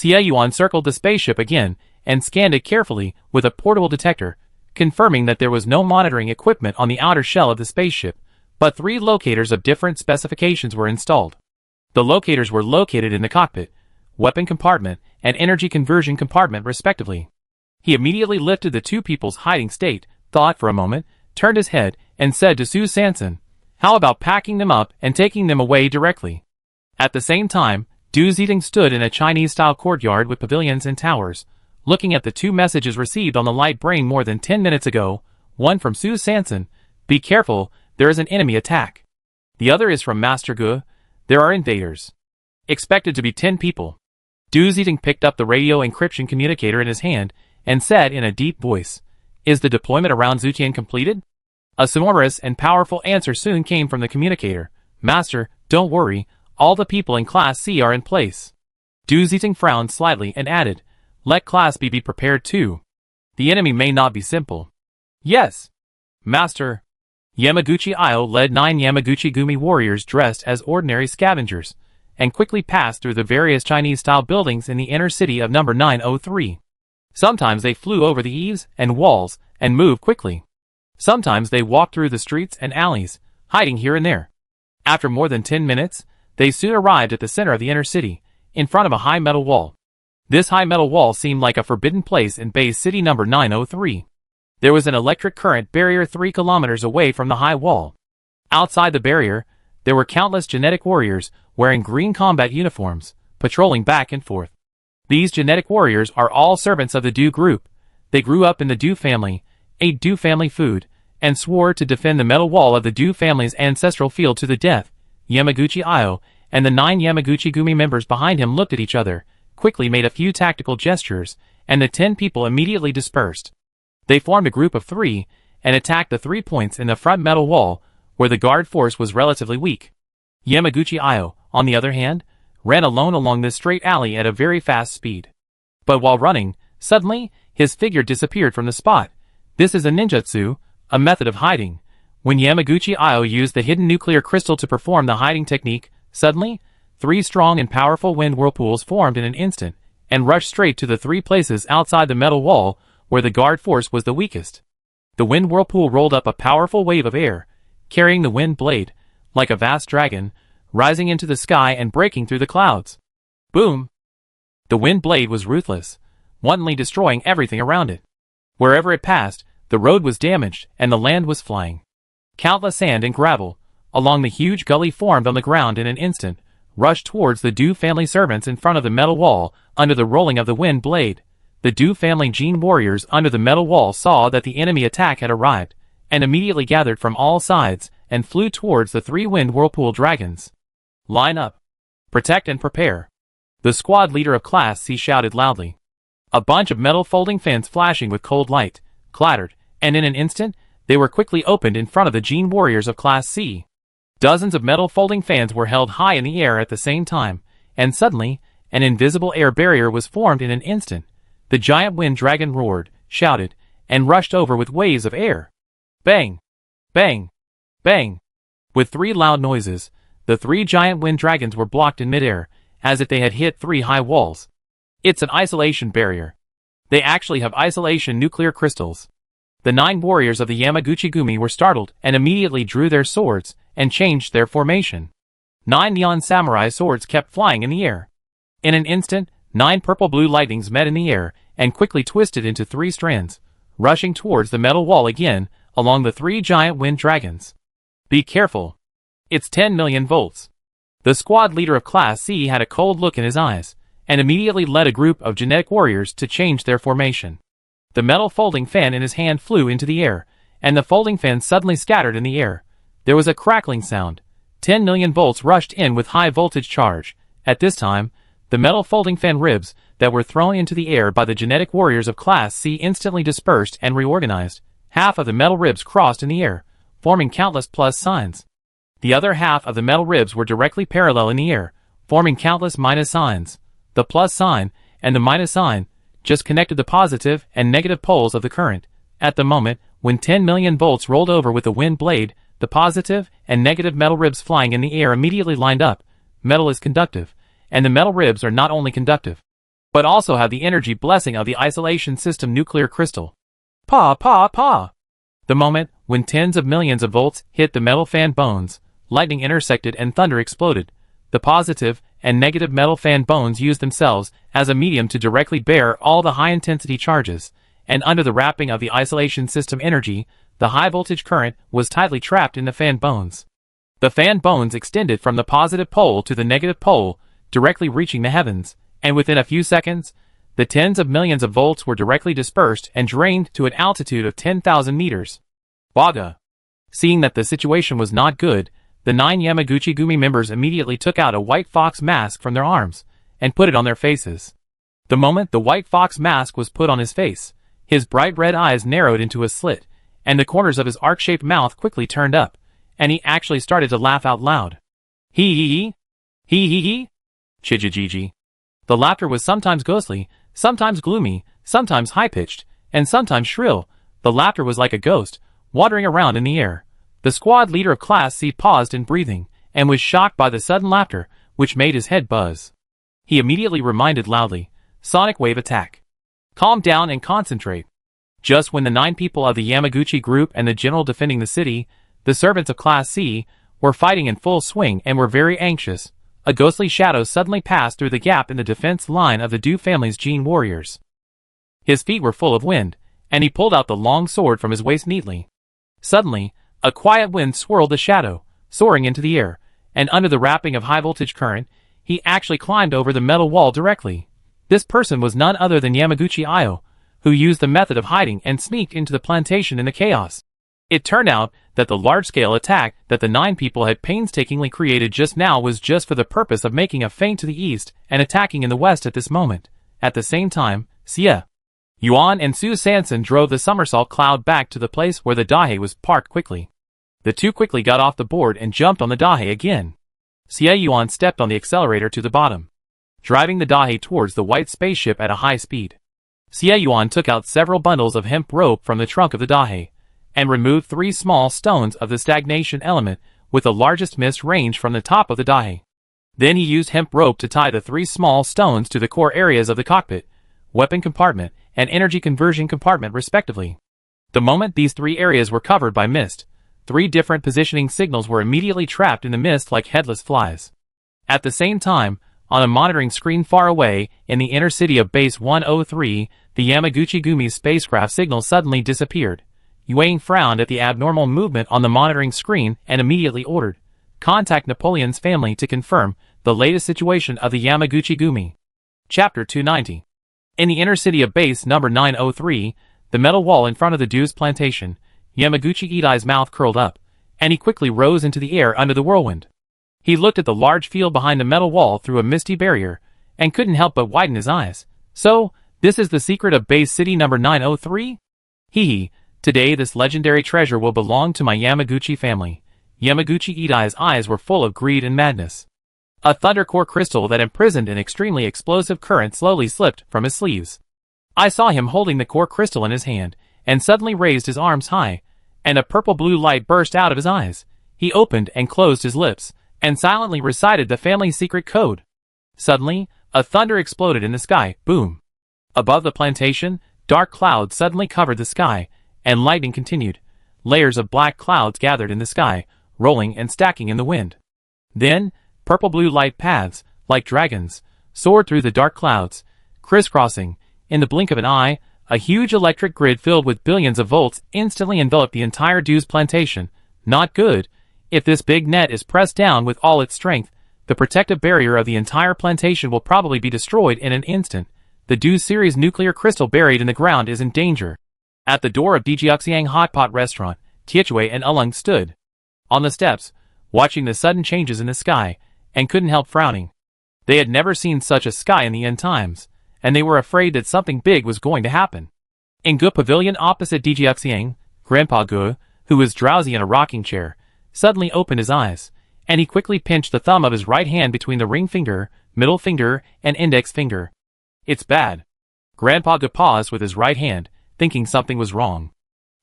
Yuan circled the spaceship again, and scanned it carefully with a portable detector, confirming that there was no monitoring equipment on the outer shell of the spaceship, but 3 locators of different specifications were installed. The locators were located in the cockpit, weapon compartment, and energy conversion compartment respectively. He immediately lifted the 2 people's hiding state, thought for a moment, turned his head, and said to Sanson, "How about packing them up and taking them away directly?" At the same time, Du Ziding stood in a Chinese-style courtyard with pavilions and towers, looking at the 2 messages received on the light brain more than 10 minutes ago, one from Sanson, "Be careful, there is an enemy attack." The other is from Master Gu, "There are invaders. Expected to be 10 people." Du Ziding picked up the radio encryption communicator in his hand, and said in a deep voice, "Is the deployment around Zutian completed?" A sonorous and powerful answer soon came from the communicator. "Master, don't worry, all the people in Class C are in place." Du Ziding frowned slightly and added, "Let Class B be prepared too. The enemy may not be simple." "Yes, Master." Yamaguchi Io led 9 Yamaguchi Gumi warriors dressed as ordinary scavengers, and quickly passed through the various Chinese-style buildings in the inner city of number 903. Sometimes they flew over the eaves and walls and moved quickly. Sometimes they walked through the streets and alleys, hiding here and there. After more than 10 minutes, they soon arrived at the center of the inner city, in front of a high metal wall. This high metal wall seemed like a forbidden place in base city number 903. There was an electric current barrier 3 kilometers away from the high wall. Outside the barrier, there were countless genetic warriors wearing green combat uniforms, patrolling back and forth. These genetic warriors are all servants of the Du group. They grew up in the Du family, ate Du family food, and swore to defend the metal wall of the Du family's ancestral field to the death. Yamaguchi Io and the 9 Yamaguchi Gumi members behind him looked at each other, quickly made a few tactical gestures, and the 10 people immediately dispersed. They formed a group of 3, and attacked the 3 points in the front metal wall, where the guard force was relatively weak. Yamaguchi Io, on the other hand, ran alone along this straight alley at a very fast speed. But while running, suddenly, his figure disappeared from the spot. This is a ninjutsu, a method of hiding. When Yamaguchi Io used the hidden nuclear crystal to perform the hiding technique, suddenly, 3 strong and powerful wind whirlpools formed in an instant, and rushed straight to the 3 places outside the metal wall, where the guard force was the weakest. The wind whirlpool rolled up a powerful wave of air, carrying the wind blade, like a vast dragon, rising into the sky and breaking through the clouds. Boom! The wind blade was ruthless, wantonly destroying everything around it. Wherever it passed, the road was damaged and the land was flying. Countless sand and gravel, along the huge gully formed on the ground in an instant, rushed towards the Du family servants in front of the metal wall under the rolling of the wind blade. The Du family Jin warriors under the metal wall saw that the enemy attack had arrived, and immediately gathered from all sides and flew towards the 3 wind whirlpool dragons. Line up. Protect and prepare. The squad leader of Class C shouted loudly. A bunch of metal folding fans flashing with cold light, clattered, and in an instant, they were quickly opened in front of the Jin warriors of Class C. Dozens of metal folding fans were held high in the air at the same time, and suddenly, an invisible air barrier was formed in an instant. The giant wind dragon roared, shouted, and rushed over with waves of air. Bang! Bang! Bang! With 3 loud noises, the 3 giant wind dragons were blocked in midair, as if they had hit 3 high walls. It's an isolation barrier. They actually have isolation nuclear crystals. The 9 warriors of the Yamaguchi-gumi were startled and immediately drew their swords and changed their formation. 9 neon samurai swords kept flying in the air. In an instant, 9 purple-blue lightnings met in the air and quickly twisted into 3 strands, rushing towards the metal wall again along the 3 giant wind dragons. Be careful. It's 10 million volts. The squad leader of Class C had a cold look in his eyes, and immediately led a group of genetic warriors to change their formation. The metal folding fan in his hand flew into the air, and the folding fan suddenly scattered in the air. There was a crackling sound. 10 million volts rushed in with high voltage charge. At this time, the metal folding fan ribs that were thrown into the air by the genetic warriors of Class C instantly dispersed and reorganized. Half of the metal ribs crossed in the air, forming countless plus signs. The other half of the metal ribs were directly parallel in the air, forming countless minus signs. The plus sign and the minus sign just connected the positive and negative poles of the current. At the moment, when 10 million volts rolled over with the wind blade, the positive and negative metal ribs flying in the air immediately lined up. Metal is conductive, and the metal ribs are not only conductive, but also have the energy blessing of the isolation system nuclear crystal. Pa pa pa! The moment when tens of millions of volts hit the metal fan bones, lightning intersected and thunder exploded. The positive and negative metal fan bones used themselves as a medium to directly bear all the high-intensity charges, and under the wrapping of the isolation system energy, the high-voltage current was tightly trapped in the fan bones. The fan bones extended from the positive pole to the negative pole, directly reaching the heavens, and within a few seconds, the tens of millions of volts were directly dispersed and drained to an altitude of 10,000 meters. Baga! Seeing that the situation was not good, the 9 Yamaguchi-gumi members immediately took out a white fox mask from their arms, and put it on their faces. The moment the white fox mask was put on his face, his bright red eyes narrowed into a slit, and the corners of his arc-shaped mouth quickly turned up, and he actually started to laugh out loud. Hee hee hee! Hee hee hee! Chijijiji. The laughter was sometimes ghostly, sometimes gloomy, sometimes high-pitched, and sometimes shrill. The laughter was like a ghost, wandering around in the air. The squad leader of Class C paused in breathing, and was shocked by the sudden laughter, which made his head buzz. He immediately reminded loudly, "Sonic wave attack. Calm down and concentrate." Just when the 9 people of the Yamaguchi group and the general defending the city, the servants of Class C, were fighting in full swing and were very anxious, a ghostly shadow suddenly passed through the gap in the defense line of the Du family's Jin warriors. His feet were full of wind, and he pulled out the long sword from his waist neatly. Suddenly, a quiet wind swirled the shadow, soaring into the air, and under the wrapping of high-voltage current, he actually climbed over the metal wall directly. This person was none other than Yamaguchi Io, who used the method of hiding and sneaked into the plantation in the chaos. It turned out that the large-scale attack that the 9 people had painstakingly created just now was just for the purpose of making a feint to the east and attacking in the west at this moment. At the same time, Xie Yuan and Su Sanson drove the somersault cloud back to the place where the Daihe was parked quickly. The two quickly got off the board and jumped on the Daihe again. Xie Yuan stepped on the accelerator to the bottom, driving the dahe towards the white spaceship at a high speed. Xie Yuan took out several bundles of hemp rope from the trunk of the dahe, and removed 3 small stones of the stagnation element with the largest missed range from the top of the dahe. Then he used hemp rope to tie the 3 small stones to the core areas of the cockpit, weapon compartment, and energy conversion compartment respectively. The moment these 3 areas were covered by mist, 3 different positioning signals were immediately trapped in the mist like headless flies. At the same time, on a monitoring screen far away, in the inner city of Base 103, the Yamaguchi-Gumi's spacecraft signal suddenly disappeared. Yuang frowned at the abnormal movement on the monitoring screen and immediately ordered, "Contact Napoleon's family to confirm the latest situation of the Yamaguchi-Gumi." Chapter 290. In the inner city of Base number 903, the metal wall in front of the Dew's plantation, Yamaguchi-Idai's mouth curled up, and he quickly rose into the air under the whirlwind. He looked at the large field behind the metal wall through a misty barrier, and couldn't help but widen his eyes. So, this is the secret of Base City number 903? Hee. Today this legendary treasure will belong to my Yamaguchi family. Yamaguchi-Idai's eyes were full of greed and madness. A thunder core crystal that imprisoned an extremely explosive current slowly slipped from his sleeves. I saw him holding the core crystal in his hand, and suddenly raised his arms high, and a purple-blue light burst out of his eyes. He opened and closed his lips, and silently recited the family's secret code. Suddenly, a thunder exploded in the sky, boom. Above the plantation, dark clouds suddenly covered the sky, and lightning continued. Layers of black clouds gathered in the sky, rolling and stacking in the wind. Then, purple-blue light paths, like dragons, soared through the dark clouds, crisscrossing. In the blink of an eye, a huge electric grid filled with billions of volts instantly enveloped the entire Dew's plantation. Not good. If this big net is pressed down with all its strength, the protective barrier of the entire plantation will probably be destroyed in an instant. The Dew series nuclear crystal buried in the ground is in danger. At the door of Dijiuxiang Hot Pot Restaurant, Tietue and Ulung stood on the steps, watching the sudden changes in the sky, and couldn't help frowning. They had never seen such a sky in the end times, and they were afraid that something big was going to happen. In Gu Pavilion opposite Dijiuxiang, Grandpa Gu, who was drowsy in a rocking chair, suddenly opened his eyes, and he quickly pinched the thumb of his right hand between the ring finger, middle finger, and index finger. "It's bad." Grandpa Gu paused with his right hand, thinking something was wrong.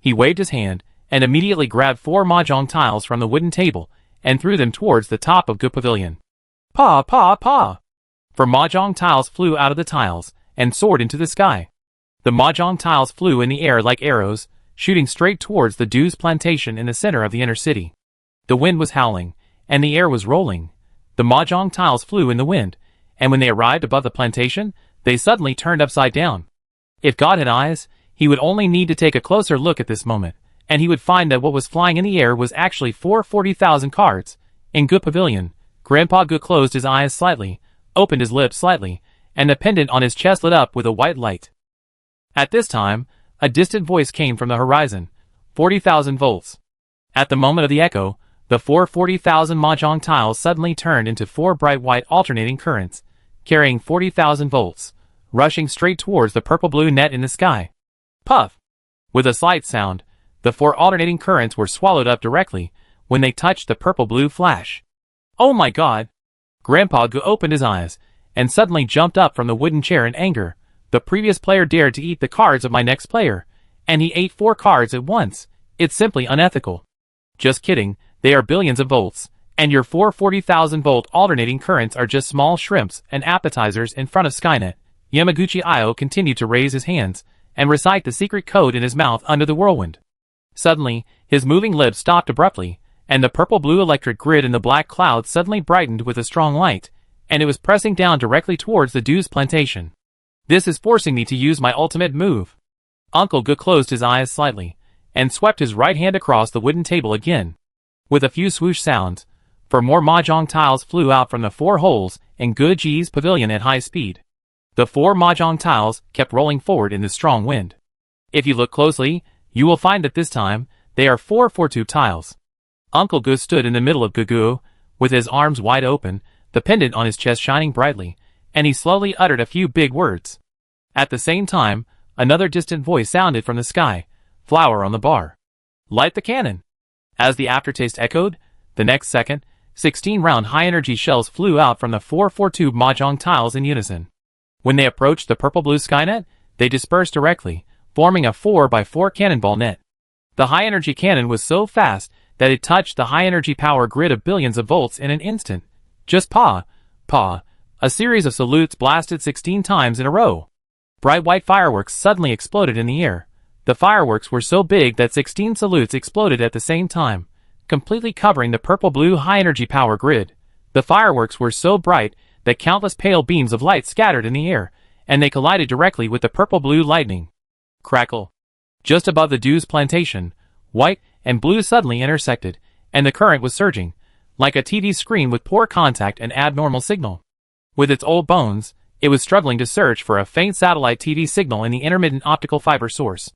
He waved his hand, and immediately grabbed 4 mahjong tiles from the wooden table, and threw them towards the top of Gu Pavilion. Pa, pa, pa! 4 mahjong tiles flew out of the tiles, and soared into the sky. The mahjong tiles flew in the air like arrows, shooting straight towards the Dew's plantation in the center of the inner city. The wind was howling, and the air was rolling. The mahjong tiles flew in the wind, and when they arrived above the plantation, they suddenly turned upside down. If God had eyes, he would only need to take a closer look at this moment, and he would find that what was flying in the air was actually 440,000 cards. In Gu Pavilion, Grandpa Gu closed his eyes slightly, opened his lips slightly, and the pendant on his chest lit up with a white light. At this time, a distant voice came from the horizon. 40,000 volts. At the moment of the echo, the 440,000 mahjong tiles suddenly turned into 4 bright white alternating currents, carrying 40,000 volts, rushing straight towards the purple-blue net in the sky. Puff! With a slight sound, the 4 alternating currents were swallowed up directly when they touched the purple-blue flash. Oh my God! Grandpa Gu opened his eyes, and suddenly jumped up from the wooden chair in anger. The previous player dared to eat the cards of my next player, and he ate 4 cards at once. It's simply unethical. Just kidding, they are billions of volts, and your 440,000 volt alternating currents are just small shrimps and appetizers in front of Skynet. Yamaguchi-Io continued to raise his hands, and recite the secret code in his mouth under the whirlwind. Suddenly, his moving lips stopped abruptly, and the purple-blue electric grid in the black clouds suddenly brightened with a strong light, and it was pressing down directly towards the Dew's plantation. This is forcing me to use my ultimate move. Uncle Gu closed his eyes slightly, and swept his right hand across the wooden table again. With a few swoosh sounds, 4 more mahjong tiles flew out from the 4 holes in Gu Ji's pavilion at high speed. The 4 mahjong tiles kept rolling forward in the strong wind. If you look closely, you will find that this time, they are 4 4-tube tiles. Uncle Gu stood in the middle of Gugu, with his arms wide open, the pendant on his chest shining brightly, and he slowly uttered a few big words. At the same time, another distant voice sounded from the sky. Flower on the bar. Light the cannon. As the aftertaste echoed, the next second, 16 round high-energy shells flew out from the 442 Mahjong tiles in unison. When they approached the purple-blue Skynet, they dispersed directly, forming a 4x4 cannonball net. The high-energy cannon was so fast that it touched the high-energy power grid of billions of volts in an instant. Just pa. A series of salutes blasted 16 times in a row. Bright white fireworks suddenly exploded in the air. The fireworks were so big that 16 salutes exploded at the same time, completely covering the purple-blue high-energy power grid. The fireworks were so bright that countless pale beams of light scattered in the air, and they collided directly with the purple-blue lightning. Crackle. Just above the Dew's plantation, white and blue suddenly intersected, and the current was surging, like a TV screen with poor contact and abnormal signal. With its old bones, it was struggling to search for a faint satellite TV signal in the intermittent optical fiber source.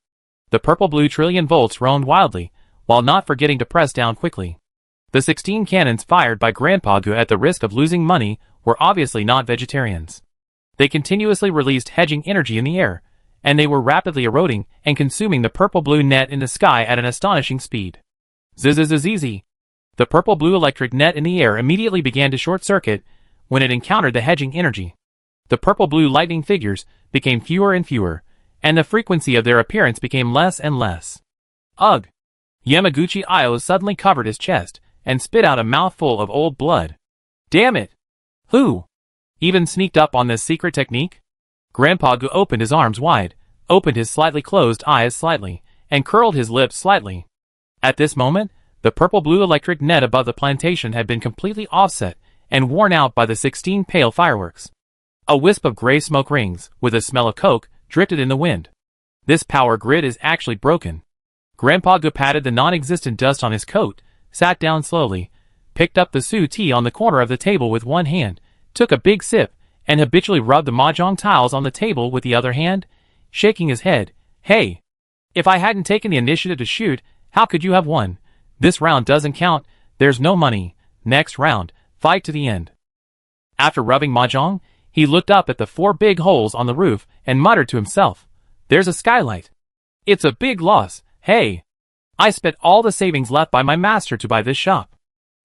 The purple-blue trillion volts roamed wildly, while not forgetting to press down quickly. The 16 cannons fired by Grandpa Gu at the risk of losing money were obviously not vegetarians. They continuously released hedging energy in the air, and they were rapidly eroding and consuming the purple-blue net in the sky at an astonishing speed. Zzz. The purple-blue electric net in the air immediately began to short-circuit when it encountered the hedging energy. The purple-blue lightning figures became fewer and fewer, and the frequency of their appearance became less and less. Ugh! Yamaguchi Io suddenly covered his chest and spit out a mouthful of old blood. Damn it! Who even sneaked up on this secret technique? Grandpa Gu opened his arms wide, opened his slightly closed eyes slightly, and curled his lips slightly. At this moment, the purple-blue electric net above the plantation had been completely offset and worn out by the 16 pale fireworks. A wisp of gray smoke rings, with a smell of coke, drifted in the wind. This power grid is actually broken. Grandpa Gu patted the non-existent dust on his coat, sat down slowly, picked up the Su tea on the corner of the table with one hand, took a big sip, and habitually rubbed the Mahjong tiles on the table with the other hand, shaking his head. Hey! If I hadn't taken the initiative to shoot, how could you have won? This round doesn't count, there's no money. Next round, fight to the end. After rubbing Mahjong, he looked up at the 4 big holes on the roof and muttered to himself, there's a skylight. It's a big loss, hey! I spent all the savings left by my master to buy this shop.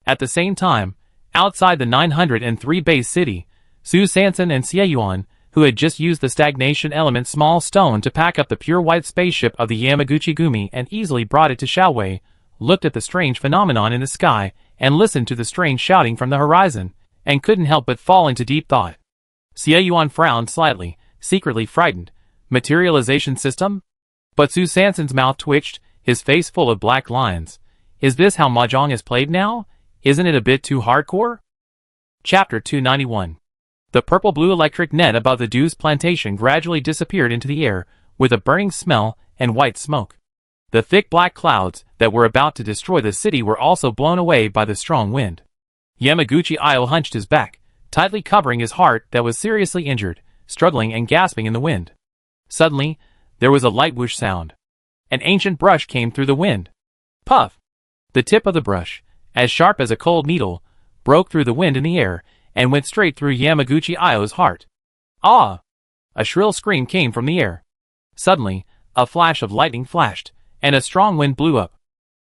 At the same time, outside the 903 base city, Su Sanson and Xie Yuan, who had just used the stagnation element small stone to pack up the pure white spaceship of the Yamaguchi Gumi and easily brought it to Xiaowei, looked at the strange phenomenon in the sky and listened to the strange shouting from the horizon, and couldn't help but fall into deep thought. Xie Yuan frowned slightly, secretly frightened. Materialization system? But Su Sanson's mouth twitched, his face full of black lines. Is this how Mahjong is played now? Isn't it a bit too hardcore? Chapter 291. The purple-blue electric net above the Dew's plantation gradually disappeared into the air, with a burning smell and white smoke. The thick black clouds that were about to destroy the city were also blown away by the strong wind. Yamaguchi Io hunched his back, tightly covering his heart that was seriously injured, struggling and gasping in the wind. Suddenly, there was a light whoosh sound. An ancient brush came through the wind. Puff! The tip of the brush, as sharp as a cold needle, broke through the wind in the air, and went straight through Yamaguchi Io's heart. Ah! A shrill scream came from the air. Suddenly, a flash of lightning flashed, and a strong wind blew up.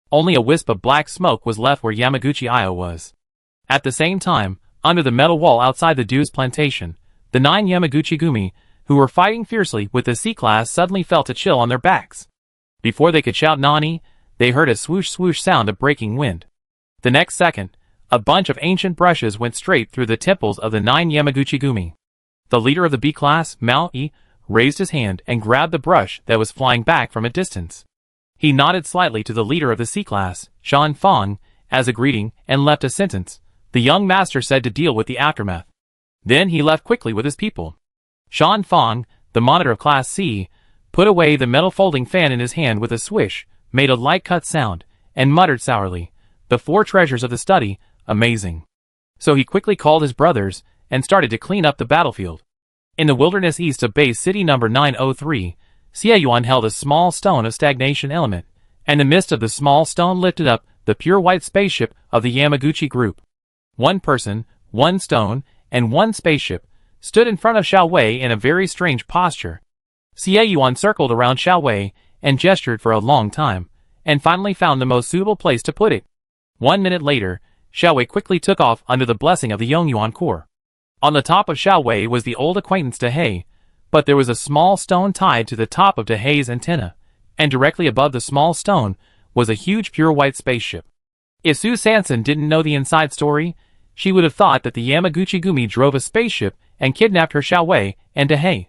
Only a wisp of black smoke was left where Yamaguchi Io was. At the same time, under the metal wall outside the Dew's plantation, the 9 Yamaguchi Gumi, who were fighting fiercely with the C-class, suddenly felt a chill on their backs. Before they could shout Nani, they heard a swoosh-swoosh sound of breaking wind. The next second, a bunch of ancient brushes went straight through the temples of the 9 Yamaguchi Gumi. The leader of the B-class, Mao Yi, raised his hand and grabbed the brush that was flying back from a distance. He nodded slightly to the leader of the C-class, Shan Fang, as a greeting, and left a sentence. The young master said to deal with the aftermath. Then he left quickly with his people. Shan Fang, the monitor of Class C, put away the metal folding fan in his hand with a swish, made a light cut sound, and muttered sourly, "The 4 treasures of the study, amazing." So he quickly called his brothers, and started to clean up the battlefield. In the wilderness east of base city number 903, Xie Yuan held a small stone of stagnation element, and the mist of the small stone lifted up the pure white spaceship of the Yamaguchi group. 1 person, 1 stone, and 1 spaceship stood in front of Xiaowei in a very strange posture. Xie Yuan circled around Xiaowei and gestured for a long time, and finally found the most suitable place to put it. 1 minute later, Xiaowei quickly took off under the blessing of the Yongyuan core. On the top of Xiaowei was the old acquaintance Dehei, but there was a small stone tied to the top of Dehei's antenna, and directly above the small stone was a huge pure white spaceship. If Su Sanson didn't know the inside story, she would have thought that the Yamaguchi-gumi drove a spaceship and kidnapped her Xiaowei and Dehei.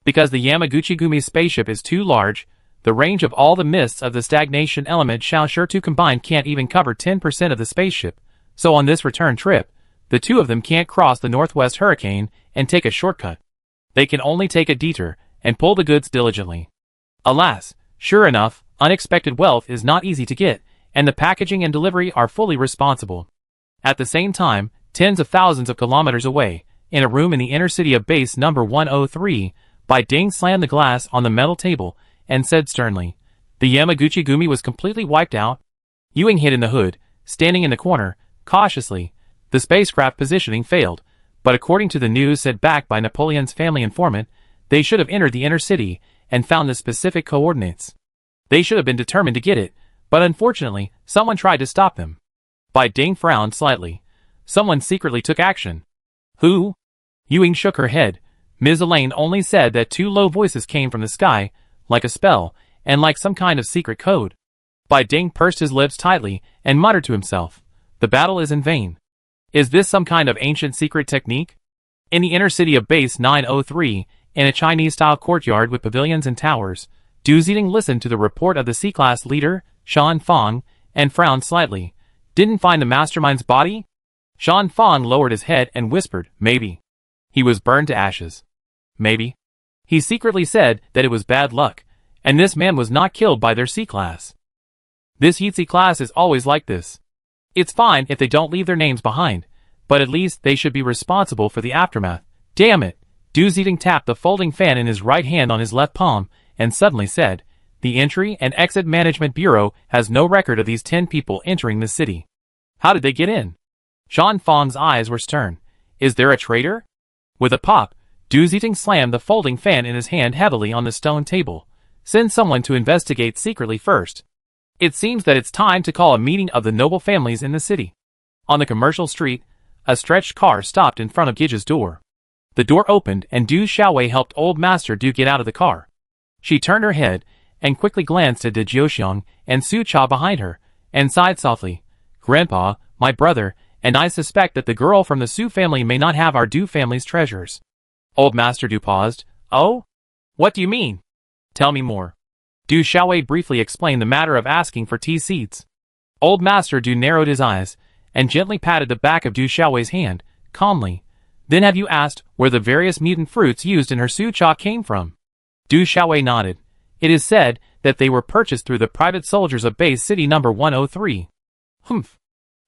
Because the Yamaguchi-gumi's spaceship is too large, the range of all the mists of the stagnation element Xiaoshu combined can't even cover 10% of the spaceship, so on this return trip, the two of them can't cross the northwest hurricane and take a shortcut. They can only take a detour and pull the goods diligently. Alas, sure enough, unexpected wealth is not easy to get, and the packaging and delivery are fully responsible. At the same time, tens of thousands of kilometers away, in a room in the inner city of base number 103, Bai Ding slammed the glass on the metal table and said sternly, "The Yamaguchi-gumi was completely wiped out." Ewing hid in the hood, standing in the corner, cautiously. The spacecraft positioning failed, but according to the news said back by Napoleon's family informant, they should have entered the inner city and found the specific coordinates. They should have been determined to get it, but unfortunately, someone tried to stop them. Bai Ding frowned slightly. Someone secretly took action. Who? Ewing shook her head. Ms. Elaine only said that two low voices came from the sky, like a spell, and like some kind of secret code. Bai Ding pursed his lips tightly and muttered to himself, "The battle is in vain. Is this some kind of ancient secret technique?" In the inner city of base 903, in a Chinese-style courtyard with pavilions and towers, Du Ziding listened to the report of the C-class leader, Shan Fang, and frowned slightly. Didn't find the mastermind's body? Shan Fang lowered his head and whispered, "Maybe. He was burned to ashes. Maybe." He secretly said that it was bad luck, and this man was not killed by their C-class. This Heatsy class is always like this. It's fine if they don't leave their names behind, but at least they should be responsible for the aftermath. Damn it! Du Ziding tapped the folding fan in his right hand on his left palm, and suddenly said, "The Entry and Exit Management Bureau has no record of these 10 people entering the city. How did they get in?" Shan Fang's eyes were stern. "Is there a traitor?" With a pop, Du Ziding slammed the folding fan in his hand heavily on the stone table. "Send someone to investigate secretly first. It seems that it's time to call a meeting of the noble families in the city." On the commercial street, a stretched car stopped in front of Gija's door. The door opened and Du Xiaowei helped Old Master Du get out of the car. She turned her head and quickly glanced at De Jiuxiang and Su Cha behind her, and sighed softly. "Grandpa, my brother, and I suspect that the girl from the Su family may not have our Du family's treasures." Old Master Du paused. "Oh? What do you mean? Tell me more." Du Xiaowei briefly explained the matter of asking for tea seeds. Old Master Du narrowed his eyes and gently patted the back of Du Xiaowei's hand, calmly. "Then have you asked where the various mutant fruits used in her Su Cha came from?" Du Xiaowei nodded. "It is said that they were purchased through the private soldiers of base city number 103. Humph.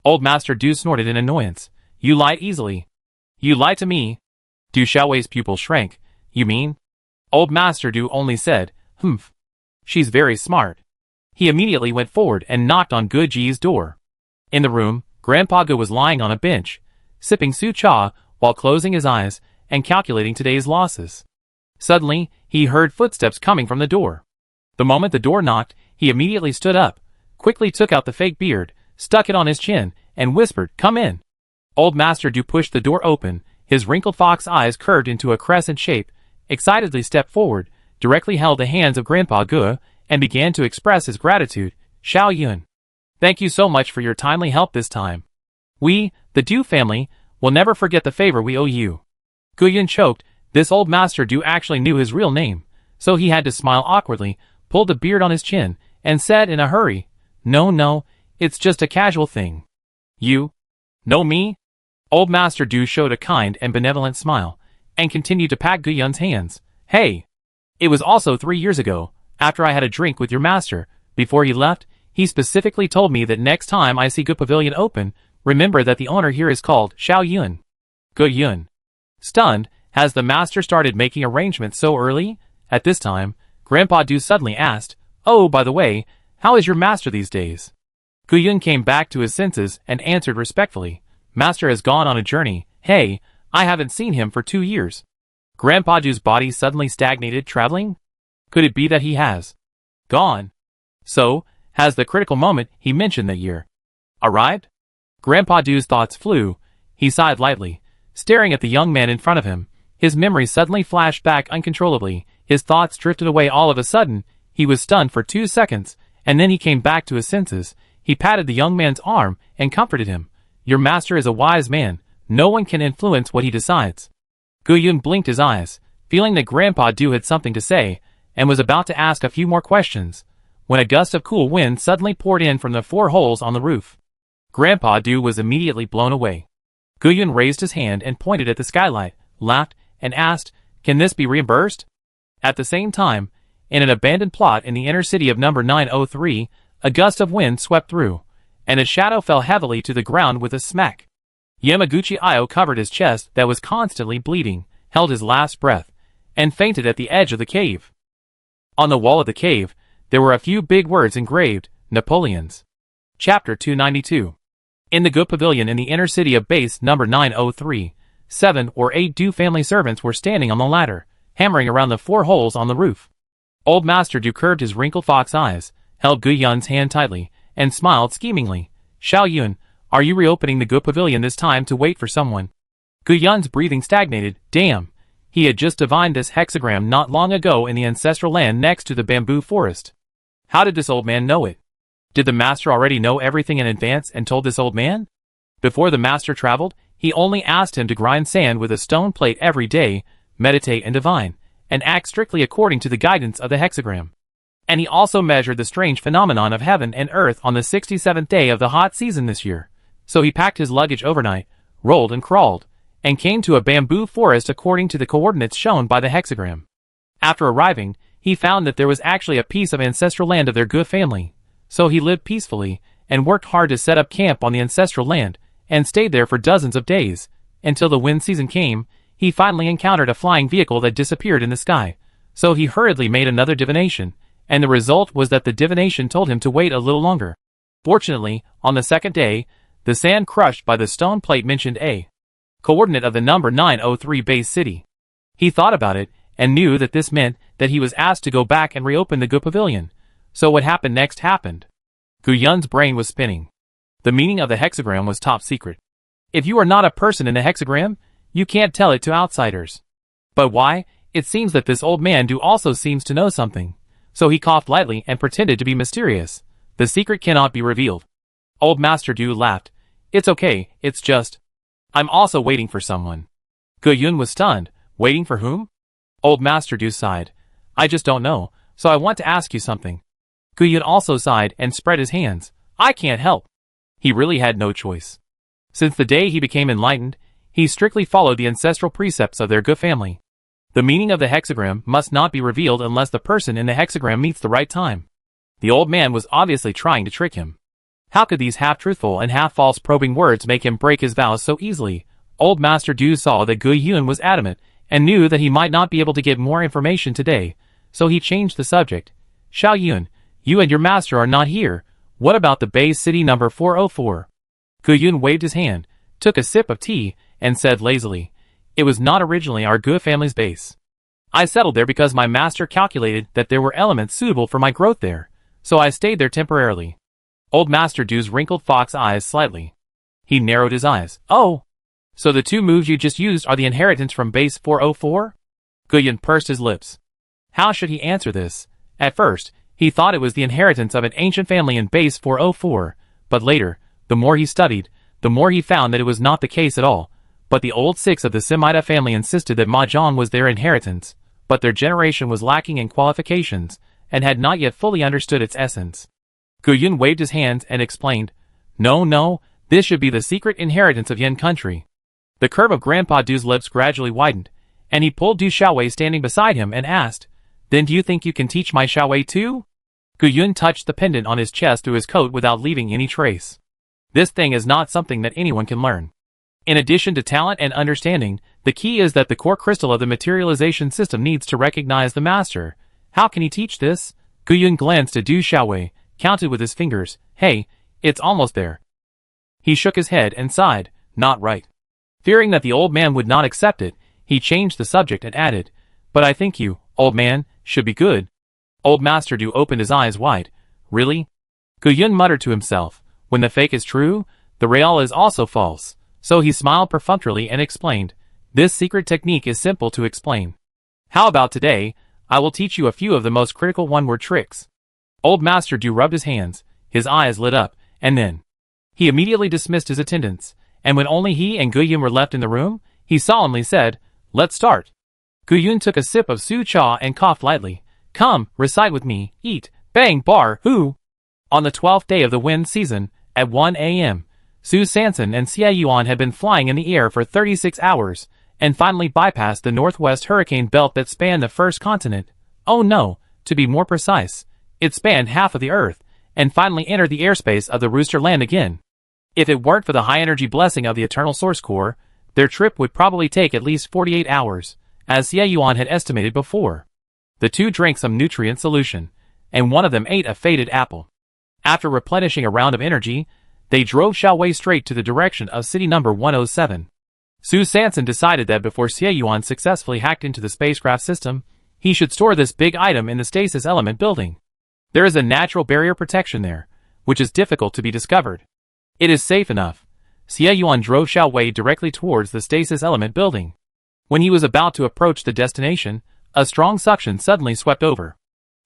Old Master Du snorted in annoyance. "You lie easily." "You lie to me." Du Xiaowei's pupil shrank. "You mean?" Old Master Du only said, "Humph. She's very smart." He immediately went forward and knocked on Gu Ji's door. In the room, Grandpa Gu was lying on a bench, sipping Su Cha while closing his eyes and calculating today's losses. Suddenly, he heard footsteps coming from the door. The moment the door knocked, he immediately stood up, quickly took out the fake beard, stuck it on his chin, and whispered, "Come in." Old Master Du pushed the door open, his wrinkled fox eyes curved into a crescent shape, excitedly stepped forward, directly held the hands of Grandpa Gu, and began to express his gratitude. "Xiao Yun. Thank you so much for your timely help this time. We, the Du family, will never forget the favor we owe you." Gu Yun choked. This Old Master Du actually knew his real name, so he had to smile awkwardly, pulled the beard on his chin, and said in a hurry, No, it's just a casual thing." "You know me?" Old Master Du showed a kind and benevolent smile, and continued to pat Gu Yun's hands. "Hey. It was also 3 years ago, after I had a drink with your master. Before he left, he specifically told me that next time I see Gu Pavilion open, remember that the owner here is called Xiao Yun." Gu Yun. Stunned, has the master started making arrangements so early? At this time, Grandpa Du suddenly asked, "Oh, by the way, how is your master these days?" Gu Yun came back to his senses and answered respectfully, "Master has gone on a journey. Hey, I haven't seen him for 2 years." Grandpa Du's body suddenly stagnated. Traveling? Could it be that he has gone? So, has the critical moment he mentioned that year arrived? Grandpa Du's thoughts flew. He sighed lightly, staring at the young man in front of him. His memory suddenly flashed back uncontrollably. His thoughts drifted away all of a sudden. He was stunned for 2 seconds, and then he came back to his senses. He patted the young man's arm and comforted him. Your master is a wise man. No one can influence what he decides. Guyun blinked his eyes, feeling that Grandpa Du had something to say, and was about to ask a few more questions, when a gust of cool wind suddenly poured in from the 4 holes on the roof. Grandpa Du was immediately blown away. Guyun raised his hand and pointed at the skylight, laughed, and asked, "Can this be reimbursed?" At the same time, in an abandoned plot in the inner city of number 903, a gust of wind swept through, and a shadow fell heavily to the ground with a smack. Yamaguchi Ayo covered his chest that was constantly bleeding, held his last breath, and fainted at the edge of the cave. On the wall of the cave, there were a few big words engraved, Napoleon's. Chapter 292. In the good pavilion in the inner city of base number 903, 7 or 8 Du family servants were standing on the ladder, hammering around the 4 holes on the roof. Old Master Du curved his wrinkled fox eyes, held Guyun's hand tightly, and smiled schemingly. Xiao Yun, are you reopening the good pavilion this time to wait for someone? Guyun's breathing stagnated. Damn. He had just divined this hexagram not long ago in the ancestral land next to the bamboo forest. How did this old man know it? Did the master already know everything in advance and told this old man? Before the master traveled, he only asked him to grind sand with a stone plate every day, meditate and divine, and act strictly according to the guidance of the hexagram. And he also measured the strange phenomenon of heaven and earth on the 67th day of the hot season this year. So he packed his luggage overnight, rolled and crawled, and came to a bamboo forest according to the coordinates shown by the hexagram. After arriving, he found that there was actually a piece of ancestral land of their good family. So he lived peacefully, and worked hard to set up camp on the ancestral land, and stayed there for dozens of days, until the wind season came. He finally encountered a flying vehicle that disappeared in the sky. So he hurriedly made another divination, and the result was that the divination told him to wait a little longer. Fortunately, on the second day, the sand crushed by the stone plate mentioned a coordinate of the number 903 base city. He thought about it, and knew that this meant that he was asked to go back and reopen the good pavilion. So what happened next happened. Guyun's brain was spinning. The meaning of the hexagram was top secret. If you are not a person in the hexagram, you can't tell it to outsiders. But why? It seems that this old man Du also seems to know something. So he coughed lightly and pretended to be mysterious. The secret cannot be revealed. Old Master Du laughed. It's okay, it's just... I'm also waiting for someone. Guyun was stunned. Waiting for whom? Old Master Du sighed. I just don't know, so I want to ask you something. Guyun also sighed and spread his hands. I can't help. He really had no choice. Since the day he became enlightened, he strictly followed the ancestral precepts of their good family. The meaning of the hexagram must not be revealed unless the person in the hexagram meets the right time. The old man was obviously trying to trick him. How could these half-truthful and half-false probing words make him break his vows so easily? Old Master Du saw that Guyun was adamant, and knew that he might not be able to get more information today, so he changed the subject. Xiao Yun, you and your master are not here. What about the base city number 404? Guyun waved his hand, took a sip of tea, and said lazily, it was not originally our good family's base. I settled there because my master calculated that there were elements suitable for my growth there, so I stayed there temporarily. Old Master Du's wrinkled fox eyes slightly. He narrowed his eyes. Oh! So the 2 moves you just used are the inheritance from base 404? Guyun pursed his lips. How should he answer this? At first, he thought it was the inheritance of an ancient family in base 404, but later, the more he studied, the more he found that it was not the case at all. But the old 6 of the Semida family insisted that Mahjong was their inheritance, but their generation was lacking in qualifications, and had not yet fully understood its essence. Guyun waved his hands and explained, No, this should be the secret inheritance of Yin country. The curve of Grandpa Du's lips gradually widened, and he pulled Du Xiaowei standing beside him and asked, Then do you think you can teach my Xiaowei too? Guyun touched the pendant on his chest through his coat without leaving any trace. This thing is not something that anyone can learn. In addition to talent and understanding, the key is that the core crystal of the materialization system needs to recognize the master. How can he teach this? Guyun glanced at Du Xiaowei, counted with his fingers. Hey, it's almost there. He shook his head and sighed. Not right. Fearing that the old man would not accept it, he changed the subject and added, But I think you, old man, should be good. Old Master Du opened his eyes wide. Really? Guyun muttered to himself. When the fake is true, The rail is also false. So he smiled perfunctorily and explained, "This secret technique is simple to explain. How about today, I will teach you a few of the most critical one-word tricks." Old Master Du rubbed his hands, his eyes lit up, and then he immediately dismissed his attendants, and when only he and Guyun were left in the room, he solemnly said, "Let's start." Guyun took a sip of su cha and coughed lightly. "Come, recite with me, eat, bang, bar, hoo." On the 12th day of the wind season, at 1 a.m., Su Sanson and Xie Yuan had been flying in the air for 36 hours, and finally bypassed the northwest hurricane belt that spanned the first continent. Oh no, to be more precise, it spanned half of the Earth, and finally entered the airspace of the Rooster Land again. If it weren't for the high-energy blessing of the Eternal Source Core, their trip would probably take at least 48 hours, as Xie Yuan had estimated before. The two drank some nutrient solution, and one of them ate a faded apple. After replenishing a round of energy, they drove Xiaowei straight to the direction of city number 107. Su Sanson decided that before Xie Yuan successfully hacked into the spacecraft system, he should store this big item in the stasis element building. There is a natural barrier protection there, which is difficult to be discovered. It is safe enough. Xie Yuan drove Xiaowei directly towards the stasis element building. When he was about to approach the destination, a strong suction suddenly swept over.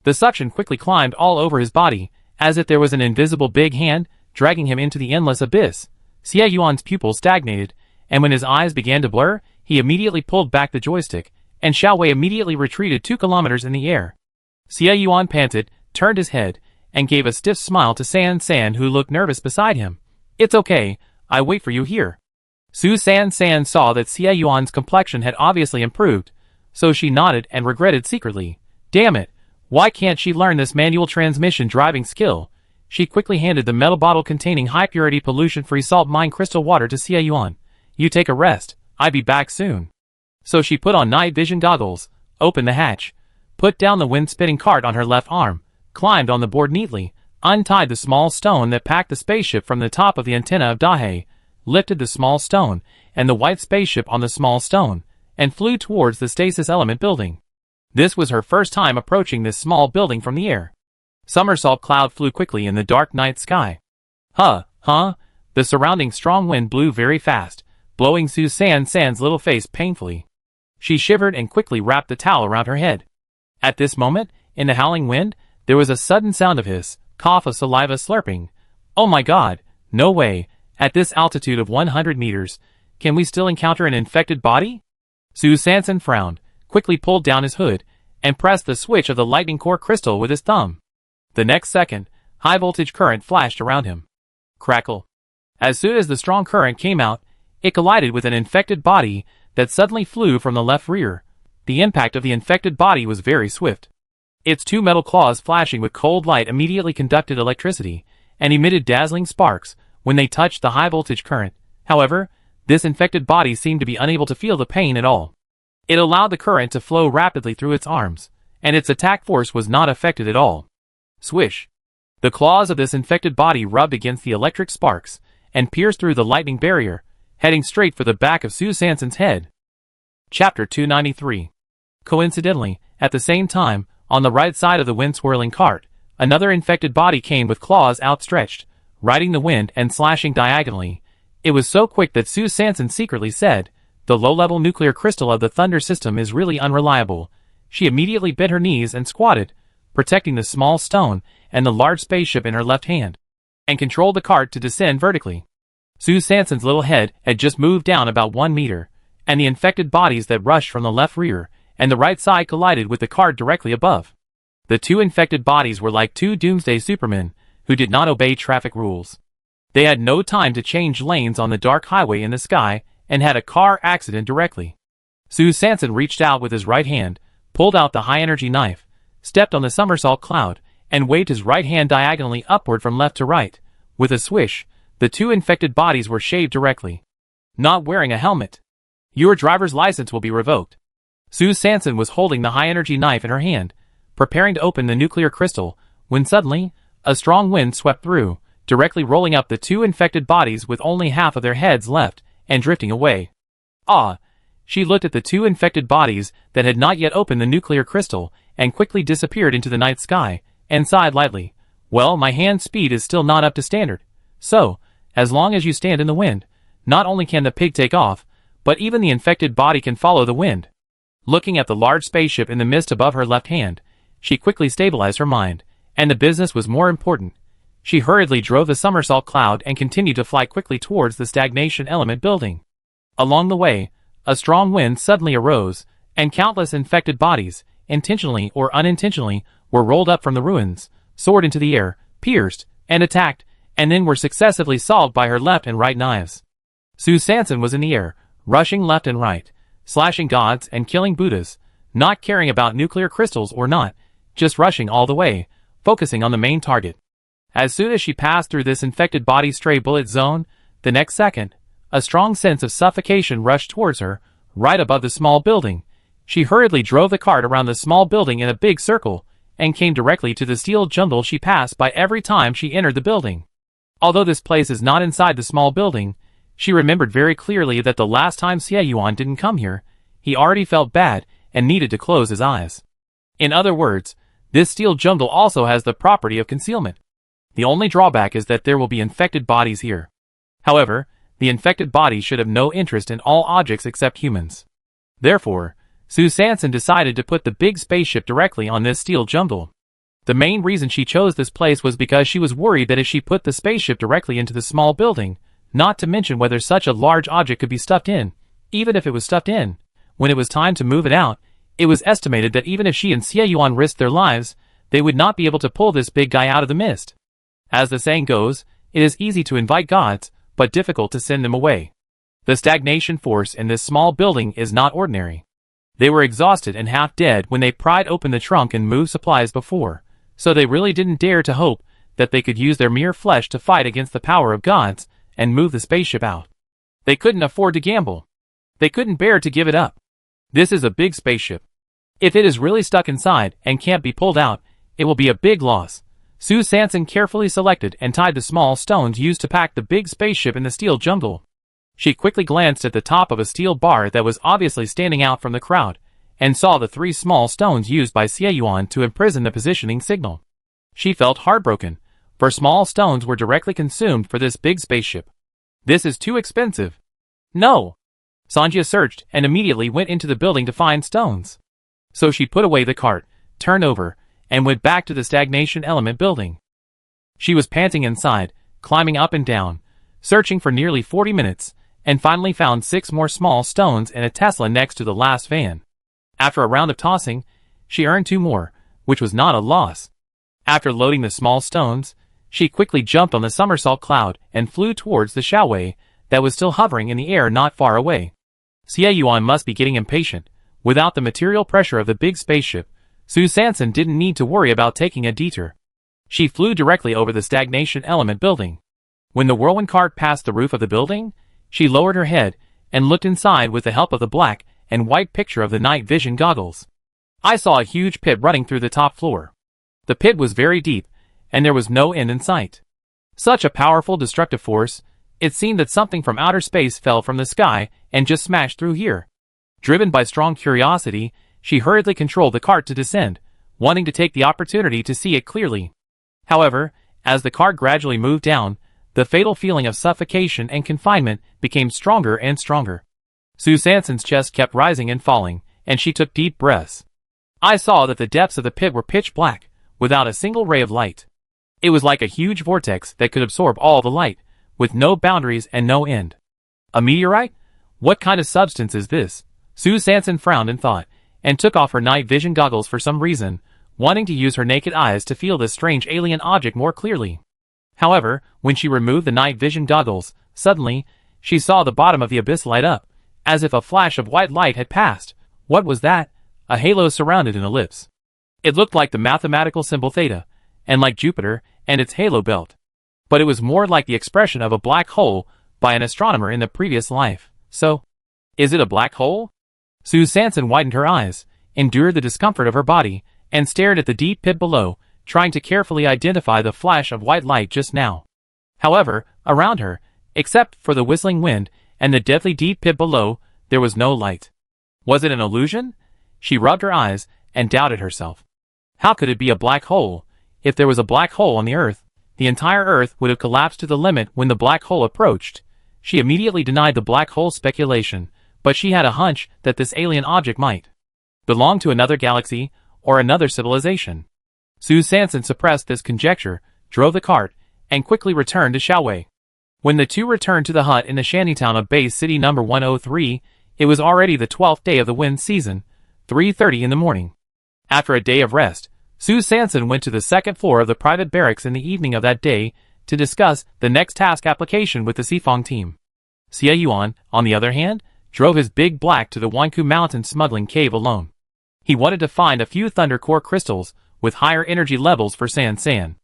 The suction quickly climbed all over his body, as if there was an invisible big hand dragging him into the endless abyss. Xie Yuan's pupils stagnated, and when his eyes began to blur, he immediately pulled back the joystick, and Xiaowei immediately retreated 2 kilometers in the air. Xie Yuan panted, turned his head, and gave a stiff smile to San San, who looked nervous beside him. "It's okay, I wait for you here." Su San San saw that Xie Yuan's complexion had obviously improved, so she nodded and regretted secretly. Damn it, why can't she learn this manual transmission driving skill? She quickly handed the metal bottle containing high-purity pollution-free salt mine crystal water to Xie Yuan. "You take a rest, I'll be back soon." So she put on night vision goggles, opened the hatch, put down the wind-spitting cart on her left arm, climbed on the board neatly, untied the small stone that packed the spaceship from the top of the antenna of Dahei, lifted the small stone and the white spaceship on the small stone, and flew towards the stasis element building. This was her first time approaching this small building from the air. Somersault Cloud flew quickly in the dark night sky. The surrounding strong wind blew very fast, blowing Su San San's little face painfully. She shivered and quickly wrapped the towel around her head. At this moment, in the howling wind, there was a sudden sound of hiss, cough of saliva slurping. "Oh my god, no way, at this altitude of 100 meters, can we still encounter an infected body?" Su Sanson frowned, quickly pulled down his hood, and pressed the switch of the lightning core crystal with his thumb. The next second, high-voltage current flashed around him. Crackle. As soon as the strong current came out, it collided with an infected body that suddenly flew from the left rear. The impact of the infected body was very swift. Its 2 metal claws flashing with cold light immediately conducted electricity, and emitted dazzling sparks when they touched the high-voltage current. However, this infected body seemed to be unable to feel the pain at all. It allowed the current to flow rapidly through its arms, and its attack force was not affected at all. Swish! The claws of this infected body rubbed against the electric sparks, and pierced through the lightning barrier, heading straight for the back of Su Sanson's head. Chapter 293. Coincidentally, at the same time, on the right side of the wind-swirling cart, another infected body came with claws outstretched, riding the wind and slashing diagonally. It was so quick that Su Sanson secretly said, "The low-level nuclear crystal of the Thunder system is really unreliable." She immediately bent her knees and squatted, protecting the small stone and the large spaceship in her left hand, and controlled the cart to descend vertically. Su Sanson's little head had just moved down about 1 meter, and the infected bodies that rushed from the left rear and the right side collided with the cart directly above. The 2 infected bodies were like 2 doomsday supermen who did not obey traffic rules. They had no time to change lanes on the dark highway in the sky and had a car accident directly. Su Sanson reached out with his right hand, pulled out the high-energy knife, stepped on the somersault cloud, and waved his right hand diagonally upward from left to right. With a swish, the 2 infected bodies were shaved directly. Not wearing a helmet. Your driver's license will be revoked. Su Sanson was holding the high-energy knife in her hand, preparing to open the nuclear crystal, when suddenly, a strong wind swept through, directly rolling up the 2 infected bodies with only half of their heads left, and drifting away. Ah! She looked at the 2 infected bodies that had not yet opened the nuclear crystal, and quickly disappeared into the night sky, and sighed lightly. Well, my hand speed is still not up to standard. So, As long as you stand in the wind, not only can the pig take off, but even the infected body can follow the wind. Looking at the large spaceship in the mist above her left hand, she quickly stabilized her mind, and the business was more important. She hurriedly drove the somersault cloud and continued to fly quickly towards the stagnation element building. Along the way, a strong wind suddenly arose, and countless infected bodies, intentionally or unintentionally, were rolled up from the ruins, soared into the air, pierced, and attacked, and then were successively solved by her left and right knives. Sue Sanson was in the air, rushing left and right, slashing gods and killing Buddhas, not caring about nuclear crystals or not, just rushing all the way, focusing on the main target. As soon as she passed through this infected body stray bullet zone, the next second, a strong sense of suffocation rushed towards her, right above the small building. She hurriedly drove the cart around the small building in a big circle, and came directly to the steel jungle she passed by every time she entered the building. Although this place is not inside the small building, she remembered very clearly that the last time Xie Yuan didn't come here, he already felt bad and needed to close his eyes. In other words, this steel jungle also has the property of concealment. The only drawback is that there will be infected bodies here. However, the infected bodies should have no interest in all objects except humans. Therefore, Sue Sanson decided to put the big spaceship directly on this steel jungle. The main reason she chose this place was because she was worried that if she put the spaceship directly into the small building, not to mention whether such a large object could be stuffed in, even if it was stuffed in, when it was time to move it out, it was estimated that even if she and Xie Yuan risked their lives, they would not be able to pull this big guy out of the mist. As the saying goes, it is easy to invite gods, but difficult to send them away. The stagnation force in this small building is not ordinary. They were exhausted and half dead when they pried open the trunk and moved supplies before, so they really didn't dare to hope that they could use their mere flesh to fight against the power of gods and move the spaceship out. They couldn't afford to gamble. They couldn't bear to give it up. This is a big spaceship. If it is really stuck inside and can't be pulled out, it will be a big loss. Sue Sanson carefully selected and tied the small stones used to pack the big spaceship in the steel jungle. She quickly glanced at the top of a steel bar that was obviously standing out from the crowd, and saw the 3 small stones used by Xie Yuan to imprison the positioning signal. She felt heartbroken, for small stones were directly consumed for this big spaceship. This is too expensive. No! Sanjia searched and immediately went into the building to find stones. So she put away the cart, turned over, and went back to the stagnation element building. She was panting inside, climbing up and down, searching for nearly 40 minutes, and finally found 6 more small stones in a Tesla next to the last van. After a round of tossing, she earned 2 more, which was not a loss. After loading the small stones, she quickly jumped on the somersault cloud and flew towards the Xiaowei that was still hovering in the air not far away. Xie Yuan must be getting impatient. Without the material pressure of the big spaceship, Sue Sanson didn't need to worry about taking a detour. She flew directly over the stagnation element building. When the whirlwind cart passed the roof of the building, she lowered her head and looked inside with the help of the black and white picture of the night vision goggles. I saw a huge pit running through the top floor. The pit was very deep, and there was no end in sight. Such a powerful destructive force, it seemed that something from outer space fell from the sky and just smashed through here. Driven by strong curiosity, she hurriedly controlled the cart to descend, wanting to take the opportunity to see it clearly. However, as the cart gradually moved down, the fatal feeling of suffocation and confinement became stronger and stronger. Sue Sanson's chest kept rising and falling, and she took deep breaths. I saw that the depths of the pit were pitch black, without a single ray of light. It was like a huge vortex that could absorb all the light, with no boundaries and no end. A meteorite? What kind of substance is this? Sue Sanson frowned and thought, and took off her night vision goggles for some reason, wanting to use her naked eyes to feel this strange alien object more clearly. However, when she removed the night vision goggles, suddenly, she saw the bottom of the abyss light up, as if a flash of white light had passed. What was that? A halo surrounded an ellipse. It looked like the mathematical symbol theta, and like Jupiter and its halo belt. But it was more like the expression of a black hole by an astronomer in the previous life. So, is it a black hole? Sue Sanson widened her eyes, endured the discomfort of her body, and stared at the deep pit below, trying to carefully identify the flash of white light just now. However, around her, except for the whistling wind and the deadly deep pit below, there was no light. Was it an illusion? She rubbed her eyes and doubted herself. How could it be a black hole? If there was a black hole on the Earth, The entire Earth would have collapsed to the limit when the black hole approached. She immediately denied the black hole speculation, but she had a hunch that this alien object might belong to another galaxy or another civilization. Sue Sanson suppressed this conjecture, drove the cart, and quickly returned to Shaowei. When the two returned to the hut in the shantytown of Base City No. 103, it was already the 12th day of the wind season, 3:30 in the morning. After a day of rest, Sue Sanson went to the second floor of the private barracks in the evening of that day to discuss the next task application with the Sifong team. Xie Yuan, on the other hand, drove his big black to the Wanku Mountain smuggling cave alone. He wanted to find a few Thunder Core crystals with higher energy levels for San San.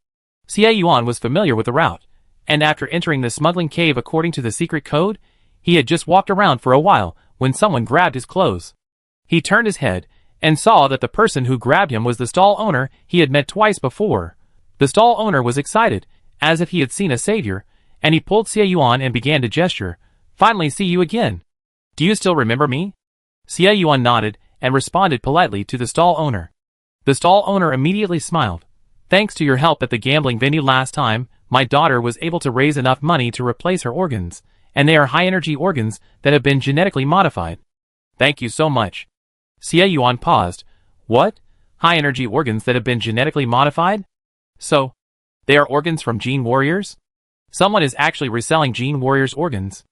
Xie Yuan was familiar with the route, and after entering the smuggling cave according to the secret code, he had just walked around for a while when someone grabbed his clothes. He turned his head and saw that the person who grabbed him was the stall owner he had met twice before. The stall owner was excited, as if he had seen a savior, and he pulled Xie Yuan and began to gesture. "Finally see you again. Do you still remember me?" Xie Yuan nodded and responded politely to the stall owner. The stall owner immediately smiled. "Thanks to your help at the gambling venue last time, my daughter was able to raise enough money to replace her organs, and they are high-energy organs that have been genetically modified." "Thank you so much." Xie Yuan paused. "What? High-energy organs that have been genetically modified? So, they are organs from gene warriors? Someone is actually reselling gene warriors' organs."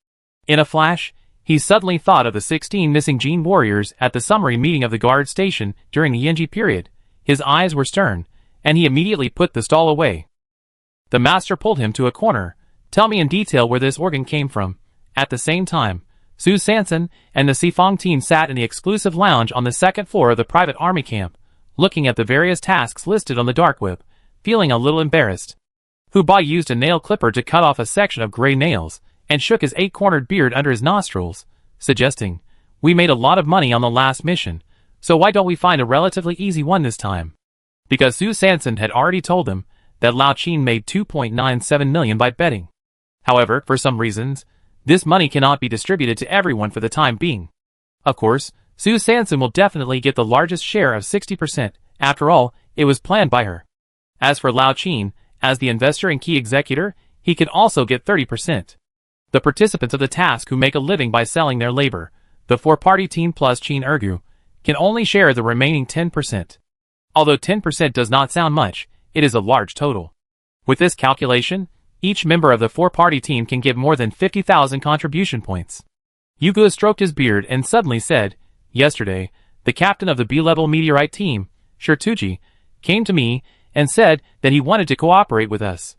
In a flash, he suddenly thought of the 16 missing gene warriors at the summary meeting of the guard station during the Yinji period. His eyes were stern, and he immediately put the stall away. The master pulled him to a corner. "Tell me in detail where this organ came from." At the same time, Sue Sanson and the Sifong team sat in the exclusive lounge on the second floor of the private army camp, looking at the various tasks listed on the dark web, feeling a little embarrassed. Hu Ba used a nail clipper to cut off a section of gray nails, and shook his 8-cornered beard under his nostrils, suggesting, "We made a lot of money on the last mission, so why don't we find a relatively easy one this time?" Because Sue Sanson had already told them that Lao Qin made 2.97 million by betting. However, for some reasons, this money cannot be distributed to everyone for the time being. Of course, Sue Sanson will definitely get the largest share of 60%, after all, it was planned by her. As for Lao Qin, as the investor and key executor, he can also get 30%. The participants of the task who make a living by selling their labor, the 4-party team plus Qin Ergu, can only share the remaining 10%. Although 10% does not sound much, it is a large total. With this calculation, each member of the 4-party team can give more than 50,000 contribution points. Yugu stroked his beard and suddenly said, "Yesterday, the captain of the B-level meteorite team, Shirtuji, came to me and said that he wanted to cooperate with us."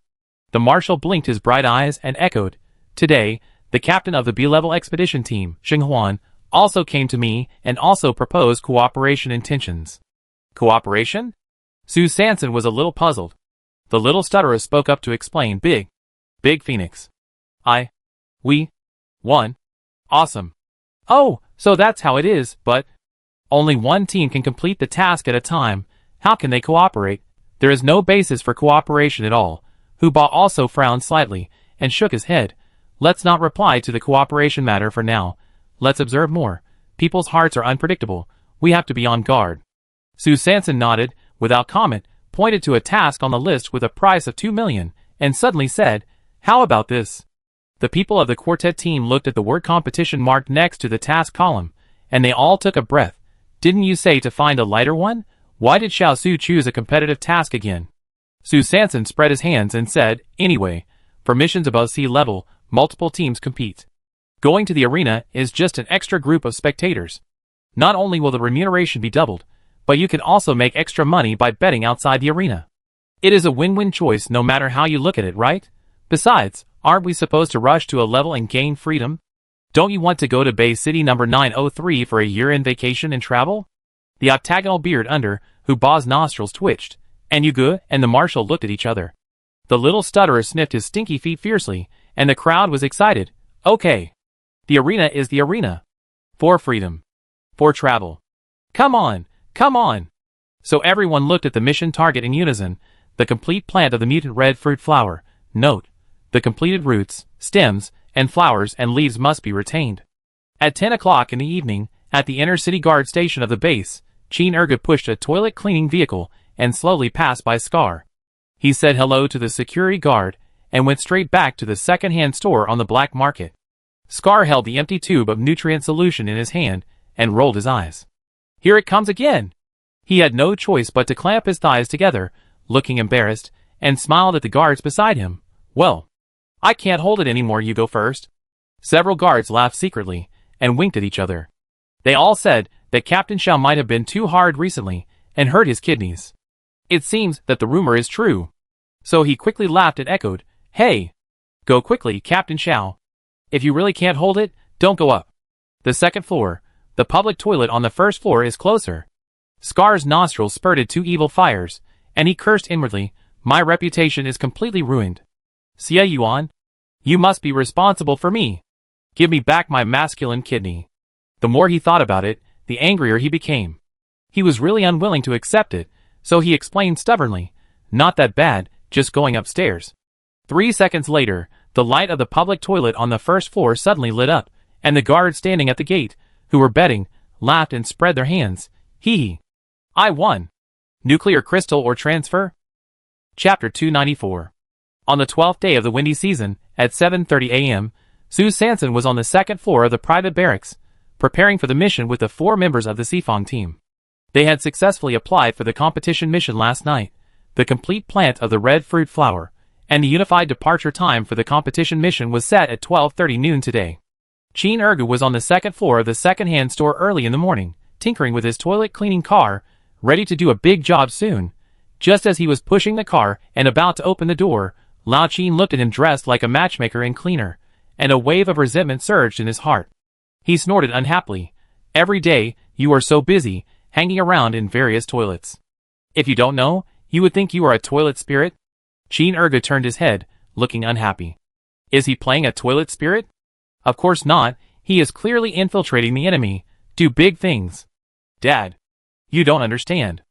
The marshal blinked his bright eyes and echoed, "Today, the captain of the B-level expedition team, Xinghuan, also came to me and also proposed cooperation intentions." Cooperation? Sue Sanson was a little puzzled. The little stutterer spoke up to explain. Big Phoenix. We won. Awesome. Oh, so that's how it is, but only one team can complete the task at a time. How can they cooperate? There is no basis for cooperation at all. Hu Ba also frowned slightly and shook his head. "Let's not reply to the cooperation matter for now. Let's observe more. People's hearts are unpredictable. We have to be on guard." Sue Sanson nodded, without comment, pointed to a task on the list with a price of 2 million, and suddenly said, "How about this?" The people of the quartet team looked at the word competition marked next to the task column, and they all took a breath. "Didn't you say to find a lighter one? Why did Xiao Su choose a competitive task again?" Sue Sanson spread his hands and said, "Anyway, for missions above sea level, multiple teams compete. Going to the arena is just an extra group of spectators. Not only will the remuneration be doubled, but you can also make extra money by betting outside the arena. It is a win-win choice no matter how you look at it, right? Besides, aren't we supposed to rush to a level and gain freedom? Don't you want to go to Bay City No. 903 for a year-end vacation and travel?" The octagonal beard under Hu Ba's nostrils twitched, and Yugu and the marshal looked at each other. The little stutterer sniffed his stinky feet fiercely, and the crowd was excited. "Okay. The arena is the arena. For freedom. For travel. Come on, come on." So everyone looked at the mission target in unison, the complete plant of the mutant red fruit flower. Note: the completed roots, stems, and flowers and leaves must be retained. At 10 o'clock in the evening, at the inner city guard station of the base, Qin Ergu pushed a toilet cleaning vehicle and slowly passed by Scar. He said hello to the security guard and went straight back to the second-hand store on the black market. Scar held the empty tube of nutrient solution in his hand and rolled his eyes. Here it comes again! He had no choice but to clamp his thighs together, looking embarrassed, and smiled at the guards beside him. Well, I can't hold it anymore, you go first. Several guards laughed secretly and winked at each other. They all said that Captain Xiao might have been too hard recently and hurt his kidneys. It seems that the rumor is true. So he quickly laughed and echoed, Hey! Go quickly, Captain Xiao. If you really can't hold it, don't go up. The second floor, the public toilet on the first floor is closer. Scar's nostrils spurted two evil fires, and he cursed inwardly, My reputation is completely ruined. Xie Yuan, you must be responsible for me. Give me back my masculine kidney. The more he thought about it, the angrier he became. He was really unwilling to accept it, so he explained stubbornly, Not that bad, just going upstairs. 3 seconds later, the light of the public toilet on the first floor suddenly lit up, and the guards standing at the gate, who were betting, laughed and spread their hands. Hee. I won. Nuclear crystal or transfer? Chapter 294. On the 12th day of the windy season, at 7:30 a.m., Su Sanson was on the second floor of the private barracks, preparing for the mission with the 4 members of the Sifong team. They had successfully applied for the competition mission last night, the complete plant of the red fruit flower, and the unified departure time for the competition mission was set at 12:30 noon today. Qin Ergu was on the second floor of the second-hand store early in the morning, tinkering with his toilet cleaning car, ready to do a big job soon. Just as he was pushing the car and about to open the door, Lao Qin looked at him dressed like a matchmaker and cleaner, and a wave of resentment surged in his heart. He snorted unhappily. Every day, you are so busy, hanging around in various toilets. If you don't know, you would think you are a toilet spirit? Qin Ergu turned his head, looking unhappy. Is he playing a toilet spirit? Of course not, he is clearly infiltrating the enemy, do big things. Dad. You don't understand.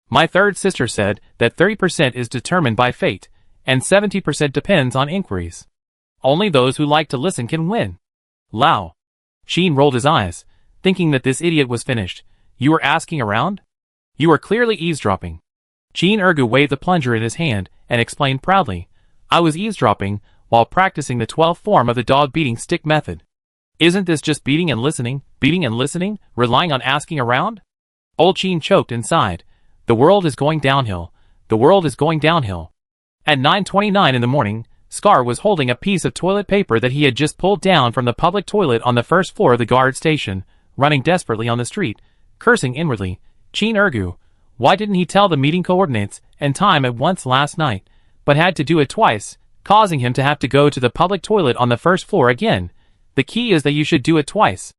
My third sister said that 30% is determined by fate, and 70% depends on inquiries. Only those who like to listen can win. Lao. Qin rolled his eyes, thinking that this idiot was finished. You are asking around? You are clearly eavesdropping. Qin Ergu waved the plunger in his hand and explained proudly, I was eavesdropping while practicing the 12th form of the dog-beating stick method. Isn't this just beating and listening, relying on asking around? Old Qin choked and sighed. The world is going downhill. The world is going downhill. At 9:29 in the morning, Scar was holding a piece of toilet paper that he had just pulled down from the public toilet on the first floor of the guard station, running desperately on the street, cursing inwardly, Qin Ergu, why didn't he tell the meeting coordinates and time at once last night, but had to do it twice, causing him to have to go to the public toilet on the first floor again? The key is that you should do it twice.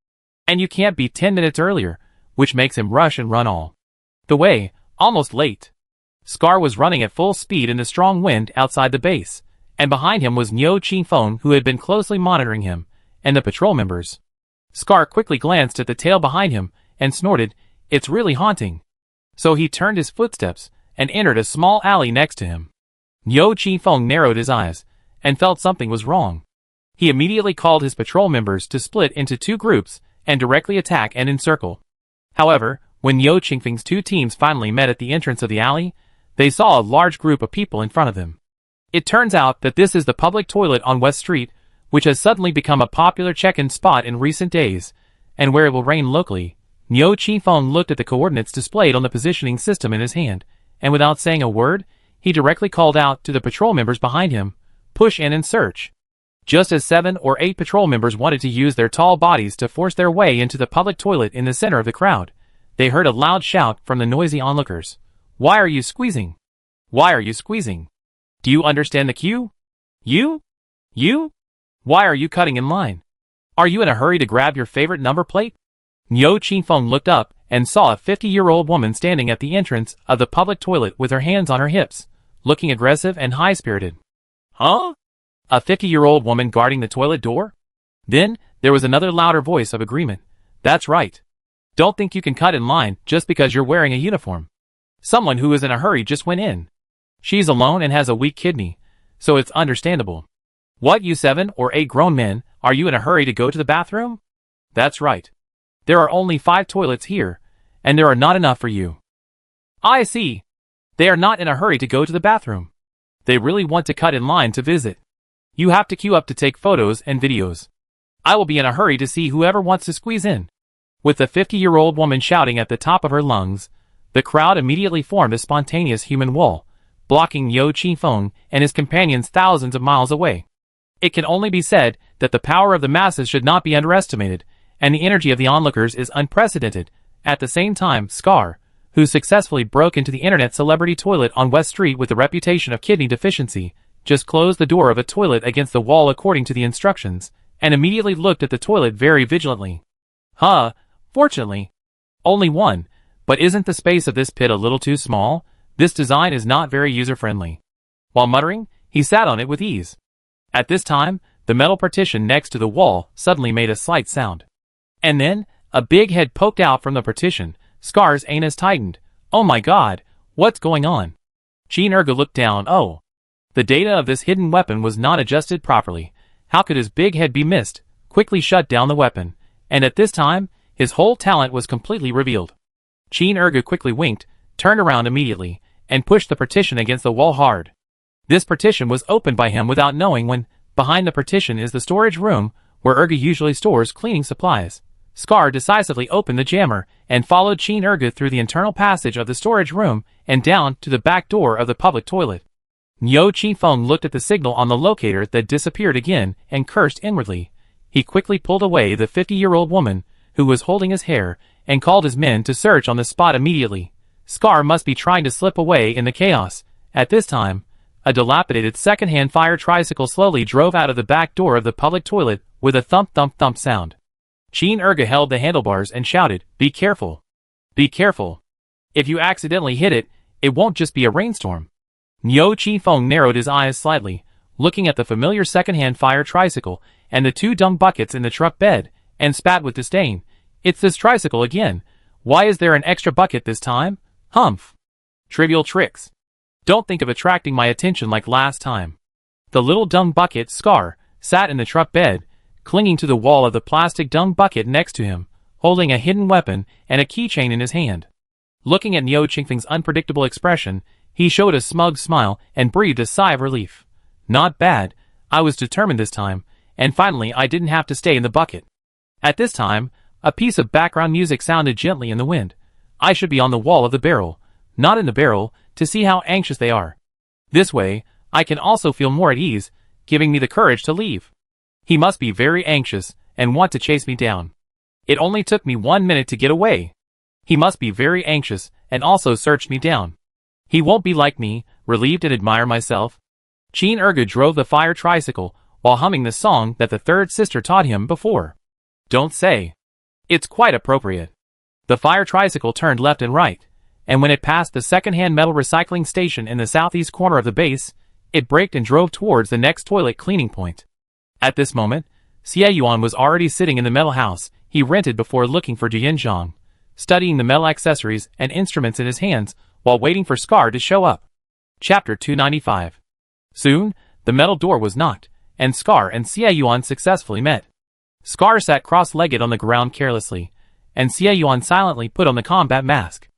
And you can't be 10 minutes earlier, which makes him rush and run all the way, almost late. Scar was running at full speed in the strong wind outside the base, and behind him was Niu Qingfeng, who had been closely monitoring him, and the patrol members. Scar quickly glanced at the tail behind him and snorted, It's really haunting. So he turned his footsteps and entered a small alley next to him. Niu Qingfeng narrowed his eyes and felt something was wrong. He immediately called his patrol members to split into 2 groups and directly attack and encircle. However, when Niu Qingfeng's 2 teams finally met at the entrance of the alley, they saw a large group of people in front of them. It turns out that this is the public toilet on West Street, which has suddenly become a popular check-in spot in recent days, and where it will rain locally. Niu Qingfeng looked at the coordinates displayed on the positioning system in his hand, and without saying a word, he directly called out to the patrol members behind him, push in and search. Just as 7 or 8 patrol members wanted to use their tall bodies to force their way into the public toilet in the center of the crowd, they heard a loud shout from the noisy onlookers. Why are you squeezing? Why are you squeezing? Do you understand the cue? You? Why are you cutting in line? Are you in a hurry to grab your favorite number plate? Niu Qingfeng looked up and saw a 50-year-old woman standing at the entrance of the public toilet with her hands on her hips, looking aggressive and high-spirited. Huh? A 50-year-old woman guarding the toilet door? Then, there was another louder voice of agreement. That's right. Don't think you can cut in line just because you're wearing a uniform. Someone who is in a hurry just went in. She's alone and has a weak kidney, so it's understandable. What, you 7 or 8 grown men, are you in a hurry to go to the bathroom? That's right. There are only 5 toilets here, and there are not enough for you. I see. They are not in a hurry to go to the bathroom. They really want to cut in line to visit. You have to queue up to take photos and videos. I will be in a hurry to see whoever wants to squeeze in. With the 50-year-old woman shouting at the top of her lungs, the crowd immediately formed a spontaneous human wall, blocking Yo Chi-fong and his companions thousands of miles away. It can only be said that the power of the masses should not be underestimated, and the energy of the onlookers is unprecedented. At the same time, Scar, who successfully broke into the internet celebrity toilet on West Street with the reputation of kidney deficiency, just closed the door of a toilet against the wall according to the instructions, and immediately looked at the toilet very vigilantly. Fortunately. Only one, but isn't the space of this pit a little too small? This design is not very user-friendly. While muttering, he sat on it with ease. At this time, the metal partition next to the wall suddenly made a slight sound. And then, a big head poked out from the partition. Scar's anus tightened. Oh my god, what's going on? Chin-erga looked down. Oh. The data of this hidden weapon was not adjusted properly. How could his big head be missed? Quickly shut down the weapon. And at this time, his whole talent was completely revealed. Chin-erga quickly winked, turned around immediately, and pushed the partition against the wall hard. This partition was opened by him without knowing when. Behind the partition is the storage room, where Erga usually stores cleaning supplies. Scar decisively opened the jammer, and followed Chin-erga through the internal passage of the storage room, and down to the back door of the public toilet. Yo Chi-fong looked at the signal on the locator that disappeared again, and cursed inwardly. He quickly pulled away the 50-year-old woman, who was holding his hair, and called his men to search on the spot immediately. Scar must be trying to slip away in the chaos. At this time, a dilapidated second-hand fire tricycle slowly drove out of the back door of the public toilet with a thump-thump-thump sound. Chin-erga held the handlebars and shouted, "Be careful! Be careful! If you accidentally hit it, it won't just be a rainstorm." Yo Chi-fong narrowed his eyes slightly, looking at the familiar second-hand fire tricycle and the two dung buckets in the truck bed, and spat with disdain. "It's this tricycle again. Why is there an extra bucket this time? Humph! Trivial tricks. Don't think of attracting my attention like last time." The little dung bucket, Scar, sat in the truck bed, clinging to the wall of the plastic dung bucket next to him, holding a hidden weapon and a keychain in his hand. Looking at Yo Chi-fong's unpredictable expression, he showed a smug smile and breathed a sigh of relief. "Not bad. I was determined this time, and finally I didn't have to stay in the bucket." At this time, a piece of background music sounded gently in the wind. I should be on the wall of the barrel, not in the barrel, to see how anxious they are. This way, I can also feel more at ease, giving me the courage to leave. He must be very anxious, and want to chase me down. It only took me 1 minute to get away. He must be very anxious, and also searched me down. He won't be like me, relieved and admire myself. Chin-erga drove the fire tricycle, while humming the song that the third sister taught him before. Don't say. It's quite appropriate. The fire tricycle turned left and right, and when it passed the second-hand metal recycling station in the southeast corner of the base, it braked and drove towards the next toilet cleaning point. At this moment, Xie Yuan was already sitting in the metal house he rented before looking for Jianzhang, studying the metal accessories and instruments in his hands while waiting for Scar to show up. Chapter 295. Soon, the metal door was knocked, and Scar and Xie Yuan successfully met. Scar sat cross-legged on the ground carelessly, and Xie Yuan silently put on the combat mask.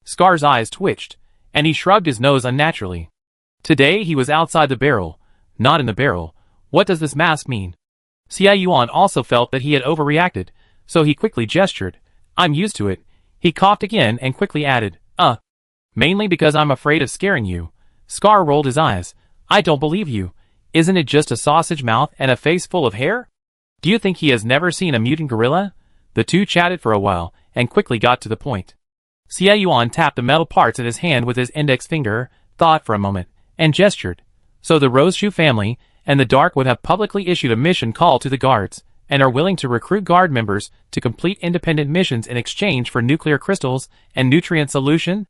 Scar's eyes twitched, and he shrugged his nose unnaturally. Today he was outside the barrel, not in the barrel. What does this mask mean? Xie Yuan also felt that he had overreacted, so he quickly gestured. "I'm used to it." He coughed again and quickly added, Mainly because I'm afraid of scaring you." Scar rolled his eyes. "I don't believe you. Isn't it just a sausage mouth and a face full of hair? Do you think he has never seen a mutant gorilla?" The two chatted for a while, and quickly got to the point. Xie Yuan tapped the metal parts in his hand with his index finger, thought for a moment, and gestured. So the Rose-Shoe family and the Dark would have publicly issued a mission call to the guards, and are willing to recruit guard members to complete independent missions in exchange for nuclear crystals and nutrient solution?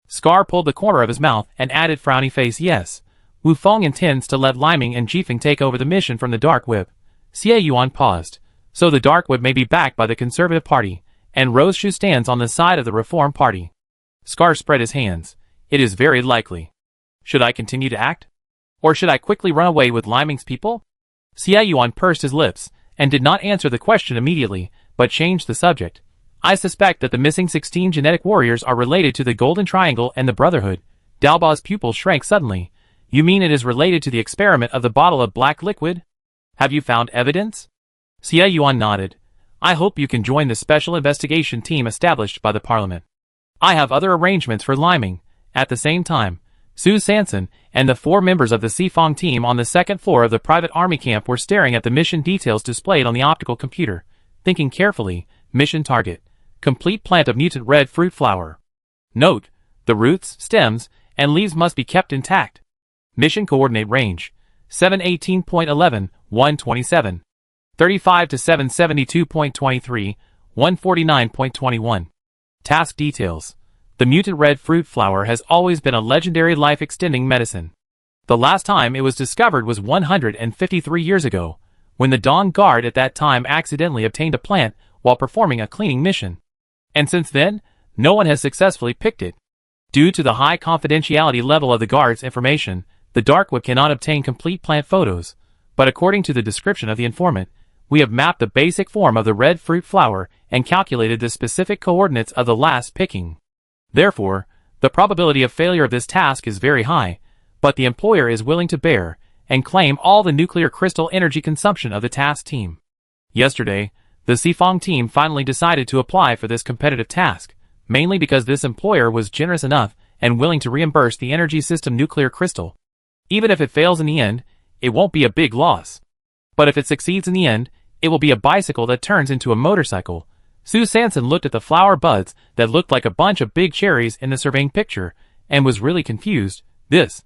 Scar pulled the corner of his mouth and added frowny face, "Yes. Wu Feng intends to let Liming and Jifeng take over the mission from the Dark Whip." Xie Yuan paused. "So the Dark Whip may be backed by the Conservative Party, and Rose-Shoe stands on the side of the Reform Party." Scar spread his hands. "It is very likely. Should I continue to act? Or should I quickly run away with Liming's people?" Xie Yuan pursed his lips, and did not answer the question immediately, but changed the subject. "I suspect that the missing 16 genetic warriors are related to the Golden Triangle and the Brotherhood." Daobao's pupil shrank suddenly. You mean it is related to the experiment of the bottle of black liquid? Have you found evidence? Xie Yuan nodded. I hope you can join the special investigation team established by the parliament. I have other arrangements for liming. At the same time, Su Sanson and the 4 members of the Sifong team on the second floor of the private army camp were staring at the mission details displayed on the optical computer, thinking carefully. Mission target: complete plant of mutant red fruit flower. Note: the roots, stems, and leaves must be kept intact. Mission coordinate range: 718.11, 127. 35 to 772.23, 149.21. Task details. The mutant red fruit flower has always been a legendary life-extending medicine. The last time it was discovered was 153 years ago, when the Dawn Guard at that time accidentally obtained a plant while performing a cleaning mission. And since then, no one has successfully picked it. Due to the high confidentiality level of the Guard's information, the Dark Web cannot obtain complete plant photos, but according to the description of the informant, we have mapped the basic form of the red fruit flower and calculated the specific coordinates of the last picking. Therefore, the probability of failure of this task is very high, but the employer is willing to bear and claim all the nuclear crystal energy consumption of the task team. Yesterday, the Sifong team finally decided to apply for this competitive task, mainly because this employer was generous enough and willing to reimburse the energy system nuclear crystal. Even if it fails in the end, it won't be a big loss. But if it succeeds in the end, it will be a bicycle that turns into a motorcycle. Su Sanson looked at the flower buds that looked like a bunch of big cherries in the surveying picture, and was really confused. This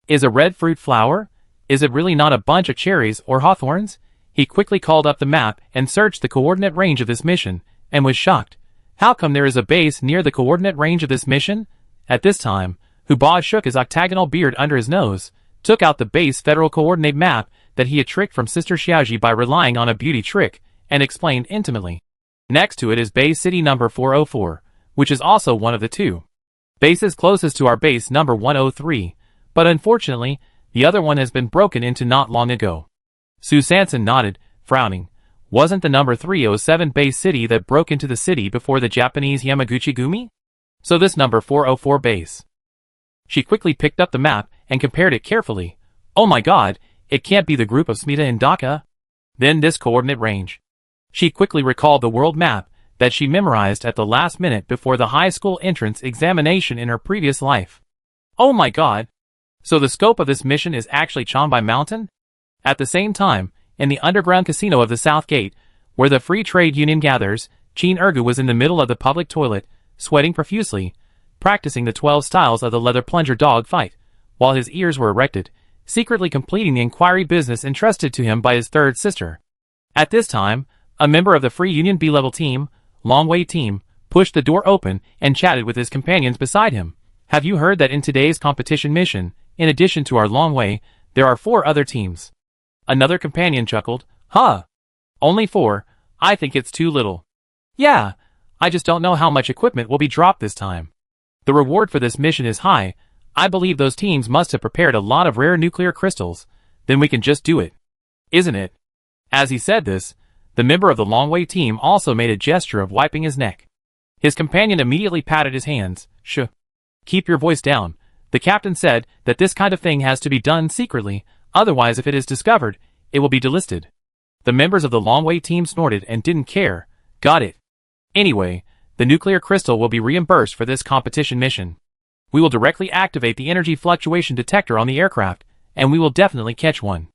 is a red fruit flower? Is it really not a bunch of cherries or hawthorns? He quickly called up the map and searched the coordinate range of this mission, and was shocked. How come there is a base near the coordinate range of this mission? At this time, Huba shook his octagonal beard under his nose, took out the base federal coordinate map that he had tricked from Sister Xiaoji by relying on a beauty trick, and explained intimately. Next to it is base city number 404, which is also one of the 2 bases closest to our base number 103, but unfortunately, the other one has been broken into not long ago. Su Sanson nodded, frowning. Wasn't the number 307 base city that broke into the city before the Japanese Yamaguchi Gumi? So this number 404 base. She quickly picked up the map and compared it carefully. Oh my god, it can't be the group of Smita and Daka. Then this coordinate range. She quickly recalled the world map that she memorized at the last minute before the high school entrance examination in her previous life. Oh my god. So the scope of this mission is actually Changbai Mountain? At the same time, in the underground casino of the South Gate, where the Free Trade Union gathers, Qin Ergu was in the middle of the public toilet, sweating profusely, practicing the 12 styles of the leather plunger dog fight, while his ears were erected, secretly completing the inquiry business entrusted to him by his third sister. At this time, a member of the Free Union B-level team, Longwei team, pushed the door open and chatted with his companions beside him. Have you heard that in today's competition mission, in addition to our Longwei, there are 4 other teams? Another companion chuckled. Huh. Only 4? I think it's too little. Yeah, I just don't know how much equipment will be dropped this time. The reward for this mission is high. I believe those teams must have prepared a lot of rare nuclear crystals. Then we can just do it. Isn't it? As he said this, the member of the Longwei team also made a gesture of wiping his neck. His companion immediately patted his hands. Shh. Keep your voice down. The captain said that this kind of thing has to be done secretly, otherwise if it is discovered, it will be delisted. The members of the Longwei team snorted and didn't care. Got it. Anyway, the nuclear crystal will be reimbursed for this competition mission. We will directly activate the energy fluctuation detector on the aircraft, and we will definitely catch one.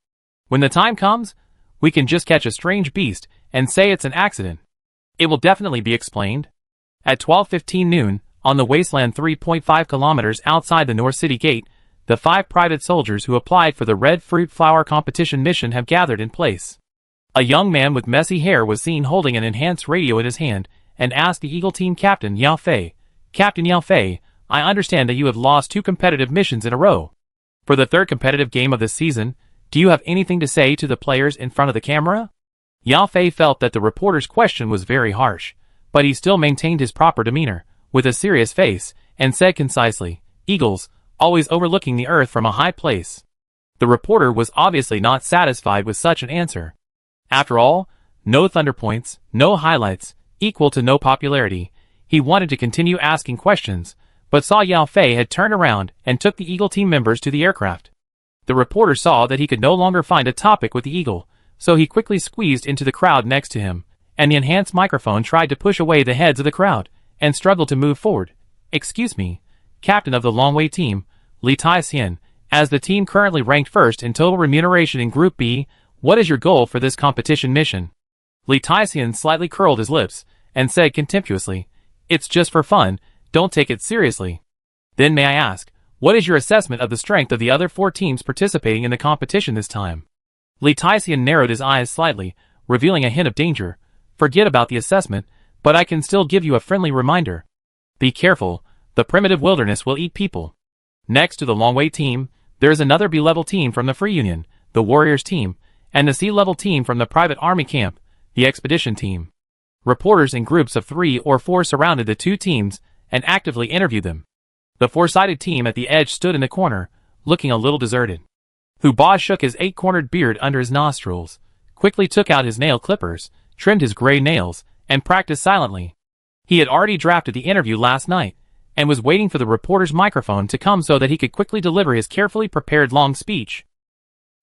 When the time comes, we can just catch a strange beast and say it's an accident. It will definitely be explained. At 12:15 noon, on the Wasteland 3.5 kilometers outside the North City Gate, the 5 private soldiers who applied for the Red Fruit Flower competition mission have gathered in place. A young man with messy hair was seen holding an enhanced radio in his hand, and asked the Eagle Team Captain Yao Fei, Captain Yao Fei, I understand that you have lost 2 competitive missions in a row. For the 3rd competitive game of this season, do you have anything to say to the players in front of the camera? Yao Fei felt that the reporter's question was very harsh, but he still maintained his proper demeanor, with a serious face, and said concisely, Eagles, always overlooking the earth from a high place. The reporter was obviously not satisfied with such an answer. After all, no thunder points, no highlights, equal to no popularity. He wanted to continue asking questions, but saw Yao Fei had turned around and took the Eagle team members to the aircraft. The reporter saw that he could no longer find a topic with the eagle, so he quickly squeezed into the crowd next to him, and the enhanced microphone tried to push away the heads of the crowd, and struggled to move forward. "Excuse me, captain of the Longway team, Lee Tai-hsien, as the team currently ranked first in total remuneration in Group B, what is your goal for this competition mission?" Lee Tai-hsien slightly curled his lips, and said contemptuously, "It's just for fun, don't take it seriously." "Then may I ask, what is your assessment of the strength of the other 4 teams participating in the competition this time?" Lee Tai-hsien narrowed his eyes slightly, revealing a hint of danger. "Forget about the assessment, but I can still give you a friendly reminder. Be careful, the primitive wilderness will eat people." Next to the Longway team, there is another B-level team from the Free Union, the Warriors team, and the C-level team from the Private Army Camp, the Expedition team. Reporters in groups of 3 or 4 surrounded the 2 teams and actively interviewed them. The 4-sided team at the edge stood in the corner, looking a little deserted. Hu Ba shook his 8-cornered beard under his nostrils, quickly took out his nail clippers, trimmed his gray nails, and practiced silently. He had already drafted the interview last night, and was waiting for the reporter's microphone to come so that he could quickly deliver his carefully prepared long speech.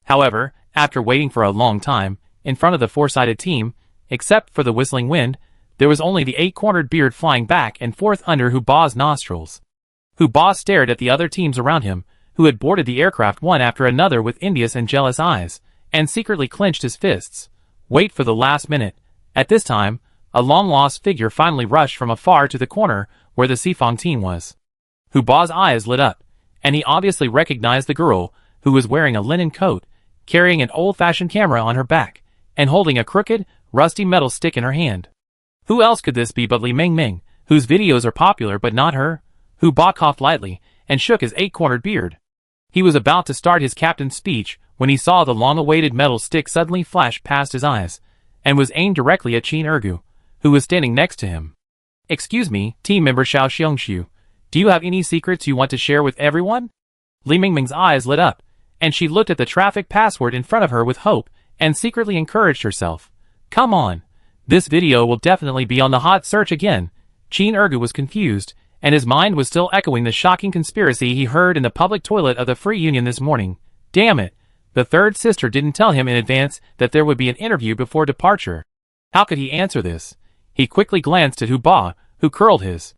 However, after waiting for a long time, in front of the 4-sided team, except for the whistling wind, there was only the 8-cornered beard flying back and forth under Hu Ba's nostrils. Hu Ba stared at the other teams around him, who had boarded the aircraft one after another with envious and jealous eyes, and secretly clenched his fists. Wait for the last minute. At this time, a long-lost figure finally rushed from afar to the corner where the Sifong team was. Hu Ba's eyes lit up, and he obviously recognized the girl, who was wearing a linen coat, carrying an old-fashioned camera on her back, and holding a crooked, rusty metal stick in her hand. Who else could this be but Li Mingming, whose videos are popular but not her? Hu Ba coughed lightly, and shook his 8-cornered beard. He was about to start his captain's speech when he saw the long-awaited metal stick suddenly flash past his eyes, and was aimed directly at Qin Ergu, who was standing next to him. "Excuse me, team member Xiao Xiongxiu, do you have any secrets you want to share with everyone?" Li Mingming's eyes lit up, and she looked at the traffic password in front of her with hope, and secretly encouraged herself. "Come on. This video will definitely be on the hot search again." Qin Ergu was confused, and his mind was still echoing the shocking conspiracy he heard in the public toilet of the Free Union this morning. Damn it! The third sister didn't tell him in advance that there would be an interview before departure. How could he answer this? He quickly glanced at Hu Ba, who curled his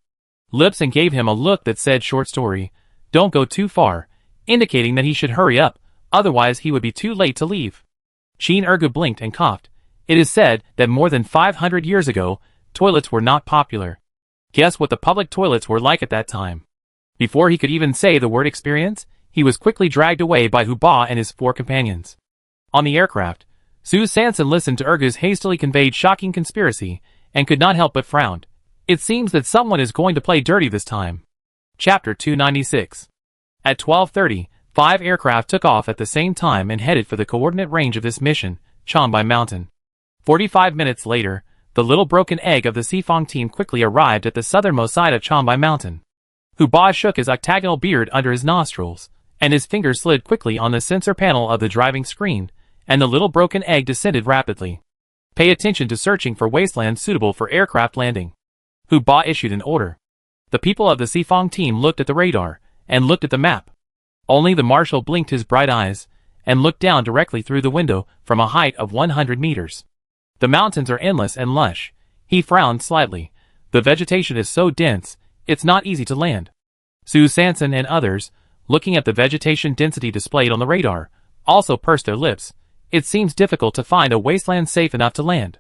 lips and gave him a look that said short story, "Don't go too far," indicating that he should hurry up, otherwise he would be too late to leave. Qin Ergu blinked and coughed. It is said that more than 500 years ago, toilets were not popular. Guess what the public toilets were like at that time? Before he could even say the word experience, he was quickly dragged away by Hu Ba and his 4 companions. On the aircraft, Su Sanson listened to Ergu's hastily conveyed shocking conspiracy, and could not help but frown. It seems that someone is going to play dirty this time. Chapter 296. At 12:30, 5 aircraft took off at the same time and headed for the coordinate range of this mission, Changbai Mountain. 45 minutes later, the little broken egg of the Sifong team quickly arrived at the southernmost side of Changbai Mountain. Hu Ba shook his octagonal beard under his nostrils, and his fingers slid quickly on the sensor panel of the driving screen, and the little broken egg descended rapidly. "Pay attention to searching for wasteland suitable for aircraft landing." Hu Ba issued an order. The people of the Sifong team looked at the radar, and looked at the map. Only the marshal blinked his bright eyes, and looked down directly through the window from a height of 100 meters. The mountains are endless and lush. He frowned slightly. The vegetation is so dense, it's not easy to land. Su Sanson and others, looking at the vegetation density displayed on the radar, also pursed their lips. It seems difficult to find a wasteland safe enough to land.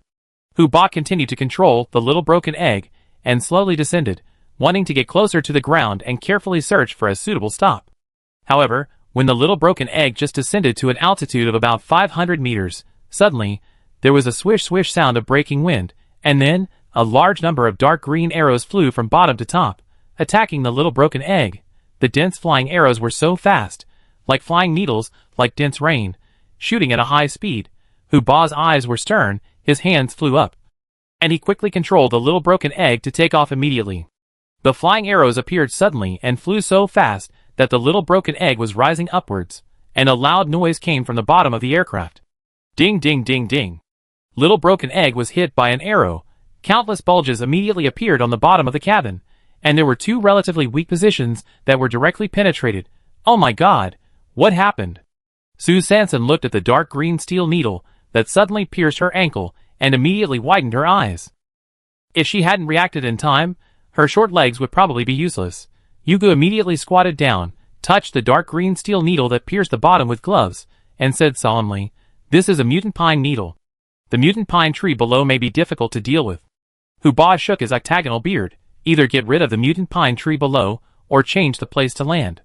Hu Ba continued to control the little broken egg, and slowly descended, wanting to get closer to the ground and carefully search for a suitable stop. However, when the little broken egg just descended to an altitude of about 500 meters, suddenly, there was a swish-swish sound of breaking wind, and then, a large number of dark green arrows flew from bottom to top, attacking the little broken egg. The dense flying arrows were so fast, like flying needles, like dense rain, shooting at a high speed. Hu Ba's eyes were stern, his hands flew up, and he quickly controlled the little broken egg to take off immediately. The flying arrows appeared suddenly and flew so fast that the little broken egg was rising upwards, and a loud noise came from the bottom of the aircraft. Ding ding ding ding. Little broken egg was hit by an arrow. Countless bulges immediately appeared on the bottom of the cabin, and there were 2 relatively weak positions that were directly penetrated. Oh my god! What happened? Sue Sanson looked at the dark green steel needle that suddenly pierced her ankle and immediately widened her eyes. If she hadn't reacted in time, her short legs would probably be useless. Yugu immediately squatted down, touched the dark green steel needle that pierced the bottom with gloves, and said solemnly, "This is a mutant pine needle. The mutant pine tree below may be difficult to deal with." Huba shook his octagonal beard. Either get rid of the mutant pine tree below, or change the place to land.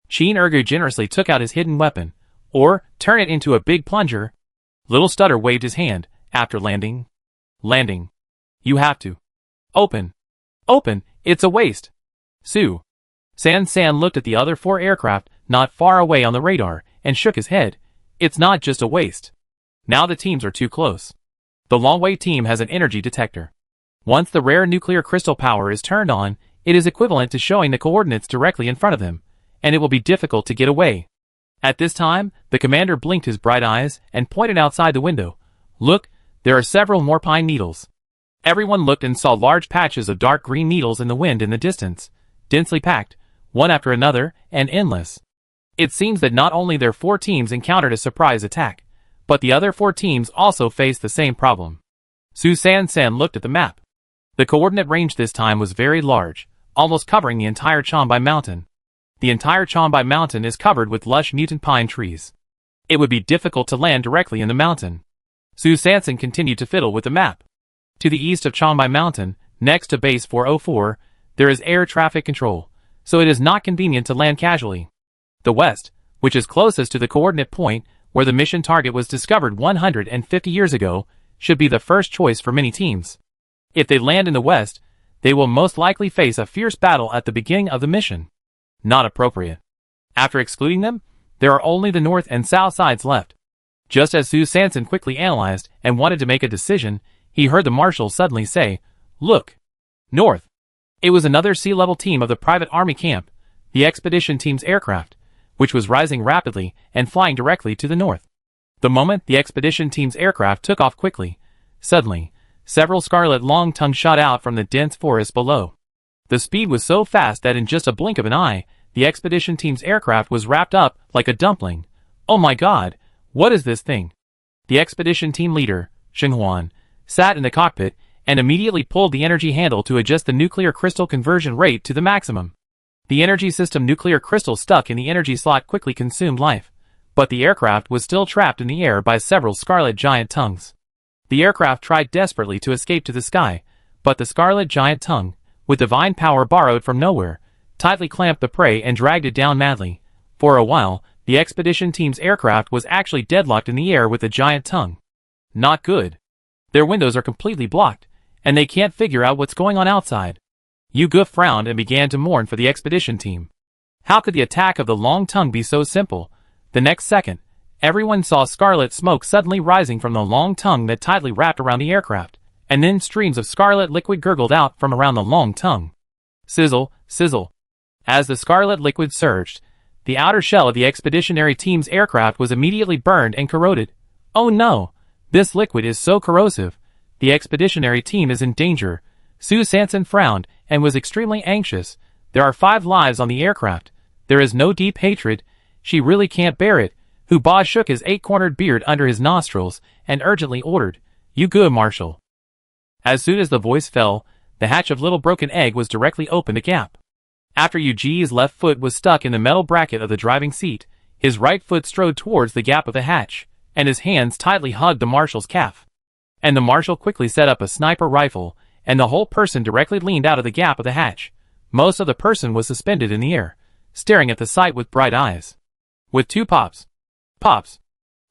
Sheen Ergu generously took out his hidden weapon, or turn it into a big plunger. Little Stutter waved his hand, after landing. Landing. You have to. Open. Open, it's a waste. Sue Sanson looked at the other 4 aircraft not far away on the radar, and shook his head. It's not just a waste. Now the teams are too close. The Longway team has an energy detector. Once the rare nuclear crystal power is turned on, it is equivalent to showing the coordinates directly in front of them, and it will be difficult to get away. At this time, the commander blinked his bright eyes and pointed outside the window. Look, there are several more pine needles. Everyone looked and saw large patches of dark green needles in the wind in the distance, densely packed, one after another, and endless. It seems that not only their 4 teams encountered a surprise attack, but the other 4 teams also faced the same problem. Sue Sanson looked at the map. The coordinate range this time was very large, almost covering the entire Chombai Mountain. The entire Chombai Mountain is covered with lush mutant pine trees. It would be difficult to land directly in the mountain. Sue Sanson continued to fiddle with the map. To the east of Chombai Mountain, next to Base 404, there is air traffic control, so it is not convenient to land casually. The west, which is closest to the coordinate point where the mission target was discovered 150 years ago, should be the first choice for many teams. If they land in the west, they will most likely face a fierce battle at the beginning of the mission. Not appropriate. After excluding them, there are only the north and south sides left. Just as Sue Sanson quickly analyzed and wanted to make a decision, he heard the marshal suddenly say, "Look! North!" It was another sea-level team of the private army camp, the expedition team's aircraft, which was rising rapidly and flying directly to the north. The moment the expedition team's aircraft took off quickly, suddenly, several scarlet long-tongues shot out from the dense forest below. The speed was so fast that in just a blink of an eye, the expedition team's aircraft was wrapped up like a dumpling. Oh my god, what is this thing? The expedition team leader, Xinghuan, sat in the cockpit and immediately pulled the energy handle to adjust the nuclear crystal conversion rate to the maximum. The energy system nuclear crystal stuck in the energy slot quickly consumed life, but the aircraft was still trapped in the air by several scarlet giant tongues. The aircraft tried desperately to escape to the sky, but the scarlet giant tongue, with divine power borrowed from nowhere, tightly clamped the prey and dragged it down madly. For a while, the expedition team's aircraft was actually deadlocked in the air with the giant tongue. Not good. Their windows are completely blocked, and they can't figure out what's going on outside. Yugu frowned and began to mourn for the expedition team. How could the attack of the long tongue be so simple? The next second, everyone saw scarlet smoke suddenly rising from the long tongue that tightly wrapped around the aircraft, and then streams of scarlet liquid gurgled out from around the long tongue. Sizzle, sizzle. As the scarlet liquid surged, the outer shell of the expeditionary team's aircraft was immediately burned and corroded. Oh no! This liquid is so corrosive. The expeditionary team is in danger. Sue Sanson frowned and was extremely anxious. There are 5 lives on the aircraft. There is no deep hatred. She really can't bear it. Huba shook his 8-cornered beard under his nostrils and urgently ordered, "Yugu, Marshal." As soon as the voice fell, the hatch of Little Broken Egg was directly opened a gap. After Yuji's left foot was stuck in the metal bracket of the driving seat, his right foot strode towards the gap of the hatch, and his hands tightly hugged the marshal's calf. And the marshal quickly set up a sniper rifle, and the whole person directly leaned out of the gap of the hatch. Most of the person was suspended in the air, staring at the sight with bright eyes. With 2 pops,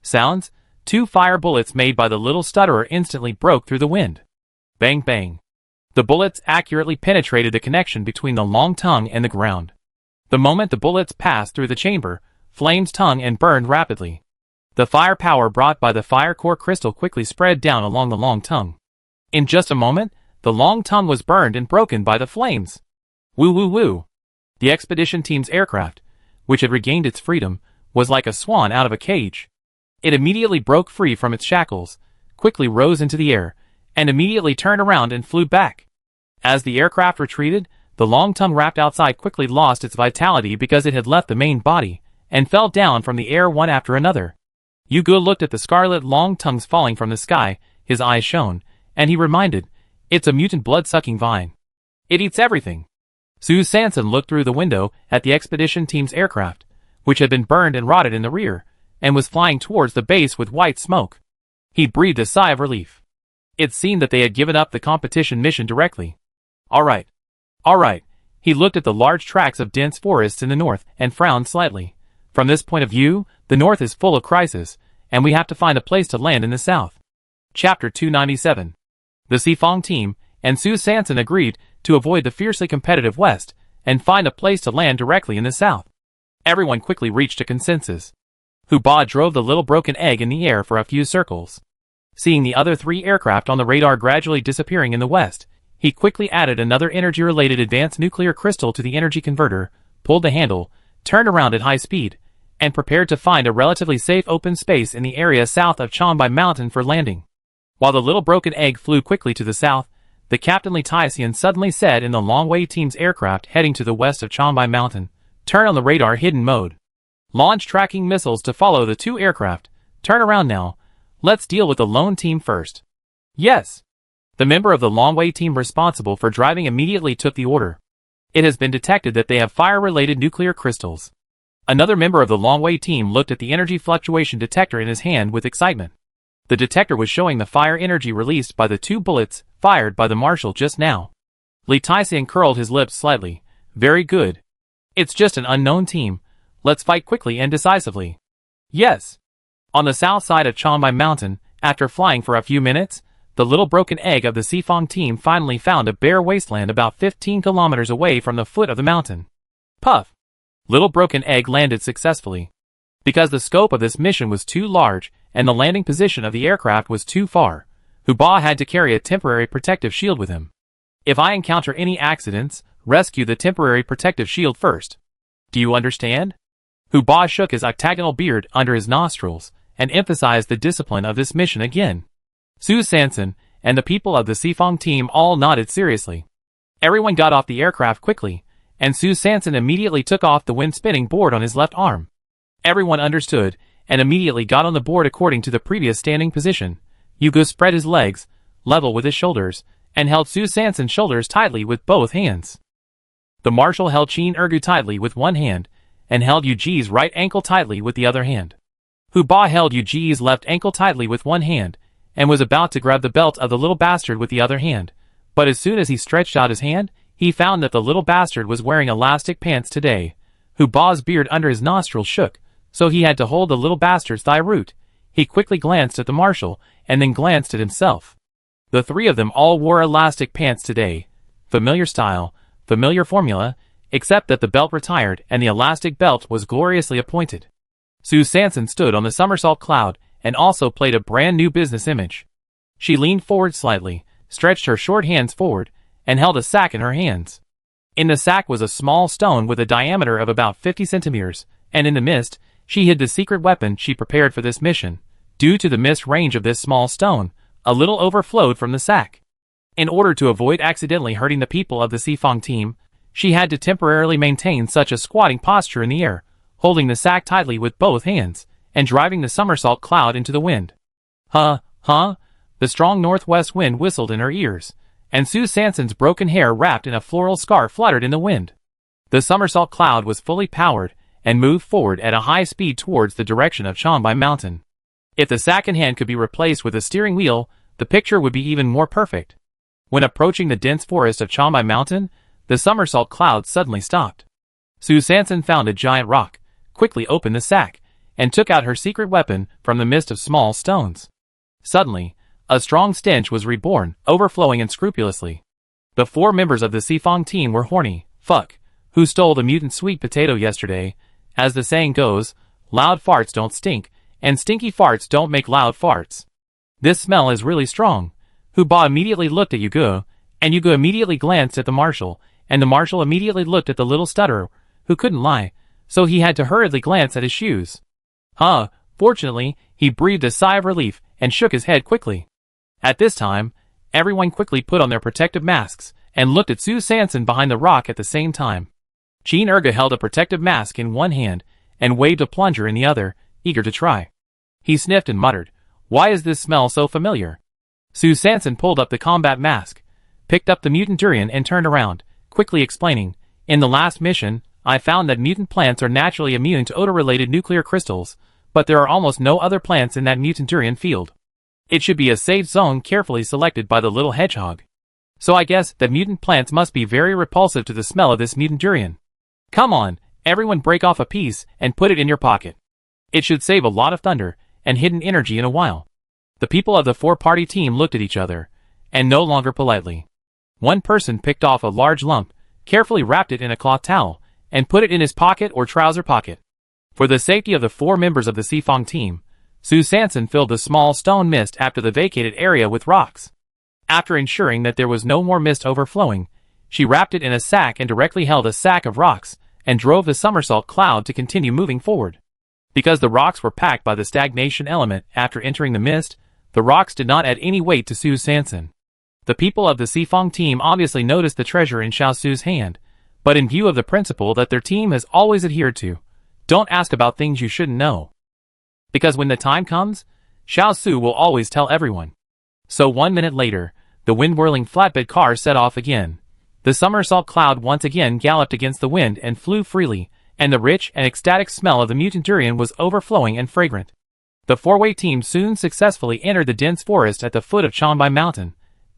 sounds, 2 fire bullets made by the little stutterer instantly broke through the wind. Bang bang. The bullets accurately penetrated the connection between the long tongue and the ground. The moment the bullets passed through the chamber, flames tongue and burned rapidly. The fire power brought by the fire core crystal quickly spread down along the long tongue. In just a moment, the long tongue was burned and broken by the flames. Woo woo woo. The expedition team's aircraft, which had regained its freedom, was like a swan out of a cage. It immediately broke free from its shackles, quickly rose into the air, and immediately turned around and flew back. As the aircraft retreated, the long tongue wrapped outside quickly lost its vitality because it had left the main body, and fell down from the air one after another. Yugo looked at the scarlet long tongues falling from the sky, his eyes shone, and he reminded, "It's a mutant blood-sucking vine. It eats everything." Su Sanson looked through the window at the expedition team's aircraft, which had been burned and rotted in the rear, and was flying towards the base with white smoke. He breathed a sigh of relief. It seemed that they had given up the competition mission directly. All right. He looked at the large tracts of dense forests in the north and frowned slightly. From this point of view, the north is full of crisis, and we have to find a place to land in the south. Chapter 297. The Sifong team and Su Sanson agreed to avoid the fiercely competitive west and find a place to land directly in the south. Everyone quickly reached a consensus. Huba drove the little broken egg in the air for a few circles. Seeing the other 3 aircraft on the radar gradually disappearing in the west, he quickly added another energy-related advanced nuclear crystal to the energy converter, pulled the handle, turned around at high speed, and prepared to find a relatively safe open space in the area south of Chonbai Mountain for landing. While the little broken egg flew quickly to the south, the Captain Li Taisian suddenly said in the Longwei team's aircraft heading to the west of Chonbai Mountain, "Turn on the radar hidden mode. Launch tracking missiles to follow the 2 aircraft. Turn around now. Let's deal with the lone team first." "Yes." The member of the Longwei team responsible for driving immediately took the order. "It has been detected that they have fire-related nuclear crystals." Another member of the Longwei team looked at the energy fluctuation detector in his hand with excitement. The detector was showing the fire energy released by the 2 bullets fired by the marshal just now. Li Taisian curled his lips slightly. "Very good. It's just an unknown team. Let's fight quickly and decisively." "Yes." On the south side of Chonbai Mountain, after flying for a few minutes, the little broken egg of the Sifong team finally found a bare wasteland about 15 kilometers away from the foot of the mountain. Puff! Little broken egg landed successfully. Because the scope of this mission was too large and the landing position of the aircraft was too far, Huba had to carry a temporary protective shield with him. "If I encounter any accidents, rescue the temporary protective shield first. Do you understand?" Huba shook his octagonal beard under his nostrils and emphasized the discipline of this mission again. Su Sanson and the people of the Sifong team all nodded seriously. Everyone got off the aircraft quickly, and Su Sanson immediately took off the wind-spinning board on his left arm. Everyone understood, and immediately got on the board according to the previous standing position. Yugo spread his legs, level with his shoulders, and held Su Sanson's shoulders tightly with both hands. The marshal held Qin Ergu tightly with one hand, and held Yuji's right ankle tightly with the other hand. Huba held Yuji's left ankle tightly with one hand, and was about to grab the belt of the little bastard with the other hand, but as soon as he stretched out his hand, he found that the little bastard was wearing elastic pants today. Huba's beard under his nostrils shook, so he had to hold the little bastard's thigh root. He quickly glanced at the marshal, and then glanced at himself. The 3 of them all wore elastic pants today. Familiar style, familiar formula, except that the belt retired and the elastic belt was gloriously appointed. Su Sanson stood on the somersault cloud and also played a brand new business image. She leaned forward slightly, stretched her short hands forward, and held a sack in her hands. In the sack was a small stone with a diameter of about 50 centimeters, and in the mist, she hid the secret weapon she prepared for this mission. Due to the mist range of this small stone, a little overflowed from the sack. In order to avoid accidentally hurting the people of the Sifong team, she had to temporarily maintain such a squatting posture in the air, holding the sack tightly with both hands, and driving the somersault cloud into the wind. Huh? The strong northwest wind whistled in her ears, and Su Sanson's broken hair wrapped in a floral scarf fluttered in the wind. The somersault cloud was fully powered, and moved forward at a high speed towards the direction of Chonbai Mountain. If the sack in hand could be replaced with a steering wheel, the picture would be even more perfect. When approaching the dense forest of Chonbai Mountain, the somersault cloud suddenly stopped. Su Sanson found a giant rock, quickly opened the sack, and took out her secret weapon from the mist of small stones. Suddenly, a strong stench was reborn, overflowing unscrupulously. The 4 members of the Sifong team were horny, who stole the mutant sweet potato yesterday. As the saying goes, loud farts don't stink, and stinky farts don't make loud farts. This smell is really strong. Huba immediately looked at Yugo, and Yugo immediately glanced at the marshal, and the marshal immediately looked at the little stutterer, who couldn't lie, so he had to hurriedly glance at his shoes. Fortunately, he breathed a sigh of relief and shook his head quickly. At this time, everyone quickly put on their protective masks and looked at Su Sanson behind the rock at the same time. Qin Erga held a protective mask in one hand and waved a plunger in the other, eager to try. He sniffed and muttered, "Why is this smell so familiar?" Sue Sanson pulled up the combat mask, picked up the mutant durian and turned around, quickly explaining, "In the last mission, I found that mutant plants are naturally immune to odor-related nuclear crystals, but there are almost no other plants in that mutant durian field. It should be a safe zone carefully selected by the little hedgehog. So I guess that mutant plants must be very repulsive to the smell of this mutant durian. Come on, everyone break off a piece and put it in your pocket. It should save a lot of thunder and hidden energy in a while." The people of the four-party team looked at each other, and no longer politely. One person picked off a large lump, carefully wrapped it in a cloth towel, and put it in his pocket or trouser pocket. For the safety of the 4 members of the Seafong team, Sue Sanson filled the small stone mist after the vacated area with rocks. After ensuring that there was no more mist overflowing, she wrapped it in a sack and directly held a sack of rocks, and drove the somersault cloud to continue moving forward. Because the rocks were packed by the stagnation element after entering the mist, the rocks did not add any weight to Sue Sanson. The people of the Seafong team obviously noticed the treasure in Xiao Su's hand, but in view of the principle that their team has always adhered to, don't ask about things you shouldn't know. Because when the time comes, Xiao Su will always tell everyone. So 1 minute later, the wind-whirling flatbed car set off again. The somersault cloud once again galloped against the wind and flew freely, and the rich and ecstatic smell of the mutant durian was overflowing and fragrant. The 4-way team soon successfully entered the dense forest at the foot of Chonbai Mountain.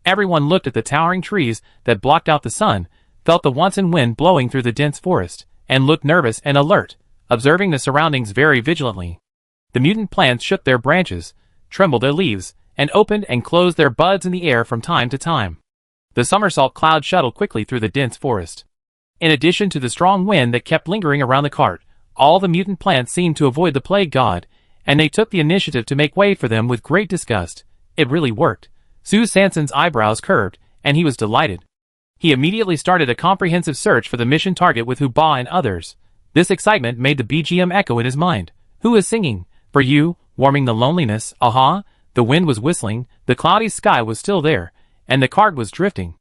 Everyone looked at the towering trees that blocked out the sun, felt the once-in wind blowing through the dense forest, and looked nervous and alert, observing the surroundings very vigilantly. The mutant plants shook their branches, trembled their leaves, and opened and closed their buds in the air from time to time. The somersault cloud shuttled quickly through the dense forest. In addition to the strong wind that kept lingering around the cart, all the mutant plants seemed to avoid the plague god, and they took the initiative to make way for them with great disgust. It really worked. Sue Sanson's eyebrows curved, and he was delighted. He immediately started a comprehensive search for the mission target with Huba and others. This excitement made the BGM echo in his mind. Who is singing? For you, warming the loneliness, aha? The wind was whistling, the cloudy sky was still there, and the cart was drifting.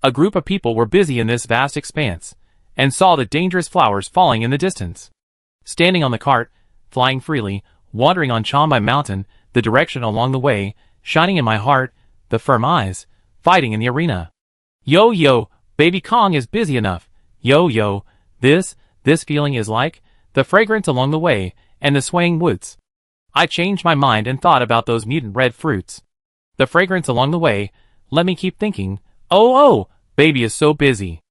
A group of people were busy in this vast expanse, and saw the dangerous flowers falling in the distance. Standing on the cart, flying freely, wandering on Chonbai Mountain, the direction along the way, shining in my heart, the firm eyes, fighting in the arena. Yo yo, baby Kong is busy enough. Yo yo, this feeling is like the fragrance along the way, and the swaying woods. I changed my mind and thought about those mutant red fruits. The fragrance along the way, let me keep thinking. Oh, baby is so busy.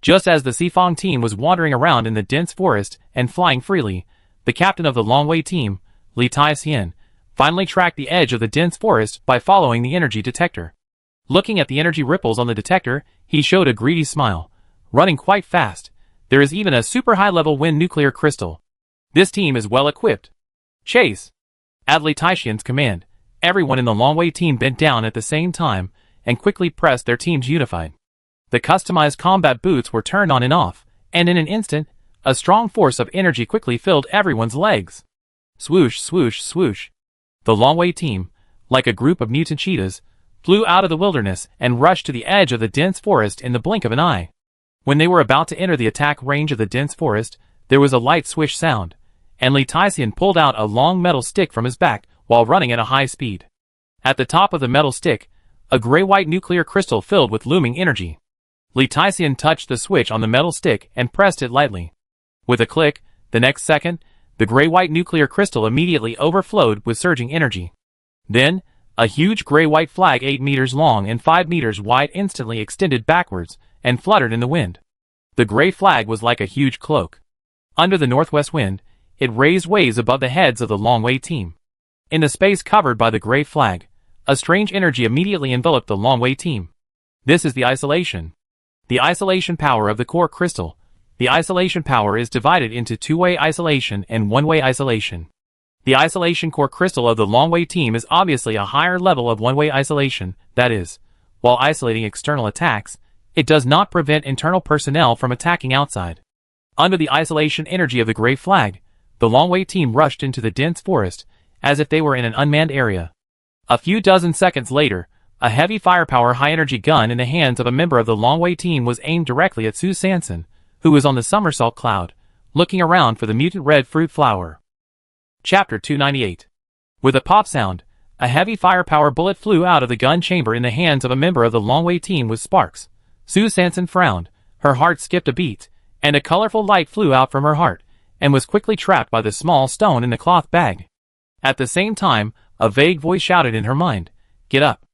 Just as the Seafong team was wandering around in the dense forest and flying freely, the captain of the Longwei team, Li Taixian, finally tracked the edge of the dense forest by following the energy detector. Looking at the energy ripples on the detector, he showed a greedy smile. Running quite fast. There is even a super high-level wind nuclear crystal. This team is well equipped. Chase! At Li Taixian's command, everyone in the Longwei team bent down at the same time and quickly pressed their teams unified. The customized combat boots were turned on and off, and in an instant, a strong force of energy quickly filled everyone's legs. Swoosh, swoosh, swoosh. The Longwei team, like a group of mutant cheetahs, flew out of the wilderness and rushed to the edge of the dense forest in the blink of an eye. When they were about to enter the attack range of the dense forest, there was a light swish sound, and Li Taixian pulled out a long metal stick from his back while running at a high speed. At the top of the metal stick, a gray-white nuclear crystal filled with looming energy. Li Taixian touched the switch on the metal stick and pressed it lightly. With a click, the next second, the gray-white nuclear crystal immediately overflowed with surging energy. Then, a huge gray-white flag 8 meters long and 5 meters wide instantly extended backwards and fluttered in the wind. The gray flag was like a huge cloak. Under the northwest wind, it raised waves above the heads of the Longwei team. In the space covered by the gray flag, a strange energy immediately enveloped the Longwei team. This is the isolation. The isolation power of the core crystal. The isolation power is divided into two-way isolation and one-way isolation. The isolation core crystal of the Longwei team is obviously a higher level of one-way isolation, that is, while isolating external attacks, it does not prevent internal personnel from attacking outside. Under the isolation energy of the gray flag, the Longwei team rushed into the dense forest, as if they were in an unmanned area. A few dozen seconds later, a heavy firepower high-energy gun in the hands of a member of the Longwei team was aimed directly at Sue Sanson, who was on the somersault cloud, looking around for the mutant red fruit flower. Chapter 298. With a pop sound, a heavy firepower bullet flew out of the gun chamber in the hands of a member of the Longway team with sparks. Sue Sanson frowned, her heart skipped a beat, and a colorful light flew out from her heart, and was quickly trapped by the small stone in the cloth bag. At the same time, a vague voice shouted in her mind, "Get up."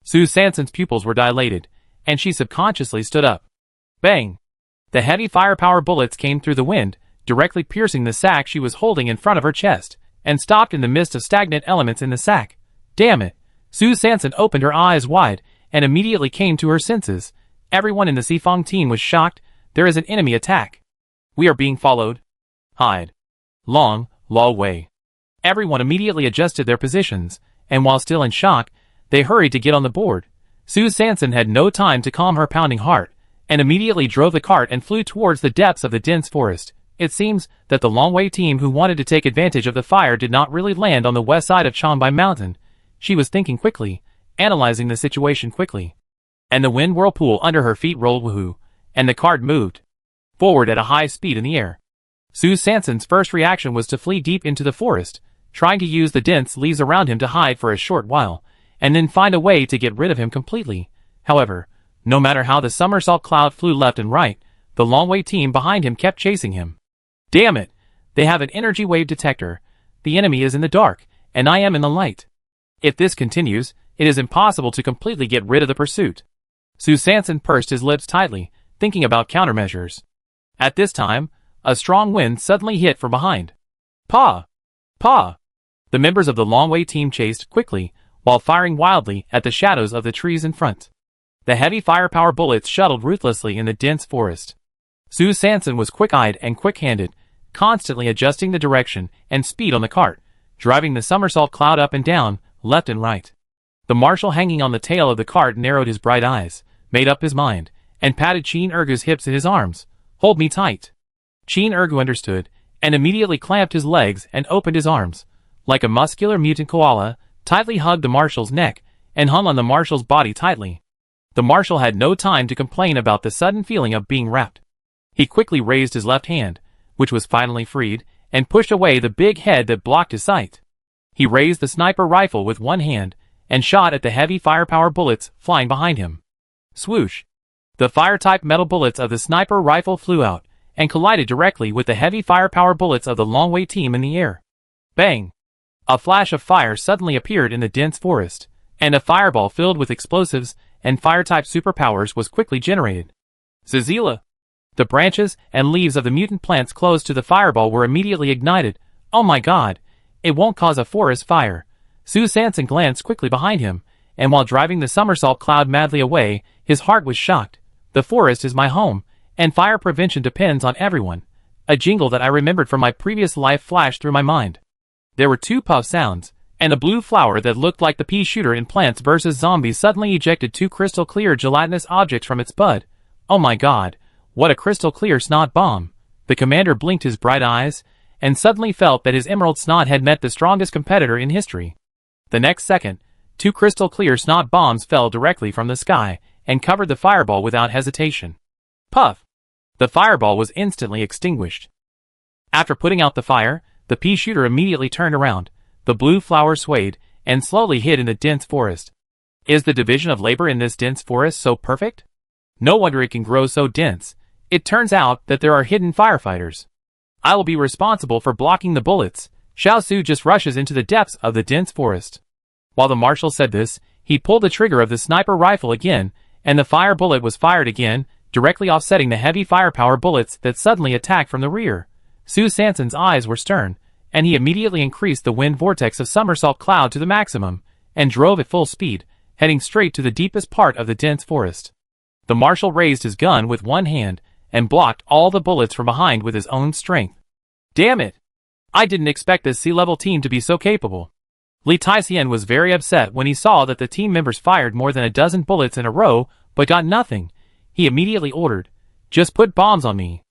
Sue Sanson's pupils were dilated, and she subconsciously stood up. Bang! The heavy firepower bullets came through the wind, directly piercing the sack she was holding in front of her chest, and stopped in the midst of stagnant elements in the sack. Damn it! Sue Sanson opened her eyes wide, and immediately came to her senses. Everyone in the Sifong team was shocked. There is an enemy attack. We are being followed. Hide. Long way. Everyone immediately adjusted their positions, and while still in shock, they hurried to get on the board. Sue Sanson had no time to calm her pounding heart, and immediately drove the cart and flew towards the depths of the dense forest. It seems that the Longway team who wanted to take advantage of the fire did not really land on the west side of Changbai Mountain. She was thinking quickly, analyzing the situation quickly. And the wind whirlpool under her feet rolled woohoo, and the cart moved forward at a high speed in the air. Sue Sanson's first reaction was to flee deep into the forest, trying to use the dense leaves around him to hide for a short while, and then find a way to get rid of him completely. However, no matter how the somersault cloud flew left and right, the Longway team behind him kept chasing him. Damn it! They have an energy wave detector. The enemy is in the dark, and I am in the light. If this continues, it is impossible to completely get rid of the pursuit. Sue Sanson pursed his lips tightly, thinking about countermeasures. At this time, a strong wind suddenly hit from behind. Pa! Pa! The members of the Longway team chased quickly, while firing wildly at the shadows of the trees in front. The heavy firepower bullets shuttled ruthlessly in the dense forest. Sue Sanson was quick-eyed and quick-handed, constantly adjusting the direction and speed on the cart, driving the somersault cloud up and down, left and right. The marshal hanging on the tail of the cart narrowed his bright eyes, made up his mind, and patted Chin Ergu's hips in his arms. "Hold me tight." Chin Ergu understood, and immediately clamped his legs and opened his arms. Like a muscular mutant koala, tightly hugged the marshal's neck, and hung on the marshal's body tightly. The marshal had no time to complain about the sudden feeling of being wrapped. He quickly raised his left hand, which was finally freed, and pushed away the big head that blocked his sight. He raised the sniper rifle with one hand, and shot at the heavy firepower bullets flying behind him. Swoosh! The fire-type metal bullets of the sniper rifle flew out, and collided directly with the heavy firepower bullets of the Longway team in the air. Bang! A flash of fire suddenly appeared in the dense forest, and a fireball filled with explosives and fire-type superpowers was quickly generated. Zazila! The branches and leaves of the mutant plants close to the fireball were immediately ignited. Oh my god! It won't cause a forest fire. Sue Sanson glanced quickly behind him, and while driving the somersault cloud madly away, his heart was shocked. The forest is my home, and fire prevention depends on everyone. A jingle that I remembered from my previous life flashed through my mind. There were two puff sounds, and a blue flower that looked like the pea shooter in Plants vs. Zombies suddenly ejected two crystal clear gelatinous objects from its bud. Oh my god, what a crystal clear snot bomb! The commander blinked his bright eyes, and suddenly felt that his emerald snot had met the strongest competitor in history. The next second, two crystal clear snot bombs fell directly from the sky, and covered the fireball without hesitation. Puff! The fireball was instantly extinguished. After putting out the fire, the pea shooter immediately turned around. The blue flower swayed, and slowly hid in the dense forest. Is the division of labor in this dense forest so perfect? No wonder it can grow so dense. It turns out that there are hidden firefighters. I will be responsible for blocking the bullets. Xiao Su just rushes into the depths of the dense forest. While the marshal said this, he pulled the trigger of the sniper rifle again, and the fire bullet was fired again, directly offsetting the heavy firepower bullets that suddenly attacked from the rear. Sue Sanson's eyes were stern, and he immediately increased the wind vortex of somersault cloud to the maximum, and drove at full speed, heading straight to the deepest part of the dense forest. The marshal raised his gun with one hand, and blocked all the bullets from behind with his own strength. Damn it! I didn't expect this sea-level team to be so capable. Li Taixian was very upset when he saw that the team members fired more than a dozen bullets in a row, but got nothing. He immediately ordered, "Just put bombs on me."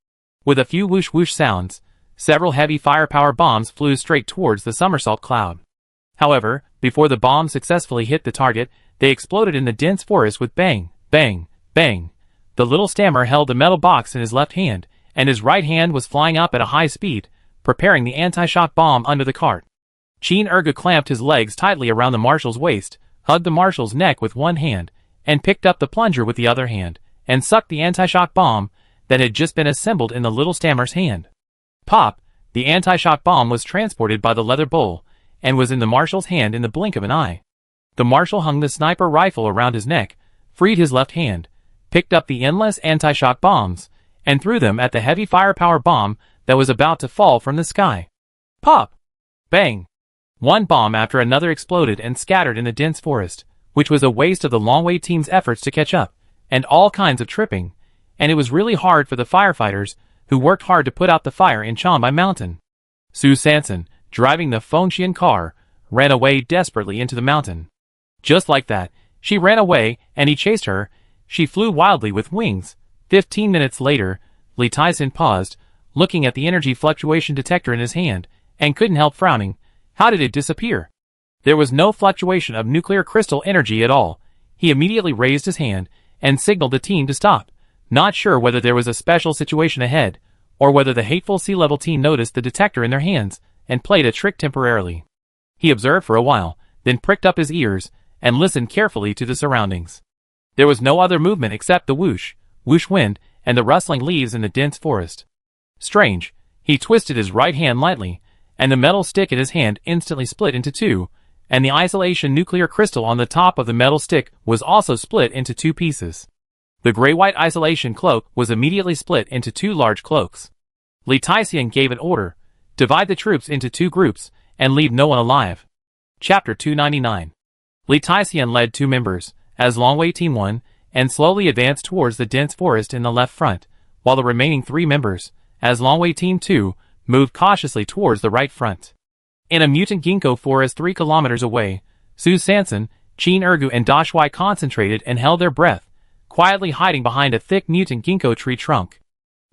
With a few whoosh-whoosh sounds, several heavy firepower bombs flew straight towards the somersault cloud. However, before the bombs successfully hit the target, they exploded in the dense forest with bang, bang, bang. The little stammer held the metal box in his left hand, and his right hand was flying up at a high speed, preparing the anti-shock bomb under the cart. Chin Ergu clamped his legs tightly around the marshal's waist, hugged the marshal's neck with one hand, and picked up the plunger with the other hand, and sucked the anti-shock bomb that had just been assembled in the little stammer's hand. Pop! The anti-shock bomb was transported by the leather bowl, and was in the marshal's hand in the blink of an eye. The marshal hung the sniper rifle around his neck, freed his left hand, picked up the endless anti-shock bombs, and threw them at the heavy firepower bomb that was about to fall from the sky. Pop! Bang! One bomb after another exploded and scattered in the dense forest, which was a waste of the Longway team's efforts to catch up, and all kinds of tripping, and it was really hard for the firefighters, who worked hard to put out the fire in Chonbai Mountain. Sue Sanson, driving the Fengshan car, ran away desperately into the mountain. Just like that, she ran away, and he chased her. She flew wildly with wings. 15 minutes later, Li Tyson paused, looking at the energy fluctuation detector in his hand, and couldn't help frowning. How did it disappear? There was no fluctuation of nuclear crystal energy at all. He immediately raised his hand, and signaled the team to stop, not sure whether there was a special situation ahead, or whether the hateful sea-level team noticed the detector in their hands, and played a trick temporarily. He observed for a while, then pricked up his ears, and listened carefully to the surroundings. There was no other movement except the whoosh, whoosh wind, and the rustling leaves in the dense forest. Strange. He twisted his right hand lightly, and the metal stick in his hand instantly split into two, and the isolation nuclear crystal on the top of the metal stick was also split into two pieces. The gray-white isolation cloak was immediately split into two large cloaks. Li Tyson gave an order: divide the troops into two groups, and leave no one alive. Chapter 299. Li Tyson led two members, as Longway Team 1, and slowly advanced towards the dense forest in the left front, while the remaining three members, as Longway Team 2, moved cautiously towards the right front. In a mutant ginkgo forest 3 kilometers away, Sue Sanson, Chin Ergu and Dashwai concentrated and held their breath, quietly hiding behind a thick mutant ginkgo tree trunk.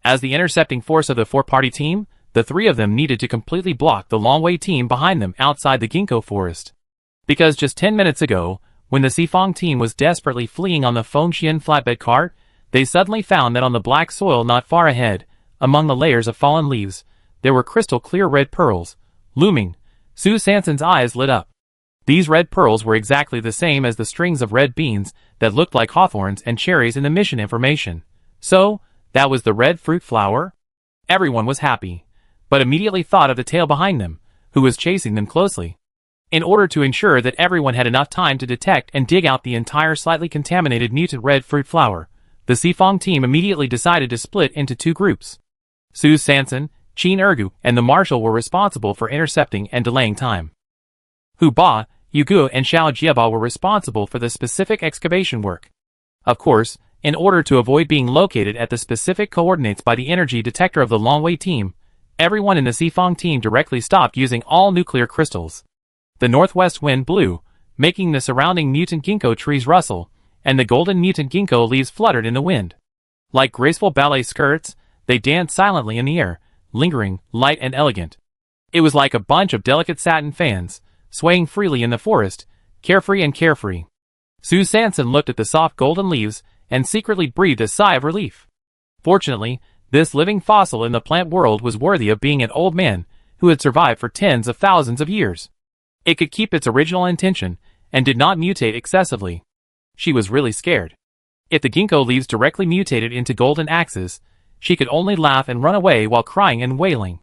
As the intercepting force of the four-party team, the three of them needed to completely block the Longway team behind them outside the ginkgo forest. Because just 10 minutes ago, when the Sifong team was desperately fleeing on the Fengshan flatbed cart, they suddenly found that on the black soil not far ahead, among the layers of fallen leaves, there were crystal-clear red pearls, looming. Sue Sanson's eyes lit up. These red pearls were exactly the same as the strings of red beans that looked like hawthorns and cherries in the mission information. So, that was the red fruit flower? Everyone was happy, but immediately thought of the tail behind them, who was chasing them closely. In order to ensure that everyone had enough time to detect and dig out the entire slightly contaminated mutant red fruit flower, the Sifong team immediately decided to split into two groups. Sue Sanson, Chin Ergu, and the marshal were responsible for intercepting and delaying time. Hu Ba, Yugu, and Xiao Jieba were responsible for the specific excavation work. Of course, in order to avoid being located at the specific coordinates by the energy detector of the Longway team, everyone in the Sifong team directly stopped using all nuclear crystals. The northwest wind blew, making the surrounding mutant ginkgo trees rustle, and the golden mutant ginkgo leaves fluttered in the wind. Like graceful ballet skirts, they danced silently in the air, lingering, light and elegant. It was like a bunch of delicate satin fans, swaying freely in the forest, carefree and carefree. Sue Sanson looked at the soft golden leaves, and secretly breathed a sigh of relief. Fortunately, this living fossil in the plant world was worthy of being an old man, who had survived for tens of thousands of years. It could keep its original intention, and did not mutate excessively. She was really scared. If the ginkgo leaves directly mutated into golden axes, she could only laugh and run away while crying and wailing.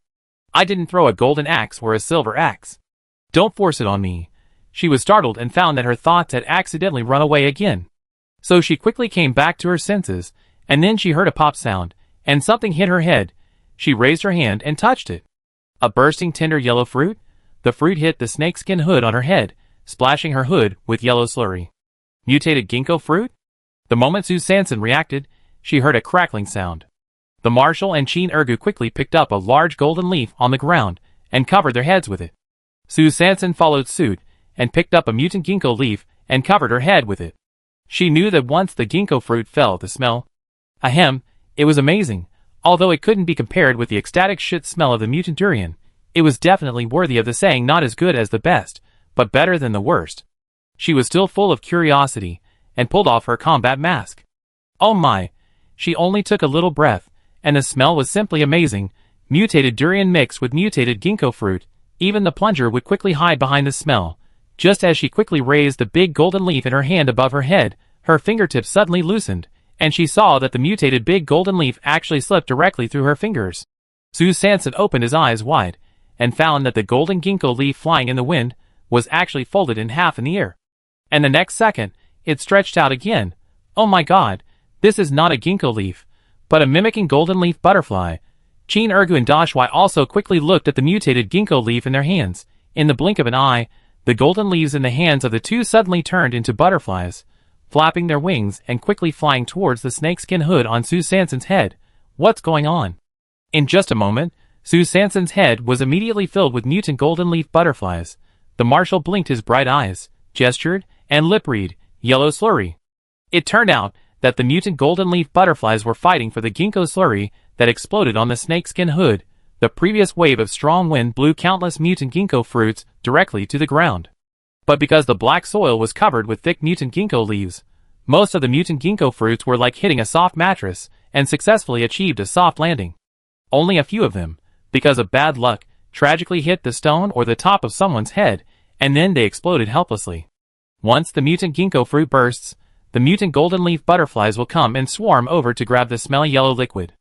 I didn't throw a golden axe or a silver axe. Don't force it on me. She was startled and found that her thoughts had accidentally run away again. So she quickly came back to her senses, and then she heard a pop sound, and something hit her head. She raised her hand and touched it. A bursting tender yellow fruit? The fruit hit the snakeskin hood on her head, splashing her hood with yellow slurry. Mutated ginkgo fruit? The moment Sue Sanson reacted, she heard a crackling sound. The marshal and Chin Ergu quickly picked up a large golden leaf on the ground, and covered their heads with it. Sue Sanson followed suit, and picked up a mutant ginkgo leaf, and covered her head with it. She knew that once the ginkgo fruit fell, the smell. Ahem, it was amazing. Although it couldn't be compared with the ecstatic shit smell of the mutant durian, it was definitely worthy of the saying not as good as the best, but better than the worst. She was still full of curiosity, and pulled off her combat mask. Oh my! She only took a little breath, and the smell was simply amazing. Mutated durian mixed with mutated ginkgo fruit. Even the plunger would quickly hide behind the smell. Just as she quickly raised the big golden leaf in her hand above her head, her fingertips suddenly loosened, and she saw that the mutated big golden leaf actually slipped directly through her fingers. Su Sanson opened his eyes wide, and found that the golden ginkgo leaf flying in the wind was actually folded in half in the air. And the next second, it stretched out again. Oh my god, this is not a ginkgo leaf, but a mimicking golden leaf butterfly. Qin Ergu and Dashwai also quickly looked at the mutated ginkgo leaf in their hands. In the blink of an eye, the golden leaves in the hands of the two suddenly turned into butterflies, flapping their wings and quickly flying towards the snakeskin hood on Su Sanson's head. What's going on? In just a moment, Su Sanson's head was immediately filled with mutant golden leaf butterflies. The marshal blinked his bright eyes, gestured, and lip-read, "Yellow slurry." It turned out that the mutant golden leaf butterflies were fighting for the ginkgo slurry that exploded on the snakeskin hood. The previous wave of strong wind blew countless mutant ginkgo fruits directly to the ground. But because the black soil was covered with thick mutant ginkgo leaves, most of the mutant ginkgo fruits were like hitting a soft mattress and successfully achieved a soft landing. Only a few of them, because of bad luck, tragically hit the stone or the top of someone's head, and then they exploded helplessly. Once the mutant ginkgo fruit bursts, the mutant golden leaf butterflies will come and swarm over to grab the smelly yellow liquid.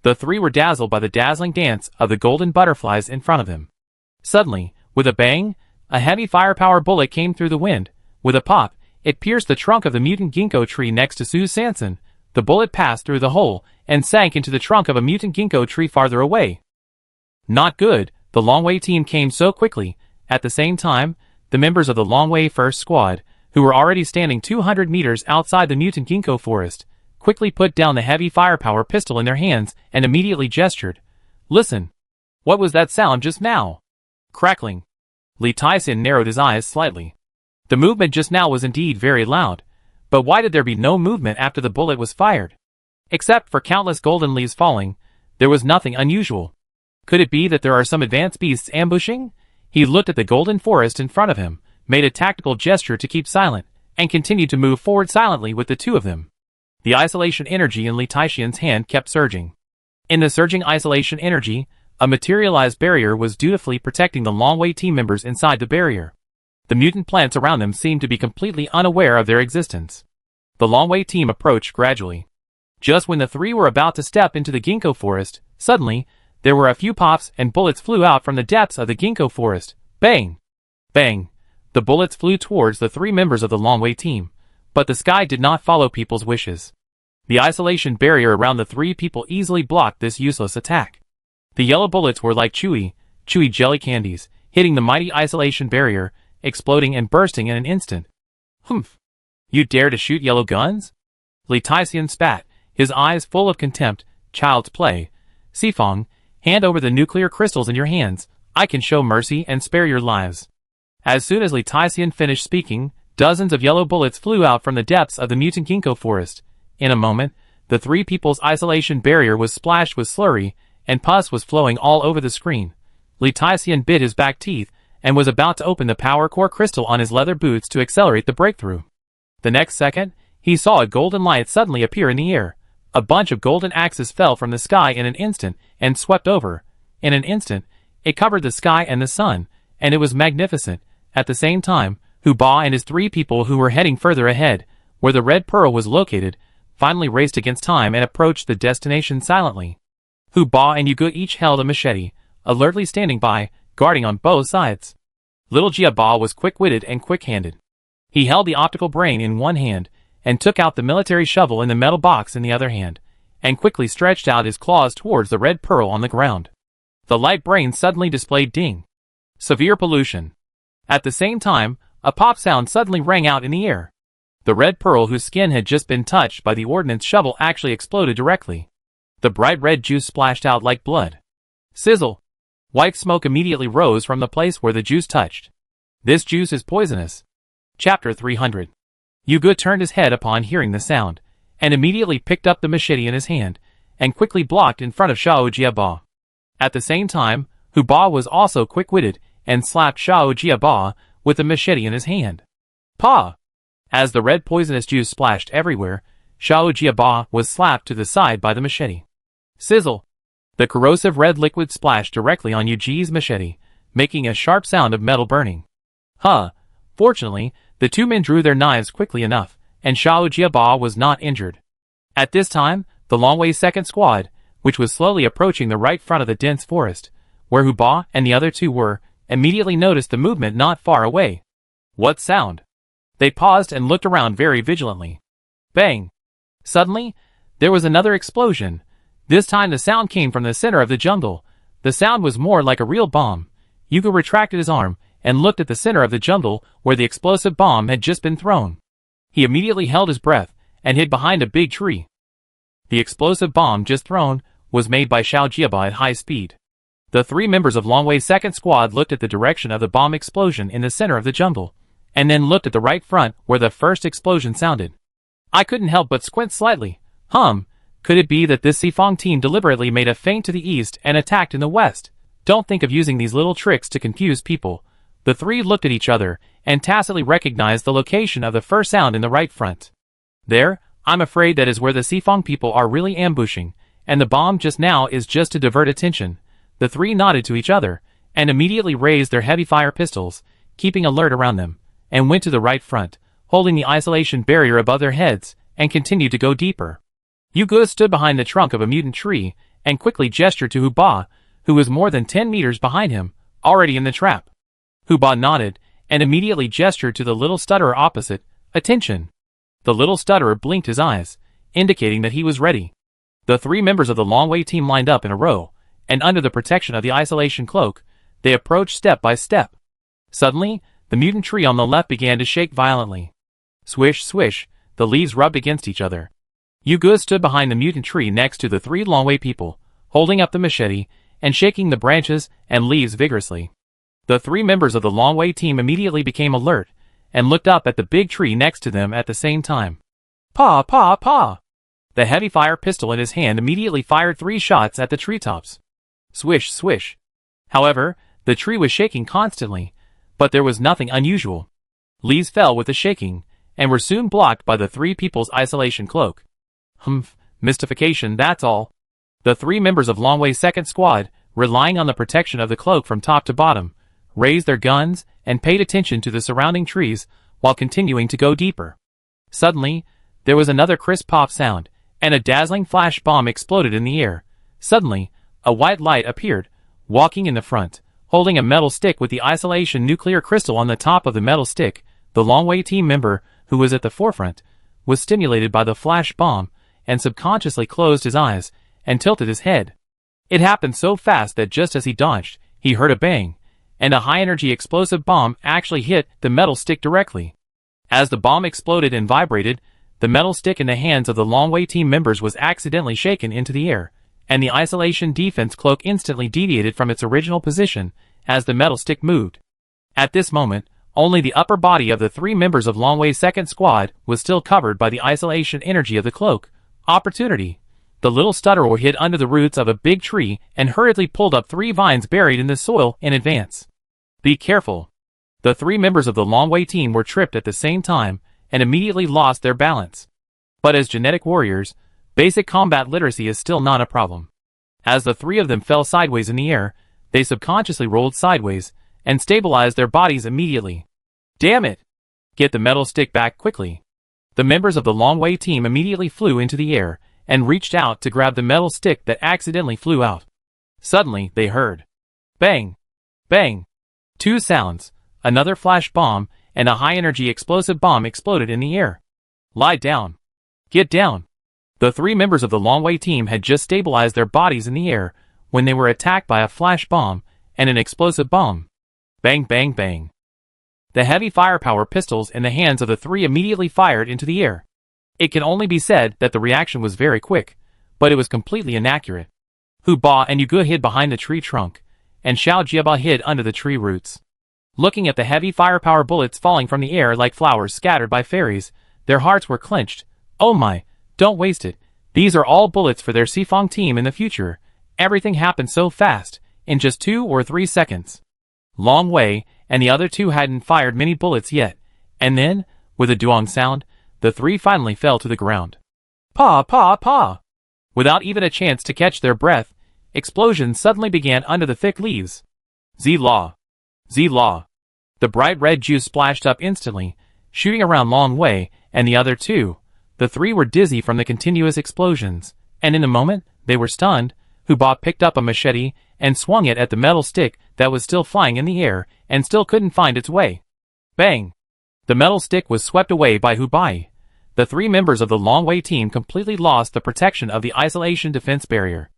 The three were dazzled by the dazzling dance of the golden butterflies in front of them. Suddenly, with a bang, a heavy firepower bullet came through the wind. With a pop, it pierced the trunk of the mutant ginkgo tree next to Su Sanson. The bullet passed through the hole and sank into the trunk of a mutant ginkgo tree farther away. Not good, the Longwei team came so quickly. At the same time, the members of the Longwei First Squad, who were already standing 200 meters outside the mutant ginkgo forest, quickly put down the heavy firepower pistol in their hands and immediately gestured. Listen. What was that sound just now? Crackling. Li Taisin narrowed his eyes slightly. The movement just now was indeed very loud, but why did there be no movement after the bullet was fired? Except for countless golden leaves falling, there was nothing unusual. Could it be that there are some advanced beasts ambushing? He looked at the golden forest in front of him, made a tactical gesture to keep silent, and continued to move forward silently with the two of them. The isolation energy in Li Taixian's hand kept surging. In the surging isolation energy, a materialized barrier was dutifully protecting the Longwei team members inside the barrier. The mutant plants around them seemed to be completely unaware of their existence. The Longwei team approached gradually. Just when the three were about to step into the ginkgo forest, suddenly, there were a few pops and bullets flew out from the depths of the ginkgo forest. Bang! Bang! The bullets flew towards the three members of the Longwei team, but the sky did not follow people's wishes. The isolation barrier around the three people easily blocked this useless attack. The yellow bullets were like chewy jelly candies, hitting the mighty isolation barrier, exploding and bursting in an instant. Humph! You dare to shoot yellow guns? Li Taixian spat, his eyes full of contempt. Child's play. Sifong, hand over the nuclear crystals in your hands. I can show mercy and spare your lives. As soon as Li Taixian finished speaking, dozens of yellow bullets flew out from the depths of the mutant ginkgo forest. In a moment, the three people's isolation barrier was splashed with slurry, and pus was flowing all over the screen. Li Taixian bit his back teeth, and was about to open the power core crystal on his leather boots to accelerate the breakthrough. The next second, he saw a golden light suddenly appear in the air. A bunch of golden axes fell from the sky in an instant, and swept over. In an instant, it covered the sky and the sun, and it was magnificent. At the same time, Hu Ba and his three people who were heading further ahead, where the red pearl was located, finally raced against time and approached the destination silently. Hu Ba and Yugu each held a machete, alertly standing by, guarding on both sides. Little Jia Ba was quick-witted and quick-handed. He held the optical brain in one hand, and took out the military shovel in the metal box in the other hand, and quickly stretched out his claws towards the red pearl on the ground. The light brain suddenly displayed ding. Severe pollution. At the same time, a pop sound suddenly rang out in the air. The red pearl whose skin had just been touched by the ordnance shovel actually exploded directly. The bright red juice splashed out like blood. Sizzle! White smoke immediately rose from the place where the juice touched. This juice is poisonous. Chapter 300. Yugu turned his head upon hearing the sound, and immediately picked up the machete in his hand, and quickly blocked in front of Xiao Jiaba. At the same time, Hu Ba was also quick-witted, and slapped Xiao Jiaba with the machete in his hand. Pa! As the red poisonous juice splashed everywhere, Xiao Jiaba was slapped to the side by the machete. Sizzle! The corrosive red liquid splashed directly on Yuji's machete, making a sharp sound of metal burning. Fortunately, the two men drew their knives quickly enough, and Xiao Jiaba was not injured. At this time, the Longwei's second squad, which was slowly approaching the right front of the dense forest, where Huba and the other two were, immediately noticed the movement not far away. What sound? They paused and looked around very vigilantly. Bang! Suddenly, there was another explosion. This time the sound came from the center of the jungle. The sound was more like a real bomb. Yuga retracted his arm and looked at the center of the jungle where the explosive bomb had just been thrown. He immediately held his breath and hid behind a big tree. The explosive bomb just thrown was made by Xiao Jiaba at high speed. The three members of Longwei's second squad looked at the direction of the bomb explosion in the center of the jungle, and then looked at the right front where the first explosion sounded. I couldn't help but squint slightly. Could it be that this Sifong team deliberately made a feint to the east and attacked in the west? Don't think of using these little tricks to confuse people. The three looked at each other and tacitly recognized the location of the first sound in the right front. There, I'm afraid that is where the Sifong people are really ambushing, and the bomb just now is just to divert attention. The three nodded to each other, and immediately raised their heavy fire pistols, keeping alert around them, and went to the right front, holding the isolation barrier above their heads, and continued to go deeper. Yuga stood behind the trunk of a mutant tree, and quickly gestured to Huba, who was more than 10 meters behind him, already in the trap. Huba nodded, and immediately gestured to the little stutterer opposite. Attention! The little stutterer blinked his eyes, indicating that he was ready. The three members of the Longwei team lined up in a row, and under the protection of the isolation cloak, they approached step by step. Suddenly, the mutant tree on the left began to shake violently. Swish, swish, the leaves rubbed against each other. Yuga stood behind the mutant tree next to the three Longwei people, holding up the machete, and shaking the branches and leaves vigorously. The three members of the Longwei team immediately became alert, and looked up at the big tree next to them at the same time. Pa, pa, pa! The heavy fire pistol in his hand immediately fired 3 shots at the treetops. Swish, swish. However, the tree was shaking constantly, but there was nothing unusual. Leaves fell with the shaking, and were soon blocked by the three people's isolation cloak. Mystification, that's all. The three members of Longwei's second squad, relying on the protection of the cloak from top to bottom, raised their guns and paid attention to the surrounding trees while continuing to go deeper. Suddenly, there was another crisp pop sound, and a dazzling flash bomb exploded in the air. Suddenly, a white light appeared, walking in the front, holding a metal stick with the isolation nuclear crystal on the top of the metal stick. The Longwei team member, who was at the forefront, was stimulated by the flash bomb, and subconsciously closed his eyes, and tilted his head. It happened so fast that just as he dodged, he heard a bang, and a high-energy explosive bomb actually hit the metal stick directly. As the bomb exploded and vibrated, the metal stick in the hands of the Longwei team members was accidentally shaken into the air, and the isolation defense cloak instantly deviated from its original position as the metal stick moved. At this moment, only the upper body of the three members of Longwei's second squad was still covered by the isolation energy of the cloak. Opportunity. The little stutterer hid under the roots of a big tree and hurriedly pulled up 3 vines buried in the soil in advance. Be careful. The three members of the Longwei team were tripped at the same time and immediately lost their balance. But as genetic warriors, basic combat literacy is still not a problem. As the 3 of them fell sideways in the air, they subconsciously rolled sideways and stabilized their bodies immediately. Damn it! Get the metal stick back quickly. The members of the Longwei team immediately flew into the air and reached out to grab the metal stick that accidentally flew out. Suddenly, they heard bang, bang. 2 sounds, another flash bomb, and a high-energy explosive bomb exploded in the air. Lie down. Get down. The 3 members of the Longwei team had just stabilized their bodies in the air when they were attacked by a flash bomb and an explosive bomb. Bang, bang, bang. The heavy firepower pistols in the hands of the 3 immediately fired into the air. It can only be said that the reaction was very quick, but it was completely inaccurate. Huba and Yuga hid behind the tree trunk, and Xiao Jiaba hid under the tree roots. Looking at the heavy firepower bullets falling from the air like flowers scattered by fairies, their hearts were clenched. Oh my, don't waste it. These are all bullets for their Sifong team in the future. Everything happened so fast, in just 2 or 3 seconds. Longwei and the other 2 hadn't fired many bullets yet, and then, with a duong sound, the 3 finally fell to the ground. Pa, pa, pa! Without even a chance to catch their breath, explosions suddenly began under the thick leaves. Z-Law! Z-Law! The bright red juice splashed up instantly, shooting around Long Wei and the other two. The three were dizzy from the continuous explosions, and in a moment, they were stunned. Huba picked up a machete and swung it at the metal stick that was still flying in the air and still couldn't find its way. Bang! The metal stick was swept away by Hubai. The three members of the Long Wei team completely lost the protection of the isolation defense barrier.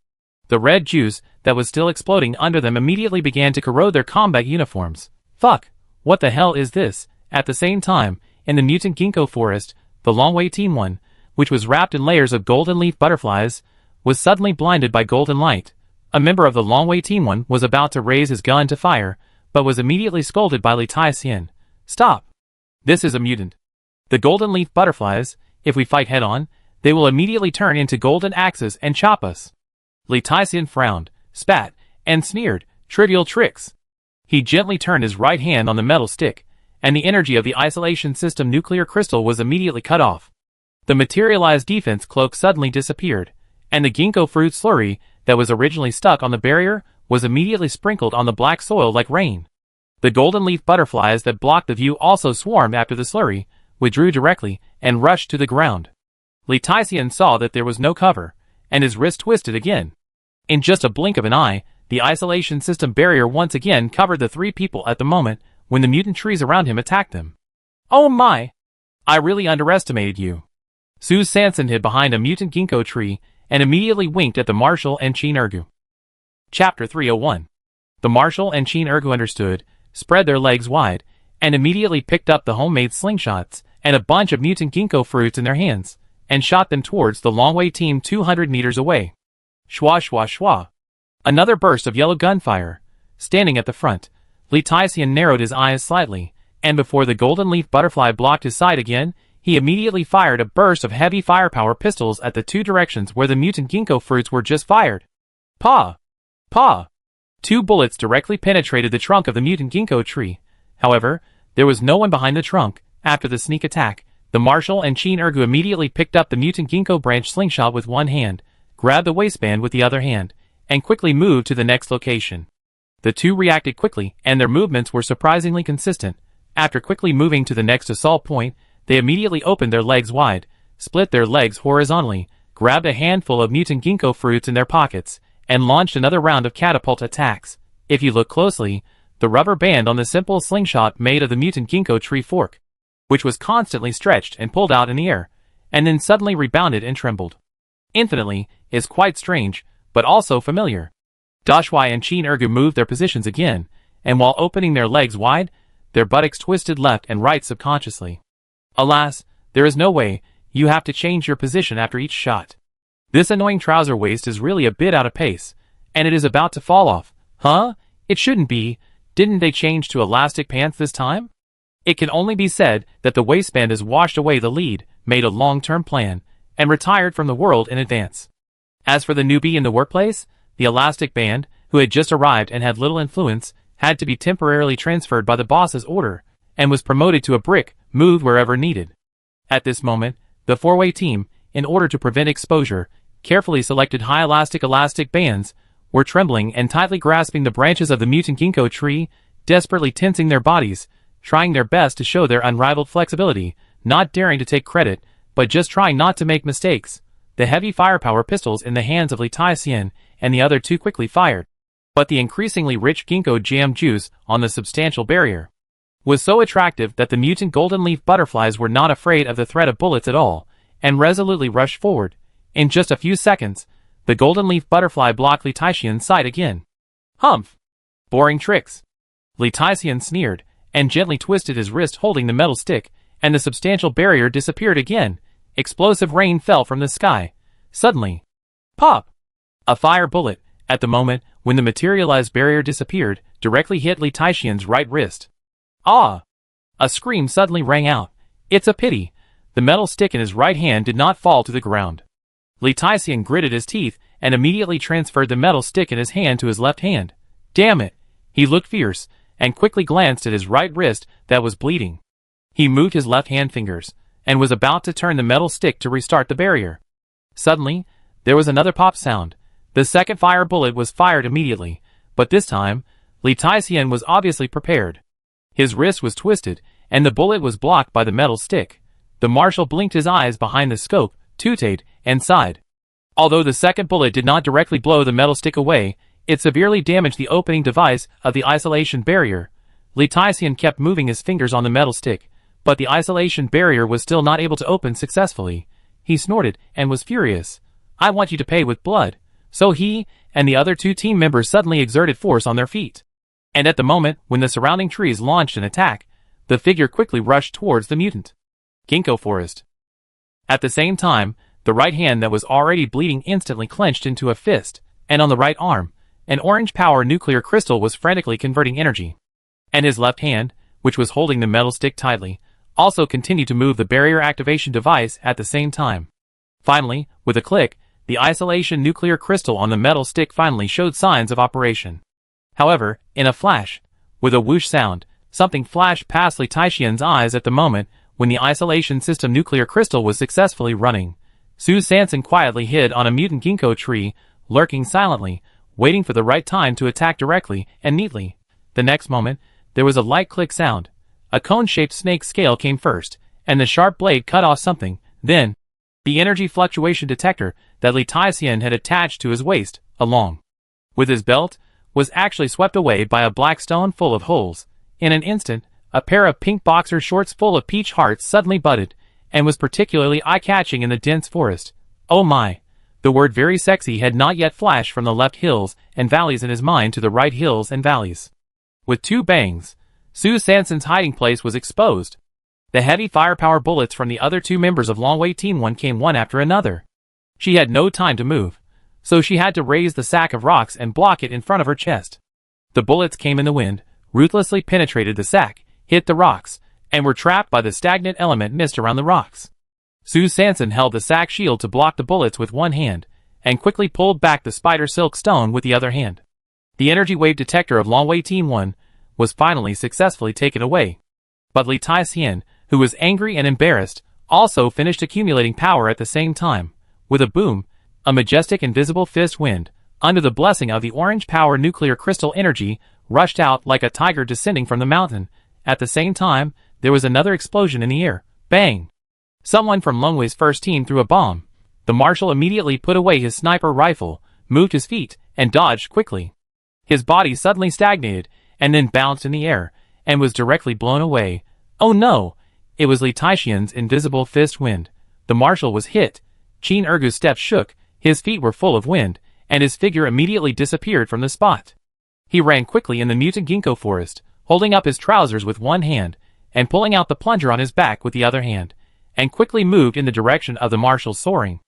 The red juice that was still exploding under them immediately began to corrode their combat uniforms. Fuck! What the hell is this? At the same time, in the mutant ginkgo forest, the Long Wei Team 1, which was wrapped in layers of golden leaf butterflies, was suddenly blinded by golden light. A member of the Long Wei Team 1 was about to raise his gun to fire, but was immediately scolded by Li Tai-hsien. Stop! This is a mutant. The golden leaf butterflies, if we fight head-on, they will immediately turn into golden axes and chop us. Li Tai-hsien frowned, spat, and sneered, trivial tricks. He gently turned his right hand on the metal stick, and the energy of the isolation system nuclear crystal was immediately cut off. The materialized defense cloak suddenly disappeared, and the ginkgo fruit slurry that was originally stuck on the barrier was immediately sprinkled on the black soil like rain. The golden leaf butterflies that blocked the view also swarmed after the slurry, withdrew directly, and rushed to the ground. Li Tai-hsien saw that there was no cover, and his wrist twisted again. In just a blink of an eye, the isolation system barrier once again covered the three people at the moment when the mutant trees around him attacked them. Oh my! I really underestimated you. Su Sanson hid behind a mutant ginkgo tree and immediately winked at the Marshal and Qin Ergu. Chapter 301. The Marshal and Qin Ergu understood, spread their legs wide, and immediately picked up the homemade slingshots and a bunch of mutant ginkgo fruits in their hands, and shot them towards the Long Wei team 200 meters away. Shwa shwa shwa. Another burst of yellow gunfire. Standing at the front, Li Tai-hsien narrowed his eyes slightly, and before the golden leaf butterfly blocked his sight again, he immediately fired a burst of heavy firepower pistols at the two directions where the mutant ginkgo fruits were just fired. Pa! Pa! 2 bullets directly penetrated the trunk of the mutant ginkgo tree. However, there was no one behind the trunk. After the sneak attack, the Marshal and Qin Ergu immediately picked up the mutant ginkgo branch slingshot with one hand, grabbed the waistband with the other hand, and quickly moved to the next location. The two reacted quickly, and their movements were surprisingly consistent. After quickly moving to the next assault point, they immediately opened their legs wide, split their legs horizontally, grabbed a handful of mutant ginkgo fruits in their pockets, and launched another round of catapult attacks. If you look closely, the rubber band on the simple slingshot made of the mutant ginkgo tree fork, which was constantly stretched and pulled out in the air, and then suddenly rebounded and trembled. Infinitely, is quite strange, but also familiar. Dashwai and Qin Ergu moved their positions again, and while opening their legs wide, their buttocks twisted left and right subconsciously. Alas, there is no way, you have to change your position after each shot. This annoying trouser waist is really a bit out of pace, and it is about to fall off. Huh? It shouldn't be. Didn't they change to elastic pants this time? It can only be said that the waistband has washed away the lead, made a long-term plan, and retired from the world in advance. As for the newbie in the workplace, the elastic band, who had just arrived and had little influence, had to be temporarily transferred by the boss's order, and was promoted to a brick, moved wherever needed. At this moment, the four-way team, in order to prevent exposure, carefully selected high elastic bands, were trembling and tightly grasping the branches of the mutant ginkgo tree, desperately tensing their bodies, trying their best to show their unrivaled flexibility, not daring to take credit, but just trying not to make mistakes. The heavy firepower pistols in the hands of Li Tai-hsien and the other two quickly fired, but the increasingly rich ginkgo jam juice on the substantial barrier was so attractive that the mutant golden leaf butterflies were not afraid of the threat of bullets at all, and resolutely rushed forward. In just a few seconds, the golden leaf butterfly blocked Li Tai-hsien's sight again. Humph! Boring tricks. Li Tai-hsien sneered, and gently twisted his wrist holding the metal stick, and the substantial barrier disappeared again. Explosive rain fell from the sky. Suddenly, pop! A fire bullet, at the moment when the materialized barrier disappeared, directly hit Li Tai-hsien's right wrist. Ah! A scream suddenly rang out. It's a pity. The metal stick in his right hand did not fall to the ground. Li Tai-hsien gritted his teeth and immediately transferred the metal stick in his hand to his left hand. Damn it! He looked fierce, and quickly glanced at his right wrist that was bleeding. He moved his left hand fingers, and was about to turn the metal stick to restart the barrier. Suddenly, There was another pop sound. The second fire bullet was fired immediately, but this time, Li Taixian was obviously prepared. His wrist was twisted, and the bullet was blocked by the metal stick. The marshal blinked his eyes behind the scope, tooted, and sighed. Although the second bullet did not directly blow the metal stick away, it severely damaged the opening device of the isolation barrier. Li Taixian kept moving his fingers on the metal stick, but the isolation barrier was still not able to open successfully. He snorted and was furious. "I want you to pay with blood." So he and the other two team members suddenly exerted force on their feet. And at the moment when the surrounding trees launched an attack, the figure quickly rushed towards the mutant ginkgo forest. At the same time, the right hand that was already bleeding instantly clenched into a fist, and on the right arm, an orange power nuclear crystal was frantically converting energy. And his left hand, which was holding the metal stick tightly, also continued to move the barrier activation device at the same time. Finally, with a click, the isolation nuclear crystal on the metal stick finally showed signs of operation. However, in a flash, with a whoosh sound, something flashed past Li Taixian's eyes at the moment when the isolation system nuclear crystal was successfully running. Su Sanson quietly hid on a mutant ginkgo tree, lurking silently, waiting for the right time to attack directly and neatly. The next moment, there was a light click sound. A cone-shaped snake scale came first, and the sharp blade cut off something. Then, the energy fluctuation detector that Li Taixian had attached to his waist, along with his belt, was actually swept away by a black stone full of holes. In an instant, a pair of pink boxer shorts full of peach hearts suddenly budded, and was particularly eye-catching in the dense forest. Oh my! The word very sexy had not yet flashed from the left hills and valleys in his mind to the right hills and valleys. With two bangs, Su Sanson's hiding place was exposed. The heavy firepower bullets from the other two members of Longwei Team 1 came one after another. She had no time to move, so she had to raise the sack of rocks and block it in front of her chest. The bullets came in the wind, ruthlessly penetrated the sack, hit the rocks, and were trapped by the stagnant element mist around the rocks. Su Sanson held the sack shield to block the bullets with one hand, and quickly pulled back the spider silk stone with the other hand. The energy wave detector of Longwei Team 1 was finally successfully taken away. But Li Taixian, who was angry and embarrassed, also finished accumulating power at the same time. With a boom, a majestic invisible fist wind, under the blessing of the orange power nuclear crystal energy, rushed out like a tiger descending from the mountain. At the same time, there was another explosion in the air. Bang! Someone from Longwei's first team threw a bomb. The marshal immediately put away his sniper rifle, moved his feet, and dodged quickly. His body suddenly stagnated, and then bounced in the air, and was directly blown away. Oh no! It was Li Taixian's invisible fist wind. The marshal was hit. Qin Ergu's steps shook, his feet were full of wind, and his figure immediately disappeared from the spot. He ran quickly in the mutant ginkgo forest, holding up his trousers with one hand, and pulling out the plunger on his back with the other hand, and quickly moved in the direction of the marshal's soaring.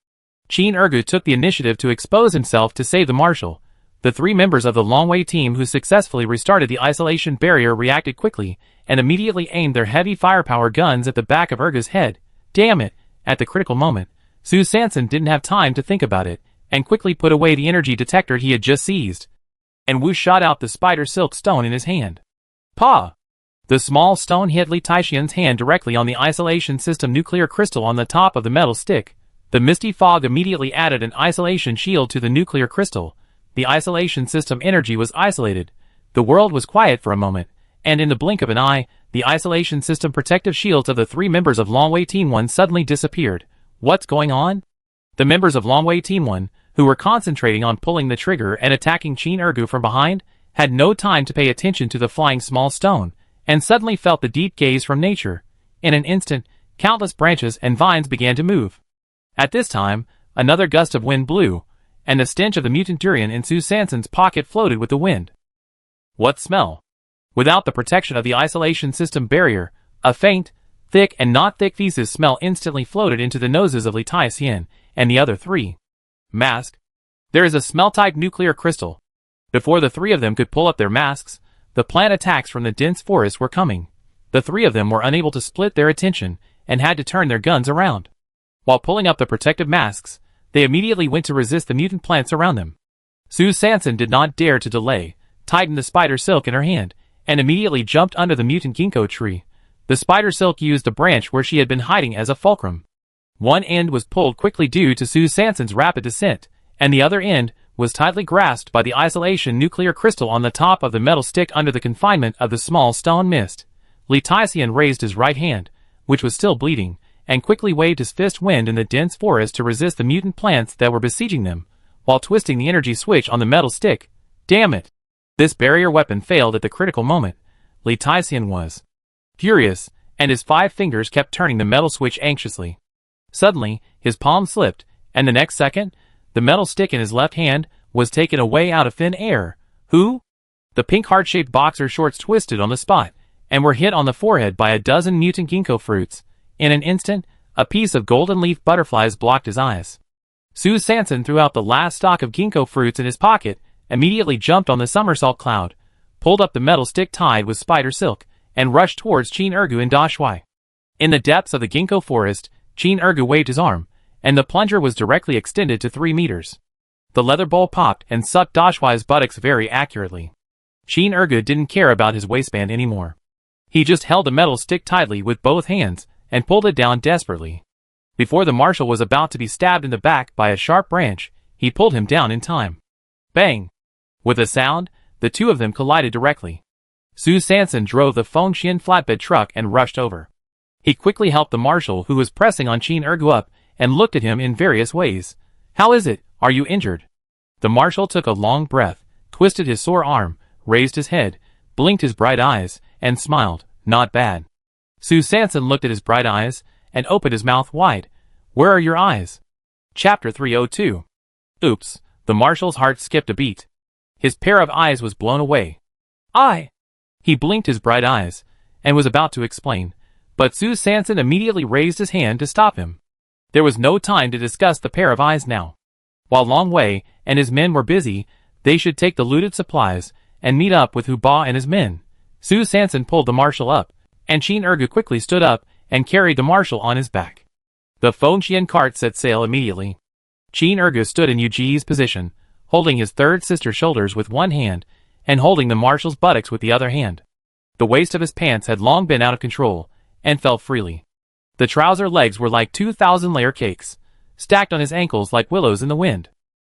Qin Ergu took the initiative to expose himself to save the marshal. The three members of the Longwei team who successfully restarted the isolation barrier reacted quickly, and immediately aimed their heavy firepower guns at the back of Ergu's head. Damn it! At the critical moment, Su Sanson didn't have time to think about it, and quickly put away the energy detector he had just seized. And Wu shot out the spider silk stone in his hand. Pa! The small stone hit Li Taixian's hand directly on the isolation system nuclear crystal on the top of the metal stick. The misty fog immediately added an isolation shield to the nuclear crystal. The isolation system energy was isolated. The world was quiet for a moment, and in the blink of an eye, the isolation system protective shields of the three members of Longwei Team 1 suddenly disappeared. What's going on? The members of Longwei Team 1, who were concentrating on pulling the trigger and attacking Qin Ergu from behind, had no time to pay attention to the flying small stone, and suddenly felt the deep gaze from nature. In an instant, countless branches and vines began to move. At this time, another gust of wind blew, and the stench of the mutant durian in Su Sanson's pocket floated with the wind. What smell? Without the protection of the isolation system barrier, a faint, thick and not thick feces smell instantly floated into the noses of Li Taixian and the other three. Mask. There is a smell-type nuclear crystal. Before the three of them could pull up their masks, the plant attacks from the dense forest were coming. The three of them were unable to split their attention and had to turn their guns around. While pulling up the protective masks, they immediately went to resist the mutant plants around them. Su Sanson did not dare to delay, tightened the spider silk in her hand, and immediately jumped under the mutant ginkgo tree. The spider silk used the branch where she had been hiding as a fulcrum. One end was pulled quickly due to Sue Sanson's rapid descent, and the other end was tightly grasped by the isolation nuclear crystal on the top of the metal stick under the confinement of the small stone mist. Letician raised his right hand, which was still bleeding, and quickly waved his fist wind in the dense forest to resist the mutant plants that were besieging them, while twisting the energy switch on the metal stick. Damn it! This barrier weapon failed at the critical moment. Letician was furious, and his 5 fingers kept turning the metal switch anxiously. Suddenly, his palm slipped, and the next second, the metal stick in his left hand was taken away out of thin air. Who? The pink heart-shaped boxer shorts twisted on the spot, and were hit on the forehead by a dozen mutant ginkgo fruits. In an instant, a piece of golden leaf butterflies blocked his eyes. Sue Sanson threw out the last stalk of ginkgo fruits in his pocket, immediately jumped on the somersault cloud, pulled up the metal stick tied with spider silk, and rushed towards Chin Ergu and Dashwai. In the depths of the ginkgo forest, Chin Ergu waved his arm, and the plunger was directly extended to 3 meters. The leather bowl popped and sucked Dashwai's buttocks very accurately. Chin Ergu didn't care about his waistband anymore. He just held the metal stick tightly with both hands, and pulled it down desperately. Before the marshal was about to be stabbed in the back by a sharp branch, he pulled him down in time. Bang! With a sound, the two of them collided directly. Sue Sanson drove the Fengshan flatbed truck and rushed over. He quickly helped the marshal who was pressing on Chin Ergu up, and looked at him in various ways. How is it? Are you injured? The marshal took a long breath, twisted his sore arm, raised his head, blinked his bright eyes, and smiled. Not bad. Sue Sanson looked at his bright eyes, and opened his mouth wide. Where are your eyes? Chapter 302. Oops, the marshal's heart skipped a beat. His pair of eyes was blown away. He blinked his bright eyes, and was about to explain, but Sue Sanson immediately raised his hand to stop him. There was no time to discuss the pair of eyes now. While Long Wei and his men were busy, they should take the looted supplies, and meet up with Hu Ba and his men. Sue Sanson pulled the marshal up, and Chin Ergu quickly stood up, and carried the marshal on his back. The Fengshan cart set sail immediately. Chin Ergu stood in Yuji's position, holding his third sister's shoulders with one hand, and holding the marshal's buttocks with the other hand. The waist of his pants had long been out of control, and fell freely. The trouser legs were like 2,000 layer cakes, stacked on his ankles like willows in the wind.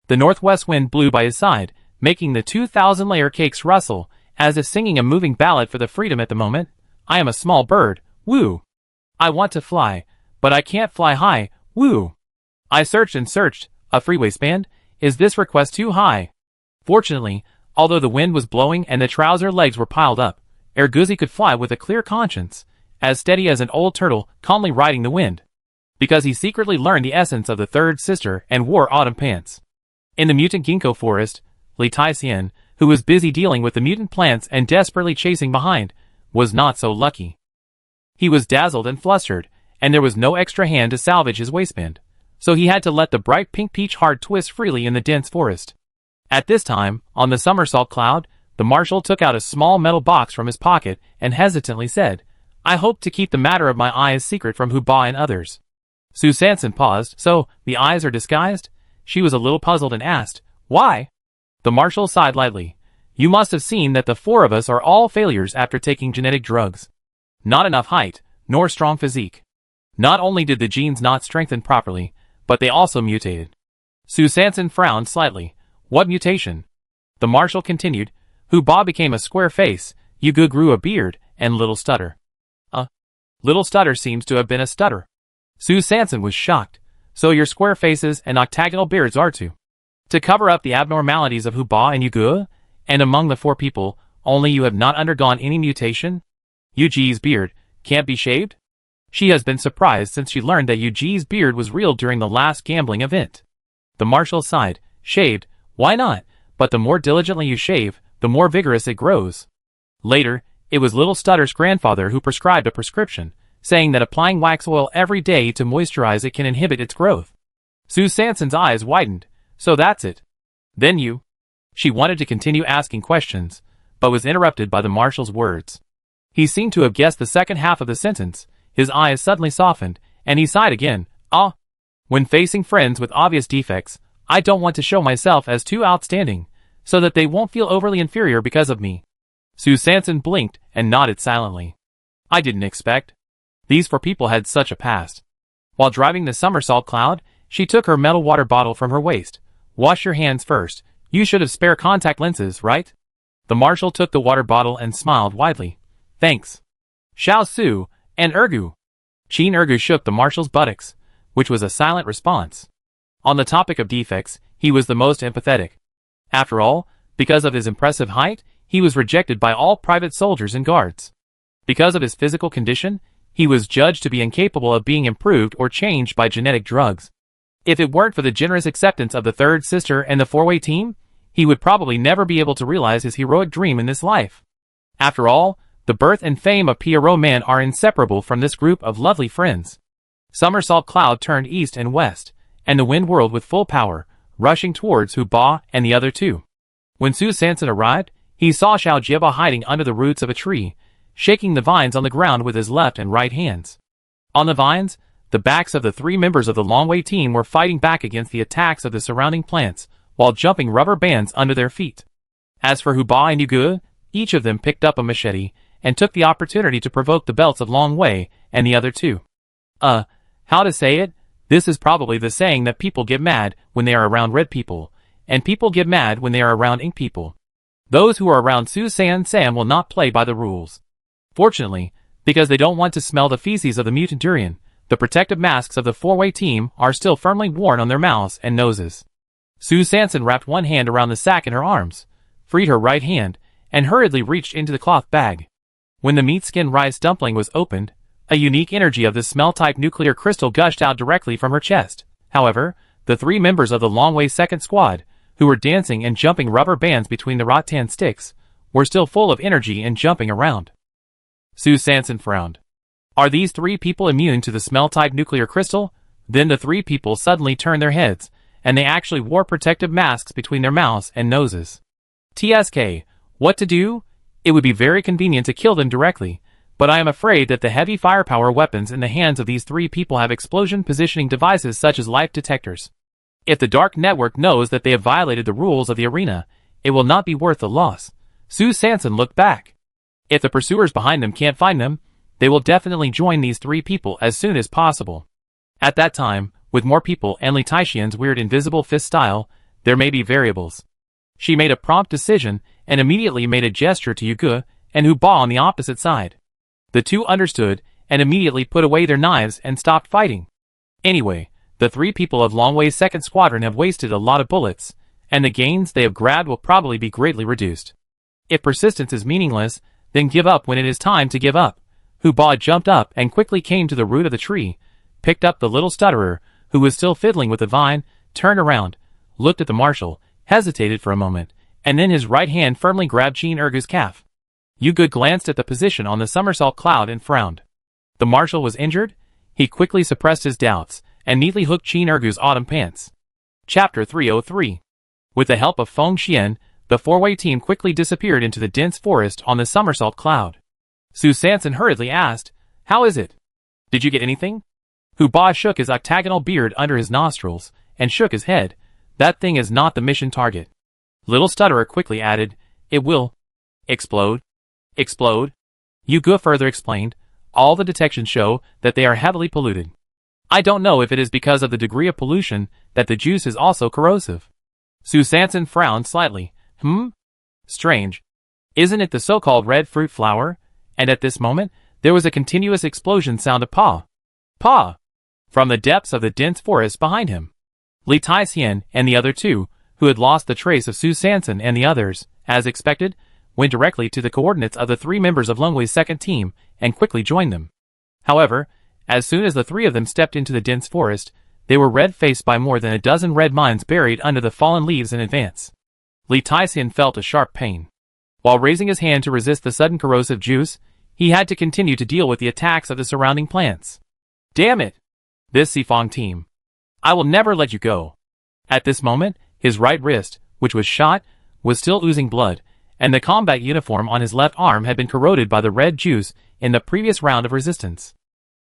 The northwest wind blew by his side, making the 2,000 layer cakes rustle, as if singing a moving ballad for the freedom at the moment. I am a small bird, woo! I want to fly, but I can't fly high, woo! I searched and searched, a free waistband? Is this request too high? Fortunately, although the wind was blowing and the trouser legs were piled up, Erguzi could fly with a clear conscience, as steady as an old turtle calmly riding the wind. Because he secretly learned the essence of the third sister and wore autumn pants. In the mutant ginkgo forest, Letician, who was busy dealing with the mutant plants and desperately chasing behind, was not so lucky. He was dazzled and flustered, and there was no extra hand to salvage his waistband, so he had to let the bright pink peach heart twist freely in the dense forest. At this time, on the somersault cloud, the marshal took out a small metal box from his pocket and hesitantly said, I hope to keep the matter of my eyes secret from Hu Ba and others. Sue Sanson paused. So, the eyes are disguised? She was a little puzzled and asked, Why? The marshal sighed lightly. You must have seen that the 4 of us are all failures after taking genetic drugs. Not enough height, nor strong physique. Not only did the genes not strengthen properly, but they also mutated. Sue Sanson frowned slightly. What mutation? The marshal continued. Hu Ba became a square face, Yugu grew a beard, and Little Stutter. Little Stutter seems to have been a stutter. Sue Sanson was shocked. So your square faces and octagonal beards are to cover up the abnormalities of Hu Ba and Yugu? And among the 4 people, only you have not undergone any mutation? Yuji's beard can't be shaved? She has been surprised since she learned that Yuji's beard was real during the last gambling event. The marshal sighed. Shaved? Why not? But the more diligently you shave, the more vigorous it grows. Later, it was Little Stutter's grandfather who prescribed a prescription, saying that applying wax oil every day to moisturize it can inhibit its growth. Sue Sanson's eyes widened. So that's it. Then you... She wanted to continue asking questions, but was interrupted by the marshal's words. He seemed to have guessed the second half of the sentence. His eyes suddenly softened, and he sighed again. When facing friends with obvious defects, I don't want to show myself as too outstanding, so that they won't feel overly inferior because of me. Sue Sanson blinked and nodded silently. I didn't expect. These 4 people had such a past. While driving the somersault cloud, she took her metal water bottle from her waist. Wash your hands first. You should have spare contact lenses, right? The marshal took the water bottle and smiled widely. Thanks. Xiao Su, and Ergu. Qin Ergu shook the marshal's buttocks, which was a silent response. On the topic of defects, he was the most empathetic. After all, because of his impressive height, he was rejected by all private soldiers and guards. Because of his physical condition, he was judged to be incapable of being improved or changed by genetic drugs. If it weren't for the generous acceptance of the third sister and the four-way team, he would probably never be able to realize his heroic dream in this life. After all, the birth and fame of Pierrot Man are inseparable from this group of lovely friends. Somersault Cloud turned east and west, and the wind whirled with full power, rushing towards Hu Ba and the other two. When Su Sanson arrived, he saw Xiao Jieba hiding under the roots of a tree, shaking the vines on the ground with his left and right hands. On the vines, the backs of the three members of the Longway team were fighting back against the attacks of the surrounding plants, while jumping rubber bands under their feet. As for Hu Ba and Yuge, each of them picked up a machete, and took the opportunity to provoke the belts of Longway and the other two. How to say it? This is probably the saying that people get mad when they are around red people, and people get mad when they are around ink people. Those who are around Su San Sam will not play by the rules. Fortunately, because they don't want to smell the feces of the mutant durian, the protective masks of the four-way team are still firmly worn on their mouths and noses. Su Sanson wrapped one hand around the sack in her arms, freed her right hand, and hurriedly reached into the cloth bag. When the meat-skin rice dumpling was opened, a unique energy of the smell-type nuclear crystal gushed out directly from her chest. However, the three members of the Longway second squad, who were dancing and jumping rubber bands between the rattan sticks, were still full of energy and jumping around. Su Sanson frowned. Are these three people immune to the smell-type nuclear crystal? Then the three people suddenly turned their heads, and they actually wore protective masks between their mouths and noses. TSK, what to do? It would be very convenient to kill them directly, but I am afraid that the heavy firepower weapons in the hands of these three people have explosion positioning devices such as life detectors. If the Dark Network knows that they have violated the rules of the arena, it will not be worth the loss. Su Sanson looked back. If the pursuers behind them can't find them, they will definitely join these three people as soon as possible. At that time, with more people and Li Taixian's weird invisible fist style, there may be variables. She made a prompt decision and immediately made a gesture to Yuge and Hu Ba on the opposite side. The two understood and immediately put away their knives and stopped fighting. Anyway, the three people of Longway's second squadron have wasted a lot of bullets, and the gains they have grabbed will probably be greatly reduced. If persistence is meaningless, then give up when it is time to give up. Hu Ba jumped up and quickly came to the root of the tree, picked up the little stutterer, who was still fiddling with the vine, turned around, looked at the marshal, hesitated for a moment, and then his right hand firmly grabbed Qin Ergu's calf. Yuge glanced at the position on the somersault cloud and frowned. The marshal was injured? He quickly suppressed his doubts, and neatly hooked Qin Ergu's autumn pants. Chapter 303. With the help of Feng Xian, the four-way team quickly disappeared into the dense forest on the somersault cloud. Su Sanson hurriedly asked, "How is it? Did you get anything?" Hu Ba shook his octagonal beard under his nostrils, and shook his head. That thing is not the mission target. Little Stutterer quickly added, "It will explode." Explode? Yuge further explained, "All the detections show that they are heavily polluted. I don't know if it is because of the degree of pollution that the juice is also corrosive." Su Sanson frowned slightly. Strange. Isn't it the so-called red fruit flower? And at this moment, there was a continuous explosion sound of "Pa! Pa!" from the depths of the dense forest behind him. Li Taixian and the other two, who had lost the trace of Su Sanson and the others, as expected, went directly to the coordinates of the three members of Longway's second team and quickly joined them. However, as soon as the three of them stepped into the dense forest, they were red-faced by more than a dozen red mines buried under the fallen leaves in advance. Li Taixian felt a sharp pain. While raising his hand to resist the sudden corrosive juice, he had to continue to deal with the attacks of the surrounding plants. Damn it! This Xifang team. I will never let you go. At this moment, his right wrist, which was shot, was still oozing blood, and the combat uniform on his left arm had been corroded by the red juice in the previous round of resistance.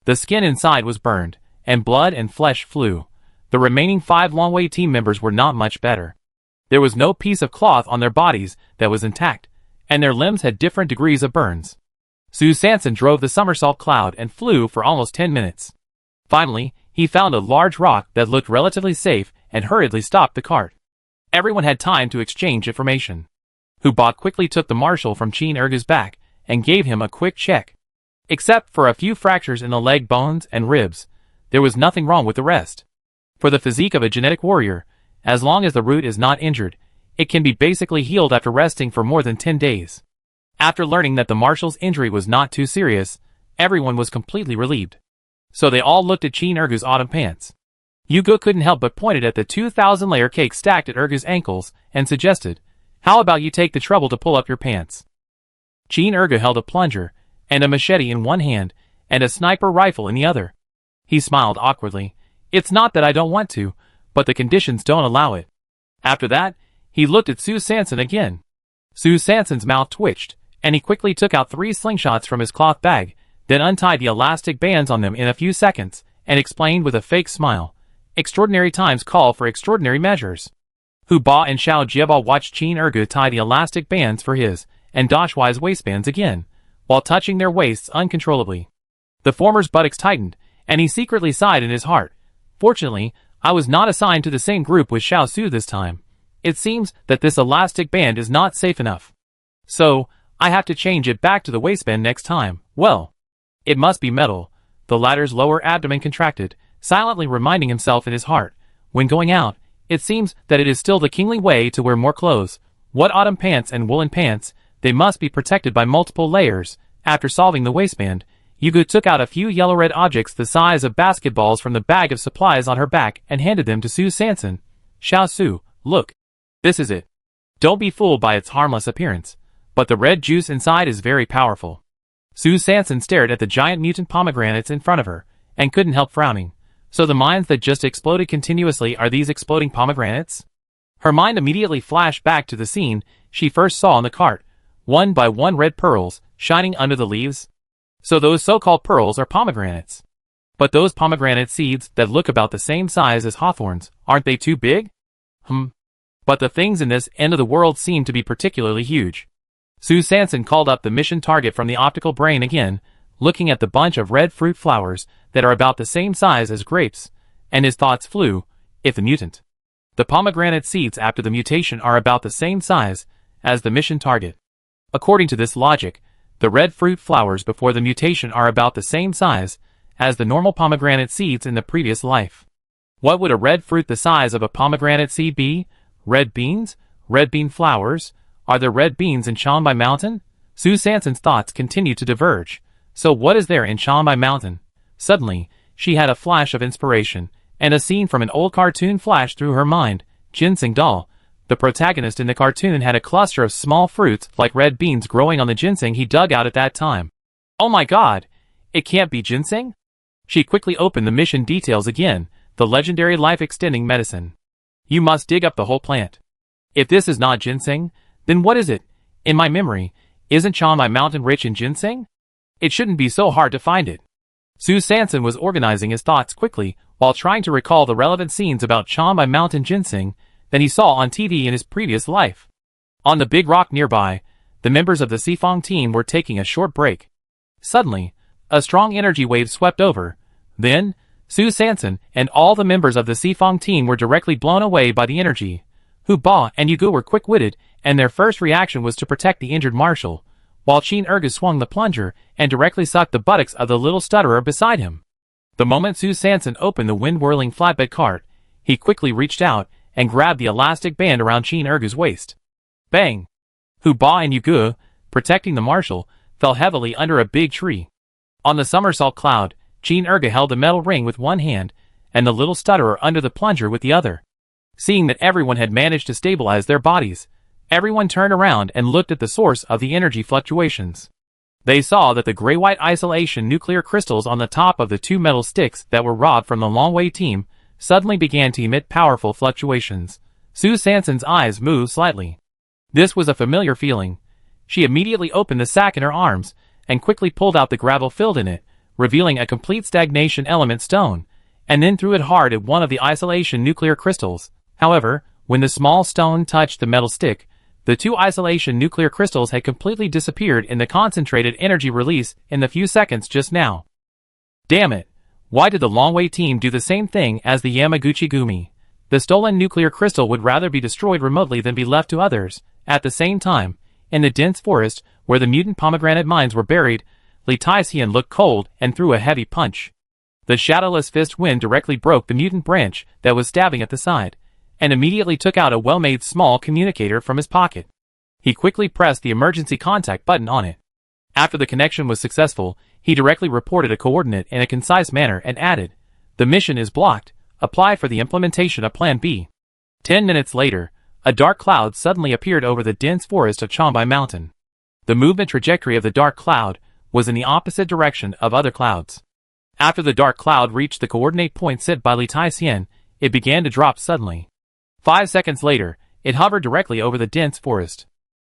The skin inside was burned, and blood and flesh flew. The remaining 5 Longway team members were not much better. There was no piece of cloth on their bodies that was intact, and their limbs had different degrees of burns. Su Sanson drove the somersault cloud and flew for almost 10 minutes. Finally, he he found a large rock that looked relatively safe and hurriedly stopped the cart. Everyone had time to exchange information. Huba quickly took the marshal from Chin Ergu's back and gave him a quick check. Except for a few fractures in the leg bones and ribs, there was nothing wrong with the rest. For the physique of a genetic warrior, as long as the root is not injured, it can be basically healed after resting for more than 10 days. After learning that the marshal's injury was not too serious, everyone was completely relieved. So they all looked at Chin Ergu's autumn pants. Yugo couldn't help but pointed at the 2,000-layer cake stacked at Ergu's ankles and suggested, "How about you take the trouble to pull up your pants?" Chin Ergu held a plunger and a machete in one hand and a sniper rifle in the other. He smiled awkwardly. "It's not that I don't want to, but the conditions don't allow it." After that, he looked at Su Sanson again. Su Sanson's mouth twitched, and he quickly took out 3 slingshots from his cloth bag, then untied the elastic bands on them in a few seconds, and explained with a fake smile, "Extraordinary times call for extraordinary measures." Huba and Xiao Jieba watched Chin Ergu tie the elastic bands for his and Dashwai's waistbands again, while touching their waists uncontrollably. The former's buttocks tightened, and he secretly sighed in his heart. "Fortunately, I was not assigned to the same group with Xiao Su this time. It seems that this elastic band is not safe enough. So, I have to change it back to the waistband next time. Well, it must be metal." The latter's lower abdomen contracted, silently reminding himself in his heart, "When going out, it seems that it is still the kingly way to wear more clothes. What autumn pants and woolen pants, they must be protected by multiple layers." After solving the waistband, Yugo took out a few yellow-red objects the size of basketballs from the bag of supplies on her back and handed them to Su Sanson. "Xiao Su, look. This is it. Don't be fooled by its harmless appearance, but the red juice inside is very powerful." Su Sanson stared at the giant mutant pomegranates in front of her, and couldn't help frowning. So the mines that just exploded continuously are these exploding pomegranates? Her mind immediately flashed back to the scene she first saw in the cart, one by one red pearls, shining under the leaves. So those so-called pearls are pomegranates. But those pomegranate seeds that look about the same size as hawthorns, aren't they too big? But the things in this end of the world seem to be particularly huge. Su Sanson called up the mission target from the optical brain again, looking at the bunch of red fruit flowers that are about the same size as grapes, and his thoughts flew, if the mutant. The pomegranate seeds after the mutation are about the same size as the mission target. According to this logic, the red fruit flowers before the mutation are about the same size as the normal pomegranate seeds in the previous life. What would a red fruit the size of a pomegranate seed be? Red beans? Red bean flowers? Are there red beans in Chanbai Mountain? Su Sanson's thoughts continued to diverge. So what is there in Chanbai Mountain? Suddenly, she had a flash of inspiration, and a scene from an old cartoon flashed through her mind. Ginseng Doll. The protagonist in the cartoon had a cluster of small fruits like red beans growing on the ginseng he dug out at that time. Oh my god! It can't be ginseng? She quickly opened the mission details again, the legendary life-extending medicine. You must dig up the whole plant. If this is not ginseng, then what is it? In my memory, isn't Chanbai Mountain rich in ginseng? It shouldn't be so hard to find it. Su Sanson was organizing his thoughts quickly while trying to recall the relevant scenes about Chanbai Mountain ginseng that he saw on TV in his previous life. On the big rock nearby, the members of the Sifong team were taking a short break. Suddenly, a strong energy wave swept over. Then, Su Sanson and all the members of the Sifong team were directly blown away by the energy. Huba and Yugu were quick-witted, and their first reaction was to protect the injured marshal, while Chin Ergu swung the plunger and directly sucked the buttocks of the little stutterer beside him. The moment Su Sanson opened the wind-whirling flatbed cart, he quickly reached out and grabbed the elastic band around Chin Ergu's waist. Bang! Huba and Yugu, protecting the marshal, fell heavily under a big tree. On the somersault cloud, Chin Ergu held the metal ring with one hand, and the little stutterer under the plunger with the other. Seeing that everyone had managed to stabilize their bodies, everyone turned around and looked at the source of the energy fluctuations. They saw that the gray-white isolation nuclear crystals on the top of the 2 metal sticks that were robbed from the Longwei team suddenly began to emit powerful fluctuations. Su Sanson's eyes moved slightly. This was a familiar feeling. She immediately opened the sack in her arms and quickly pulled out the gravel filled in it, revealing a complete stagnation element stone, and then threw it hard at one of the isolation nuclear crystals. However, when the small stone touched the metal stick, the 2 isolation nuclear crystals had completely disappeared in the concentrated energy release in the few seconds just now. Damn it! Why did the Longway team do the same thing as the Yamaguchi Gumi? The stolen nuclear crystal would rather be destroyed remotely than be left to others. At the same time, in the dense forest, where the mutant pomegranate mines were buried, Li Taixian looked cold and threw a heavy punch. The shadowless fist wind directly broke the mutant branch that was stabbing at the side, and immediately took out a well-made small communicator from his pocket. He quickly pressed the emergency contact button on it. After the connection was successful, he directly reported a coordinate in a concise manner and added, "The mission is blocked. Apply for the implementation of Plan B." 10 minutes later, a dark cloud suddenly appeared over the dense forest of Chombai Mountain. The movement trajectory of the dark cloud was in the opposite direction of other clouds. After the dark cloud reached the coordinate point set by Li Taixian, it began to drop suddenly. 5 seconds later, it hovered directly over the dense forest.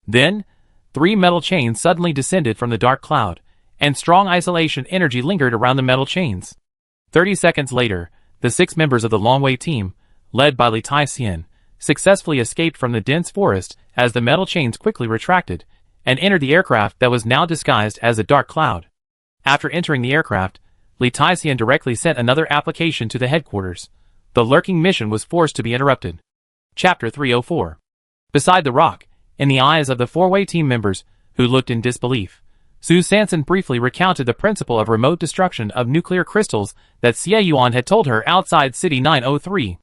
Then, 3 metal chains suddenly descended from the dark cloud, and strong isolation energy lingered around the metal chains. 30 seconds later, the 6 members of the Longway team, led by Li Taixian, successfully escaped from the dense forest as the metal chains quickly retracted, and entered the aircraft that was now disguised as a dark cloud. After entering the aircraft, Li Taixian directly sent another application to the headquarters. The lurking mission was forced to be interrupted. Chapter 304. Beside the rock, in the eyes of the 4-way team members, who looked in disbelief, Su Sanson briefly recounted the principle of remote destruction of nuclear crystals that Xie Yuan had told her outside City 903.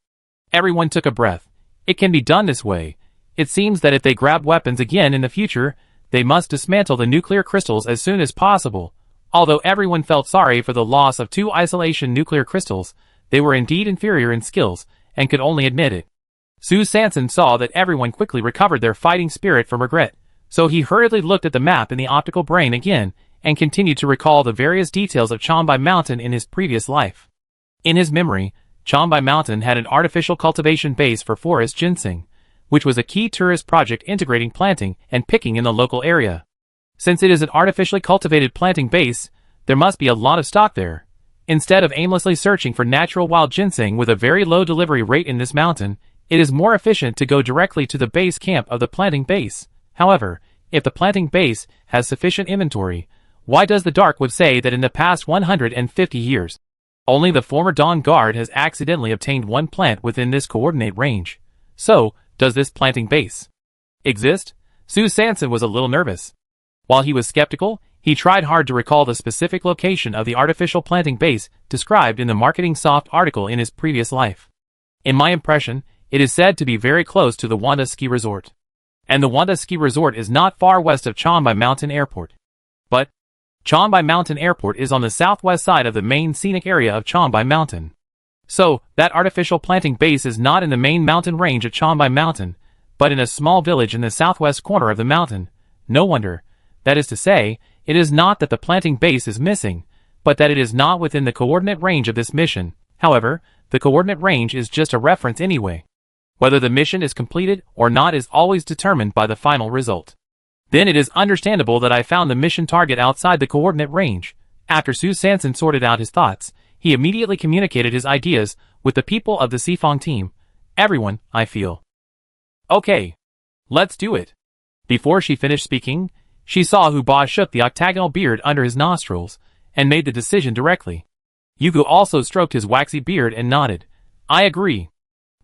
Everyone took a breath. It can be done this way. It seems that if they grab weapons again in the future, they must dismantle the nuclear crystals as soon as possible. Although everyone felt sorry for the loss of 2 isolation nuclear crystals, they were indeed inferior in skills, and could only admit it. Su Sanson saw that everyone quickly recovered their fighting spirit from regret, so he hurriedly looked at the map in the optical brain again, and continued to recall the various details of Chombai Mountain in his previous life. In his memory, Chombai Mountain had an artificial cultivation base for forest ginseng, which was a key tourist project integrating planting and picking in the local area. Since it is an artificially cultivated planting base, there must be a lot of stock there. Instead of aimlessly searching for natural wild ginseng with a very low delivery rate in this mountain, it is more efficient to go directly to the base camp of the planting base. However, if the planting base has sufficient inventory, why does the Dark Web say that in the past 150 years, only the former Dawn Guard has accidentally obtained 1 plant within this coordinate range? So, does this planting base exist? Su Sanson was a little nervous. While he was skeptical, he tried hard to recall the specific location of the artificial planting base described in the Marketing Soft article in his previous life. In my impression, it is said to be very close to the Wanda Ski Resort. And the Wanda Ski Resort is not far west of Chombai Mountain Airport. But Chombai Mountain Airport is on the southwest side of the main scenic area of Chombai Mountain. So, that artificial planting base is not in the main mountain range of Chombai Mountain, but in a small village in the southwest corner of the mountain. No wonder. That is to say, it is not that the planting base is missing, but that it is not within the coordinate range of this mission. However, the coordinate range is just a reference anyway. Whether the mission is completed or not is always determined by the final result. Then it is understandable that I found the mission target outside the coordinate range. After Su Sanson sorted out his thoughts, he immediately communicated his ideas with the people of the Sifong team. Everyone, I feel. Okay. Let's do it. Before she finished speaking, she saw Hu Ba shook the octagonal beard under his nostrils, and made the decision directly. Yugu also stroked his waxy beard and nodded. I agree.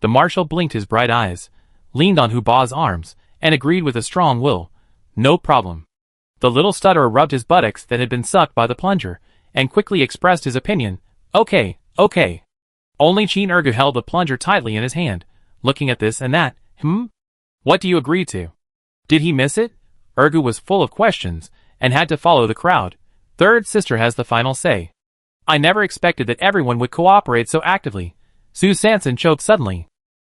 The marshal blinked his bright eyes, leaned on Hu Ba's arms, and agreed with a strong will. No problem. The little stutterer rubbed his buttocks that had been sucked by the plunger, and quickly expressed his opinion. Okay. Only Chin Ergu held the plunger tightly in his hand, looking at this and that. What do you agree to? Did he miss it? Ergu was full of questions, and had to follow the crowd. Third sister has the final say. I never expected that everyone would cooperate so actively. Su Sanson choked suddenly.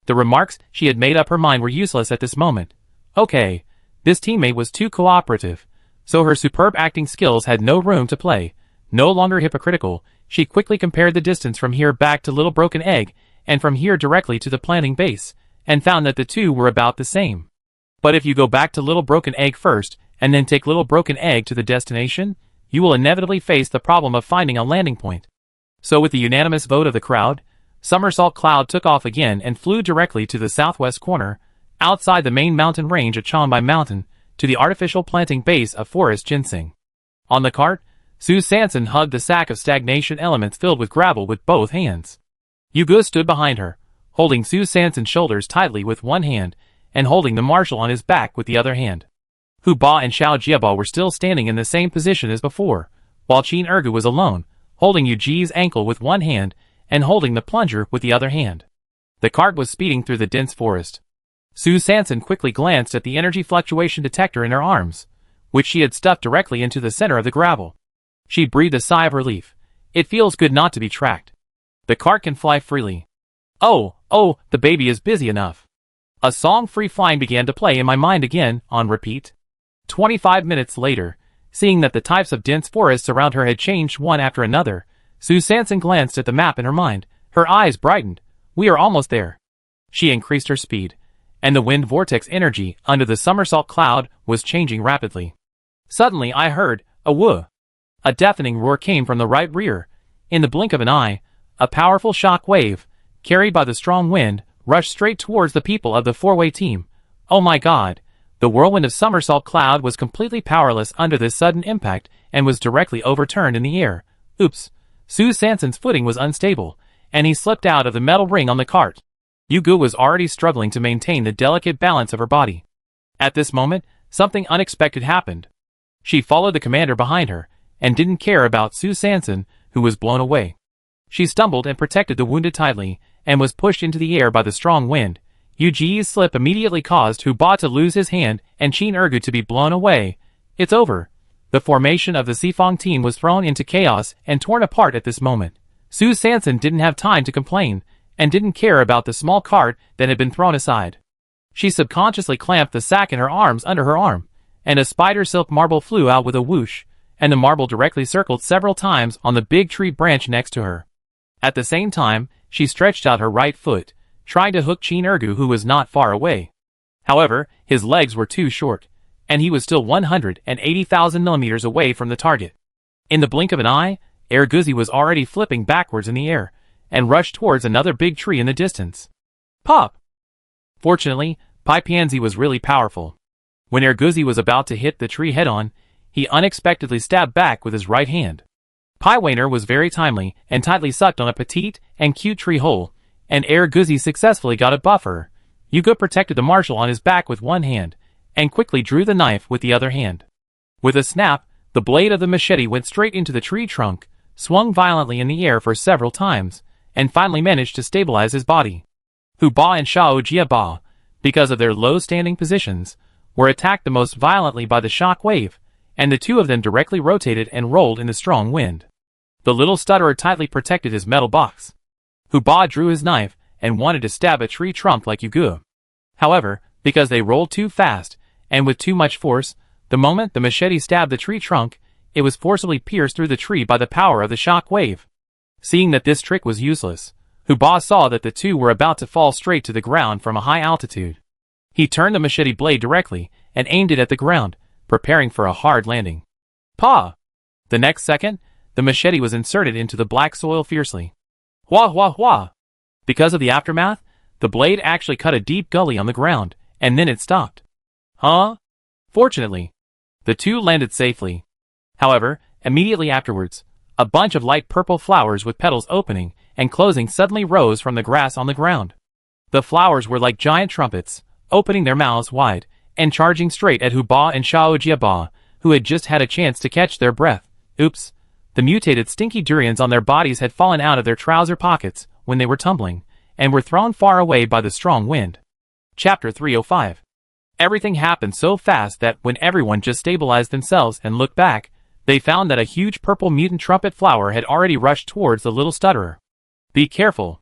The remarks she had made up her mind were useless at this moment. Okay, this teammate was too cooperative, so her superb acting skills had no room to play. No longer hypocritical, she quickly compared the distance from here back to Little Broken Egg, and from here directly to the planting base, and found that the two were about the same. But if you go back to Little Broken Egg first, and then take Little Broken Egg to the destination, you will inevitably face the problem of finding a landing point. So with the unanimous vote of the crowd, Somersault Cloud took off again and flew directly to the southwest corner, outside the main mountain range of Chombai Mountain, to the artificial planting base of forest ginseng. On the cart, Sue Sanson hugged the sack of stagnation elements filled with gravel with both hands. Yugo stood behind her, holding Sue Sanson's shoulders tightly with one hand and holding the marshal on his back with the other hand. Hu Ba and Xiao Jiaba were still standing in the same position as before, while Qin Ergu was alone, holding Yu Ji's ankle with one hand and holding the plunger with the other hand. The cart was speeding through the dense forest. Sue Sanson quickly glanced at the energy fluctuation detector in her arms, which she had stuffed directly into the center of the gravel. She breathed a sigh of relief. It feels good not to be tracked. The cart can fly freely. Oh, the baby is busy enough. A song free flying began to play in my mind again, on repeat. 25 minutes later, seeing that the types of dense forests around her had changed one after another, Sue Sanson glanced at the map in her mind. Her eyes brightened. We are almost there. She increased her speed, and the wind vortex energy under the somersault cloud was changing rapidly. Suddenly I heard a whoa. A deafening roar came from the right rear. In the blink of an eye, a powerful shock wave, carried by the strong wind, rushed straight towards the people of the four-way team. Oh my god! The whirlwind of somersault cloud was completely powerless under this sudden impact and was directly overturned in the air. Oops! Sue Sanson's footing was unstable, and he slipped out of the metal ring on the cart. Yugu was already struggling to maintain the delicate balance of her body. At this moment, something unexpected happened. She followed the commander behind her, and didn't care about Sue Sanson, who was blown away. She stumbled and protected the wounded tightly, and was pushed into the air by the strong wind. Yu Ji's slip immediately caused Hu Ba to lose his hand and Qin Ergu to be blown away. It's over. The formation of the Sifong team was thrown into chaos and torn apart at this moment. Sue Sanson didn't have time to complain, and didn't care about the small cart that had been thrown aside. She subconsciously clamped the sack in her arms under her arm, and a spider silk marble flew out with a whoosh, and the marble directly circled several times on the big tree branch next to her. At the same time, she stretched out her right foot, trying to hook Qin Ergu, who was not far away. However, his legs were too short, and he was still 180,000 millimeters away from the target. In the blink of an eye, Erguzi was already flipping backwards in the air, and rushed towards another big tree in the distance. Pop! Fortunately, Pai Pianzi was really powerful. When Erguzi was about to hit the tree head-on, he unexpectedly stabbed back with his right hand. Pai Wainer was very timely and tightly sucked on a petite and cute tree hole, and Erguzi successfully got a buffer. Yugo protected the marshal on his back with one hand, and quickly drew the knife with the other hand. With a snap, the blade of the machete went straight into the tree trunk, swung violently in the air for several times, and finally managed to stabilize his body. Hu Ba and Xiao Jiaba, because of their low standing positions, were attacked the most violently by the shock wave, and the two of them directly rotated and rolled in the strong wind. The little stutterer tightly protected his metal box. Hu Ba drew his knife and wanted to stab a tree trunk like Yugu. However, because they rolled too fast and with too much force, the moment the machete stabbed the tree trunk, it was forcibly pierced through the tree by the power of the shock wave. Seeing that this trick was useless, Hu Ba saw that the two were about to fall straight to the ground from a high altitude. He turned the machete blade directly and aimed it at the ground, preparing for a hard landing. Pa! The next second, the machete was inserted into the black soil fiercely. Wah wah wah! Because of the aftermath, the blade actually cut a deep gully on the ground, and then it stopped. Huh? Fortunately, the two landed safely. However, immediately afterwards, a bunch of light purple flowers with petals opening and closing suddenly rose from the grass on the ground. The flowers were like giant trumpets, opening their mouths wide, and charging straight at Hu Ba and Xiao Jiaba, who had just had a chance to catch their breath. Oops! The mutated stinky durians on their bodies had fallen out of their trouser pockets when they were tumbling, and were thrown far away by the strong wind. Chapter 305. Everything happened so fast that when everyone just stabilized themselves and looked back, they found that a huge purple mutant trumpet flower had already rushed towards the little stutterer. Be careful!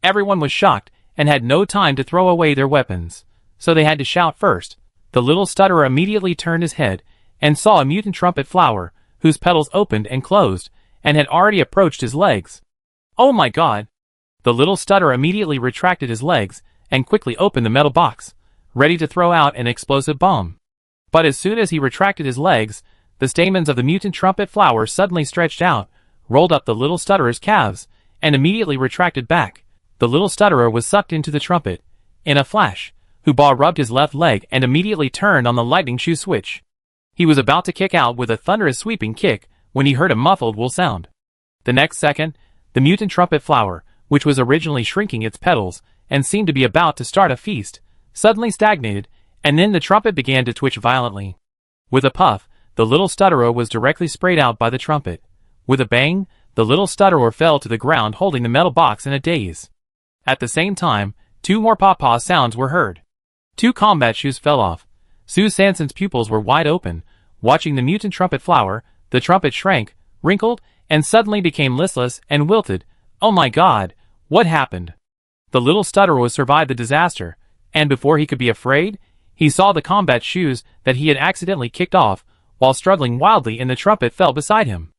Everyone was shocked and had no time to throw away their weapons, so they had to shout first. The little stutterer immediately turned his head and saw a mutant trumpet flower, whose petals opened and closed, and had already approached his legs. Oh my god! The little stutterer immediately retracted his legs and quickly opened the metal box, ready to throw out an explosive bomb. But as soon as he retracted his legs, the stamens of the mutant trumpet flower suddenly stretched out, rolled up the little stutterer's calves, and immediately retracted back. The little stutterer was sucked into the trumpet. In a flash, Hu Ba rubbed his left leg and immediately turned on the lightning shoe switch. He was about to kick out with a thunderous sweeping kick when he heard a muffled wool sound. The next second, the mutant trumpet flower, which was originally shrinking its petals and seemed to be about to start a feast, suddenly stagnated, and then the trumpet began to twitch violently. With a puff, the little stutterer was directly sprayed out by the trumpet. With a bang, the little stutterer fell to the ground holding the metal box in a daze. At the same time, 2 more pawpaw sounds were heard. 2 combat shoes fell off. Sue Sanson's pupils were wide open, watching the mutant trumpet flower. The trumpet shrank, wrinkled, and suddenly became listless and wilted. Oh my God, what happened? The little stutterer survived the disaster, and before he could be afraid, he saw the combat shoes that he had accidentally kicked off, while struggling wildly in the trumpet fell beside him.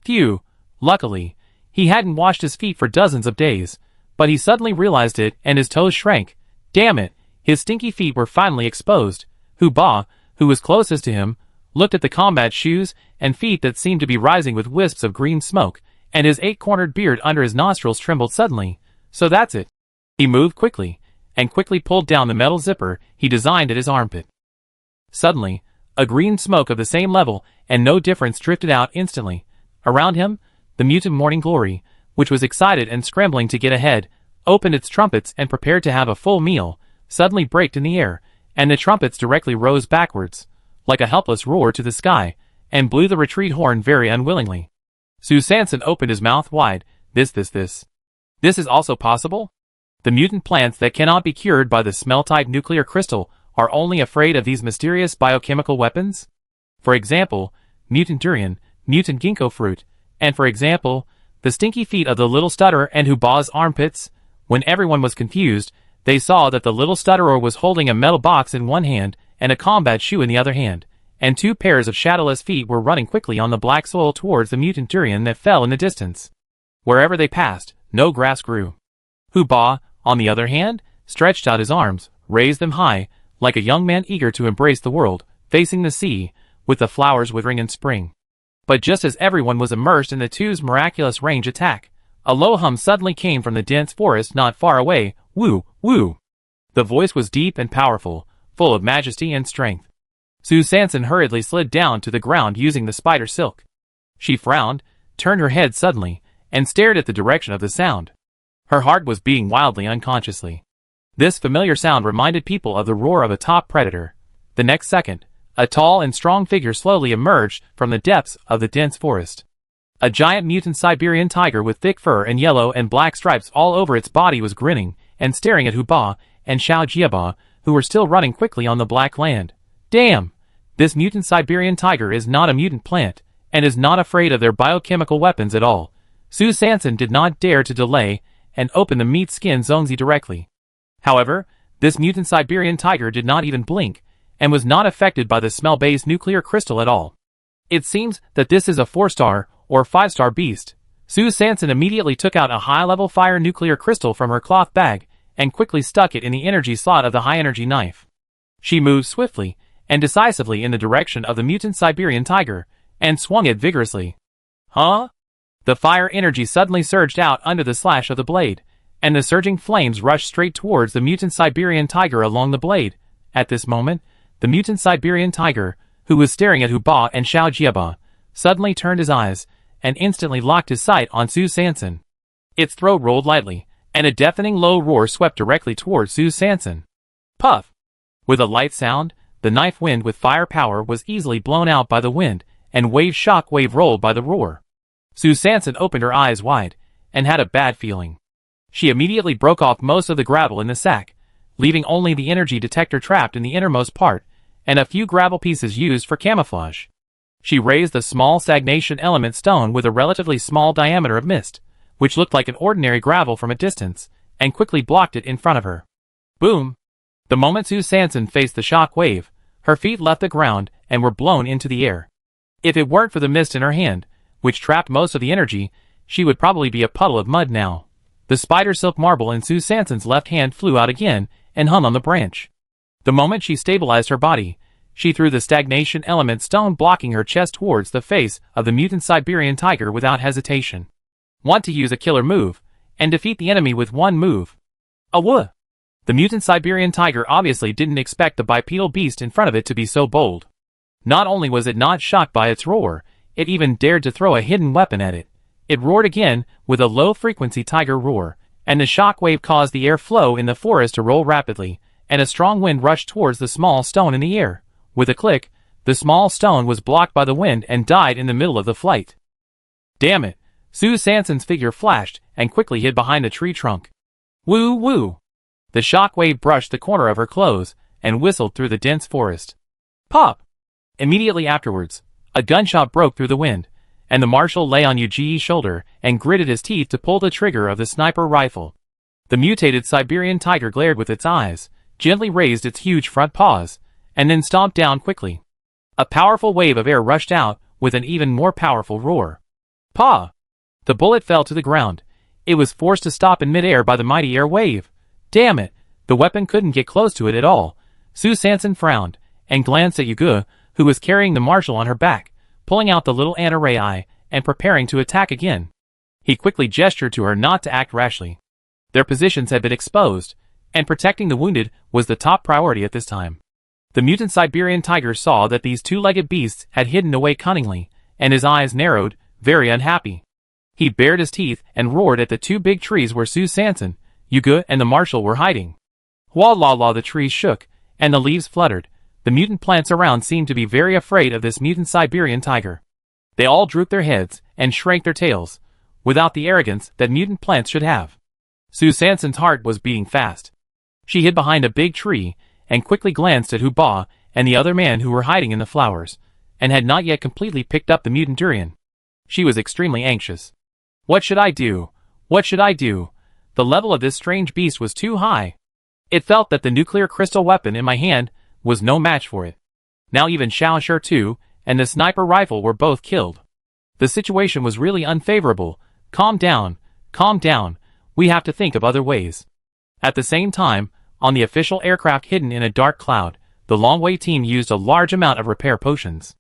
Phew, luckily, he hadn't washed his feet for dozens of days, but he suddenly realized it and his toes shrank. Damn it, his stinky feet were finally exposed. Hoo-bah, who was closest to him, looked at the combat shoes and feet that seemed to be rising with wisps of green smoke, and his 8-cornered beard under his nostrils trembled suddenly. So that's it. He moved quickly, and quickly pulled down the metal zipper he designed at his armpit. Suddenly, a green smoke of the same level and no difference drifted out instantly. Around him, the mutant morning glory, which was excited and scrambling to get ahead, opened its trumpets and prepared to have a full meal, suddenly braked in the air, and the trumpets directly rose backwards, like a helpless roar to the sky, and blew the retreat horn very unwillingly. Sue Sanson opened his mouth wide. This is also possible? The mutant plants that cannot be cured by the smell-type nuclear crystal are only afraid of these mysterious biochemical weapons? For example, mutant durian, mutant ginkgo fruit, and for example, the stinky feet of the little stutterer and Hoo-bah's armpits. When everyone was confused, they saw that the little stutterer was holding a metal box in one hand and a combat shoe in the other hand, and 2 pairs of shadowless feet were running quickly on the black soil towards the mutant durian that fell in the distance. Wherever they passed, no grass grew. Hoo-bah, on the other hand, stretched out his arms, raised them high, like a young man eager to embrace the world, facing the sea, with the flowers withering in spring. But just as everyone was immersed in the two's miraculous range attack, a low hum suddenly came from the dense forest not far away. Woo, woo. The voice was deep and powerful, full of majesty and strength. Sue Sanson hurriedly slid down to the ground using the spider silk. She frowned, turned her head suddenly, and stared at the direction of the sound. Her heart was beating wildly unconsciously. This familiar sound reminded people of the roar of a top predator. The next second, a tall and strong figure slowly emerged from the depths of the dense forest. A giant mutant Siberian tiger with thick fur and yellow and black stripes all over its body was grinning and staring at Hoo-bah and Xiao Jiaba, who were still running quickly on the black land. Damn! This mutant Siberian tiger is not a mutant plant, and is not afraid of their biochemical weapons at all. Sue Sanson did not dare to delay, and open the meat skin Zongzi directly. However, this mutant Siberian tiger did not even blink, and was not affected by the smell-based nuclear crystal at all. It seems that this is a 4-star or 5-star beast. Sue Sanson immediately took out a high-level fire nuclear crystal from her cloth bag, and quickly stuck it in the energy slot of the high-energy knife. She moved swiftly and decisively in the direction of the mutant Siberian tiger, and swung it vigorously. Huh? The fire energy suddenly surged out under the slash of the blade, and the surging flames rushed straight towards the mutant Siberian tiger along the blade. At this moment, the mutant Siberian tiger, who was staring at Hoo-bah and Xiao Jiaba, suddenly turned his eyes, and instantly locked his sight on Sue Sanson. Its throat rolled lightly, and a deafening low roar swept directly towards Sue Sanson. Puff! With a light sound, the knife wind with fire power was easily blown out by the wind, and shock wave rolled by the roar. Sue Sanson opened her eyes wide, and had a bad feeling. She immediately broke off most of the gravel in the sack, leaving only the energy detector trapped in the innermost part, and a few gravel pieces used for camouflage. She raised a small stagnation element stone with a relatively small diameter of mist, which looked like an ordinary gravel from a distance, and quickly blocked it in front of her. Boom! The moment Sue Sanson faced the shock wave, her feet left the ground and were blown into the air. If it weren't for the mist in her hand, which trapped most of the energy, she would probably be a puddle of mud now. The spider silk marble in Sue Sanson's left hand flew out again and hung on the branch. The moment she stabilized her body, she threw the stagnation element stone blocking her chest towards the face of the mutant Siberian tiger without hesitation. Want to use a killer move, and defeat the enemy with one move. Awooh! The mutant Siberian tiger obviously didn't expect the bipedal beast in front of it to be so bold. Not only was it not shocked by its roar, it even dared to throw a hidden weapon at it. It roared again, with a low-frequency tiger roar, and the shock wave caused the air flow in the forest to roll rapidly, and a strong wind rushed towards the small stone in the air. With a click, the small stone was blocked by the wind and died in the middle of the flight. Damn it! Sue Sanson's figure flashed and quickly hid behind a tree trunk. Woo woo! The shock wave brushed the corner of her clothes and whistled through the dense forest. Pop! Immediately afterwards, a gunshot broke through the wind, and the marshal lay on Yuji's shoulder and gritted his teeth to pull the trigger of the sniper rifle. The mutated Siberian tiger glared with its eyes, gently raised its huge front paws, and then stomped down quickly. A powerful wave of air rushed out, with an even more powerful roar. Paw! The bullet fell to the ground. It was forced to stop in midair by the mighty air wave. Damn it! The weapon couldn't get close to it at all. Sue Sanson frowned, and glanced at Yuga, who was carrying the marshal on her back, pulling out the little Anarai eye, and preparing to attack again. He quickly gestured to her not to act rashly. Their positions had been exposed, and protecting the wounded was the top priority at this time. The mutant Siberian tiger saw that these two-legged beasts had hidden away cunningly, and his eyes narrowed, very unhappy. He bared his teeth and roared at the two big trees where Sue Sanson, Yuga, and the marshal were hiding. Wah-la-la, the trees shook, and the leaves fluttered. The mutant plants around seemed to be very afraid of this mutant Siberian tiger. They all drooped their heads and shrank their tails, without the arrogance that mutant plants should have. Sue Sanson's heart was beating fast. She hid behind a big tree and quickly glanced at Huba and the other man who were hiding in the flowers, and had not yet completely picked up the mutant durian. She was extremely anxious. What should I do? What should I do? The level of this strange beast was too high. It felt that the nuclear crystal weapon in my hand was no match for it. Now even Xiao Shi too, and the sniper rifle were both killed. The situation was really unfavorable. Calm down, we have to think of other ways. At the same time, on the official aircraft hidden in a dark cloud, the Longway team used a large amount of repair potions.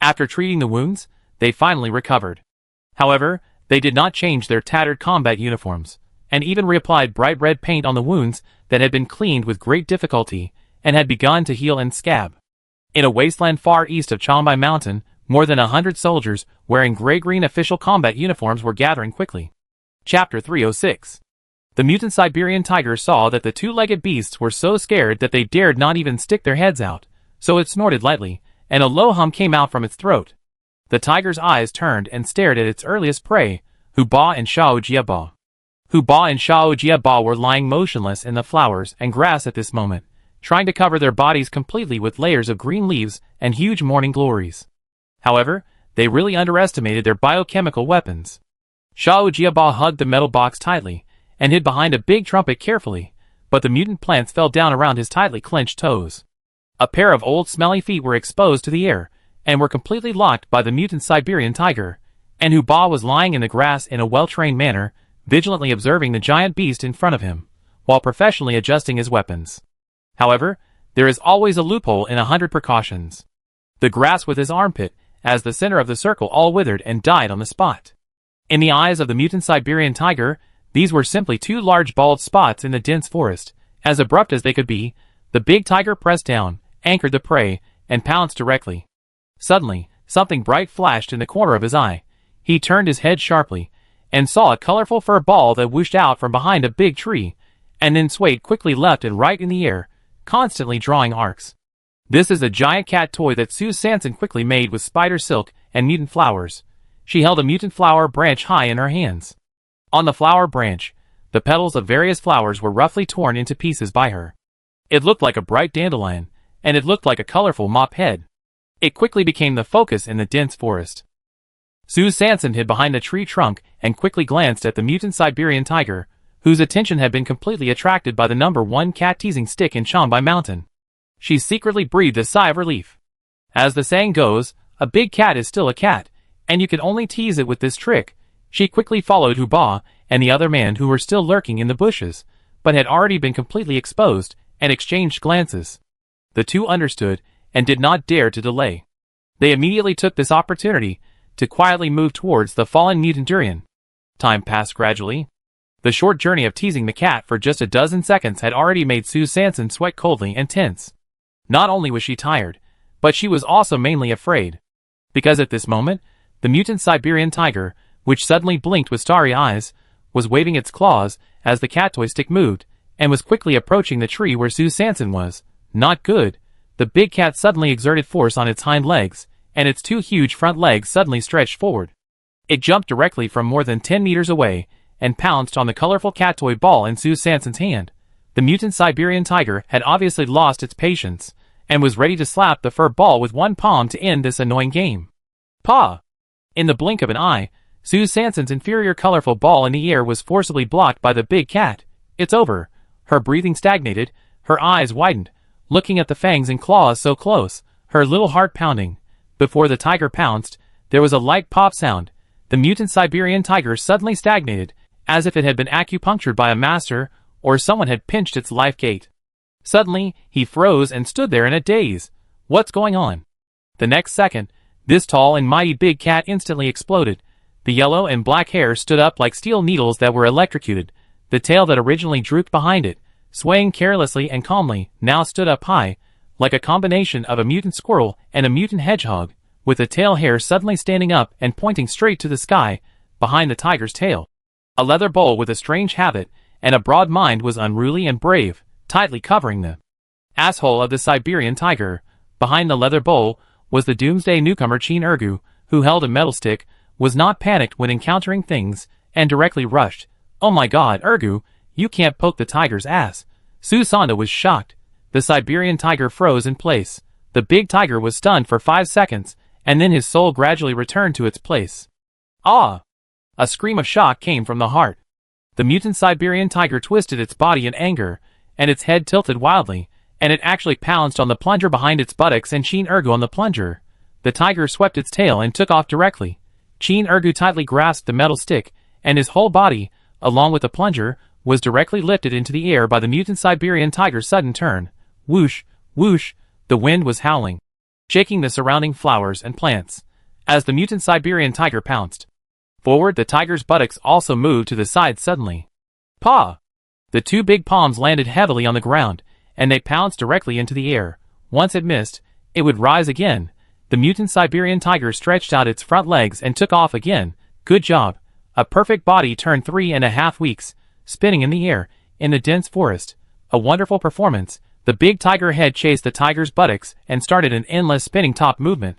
After treating the wounds, they finally recovered. However, they did not change their tattered combat uniforms, and even reapplied bright red paint on the wounds that had been cleaned with great difficulty and had begun to heal and scab. In a wasteland far east of Changbai Mountain, more than 100 soldiers wearing gray-green official combat uniforms were gathering quickly. Chapter 306. The mutant Siberian tiger saw that the two-legged beasts were so scared that they dared not even stick their heads out, so it snorted lightly, and a low hum came out from its throat. The tiger's eyes turned and stared at its earliest prey, Huba and Xiao Jiaba. Huba and Xiao Jiaba were lying motionless in the flowers and grass at this moment, trying to cover their bodies completely with layers of green leaves and huge morning glories. However, they really underestimated their biochemical weapons. Xiao Jiaba hugged the metal box tightly, and hid behind a big trumpet carefully, but the mutant plants fell down around his tightly clenched toes. A pair of old smelly feet were exposed to the air, and were completely locked by the mutant Siberian tiger, and Huba was lying in the grass in a well-trained manner, vigilantly observing the giant beast in front of him, while professionally adjusting his weapons. However, there is always a loophole in 100 precautions. The grass with his armpit, as the center of the circle, all withered and died on the spot. In the eyes of the mutant Siberian tiger, these were simply two large bald spots in the dense forest. As abrupt as they could be, the big tiger pressed down, anchored the prey, and pounced directly. Suddenly, something bright flashed in the corner of his eye. He turned his head sharply, and saw a colorful fur ball that whooshed out from behind a big tree, and then swayed quickly left and right in the air, constantly drawing arcs. This is a giant cat toy that Sue Sanson quickly made with spider silk and mutant flowers. She held a mutant flower branch high in her hands. On the flower branch, the petals of various flowers were roughly torn into pieces by her. It looked like a bright dandelion, and it looked like a colorful mop head. It quickly became the focus in the dense forest. Sue Sanson hid behind a tree trunk and quickly glanced at the mutant Siberian tiger, whose attention had been completely attracted by the #1 cat-teasing stick in Changbai Mountain. She secretly breathed a sigh of relief. As the saying goes, a big cat is still a cat, and you can only tease it with this trick. She quickly followed Huba and the other man who were still lurking in the bushes, but had already been completely exposed, and exchanged glances. The two understood, and did not dare to delay. They immediately took this opportunity to quietly move towards the fallen mutant durian. Time passed gradually. The short journey of teasing the cat for just a dozen seconds had already made Sue Sanson sweat coldly and tense. Not only was she tired, but she was also mainly afraid. Because at this moment, The mutant Siberian tiger, which suddenly blinked with starry eyes, was waving its claws as the cat toy stick moved, and was quickly approaching the tree where Sue Sanson was. Not good. The big cat suddenly exerted force on its hind legs, and its two huge front legs suddenly stretched forward. It jumped directly from more than 10 meters away, and pounced on the colorful cat toy ball in Sue Sanson's hand. The mutant Siberian tiger had obviously lost its patience, and was ready to slap the fur ball with one palm to end this annoying game. Paw! In the blink of an eye, Sue Sanson's inferior colorful ball in the air was forcibly blocked by the big cat. It's over. Her breathing stagnated, her eyes widened, looking at the fangs and claws so close, her little heart pounding. Before the tiger pounced, there was a light pop sound. The mutant Siberian tiger suddenly stagnated, as if it had been acupunctured by a master, or someone had pinched its life gate. Suddenly, he froze and stood there in a daze. What's going on? The next second, this tall and mighty big cat instantly exploded. The yellow and black hair stood up like steel needles that were electrocuted. The tail that originally drooped behind it, swaying carelessly and calmly, now stood up high, like a combination of a mutant squirrel and a mutant hedgehog, with the tail hair suddenly standing up and pointing straight to the sky, behind the tiger's tail. A leather bowl with a strange habit and a broad mind was unruly and brave, tightly covering the asshole of the Siberian tiger. Behind the leather bowl was the doomsday newcomer Chin Urgu, who held a metal stick, was not panicked when encountering things, and directly rushed. Oh my god, Urgu, you can't poke the tiger's ass. Sue Sanson was shocked. The Siberian tiger froze in place. The big tiger was stunned for 5 seconds, and then his soul gradually returned to its place. Ah! A scream of shock came from the heart. The mutant Siberian tiger twisted its body in anger, and its head tilted wildly, and it actually pounced on the plunger behind its buttocks and Chin Urgu on the plunger. The tiger swept its tail and took off directly. Chin Urgu tightly grasped the metal stick, and his whole body, along with the plunger, was directly lifted into the air by the mutant Siberian tiger's sudden turn. Whoosh, whoosh, the wind was howling, shaking the surrounding flowers and plants, as the mutant Siberian tiger pounced. Forward, the tiger's buttocks also moved to the side suddenly. Paw! The two big palms landed heavily on the ground, and they pounced directly into the air. Once it missed, it would rise again. The mutant Siberian tiger stretched out its front legs and took off again. Good job. A perfect body turned 3.5 weeks, spinning in the air, in the dense forest. A wonderful performance. The big tiger head chased the tiger's buttocks and started an endless spinning top movement.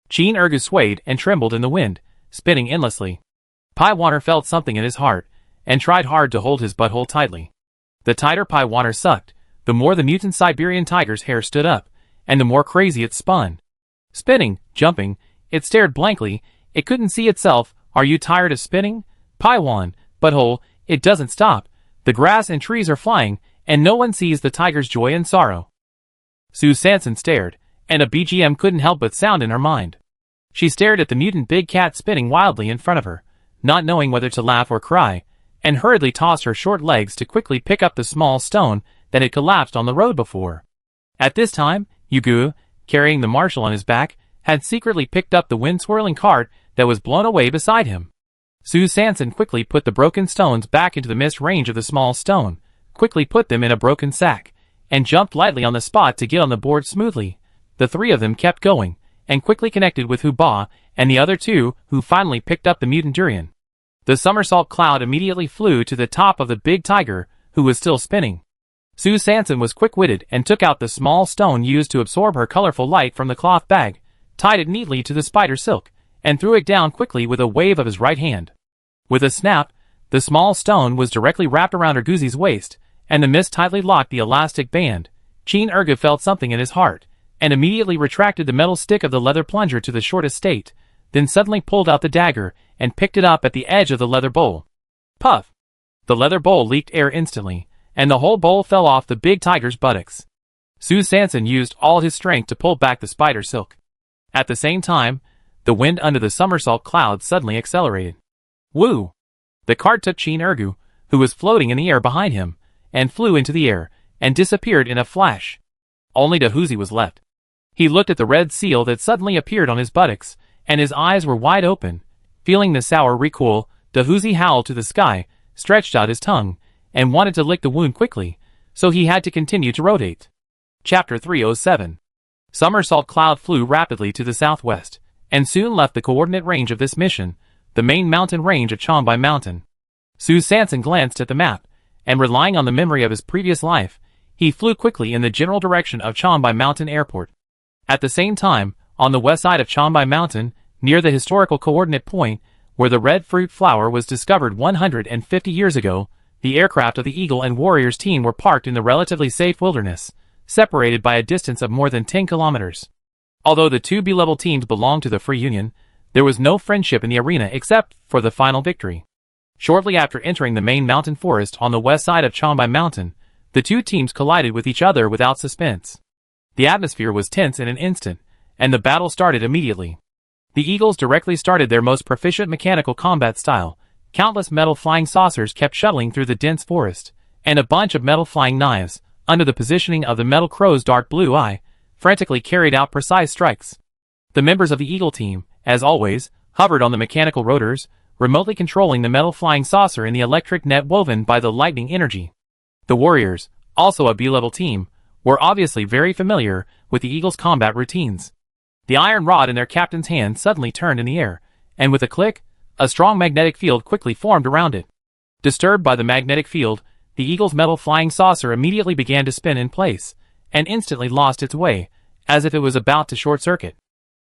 Chin Urgu swayed and trembled in the wind, spinning endlessly. Paiwaner felt something in his heart, and tried hard to hold his butthole tightly. The tighter Paiwaner sucked, the more the mutant Siberian tiger's hair stood up, and the more crazy it spun. Spinning, jumping, it stared blankly, it couldn't see itself. Are you tired of spinning? Paiwan, butthole, it doesn't stop. The grass and trees are flying, and no one sees the tiger's joy and sorrow. Sue Sanson stared, and a BGM couldn't help but sound in her mind. She stared at the mutant big cat spinning wildly in front of her, not knowing whether to laugh or cry, and hurriedly tossed her short legs to quickly pick up the small stone that had collapsed on the road before. At this time, Yugu, carrying the marshal on his back, had secretly picked up the wind-swirling cart that was blown away beside him. Sue Sanson quickly put the broken stones back into the missed range of the small stone, quickly put them in a broken sack, and jumped lightly on the spot to get on the board smoothly. The three of them kept going, and quickly connected with Huba and the other two, who finally picked up the mutant durian. The somersault cloud immediately flew to the top of the big tiger, who was still spinning. Sue Sanson was quick-witted and took out the small stone used to absorb her colorful light from the cloth bag, tied it neatly to the spider silk, and threw it down quickly with a wave of his right hand. With a snap, the small stone was directly wrapped around Urguzi's waist, and the mist tightly locked the elastic band. Chin Urgu felt something in his heart, and immediately retracted the metal stick of the leather plunger to the shortest state, then suddenly pulled out the dagger and picked it up at the edge of the leather bowl. Puff! The leather bowl leaked air instantly, and the whole bowl fell off the big tiger's buttocks. Sue Sanson used all his strength to pull back the spider silk. At the same time, the wind under the somersault cloud suddenly accelerated. Woo! The cart took Chin Urgu, who was floating in the air behind him, and flew into the air, and disappeared in a flash. Only Dahuzi was left. He looked at the red seal that suddenly appeared on his buttocks, and his eyes were wide open. Feeling the sour recoil, Dahuzi howled to the sky, stretched out his tongue, and wanted to lick the wound quickly, so he had to continue to rotate. Chapter 307. Somersault cloud flew rapidly to the southwest, and soon left the coordinate range of this mission, the main mountain range of Chombai Mountain. Su Sanson glanced at the map, and relying on the memory of his previous life, he flew quickly in the general direction of Chombai Mountain Airport. At the same time, on the west side of Chombai Mountain, near the historical coordinate point, where the red fruit flower was discovered 150 years ago, the aircraft of the Eagle and Warriors team were parked in the relatively safe wilderness, separated by a distance of more than 10 kilometers. Although the two B-level teams belonged to the Free Union, there was no friendship in the arena except for the final victory. Shortly after entering the main mountain forest on the west side of Chombai Mountain, the two teams collided with each other without suspense. The atmosphere was tense in an instant, and the battle started immediately. The Eagles directly started their most proficient mechanical combat style. Countless metal flying saucers kept shuttling through the dense forest, and a bunch of metal flying knives, under the positioning of the Metal Crow's dark blue eye, frantically carried out precise strikes. The members of the Eagle team, as always, hovered on the mechanical rotors, remotely controlling the metal flying saucer in the electric net woven by the lightning energy. The Warriors, also a B-level team, were obviously very familiar with the Eagles' combat routines. The iron rod in their captain's hand suddenly turned in the air, and with a click, a strong magnetic field quickly formed around it. Disturbed by the magnetic field, the Eagle's metal flying saucer immediately began to spin in place, and instantly lost its way, as if it was about to short-circuit.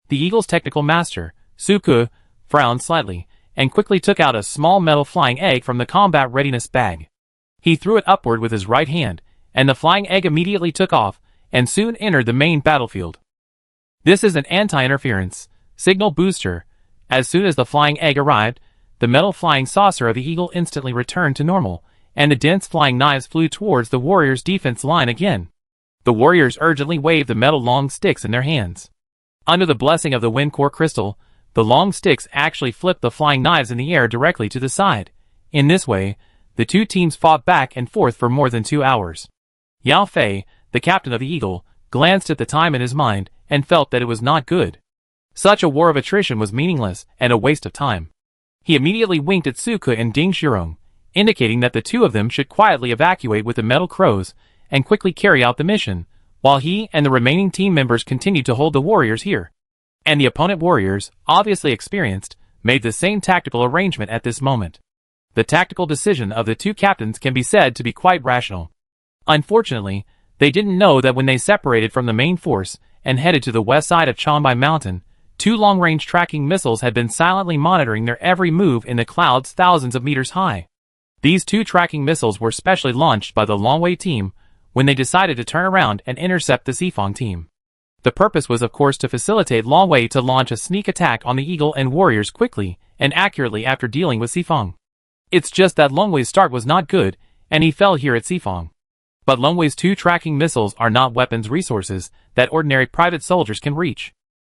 The Eagle's technical master, Suku, frowned slightly, and quickly took out a small metal flying egg from the combat readiness bag. He threw it upward with his right hand, and the flying egg immediately took off, and soon entered the main battlefield. This is an anti-interference signal booster. As soon as the flying egg arrived, the metal flying saucer of the Eagle instantly returned to normal, and the dense flying knives flew towards the Warriors' defense line again. The Warriors urgently waved the metal long sticks in their hands. Under the blessing of the Wind Core Crystal, the long sticks actually flipped the flying knives in the air directly to the side. In this way, the two teams fought back and forth for more than 2 hours. Yao Fei, the captain of the Eagle, glanced at the time in his mind and felt that it was not good. Such a war of attrition was meaningless and a waste of time. He immediately winked at Suku and Ding Shirong, indicating that the two of them should quietly evacuate with the Metal Crows and quickly carry out the mission, while he and the remaining team members continued to hold the Warriors here. And the opponent Warriors, obviously experienced, made the same tactical arrangement at this moment. The tactical decision of the two captains can be said to be quite rational. Unfortunately, they didn't know that when they separated from the main force and headed to the west side of Chombai Mountain, two long-range tracking missiles had been silently monitoring their every move in the clouds thousands of meters high. These two tracking missiles were specially launched by the Longwei team when they decided to turn around and intercept the Xifang team. The purpose was of course to facilitate Longwei to launch a sneak attack on the Eagle and Warriors quickly and accurately after dealing with Xifang. It's just that Longwei's start was not good, and he fell here at Xifang. But Longwei's two tracking missiles are not weapons resources that ordinary private soldiers can reach.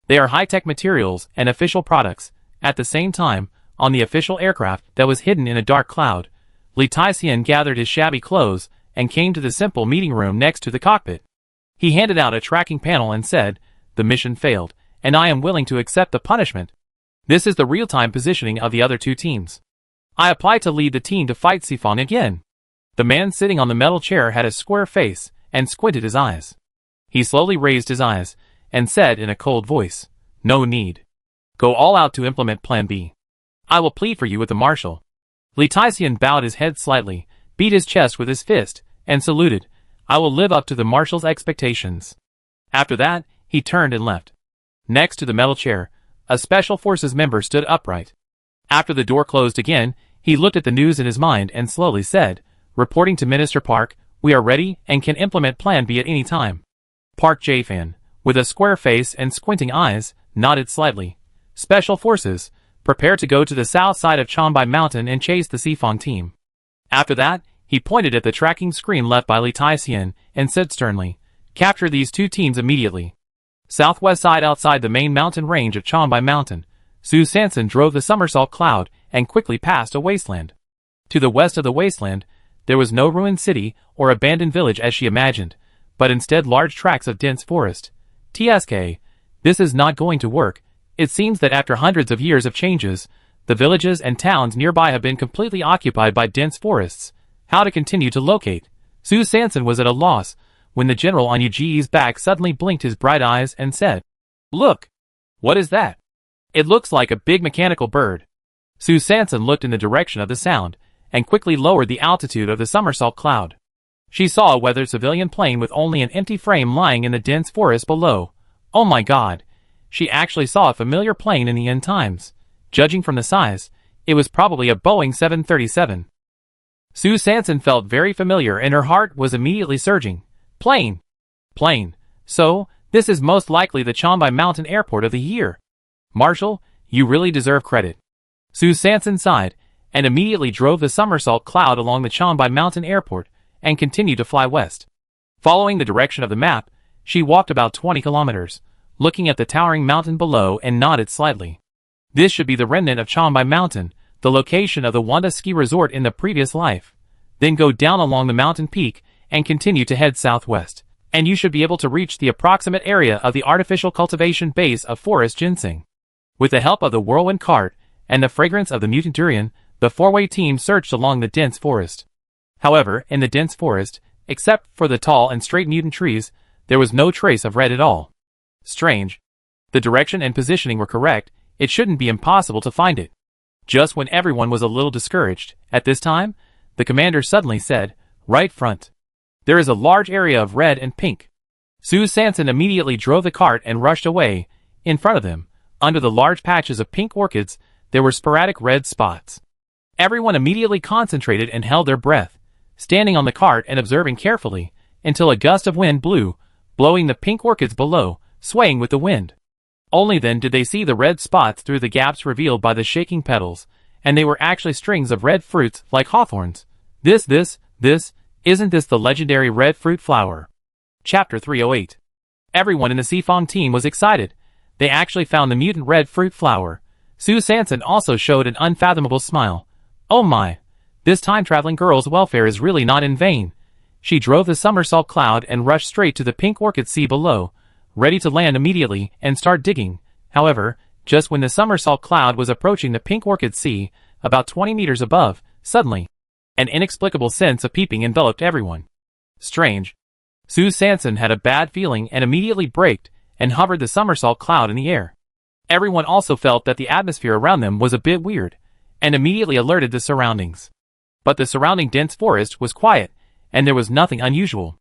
They are high-tech materials and official products. At the same time, on the official aircraft that was hidden in a dark cloud, Li Taixian gathered his shabby clothes and came to the simple meeting room next to the cockpit. He handed out a tracking panel and said, "The mission failed, and I am willing to accept the punishment. This is the real-time positioning of the other two teams. I apply to lead the team to fight Xifang again." The man sitting on the metal chair had a square face and squinted his eyes. He slowly raised his eyes and said in a cold voice, "No need. Go all out to implement Plan B. I will plead for you with the Marshal." Li Taixian bowed his head slightly, beat his chest with his fist, and saluted, "I will live up to the Marshal's expectations." After that, he turned and left. Next to the metal chair, a Special Forces member stood upright. After the door closed again, he looked at the news in his mind and slowly said, "Reporting to Minister Park, we are ready and can implement Plan B at any time." Park Jae-fan, with a square face and squinting eyes, nodded slightly. "Special Forces, prepare to go to the south side of Chombai Mountain and chase the Xifang team." After that, he pointed at the tracking screen left by Li Taixian and said sternly, "Capture these two teams immediately." Southwest side outside the main mountain range of Chombai Mountain, Su Sanson drove the somersault cloud and quickly passed a wasteland. To the west of the wasteland, there was no ruined city or abandoned village as she imagined, but instead large tracts of dense forest. TSK, this is not going to work. It seems that after hundreds of years of changes, the villages and towns nearby have been completely occupied by dense forests. How to continue to locate? Su Sanson was at a loss, when the general on Yuji's back suddenly blinked his bright eyes and said, "Look! What is that?" It looks like a big mechanical bird. Sue Sanson looked in the direction of the sound, and quickly lowered the altitude of the somersault cloud. She saw a weathered civilian plane with only an empty frame lying in the dense forest below. Oh my god! She actually saw a familiar plane in the end times. Judging from the size, it was probably a Boeing 737. Sue Sanson felt very familiar and her heart was immediately surging. Plane! Plane! So, this is most likely the Chambay Mountain Airport of the year. Marshall, you really deserve credit. Sue Sanson sighed, and immediately drove the somersault cloud along the Chambay Mountain Airport, and continued to fly west. Following the direction of the map, she walked about 20 kilometers, looking at the towering mountain below and nodded slightly. This should be the remnant of Chambay Mountain, the location of the Wanda ski resort in the previous life. Then go down along the mountain peak, and continue to head southwest, and you should be able to reach the approximate area of the artificial cultivation base of forest ginseng. With the help of the whirlwind cart, and the fragrance of the mutant durian, the four-way team searched along the dense forest. However, in the dense forest, except for the tall and straight mutant trees, there was no trace of red at all. Strange. The direction and positioning were correct, it shouldn't be impossible to find it. Just when everyone was a little discouraged, at this time, the commander suddenly said, "Right front. There is a large area of red and pink." Sue Sanson immediately drove the cart and rushed away. In front of them, under the large patches of pink orchids, there were sporadic red spots. Everyone immediately concentrated and held their breath, standing on the cart and observing carefully, until a gust of wind blew, blowing the pink orchids below, swaying with the wind. Only then did they see the red spots through the gaps revealed by the shaking petals, and they were actually strings of red fruits like hawthorns. Isn't this the legendary red fruit flower? Chapter 308. Everyone in the Seafong team was excited. They actually found the mutant red fruit flower. Sue Sanson also showed an unfathomable smile. Oh my! This time-traveling girl's welfare is really not in vain. She drove the somersault cloud and rushed straight to the pink orchid sea below, ready to land immediately and start digging. However, just when the somersault cloud was approaching the pink orchid sea, about 20 meters above, suddenly, an inexplicable sense of peeping enveloped everyone. Strange. Sue Sanson had a bad feeling and immediately braked and hovered the somersault cloud in the air. Everyone also felt that the atmosphere around them was a bit weird, and immediately alerted the surroundings. But the surrounding dense forest was quiet, and there was nothing unusual.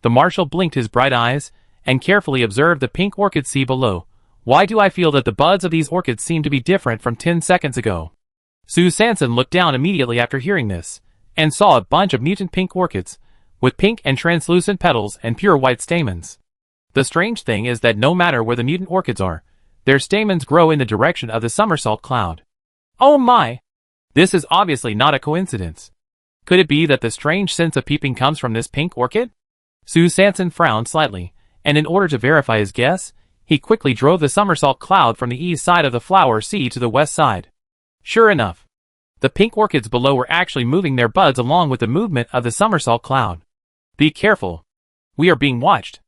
The marshal blinked his bright eyes, and carefully observed the pink orchid sea below. Why do I feel that the buds of these orchids seem to be different from 10 seconds ago? Sue Sanson looked down immediately after hearing this, and saw a bunch of mutant pink orchids, with pink and translucent petals and pure white stamens. The strange thing is that no matter where the mutant orchids are, their stamens grow in the direction of the somersault cloud. Oh my! This is obviously not a coincidence. Could it be that the strange sense of peeping comes from this pink orchid? Sue Sanson frowned slightly, and in order to verify his guess, he quickly drove the somersault cloud from the east side of the flower sea to the west side. Sure enough, the pink orchids below were actually moving their buds along with the movement of the somersault cloud. Be careful. We are being watched.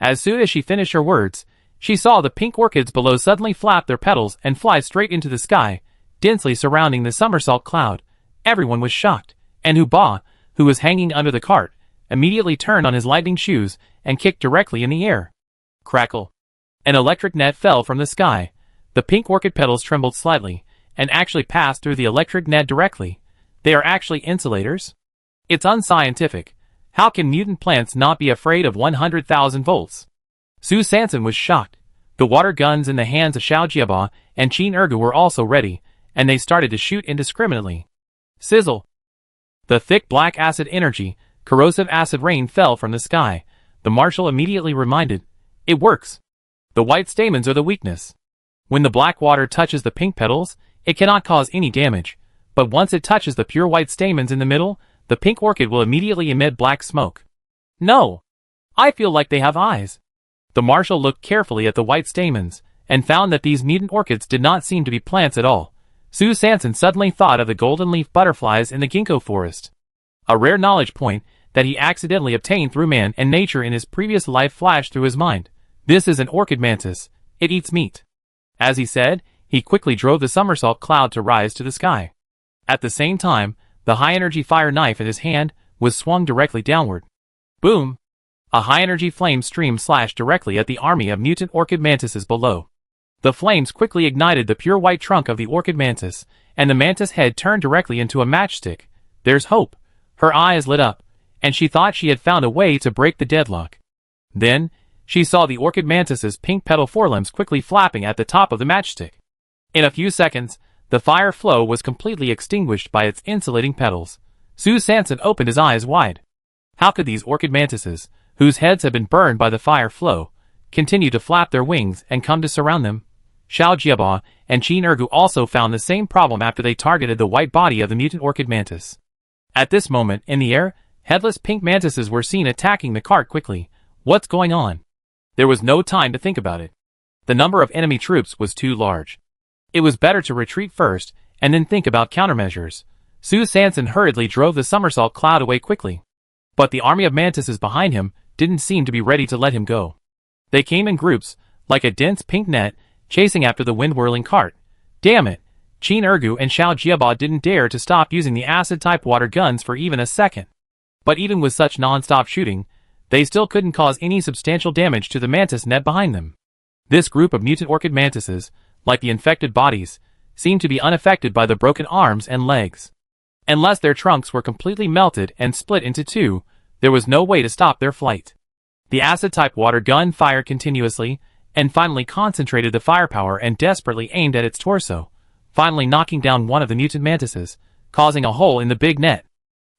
As soon as she finished her words, she saw the pink orchids below suddenly flap their petals and fly straight into the sky, densely surrounding the somersault cloud. Everyone was shocked, and Huba, who was hanging under the cart, immediately turned on his lightning shoes and kicked directly in the air. Crackle. An electric net fell from the sky. The pink orchid petals trembled slightly, and actually passed through the electric net directly. They are actually insulators? It's unscientific. How can mutant plants not be afraid of 100,000 volts? Sue Sanson was shocked. The water guns in the hands of Xiao Jiaba and Qin Ergu were also ready, and they started to shoot indiscriminately. Sizzle. The thick black acid energy, corrosive acid rain fell from the sky. The marshal immediately reminded, "It works. The white stamens are the weakness. When the black water touches the pink petals, it cannot cause any damage, but once it touches the pure white stamens in the middle, the pink orchid will immediately emit black smoke." No! I feel like they have eyes. The marshal looked carefully at the white stamens, and found that these mutant orchids did not seem to be plants at all. Sue Sanson suddenly thought of the golden leaf butterflies in the ginkgo forest. A rare knowledge point that he accidentally obtained through man and nature in his previous life flashed through his mind. This is an orchid mantis. It eats meat. As he said, he quickly drove the somersault cloud to rise to the sky. At the same time, the high-energy fire knife in his hand was swung directly downward. Boom! A high-energy flame stream slashed directly at the army of mutant orchid mantises below. The flames quickly ignited the pure white trunk of the orchid mantis, and the mantis head turned directly into a matchstick. There's hope. Her eyes lit up, and she thought she had found a way to break the deadlock. Then, she saw the orchid mantis's pink petal forelimbs quickly flapping at the top of the matchstick. In a few seconds, the fire flow was completely extinguished by its insulating petals. Sue Sanson opened his eyes wide. How could these orchid mantises, whose heads had been burned by the fire flow, continue to flap their wings and come to surround them? Xiao Jiaba and Qin Ergu also found the same problem after they targeted the white body of the mutant orchid mantis. At this moment, in the air, headless pink mantises were seen attacking the cart quickly. What's going on? There was no time to think about it. The number of enemy troops was too large. It was better to retreat first, and then think about countermeasures. Sue Sanson hurriedly drove the somersault cloud away quickly. But the army of mantises behind him didn't seem to be ready to let him go. They came in groups, like a dense pink net, chasing after the wind-whirling cart. Damn it! Qin Ergu and Xiao Jiaba didn't dare to stop using the acid-type water guns for even a second. But even with such non-stop shooting, they still couldn't cause any substantial damage to the mantis net behind them. This group of mutant orchid mantises, like the infected bodies, seemed to be unaffected by the broken arms and legs. Unless their trunks were completely melted and split into two, there was no way to stop their flight. The acid-type water gun fired continuously, and finally concentrated the firepower and desperately aimed at its torso, finally knocking down one of the mutant mantises, causing a hole in the big net.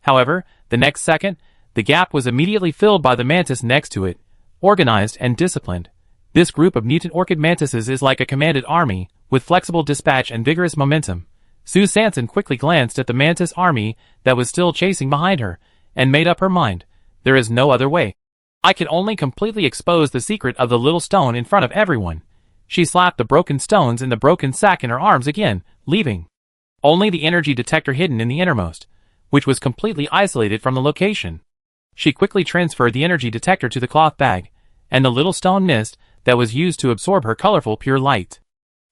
However, the next second, the gap was immediately filled by the mantis next to it, organized and disciplined. This group of mutant orchid mantises is like a commanded army, with flexible dispatch and vigorous momentum. Sue Sanson quickly glanced at the mantis army that was still chasing behind her, and made up her mind. There is no other way. I can only completely expose the secret of the little stone in front of everyone. She slapped the broken stones in the broken sack in her arms again, leaving only the energy detector hidden in the innermost, which was completely isolated from the location. She quickly transferred the energy detector to the cloth bag, and the little stone mist that was used to absorb her colorful pure light.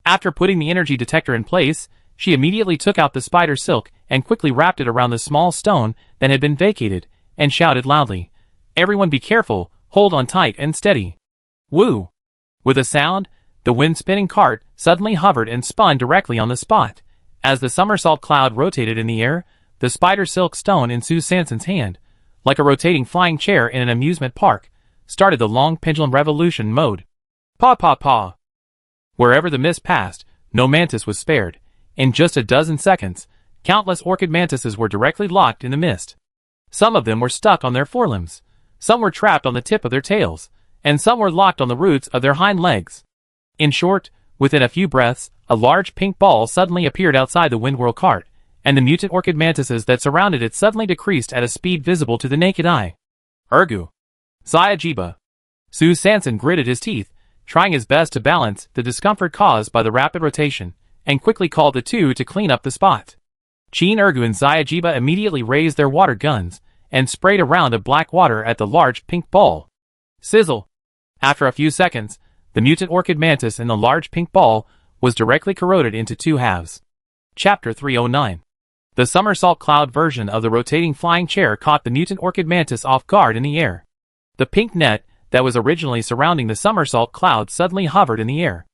After putting the energy detector in place, she immediately took out the spider silk and quickly wrapped it around the small stone that had been vacated, and shouted loudly, "Everyone be careful, hold on tight and steady." Woo! With a sound, the wind-spinning cart suddenly hovered and spun directly on the spot. As the somersault cloud rotated in the air, the spider silk stone in Sue Sanson's hand, like a rotating flying chair in an amusement park, started the long pendulum revolution mode. Paw paw paw! Wherever the mist passed, no mantis was spared. In just a dozen seconds, countless orchid mantises were directly locked in the mist. Some of them were stuck on their forelimbs, some were trapped on the tip of their tails, and some were locked on the roots of their hind legs. In short, within a few breaths, a large pink ball suddenly appeared outside the windwhirl cart, and the mutant orchid mantises that surrounded it suddenly decreased at a speed visible to the naked eye. Ergu! Xiaojiba! Sue Sanson gritted his teeth, trying his best to balance the discomfort caused by the rapid rotation, and quickly called the two to clean up the spot. Qin Ergu and Xiaojiba immediately raised their water guns, and sprayed a round of black water at the large pink ball. Sizzle! After a few seconds, the mutant orchid mantis in the large pink ball was directly corroded into two halves. Chapter 309. The somersault cloud version of the rotating flying chair caught the mutant orchid mantis off guard in the air. The pink net that was originally surrounding the somersault cloud suddenly hovered in the air.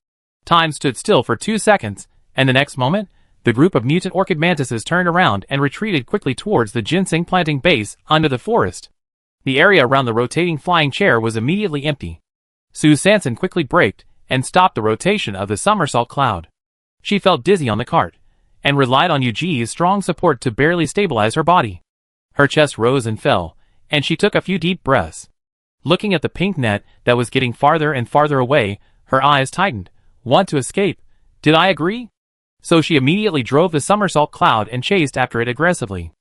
Time stood still for 2 seconds, and the next moment, the group of mutant orchid mantises turned around and retreated quickly towards the ginseng planting base under the forest. The area around the rotating flying chair was immediately empty. Sue Sanson quickly braked and stopped the rotation of the somersault cloud. She felt dizzy on the cart, and relied on Yuji's strong support to barely stabilize her body. Her chest rose and fell, and she took a few deep breaths. Looking at the pink net that was getting farther and farther away, her eyes tightened. Want to escape? Did I agree? So she immediately drove the somersault cloud and chased after it aggressively.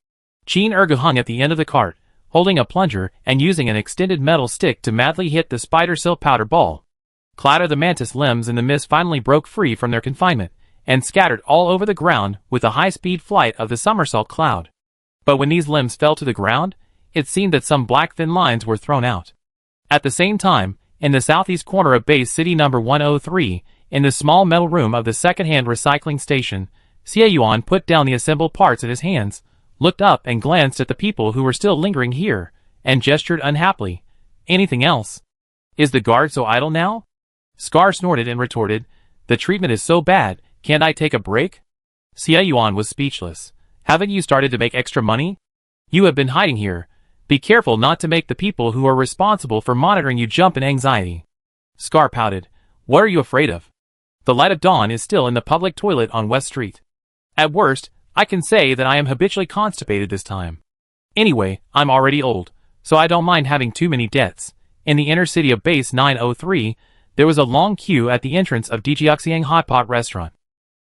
Qin Ergu hung at the end of the cart, holding a plunger and using an extended metal stick to madly hit the spider silk powder ball. Clatter the mantis limbs in the mist finally broke free from their confinement, and scattered all over the ground with the high-speed flight of the somersault cloud. But when these limbs fell to the ground, it seemed that some black thin lines were thrown out. At the same time, in the southeast corner of base city number 103, in the small metal room of the second-hand recycling station, Xie Yuan put down the assembled parts in his hands, looked up and glanced at the people who were still lingering here, and gestured unhappily. Anything else? Is the guard so idle now? Scar snorted and retorted, The treatment is so bad, can't I take a break? Xie Yuan was speechless. Haven't you started to make extra money? You have been hiding here. Be careful not to make the people who are responsible for monitoring you jump in anxiety. Scar pouted. What are you afraid of? The light of dawn is still in the public toilet on West Street. At worst, I can say that I am habitually constipated this time. Anyway, I'm already old, so I don't mind having too many debts. In the inner city of Base 903, there was a long queue at the entrance of Dijiaxiang Hot Pot Restaurant.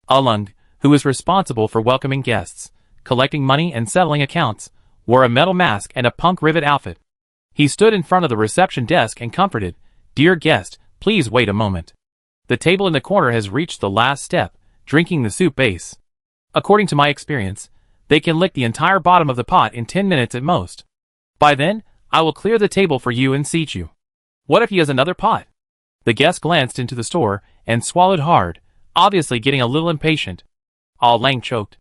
Alung, who was responsible for welcoming guests, collecting money and settling accounts, wore a metal mask and a punk rivet outfit. He stood in front of the reception desk and comforted, Dear guest, please wait a moment. The table in the corner has reached the last step, drinking the soup base. According to my experience, they can lick the entire bottom of the pot in 10 minutes at most. By then, I will clear the table for you and seat you. What if he has another pot? The guest glanced into the store and swallowed hard, obviously getting a little impatient. Ah Lang choked.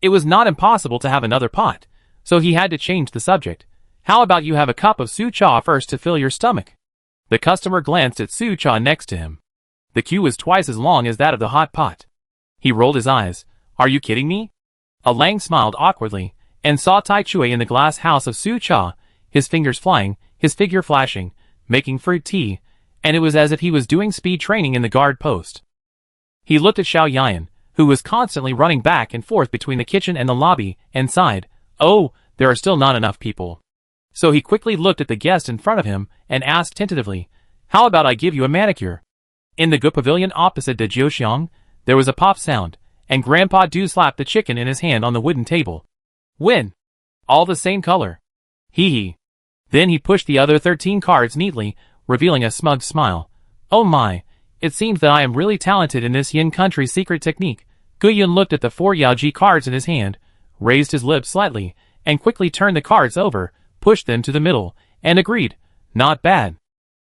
It was not impossible to have another pot, so he had to change the subject. How about you have a cup of su cha first to fill your stomach? The customer glanced at su cha next to him. The queue was twice as long as that of the hot pot. He rolled his eyes. Are you kidding me? Ah Lang smiled awkwardly, and saw Tai Chui in the glass house of su cha, his fingers flying, his figure flashing, making fruit tea, and it was as if he was doing speed training in the guard post. He looked at Xiao Yan, who was constantly running back and forth between the kitchen and the lobby, and sighed, Oh, there are still not enough people. So he quickly looked at the guest in front of him and asked tentatively, How about I give you a manicure? In the good pavilion opposite de Jiuxiang, there was a pop sound, and Grandpa Du slapped the chicken in his hand on the wooden table. Win! All the same color. Hee hee. Then he pushed the other 13 cards neatly, revealing a smug smile. Oh my, it seems that I am really talented in this Yin country secret technique. Guyun looked at the 4 Yaoji cards in his hand, raised his lips slightly, and quickly turned the cards over, pushed them to the middle, and agreed. Not bad.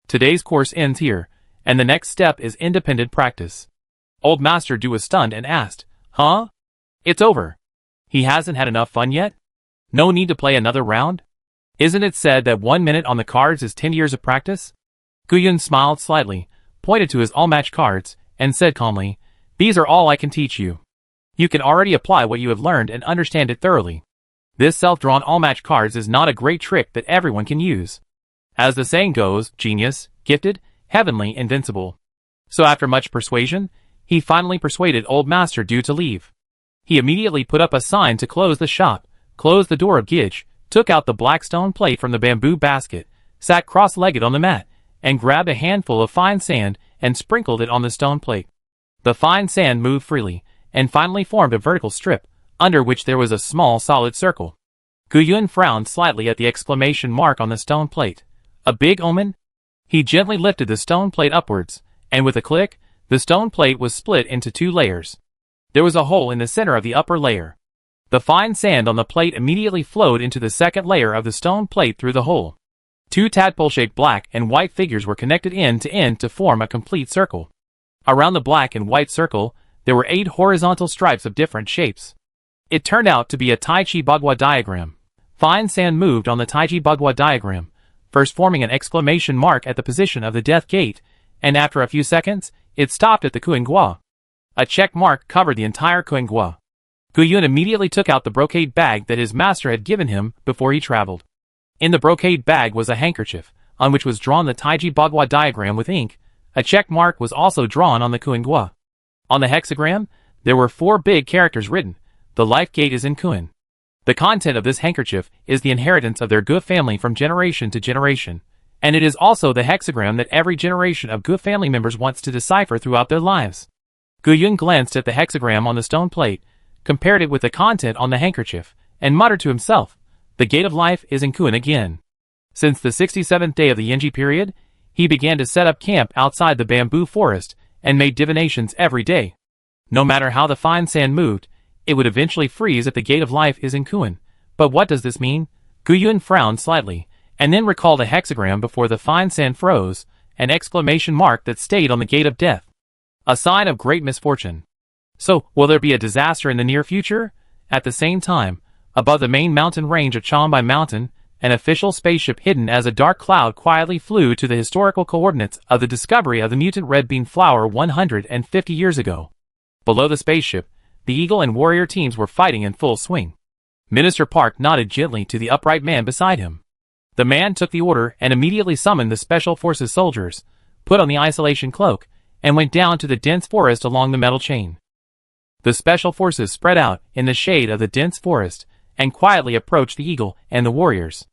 Today's course ends here, and the next step is independent practice. Old Master Du was stunned and asked, Huh? It's over. He hasn't had enough fun yet? No need to play another round? Isn't it said that 1 minute on the cards is 10 years of practice? Guyun smiled slightly, pointed to his all-match cards, and said calmly, These are all I can teach you. You can already apply what you have learned and understand it thoroughly. This self-drawn all-match cards is not a great trick that everyone can use. As the saying goes, genius, gifted, heavenly, invincible. So after much persuasion, he finally persuaded Old Master Du to leave. He immediately put up a sign to close the shop, closed the door of Gij, took out the black stone plate from the bamboo basket, sat cross-legged on the mat, and grabbed a handful of fine sand and sprinkled it on the stone plate. The fine sand moved freely, and finally formed a vertical strip, under which there was a small solid circle. Guyun frowned slightly at the exclamation mark on the stone plate. A big omen? He gently lifted the stone plate upwards, and with a click, the stone plate was split into 2 layers. There was a hole in the center of the upper layer. The fine sand on the plate immediately flowed into the second layer of the stone plate through the hole. 2 tadpole-shaped black and white figures were connected end to end to form a complete circle. Around the black and white circle, there were 8 horizontal stripes of different shapes. It turned out to be a Tai Chi Bagua diagram. Fine sand moved on the Tai Chi Bagua diagram, first forming an exclamation mark at the position of the death gate, and after a few seconds, it stopped at the Kuingua. A check mark covered the entire Kuingua. Guyun immediately took out the brocade bag that his master had given him before he traveled. In the brocade bag was a handkerchief, on which was drawn the Taiji Bagua diagram with ink. A check mark was also drawn on the Kuingua. On the hexagram, there were 4 big characters written. The life gate is in Kuin. The content of this handkerchief is the inheritance of their Gu family from generation to generation, and it is also the hexagram that every generation of Gu family members wants to decipher throughout their lives. Guyun glanced at the hexagram on the stone plate, compared it with the content on the handkerchief, and muttered to himself, The gate of life is in Kuin again. Since the 67th day of the Yinji period, he began to set up camp outside the bamboo forest, and made divinations every day. No matter how the fine sand moved, it would eventually freeze if the gate of life is in Kuin. But what does this mean? Guyun frowned slightly, and then recalled a hexagram before the fine sand froze, an exclamation mark that stayed on the gate of death. A sign of great misfortune. So, will there be a disaster in the near future? At the same time, above the main mountain range of Changbai Mountain, an official spaceship hidden as a dark cloud quietly flew to the historical coordinates of the discovery of the mutant red bean flower 150 years ago. Below the spaceship, the Eagle and Warrior teams were fighting in full swing. Minister Park nodded gently to the upright man beside him. The man took the order and immediately summoned the Special Forces soldiers, put on the isolation cloak, and went down to the dense forest along the metal chain. The Special Forces spread out in the shade of the dense forest and quietly approached the Eagle and the Warriors.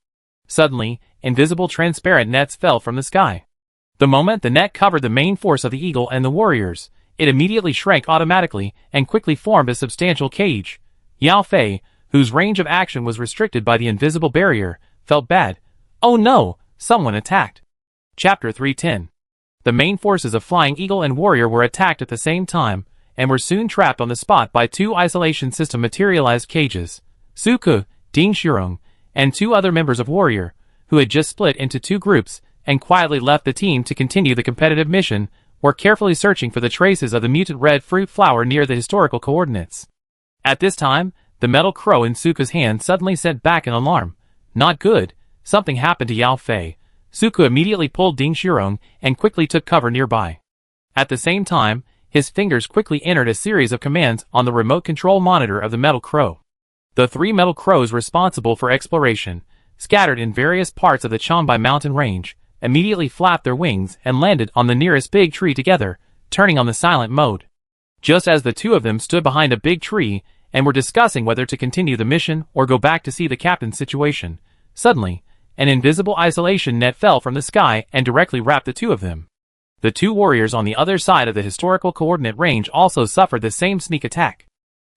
Suddenly, invisible transparent nets fell from the sky. The moment the net covered the main force of the Eagle and the Warriors, it immediately shrank automatically and quickly formed a substantial cage. Yao Fei, whose range of action was restricted by the invisible barrier, felt bad. Oh no, someone attacked. Chapter 310. The main forces of Flying Eagle and Warrior were attacked at the same time, and were soon trapped on the spot by two isolation system materialized cages. Suku, Ding Shirong, and two other members of Warrior, who had just split into two groups and quietly left the team to continue the competitive mission, were carefully searching for the traces of the mutant red fruit flower near the historical coordinates. At this time, the metal crow in Suku's hand suddenly sent back an alarm. Not good, something happened to Yao Fei. Suku immediately pulled Ding Shirong and quickly took cover nearby. At the same time, his fingers quickly entered a series of commands on the remote control monitor of the metal crow. The three metal crows responsible for exploration, scattered in various parts of the Chonbai mountain range, immediately flapped their wings and landed on the nearest big tree together, turning on the silent mode. Just as the two of them stood behind a big tree and were discussing whether to continue the mission or go back to see the captain's situation, suddenly, an invisible isolation net fell from the sky and directly wrapped the two of them. The two warriors on the other side of the historical coordinate range also suffered the same sneak attack.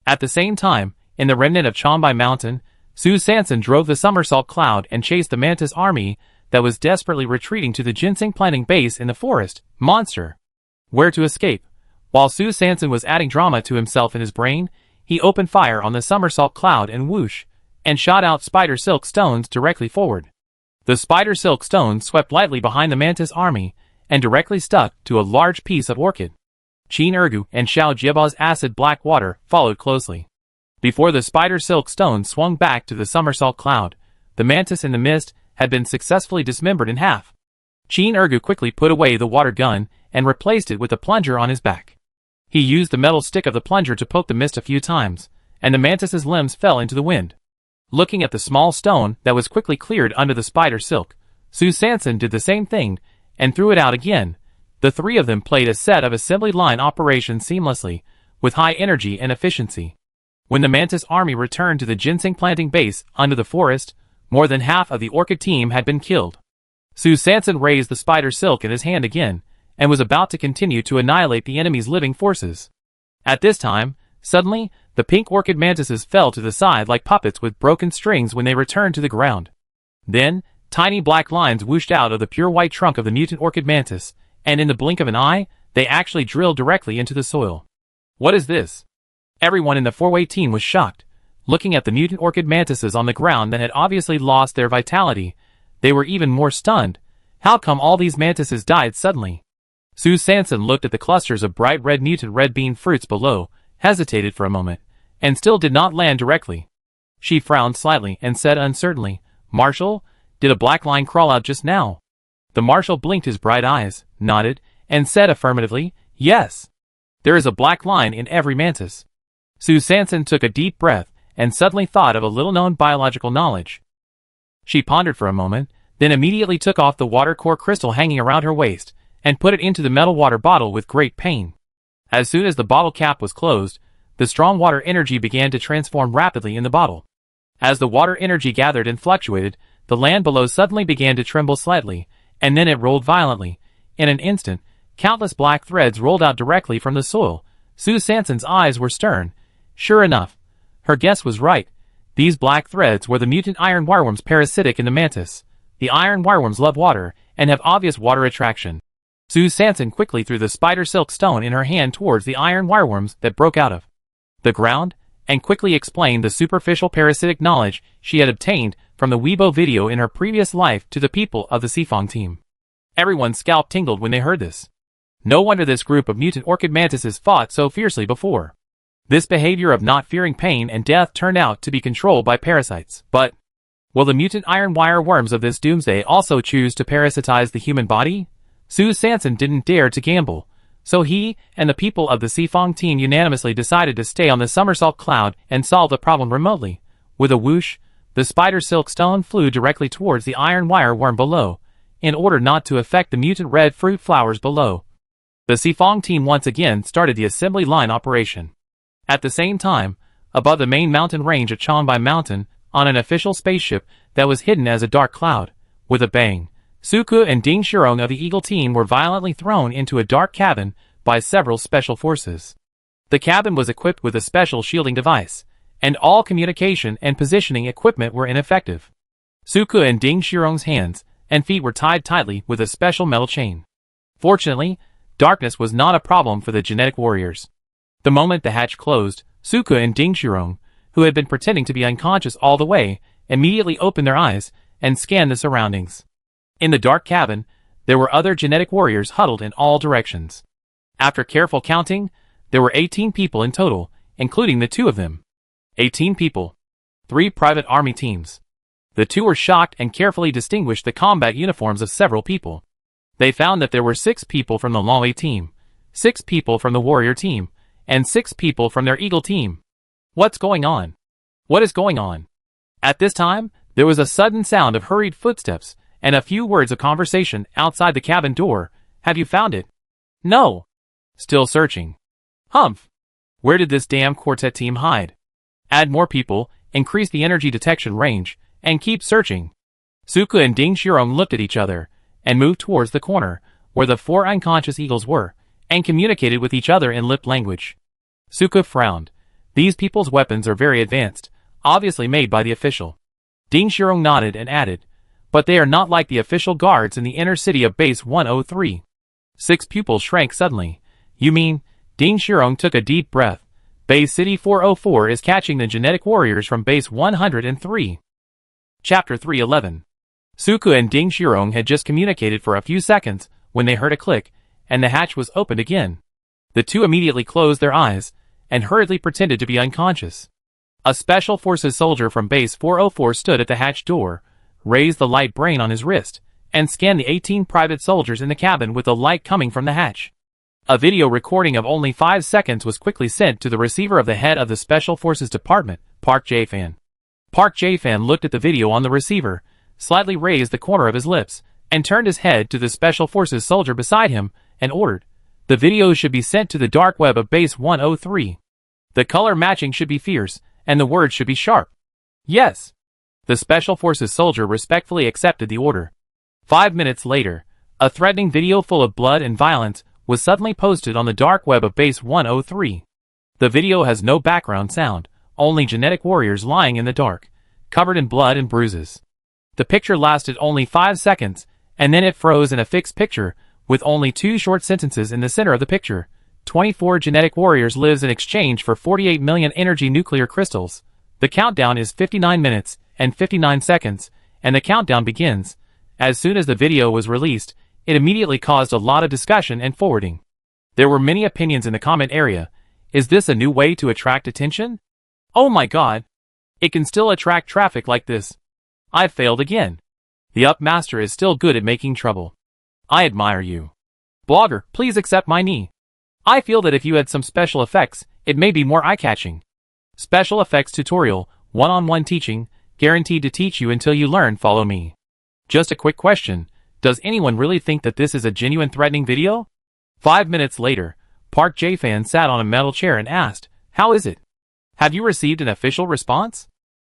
At the same time, in the remnant of Chonbai Mountain, Su Sanson drove the somersault cloud and chased the Mantis army that was desperately retreating to the ginseng planting base in the forest. Monster! Where to escape? While Su Sanson was adding drama to himself in his brain, he opened fire on the somersault cloud and whoosh, and shot out spider silk stones directly forward. The spider silk stones swept lightly behind the Mantis army and directly stuck to a large piece of orchid. Qin Ergu and Xiao Jieba's acid black water followed closely. Before the spider silk stone swung back to the somersault cloud, the mantis in the mist had been successfully dismembered in half. Qin Ergu quickly put away the water gun and replaced it with a plunger on his back. He used the metal stick of the plunger to poke the mist a few times, and the mantis's limbs fell into the wind. Looking at the small stone that was quickly cleared under the spider silk, Su Sanson did the same thing and threw it out again. The three of them played a set of assembly line operations seamlessly, with high energy and efficiency. When the Mantis army returned to the ginseng planting base under the forest, more than half of the orchid team had been killed. Su Sanson raised the spider silk in his hand again, and was about to continue to annihilate the enemy's living forces. At this time, suddenly, the pink orchid mantises fell to the side like puppets with broken strings when they returned to the ground. Then, tiny black lines whooshed out of the pure white trunk of the mutant orchid mantis, and in the blink of an eye, they actually drilled directly into the soil. What is this? Everyone in the four-way team was shocked. Looking at the mutant orchid mantises on the ground that had obviously lost their vitality, they were even more stunned. How come all these mantises died suddenly? Su Sanson looked at the clusters of bright red mutant red bean fruits below, hesitated for a moment, and still did not land directly. She frowned slightly and said uncertainly, "Marshal, did a black line crawl out just now?" The marshal blinked his bright eyes, nodded, and said affirmatively, "Yes. There is a black line in every mantis." Su Sanson took a deep breath and suddenly thought of a little-known biological knowledge. She pondered for a moment, then immediately took off the water core crystal hanging around her waist and put it into the metal water bottle with great pain. As soon as the bottle cap was closed, the strong water energy began to transform rapidly in the bottle. As the water energy gathered and fluctuated, the land below suddenly began to tremble slightly, and then it rolled violently. In an instant, countless black threads rolled out directly from the soil. Su Sanson's eyes were stern. Sure enough, her guess was right. These black threads were the mutant iron wireworms parasitic in the mantis. The iron wireworms love water, and have obvious water attraction. Su Sanson quickly threw the spider silk stone in her hand towards the iron wireworms that broke out of the ground, and quickly explained the superficial parasitic knowledge she had obtained from the Weibo video in her previous life to the people of the Sifong team. Everyone's scalp tingled when they heard this. No wonder this group of mutant orchid mantises fought so fiercely before. This behavior of not fearing pain and death turned out to be controlled by parasites. But Will the mutant iron wire worms of this doomsday also choose to parasitize the human body? Sue Sanson didn't dare to gamble, so he and the people of the Sifong team unanimously decided to stay on the somersault cloud and solve the problem remotely. With a whoosh, the spider silk stone flew directly towards the iron wire worm below, in order not to affect the mutant red fruit flowers below. The Sifong team once again started the assembly line operation. At the same time, above the main mountain range of Changbai Mountain, on an official spaceship that was hidden as a dark cloud, with a bang, Suku and Ding Shirong of the Eagle team were violently thrown into a dark cabin by several special forces. The cabin was equipped with a special shielding device, and all communication and positioning equipment were ineffective. Suku and Ding Shirong's hands and feet were tied tightly with a special metal chain. Fortunately, darkness was not a problem for the genetic warriors. The moment the hatch closed, Suku and Ding Shirong, who had been pretending to be unconscious all the way, immediately opened their eyes and scanned the surroundings. In the dark cabin, there were other genetic warriors huddled in all directions. After careful counting, there were 18 people in total, including the two of them. 18 people. 3 private army teams. The two were shocked and carefully distinguished the combat uniforms of several people. They found that there were 6 people from the Longwei team, 6 people from the warrior team, and 6 people from their Eagle team. What's going on? What is going on? At this time, there was a sudden sound of hurried footsteps, and a few words of conversation outside the cabin door. Have you found it? No. Still searching. Humph. Where did this damn quartet team hide? Add more people, increase the energy detection range, and keep searching. Suku and Ding Shirong looked at each other, and moved towards the corner, where the 4 unconscious eagles were, and communicated with each other in lip language. Suku frowned. These people's weapons are very advanced, obviously made by the official. Ding Shirong nodded and added, but they are not like the official guards in the inner city of Base 103. 6 pupils shrank suddenly. You mean? Ding Shirong took a deep breath. Base City 404 is catching the genetic warriors from Base 103. Chapter 311. Suku and Ding Shirong had just communicated for a few seconds when they heard a click, and the hatch was opened again. The two immediately closed their eyes and hurriedly pretended to be unconscious. A Special Forces soldier from Base 404 stood at the hatch door, raised the light brain on his wrist, and scanned the 18 private soldiers in the cabin with the light coming from the hatch. A video recording of only 5 seconds was quickly sent to the receiver of the head of the Special Forces Department, Park Jae-fan. Park Jae-fan looked at the video on the receiver, slightly raised the corner of his lips, and turned his head to the Special Forces soldier beside him, and ordered, the video should be sent to the dark web of Base 103. The color matching should be fierce, and the words should be sharp. Yes. The Special Forces soldier respectfully accepted the order. 5 minutes later, a threatening video full of blood and violence was suddenly posted on the dark web of Base 103. The video has no background sound, only genetic warriors lying in the dark, covered in blood and bruises. The picture lasted only 5 seconds, and then it froze in a fixed picture, with only 2 short sentences in the center of the picture. 24 genetic warriors lives in exchange for 48 million energy nuclear crystals. The countdown is 59 minutes and 59 seconds, and the countdown begins. As soon as the video was released, it immediately caused a lot of discussion and forwarding. There were many opinions in the comment area. Is this a new way to attract attention? Oh my god! It can still attract traffic like this. I've failed again. The Up Master is still good at making trouble. I admire you. Blogger, please accept my knee. I feel that if you had some special effects, it may be more eye-catching. Special effects tutorial, one-on-one teaching, guaranteed to teach you until you learn. Follow me. Just a quick question. Does anyone really think that this is a genuine threatening video? 5 minutes later, Park Jae-fan sat on a metal chair and asked, how is it? Have you received an official response?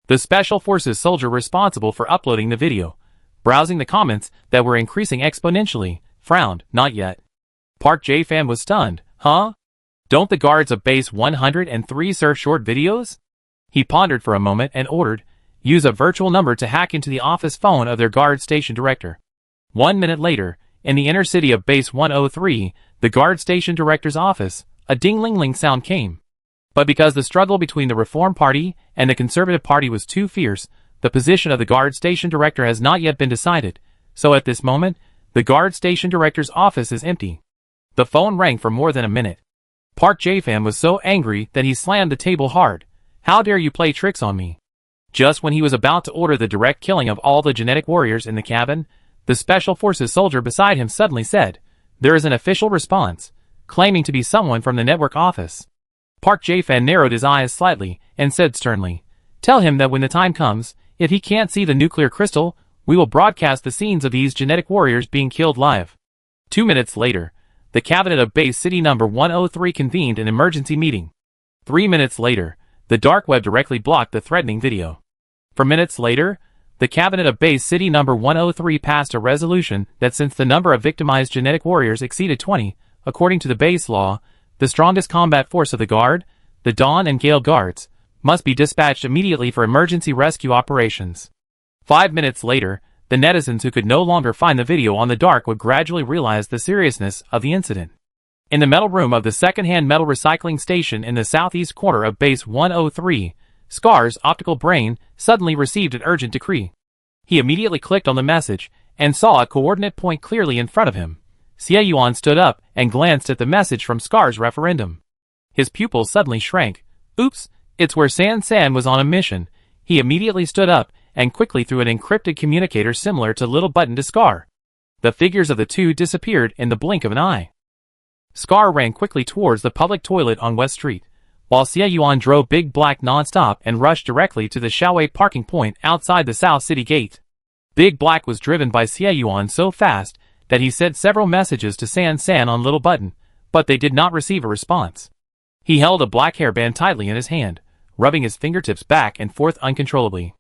The Special Forces soldier responsible for uploading the video, browsing the comments that were increasing exponentially, frowned, not yet. Park Jae-fan was stunned. Huh? Don't the guards of Base 103 serve short videos? He pondered for a moment and ordered, use a virtual number to hack into the office phone of their guard station director. 1 minute later, in the inner city of Base 103, the guard station director's office, a ding-ling-ling sound came. But because the struggle between the Reform Party and the Conservative Party was too fierce, the position of the guard station director has not yet been decided, so at this moment, the guard station director's office is empty. The phone rang for more than a minute. Park Jae-fan was so angry that he slammed the table hard. How dare you play tricks on me? Just when he was about to order the direct killing of all the genetic warriors in the cabin, the Special Forces soldier beside him suddenly said, "There is an official response," claiming to be someone from the network office. Park Jae-fan narrowed his eyes slightly and said sternly, "Tell him that when the time comes, if he can't see the nuclear crystal, we will broadcast the scenes of these genetic warriors being killed live." 2 minutes later, the cabinet of base city number 103 convened an emergency meeting. 3 minutes later, the dark web directly blocked the threatening video. 4 minutes later, the cabinet of base city number 103 passed a resolution that since the number of victimized genetic warriors exceeded 20, according to the base law, the strongest combat force of the Guard, the Dawn and Gale Guards, must be dispatched immediately for emergency rescue operations. 5 minutes later, the netizens who could no longer find the video on the dark would gradually realize the seriousness of the incident. In the metal room of the second-hand metal recycling station in the southeast corner of base 103, Scar's optical brain suddenly received an urgent decree. He immediately clicked on the message and saw a coordinate point clearly in front of him. Xie Yuan stood up and glanced at the message from Scar's referendum. His pupils suddenly shrank. Oops, it's where San was on a mission. He immediately stood up and quickly threw an encrypted communicator similar to Little Button to Scar. The figures of the two disappeared in the blink of an eye. Scar ran quickly towards the public toilet on West Street, while Xie Yuan drove Big Black non-stop and rushed directly to the Shaowei parking point outside the South City Gate. Big Black was driven by Xie Yuan so fast that he sent several messages to San on Little Button, but they did not receive a response. He held a black hairband tightly in his hand, rubbing his fingertips back and forth uncontrollably.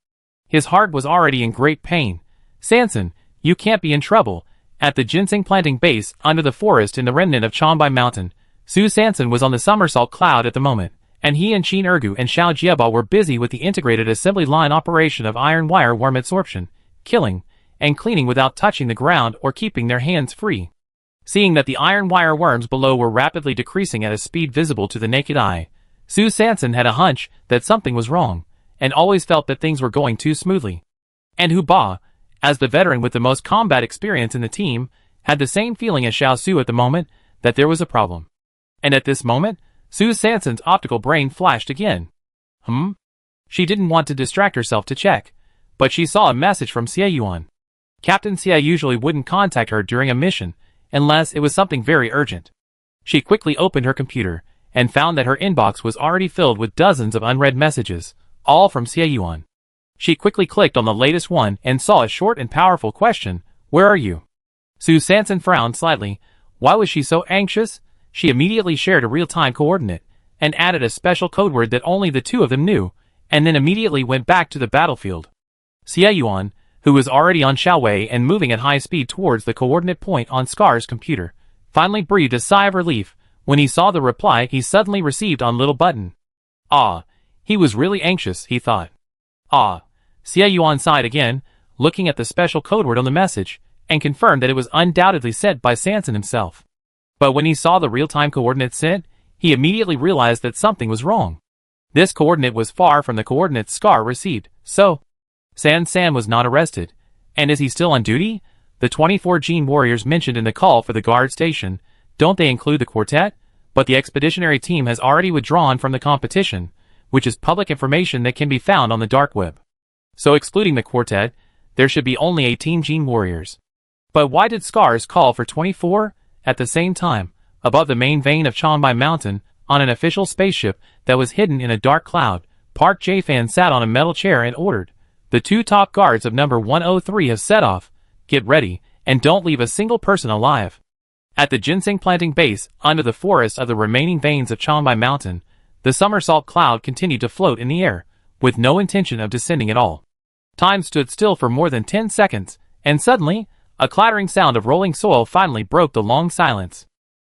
His heart was already in great pain. "Sanson, you can't be in trouble." At the ginseng planting base under the forest in the remnant of Chonbai Mountain, Su Sanson was on the somersault cloud at the moment, and he and Qin Ergu and Xiao Jieba were busy with the integrated assembly line operation of iron wire worm absorption, killing, and cleaning without touching the ground or keeping their hands free. Seeing that the iron wire worms below were rapidly decreasing at a speed visible to the naked eye, Su Sanson had a hunch that something was wrong, and always felt that things were going too smoothly. And Hu Ba, as the veteran with the most combat experience in the team, had the same feeling as Xiao Su at the moment, that there was a problem. And at this moment, Su Sanson's optical brain flashed again. She didn't want to distract herself to check, but she saw a message from Xie Yuan. Captain Xie usually wouldn't contact her during a mission, unless it was something very urgent. She quickly opened her computer, and found that her inbox was already filled with dozens of unread messages, all from Xie Yuan. She quickly clicked on the latest one and saw a short and powerful question, "Where are you?" Su Sanson frowned slightly. Why was she so anxious? She immediately shared a real-time coordinate, and added a special code word that only the two of them knew, and then immediately went back to the battlefield. Xie Yuan, who was already on Shaowei and moving at high speed towards the coordinate point on Scar's computer, finally breathed a sigh of relief when he saw the reply he suddenly received on Little Button. He was really anxious, he thought. Xie Yuan sighed again, looking at the special code word on the message, and confirmed that it was undoubtedly sent by Sanson himself. But when he saw the real-time coordinates sent, he immediately realized that something was wrong. This coordinate was far from the coordinates Scar received, so San was not arrested. And is he still on duty? The 24 Gene warriors mentioned in the call for the guard station, don't they include the quartet? But the expeditionary team has already withdrawn from the competition, which is public information that can be found on the dark web. So excluding the quartet, there should be only 18 Gene warriors. But why did Scar's call for 24? At the same time, above the main vein of Chonbai Mountain, on an official spaceship that was hidden in a dark cloud, Park Jae-fan sat on a metal chair and ordered, "The 2 top guards of number 103 have set off. Get ready, and don't leave a single person alive." At the ginseng planting base, under the forest of the remaining veins of Chonbai Mountain, the somersault cloud continued to float in the air, with no intention of descending at all. Time stood still for more than 10 seconds, and suddenly, a clattering sound of rolling soil finally broke the long silence.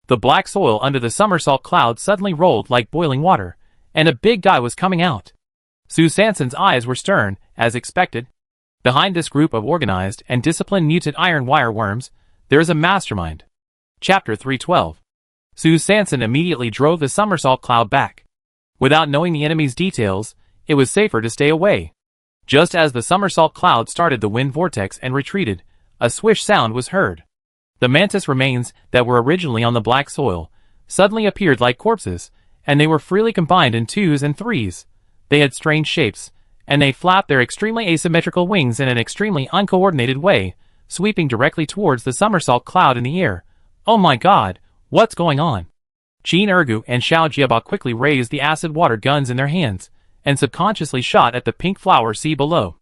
The black soil under the somersault cloud suddenly rolled like boiling water, and a big guy was coming out. Su Sanson's eyes were stern, as expected. Behind this group of organized and disciplined mutant iron wire worms, there is a mastermind. Chapter 312. Su Sanson immediately drove the somersault cloud back. Without knowing the enemy's details, it was safer to stay away. Just as the somersault cloud started the wind vortex and retreated, a swish sound was heard. The mantis remains that were originally on the black soil suddenly appeared like corpses, and they were freely combined in 2s and 3s. They had strange shapes, and they flapped their extremely asymmetrical wings in an extremely uncoordinated way, sweeping directly towards the somersault cloud in the air. Oh my god, what's going on? Jin Ergu and Xiao Jiaba quickly raised the acid water guns in their hands, and subconsciously shot at the pink flower sea below.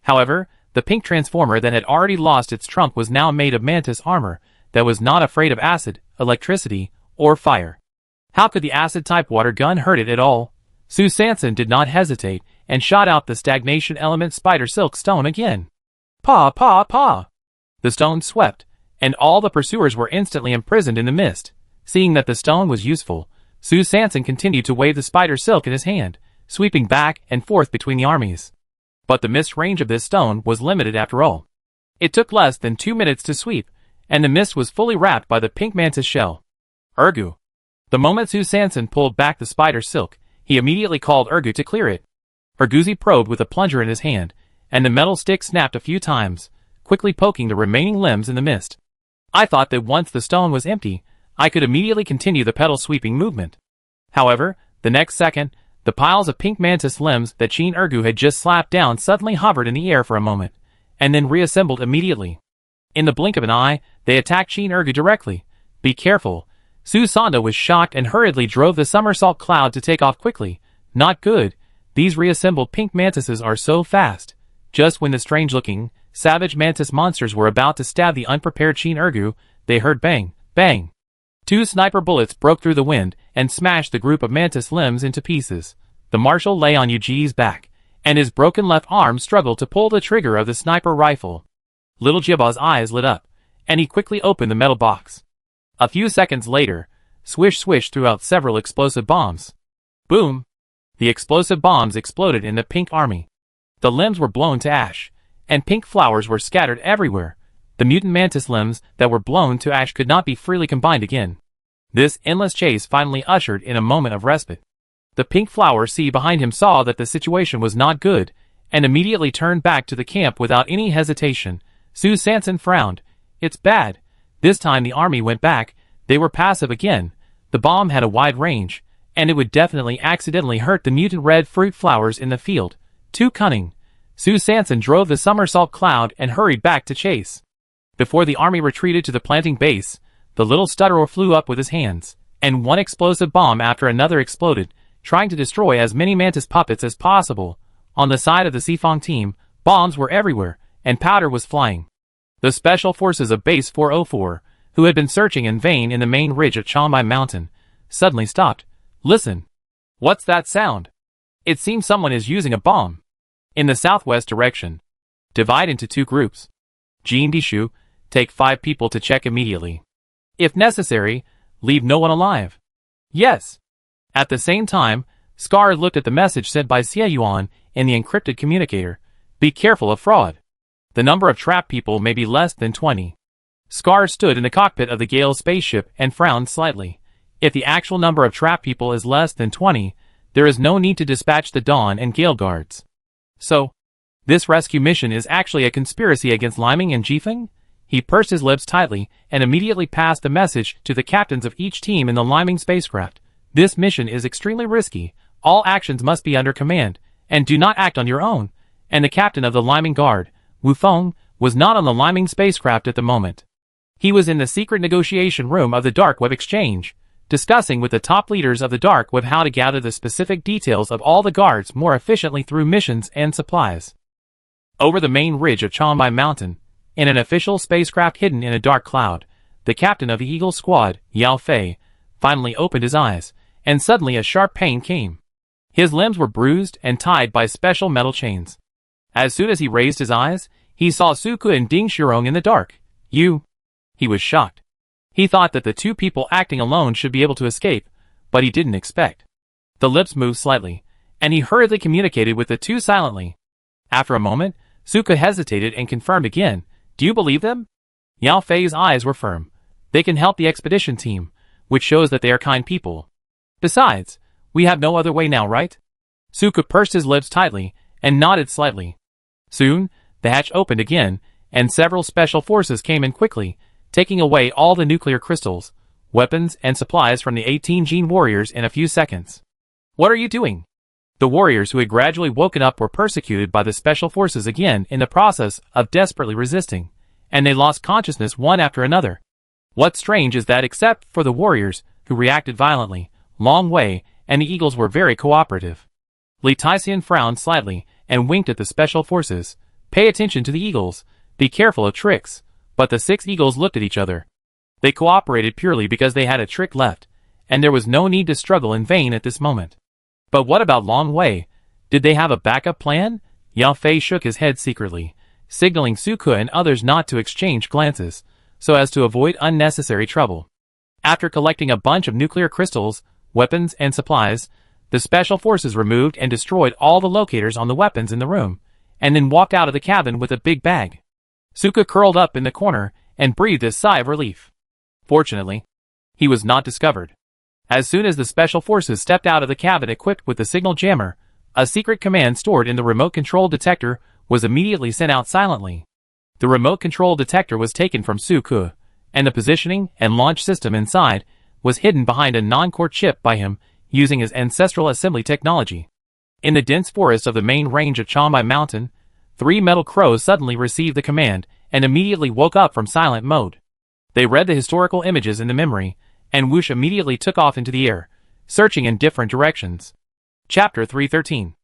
However, the pink transformer that had already lost its trunk was now made of mantis armor that was not afraid of acid, electricity, or fire. How could the acid-type water gun hurt it at all? Su Sanson did not hesitate and shot out the stagnation element spider silk stone again. Pa pa pa! The stone swept, and all the pursuers were instantly imprisoned in the mist. Seeing that the stone was useful, Su Sanson continued to wave the spider silk in his hand, sweeping back and forth between the armies. But the mist range of this stone was limited after all. It took less than 2 minutes to sweep, and the mist was fully wrapped by the pink mantis shell. Ergu. The moment Su Sanson pulled back the spider silk, he immediately called Ergu to clear it. Erguzi probed with a plunger in his hand, and the metal stick snapped a few times, quickly poking the remaining limbs in the mist. I thought that once the stone was empty, I could immediately continue the petal sweeping movement. However, the next second, the piles of pink mantis limbs that Jin Ergu had just slapped down suddenly hovered in the air for a moment, and then reassembled immediately. In the blink of an eye, they attacked Jin Ergu directly. Be careful. Su Sanda was shocked and hurriedly drove the somersault cloud to take off quickly. Not good. These reassembled pink mantises are so fast. Just when the strange-looking, savage mantis monsters were about to stab the unprepared Jin Ergu, they heard bang, bang. 2 sniper bullets broke through the wind and smashed the group of mantis limbs into pieces. The marshal lay on Yuji's back, and his broken left arm struggled to pull the trigger of the sniper rifle. Little Jiaba's eyes lit up, and he quickly opened the metal box. A few seconds later, Swish Swish threw out several explosive bombs. Boom! The explosive bombs exploded in the pink army. The limbs were blown to ash, and pink flowers were scattered everywhere. The mutant mantis limbs that were blown to ash could not be freely combined again. This endless chase finally ushered in a moment of respite. The pink flower sea behind him saw that the situation was not good, and immediately turned back to the camp without any hesitation. Su Sanson frowned. It's bad. This time the army went back. They were passive again. The bomb had a wide range, and it would definitely accidentally hurt the mutant red fruit flowers in the field. Too cunning. Su Sanson drove the somersault cloud and hurried back to chase. Before the army retreated to the planting base, the little stutterer flew up with his hands, and one explosive bomb after another exploded, trying to destroy as many mantis puppets as possible. On the side of the Sifong team, bombs were everywhere, and powder was flying. The special forces of Base 404, who had been searching in vain in the main ridge of Changbai Mountain, suddenly stopped. Listen. What's that sound? It seems someone is using a bomb. In the southwest direction. Divide into 2 groups. Jin Bishu, take 5 people to check immediately. If necessary, leave no one alive. Yes. At the same time, Scar looked at the message sent by Xie Yuan in the encrypted communicator. Be careful of fraud. The number of trapped people may be less than 20. Scar stood in the cockpit of the Gale spaceship and frowned slightly. If the actual number of trapped people is less than 20, there is no need to dispatch the Dawn and Gale guards. So, this rescue mission is actually a conspiracy against Liming and Jifeng? He pursed his lips tightly and immediately passed the message to the captains of each team in the Liming spacecraft. This mission is extremely risky. All actions must be under command, and do not act on your own. And the captain of the Liming Guard, Wu Feng, was not on the Liming spacecraft at the moment. He was in the secret negotiation room of the Dark Web Exchange, discussing with the top leaders of the Dark Web how to gather the specific details of all the guards more efficiently through missions and supplies. Over the main ridge of Changbai Mountain, in an official spacecraft hidden in a dark cloud, the captain of the Eagle Squad, Yao Fei, finally opened his eyes, and suddenly a sharp pain came. His limbs were bruised and tied by special metal chains. As soon as he raised his eyes, he saw Suku and Ding Shirong in the dark. You? He was shocked. He thought that the 2 people acting alone should be able to escape, but he didn't expect. The lips moved slightly, and he hurriedly communicated with the 2 silently. After a moment, Suku hesitated and confirmed again. Do you believe them? Yao Fei's eyes were firm. They can help the expedition team, which shows that they are kind people. Besides, we have no other way now, right? Suku pursed his lips tightly and nodded slightly. Soon, the hatch opened again, and several special forces came in quickly, taking away all the nuclear crystals, weapons, and supplies from the 18 Gene warriors in a few seconds. What are you doing? The warriors who had gradually woken up were persecuted by the special forces again in the process of desperately resisting, and they lost consciousness one after another. What's strange is that except for the warriors, who reacted violently, Long Wei and the eagles were very cooperative. Li Taixian frowned slightly and winked at the special forces. Pay attention to the eagles, be careful of tricks. But the 6 eagles looked at each other. They cooperated purely because they had a trick left, and there was no need to struggle in vain at this moment. But what about Long Wei? Did they have a backup plan? Yao Fei shook his head secretly, signaling Su Ke and others not to exchange glances, so as to avoid unnecessary trouble. After collecting a bunch of nuclear crystals, weapons, and supplies, the special forces removed and destroyed all the locators on the weapons in the room, and then walked out of the cabin with a big bag. Su Ke curled up in the corner and breathed a sigh of relief. Fortunately, he was not discovered. As soon as the special forces stepped out of the cabin equipped with the signal jammer, a secret command stored in the remote control detector was immediately sent out silently. The remote control detector was taken from Su Ke, and the positioning and launch system inside was hidden behind a non-core chip by him using his ancestral assembly technology. In the dense forest of the main range of Changbai Mountain, 3 metal crows suddenly received the command and immediately woke up from silent mode. They read the historical images in the memory, and whoosh immediately took off into the air, searching in different directions. Chapter 313.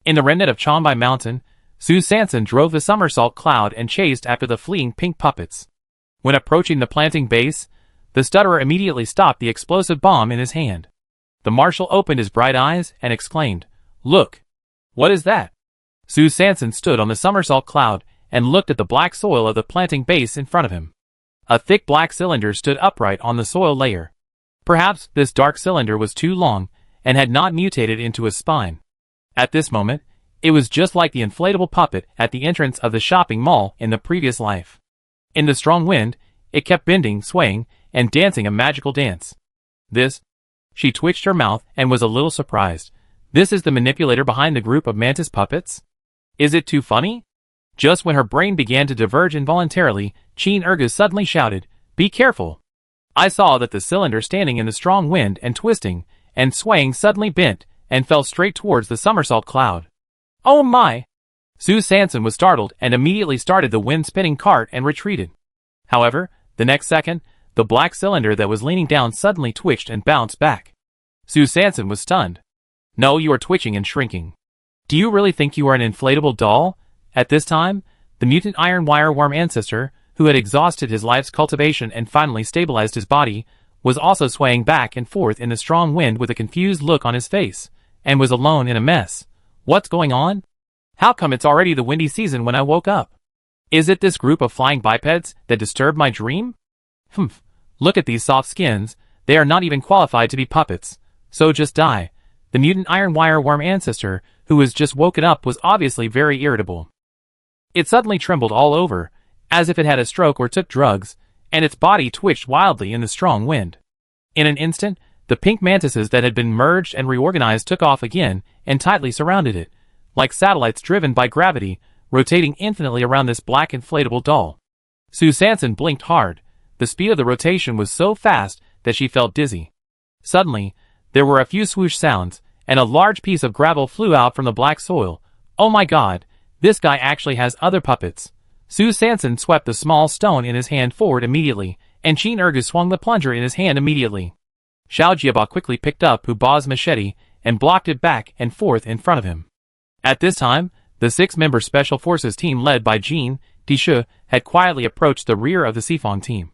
In the remnant of Changbai Mountain, Su Sanson drove the somersault cloud and chased after the fleeing pink puppets. When approaching the planting base, the stutterer immediately stopped the explosive bomb in his hand. The marshal opened his bright eyes and exclaimed, "Look! What is that?" Su Sanson stood on the somersault cloud and looked at the black soil of the planting base in front of him. A thick black cylinder stood upright on the soil layer. Perhaps this dark cylinder was too long and had not mutated into a spine. At this moment, it was just like the inflatable puppet at the entrance of the shopping mall in the previous life. In the strong wind, it kept bending, swaying, and dancing a magical dance. This? She twitched her mouth and was a little surprised. This is the manipulator behind the group of mantis puppets? Is it too funny? Just when her brain began to diverge involuntarily, Qin Ergus suddenly shouted, "Be careful!" I saw that the cylinder standing in the strong wind and twisting and swaying suddenly bent and fell straight towards the somersault cloud. Oh my! Su Sanson was startled and immediately started the wind-spinning cart and retreated. However, the next second, the black cylinder that was leaning down suddenly twitched and bounced back. Su Sanson was stunned. No, you are twitching and shrinking. Do you really think you are an inflatable doll? At this time, the mutant iron wire worm ancestor, who had exhausted his life's cultivation and finally stabilized his body, was also swaying back and forth in the strong wind with a confused look on his face, and was alone in a mess. What's going on? How come it's already the windy season when I woke up? Is it this group of flying bipeds that disturbed my dream? Humph, look at these soft skins, they are not even qualified to be puppets. So just die. The mutant iron wire worm ancestor, who was just woken up, was obviously very irritable. It suddenly trembled all over, as if it had a stroke or took drugs, and its body twitched wildly in the strong wind. In an instant, the pink mantises that had been merged and reorganized took off again and tightly surrounded it, like satellites driven by gravity, rotating infinitely around this black inflatable doll. Su Sanson blinked hard. The speed of the rotation was so fast that she felt dizzy. Suddenly, there were a few swoosh sounds, and a large piece of gravel flew out from the black soil. Oh my god, this guy actually has other puppets. Su Sanson swept the small stone in his hand forward immediately, and Qin Ergus swung the plunger in his hand immediately. Xiao Jiaba quickly picked up Hu Ba's machete and blocked it back and forth in front of him. At this time, the 6-member Special Forces team led by Jin Dishu had quietly approached the rear of the Sifong team.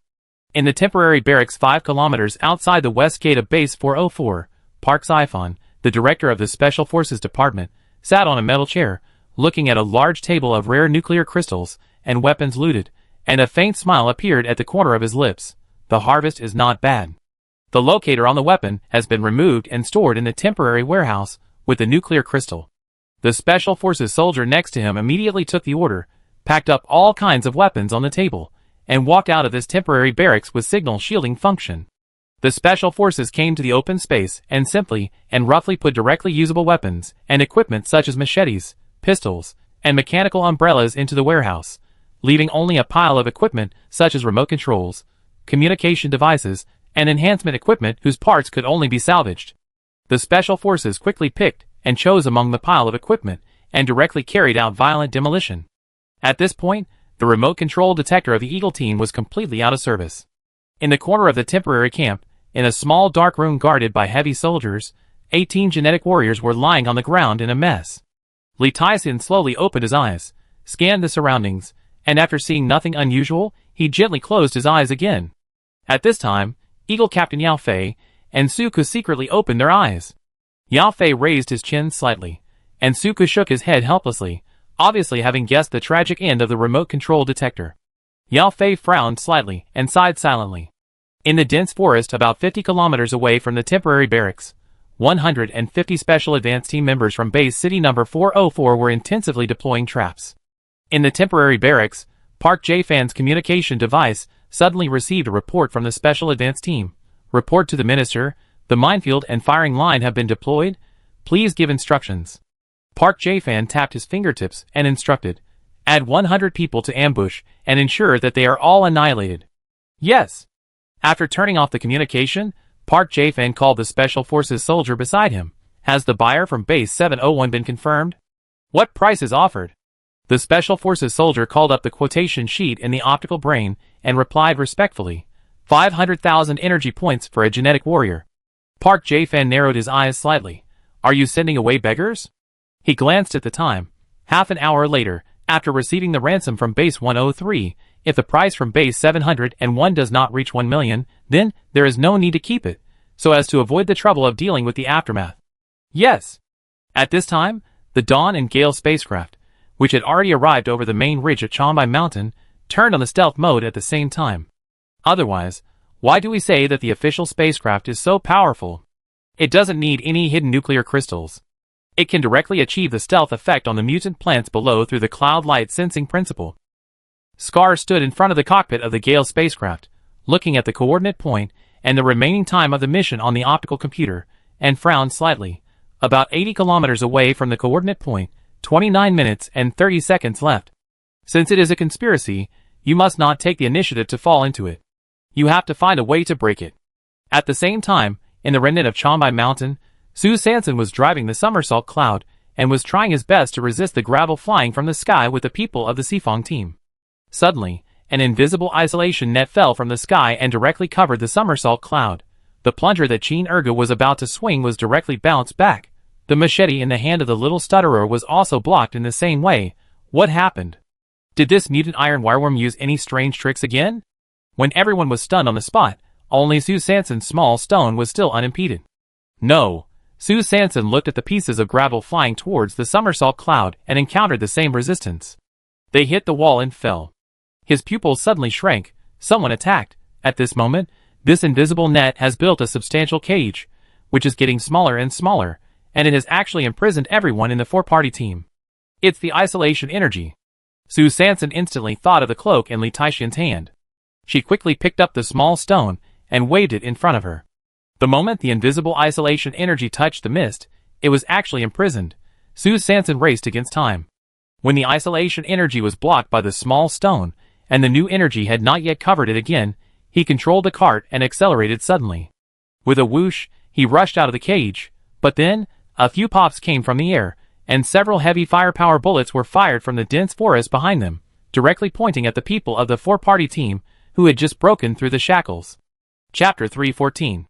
In the temporary barracks 5 kilometers outside the west gate of Base 404, Park Sifon, the director of the Special Forces Department, sat on a metal chair, looking at a large table of rare nuclear crystals and weapons looted, and a faint smile appeared at the corner of his lips. The harvest is not bad. The locator on the weapon has been removed and stored in the temporary warehouse with the nuclear crystal. The Special Forces soldier next to him immediately took the order, packed up all kinds of weapons on the table, and walked out of this temporary barracks with signal shielding function. The Special Forces came to the open space and simply and roughly put directly usable weapons and equipment such as machetes, pistols, and mechanical umbrellas into the warehouse, leaving only a pile of equipment such as remote controls, communication devices, and enhancement equipment whose parts could only be salvaged. The Special Forces quickly picked and chose among the pile of equipment, and directly carried out violent demolition. At this point, the remote control detector of the Eagle team was completely out of service. In the corner of the temporary camp, in a small dark room guarded by heavy soldiers, 18 genetic warriors were lying on the ground in a mess. Lee Tyson slowly opened his eyes, scanned the surroundings, and after seeing nothing unusual, he gently closed his eyes again. At this time, Eagle Captain Yao Fei and Suku secretly opened their eyes. Yao Fei raised his chin slightly, and Suku shook his head helplessly, obviously having guessed the tragic end of the remote control detector. Yao Fei frowned slightly and sighed silently. In the dense forest about 50 kilometers away from the temporary barracks, 150 Special Advance Team members from Base City Number 404 were intensively deploying traps. In the temporary barracks, Park Jae-fan's communication device suddenly received a report from the Special Advance Team. Report to the Minister, the minefield and firing line have been deployed. Please give instructions. Park Jae-fan tapped his fingertips and instructed, add 100 people to ambush and ensure that they are all annihilated. Yes. After turning off the communication, Park Jae-fan called the Special Forces soldier beside him. Has the buyer from Base 701 been confirmed? What price is offered? The Special Forces soldier called up the quotation sheet in the optical brain and replied respectfully, 500,000 energy points for a genetic warrior. Park Jae-fan narrowed his eyes slightly. Are you sending away beggars? He glanced at the time. Half an hour later, after receiving the ransom from Base 103, if the price from Base 701 does not reach 1 million, then there is no need to keep it, so as to avoid the trouble of dealing with the aftermath. Yes. At this time, the Dawn and Gale spacecraft, which had already arrived over the main ridge at Chombai Mountain, turned on the stealth mode at the same time. Otherwise, why do we say that the official spacecraft is so powerful? It doesn't need any hidden nuclear crystals. It can directly achieve the stealth effect on the mutant plants below through the cloud light sensing principle. Scar stood in front of the cockpit of the Gale spacecraft, looking at the coordinate point and the remaining time of the mission on the optical computer, and frowned slightly. About 80 kilometers away from the coordinate point, 29 minutes and 30 seconds left. Since it is a conspiracy, you must not take the initiative to fall into it. You have to find a way to break it. At the same time, in the remnant of Chombai Mountain, Su Sanson was driving the somersault cloud and was trying his best to resist the gravel flying from the sky with the people of the Sifong team. Suddenly, an invisible isolation net fell from the sky and directly covered the somersault cloud. The plunger that Chin Erga was about to swing was directly bounced back. The machete in the hand of the little stutterer was also blocked in the same way. What happened? Did this mutant iron wireworm use any strange tricks again? When everyone was stunned on the spot, only Su Sanson's small stone was still unimpeded. No. Su Sanson looked at the pieces of gravel flying towards the somersault cloud and encountered the same resistance. They hit the wall and fell. His pupils suddenly shrank. Someone attacked. At this moment, this invisible net has built a substantial cage, which is getting smaller and smaller, and it has actually imprisoned everyone in the four-party team. It's the isolation energy. Su Sanson instantly thought of the cloak in Li Taixian's hand. She quickly picked up the small stone and waved it in front of her. The moment the invisible isolation energy touched the mist, it was actually imprisoned. Su Sanson raced against time. When the isolation energy was blocked by the small stone, and the new energy had not yet covered it again, he controlled the cart and accelerated suddenly. With a whoosh, he rushed out of the cage, but then, a few pops came from the air, and several heavy firepower bullets were fired from the dense forest behind them, directly pointing at the people of the four-party team, who had just broken through the shackles. Chapter 314.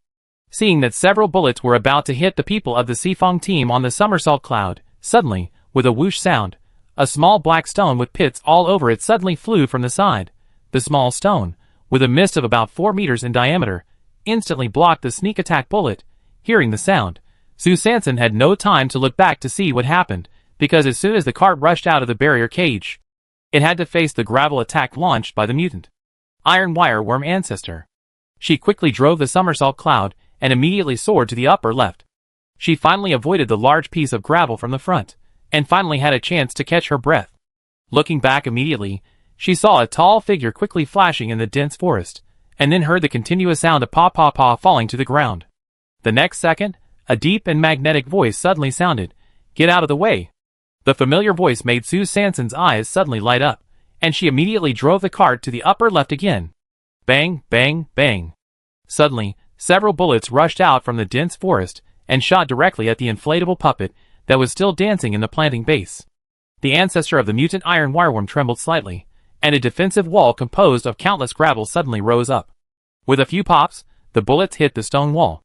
Seeing that several bullets were about to hit the people of the Sifong team on the somersault cloud, suddenly, with a whoosh sound, a small black stone with pits all over it suddenly flew from the side. The small stone, with a mist of about 4 meters in diameter, instantly blocked the sneak attack bullet. Hearing the sound, Su Sanson had no time to look back to see what happened, because as soon as the cart rushed out of the barrier cage, it had to face the gravel attack launched by the mutant iron wire worm ancestor. She quickly drove the somersault cloud and immediately soared to the upper left. She finally avoided the large piece of gravel from the front, and finally had a chance to catch her breath. Looking back immediately, she saw a tall figure quickly flashing in the dense forest, and then heard the continuous sound of pa-pa-pa falling to the ground. The next second, a deep and magnetic voice suddenly sounded, "Get out of the way." The familiar voice made Su Sanson's eyes suddenly light up, and she immediately drove the cart to the upper left again. Bang, bang, bang. Suddenly, several bullets rushed out from the dense forest and shot directly at the inflatable puppet that was still dancing in the planting base. The ancestor of the mutant iron wireworm trembled slightly, and a defensive wall composed of countless gravel suddenly rose up. With a few pops, the bullets hit the stone wall.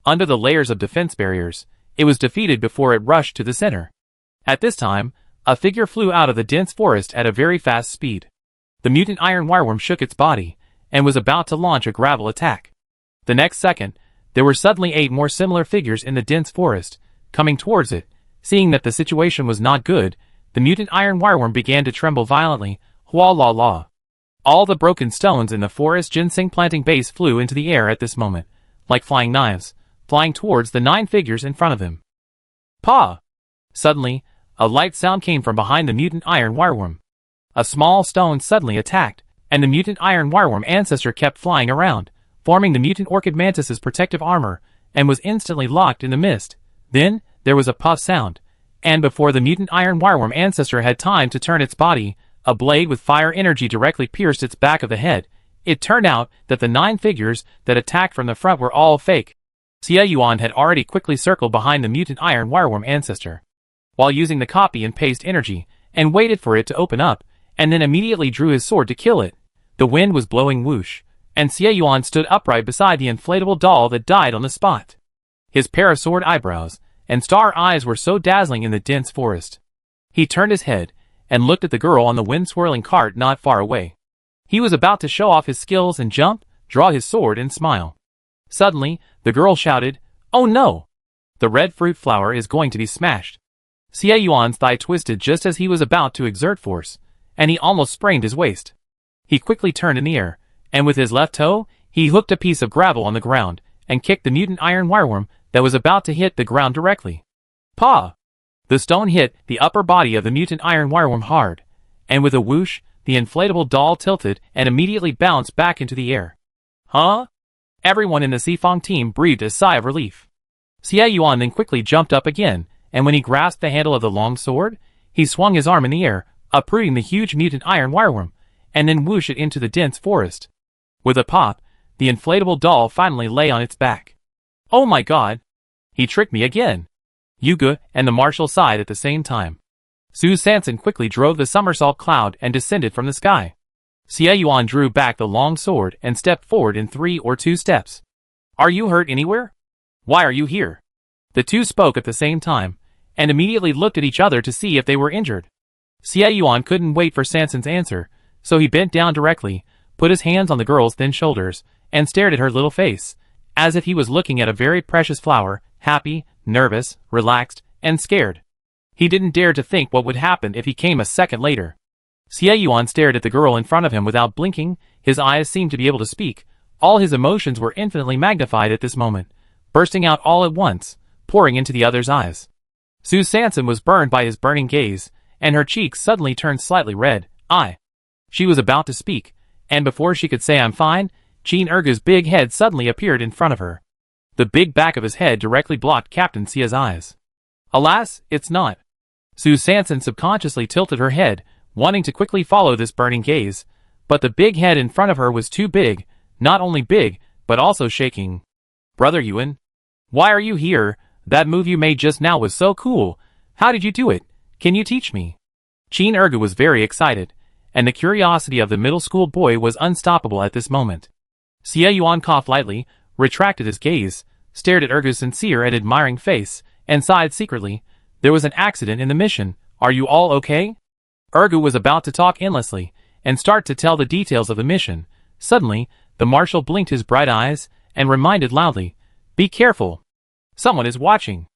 Under the layers of defense barriers, it was defeated before it rushed to the center. At this time, a figure flew out of the dense forest at a very fast speed. The mutant iron wireworm shook its body, and was about to launch a gravel attack. The next second, there were suddenly 8 more similar figures in the dense forest, coming towards it. Seeing that the situation was not good, the mutant iron wireworm began to tremble violently. Hua la la. All the broken stones in the forest ginseng planting base flew into the air at this moment, like flying knives, flying towards the 9 figures in front of him. Pa! Suddenly, a light sound came from behind the mutant iron wireworm. A small stone suddenly attacked, and the mutant iron wireworm ancestor kept flying around, forming the mutant orchid mantis's protective armor, and was instantly locked in the mist. Then, there was a puff sound, and before the mutant iron wireworm ancestor had time to turn its body, a blade with fire energy directly pierced its back of the head. It turned out that the 9 figures that attacked from the front were all fake. Xie Yuan had already quickly circled behind the mutant iron wireworm ancestor, while using the copy and paste energy, and waited for it to open up, and then immediately drew his sword to kill it. The wind was blowing whoosh, and Xie Yuan stood upright beside the inflatable doll that died on the spot. His parasword eyebrows and star eyes were so dazzling in the dense forest. He turned his head and looked at the girl on the wind-swirling cart not far away. He was about to show off his skills and jump, draw his sword and smile. Suddenly, the girl shouted, "Oh no! The red fruit flower is going to be smashed." Xie Yuan's thigh twisted just as he was about to exert force, and he almost sprained his waist. He quickly turned in the air, and with his left toe, he hooked a piece of gravel on the ground, and kicked the mutant iron wireworm that was about to hit the ground directly. Pa! The stone hit the upper body of the mutant iron wireworm hard, and with a whoosh, the inflatable doll tilted and immediately bounced back into the air. Huh? Everyone in the Xifang team breathed a sigh of relief. Xie Yuan then quickly jumped up again, and when he grasped the handle of the long sword, he swung his arm in the air, uprooting the huge mutant iron wireworm, and then whooshed it into the dense forest. With a pop, the inflatable doll finally lay on its back. Oh my god! He tricked me again! Yuga and the marshal sighed at the same time. Su Sanson quickly drove the somersault cloud and descended from the sky. Xie Yuan drew back the long sword and stepped forward in 3 or 2 steps. Are you hurt anywhere? Why are you here? The two spoke at the same time, and immediately looked at each other to see if they were injured. Xie Yuan couldn't wait for Sanson's answer, so he bent down directly, put his hands on the girl's thin shoulders, and stared at her little face, as if he was looking at a very precious flower, happy, nervous, relaxed, and scared. He didn't dare to think what would happen if he came a second later. Xie Yuan stared at the girl in front of him without blinking. His eyes seemed to be able to speak. All his emotions were infinitely magnified at this moment, bursting out all at once, pouring into the other's eyes. Su Sanson was burned by his burning gaze, and her cheeks suddenly turned slightly red. She was about to speak, and before she could say I'm fine, Qin Ergu's big head suddenly appeared in front of her. The big back of his head directly blocked Captain Xia's eyes. Alas, it's not. Su Sanson subconsciously tilted her head, wanting to quickly follow this burning gaze, but the big head in front of her was too big, not only big, but also shaking. Brother Yuan, why are you here? That move you made just now was so cool. How did you do it? Can you teach me? Qin Ergu was very excited, and the curiosity of the middle school boy was unstoppable at this moment. Xie Yuan coughed lightly, retracted his gaze, stared at Ergu's sincere and admiring face, and sighed secretly. There was an accident in the mission. Are you all okay? Ergu was about to talk endlessly, and start to tell the details of the mission. Suddenly, the marshal blinked his bright eyes, and reminded loudly, "Be careful. Someone is watching."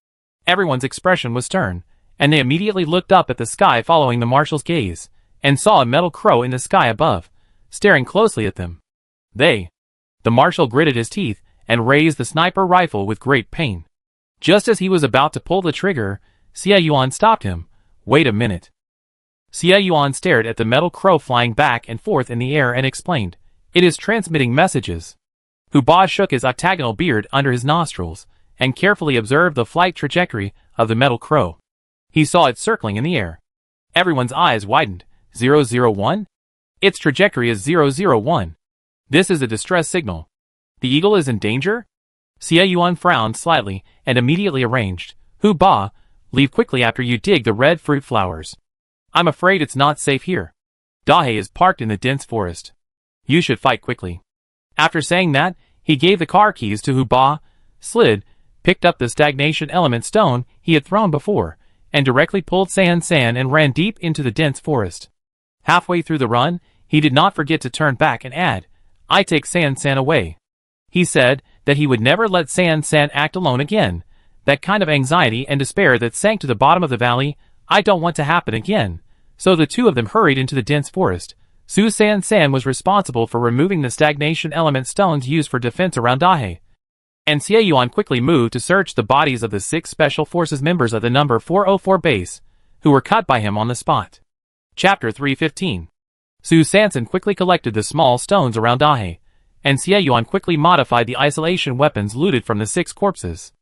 Everyone's expression was stern, and they immediately looked up at the sky following the marshal's gaze, and saw a metal crow in the sky above, staring closely at them. The marshal gritted his teeth, and raised the sniper rifle with great pain. Just as he was about to pull the trigger, Xie Yuan stopped him. Wait a minute. Xie Yuan stared at the metal crow flying back and forth in the air and explained, "It is transmitting messages." Huba shook his octagonal beard under his nostrils, and carefully observed the flight trajectory of the metal crow. He saw it circling in the air. Everyone's eyes widened. 001? Its trajectory is 001. This is a distress signal. The eagle is in danger? Xie Yuan frowned slightly and immediately arranged. Huba, Leave quickly after you dig the red fruit flowers. I'm afraid it's not safe here. Dahe is parked in the dense forest. You should fight quickly. After saying that, he gave the car keys to Huba, slid, picked up the stagnation element stone he had thrown before, and directly pulled San and ran deep into the dense forest. Halfway through the run, he did not forget to turn back and add, "I take San away." He said that he would never let San act alone again. That kind of anxiety and despair that sank to the bottom of the valley, I don't want to happen again. So the two of them hurried into the dense forest. Su San was responsible for removing the stagnation element stones used for defense around Dahe. And Xie Yuan quickly moved to search the bodies of the 6 Special Forces members of the number 404 base, who were cut by him on the spot. Chapter 315. Su Sanson quickly collected the small stones around Dahe, and Xie Yuan quickly modified the isolation weapons looted from the 6 corpses.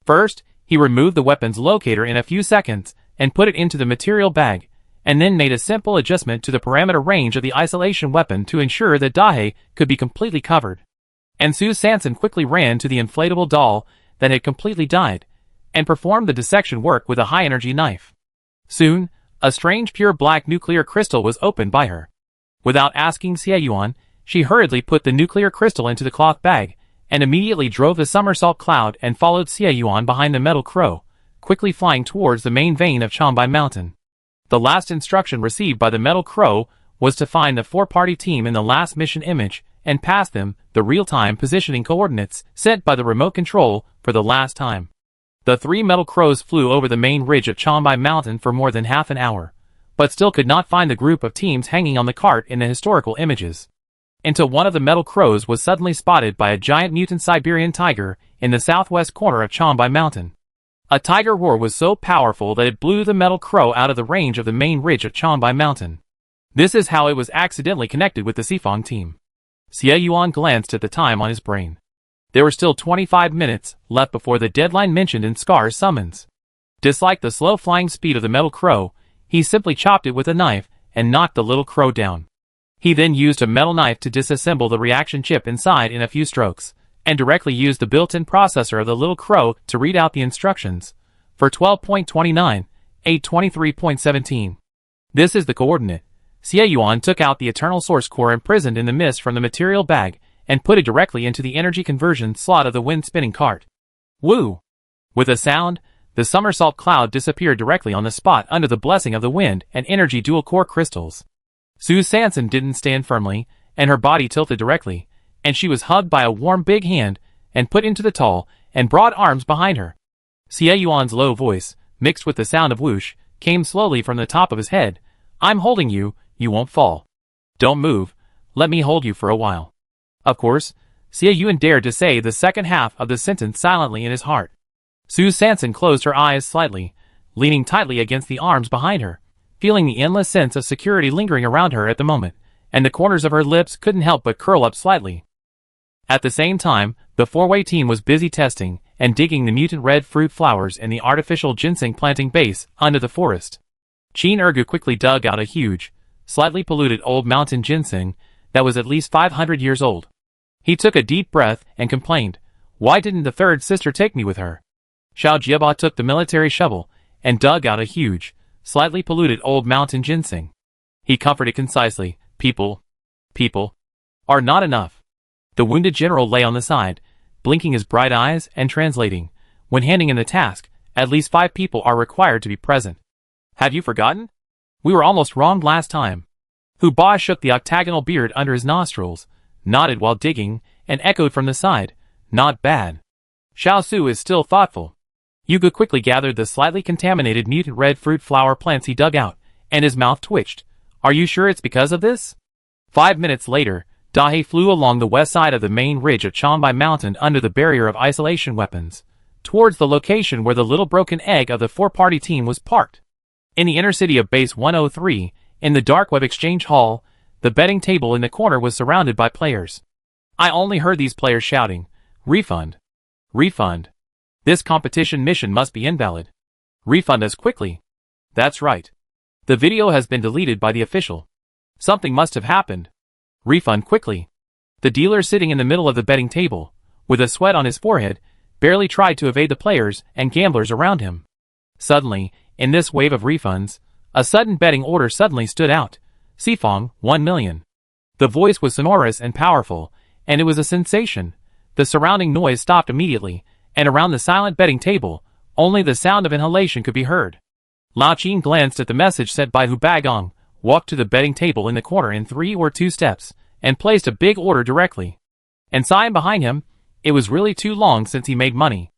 First, he removed the weapons locator in a few seconds and put it into the material bag, and then made a simple adjustment to the parameter range of the isolation weapon to ensure that Dahe could be completely covered. And Su Sanson quickly ran to the inflatable doll that had completely died, and performed the dissection work with a high-energy knife. Soon, a strange pure black nuclear crystal was opened by her. Without asking Xie Yuan, she hurriedly put the nuclear crystal into the cloth bag, and immediately drove the somersault cloud and followed Xie Yuan behind the metal crow, quickly flying towards the main vein of Changbai Mountain. The last instruction received by the metal crow was to find the 4-party team in the last mission image and pass them the real-time positioning coordinates sent by the remote control for the last time. The 3 metal crows flew over the main ridge of Changbai Mountain for more than half an hour, but still could not find the group of teams hanging on the cart in the historical images. Until one of the metal crows was suddenly spotted by a giant mutant Siberian tiger in the southwest corner of Changbai Mountain. A tiger roar was so powerful that it blew the metal crow out of the range of the main ridge of Changbai Mountain. This is how it was accidentally connected with the Sifang team. Xie Yuan glanced at the time on his brain. There were still 25 minutes left before the deadline mentioned in Scar's summons. Dislike the slow flying speed of the metal crow, he simply chopped it with a knife and knocked the little crow down. He then used a metal knife to disassemble the reaction chip inside in a few strokes, and directly used the built-in processor of the little crow to read out the instructions. For 12.29, 823.17. This is the coordinate. Xie Yuan took out the eternal source core imprisoned in the mist from the material bag, and put it directly into the energy conversion slot of the wind-spinning cart. Woo! With a sound, the somersault cloud disappeared directly on the spot under the blessing of the wind and energy dual-core crystals. Su Sanson didn't stand firmly, and her body tilted directly, and she was hugged by a warm big hand, and put into the tall and broad arms behind her. Xie Yuan's low voice, mixed with the sound of whoosh, came slowly from the top of his head. "I'm holding you, you won't fall. Don't move, let me hold you for a while." Of course, Xie Yuan dared to say the second half of the sentence silently in his heart. Su Sanson closed her eyes slightly, leaning tightly against the arms behind her, feeling the endless sense of security lingering around her at the moment, and the corners of her lips couldn't help but curl up slightly. At the same time, the 4-way team was busy testing and digging the mutant red fruit flowers in the artificial ginseng planting base under the forest. Qin Ergu quickly dug out a huge, slightly polluted old mountain ginseng that was at least 500 years old. He took a deep breath and complained, "Why didn't the third sister take me with her?" Xiao Jieba took the military shovel and dug out a huge, slightly polluted old mountain ginseng. He comforted concisely, people are not enough." The wounded general lay on the side, blinking his bright eyes and translating. When handing in the task, at least 5 people are required to be present. "Have you forgotten? We were almost wrong last time." Huba shook the octagonal beard under his nostrils, nodded while digging, and echoed from the side, "Not bad." Xiao Su is still thoughtful. Yuga quickly gathered the slightly contaminated mutant red fruit flower plants he dug out, and his mouth twitched. "Are you sure it's because of this?" 5 minutes later, Dahe flew along the west side of the main ridge of Changbai Mountain under the barrier of isolation weapons, towards the location where the little broken egg of the 4-party team was parked. In the inner city of Base 103, in the dark web exchange hall, the betting table in the corner was surrounded by players. I only heard these players shouting, "Refund! Refund! This competition mission must be invalid. Refund us quickly." That's right. The video has been deleted by the official. Something must have happened. Refund quickly. The dealer sitting in the middle of the betting table, with a sweat on his forehead, barely tried to evade the players and gamblers around him. Suddenly, in this wave of refunds, a sudden betting order suddenly stood out. Sifong, 1 million. The voice was sonorous and powerful, and it was a sensation. The surrounding noise stopped immediately, and around the silent betting table, only the sound of inhalation could be heard. Lao Qin glanced at the message sent by Hu Bagong, walked to the betting table in the corner in 3 or 2 steps, and placed a big order directly. And sighing behind him, it was really too long since he made money.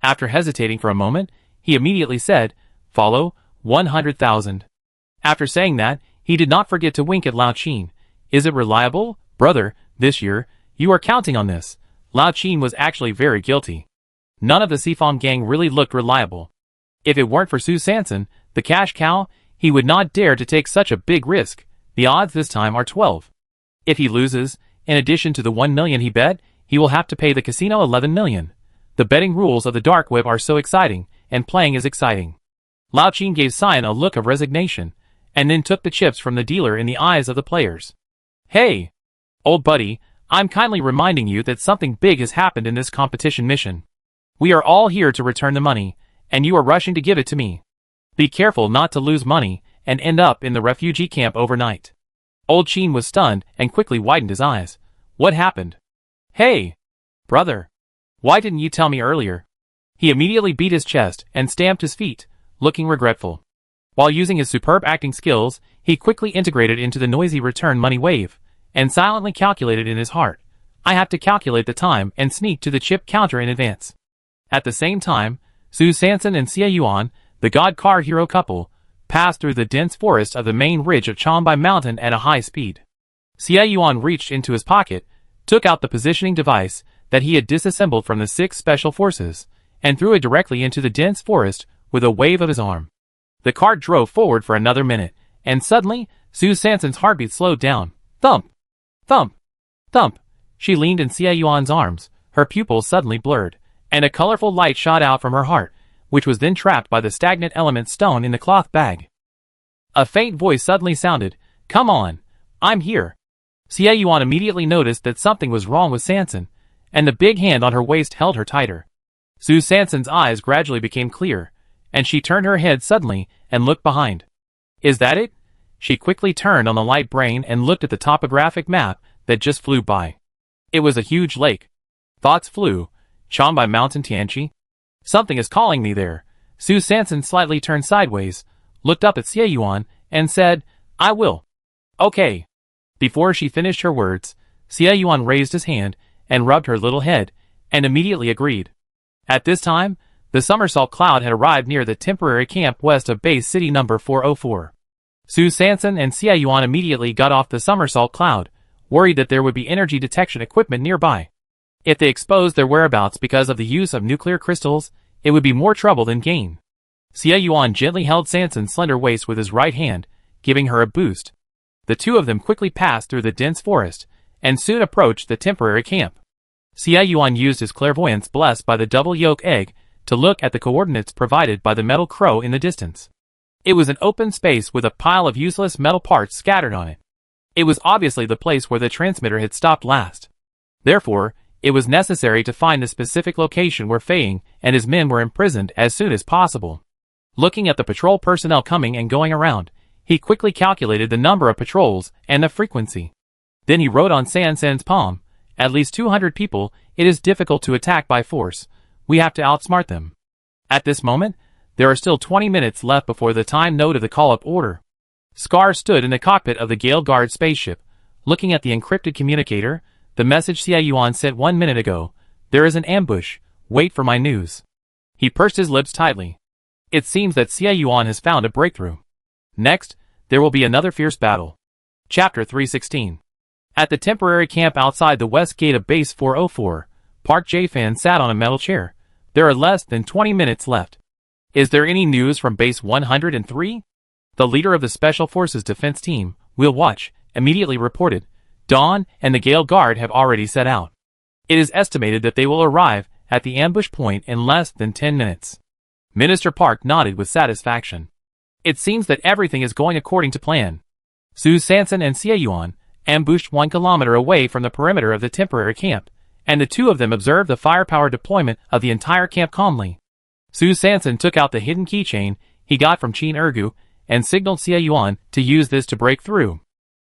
After hesitating for a moment, he immediately said, "Follow, 100,000. After saying that, he did not forget to wink at Lao Qin. "Is it reliable, brother, this year? You are counting on this." Lao Qin was actually very guilty. None of the Sifong gang really looked reliable. If it weren't for Su Sanson, the cash cow, he would not dare to take such a big risk. The odds this time are 12. If he loses, in addition to the 1 million he bet, he will have to pay the casino 11 million. The betting rules of the dark web are so exciting, and playing is exciting. Lao Qin gave Cyan a look of resignation, and then took the chips from the dealer in the eyes of the players. "Hey, old buddy, I'm kindly reminding you that something big has happened in this competition mission. We are all here to return the money, and you are rushing to give it to me. Be careful not to lose money and end up in the refugee camp overnight." Old Qin was stunned and quickly widened his eyes. "What happened? Hey, brother, why didn't you tell me earlier?" He immediately beat his chest and stamped his feet, looking regretful. While using his superb acting skills, he quickly integrated into the noisy return money wave, and silently calculated in his heart, "I have to calculate the time and sneak to the chip counter in advance." At the same time, Su Sanson and Xie Yuan, the god car hero couple, passed through the dense forest of the main ridge of Changbai Mountain at a high speed. Xie Yuan reached into his pocket, took out the positioning device that he had disassembled from the 6 special forces, and threw it directly into the dense forest with a wave of his arm. The car drove forward for another minute, and suddenly, Su Sanson's heartbeat slowed down. Thump! Thump! Thump! She leaned in Xie Yuan's arms, her pupils suddenly blurred, and a colorful light shot out from her heart, which was then trapped by the stagnant element stone in the cloth bag. A faint voice suddenly sounded, "Come on, I'm here." Xie Yuan immediately noticed that something was wrong with Sanson, and the big hand on her waist held her tighter. Su Sanson's eyes gradually became clear, and she turned her head suddenly and looked behind. "Is that it?" She quickly turned on the light brain and looked at the topographic map that just flew by. It was a huge lake. Thoughts flew. Changbai Mountain Tianqi? Something is calling me there. Su Sanson slightly turned sideways, looked up at Xie Yuan, and said, "I will." "Okay." Before she finished her words, Xie Yuan raised his hand and rubbed her little head, and immediately agreed. At this time, the somersault cloud had arrived near the temporary camp west of base city number 404. Su Sanson and Xie Yuan immediately got off the somersault cloud, worried that there would be energy detection equipment nearby. If they exposed their whereabouts because of the use of nuclear crystals, it would be more trouble than gain. Xie Yuan gently held Sanson's slender waist with his right hand, giving her a boost. The two of them quickly passed through the dense forest, and soon approached the temporary camp. Xie Yuan used his clairvoyance blessed by the double yolk egg to look at the coordinates provided by the metal crow in the distance. It was an open space with a pile of useless metal parts scattered on it. It was obviously the place where the transmitter had stopped last. Therefore, it was necessary to find the specific location where Feiying and his men were imprisoned as soon as possible. Looking at the patrol personnel coming and going around, he quickly calculated the number of patrols and the frequency. Then he wrote on Sanson's palm, "At least 200 people, it is difficult to attack by force. We have to outsmart them." At this moment, there are still 20 minutes left before the time node of the call-up order. Scar stood in the cockpit of the Gale Guard spaceship, looking at the encrypted communicator. The message Xie Yuan sent 1 minute ago, "There is an ambush, wait for my news." He pursed his lips tightly. It seems that Xie Yuan has found a breakthrough. Next, there will be another fierce battle. Chapter 316. At the temporary camp outside the west gate of base 404, Park Jae-fan sat on a metal chair. There are less than 20 minutes left. "Is there any news from base 103? The leader of the Special Forces defense team, Will Watch, immediately reported. Dawn and the Gale Guard have already set out. It is estimated that they will arrive at the ambush point in less than 10 minutes. Minister Park nodded with satisfaction. It seems that everything is going according to plan. Su Sanson and Xie Yuan ambushed 1 kilometer away from the perimeter of the temporary camp, and the two of them observed the firepower deployment of the entire camp calmly. Su Sanson took out the hidden keychain he got from Qin Ergu and signaled Xie Yuan to use this to break through.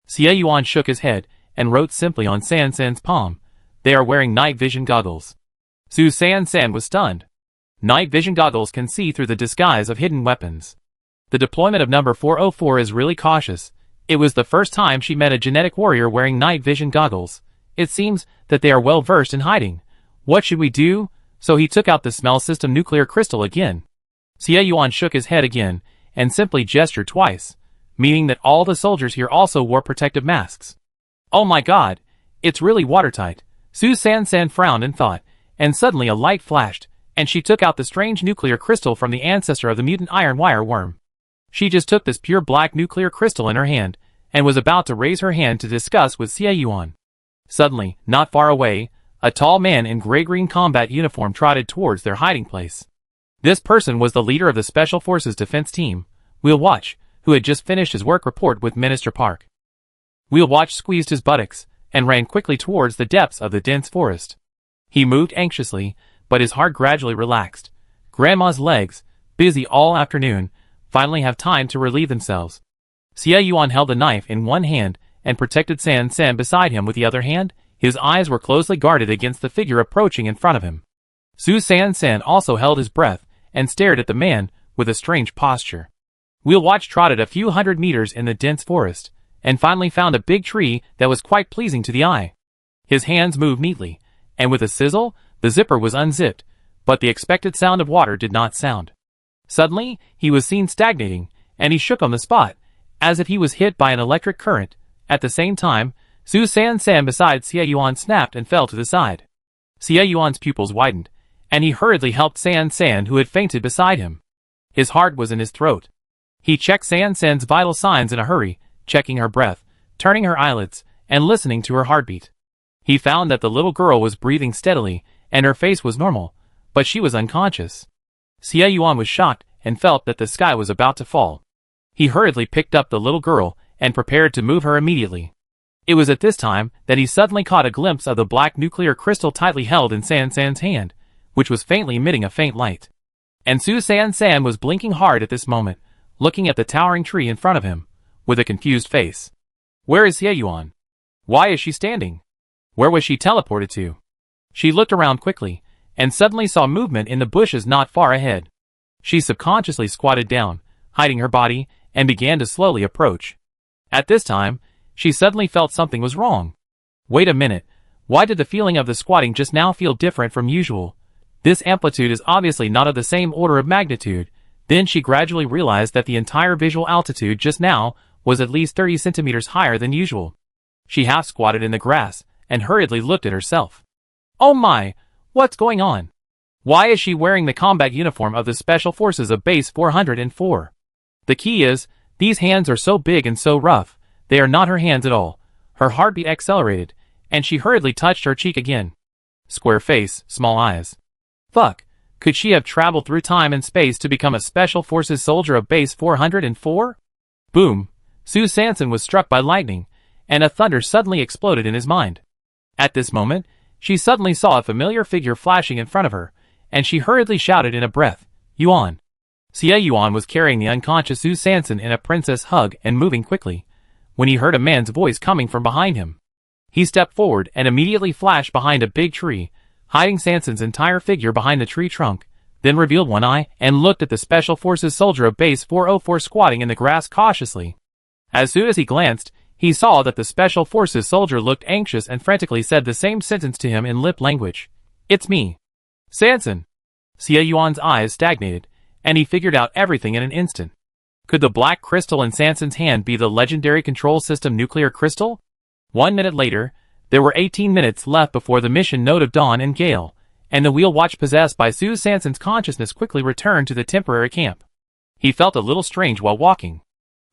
Xie Yuan shook his head and wrote simply on Sansan's palm, "They are wearing night vision goggles." Su Sansan was stunned. Night vision goggles can see through the disguise of hidden weapons. The deployment of number 404 is really cautious. It was the first time she met a genetic warrior wearing night vision goggles. It seems that they are well versed in hiding. What should we do? So he took out the smell system nuclear crystal again. Xie Yuan shook his head again and simply gestured twice, meaning that all the soldiers here also wore protective masks. Oh my god, it's really watertight. Su Sansan frowned in thought, and suddenly a light flashed, and she took out the strange nuclear crystal from the ancestor of the mutant iron wire worm. She just took this pure black nuclear crystal in her hand, and was about to raise her hand to discuss with Xie Yuan. Suddenly, not far away, a tall man in gray-green combat uniform trotted towards their hiding place. This person was the leader of the Special Forces defense team, Wheel Watch, who had just finished his work report with Minister Park. Wheel Watch squeezed his buttocks, and ran quickly towards the depths of the dense forest. He moved anxiously, but his heart gradually relaxed. Grandma's legs, busy all afternoon, finally have time to relieve themselves. Xie Yuan held a knife in one hand, and protected San San beside him with the other hand. His eyes were closely guarded against the figure approaching in front of him. Su Sansan also held his breath, and stared at the man, with a strange posture. Wheel Watch trotted a few hundred meters in the dense forest, and finally found a big tree that was quite pleasing to the eye. His hands moved neatly, and with a sizzle, the zipper was unzipped, but the expected sound of water did not sound. Suddenly, he was seen stagnating, and he shook on the spot, as if he was hit by an electric current. At the same time, Su Sansan beside Xie Yuan snapped and fell to the side. Xie Yuan's pupils widened, and he hurriedly helped San San, who had fainted beside him. His heart was in his throat. He checked San San's vital signs in a hurry, checking her breath, turning her eyelids, and listening to her heartbeat. He found that the little girl was breathing steadily, and her face was normal, but she was unconscious. Xie Yuan was shocked and felt that the sky was about to fall. He hurriedly picked up the little girl and prepared to move her immediately. It was at this time that he suddenly caught a glimpse of the black nuclear crystal tightly held in San San's hand, which was faintly emitting a faint light. And Su Sansan was blinking hard at this moment, looking at the towering tree in front of him, with a confused face. Where is Xie Yuan? Why is she standing? Where was she teleported to? She looked around quickly, and suddenly saw movement in the bushes not far ahead. She subconsciously squatted down, hiding her body, and began to slowly approach. At this time, she suddenly felt something was wrong. Wait a minute, why did the feeling of the squatting just now feel different from usual? This amplitude is obviously not of the same order of magnitude. Then she gradually realized that the entire visual altitude just now was at least 30 centimeters higher than usual. She half squatted in the grass, and hurriedly looked at herself. Oh my, what's going on? Why is she wearing the combat uniform of the Special Forces of Base 404? The key is, these hands are so big and so rough, they are not her hands at all. Her heartbeat accelerated, and she hurriedly touched her cheek again. Square face, small eyes. Fuck, could she have traveled through time and space to become a Special Forces soldier of Base 404? Boom! Su Sansan was struck by lightning, and a thunder suddenly exploded in his mind. At this moment, she suddenly saw a familiar figure flashing in front of her, and she hurriedly shouted in a breath, Yuan. Xie Yuan was carrying the unconscious Su Sansan in a princess hug and moving quickly, when he heard a man's voice coming from behind him. He stepped forward and immediately flashed behind a big tree, hiding Sansan's entire figure behind the tree trunk, then revealed one eye and looked at the Special Forces soldier of Base 404 squatting in the grass cautiously. As soon as he glanced, he saw that the Special Forces soldier looked anxious and frantically said the same sentence to him in lip language. It's me. Sansan. Xie Yuan's eyes stagnated, and he figured out everything in an instant. Could the black crystal in Sansan's hand be the legendary control system nuclear crystal? 1 minute later, there were 18 minutes left before the mission note of Dawn and Gale, and the wheel watch possessed by Su Sansan's consciousness quickly returned to the temporary camp. He felt a little strange while walking.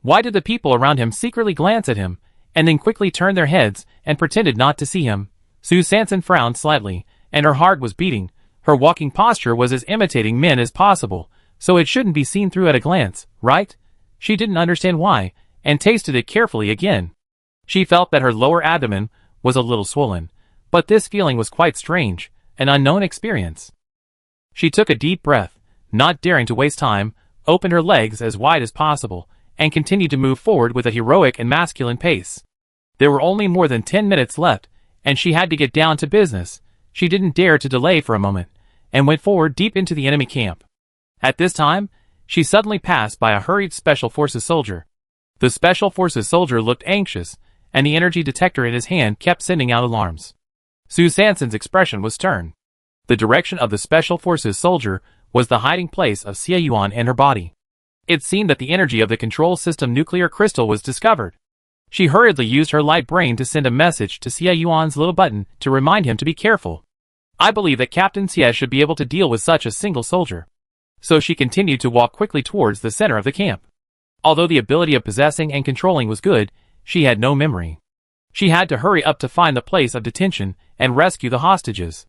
Why did the people around him secretly glance at him, and then quickly turn their heads and pretended not to see him? Su Sansan frowned slightly, and her heart was beating. Her walking posture was as imitating men as possible, so it shouldn't be seen through at a glance, right? She didn't understand why, and tasted it carefully again. She felt that her lower abdomen was a little swollen, but this feeling was quite strange, an unknown experience. She took a deep breath, not daring to waste time, opened her legs as wide as possible, and continued to move forward with a heroic and masculine pace. There were only more than 10 minutes left, and she had to get down to business. She didn't dare to delay for a moment, and went forward deep into the enemy camp. At this time, she suddenly passed by a hurried Special Forces soldier. The Special Forces soldier looked anxious, and the energy detector in his hand kept sending out alarms. Sue Sanson's expression was stern. The direction of the Special Forces soldier was the hiding place of Xie Yuan and her body. It seemed that the energy of the control system nuclear crystal was discovered. She hurriedly used her light brain to send a message to Xie Yuan's little button to remind him to be careful. I believe that Captain Xie should be able to deal with such a single soldier. So she continued to walk quickly towards the center of the camp. Although the ability of possessing and controlling was good, she had no memory. She had to hurry up to find the place of detention and rescue the hostages.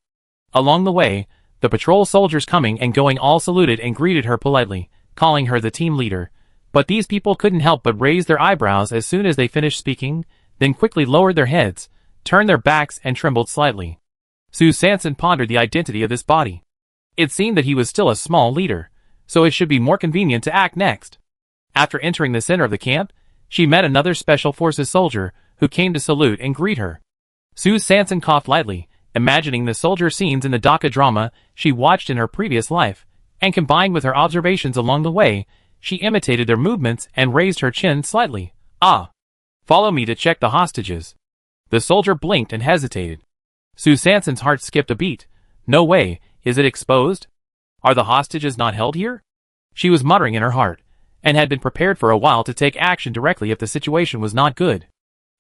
Along the way, the patrol soldiers coming and going all saluted and greeted her politely, calling her the team leader, but these people couldn't help but raise their eyebrows as soon as they finished speaking, then quickly lowered their heads, turned their backs and trembled slightly. Sue Sanson pondered the identity of this body. It seemed that he was still a small leader, so it should be more convenient to act next. After entering the center of the camp, she met another Special Forces soldier, who came to salute and greet her. Sue Sanson coughed lightly, imagining the soldier scenes in the Dhaka drama she watched in her previous life, and combined with her observations along the way, she imitated their movements and raised her chin slightly. Ah! Follow me to check the hostages. The soldier blinked and hesitated. Sue Sanson's heart skipped a beat. No way, is it exposed? Are the hostages not held here? She was muttering in her heart, and had been prepared for a while to take action directly if the situation was not good.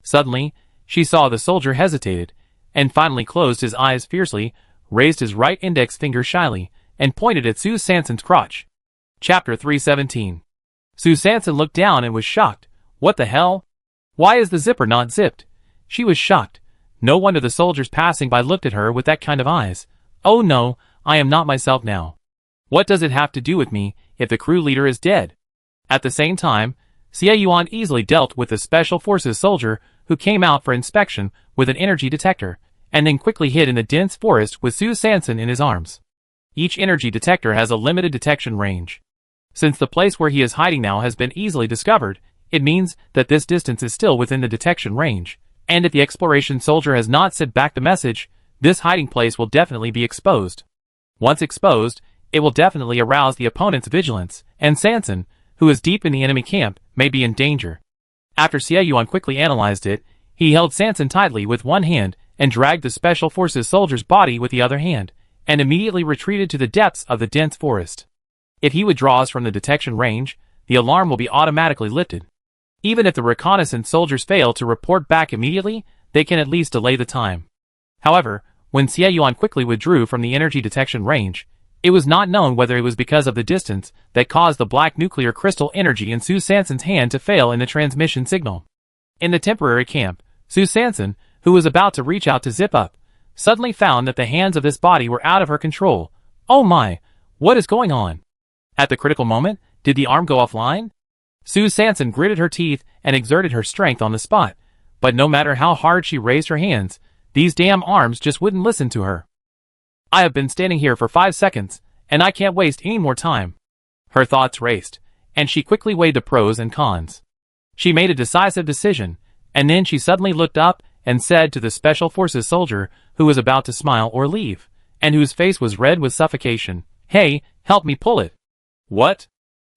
Suddenly, she saw the soldier hesitated, and finally closed his eyes fiercely, raised his right index finger shyly, and pointed at Sue Sanson's crotch. Chapter 317. Sue Sanson looked down and was shocked. What the hell? Why is the zipper not zipped? She was shocked. No wonder the soldiers passing by looked at her with that kind of eyes. Oh no, I am not myself now. What does it have to do with me, if the crew leader is dead? At the same time, Xie Yuan easily dealt with the Special Forces soldier who came out for inspection with an energy detector, and then quickly hid in the dense forest with Sue Sanson in his arms. Each energy detector has a limited detection range. Since the place where he is hiding now has been easily discovered, it means that this distance is still within the detection range, and if the exploration soldier has not sent back the message, this hiding place will definitely be exposed. Once exposed, it will definitely arouse the opponent's vigilance, and Sanson, who is deep in the enemy camp, may be in danger. After Xie Yuan quickly analyzed it, he held Sanson tightly with one hand and dragged the Special Forces soldier's body with the other hand, and immediately retreated to the depths of the dense forest. If he withdraws from the detection range, the alarm will be automatically lifted. Even if the reconnaissance soldiers fail to report back immediately, they can at least delay the time. However, when Xie Yuan quickly withdrew from the energy detection range, it was not known whether it was because of the distance that caused the black nuclear crystal energy in Sue Sanson's hand to fail in the transmission signal. In the temporary camp, Sue Sanson, who was about to reach out to zip up, suddenly found that the hands of this body were out of her control. Oh my, what is going on? At the critical moment, did the arm go offline? Sue Sanson gritted her teeth and exerted her strength on the spot, but no matter how hard she raised her hands, these damn arms just wouldn't listen to her. I have been standing here for 5 seconds, and I can't waste any more time. Her thoughts raced, and she quickly weighed the pros and cons. She made a decisive decision, and then she suddenly looked up and said to the Special Forces soldier who was about to smile or leave, and whose face was red with suffocation, "Hey, help me pull it." What?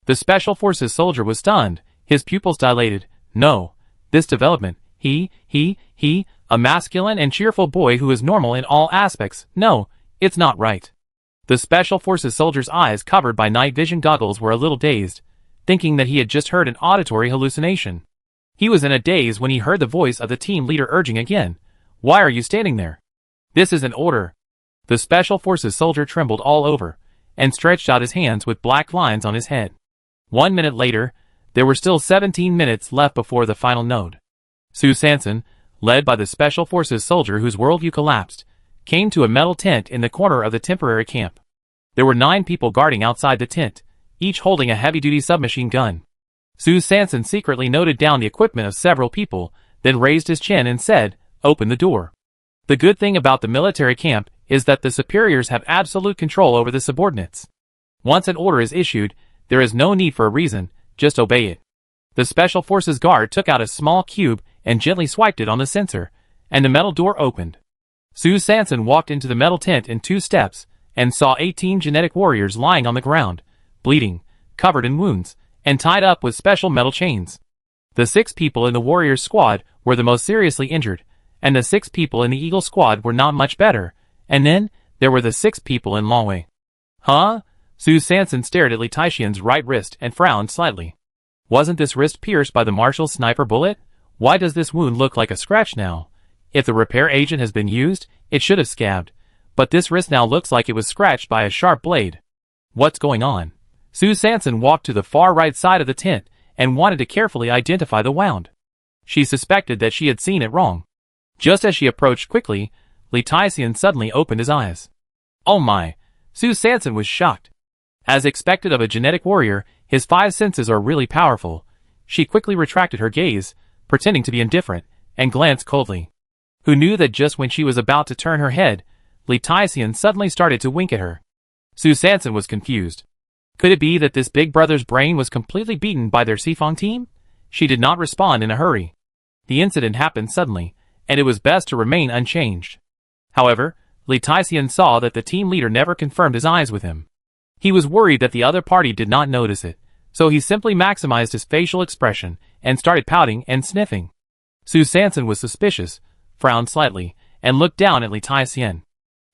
The Special Forces soldier was stunned, his pupils dilated. No, this development, he, a masculine and cheerful boy who is normal in all aspects, no, it's not right. The Special Forces soldier's eyes covered by night vision goggles were a little dazed, thinking that he had just heard an auditory hallucination. He was in a daze when he heard the voice of the team leader urging again, "Why are you standing there? This is an order." The Special Forces soldier trembled all over, and stretched out his hands with black lines on his head. 1 minute later, there were still 17 minutes left before the final node. Sue Sanson, led by the Special Forces soldier whose worldview collapsed, came to a metal tent in the corner of the temporary camp. There were 9 people guarding outside the tent, each holding a heavy-duty submachine gun. Sue Sanson secretly noted down the equipment of several people, then raised his chin and said, "Open the door." The good thing about the military camp is that the superiors have absolute control over the subordinates. Once an order is issued, there is no need for a reason, just obey it. The Special Forces guard took out a small cube and gently swiped it on the sensor, and the metal door opened. Sue Sanson walked into the metal tent in 2 steps, and saw 18 genetic warriors lying on the ground, bleeding, covered in wounds, and tied up with special metal chains. The 6 people in the warriors squad were the most seriously injured, and the 6 people in the Eagle squad were not much better, and then there were the 6 people in Longway. Huh? Sue Sanson stared at Letitian's right wrist and frowned slightly. Wasn't this wrist pierced by the Marshal's sniper bullet? Why does this wound look like a scratch now? If the repair agent has been used, it should have scabbed, but this wrist now looks like it was scratched by a sharp blade. What's going on? Sue Sanson walked to the far right side of the tent and wanted to carefully identify the wound. She suspected that she had seen it wrong. Just as she approached quickly, Letitian suddenly opened his eyes. Oh my! Sue Sanson was shocked. As expected of a genetic warrior, his 5 senses are really powerful. She quickly retracted her gaze, pretending to be indifferent, and glanced coldly. Who knew that just when she was about to turn her head, Letitian suddenly started to wink at her. Sue Sanson was confused. Could it be that this big brother's brain was completely beaten by their Sifong team? She did not respond in a hurry. The incident happened suddenly, and it was best to remain unchanged. However, Letitian saw that the team leader never confirmed his eyes with him. He was worried that the other party did not notice it, so he simply maximized his facial expression and started pouting and sniffing. Sue Sanson was suspicious, frowned slightly, and looked down at Letitian.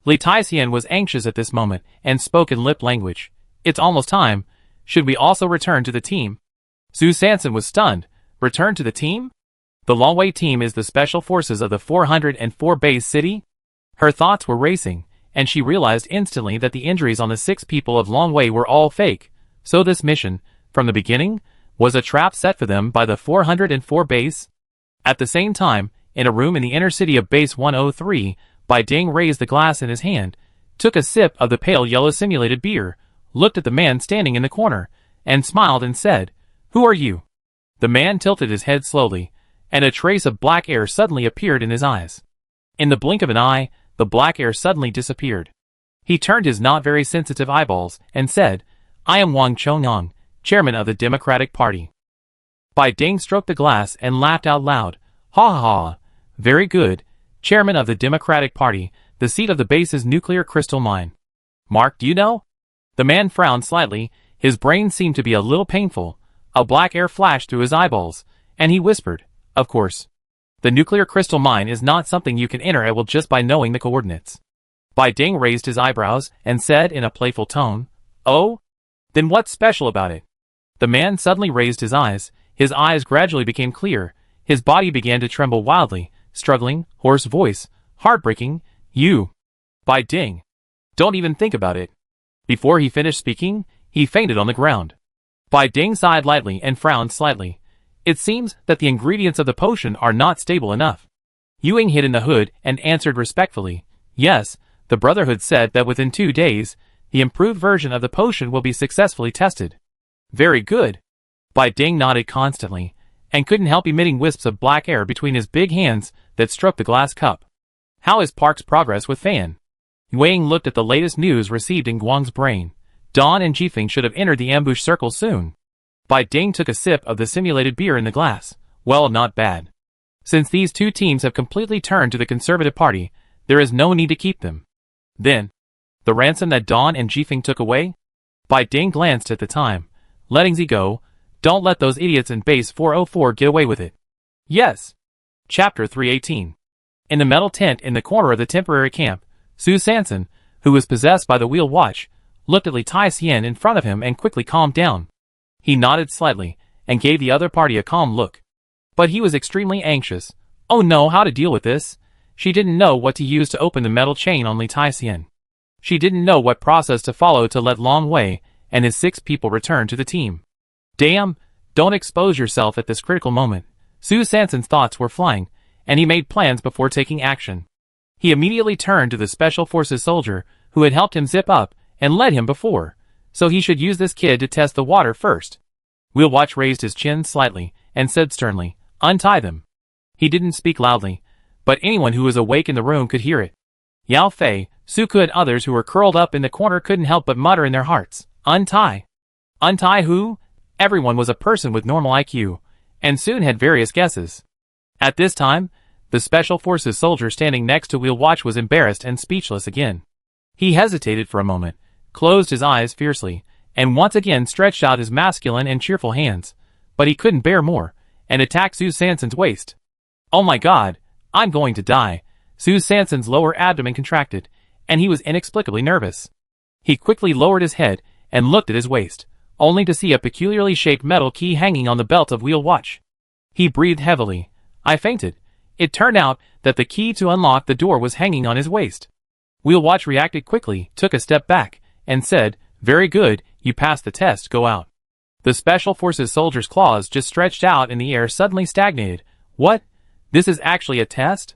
Letitian was anxious at this moment and spoke in lip language. It's almost time. Should we also return to the team? Sue Sanson was stunned. Return to the team? The Longway team is the special forces of the 404 base city? Her thoughts were racing, and she realized instantly that the injuries on the 6 people of Longway were all fake, so this mission, from the beginning, was a trap set for them by the 404 base. At the same time, in a room in the inner city of Base 103, Bai Ding raised the glass in his hand, took a sip of the pale yellow simulated beer, looked at the man standing in the corner, and smiled and said, "Who are you?" The man tilted his head slowly, and a trace of black air suddenly appeared in his eyes. In the blink of an eye, the black air suddenly disappeared. He turned his not very sensitive eyeballs and said, "I am Wang Chongyang, chairman of the Democratic Party." Bai Ding stroked the glass and laughed out loud. "Ha ha ha. Very good. Chairman of the Democratic Party, the seat of the base's nuclear crystal mine. Mark, do you know?" The man frowned slightly, his brain seemed to be a little painful. A black air flashed through his eyeballs, and he whispered, "Of course. The nuclear crystal mine is not something you can enter at will just by knowing the coordinates." Bai Ding raised his eyebrows and said in a playful tone, "Oh? Then what's special about it?" The man suddenly raised his eyes gradually became clear, his body began to tremble wildly, struggling, hoarse voice, heartbreaking, "You, Bai Ding, don't even think about it." Before he finished speaking, he fainted on the ground. Bai Ding sighed lightly and frowned slightly. It seems that the ingredients of the potion are not stable enough. Ewing hid in the hood and answered respectfully, "Yes, the Brotherhood said that within 2 days, the improved version of the potion will be successfully tested." "Very good." Bai Ding nodded constantly, and couldn't help emitting wisps of black air between his big hands that stroked the glass cup. "How is Park's progress with Fan?" Wang looked at the latest news received in Guang's brain. Dawn and Jifeng should have entered the ambush circle soon. Bai Ding took a sip of the simulated beer in the glass. "Well, not bad. Since these 2 teams have completely turned to the Conservative Party, there is no need to keep them." Then, the ransom that Dawn and Jifeng took away? Bai Ding glanced at the time. "Letting Z go. Don't let those idiots in Base 404 get away with it." "Yes." Chapter 318. In the metal tent in the corner of the temporary camp, Sue Sanson, who was possessed by the wheel watch, looked at Letitian in front of him and quickly calmed down. He nodded slightly, and gave the other party a calm look. But he was extremely anxious. Oh no, how to deal with this? She didn't know what to use to open the metal chain on Letitian. She didn't know what process to follow to let Longway and his 6 people return to the team. Damn, don't expose yourself at this critical moment. Sue Sanson's thoughts were flying, and he made plans before taking action. He immediately turned to the Special Forces soldier who had helped him zip up and led him before, so he should use this kid to test the water first. Wheelwatch raised his chin slightly and said sternly, "Untie them." He didn't speak loudly, but anyone who was awake in the room could hear it. Yao Fei, Suku and others who were curled up in the corner couldn't help but mutter in their hearts, Untie. Untie who? Everyone was a person with normal IQ, and soon had various guesses. At this time, the Special Forces soldier standing next to Wheel Watch was embarrassed and speechless again. He hesitated for a moment, closed his eyes fiercely, and once again stretched out his masculine and cheerful hands. But he couldn't bear more, and attacked Sue Sanson's waist. Oh my God, I'm going to die. Sue Sanson's lower abdomen contracted, and he was inexplicably nervous. He quickly lowered his head and looked at his waist, only to see a peculiarly shaped metal key hanging on the belt of Wheel Watch. He breathed heavily. I fainted. It turned out that the key to unlock the door was hanging on his waist. Wheel Watch reacted quickly, took a step back, and said, "Very good, you passed the test, go out." The Special Forces soldier's claws just stretched out in the air suddenly stagnated. What? This is actually a test?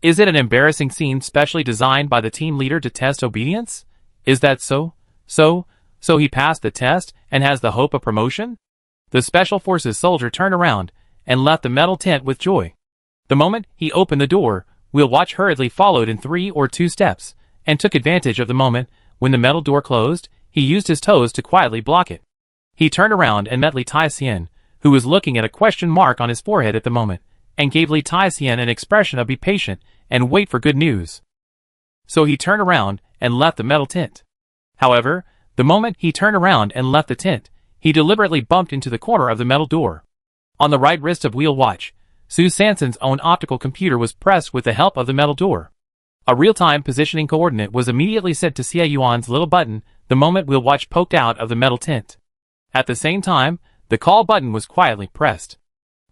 Is it an embarrassing scene specially designed by the team leader to test obedience? Is that so? So he passed the test and has the hope of promotion? The Special Forces soldier turned around and left the metal tent with joy. The moment he opened the door, Wheel Watch hurriedly followed in 3 or 2 steps, and took advantage of the moment when the metal door closed. He used his toes to quietly block it. He turned around and met Li Tai-hsien, who was looking at a question mark on his forehead at the moment, and gave Li Tai-hsien an expression of be patient and wait for good news. So he turned around and left the metal tent. However, the moment he turned around and left the tent, he deliberately bumped into the corner of the metal door. On the right wrist of Wheel Watch, Sue Sanson's own optical computer was pressed with the help of the metal door. A real-time positioning coordinate was immediately set to Xie Yuan's little button the moment Wheel Watch poked out of the metal tent. At the same time, the call button was quietly pressed.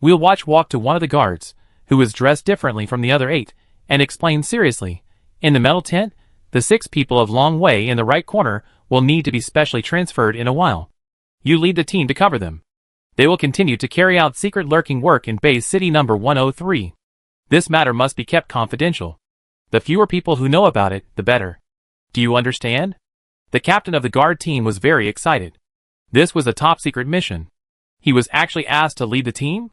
Wheel Watch walked to one of the guards, who was dressed differently from the other 8, and explained seriously, "In the metal tent, the 6 people of Long Wei in the right corner will need to be specially transferred in a while. You lead the team to cover them. They will continue to carry out secret lurking work in base city number 103. This matter must be kept confidential. The fewer people who know about it, the better. Do you understand?" The captain of the guard team was very excited. This was a top-secret mission. He was actually asked to lead the team?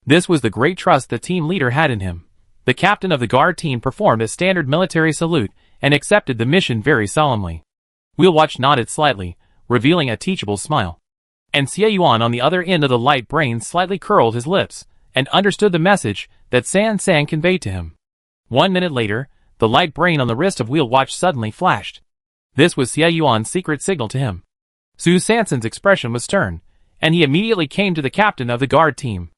This was the great trust the team leader had in him. The captain of the guard team performed a standard military salute and accepted the mission very solemnly. Wheel Watch nodded slightly, revealing a teachable smile. And Xie Yuan on the other end of the light brain slightly curled his lips, and understood the message that San San conveyed to him. 1 minute later, the light brain on the wrist of Wheel Watch suddenly flashed. This was Xie Yuan's secret signal to him. Sue Sanson's expression was stern, and he immediately came to the captain of the guard team.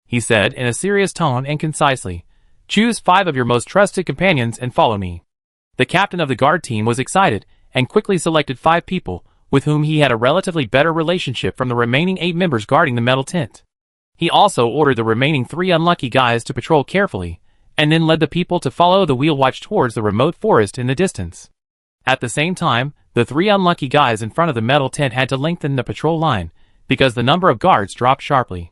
He said in a serious tone and concisely, "Choose 5 of your most trusted companions and follow me." The captain of the guard team was excited, and quickly selected 5 people, with whom he had a relatively better relationship from the remaining 8 members guarding the metal tent. He also ordered the remaining 3 unlucky guys to patrol carefully, and then led the people to follow the Wheel Watch towards the remote forest in the distance. At the same time, the 3 unlucky guys in front of the metal tent had to lengthen the patrol line, because the number of guards dropped sharply.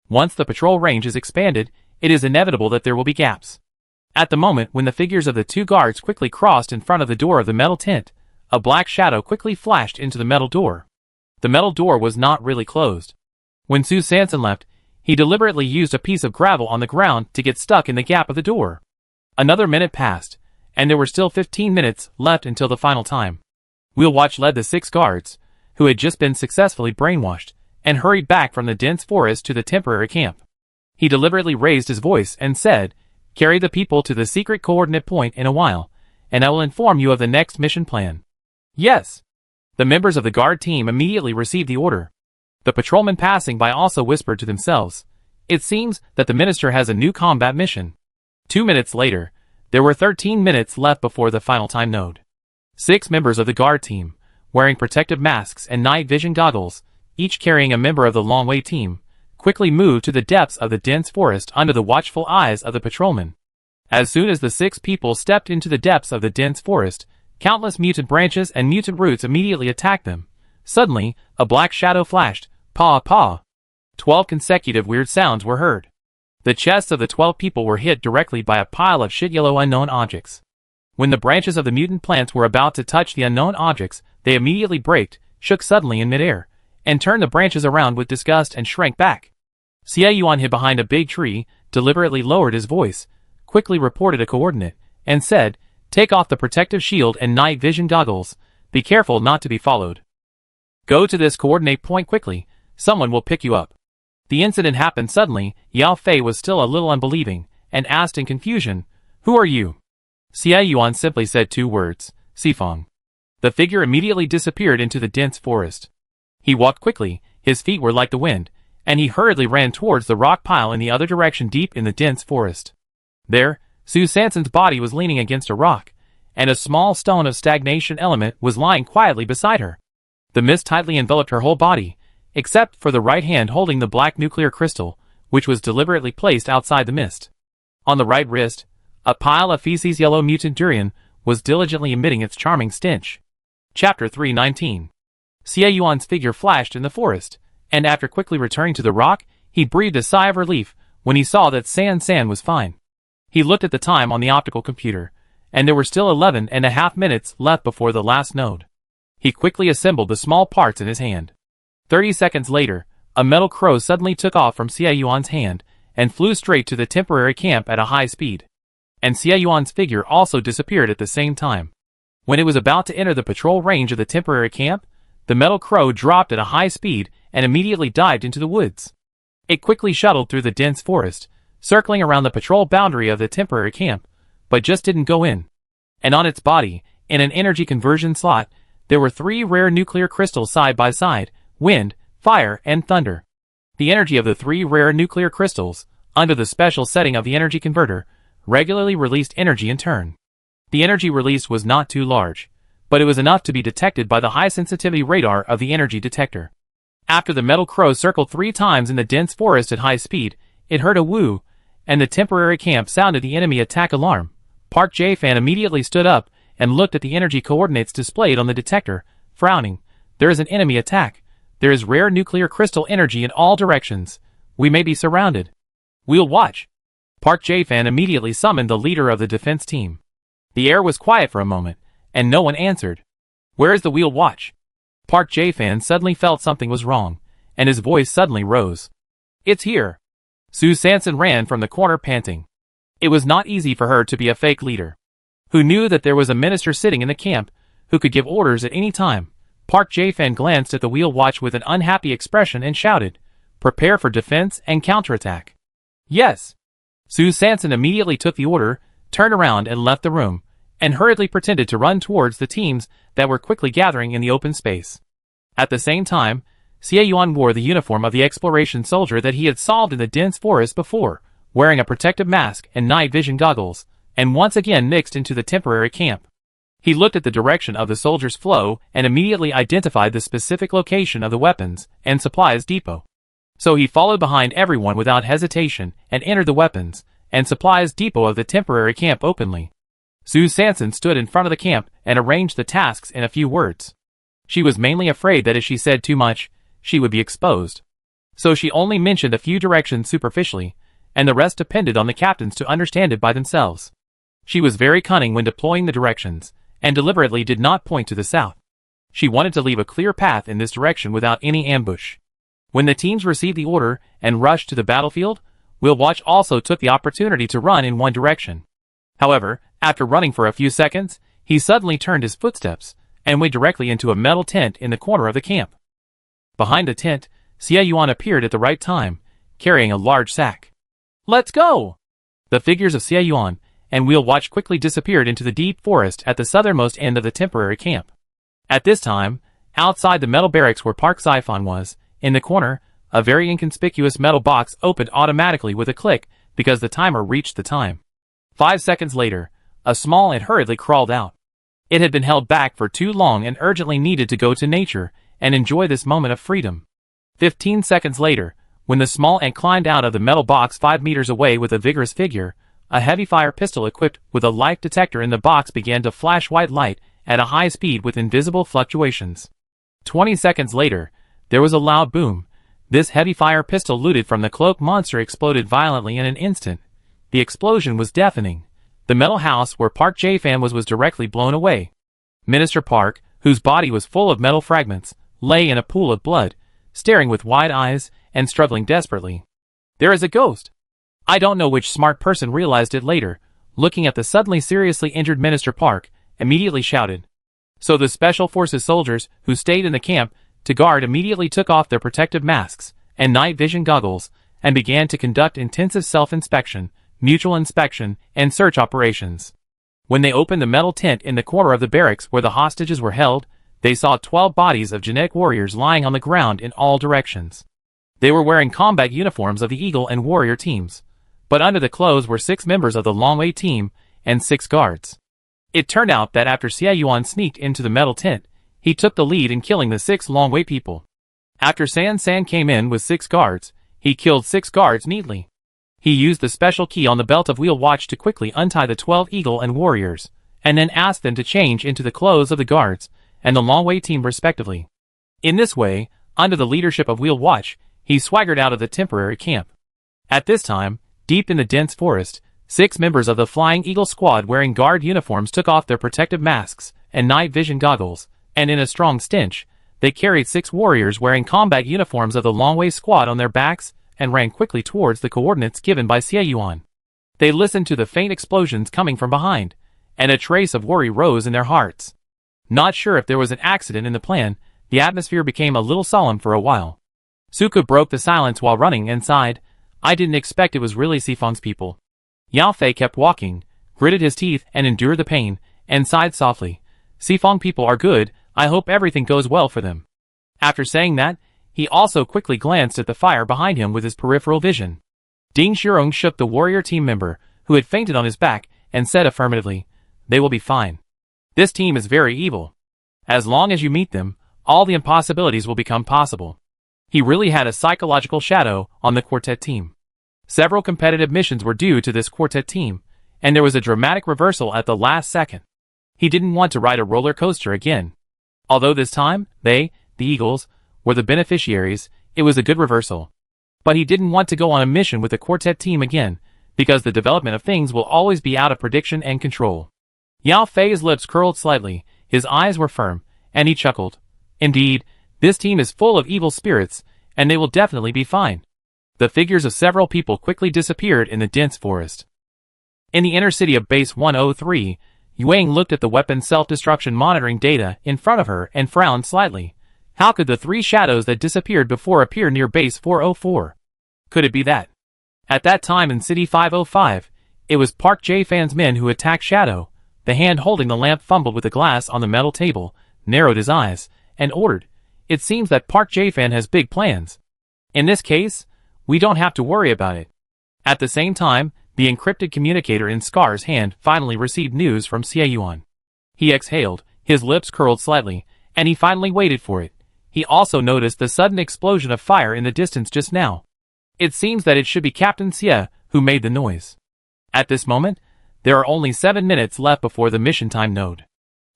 Once the patrol range is expanded, it is inevitable that there will be gaps. At the moment when the figures of the 2 guards quickly crossed in front of the door of the metal tent, a black shadow quickly flashed into the metal door. The metal door was not really closed. When Sue Sanson left, he deliberately used a piece of gravel on the ground to get stuck in the gap of the door. Another minute passed, and there were still 15 minutes left until the final time. Wheel Watch led the 6 guards, who had just been successfully brainwashed, and hurried back from the dense forest to the temporary camp. He deliberately raised his voice and said, "Carry the people to the secret coordinate point in a while, and I will inform you of the next mission plan." "Yes." The members of the guard team immediately received the order. The patrolmen passing by also whispered to themselves, "It seems that the minister has a new combat mission." 2 minutes later, there were 13 minutes left before the final time node. 6 members of the guard team, wearing protective masks and night vision goggles, each carrying a member of the Long Wei team, quickly moved to the depths of the dense forest under the watchful eyes of the patrolmen. As soon as the 6 people stepped into the depths of the dense forest, countless mutant branches and mutant roots immediately attacked them. Suddenly, a black shadow flashed. Paw, paw. 12 consecutive weird sounds were heard. The chests of the 12 people were hit directly by a pile of shit yellow unknown objects. When the branches of the mutant plants were about to touch the unknown objects, they immediately braked, shook suddenly in midair, and turned the branches around with disgust and shrank back. Xie Yuan hid behind a big tree, deliberately lowered his voice, quickly reported a coordinate, and said, "Take off the protective shield and night vision goggles. Be careful not to be followed." Go to this coordinate point quickly, someone will pick you up. The incident happened suddenly. Yao Fei was still a little unbelieving, and asked in confusion, "Who are you?" Xie Yuan simply said 2 words, "Sifang." The figure immediately disappeared into the dense forest. He walked quickly, his feet were like the wind, and he hurriedly ran towards the rock pile in the other direction deep in the dense forest. There, Su Sanson's body was leaning against a rock, and a small stone of stagnation element was lying quietly beside her. The mist tightly enveloped her whole body, except for the right hand holding the black nuclear crystal, which was deliberately placed outside the mist. On the right wrist, a pile of feces yellow mutant durian was diligently emitting its charming stench. Chapter 319. Xie Yuan's figure flashed in the forest, and after quickly returning to the rock, he breathed a sigh of relief when he saw that San was fine. He looked at the time on the optical computer, and there were still 11.5 minutes left before the last node. He quickly assembled the small parts in his hand. 30 seconds later, a metal crow suddenly took off from Xie Yuan's hand and flew straight to the temporary camp at a high speed. And Xie Yuan's figure also disappeared at the same time. When it was about to enter the patrol range of the temporary camp, the metal crow dropped at a high speed and immediately dived into the woods. It quickly shuttled through the dense forest, circling around the patrol boundary of the temporary camp, but just didn't go in. And on its body, in an energy conversion slot, there were 3 rare nuclear crystals side by side: wind, fire, and thunder. The energy of the 3 rare nuclear crystals, under the special setting of the energy converter, regularly released energy in turn. The energy released was not too large, but it was enough to be detected by the high-sensitivity radar of the energy detector. After the metal crow circled 3 times in the dense forest at high speed, it heard a woo, and the temporary camp sounded the enemy attack alarm. Park Jae-fan immediately stood up and looked at the energy coordinates displayed on the detector, frowning. "There is an enemy attack. There is rare nuclear crystal energy in all directions. We may be surrounded. We'll watch." Park Jae-fan immediately summoned the leader of the defense team. The air was quiet for a moment, and no one answered. "Where is the wheel watch?" Park Jae-fan suddenly felt something was wrong, and his voice suddenly rose. "It's here." Su Sanson ran from the corner panting. It was not easy for her to be a fake leader, who knew that there was a minister sitting in the camp, who could give orders at any time. Park Jae-fan glanced at the wheel watch with an unhappy expression and shouted, "Prepare for defense and counterattack." "Yes." Su Sanson immediately took the order, turned around and left the room, and hurriedly pretended to run towards the teams that were quickly gathering in the open space. At the same time, Xie Yuan wore the uniform of the exploration soldier that he had solved in the dense forest before, wearing a protective mask and night vision goggles, and once again mixed into the temporary camp. He looked at the direction of the soldiers' flow and immediately identified the specific location of the weapons and supplies depot. So he followed behind everyone without hesitation and entered the weapons and supplies depot of the temporary camp openly. Su Sanson stood in front of the camp and arranged the tasks in a few words. She was mainly afraid that if she said too much, she would be exposed. So she only mentioned a few directions superficially, and the rest depended on the captains to understand it by themselves. She was very cunning when deploying the directions, and deliberately did not point to the south. She wanted to leave a clear path in this direction without any ambush. When the teams received the order and rushed to the battlefield, Will Watch also took the opportunity to run in one direction. However, after running for a few seconds, he suddenly turned his footsteps and went directly into a metal tent in the corner of the camp. Behind the tent, Xie Yuan appeared at the right time, carrying a large sack. "Let's go!" The figures of Xie Yuan and Will Watch quickly disappeared into the deep forest at the southernmost end of the temporary camp. At this time, outside the metal barracks where Park Zaifan was, in the corner, a very inconspicuous metal box opened automatically with a click because the timer reached the time. 5 seconds later, a small ant hurriedly crawled out. It had been held back for too long and urgently needed to go to nature and enjoy this moment of freedom. 15 seconds later, when the small ant climbed out of the metal box 5 meters away with a vigorous figure, a heavy fire pistol equipped with a light detector in the box began to flash white light at a high speed with invisible fluctuations. 20 seconds later, there was a loud boom. This heavy fire pistol looted from the cloak monster exploded violently in an instant. The explosion was deafening. The metal house where Park Jae-fan was directly blown away. Minister Park, whose body was full of metal fragments, lay in a pool of blood, staring with wide eyes and struggling desperately. "There is a ghost!" I don't know which smart person realized it later, looking at the suddenly seriously injured Minister Park, immediately shouted. So the Special Forces soldiers who stayed in the camp to guard immediately took off their protective masks and night vision goggles and began to conduct intensive self-inspection, mutual inspection, and search operations. When they opened the metal tent in the corner of the barracks where the hostages were held, they saw 12 bodies of genetic warriors lying on the ground in all directions. They were wearing combat uniforms of the Eagle and Warrior teams, but under the clothes were 6 members of the Longwei team and 6 guards. It turned out that after Xie Yuan sneaked into the metal tent, he took the lead in killing the 6 Longwei people. After San San came in with 6 guards, he killed 6 guards neatly. He used the special key on the belt of Wheel Watch to quickly untie the 12 Eagle and Warriors, and then asked them to change into the clothes of the guards and the Longwei team respectively. In this way, under the leadership of Wheel Watch, he swaggered out of the temporary camp. At this time, deep in the dense forest, 6 members of the Flying Eagle squad wearing guard uniforms took off their protective masks and night vision goggles, and in a strong stench, they carried 6 warriors wearing combat uniforms of the Longwei squad on their backs and ran quickly towards the coordinates given by Xie Yuan. They listened to the faint explosions coming from behind, and a trace of worry rose in their hearts. Not sure if there was an accident in the plan, the atmosphere became a little solemn for a while. Suka broke the silence while running and sighed, "I didn't expect it was really Sifang's people." Yao Fei kept walking, gritted his teeth and endured the pain, and sighed softly, "Sifang people are good, I hope everything goes well for them." After saying that, he also quickly glanced at the fire behind him with his peripheral vision. Ding Shirong shook the warrior team member, who had fainted on his back, and said affirmatively, "They will be fine. This team is very evil. As long as you meet them, all the impossibilities will become possible." He really had a psychological shadow on the quartet team. Several competitive missions were due to this quartet team, and there was a dramatic reversal at the last second. He didn't want to ride a roller coaster again. Although this time, they, the Eagles, were the beneficiaries, it was a good reversal. But he didn't want to go on a mission with the quartet team again, because the development of things will always be out of prediction and control. Yao Fei's lips curled slightly, his eyes were firm, and he chuckled. Indeed, this team is full of evil spirits, and they will definitely be fine. The figures of several people quickly disappeared in the dense forest. In the inner city of Base 103, Yuang looked at the weapon self-destruction monitoring data in front of her and frowned slightly. How could the 3 shadows that disappeared before appear near Base 404? Could it be that? At that time in City 505, it was Park Jae-fan's men who attacked Shadow. The hand holding the lamp fumbled with the glass on the metal table, narrowed his eyes, and ordered, "It seems that Park Jae-fan has big plans. In this case, we don't have to worry about it." At the same time, the encrypted communicator in Scar's hand finally received news from Xie Yuan. He exhaled, his lips curled slightly, and he finally waited for it. He also noticed the sudden explosion of fire in the distance just now. It seems that it should be Captain Xie who made the noise. At this moment, there are only 7 minutes left before the mission time node.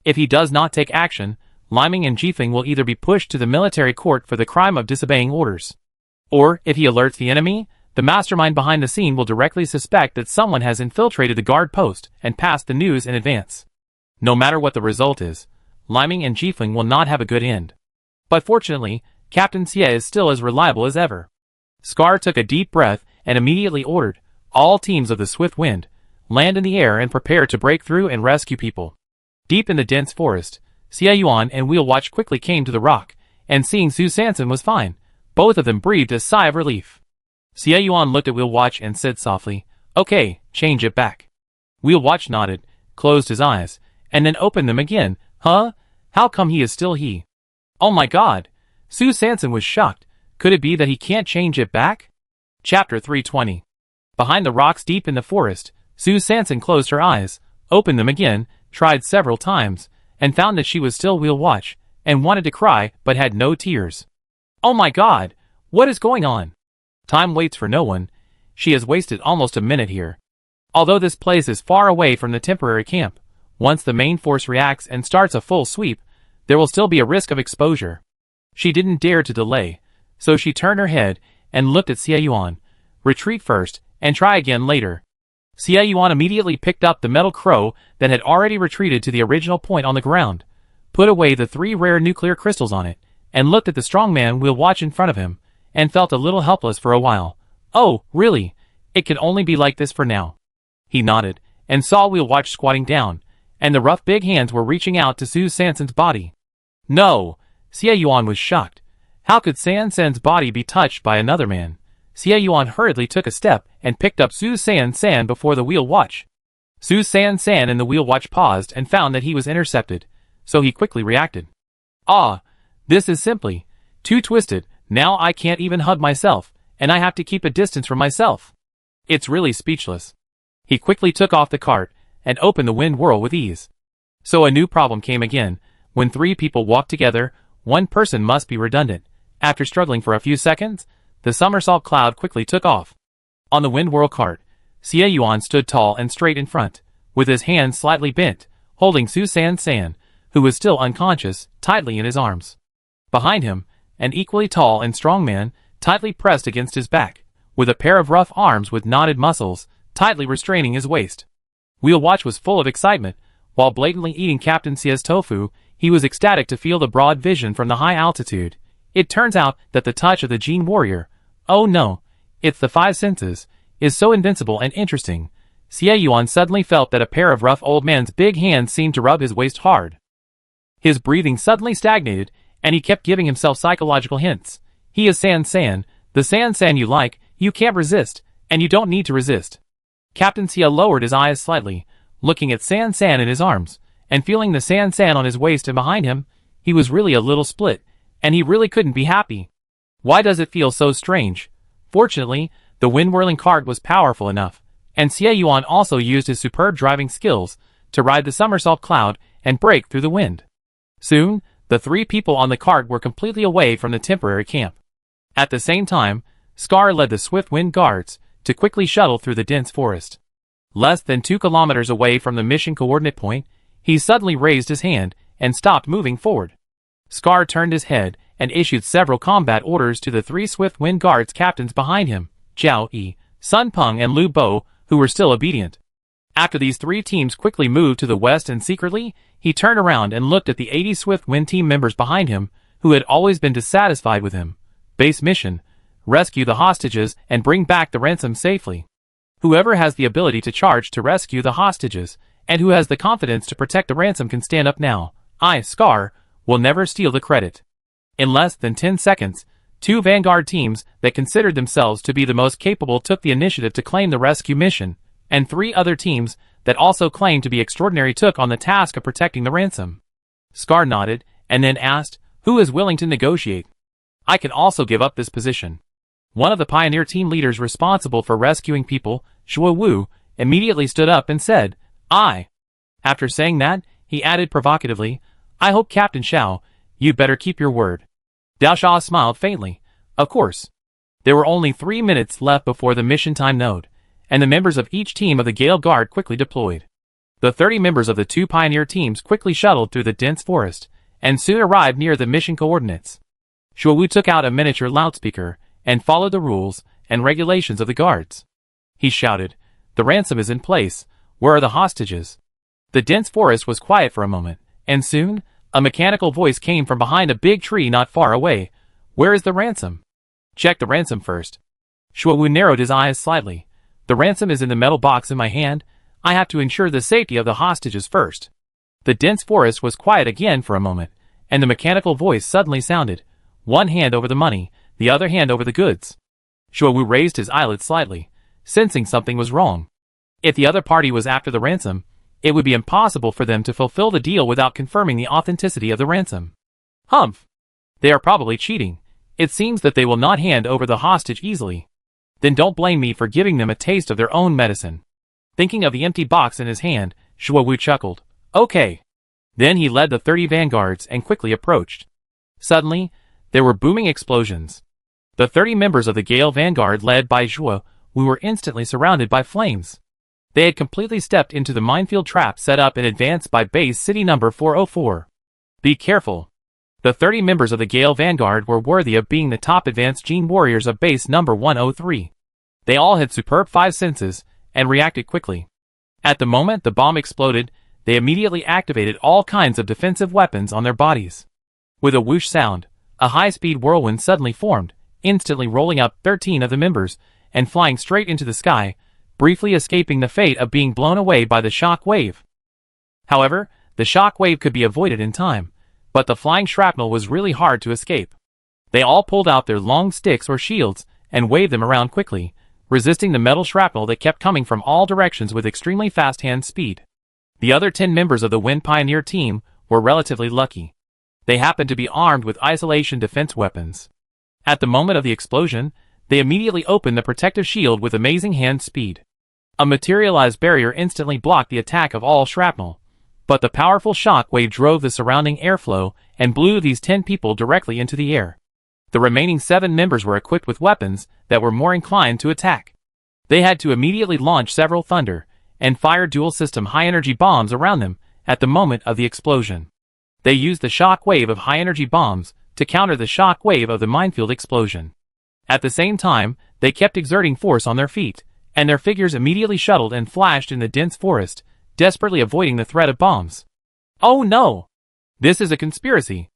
If he does not take action, Liming and Jifeng will either be pushed to the military court for the crime of disobeying orders. Or, if he alerts the enemy, the mastermind behind the scene will directly suspect that someone has infiltrated the guard post and passed the news in advance. No matter what the result is, Liming and Jifeng will not have a good end. But fortunately, Captain Xie is still as reliable as ever. Scar took a deep breath and immediately ordered, "All teams of the Swift Wind, land in the air and prepare to break through and rescue people." Deep in the dense forest, Xie Yuan and Wheel Watch quickly came to the rock, and seeing Su Sanson was fine, both of them breathed a sigh of relief. Xie Yuan looked at Wheel Watch and said softly, "Okay, change it back." Wheel Watch nodded, closed his eyes, and then opened them again. Huh? How come he is still he? Oh my god! Su Sanson was shocked. Could it be that he can't change it back? Chapter 320. Behind the rocks deep in the forest, Su Sanson closed her eyes, opened them again, tried several times, and found that she was still Wheel Watch, and wanted to cry but had no tears. Oh my god! What is going on? Time waits for no one. She has wasted almost a minute here. Although this place is far away from the temporary camp, once the main force reacts and starts a full sweep, there will still be a risk of exposure. She didn't dare to delay, so she turned her head and looked at Xie Yuan. Retreat first, and try again later. Xie Yuan immediately picked up the metal crow that had already retreated to the original point on the ground, put away the 3 rare nuclear crystals on it, and looked at the strong man Wheel Watch in front of him, and felt a little helpless for a while. Oh, really? It can only be like this for now. He nodded, and saw Wheel Watch squatting down, and the rough big hands were reaching out to Su Sanson's body. No! Xie Yuan was shocked. How could San San's body be touched by another man? Xie Yuan hurriedly took a step and picked up Su San San before the wheel watch. Su San San and the wheel watch paused and found that he was intercepted, so he quickly reacted. Ah, this is simply too twisted. Now I can't even hug myself, and I have to keep a distance from myself. It's really speechless. He quickly took off the cart and opened the wind whirl with ease. So a new problem came again. When three people walk together, one person must be redundant. After struggling for a few seconds, the somersault cloud quickly took off. On the wind whirl cart, Xie Yuan stood tall and straight in front, with his hands slightly bent, holding Su San San, who was still unconscious, tightly in his arms. Behind him, an equally tall and strong man, tightly pressed against his back, with a pair of rough arms with knotted muscles, tightly restraining his waist. Wheel Watch was full of excitement. While blatantly eating Captain Xia's tofu, he was ecstatic to feel the broad vision from the high altitude. It turns out that the touch of the Gene Warrior, oh no, it's the five senses, is so invincible and interesting. Xie Yuan suddenly felt that a pair of rough old man's big hands seemed to rub his waist hard. His breathing suddenly stagnated, and he kept giving himself psychological hints. He is San San, the San San you like, you can't resist, and you don't need to resist. Captain Xia lowered his eyes slightly, looking at San San in his arms, and feeling the San San on his waist and behind him. He was really a little split, and he really couldn't be happy. Why does it feel so strange? Fortunately, the wind-whirling cart was powerful enough, and Xie Yuan also used his superb driving skills to ride the somersault cloud and break through the wind. Soon, the three people on the cart were completely away from the temporary camp. At the same time, Scar led the swift wind guards to quickly shuttle through the dense forest. Less than 2 kilometers away from the mission coordinate point, he suddenly raised his hand and stopped moving forward. Scar turned his head and issued several combat orders to the 3 swift wind guards captains behind him, Zhao Yi, Sun Peng and Lu Bo, who were still obedient. After these 3 teams quickly moved to the west and secretly, he turned around and looked at the 80 swift wind team members behind him, who had always been dissatisfied with him. Base mission: rescue the hostages and bring back the ransom safely. Whoever has the ability to charge to rescue the hostages, and who has the confidence to protect the ransom can stand up now. I, Scar, will never steal the credit. In less than 10 seconds, 2 vanguard teams that considered themselves to be the most capable took the initiative to claim the rescue mission, and 3 other teams that also claimed to be extraordinary took on the task of protecting the ransom. Scar nodded, and then asked, who is willing to negotiate? I can also give up this position. One of the pioneer team leaders responsible for rescuing people, Shuo Wu, immediately stood up and said, I. After saying that, he added provocatively, I hope Captain Xiao, you'd better keep your word. Dao Sha smiled faintly. Of course. There were only 3 minutes left before the mission time node, and the members of each team of the Gale Guard quickly deployed. The 30 members of the 2 pioneer teams quickly shuttled through the dense forest, and soon arrived near the mission coordinates. Shuo Wu took out a miniature loudspeaker, and followed the rules and regulations of the guards. He shouted, the ransom is in place, where are the hostages? The dense forest was quiet for a moment, and soon, a mechanical voice came from behind a big tree not far away. Where is the ransom? Check the ransom first. Shuo Wu narrowed his eyes slightly. The ransom is in the metal box in my hand. I have to ensure the safety of the hostages first. The dense forest was quiet again for a moment, and the mechanical voice suddenly sounded. One hand over the money, the other hand over the goods. Shuo Wu raised his eyelids slightly, sensing something was wrong. If the other party was after the ransom, it would be impossible for them to fulfill the deal without confirming the authenticity of the ransom. Humph! They are probably cheating. It seems that they will not hand over the hostage easily. Then don't blame me for giving them a taste of their own medicine. Thinking of the empty box in his hand, Shuo Wu chuckled. Okay. Then he led the 30 vanguards and quickly approached. Suddenly, there were booming explosions. The 30 members of the Gale Vanguard led by Shuo Wu were instantly surrounded by flames. They had completely stepped into the minefield trap set up in advance by base city number 404. Be careful. The 30 members of the Gale Vanguard were worthy of being the top advanced gene warriors of base number 103. They all had superb 5 senses and reacted quickly. At the moment the bomb exploded, they immediately activated all kinds of defensive weapons on their bodies. With a whoosh sound, a high-speed whirlwind suddenly formed, instantly rolling up 13 of the members and flying straight into the sky, briefly escaping the fate of being blown away by the shock wave. However, the shock wave could be avoided in time. But the flying shrapnel was really hard to escape. They all pulled out their long sticks or shields and waved them around quickly, resisting the metal shrapnel that kept coming from all directions with extremely fast hand speed. The other 10 members of the Wind Pioneer team were relatively lucky. They happened to be armed with isolation defense weapons. At the moment of the explosion, they immediately opened the protective shield with amazing hand speed. A materialized barrier instantly blocked the attack of all shrapnel, but the powerful shock wave drove the surrounding airflow and blew these 10 people directly into the air. The remaining 7 members were equipped with weapons that were more inclined to attack. They had to immediately launch several thunder and fire dual-system high-energy bombs around them at the moment of the explosion. They used the shock wave of high-energy bombs to counter the shock wave of the minefield explosion. At the same time, they kept exerting force on their feet, and their figures immediately shuttled and flashed in the dense forest, desperately avoiding the threat of bombs. Oh no! This is a conspiracy!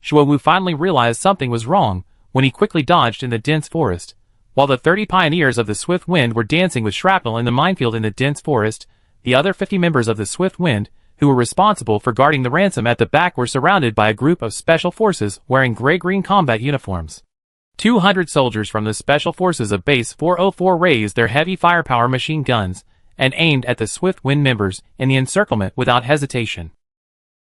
Shuowu finally realized something was wrong when he quickly dodged in the dense forest. While the 30 pioneers of the Swift Wind were dancing with shrapnel in the minefield in the dense forest, the other 50 members of the Swift Wind, who were responsible for guarding the ransom at the back, were surrounded by a group of special forces wearing gray-green combat uniforms. 200 soldiers from the Special Forces of Base 404 raised their heavy firepower machine guns and aimed at the Swift Wind members in the encirclement without hesitation.